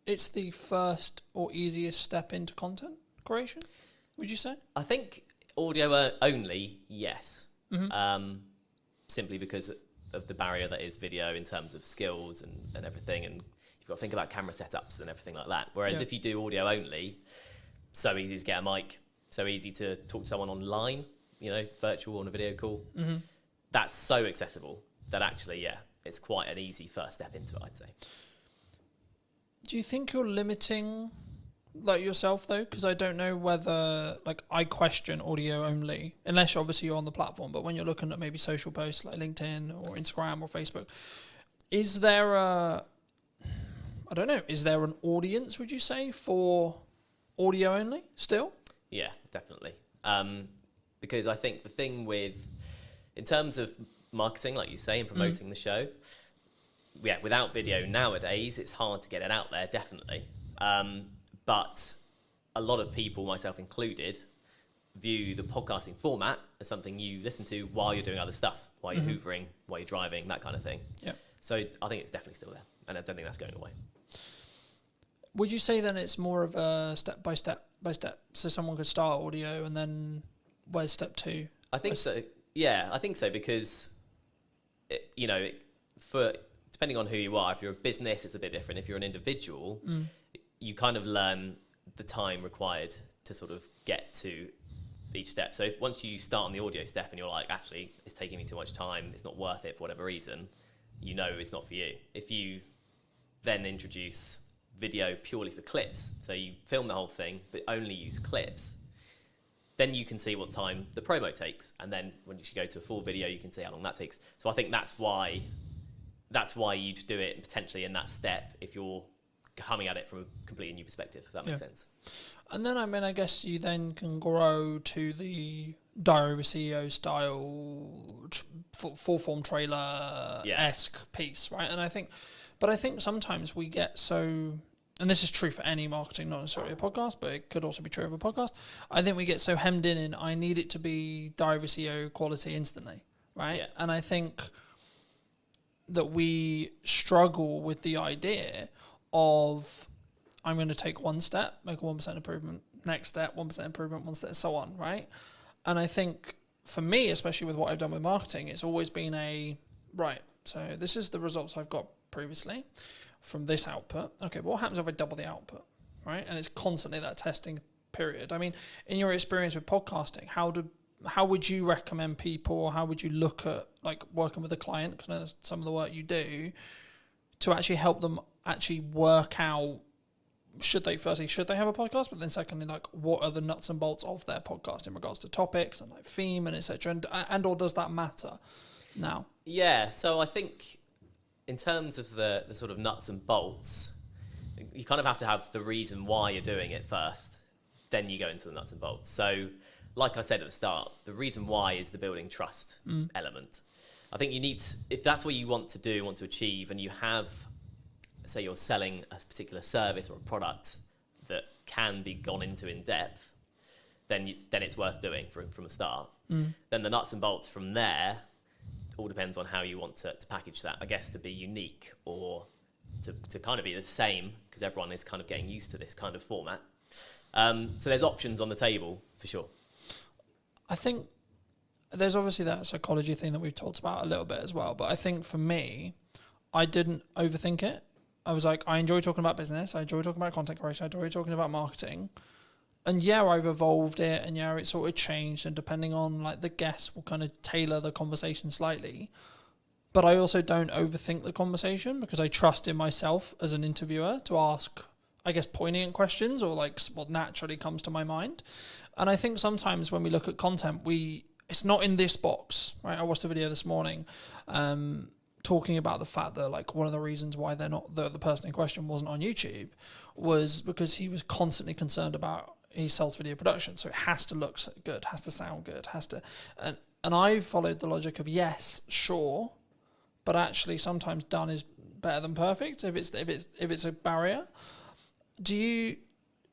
Speaker 2: it's the first or easiest step into content creation, would you say?
Speaker 14: I think audio only, yes.
Speaker 2: Mm-hmm.
Speaker 14: Simply because of the barrier that is video in terms of skills and everything. And you've got to think about camera setups and everything like that. Whereas if you do audio only, so easy to get a mic, so easy to talk to someone online, virtual on a video call.
Speaker 2: Mm-hmm.
Speaker 14: That's so accessible that actually, it's quite an easy first step into it, I'd say.
Speaker 2: Do you think you're limiting yourself though? Because I don't know whether I question audio only, unless obviously you're on the platform, but when you're looking at maybe social posts like LinkedIn or Instagram or Facebook, is there an audience, would you say, for audio only still?
Speaker 14: Yeah, definitely. Because I think the thing in terms of marketing, like you say, and promoting the show, without video nowadays, it's hard to get it out there, definitely. But a lot of people, myself included, view the podcasting format as something you listen to while you're doing other stuff, while you're hoovering, while you're driving, that kind of thing.
Speaker 2: Yeah.
Speaker 14: So I think it's definitely still there, and I don't think that's going away.
Speaker 2: would you say then it's more of a step by step? So someone could start audio and then where's step 2?
Speaker 14: I think so. Yeah, I think so because, for depending on who you are, if you're a business, it's a bit different. If you're an individual, you kind of learn the time required to sort of get to each step. So once you start on the audio step and you're like, actually, it's taking me too much time, it's not worth it for whatever reason, you know it's not for you. If you then introduce video purely for clips, so you film the whole thing but only use clips, then you can see what time the promo takes, and then when you go to a full video you can see how long that takes. So I think that's why you'd do it potentially in that step if you're coming at it from a completely new perspective, if that makes sense.
Speaker 2: And then I guess you then can grow to the Diary of a CEO style full form trailer-esque piece, right? And I think sometimes we get so, and this is true for any marketing, not necessarily a podcast, but it could also be true of a podcast. I think we get so hemmed in I need it to be Diary of a CEO quality instantly, right? Yeah. And I think that we struggle with the idea of, I'm going to take one step, make a 1% improvement, next step, 1% improvement, one step, so on, right? And I think for me, especially with what I've done with marketing, it's always been so this is the results I've got previously from this output. Okay, but what happens if I double the output, right? And it's constantly that testing period. I mean, in your experience with podcasting, how would you recommend people, or how would you look at like working with a client, because I know that's some of the work you do, to actually help them actually work out, should they have a podcast, but then secondly, like, what are the nuts and bolts of their podcast in regards to topics and like theme and etc. And or does that matter now?
Speaker 14: Yeah, so I think in terms of the sort of nuts and bolts, you kind of have to have the reason why you're doing it first, then you go into the nuts and bolts. So like I said at the start, the reason why is the building trust element. I think you need to, if that's what you want to achieve, and you have, say you're selling a particular service or a product that can be gone into in depth, then it's worth doing from the start. Then the nuts and bolts from there all depends on how you want to package that, I guess, to be unique or to kind of be the same, because everyone is kind of getting used to this kind of format. So there's options on the table for sure.
Speaker 2: I think there's obviously that psychology thing that we've talked about a little bit as well, but I think for me, I didn't overthink it. I was like, I enjoy talking about business, I enjoy talking about content creation, I enjoy talking about marketing. And yeah, I've evolved it, and yeah, it sort of changed, and depending on like the guest will kind of tailor the conversation slightly. But I also don't overthink the conversation, because I trust in myself as an interviewer to ask, I guess, poignant questions, or like what naturally comes to my mind. And I think sometimes when we look at content, it's not in this box, right? I watched a video this morning talking about the fact that like one of the reasons why they're not, the person in question wasn't on YouTube, was because he was constantly concerned about, he sells video production, so it has to look good, has to sound good, and I followed the logic of, yes, sure, but actually sometimes done is better than perfect if it's a barrier. Do you,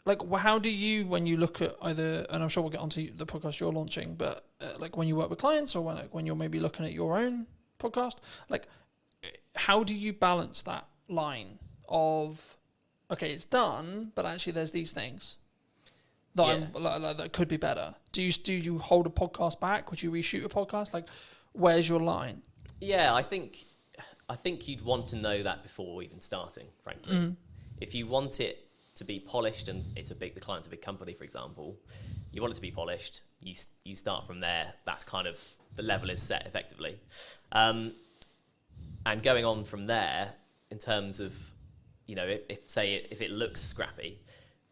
Speaker 2: like, how do you, when you look at either, and I'm sure we'll get onto the podcast you're launching, but like when you work with clients, or when you're maybe looking at your own podcast, like, how do you balance that line of, okay, it's done, but actually there's these things that that could be better? Do you hold a podcast back? Would you reshoot a podcast? Like, where's your line?
Speaker 14: Yeah, I think you'd want to know that before even starting, frankly. If you want it to be polished, and the client's a big company, for example, you want it to be polished, you start from there. That's kind of, the level is set effectively. And going on from there, in terms of, if it looks scrappy,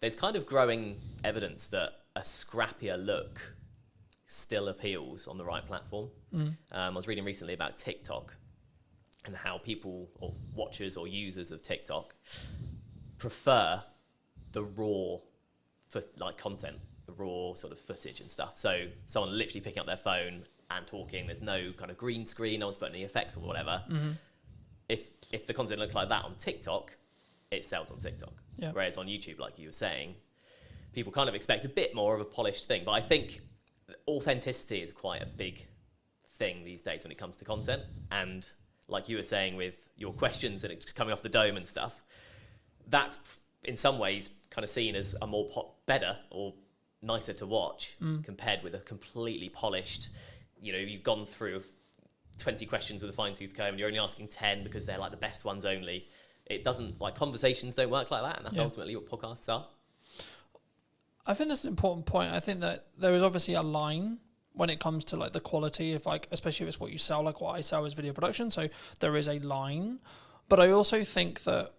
Speaker 14: there's kind of growing evidence that a scrappier look still appeals on the right platform. I was reading recently about TikTok and how people, or watchers or users of TikTok, prefer the raw content, the raw sort of footage and stuff. So someone literally picking up their phone and talking, there's no kind of green screen, no one's putting any effects or whatever. If the content looks like that on TikTok, it sells on TikTok. Yeah. Whereas on YouTube, like you were saying, people kind of expect a bit more of a polished thing. But I think authenticity is quite a big thing these days when it comes to content. And like you were saying with your questions and it's just coming off the dome and stuff, in some ways kind of seen as a more better or nicer to watch compared with a completely polished, you've gone through 20 questions with a fine-tooth comb and you're only asking 10 because they're like the best ones only. It doesn't, like, conversations don't work like that, and that's ultimately what podcasts are.
Speaker 2: I think that's an important point. I think that there is obviously a line when it comes to like the quality of, like, especially if it's what you sell, like what I sell is video production. So there is a line, but I also think that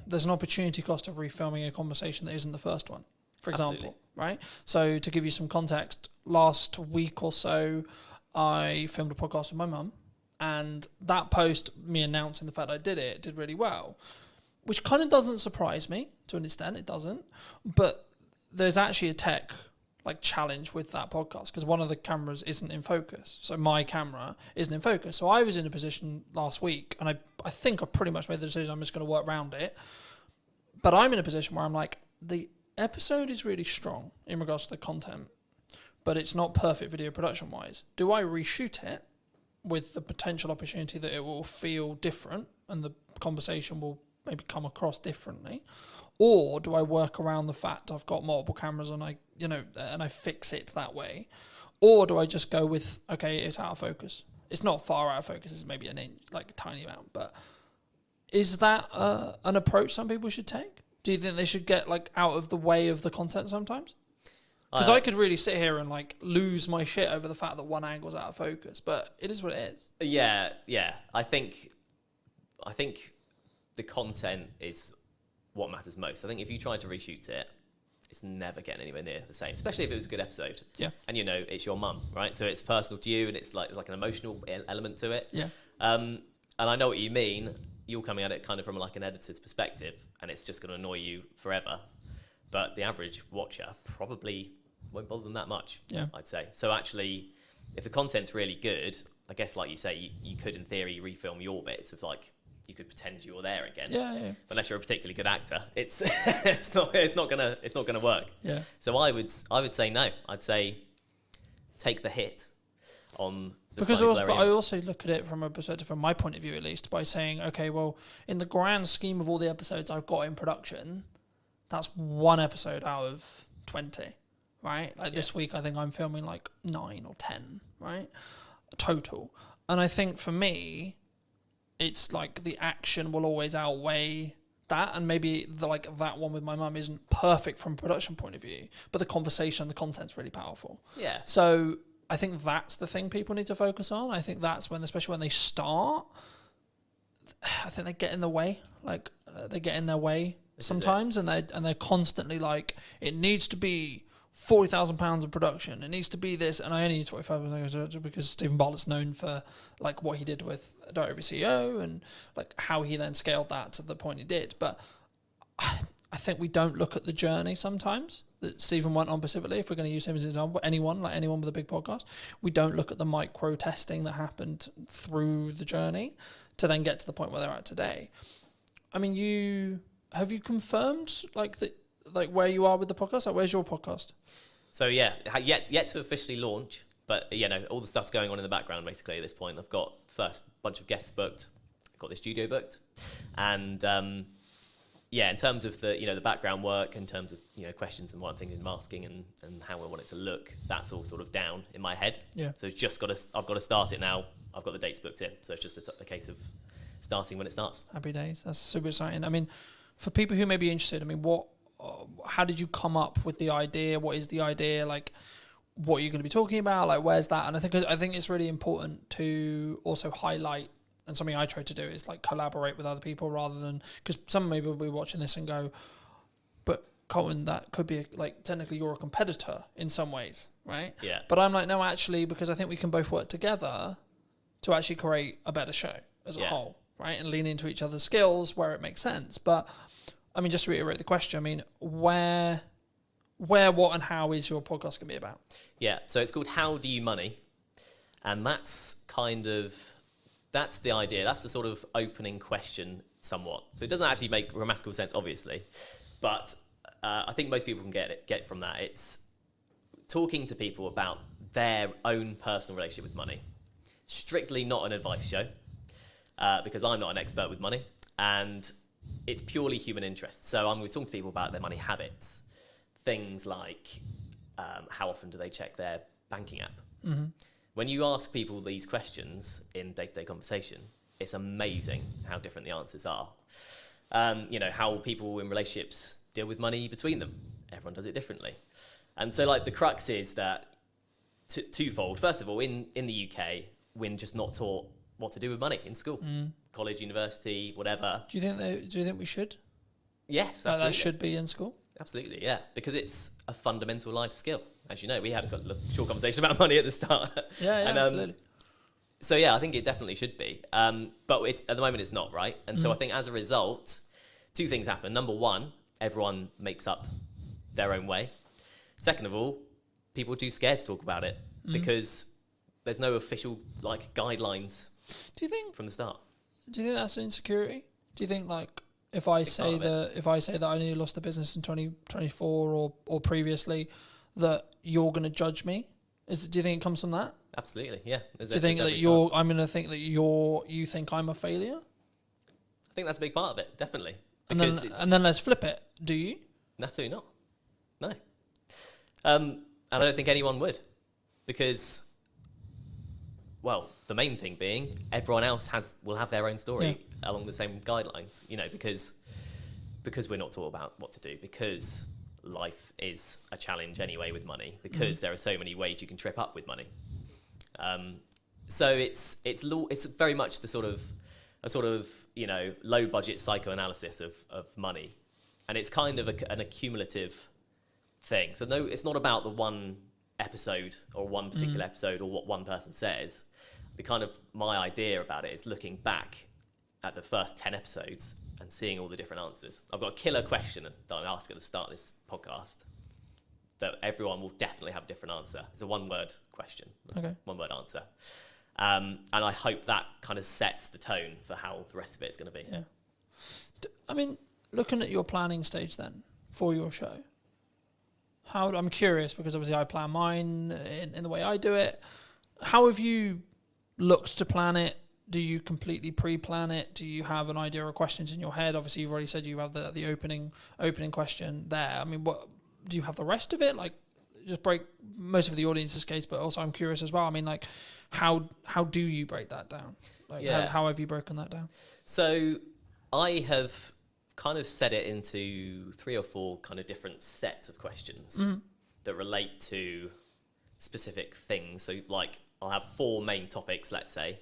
Speaker 2: there's an opportunity cost of refilming a conversation that isn't the first one, for example.
Speaker 14: Absolutely.
Speaker 2: Right? So to give you some context, last week or so, I filmed a podcast with my mum, and that post, me announcing the fact I did it, did really well, which kind of doesn't surprise me to an extent. It doesn't, but there's actually a tech challenge with that podcast because one of the cameras isn't in focus. So my camera isn't in focus. So I was in a position last week, and I think I pretty much made the decision I'm just going to work around it. But I'm in a position where I'm like, the episode is really strong in regards to the content, but it's not perfect video production wise. Do I reshoot it with the potential opportunity that it will feel different and the conversation will maybe come across differently? Or do I work around the fact I've got multiple cameras and I fix it that way? Or do I just go with, okay, it's out of focus. It's not far out of focus. It's maybe an inch, like a tiny amount. But is that an approach some people should take? Do you think they should get out of the way of the content sometimes? Because I could really sit here and lose my shit over the fact that one angle's out of focus, but it is what it is.
Speaker 14: Yeah. I think the content is what matters most. I think if you try to reshoot it, it's never getting anywhere near the same, especially if it was a good episode.
Speaker 2: Yeah.
Speaker 14: And it's your mum, right? So it's personal to you, and it's like an emotional element to it.
Speaker 2: Yeah.
Speaker 14: And I know what you mean. You're coming at it kind of from an editor's perspective, and it's just going to annoy you forever. But the average watcher probably won't bother them that much, I'd say. So actually, if the content's really good, I guess, like you say, you could, in theory, refilm your bits of you could pretend you're there again.
Speaker 2: Yeah.
Speaker 14: But unless you're a particularly good actor, it's it's not gonna work.
Speaker 2: Yeah.
Speaker 14: So I would say no. I'd say take the hit on the
Speaker 2: because
Speaker 14: slightly blurry
Speaker 2: I
Speaker 14: image.
Speaker 2: also look at it from a perspective, from my point of view at least, by saying, okay, well, in the grand scheme of all the episodes I've got in production, that's one episode out of 20, right? This week, I think I'm filming 9 or 10, right? Total. And I think for me, it's the action will always outweigh that, and maybe that one with my mum isn't perfect from a production point of view, but the conversation, the content's really powerful.
Speaker 14: Yeah.
Speaker 2: So I think that's the thing people need to focus on. I think that's when, especially when they start, I think they get in the way. They get in their way sometimes, and they're constantly it needs to be £40,000 of production. It needs to be this, and I only need 45 because Stephen Bartlett's known for what he did with Direct Every CEO and how he then scaled that to the point he did. But I think we don't look at the journey sometimes that Stephen went on specifically. If we're going to use him as an example, anyone with a big podcast, we don't look at the micro testing that happened through the journey to then get to the point where they're at today. I mean, have you confirmed where you are with the podcast? Where's your podcast?
Speaker 14: So yeah, yet to officially launch, but all the stuff's going on in the background basically at this point. I've got first bunch of guests booked, I've got the studio booked, and in terms of the background work, in terms of questions and what I'm thinking of asking and how I want it to look, that's all sort of down in my head.
Speaker 2: Yeah.
Speaker 14: So I've got to start it now. I've got the dates booked in, so it's just a case of starting when it starts.
Speaker 2: Happy days. That's super exciting. I mean, for people who may be interested, I mean, how did you come up with the idea? What is the idea? What are you going to be talking about? Where's that? And I think it's really important to also highlight, and something I try to do is collaborate with other people rather than, because some maybe will be watching this and go, but Colton, that could be technically you're a competitor in some ways, right?
Speaker 14: Yeah.
Speaker 2: But I'm no, actually, because I think we can both work together to actually create a better show as a whole, right? And lean into each other's skills where it makes sense. But I mean, just to reiterate the question, I mean, where, what, and how is your podcast going to be about?
Speaker 14: Yeah, so it's called How Do You Money? And that's that's the idea. That's the sort of opening question somewhat. So it doesn't actually make grammatical sense, obviously. But I think most people can get from that. It's talking to people about their own personal relationship with money. Strictly not an advice show, because I'm not an expert with money. And it's purely human interest. So we're talking to people about their money habits, things like how often do they check their banking app.
Speaker 2: Mm-hmm.
Speaker 14: When you ask people these questions in day-to-day conversation, it's amazing how different the answers are. How people in relationships deal with money between them. Everyone does it differently. And so like the crux is that twofold. First of all, in the UK, we're just not taught what to do with money in school, college, university, whatever.
Speaker 2: Do you think we should?
Speaker 14: Yes,
Speaker 2: That
Speaker 14: absolutely.
Speaker 2: should be in school?
Speaker 14: Absolutely, yeah, because it's a fundamental life skill. As you know, we had a short conversation about money at the start.
Speaker 2: Yeah, absolutely.
Speaker 14: So yeah, I think it definitely should be. But at the moment it's not, right? And so I think as a result, two things happen. Number one, everyone makes up their own way. Second of all, people are too scared to talk about it because there's no official guidelines.
Speaker 2: Do you think
Speaker 14: from the start?
Speaker 2: Do you think that's insecurity? Do you think if I say that I nearly lost the business in 2024 or previously, that you're going to judge me? Do you think it comes from that?
Speaker 14: Absolutely, yeah.
Speaker 2: Do you think that I'm going to think that you think I'm a failure?
Speaker 14: I think that's a big part of it, definitely.
Speaker 2: And then let's flip it. Do you?
Speaker 14: Absolutely not. No. And I don't think anyone would, because, well, the main thing being everyone else will have their own story along the same guidelines. Because we're not taught about what to do, because life is a challenge anyway with money, because there are so many ways you can trip up with money. So it's very much a sort of low budget psychoanalysis of money, and it's kind of an accumulative thing. So no, it's not about the one episode or one particular episode or what one person says. My idea about it is looking back at the first 10 episodes and seeing all the different answers. I've got a killer question that I ask at the start of this podcast that everyone will definitely have a different answer. It's a one-word question.
Speaker 2: Okay.
Speaker 14: One-word answer. And I hope that kind of sets the tone for how the rest of it is going to be.
Speaker 2: Yeah. I mean, looking at your planning stage then for your show, I'm curious, because obviously I plan mine in the way I do it. How have you looked to plan it? Do you completely pre-plan it? Do you have an idea of questions in your head? Obviously, you've already said you have the opening question there. I mean, what do you have the rest of it? Just break most of the audience's case, but also I'm curious as well. I mean, how do you break that down? How have you broken that down?
Speaker 14: So I have kind of set it into 3 or 4 kind of different sets of questions that relate to specific things. So I'll have 4 main topics, let's say,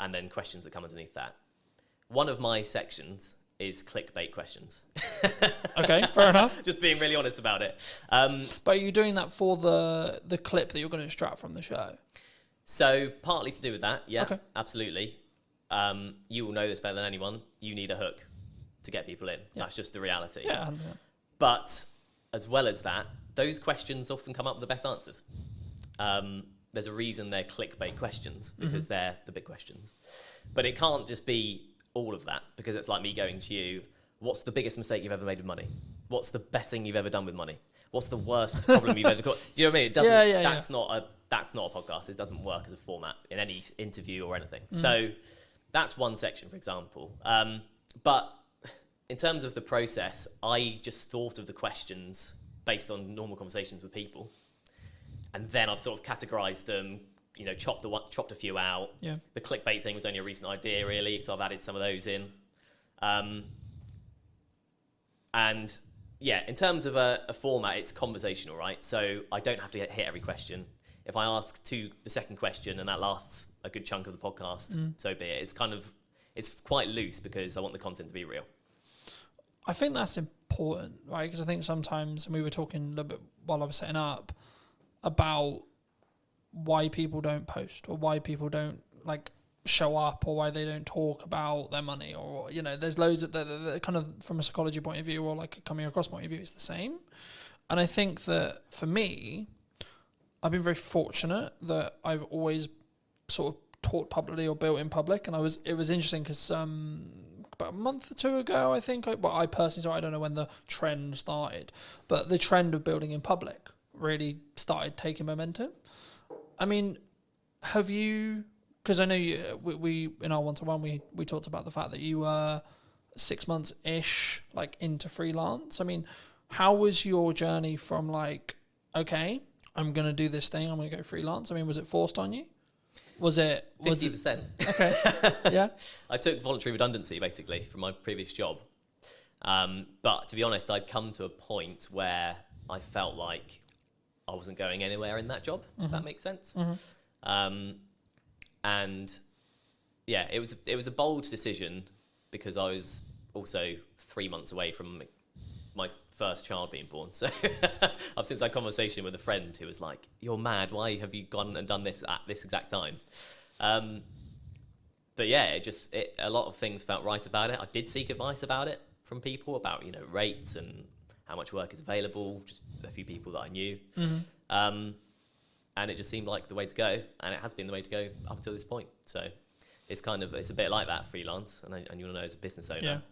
Speaker 14: and then questions that come underneath that. One of my sections is clickbait questions.
Speaker 2: Okay, fair enough.
Speaker 14: Just being really honest about it.
Speaker 2: But are you doing that for the clip that you're going to extract from the show?
Speaker 14: So partly to do with that, yeah,
Speaker 2: okay.
Speaker 14: Absolutely. You will know this better than anyone. You need a hook to get people in. Yeah. That's just the reality.
Speaker 2: Yeah, 100%.
Speaker 14: But as well as that, those questions often come up with the best answers. There's a reason they're clickbait questions, because they're the big questions. But it can't just be all of that, because it's like me going to you, what's the biggest mistake you've ever made with money? What's the best thing you've ever done with money? What's the worst problem you've ever got? Do you know what I mean? It doesn't, that's not a podcast. It doesn't work as a format in any interview or anything. So that's one section, for example. But in terms of the process, I just thought of the questions based on normal conversations with people. And then I've sort of categorized them, chopped a few out.
Speaker 2: Yeah.
Speaker 14: The clickbait thing was only a recent idea, really, so I've added some of those in. And yeah, in terms of a format, it's conversational, right? So I don't have to hit every question. If I ask the second question and that lasts a good chunk of the podcast, so be it. It's quite loose because I want the content to be real.
Speaker 2: I think that's important, right? Because I think sometimes, and we were talking a little bit while I was setting up, about why people don't post or why people don't show up or why they don't talk about their money, or there's loads of the kind of, from a psychology point of view or coming across point of view, it's the same. And I think that for me, I've been very fortunate that I've always sort of taught publicly or built in public, and it was interesting because about a month or 2 ago, I think, I personally, so I don't know when the trend started, but the trend of building in public really started taking momentum. I mean, have you, because I know we in our one-to-one we talked about the fact that you were 6 months ish, like into freelance. I mean, how was your journey from like, okay, I'm going to do this thing, I'm going to go freelance? I mean, was it forced on you? Was it
Speaker 14: 50%?
Speaker 2: Okay. Yeah.
Speaker 14: I took voluntary redundancy basically from my previous job. But to be honest, I'd come to a point where I felt like I wasn't going anywhere in that job, if that makes sense. And yeah, it was a bold decision because I was also 3 months away from my first child being born. So I've since had a conversation with a friend who was like, "You're mad. Why have you gone and done this at this exact time?" But yeah, a lot of things felt right about it. I did seek advice about it from people about, rates and how much work is available, just a few people that I knew. And it just seemed like the way to go. And it has been the way to go up until this point. So it's a bit like that freelance. And you'll know as a business owner,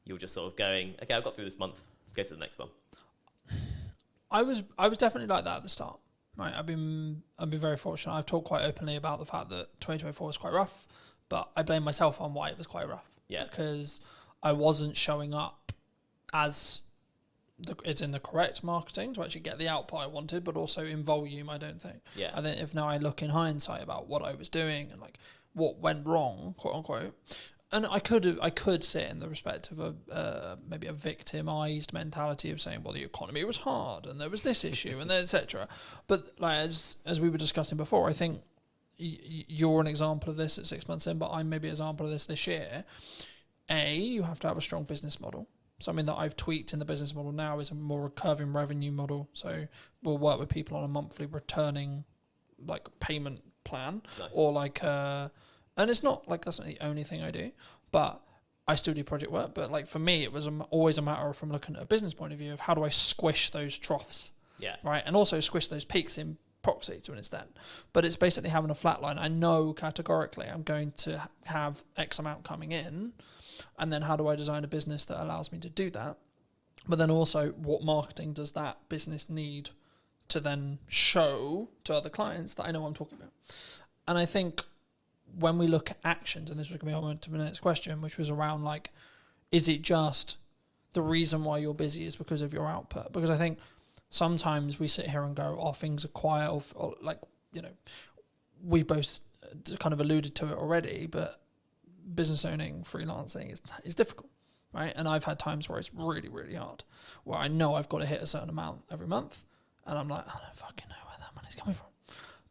Speaker 14: you're just sort of going, okay, I've got through this month, go to the next one.
Speaker 2: I was definitely like that at the start. Right, I've been very fortunate. I've talked quite openly about the fact that 2024 was quite rough, but I blame myself on why it was quite rough.
Speaker 14: Yeah,
Speaker 2: because I wasn't showing up as it's in the correct marketing to actually get the output I wanted, but also in volume. I don't think.
Speaker 14: Yeah.
Speaker 2: I think if now I look in hindsight about what I was doing and like what went wrong, quote unquote. And I could sit in the respect of maybe a victimized mentality of saying, well, the economy was hard and there was this issue and then etc. But like as we were discussing before, I think you're an example of this at 6 months in, but I'm maybe an example of this year. You have to have a strong business model. Something that I've tweaked in the business model now is a more recurring revenue model. So we'll work with people on a monthly returning like payment plan.
Speaker 14: Nice.
Speaker 2: Or like and it's not like that's not the only thing I do, but I still do project work. But like for me, it was always a matter of, from looking at a business point of view, of how do I squish those troughs, right, and also squish those peaks in proxy to an extent. But it's basically having a flat line. I know categorically I'm going to have X amount coming in, and then how do I design a business that allows me to do that? But then also, what marketing does that business need to then show to other clients that I know I'm talking about? And I think when we look at actions, and this was going to be on to the next question, which was around like, is it just the reason why you're busy is because of your output? Because I think sometimes we sit here and go, oh, things are quiet, or like, we both kind of alluded to it already, but business owning, freelancing is difficult, right? And I've had times where it's really, really hard, where I know I've got to hit a certain amount every month, and I'm like, I don't fucking know where that money's coming from.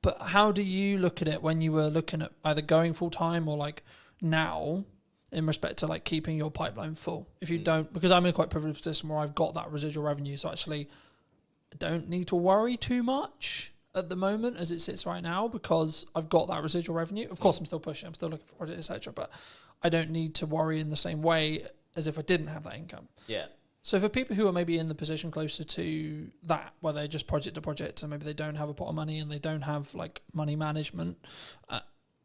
Speaker 2: But how do you look at it when you were looking at either going full time or like now in respect to like keeping your pipeline full? If you don't, because I'm in a quite privileged position where I've got that residual revenue, so actually I don't need to worry too much at the moment as it sits right now, because I've got that residual revenue. Of course, I'm still pushing, I'm still looking for projects, etc. But I don't need to worry in the same way as if I didn't have that income.
Speaker 14: Yeah.
Speaker 2: So for people who are maybe in the position closer to that, where they're just project to project and maybe they don't have a pot of money and they don't have like money management,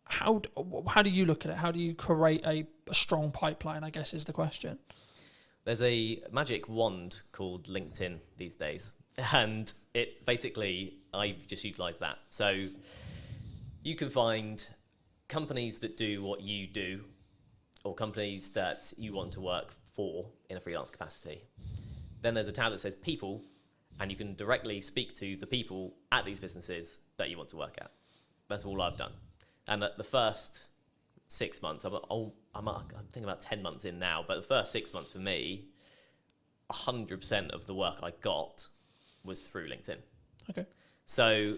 Speaker 2: how do you look at it? How do you create a strong pipeline, I guess, is the question.
Speaker 14: There's a magic wand called LinkedIn these days. And it basically, I've just utilised that. So you can find companies that do what you do, or companies that you want to work for in a freelance capacity. Then there's a tab that says people, and you can directly speak to the people at these businesses that you want to work at. That's all I've done. And the first 6 months, I'm thinking about 10 months in now, but the first 6 months for me, 100% of the work I got was through LinkedIn. Okay. So...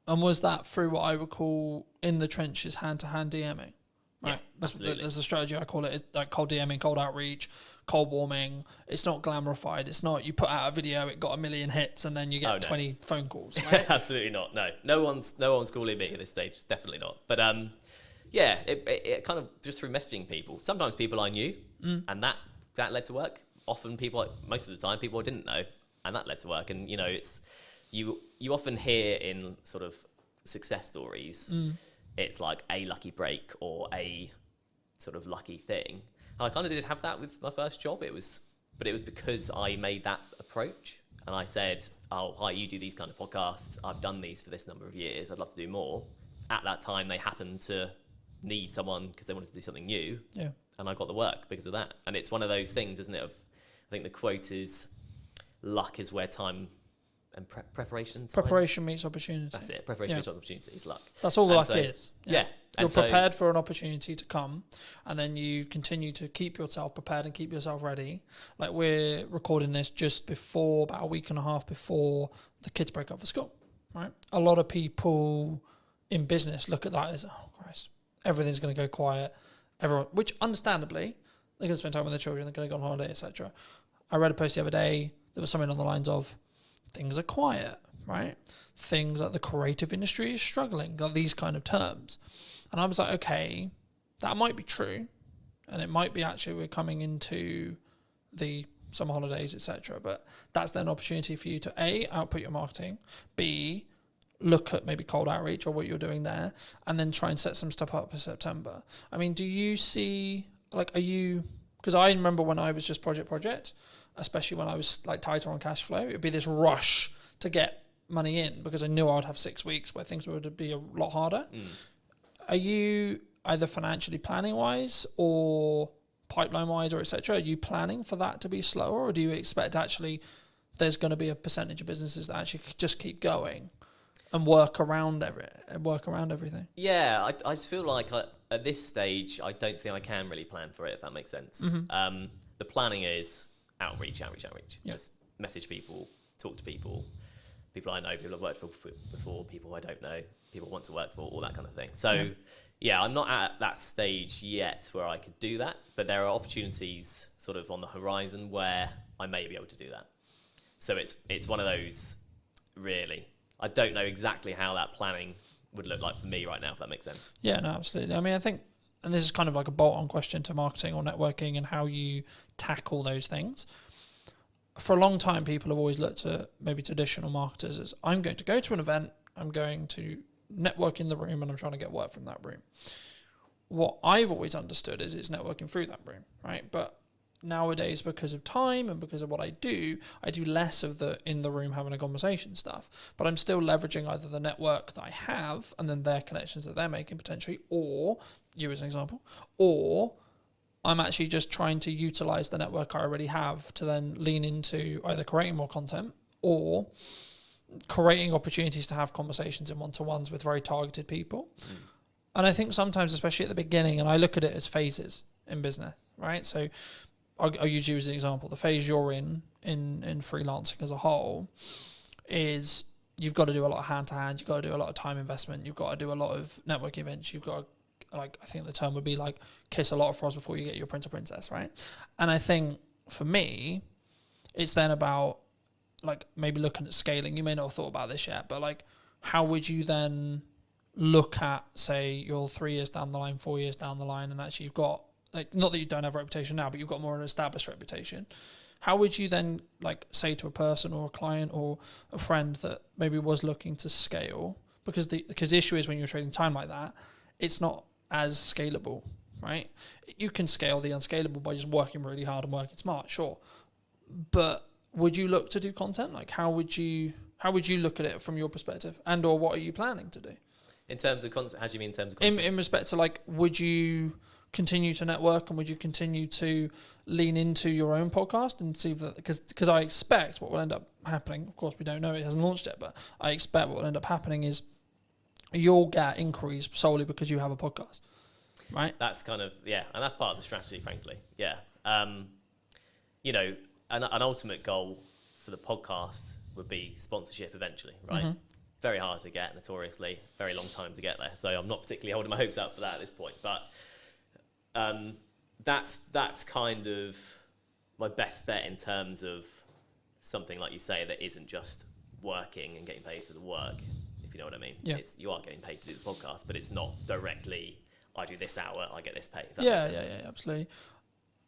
Speaker 2: And was that through what I would call in the trenches, hand-to-hand DMing? Right.
Speaker 14: Yeah, absolutely.
Speaker 2: There's a strategy, I call it, it's like cold DMing, cold outreach, cold warming. It's not glamorified. It's not you put out a video, it got 1 million hits, and then you get 20 phone calls. Right?
Speaker 14: Absolutely not. No one's calling me at this stage. Definitely not. But yeah, it kind of just through messaging people. Sometimes people I knew, and that led to work. Often most of the time, people I didn't know, and that led to work. And it's you often hear in sort of success stories. It's like a lucky break or a sort of lucky thing. And I kind of did have that with my first job. But it was because I made that approach and I said, oh, hi, you do these kind of podcasts. I've done these for this number of years. I'd love to do more. At that time, they happened to need someone because they wanted to do something new.
Speaker 2: Yeah.
Speaker 14: and I got the work because of that. And it's one of those things, isn't it? I think the quote is, luck is where time and preparation.
Speaker 2: Preparation meets opportunity.
Speaker 14: That's it. Preparation meets opportunity. It's luck.
Speaker 2: That's all luck is.
Speaker 14: Yeah.
Speaker 2: You're prepared for an opportunity to come, and then you continue to keep yourself prepared and keep yourself ready. Like, we're recording this just before, about a week and a half before the kids break up for school, right? A lot of people in business look at that as, oh Christ, everything's going to go quiet. Everyone, which understandably, they're going to spend time with their children, they're going to go on holiday, etc. I read a post the other day, there was something on the lines of, things are quiet, right? Things like the creative industry is struggling, like these kind of terms. And I was like, okay, that might be true. And it might be actually we're coming into the summer holidays, etc. But that's then an opportunity for you to A, output your marketing, B, look at maybe cold outreach or what you're doing there, and then try and set some stuff up for September. I mean, do you see, like, are you, because I remember when I was just project, especially when I was like tighter on cash flow, it would be this rush to get money in because I knew I'd have 6 weeks where things would be a lot harder. Are you either financially planning wise or pipeline wise or etc.? Are you planning for that to be slower, or do you expect actually there's going to be a percentage of businesses that actually just keep going and work around everything?
Speaker 14: Yeah, I just feel like at this stage, I don't think I can really plan for it, if that makes sense.
Speaker 2: Mm-hmm.
Speaker 14: The planning is outreach.
Speaker 2: Yeah.
Speaker 14: Just message people, talk to people I know, people I've worked for before, people I don't know, people I want to work for, all that kind of thing. So yeah, I'm not at that stage yet where I could do that, but there are opportunities sort of on the horizon where I may be able to do that. So it's one of those, really. I don't know exactly how that planning would look like for me right now, if that makes sense.
Speaker 2: Yeah, no, absolutely. I mean, I think, and this is kind of like a bolt-on question to marketing or networking and how you tackle those things. For a long time, people have always looked at maybe traditional marketers as, I'm going to go to an event, I'm going to network in the room, and I'm trying to get work from that room. What I've always understood is it's networking through that room, right? But nowadays, because of time and because of what I do less of the in the room having a conversation stuff, but I'm still leveraging either the network that I have and then their connections that they're making potentially, or you as an example, or I'm actually just trying to utilize the network I already have to then lean into either creating more content or creating opportunities to have conversations in one-to-ones with very targeted people. And I think sometimes, especially at the beginning, and I look at it as phases in business, right? So I'll use you as an example. The phase you're in freelancing as a whole is you've got to do a lot of hand-to-hand, you've got to do a lot of time investment, you've got to do a lot of network events, you've got to, like, I think the term would be like kiss a lot of frogs before you get your prince or princess, right? And I think for me, it's then about like maybe looking at scaling. You may not have thought about this yet, but like, how would you then look at, say, you're 3 years down the line, 4 years down the line, and actually you've got, like, not that you don't have a reputation now, but you've got more of an established reputation. How would you then like say to a person or a client or a friend that maybe was looking to scale? Because the issue is when you're trading time like that, it's not as scalable, right? You can scale the unscalable by just working really hard and working smart, sure. But would you look to do content? Like, how would you look at it from your perspective, and or what are you planning to do?
Speaker 14: In terms of content, how do you mean in terms of content?
Speaker 2: In respect to, like, would you continue to network and would you continue to lean into your own podcast and see that, because I expect what will end up happening, of course we don't know, it hasn't launched yet, but I expect what will end up happening is you'll get inquiries solely because you have a podcast, right?
Speaker 14: That's kind of, yeah, and that's part of the strategy, frankly. Yeah. You know, an ultimate goal for the podcast would be sponsorship eventually, right?
Speaker 2: Mm-hmm.
Speaker 14: Very hard to get, notoriously, very long time to get there. So I'm not particularly holding my hopes up for that at this point, but that's kind of my best bet in terms of something like you say that isn't just working and getting paid for the work, if you know what I mean.
Speaker 2: Yeah.
Speaker 14: You are getting paid to do the podcast, but it's not directly, I do this hour, I get this pay.
Speaker 2: Yeah, absolutely.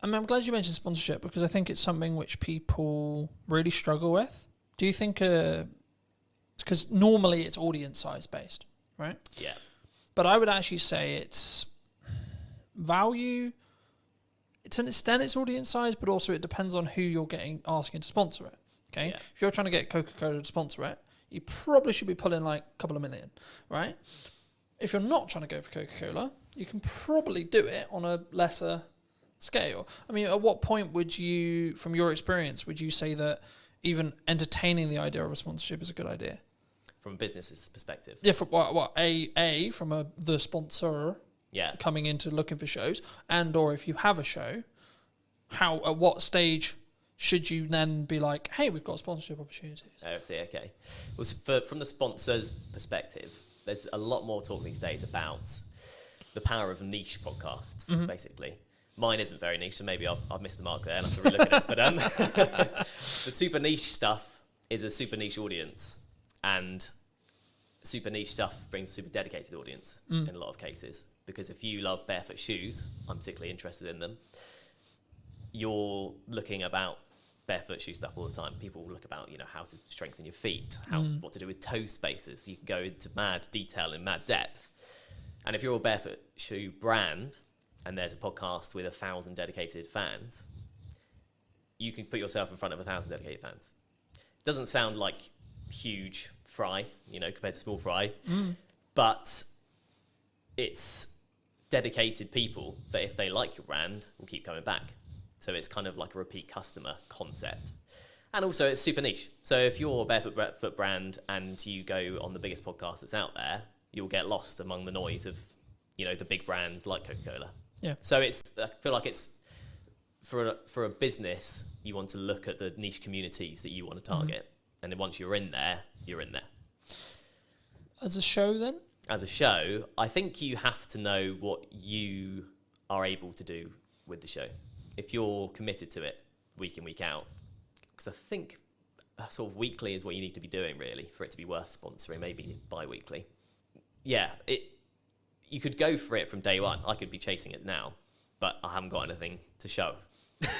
Speaker 2: I mean, I'm glad you mentioned sponsorship because I think it's something which people really struggle with. Do you think, because normally it's audience size based, right?
Speaker 14: Yeah.
Speaker 2: But I would actually say it's value, to an extent it's audience size, but also it depends on who you're asking to sponsor it. Okay. Yeah. If you're trying to get Coca-Cola to sponsor it, you probably should be pulling like a couple of million, right? If you're not trying to go for Coca-Cola, you can probably do it on a lesser scale. I mean, at what point would you, from your experience, would you say that even entertaining the idea of a sponsorship is a good idea?
Speaker 14: From a business's perspective.
Speaker 2: Yeah, from from the sponsor coming into looking for shows, and or if you have a show, at what stage should you then be like, hey, we've got sponsorship opportunities?
Speaker 14: Oh, I see, okay. Well, from the sponsor's perspective, there's a lot more talk these days about the power of niche podcasts, basically. Mine isn't very niche, so maybe I've missed the mark there and I have to relook at it. But the super niche stuff is a super niche audience, and super niche stuff brings a super dedicated audience in a lot of cases. Because if you love barefoot shoes, I'm particularly interested in them, you're looking about barefoot shoe stuff all the time. People look about, how to strengthen your feet, what to do with toe spaces. You can go into mad detail and mad depth. And if you're a barefoot shoe brand and there's a podcast with 1,000 dedicated fans, you can put yourself in front of 1,000 dedicated fans. It doesn't sound like huge fry, compared to small fry, but it's dedicated people that if they like your brand will keep coming back. So it's kind of like a repeat customer concept. And also it's super niche. So if you're a barefoot brand and you go on the biggest podcast that's out there, you'll get lost among the noise of, the big brands like Coca-Cola.
Speaker 2: Yeah.
Speaker 14: So I feel like it's for a business, you want to look at the niche communities that you want to target. And then once you're in there, you're in there.
Speaker 2: As a show then?
Speaker 14: As a show, I think you have to know what you are able to do with the show. If you're committed to it week in, week out, because I think sort of weekly is what you need to be doing really for it to be worth sponsoring, maybe bi-weekly. Yeah, you could go for it from day one. I could be chasing it now, but I haven't got anything to show.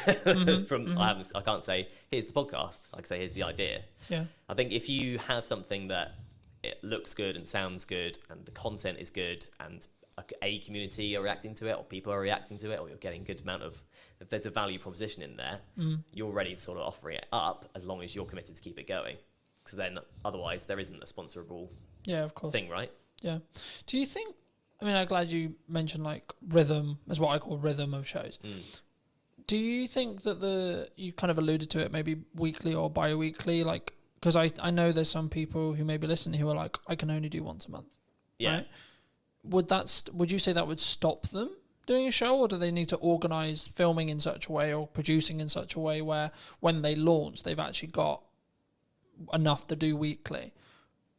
Speaker 14: I can't say, here's the podcast. I can say, here's the idea.
Speaker 2: Yeah.
Speaker 14: I think if you have something that it looks good and sounds good and the content is good and a community are reacting to it or people are reacting to it or you're getting good amount of, if there's a value proposition in there, you're ready to sort of offer it up as long as you're committed to keep it going. Because then otherwise there isn't a sponsorable thing, right?
Speaker 2: Yeah. Do you think, I'm glad you mentioned like rhythm as what I call rhythm of shows. Do you think that you kind of alluded to it, maybe weekly or bi-weekly, like, because I know there's some people who maybe listen who are like, I can only do once a month.
Speaker 14: Yeah.
Speaker 2: Right? Would you say that would stop them doing a show, or do they need to organise filming in such a way or producing in such a way where when they launch, they've actually got enough to do weekly,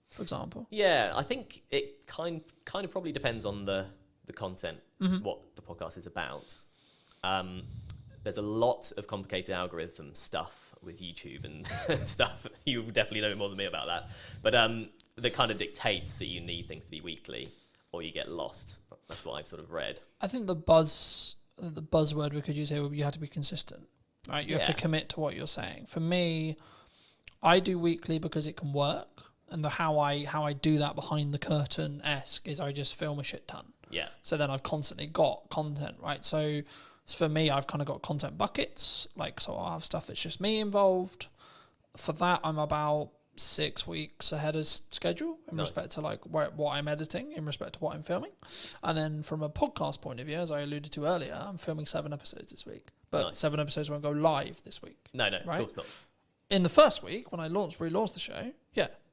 Speaker 2: for example?
Speaker 14: Yeah, I think it kind of probably depends on the content, what the podcast is about. There's a lot of complicated algorithm stuff with YouTube and stuff. You definitely know more than me about that. But that kind of dictates that you need things to be weekly or you get lost. That's what I've sort of read.
Speaker 2: I think the buzzword we could use here would be you have to be consistent, right? You have to commit to what you're saying. For me, I do weekly because it can work. And how I do that behind the curtain-esque is I just film a shit ton.
Speaker 14: Yeah.
Speaker 2: So then I've constantly got content, right? So for me, I've kind of got content buckets. So I'll have stuff that's just me involved. For that, I'm about 6 weeks ahead of schedule in respect to like what I'm editing, in respect to what I'm filming. And then from a podcast point of view, as I alluded to earlier, I'm filming 7 episodes this week. But 7 episodes won't go live this week.
Speaker 14: No,
Speaker 2: right?
Speaker 14: Of course not.
Speaker 2: In the first week, when I relaunched the show,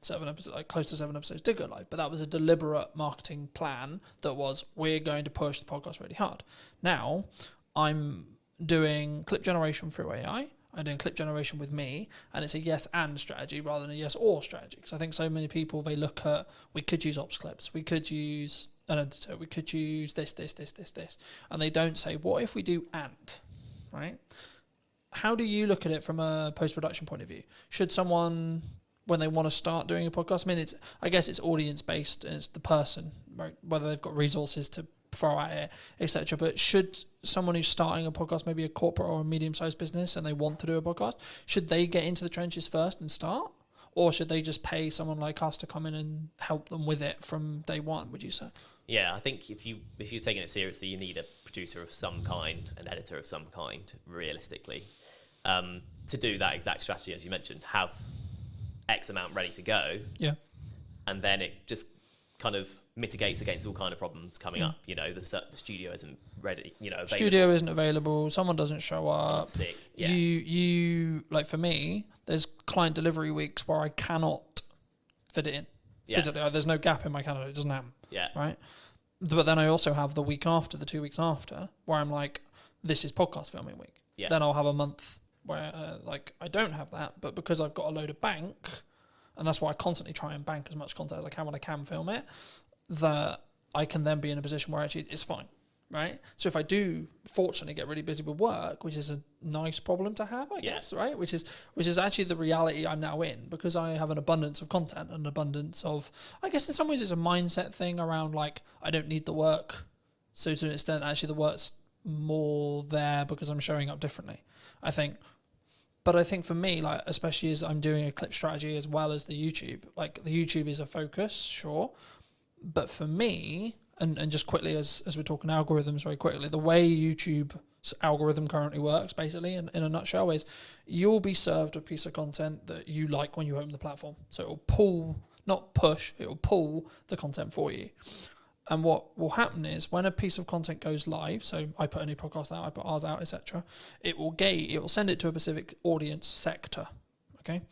Speaker 2: 7 episodes, like close to 7 episodes did go live, but that was a deliberate marketing plan that was, we're going to push the podcast really hard. Now, I'm doing clip generation through AI. I'm doing clip generation with me, and it's a yes and strategy rather than a yes or strategy. Because I think so many people, they look at, we could use ops clips, we could use an editor, we could use this, and they don't say, what if we do and, right? How do you look at it from a post-production point of view? Should someone, when they want to start doing a podcast, I guess it's audience-based, and it's the person, right? Whether they've got resources to throw at it, etc. But should someone who's starting a podcast, maybe a corporate or a medium-sized business, and they want to do a podcast, should they get into the trenches first and start? Or should they just pay someone like us to come in and help them with it from day one, would you say?
Speaker 14: Yeah, I think if you're taking it seriously, you need a producer of some kind, an editor of some kind, realistically. To do that exact strategy, as you mentioned, have X amount ready to go.
Speaker 2: Yeah.
Speaker 14: And then it just kind of mitigates against all kind of problems coming up. You know, the studio isn't ready. You know, available.
Speaker 2: Studio isn't available. Someone doesn't show up.
Speaker 14: Someone's sick. Yeah.
Speaker 2: You like, for me, there's client delivery weeks where I cannot fit it in.
Speaker 14: Yeah.
Speaker 2: Physically, there's no gap in my calendar. It doesn't happen.
Speaker 14: Yeah.
Speaker 2: Right. But then I also have the week after, the 2 weeks after, where I'm like, this is podcast filming week.
Speaker 14: Yeah.
Speaker 2: Then I'll have a month where like I don't have that, but because I've got a load of bank, and that's why I constantly try and bank as much content as I can when I can film it, that I can then be in a position where actually it's fine, right? So if I do fortunately get really busy with work, which is a nice problem to have, I guess, right? Which is actually the reality I'm now in, because I have an abundance of content, an abundance of, I guess in some ways it's a mindset thing around like, I don't need the work. So to an extent, actually the work's more there because I'm showing up differently, I think. But I think for me, like, especially as I'm doing a clip strategy as well as the YouTube, like the YouTube is a focus, sure. But for me, and just quickly as we're talking algorithms very quickly, the way YouTube's algorithm currently works, basically, in a nutshell, is you'll be served a piece of content that you like when you open the platform. So it'll pull, not push, it'll pull the content for you. And what will happen is when a piece of content goes live, so I put a new podcast out, I put ours out, etc., it will send it to a specific audience sector, okay?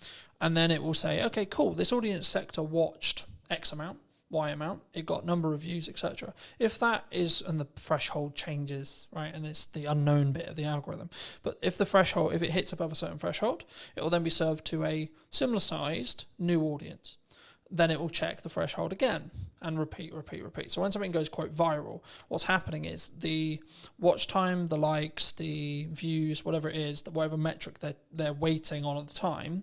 Speaker 2: And then it will say, okay, cool, this audience sector watched X amount, Y amount, it got number of views, etc. If that is, and the threshold changes, right, and it's the unknown bit of the algorithm, but if it hits above a certain threshold, it will then be served to a similar sized new audience. Then it will check the threshold again and repeat. So when something goes, quote, viral, what's happening is the watch time, the likes, the views, whatever it is, whatever metric they're waiting on at the time,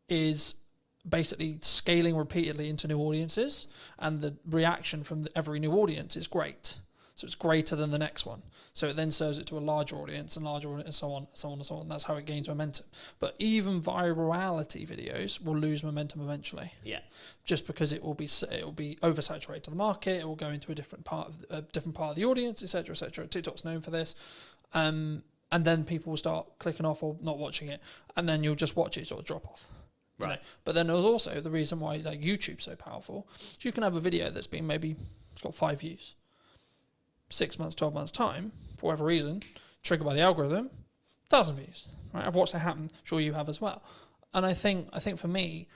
Speaker 2: is basically scaling repeatedly into new audiences, and the reaction from every new audience is great. So it's greater than the next one. So it then serves it to a larger audience and so on. That's how it gains momentum. But even virality videos will lose momentum eventually. Yeah. Just because it will be oversaturated to the market. It will go into a different part of the audience, etc., etc. TikTok's known for this. And then people will start clicking off or not watching it, and then you'll just watch it sort of drop off. Right. You know? But then there's also the reason why like YouTube's so powerful. Is you can have a video that's been it's got 5 views. 6 months, 12 months time, for whatever reason, triggered by the algorithm, 1,000 views. Right? I've watched that happen. I'm sure you have as well. And I think for me,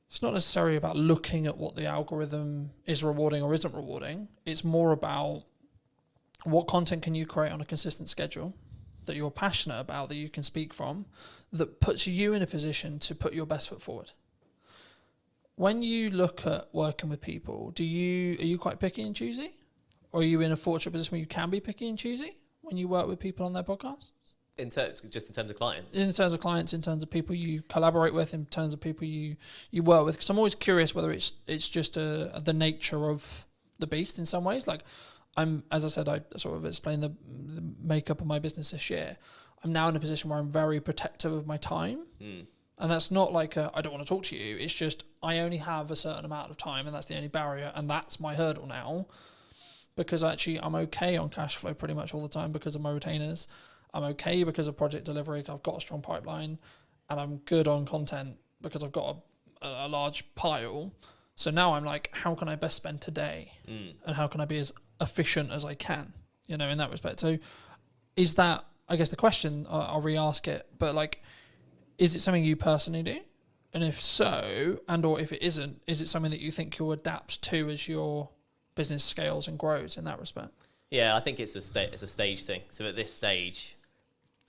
Speaker 2: it's not necessarily about looking at what the algorithm is rewarding or isn't rewarding. It's more about what content can you create on a consistent schedule that you're passionate about, that you can speak from, that puts you in a position to put your best foot forward. When you look at working with people, are you quite picky and choosy? Or are you in a fortunate position where you can be picky and choosy when you work with people on their podcasts?
Speaker 14: In terms of clients?
Speaker 2: In terms of clients, in terms of people you collaborate with, in terms of people you work with. Because I'm always curious whether it's just the nature of the beast in some ways. Like, as I said, I sort of explained the makeup of my business this year. I'm now in a position where I'm very protective of my time. And that's not like I don't want to talk to you. It's just I only have a certain amount of time, and that's the only barrier, and that's my hurdle now. Because actually I'm okay on cash flow pretty much all the time because of my retainers. I'm okay because of project delivery. I've got a strong pipeline, and I'm good on content because I've got a large pile. So now I'm like, how can I best spend today? And how can I be as efficient as I can, in that respect? So is that, I guess the question, I'll re-ask it, but like, is it something you personally do? And if so, or if it isn't, is it something that you think you'll adapt to as your business scales and grows in that respect?
Speaker 14: Yeah, I think it's a stage thing. So at this stage,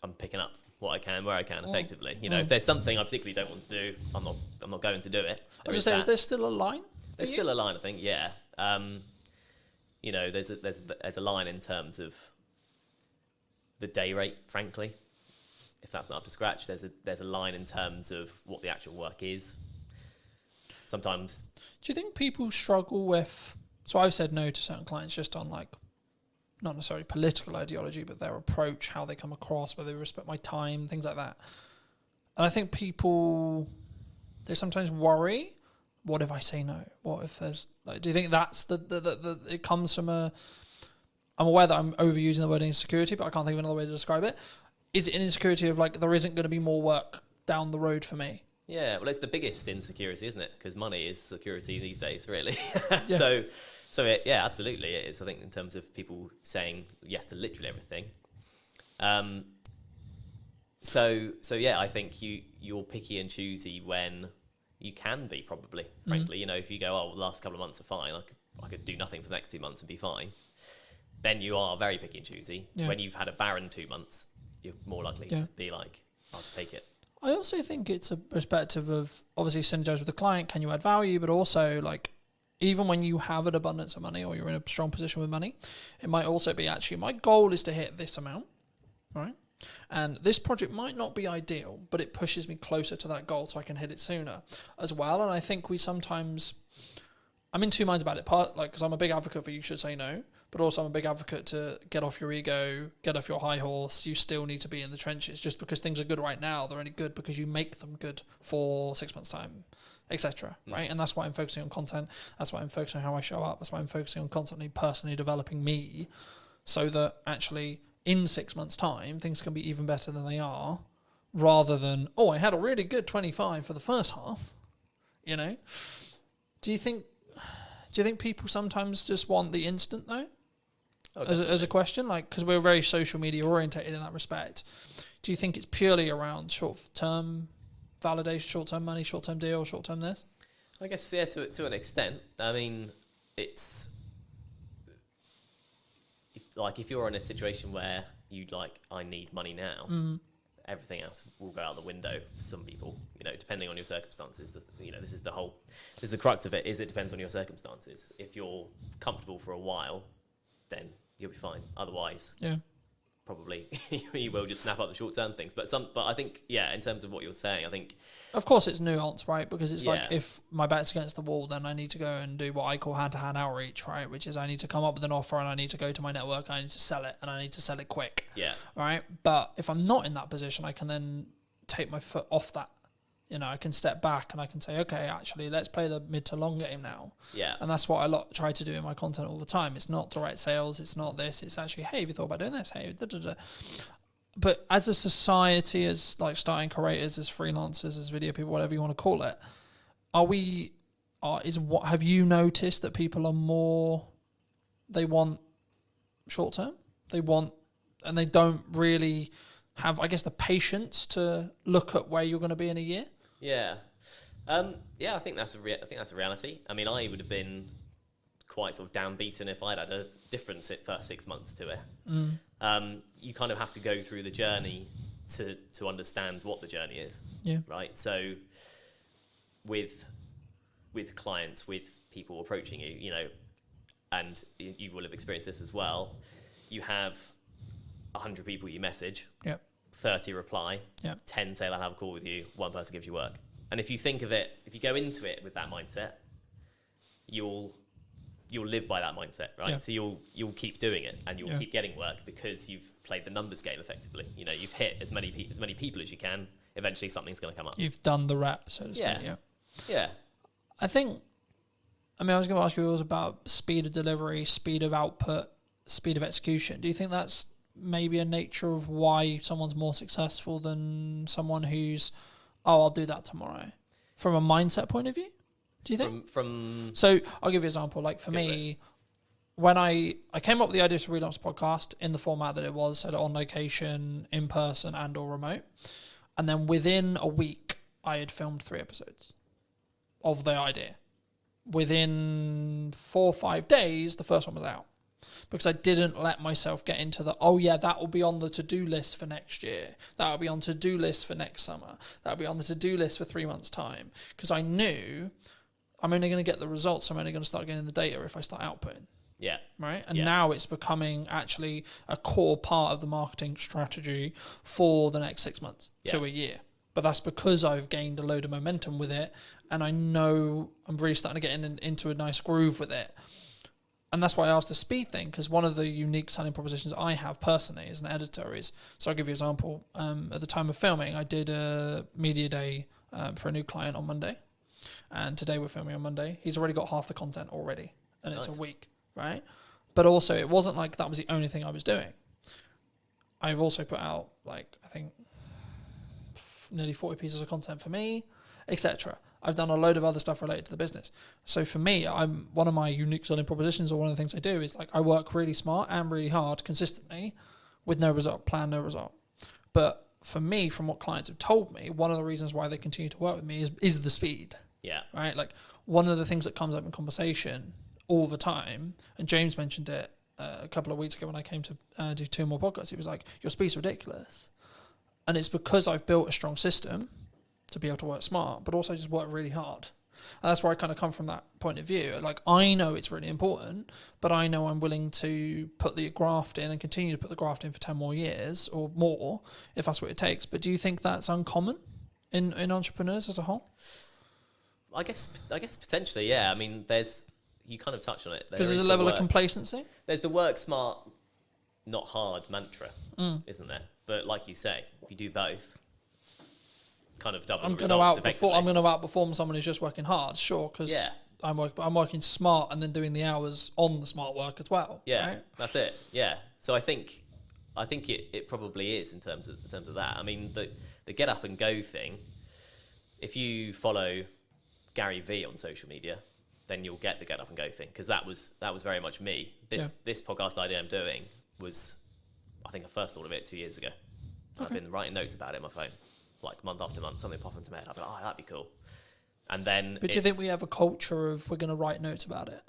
Speaker 14: I'm picking up what I can, where I can, effectively. If there's something I particularly don't want to do, I'm not going to do it.
Speaker 2: I was just saying, is there still a line?
Speaker 14: There's still a line, I think. Yeah. There's a line in terms of the day rate, frankly. If that's not up to scratch, there's a line in terms of what the actual work is. Sometimes.
Speaker 2: Do you think people struggle with? So I've said no to certain clients just on like, not necessarily political ideology, but their approach, how they come across, whether they respect my time, things like that. And I think people, they sometimes worry, what if I say no? What if there's, like, do you think that's it comes from I'm aware that I'm overusing the word insecurity, but I can't think of another way to describe it. Is it an insecurity of like, there isn't going to be more work down the road for me?
Speaker 14: Yeah, well, it's the biggest insecurity, isn't it? Because money is security these days, really.
Speaker 2: Yeah.
Speaker 14: Yeah, absolutely, it is. I think in terms of people saying yes to literally everything. Yeah, I think you're picky and choosy when you can be, probably. Frankly, if you go, oh, the last couple of months are fine, I could do nothing for the next 2 months and be fine. Then you are very picky and choosy.
Speaker 2: Yeah.
Speaker 14: When you've had a barren 2 months, you're more likely to be like, I'll just take it.
Speaker 2: I also think it's a perspective of obviously synergize with the client. Can you add value? But also, like, even when you have an abundance of money or you're in a strong position with money, it might also be actually my goal is to hit this amount, right? And this project might not be ideal, but it pushes me closer to that goal so I can hit it sooner as well. And I think I'm in two minds about it. Because I'm a big advocate for you should say no, but also I'm a big advocate to get off your ego, get off your high horse. You still need to be in the trenches. Just because things are good right now, they're only good because you make them good for 6 months' time, etc. Right? And that's why I'm focusing on content. That's why I'm focusing on how I show up. That's why I'm focusing on constantly personally developing me, so that actually in 6 months' time things can be even better than they are, rather than, oh, I had a really good 25 for the first half. Do you think people sometimes just want the instant though? As a question, like, because we're very social media orientated in that respect. Do you think it's purely around short-term validation, short-term money, short-term deal, short-term this?
Speaker 14: I guess, yeah, to an extent. I mean, it's if you're in a situation where I need money now, everything else will go out the window for some people, depending on your circumstances. This is the crux of it, is it depends on your circumstances. If you're comfortable for a while, then you'll be fine. Otherwise, probably you will just snap up the short-term things. But I think, in terms of what you're saying, I think,
Speaker 2: of course, it's nuanced, right? Because it's like, if my back's against the wall, then I need to go and do what I call hand-to-hand outreach, right? Which is I need to come up with an offer and I need to go to my network and I need to sell it and I need to sell it quick.
Speaker 14: Yeah.
Speaker 2: Right. But if I'm not in that position, I can then take my foot off that. I can step back and I can say, okay, actually, let's play the mid to long game now.
Speaker 14: Yeah.
Speaker 2: And that's what I try to do in my content all the time. It's not direct sales. It's not this. It's actually, hey, have you thought about doing this? Hey, da-da-da. But as a society, as like starting creators, as freelancers, as video people, whatever you want to call it, have you noticed that people are more, they want short term? And they don't really have, I guess, the patience to look at where you're going to be in a year?
Speaker 14: Yeah. I think that's a reality. I mean, I would have been quite sort of downbeaten if I'd had a different first 6 months to it. You kind of have to go through the journey to understand what the journey is.
Speaker 2: Yeah.
Speaker 14: Right. So with clients, with people approaching you, and you will have experienced this as well. You have 100 people you message.
Speaker 2: Yep.
Speaker 14: 30 reply.
Speaker 2: Yep.
Speaker 14: 10 say they'll have a call with you. 1 person gives you work. And if you think of it, if you go into it with that mindset, you'll live by that mindset, right?
Speaker 2: Yeah.
Speaker 14: So you'll keep doing it and you'll keep getting work because you've played the numbers game effectively. You've hit as many people as you can. Eventually, something's going to come up.
Speaker 2: You've done the rep, so to speak.
Speaker 14: Yeah.
Speaker 2: I was going to ask you, it was about speed of delivery, speed of output, speed of execution. Do you think that's maybe a nature of why someone's more successful than someone who's, I'll do that tomorrow, from a mindset point of view? Do you think? So I'll give you an example. Like for me, when I came up with the idea to relaunch the podcast in the format that it was, so on location, in person, and or remote, and then within a week I had filmed 3 episodes of the idea. Within 4 or 5 days, the first one was out. Because I didn't let myself get into that will be on the to-do list for next year. That will be on to-do list for next summer. That will be on the to-do list for 3 months' time. Because I knew I'm only going to get the results. I'm only going to start getting the data if I start outputting.
Speaker 14: Yeah.
Speaker 2: Right? And now it's becoming actually a core part of the marketing strategy for the next 6 months to a year. But that's because I've gained a load of momentum with it. And I know I'm really starting to get into a nice groove with it. And that's why I asked the speed thing, because one of the unique selling propositions I have personally as an editor is, so I'll give you an example. At the time of filming, I did a media day for a new client on Monday. And today we're filming on Monday. He's already got half the content already. And it's a week, right? But also, it wasn't like that was the only thing I was doing. I've also put out, I think, nearly 40 pieces of content for me. etc. I've done a load of other stuff related to the business. So for me, one of my unique selling propositions, or one of the things I do, is like I work really smart and really hard consistently with no result, plan no result. But for me, from what clients have told me, one of the reasons why they continue to work with me is the speed.
Speaker 14: Yeah.
Speaker 2: Right? Like one of the things that comes up in conversation all the time, and James mentioned it a couple of weeks ago when I came to do 2 more podcasts, he was like, your speed's ridiculous. And it's because I've built a strong system to be able to work smart, but also just work really hard. And that's where I kind of come from that point of view. Like, I know it's really important, but I know I'm willing to put the graft in and continue to put the graft in for 10 more years or more, if that's what it takes. But do you think that's uncommon in entrepreneurs as a whole?
Speaker 14: I guess potentially, yeah. I mean, you kind of touched on it.
Speaker 2: Because there's a level of complacency.
Speaker 14: There's the work smart, not hard mantra, isn't there? But like you say, if you do both, kind of double the results effectively.
Speaker 2: I'm going to outperform someone who's just working hard, sure, because I'm working smart and then doing the hours on the smart work as well.
Speaker 14: Yeah,
Speaker 2: right?
Speaker 14: That's it. Yeah. So I think it probably is in terms of that. I mean, the get up and go thing. If you follow Gary V on social media, then you'll get the get up and go thing, because that was very much me. This podcast idea I'm doing was, I think I first thought of it 2 years ago. Okay. I've been writing notes about it on my phone, like month after month, something popped into my head. I'd be like, oh, that'd be cool. And then,
Speaker 2: but do you think we have a culture of we're going to write notes about it?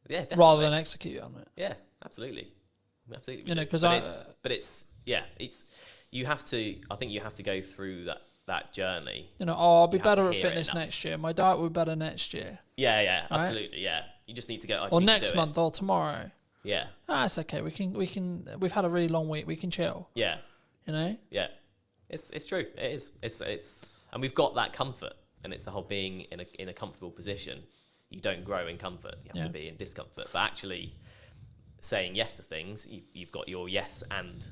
Speaker 14: Yeah, definitely.
Speaker 2: Rather than execute on it.
Speaker 14: Yeah, absolutely.
Speaker 2: You know, because
Speaker 14: you have to. I think you have to go through that journey.
Speaker 2: You know, I'll be better at fitness next year. My diet will be better next year.
Speaker 14: Yeah, absolutely. Yeah, you just need to go.
Speaker 2: Or next month, or tomorrow.
Speaker 14: Yeah.
Speaker 2: It's okay. We can. We've had a really long week. We can chill.
Speaker 14: Yeah.
Speaker 2: You know.
Speaker 14: Yeah, it's true. It is. It's and we've got that comfort, and it's the whole being in a comfortable position. You don't grow in comfort. You have to be in discomfort. But actually, saying yes to things, you've got your yes and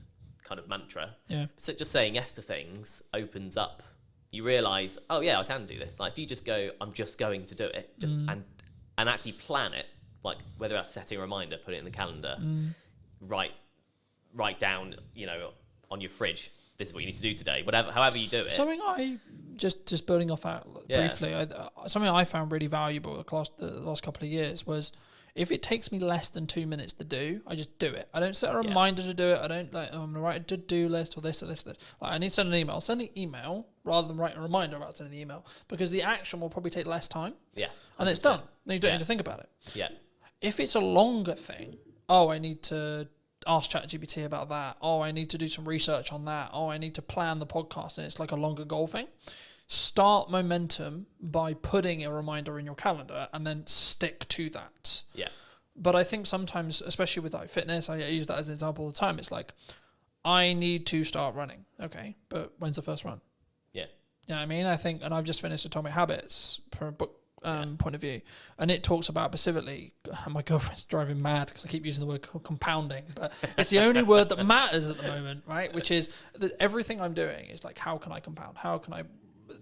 Speaker 14: kind of mantra.
Speaker 2: Yeah.
Speaker 14: So just saying yes to things opens up. You realise, oh yeah, I can do this. Like if you just go, I'm just going to do it, and actually plan it. Like whether that's setting a reminder, put it in the calendar, write down, on your fridge, this is what you need to do today. However you do it.
Speaker 2: Something I just building off that briefly. Something I found really valuable the last couple of years was, if it takes me less than 2 minutes to do, I just do it. I don't set a reminder to do it. I don't I'm going to write a to-do list or this or this or this. Like, I need to send an email. Send the email rather than write a reminder about sending the email, because the action will probably take less time.
Speaker 14: Yeah. 100%.
Speaker 2: And then it's done. Then you don't need to think about it.
Speaker 14: Yeah.
Speaker 2: If it's a longer thing, I need to ask ChatGPT about that. I need to do some research on that. I need to plan the podcast, and it's like a longer goal thing. Start momentum by putting a reminder in your calendar and then stick to that.
Speaker 14: Yeah.
Speaker 2: But I think sometimes, especially with like fitness, I use that as an example all the time. It's like, I need to start running. Okay, but when's the first run?
Speaker 14: Yeah.
Speaker 2: You know what I mean? I think, and I've just finished Atomic Habits from a book point of view, and it talks about specifically, my girlfriend's driving mad because I keep using the word compounding, but it's the only word that matters at the moment, right? Which is that everything I'm doing is like, how can I compound? How can I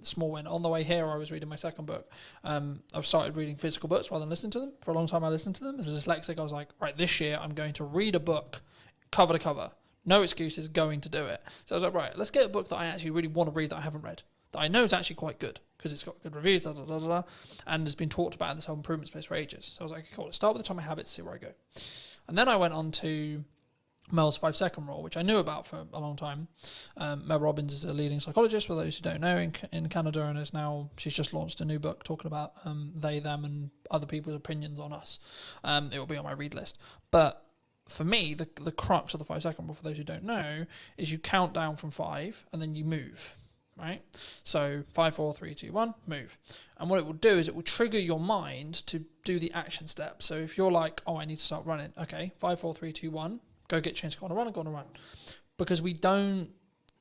Speaker 2: small win? On the way here, I was reading my second book. I've started reading physical books rather than listening to them. For a long time, I listened to them. As a dyslexic, I was like, right, this year I'm going to read a book cover to cover. No excuses, going to do it. So I was like, right, let's get a book that I actually really want to read that I haven't read, that I know is actually quite good because it's got good reviews, and has been talked about in this whole improvement space for ages. So I was like, cool, let's start with Atomic Habits, see where I go. And then I went on to Mel's 5-second rule, which I knew about for a long time. Mel Robbins is a leading psychologist, for those who don't know, in Canada, and she's just launched a new book talking about they, them, and other people's opinions on us. It will be on my read list. But for me, the crux of the 5-second rule, for those who don't know, is you count down from 5 and then you move. Right? So 5, 4, 3, 2, 1, move. And what it will do is it will trigger your mind to do the action step. So if you're like, I need to start running. Okay, 5, 4, 3, 2, 1, go get changed, go on a run. Because we don't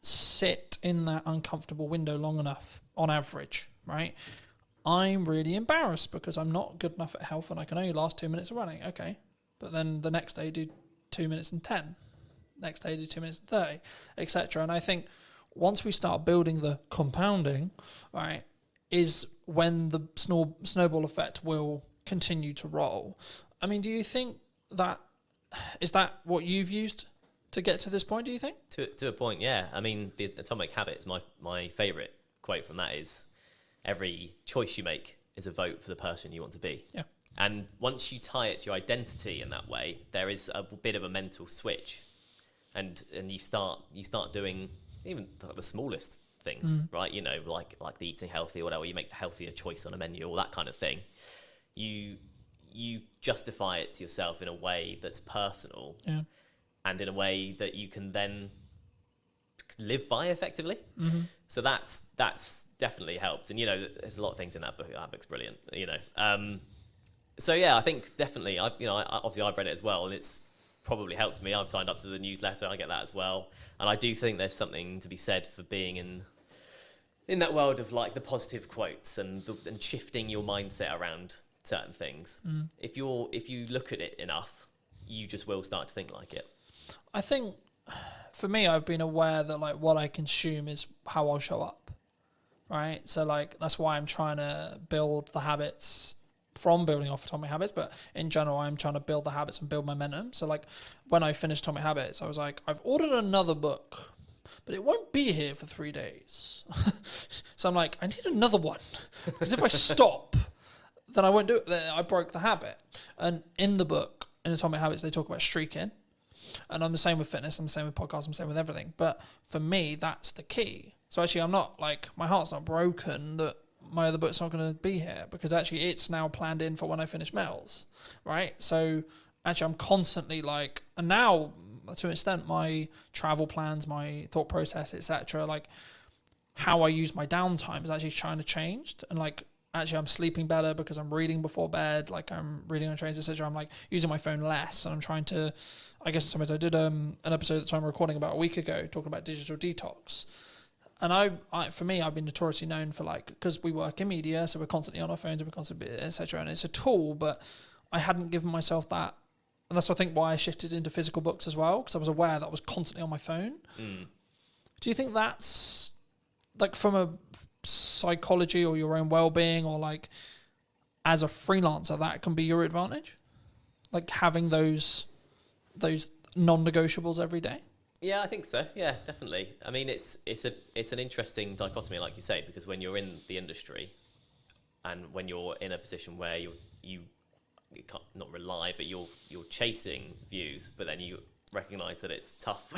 Speaker 2: sit in that uncomfortable window long enough on average, right? I'm really embarrassed because I'm not good enough at health and I can only last 2 minutes of running. Okay. But then the next day do 2 minutes and 10. Next day do 2 minutes and 30, etc. And I think once we start building the compounding, right, is when the snowball effect will continue to roll. I mean, do you think is that what you've used to get to this point, do you think?
Speaker 14: To a point, yeah. I mean, the Atomic Habits, my favourite quote from that is, every choice you make is a vote for the person you want to be.
Speaker 2: Yeah.
Speaker 14: And once you tie it to your identity in that way, there is a bit of a mental switch, and you start doing even the smallest things, right? You know, like the eating healthy or whatever. You make the healthier choice on a menu or that kind of thing. You justify it to yourself in a way that's personal, and in a way that you can then live by effectively. So that's definitely helped. And you know, there's a lot of things in that book. That book's brilliant. You know. So yeah, I think definitely. Obviously I've read it as well, and it's probably helped me. I've signed up to the newsletter. I get that as well, and I do think there's something to be said for being in that world of like the positive quotes and shifting your mindset around certain things. If you look at it enough, you just will start to think like it.
Speaker 2: I think for me, I've been aware that like what I consume is how I'll show up, right? So like that's why I'm trying to build the habits from building off Atomic Habits, but in general, I'm trying to build the habits and build momentum. So like when I finished Atomic Habits, I was like, I've ordered another book, but it won't be here for 3 days. So I'm like, I need another one, because if I stop, then I won't do it. Then I broke the habit. And in the book, in Atomic Habits, they talk about streaking. And I'm the same with fitness, I'm the same with podcasts, I'm the same with everything. But for me, that's the key. So actually, I'm not like, my heart's not broken that my other book's not going to be here, because actually it's now planned in for when I finish Mel's, right? So actually I'm constantly like, and now to an extent, my travel plans, my thought process, etc., like how I use my downtime is actually trying to change. And like, actually I'm sleeping better because I'm reading before bed, like I'm reading on trains, etc. I'm like using my phone less, and I'm trying to, I guess sometimes I did an episode that I'm recording about a week ago talking about digital detox. And I for me, I've been notoriously known for like, because we work in media, so we're constantly on our phones and we're constantly, etc. And it's a tool, but I hadn't given myself that. And that's, I think, why I shifted into physical books as well, because I was aware that I was constantly on my phone. Do you think that's like from a psychology or your own well-being, or like as a freelancer, that can be your advantage? Like having those non-negotiables every day?
Speaker 14: Yeah, I think so. Yeah, definitely. I mean, it's an interesting dichotomy, like you say, because when you're in the industry, and when you're in a position where you can't not rely, but you're chasing views, but then you recognise that it's tough.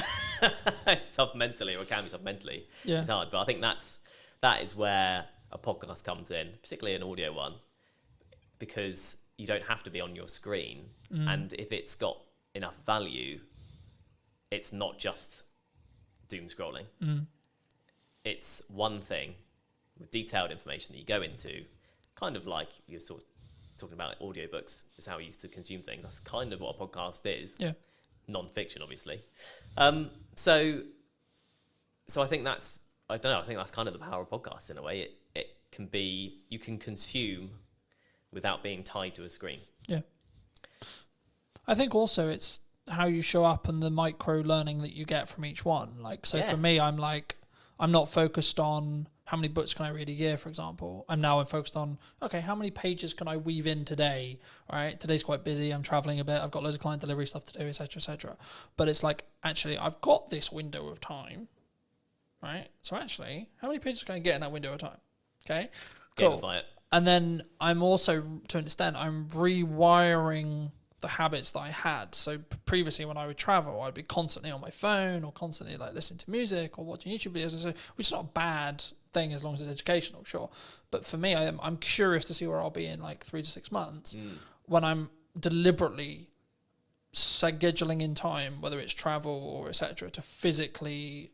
Speaker 14: It's tough mentally, or it can be tough mentally.
Speaker 2: Yeah.
Speaker 14: It's hard, but I think that is where a podcast comes in, particularly an audio one, because you don't have to be on your screen, and if it's got enough value, it's not just doom scrolling. It's one thing with detailed information that you go into, kind of like you're sort of talking about audiobooks is how we used to consume things. That's kind of what a podcast is.
Speaker 2: Yeah.
Speaker 14: Non-fiction, obviously. So I think that's, I don't know, I think that's kind of the power of podcasts in a way. It can be, you can consume without being tied to a screen.
Speaker 2: Yeah. I think also it's how you show up and the micro learning that you get from each one. Like, so for me, I'm like, I'm not focused on how many books can I read a year, for example. I'm focused on, okay, how many pages can I weave in today, right? Today's quite busy. I'm traveling a bit. I've got loads of client delivery stuff to do, et cetera, et cetera. But it's like, actually, I've got this window of time, right? So actually, how many pages can I get in that window of time? Okay, cool.
Speaker 14: Gamify it.
Speaker 2: And then I'm also, to an extent, I'm rewiring the habits that I had. So previously when I would travel, I'd be constantly on my phone or constantly like listening to music or watching YouTube videos, which is not a bad thing as long as it's educational, sure. But for me, I'm curious to see where I'll be in like 3 to 6 months when I'm deliberately scheduling in time, whether it's travel or etc., to physically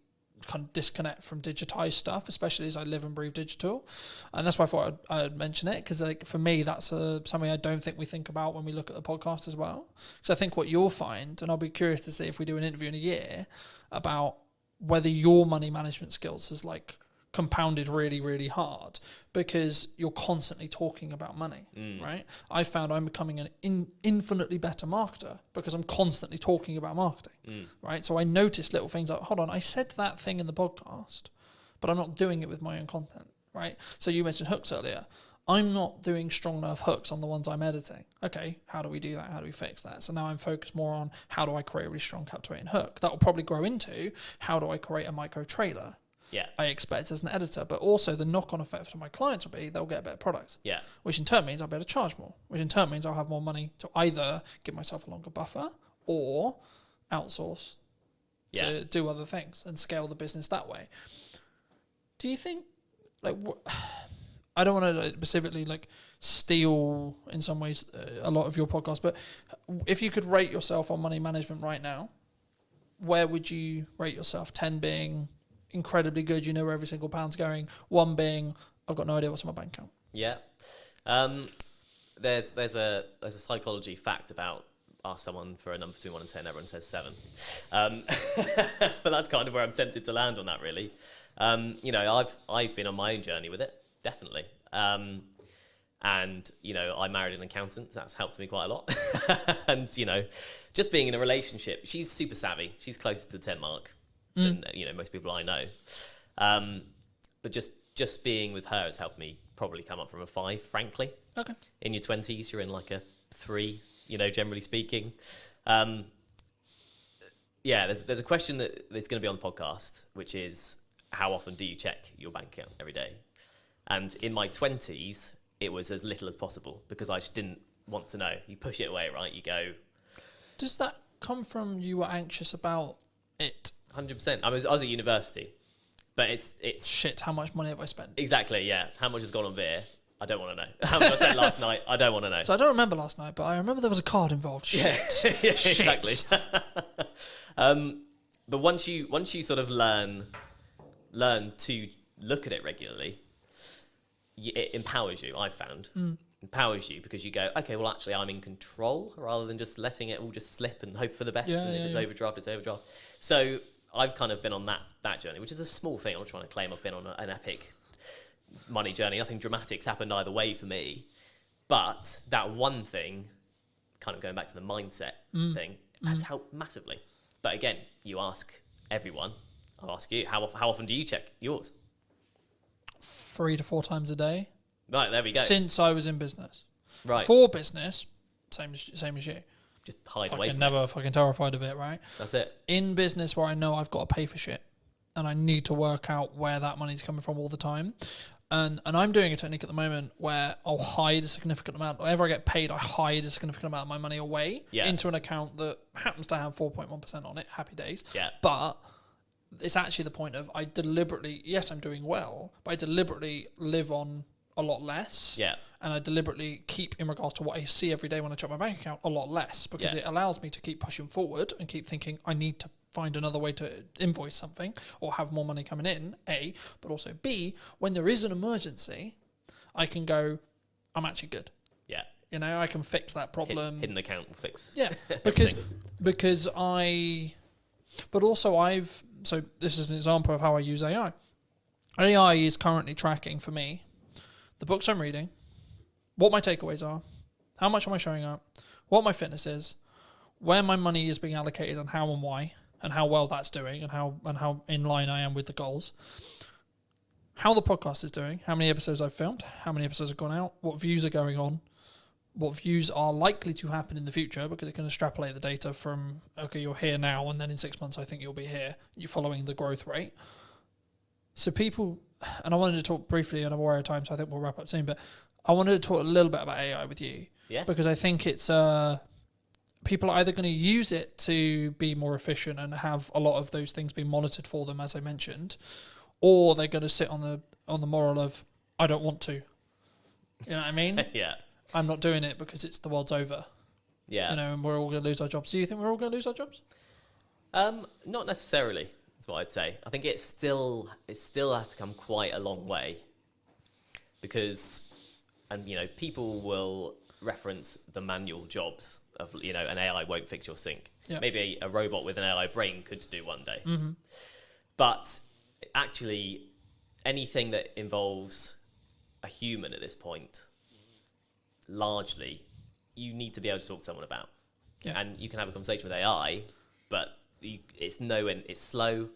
Speaker 2: kind of disconnect from digitized stuff, especially as I live and breathe digital. And that's why I thought I'd mention it, because like for me, that's something I don't think we think about when we look at the podcast as well. Because I think what you'll find, and I'll be curious to see if we do an interview in a year about whether your money management skills has like compounded really, really hard, because you're constantly talking about money, right? I found I'm becoming an infinitely better marketer because I'm constantly talking about marketing, right? So I notice little things like, hold on, I said that thing in the podcast, but I'm not doing it with my own content, right? So you mentioned hooks earlier. I'm not doing strong enough hooks on the ones I'm editing. Okay, how do we do that? How do we fix that? So now I'm focused more on how do I create a really strong captivating hook. That will probably grow into how do I create a micro trailer. I expect as an editor. But also the knock-on effect for my clients will be they'll get a better product.
Speaker 14: Yeah.
Speaker 2: Which in turn means I'll be able to charge more. Which in turn means I'll have more money to either give myself a longer buffer or outsource to do other things and scale the business that way. Do you think, like, I don't want to specifically like steal in some ways a lot of your podcast, but if you could rate yourself on money management right now, where would you rate yourself? 10 being incredibly good, you know where every single pound's going. 1 being, I've got no idea what's in my bank account.
Speaker 14: Yeah. There's a psychology fact about ask someone for a number between 1 and 10, everyone says 7. But that's kind of where I'm tempted to land on that, really. You know, I've been on my own journey with it, definitely. And, you know, I married an accountant, so that's helped me quite a lot. And, you know, just being in a relationship, she's super savvy. She's closer to the 10 mark than, you know, most people I know. But just being with her has helped me probably come up from a 5, frankly.
Speaker 2: Okay.
Speaker 14: In your 20s, you're in like a 3, you know, generally speaking. Yeah, there's a question that is going to be on the podcast, which is, how often do you check your bank account every day? And in my 20s, it was as little as possible because I just didn't want to know. You push it away, right? You go...
Speaker 2: Does that come from you were anxious about it?
Speaker 14: 100%. I was at university, but it's...
Speaker 2: Shit, how much money have I spent?
Speaker 14: Exactly, yeah. How much has gone on beer? I don't want to know. How much I spent last night? I don't want to know.
Speaker 2: So I don't remember last night, but I remember there was a card involved. Shit.
Speaker 14: Yeah,
Speaker 2: Shit.
Speaker 14: Exactly. But once you sort of learn to look at it regularly, it empowers you, I've found. Empowers you because you go, okay, well, actually, I'm in control rather than just letting it all just slip and hope for the best. And if it's overdraft, it's overdraft. So I've kind of been on that journey, which is a small thing. I'm not trying to claim I've been on an epic money journey. Nothing dramatic's happened either way for me. But that one thing, kind of going back to the mindset thing, has helped massively. But again, you ask everyone, I'll ask you, how often do you check yours?
Speaker 2: 3 to 4 times a day.
Speaker 14: Right, there we go.
Speaker 2: Since I was in business.
Speaker 14: Right.
Speaker 2: For business, same as you.
Speaker 14: Just hide
Speaker 2: fucking
Speaker 14: away from
Speaker 2: never
Speaker 14: it.
Speaker 2: fucking terrified of it, right?
Speaker 14: That's it.
Speaker 2: In business where I know I've got to pay for shit and I need to work out where that money's coming from all the time. And I'm doing a technique at the moment where I'll hide a significant amount. Whenever I get paid, I hide a significant amount of my money away into an account that happens to have 4.1% on it. Happy days.
Speaker 14: Yeah.
Speaker 2: But it's actually the point of I deliberately, yes, I'm doing well, but I deliberately live on a lot less.
Speaker 14: Yeah.
Speaker 2: And I deliberately keep, in regards to what I see every day when I check my bank account, a lot less because it allows me to keep pushing forward and keep thinking I need to find another way to invoice something or have more money coming in, A, but also B, when there is an emergency, I can go, I'm actually good.
Speaker 14: Yeah.
Speaker 2: You know, I can fix that problem.
Speaker 14: Hidden account will fix.
Speaker 2: Yeah, because so this is an example of how I use AI. AI is currently tracking for me the books I'm reading, what my takeaways are, how much am I showing up, what my fitness is, where my money is being allocated and how and why, and how well that's doing and how in line I am with the goals, how the podcast is doing, how many episodes I've filmed, how many episodes have gone out, what views are going on, what views are likely to happen in the future because it can extrapolate the data from, okay, you're here now and then in 6 months I think you'll be here. You're following the growth rate. So people, and I wanted to talk briefly and I'm aware of time, so I think we'll wrap up soon, but I wanted to talk a little bit about AI with you.
Speaker 14: Yeah.
Speaker 2: Because I think it's, people are either going to use it to be more efficient and have a lot of those things being monitored for them, as I mentioned, or they're going to sit on the moral of, I don't want to. You know what I mean?
Speaker 14: Yeah.
Speaker 2: I'm not doing it because it's the world's over.
Speaker 14: Yeah.
Speaker 2: You know, and we're all going to lose our jobs. Do you think we're all going to lose our jobs?
Speaker 14: Not necessarily, is what I'd say. I think it still has to come quite a long way because, and you know, people will reference the manual jobs of, you know, an AI won't fix your sink.
Speaker 2: Yeah.
Speaker 14: Maybe a robot with an AI brain could do one day.
Speaker 2: Mm-hmm.
Speaker 14: But actually, anything that involves a human at this point, largely, you need to be able to talk to someone about.
Speaker 2: Yeah.
Speaker 14: And you can have a conversation with AI, but it's slow,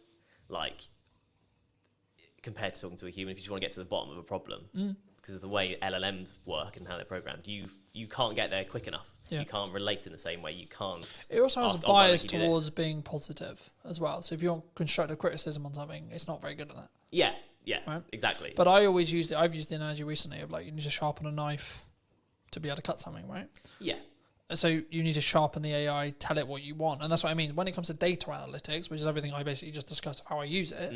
Speaker 14: like, compared to talking to a human. If you just want to get to the bottom of a problem, because of the way LLMs work and how they're programmed, you can't get there quick enough.
Speaker 2: Yeah.
Speaker 14: You can't relate in the same way. You can't.
Speaker 2: It also has
Speaker 14: ask,
Speaker 2: a
Speaker 14: "Oh, why don't
Speaker 2: bias
Speaker 14: you do this?"
Speaker 2: towards being positive as well. So if you want constructive criticism on something, it's not very good at that.
Speaker 14: Yeah,
Speaker 2: Right?
Speaker 14: exactly.
Speaker 2: But I always use it. I've used the analogy recently of like you need to sharpen a knife to be able to cut something, right?
Speaker 14: Yeah.
Speaker 2: So you need to sharpen the AI, tell it what you want, and that's what I mean. When it comes to data analytics, which is everything I basically just discussed of how I use it,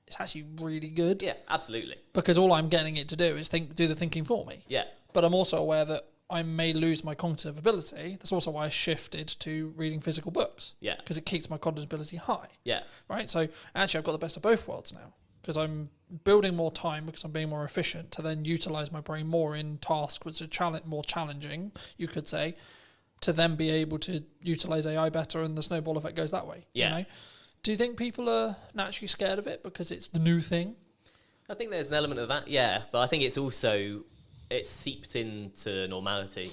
Speaker 2: it's actually really good.
Speaker 14: Yeah, absolutely.
Speaker 2: Because all I'm getting it to do is do the thinking for me.
Speaker 14: Yeah.
Speaker 2: But I'm also aware that I may lose my cognitive ability. That's also why I shifted to reading physical books.
Speaker 14: Yeah.
Speaker 2: Because it keeps my cognitive ability high.
Speaker 14: Yeah.
Speaker 2: Right? So actually I've got the best of both worlds now. Because I'm building more time because I'm being more efficient to then utilize my brain more in tasks which are more challenging, you could say, to then be able to utilize AI better, and the snowball effect goes that way.
Speaker 14: Yeah.
Speaker 2: You know? Do you think people are naturally scared of it because it's the new thing?
Speaker 14: I think there's an element of that, yeah. But I think it's also, it's seeped into normality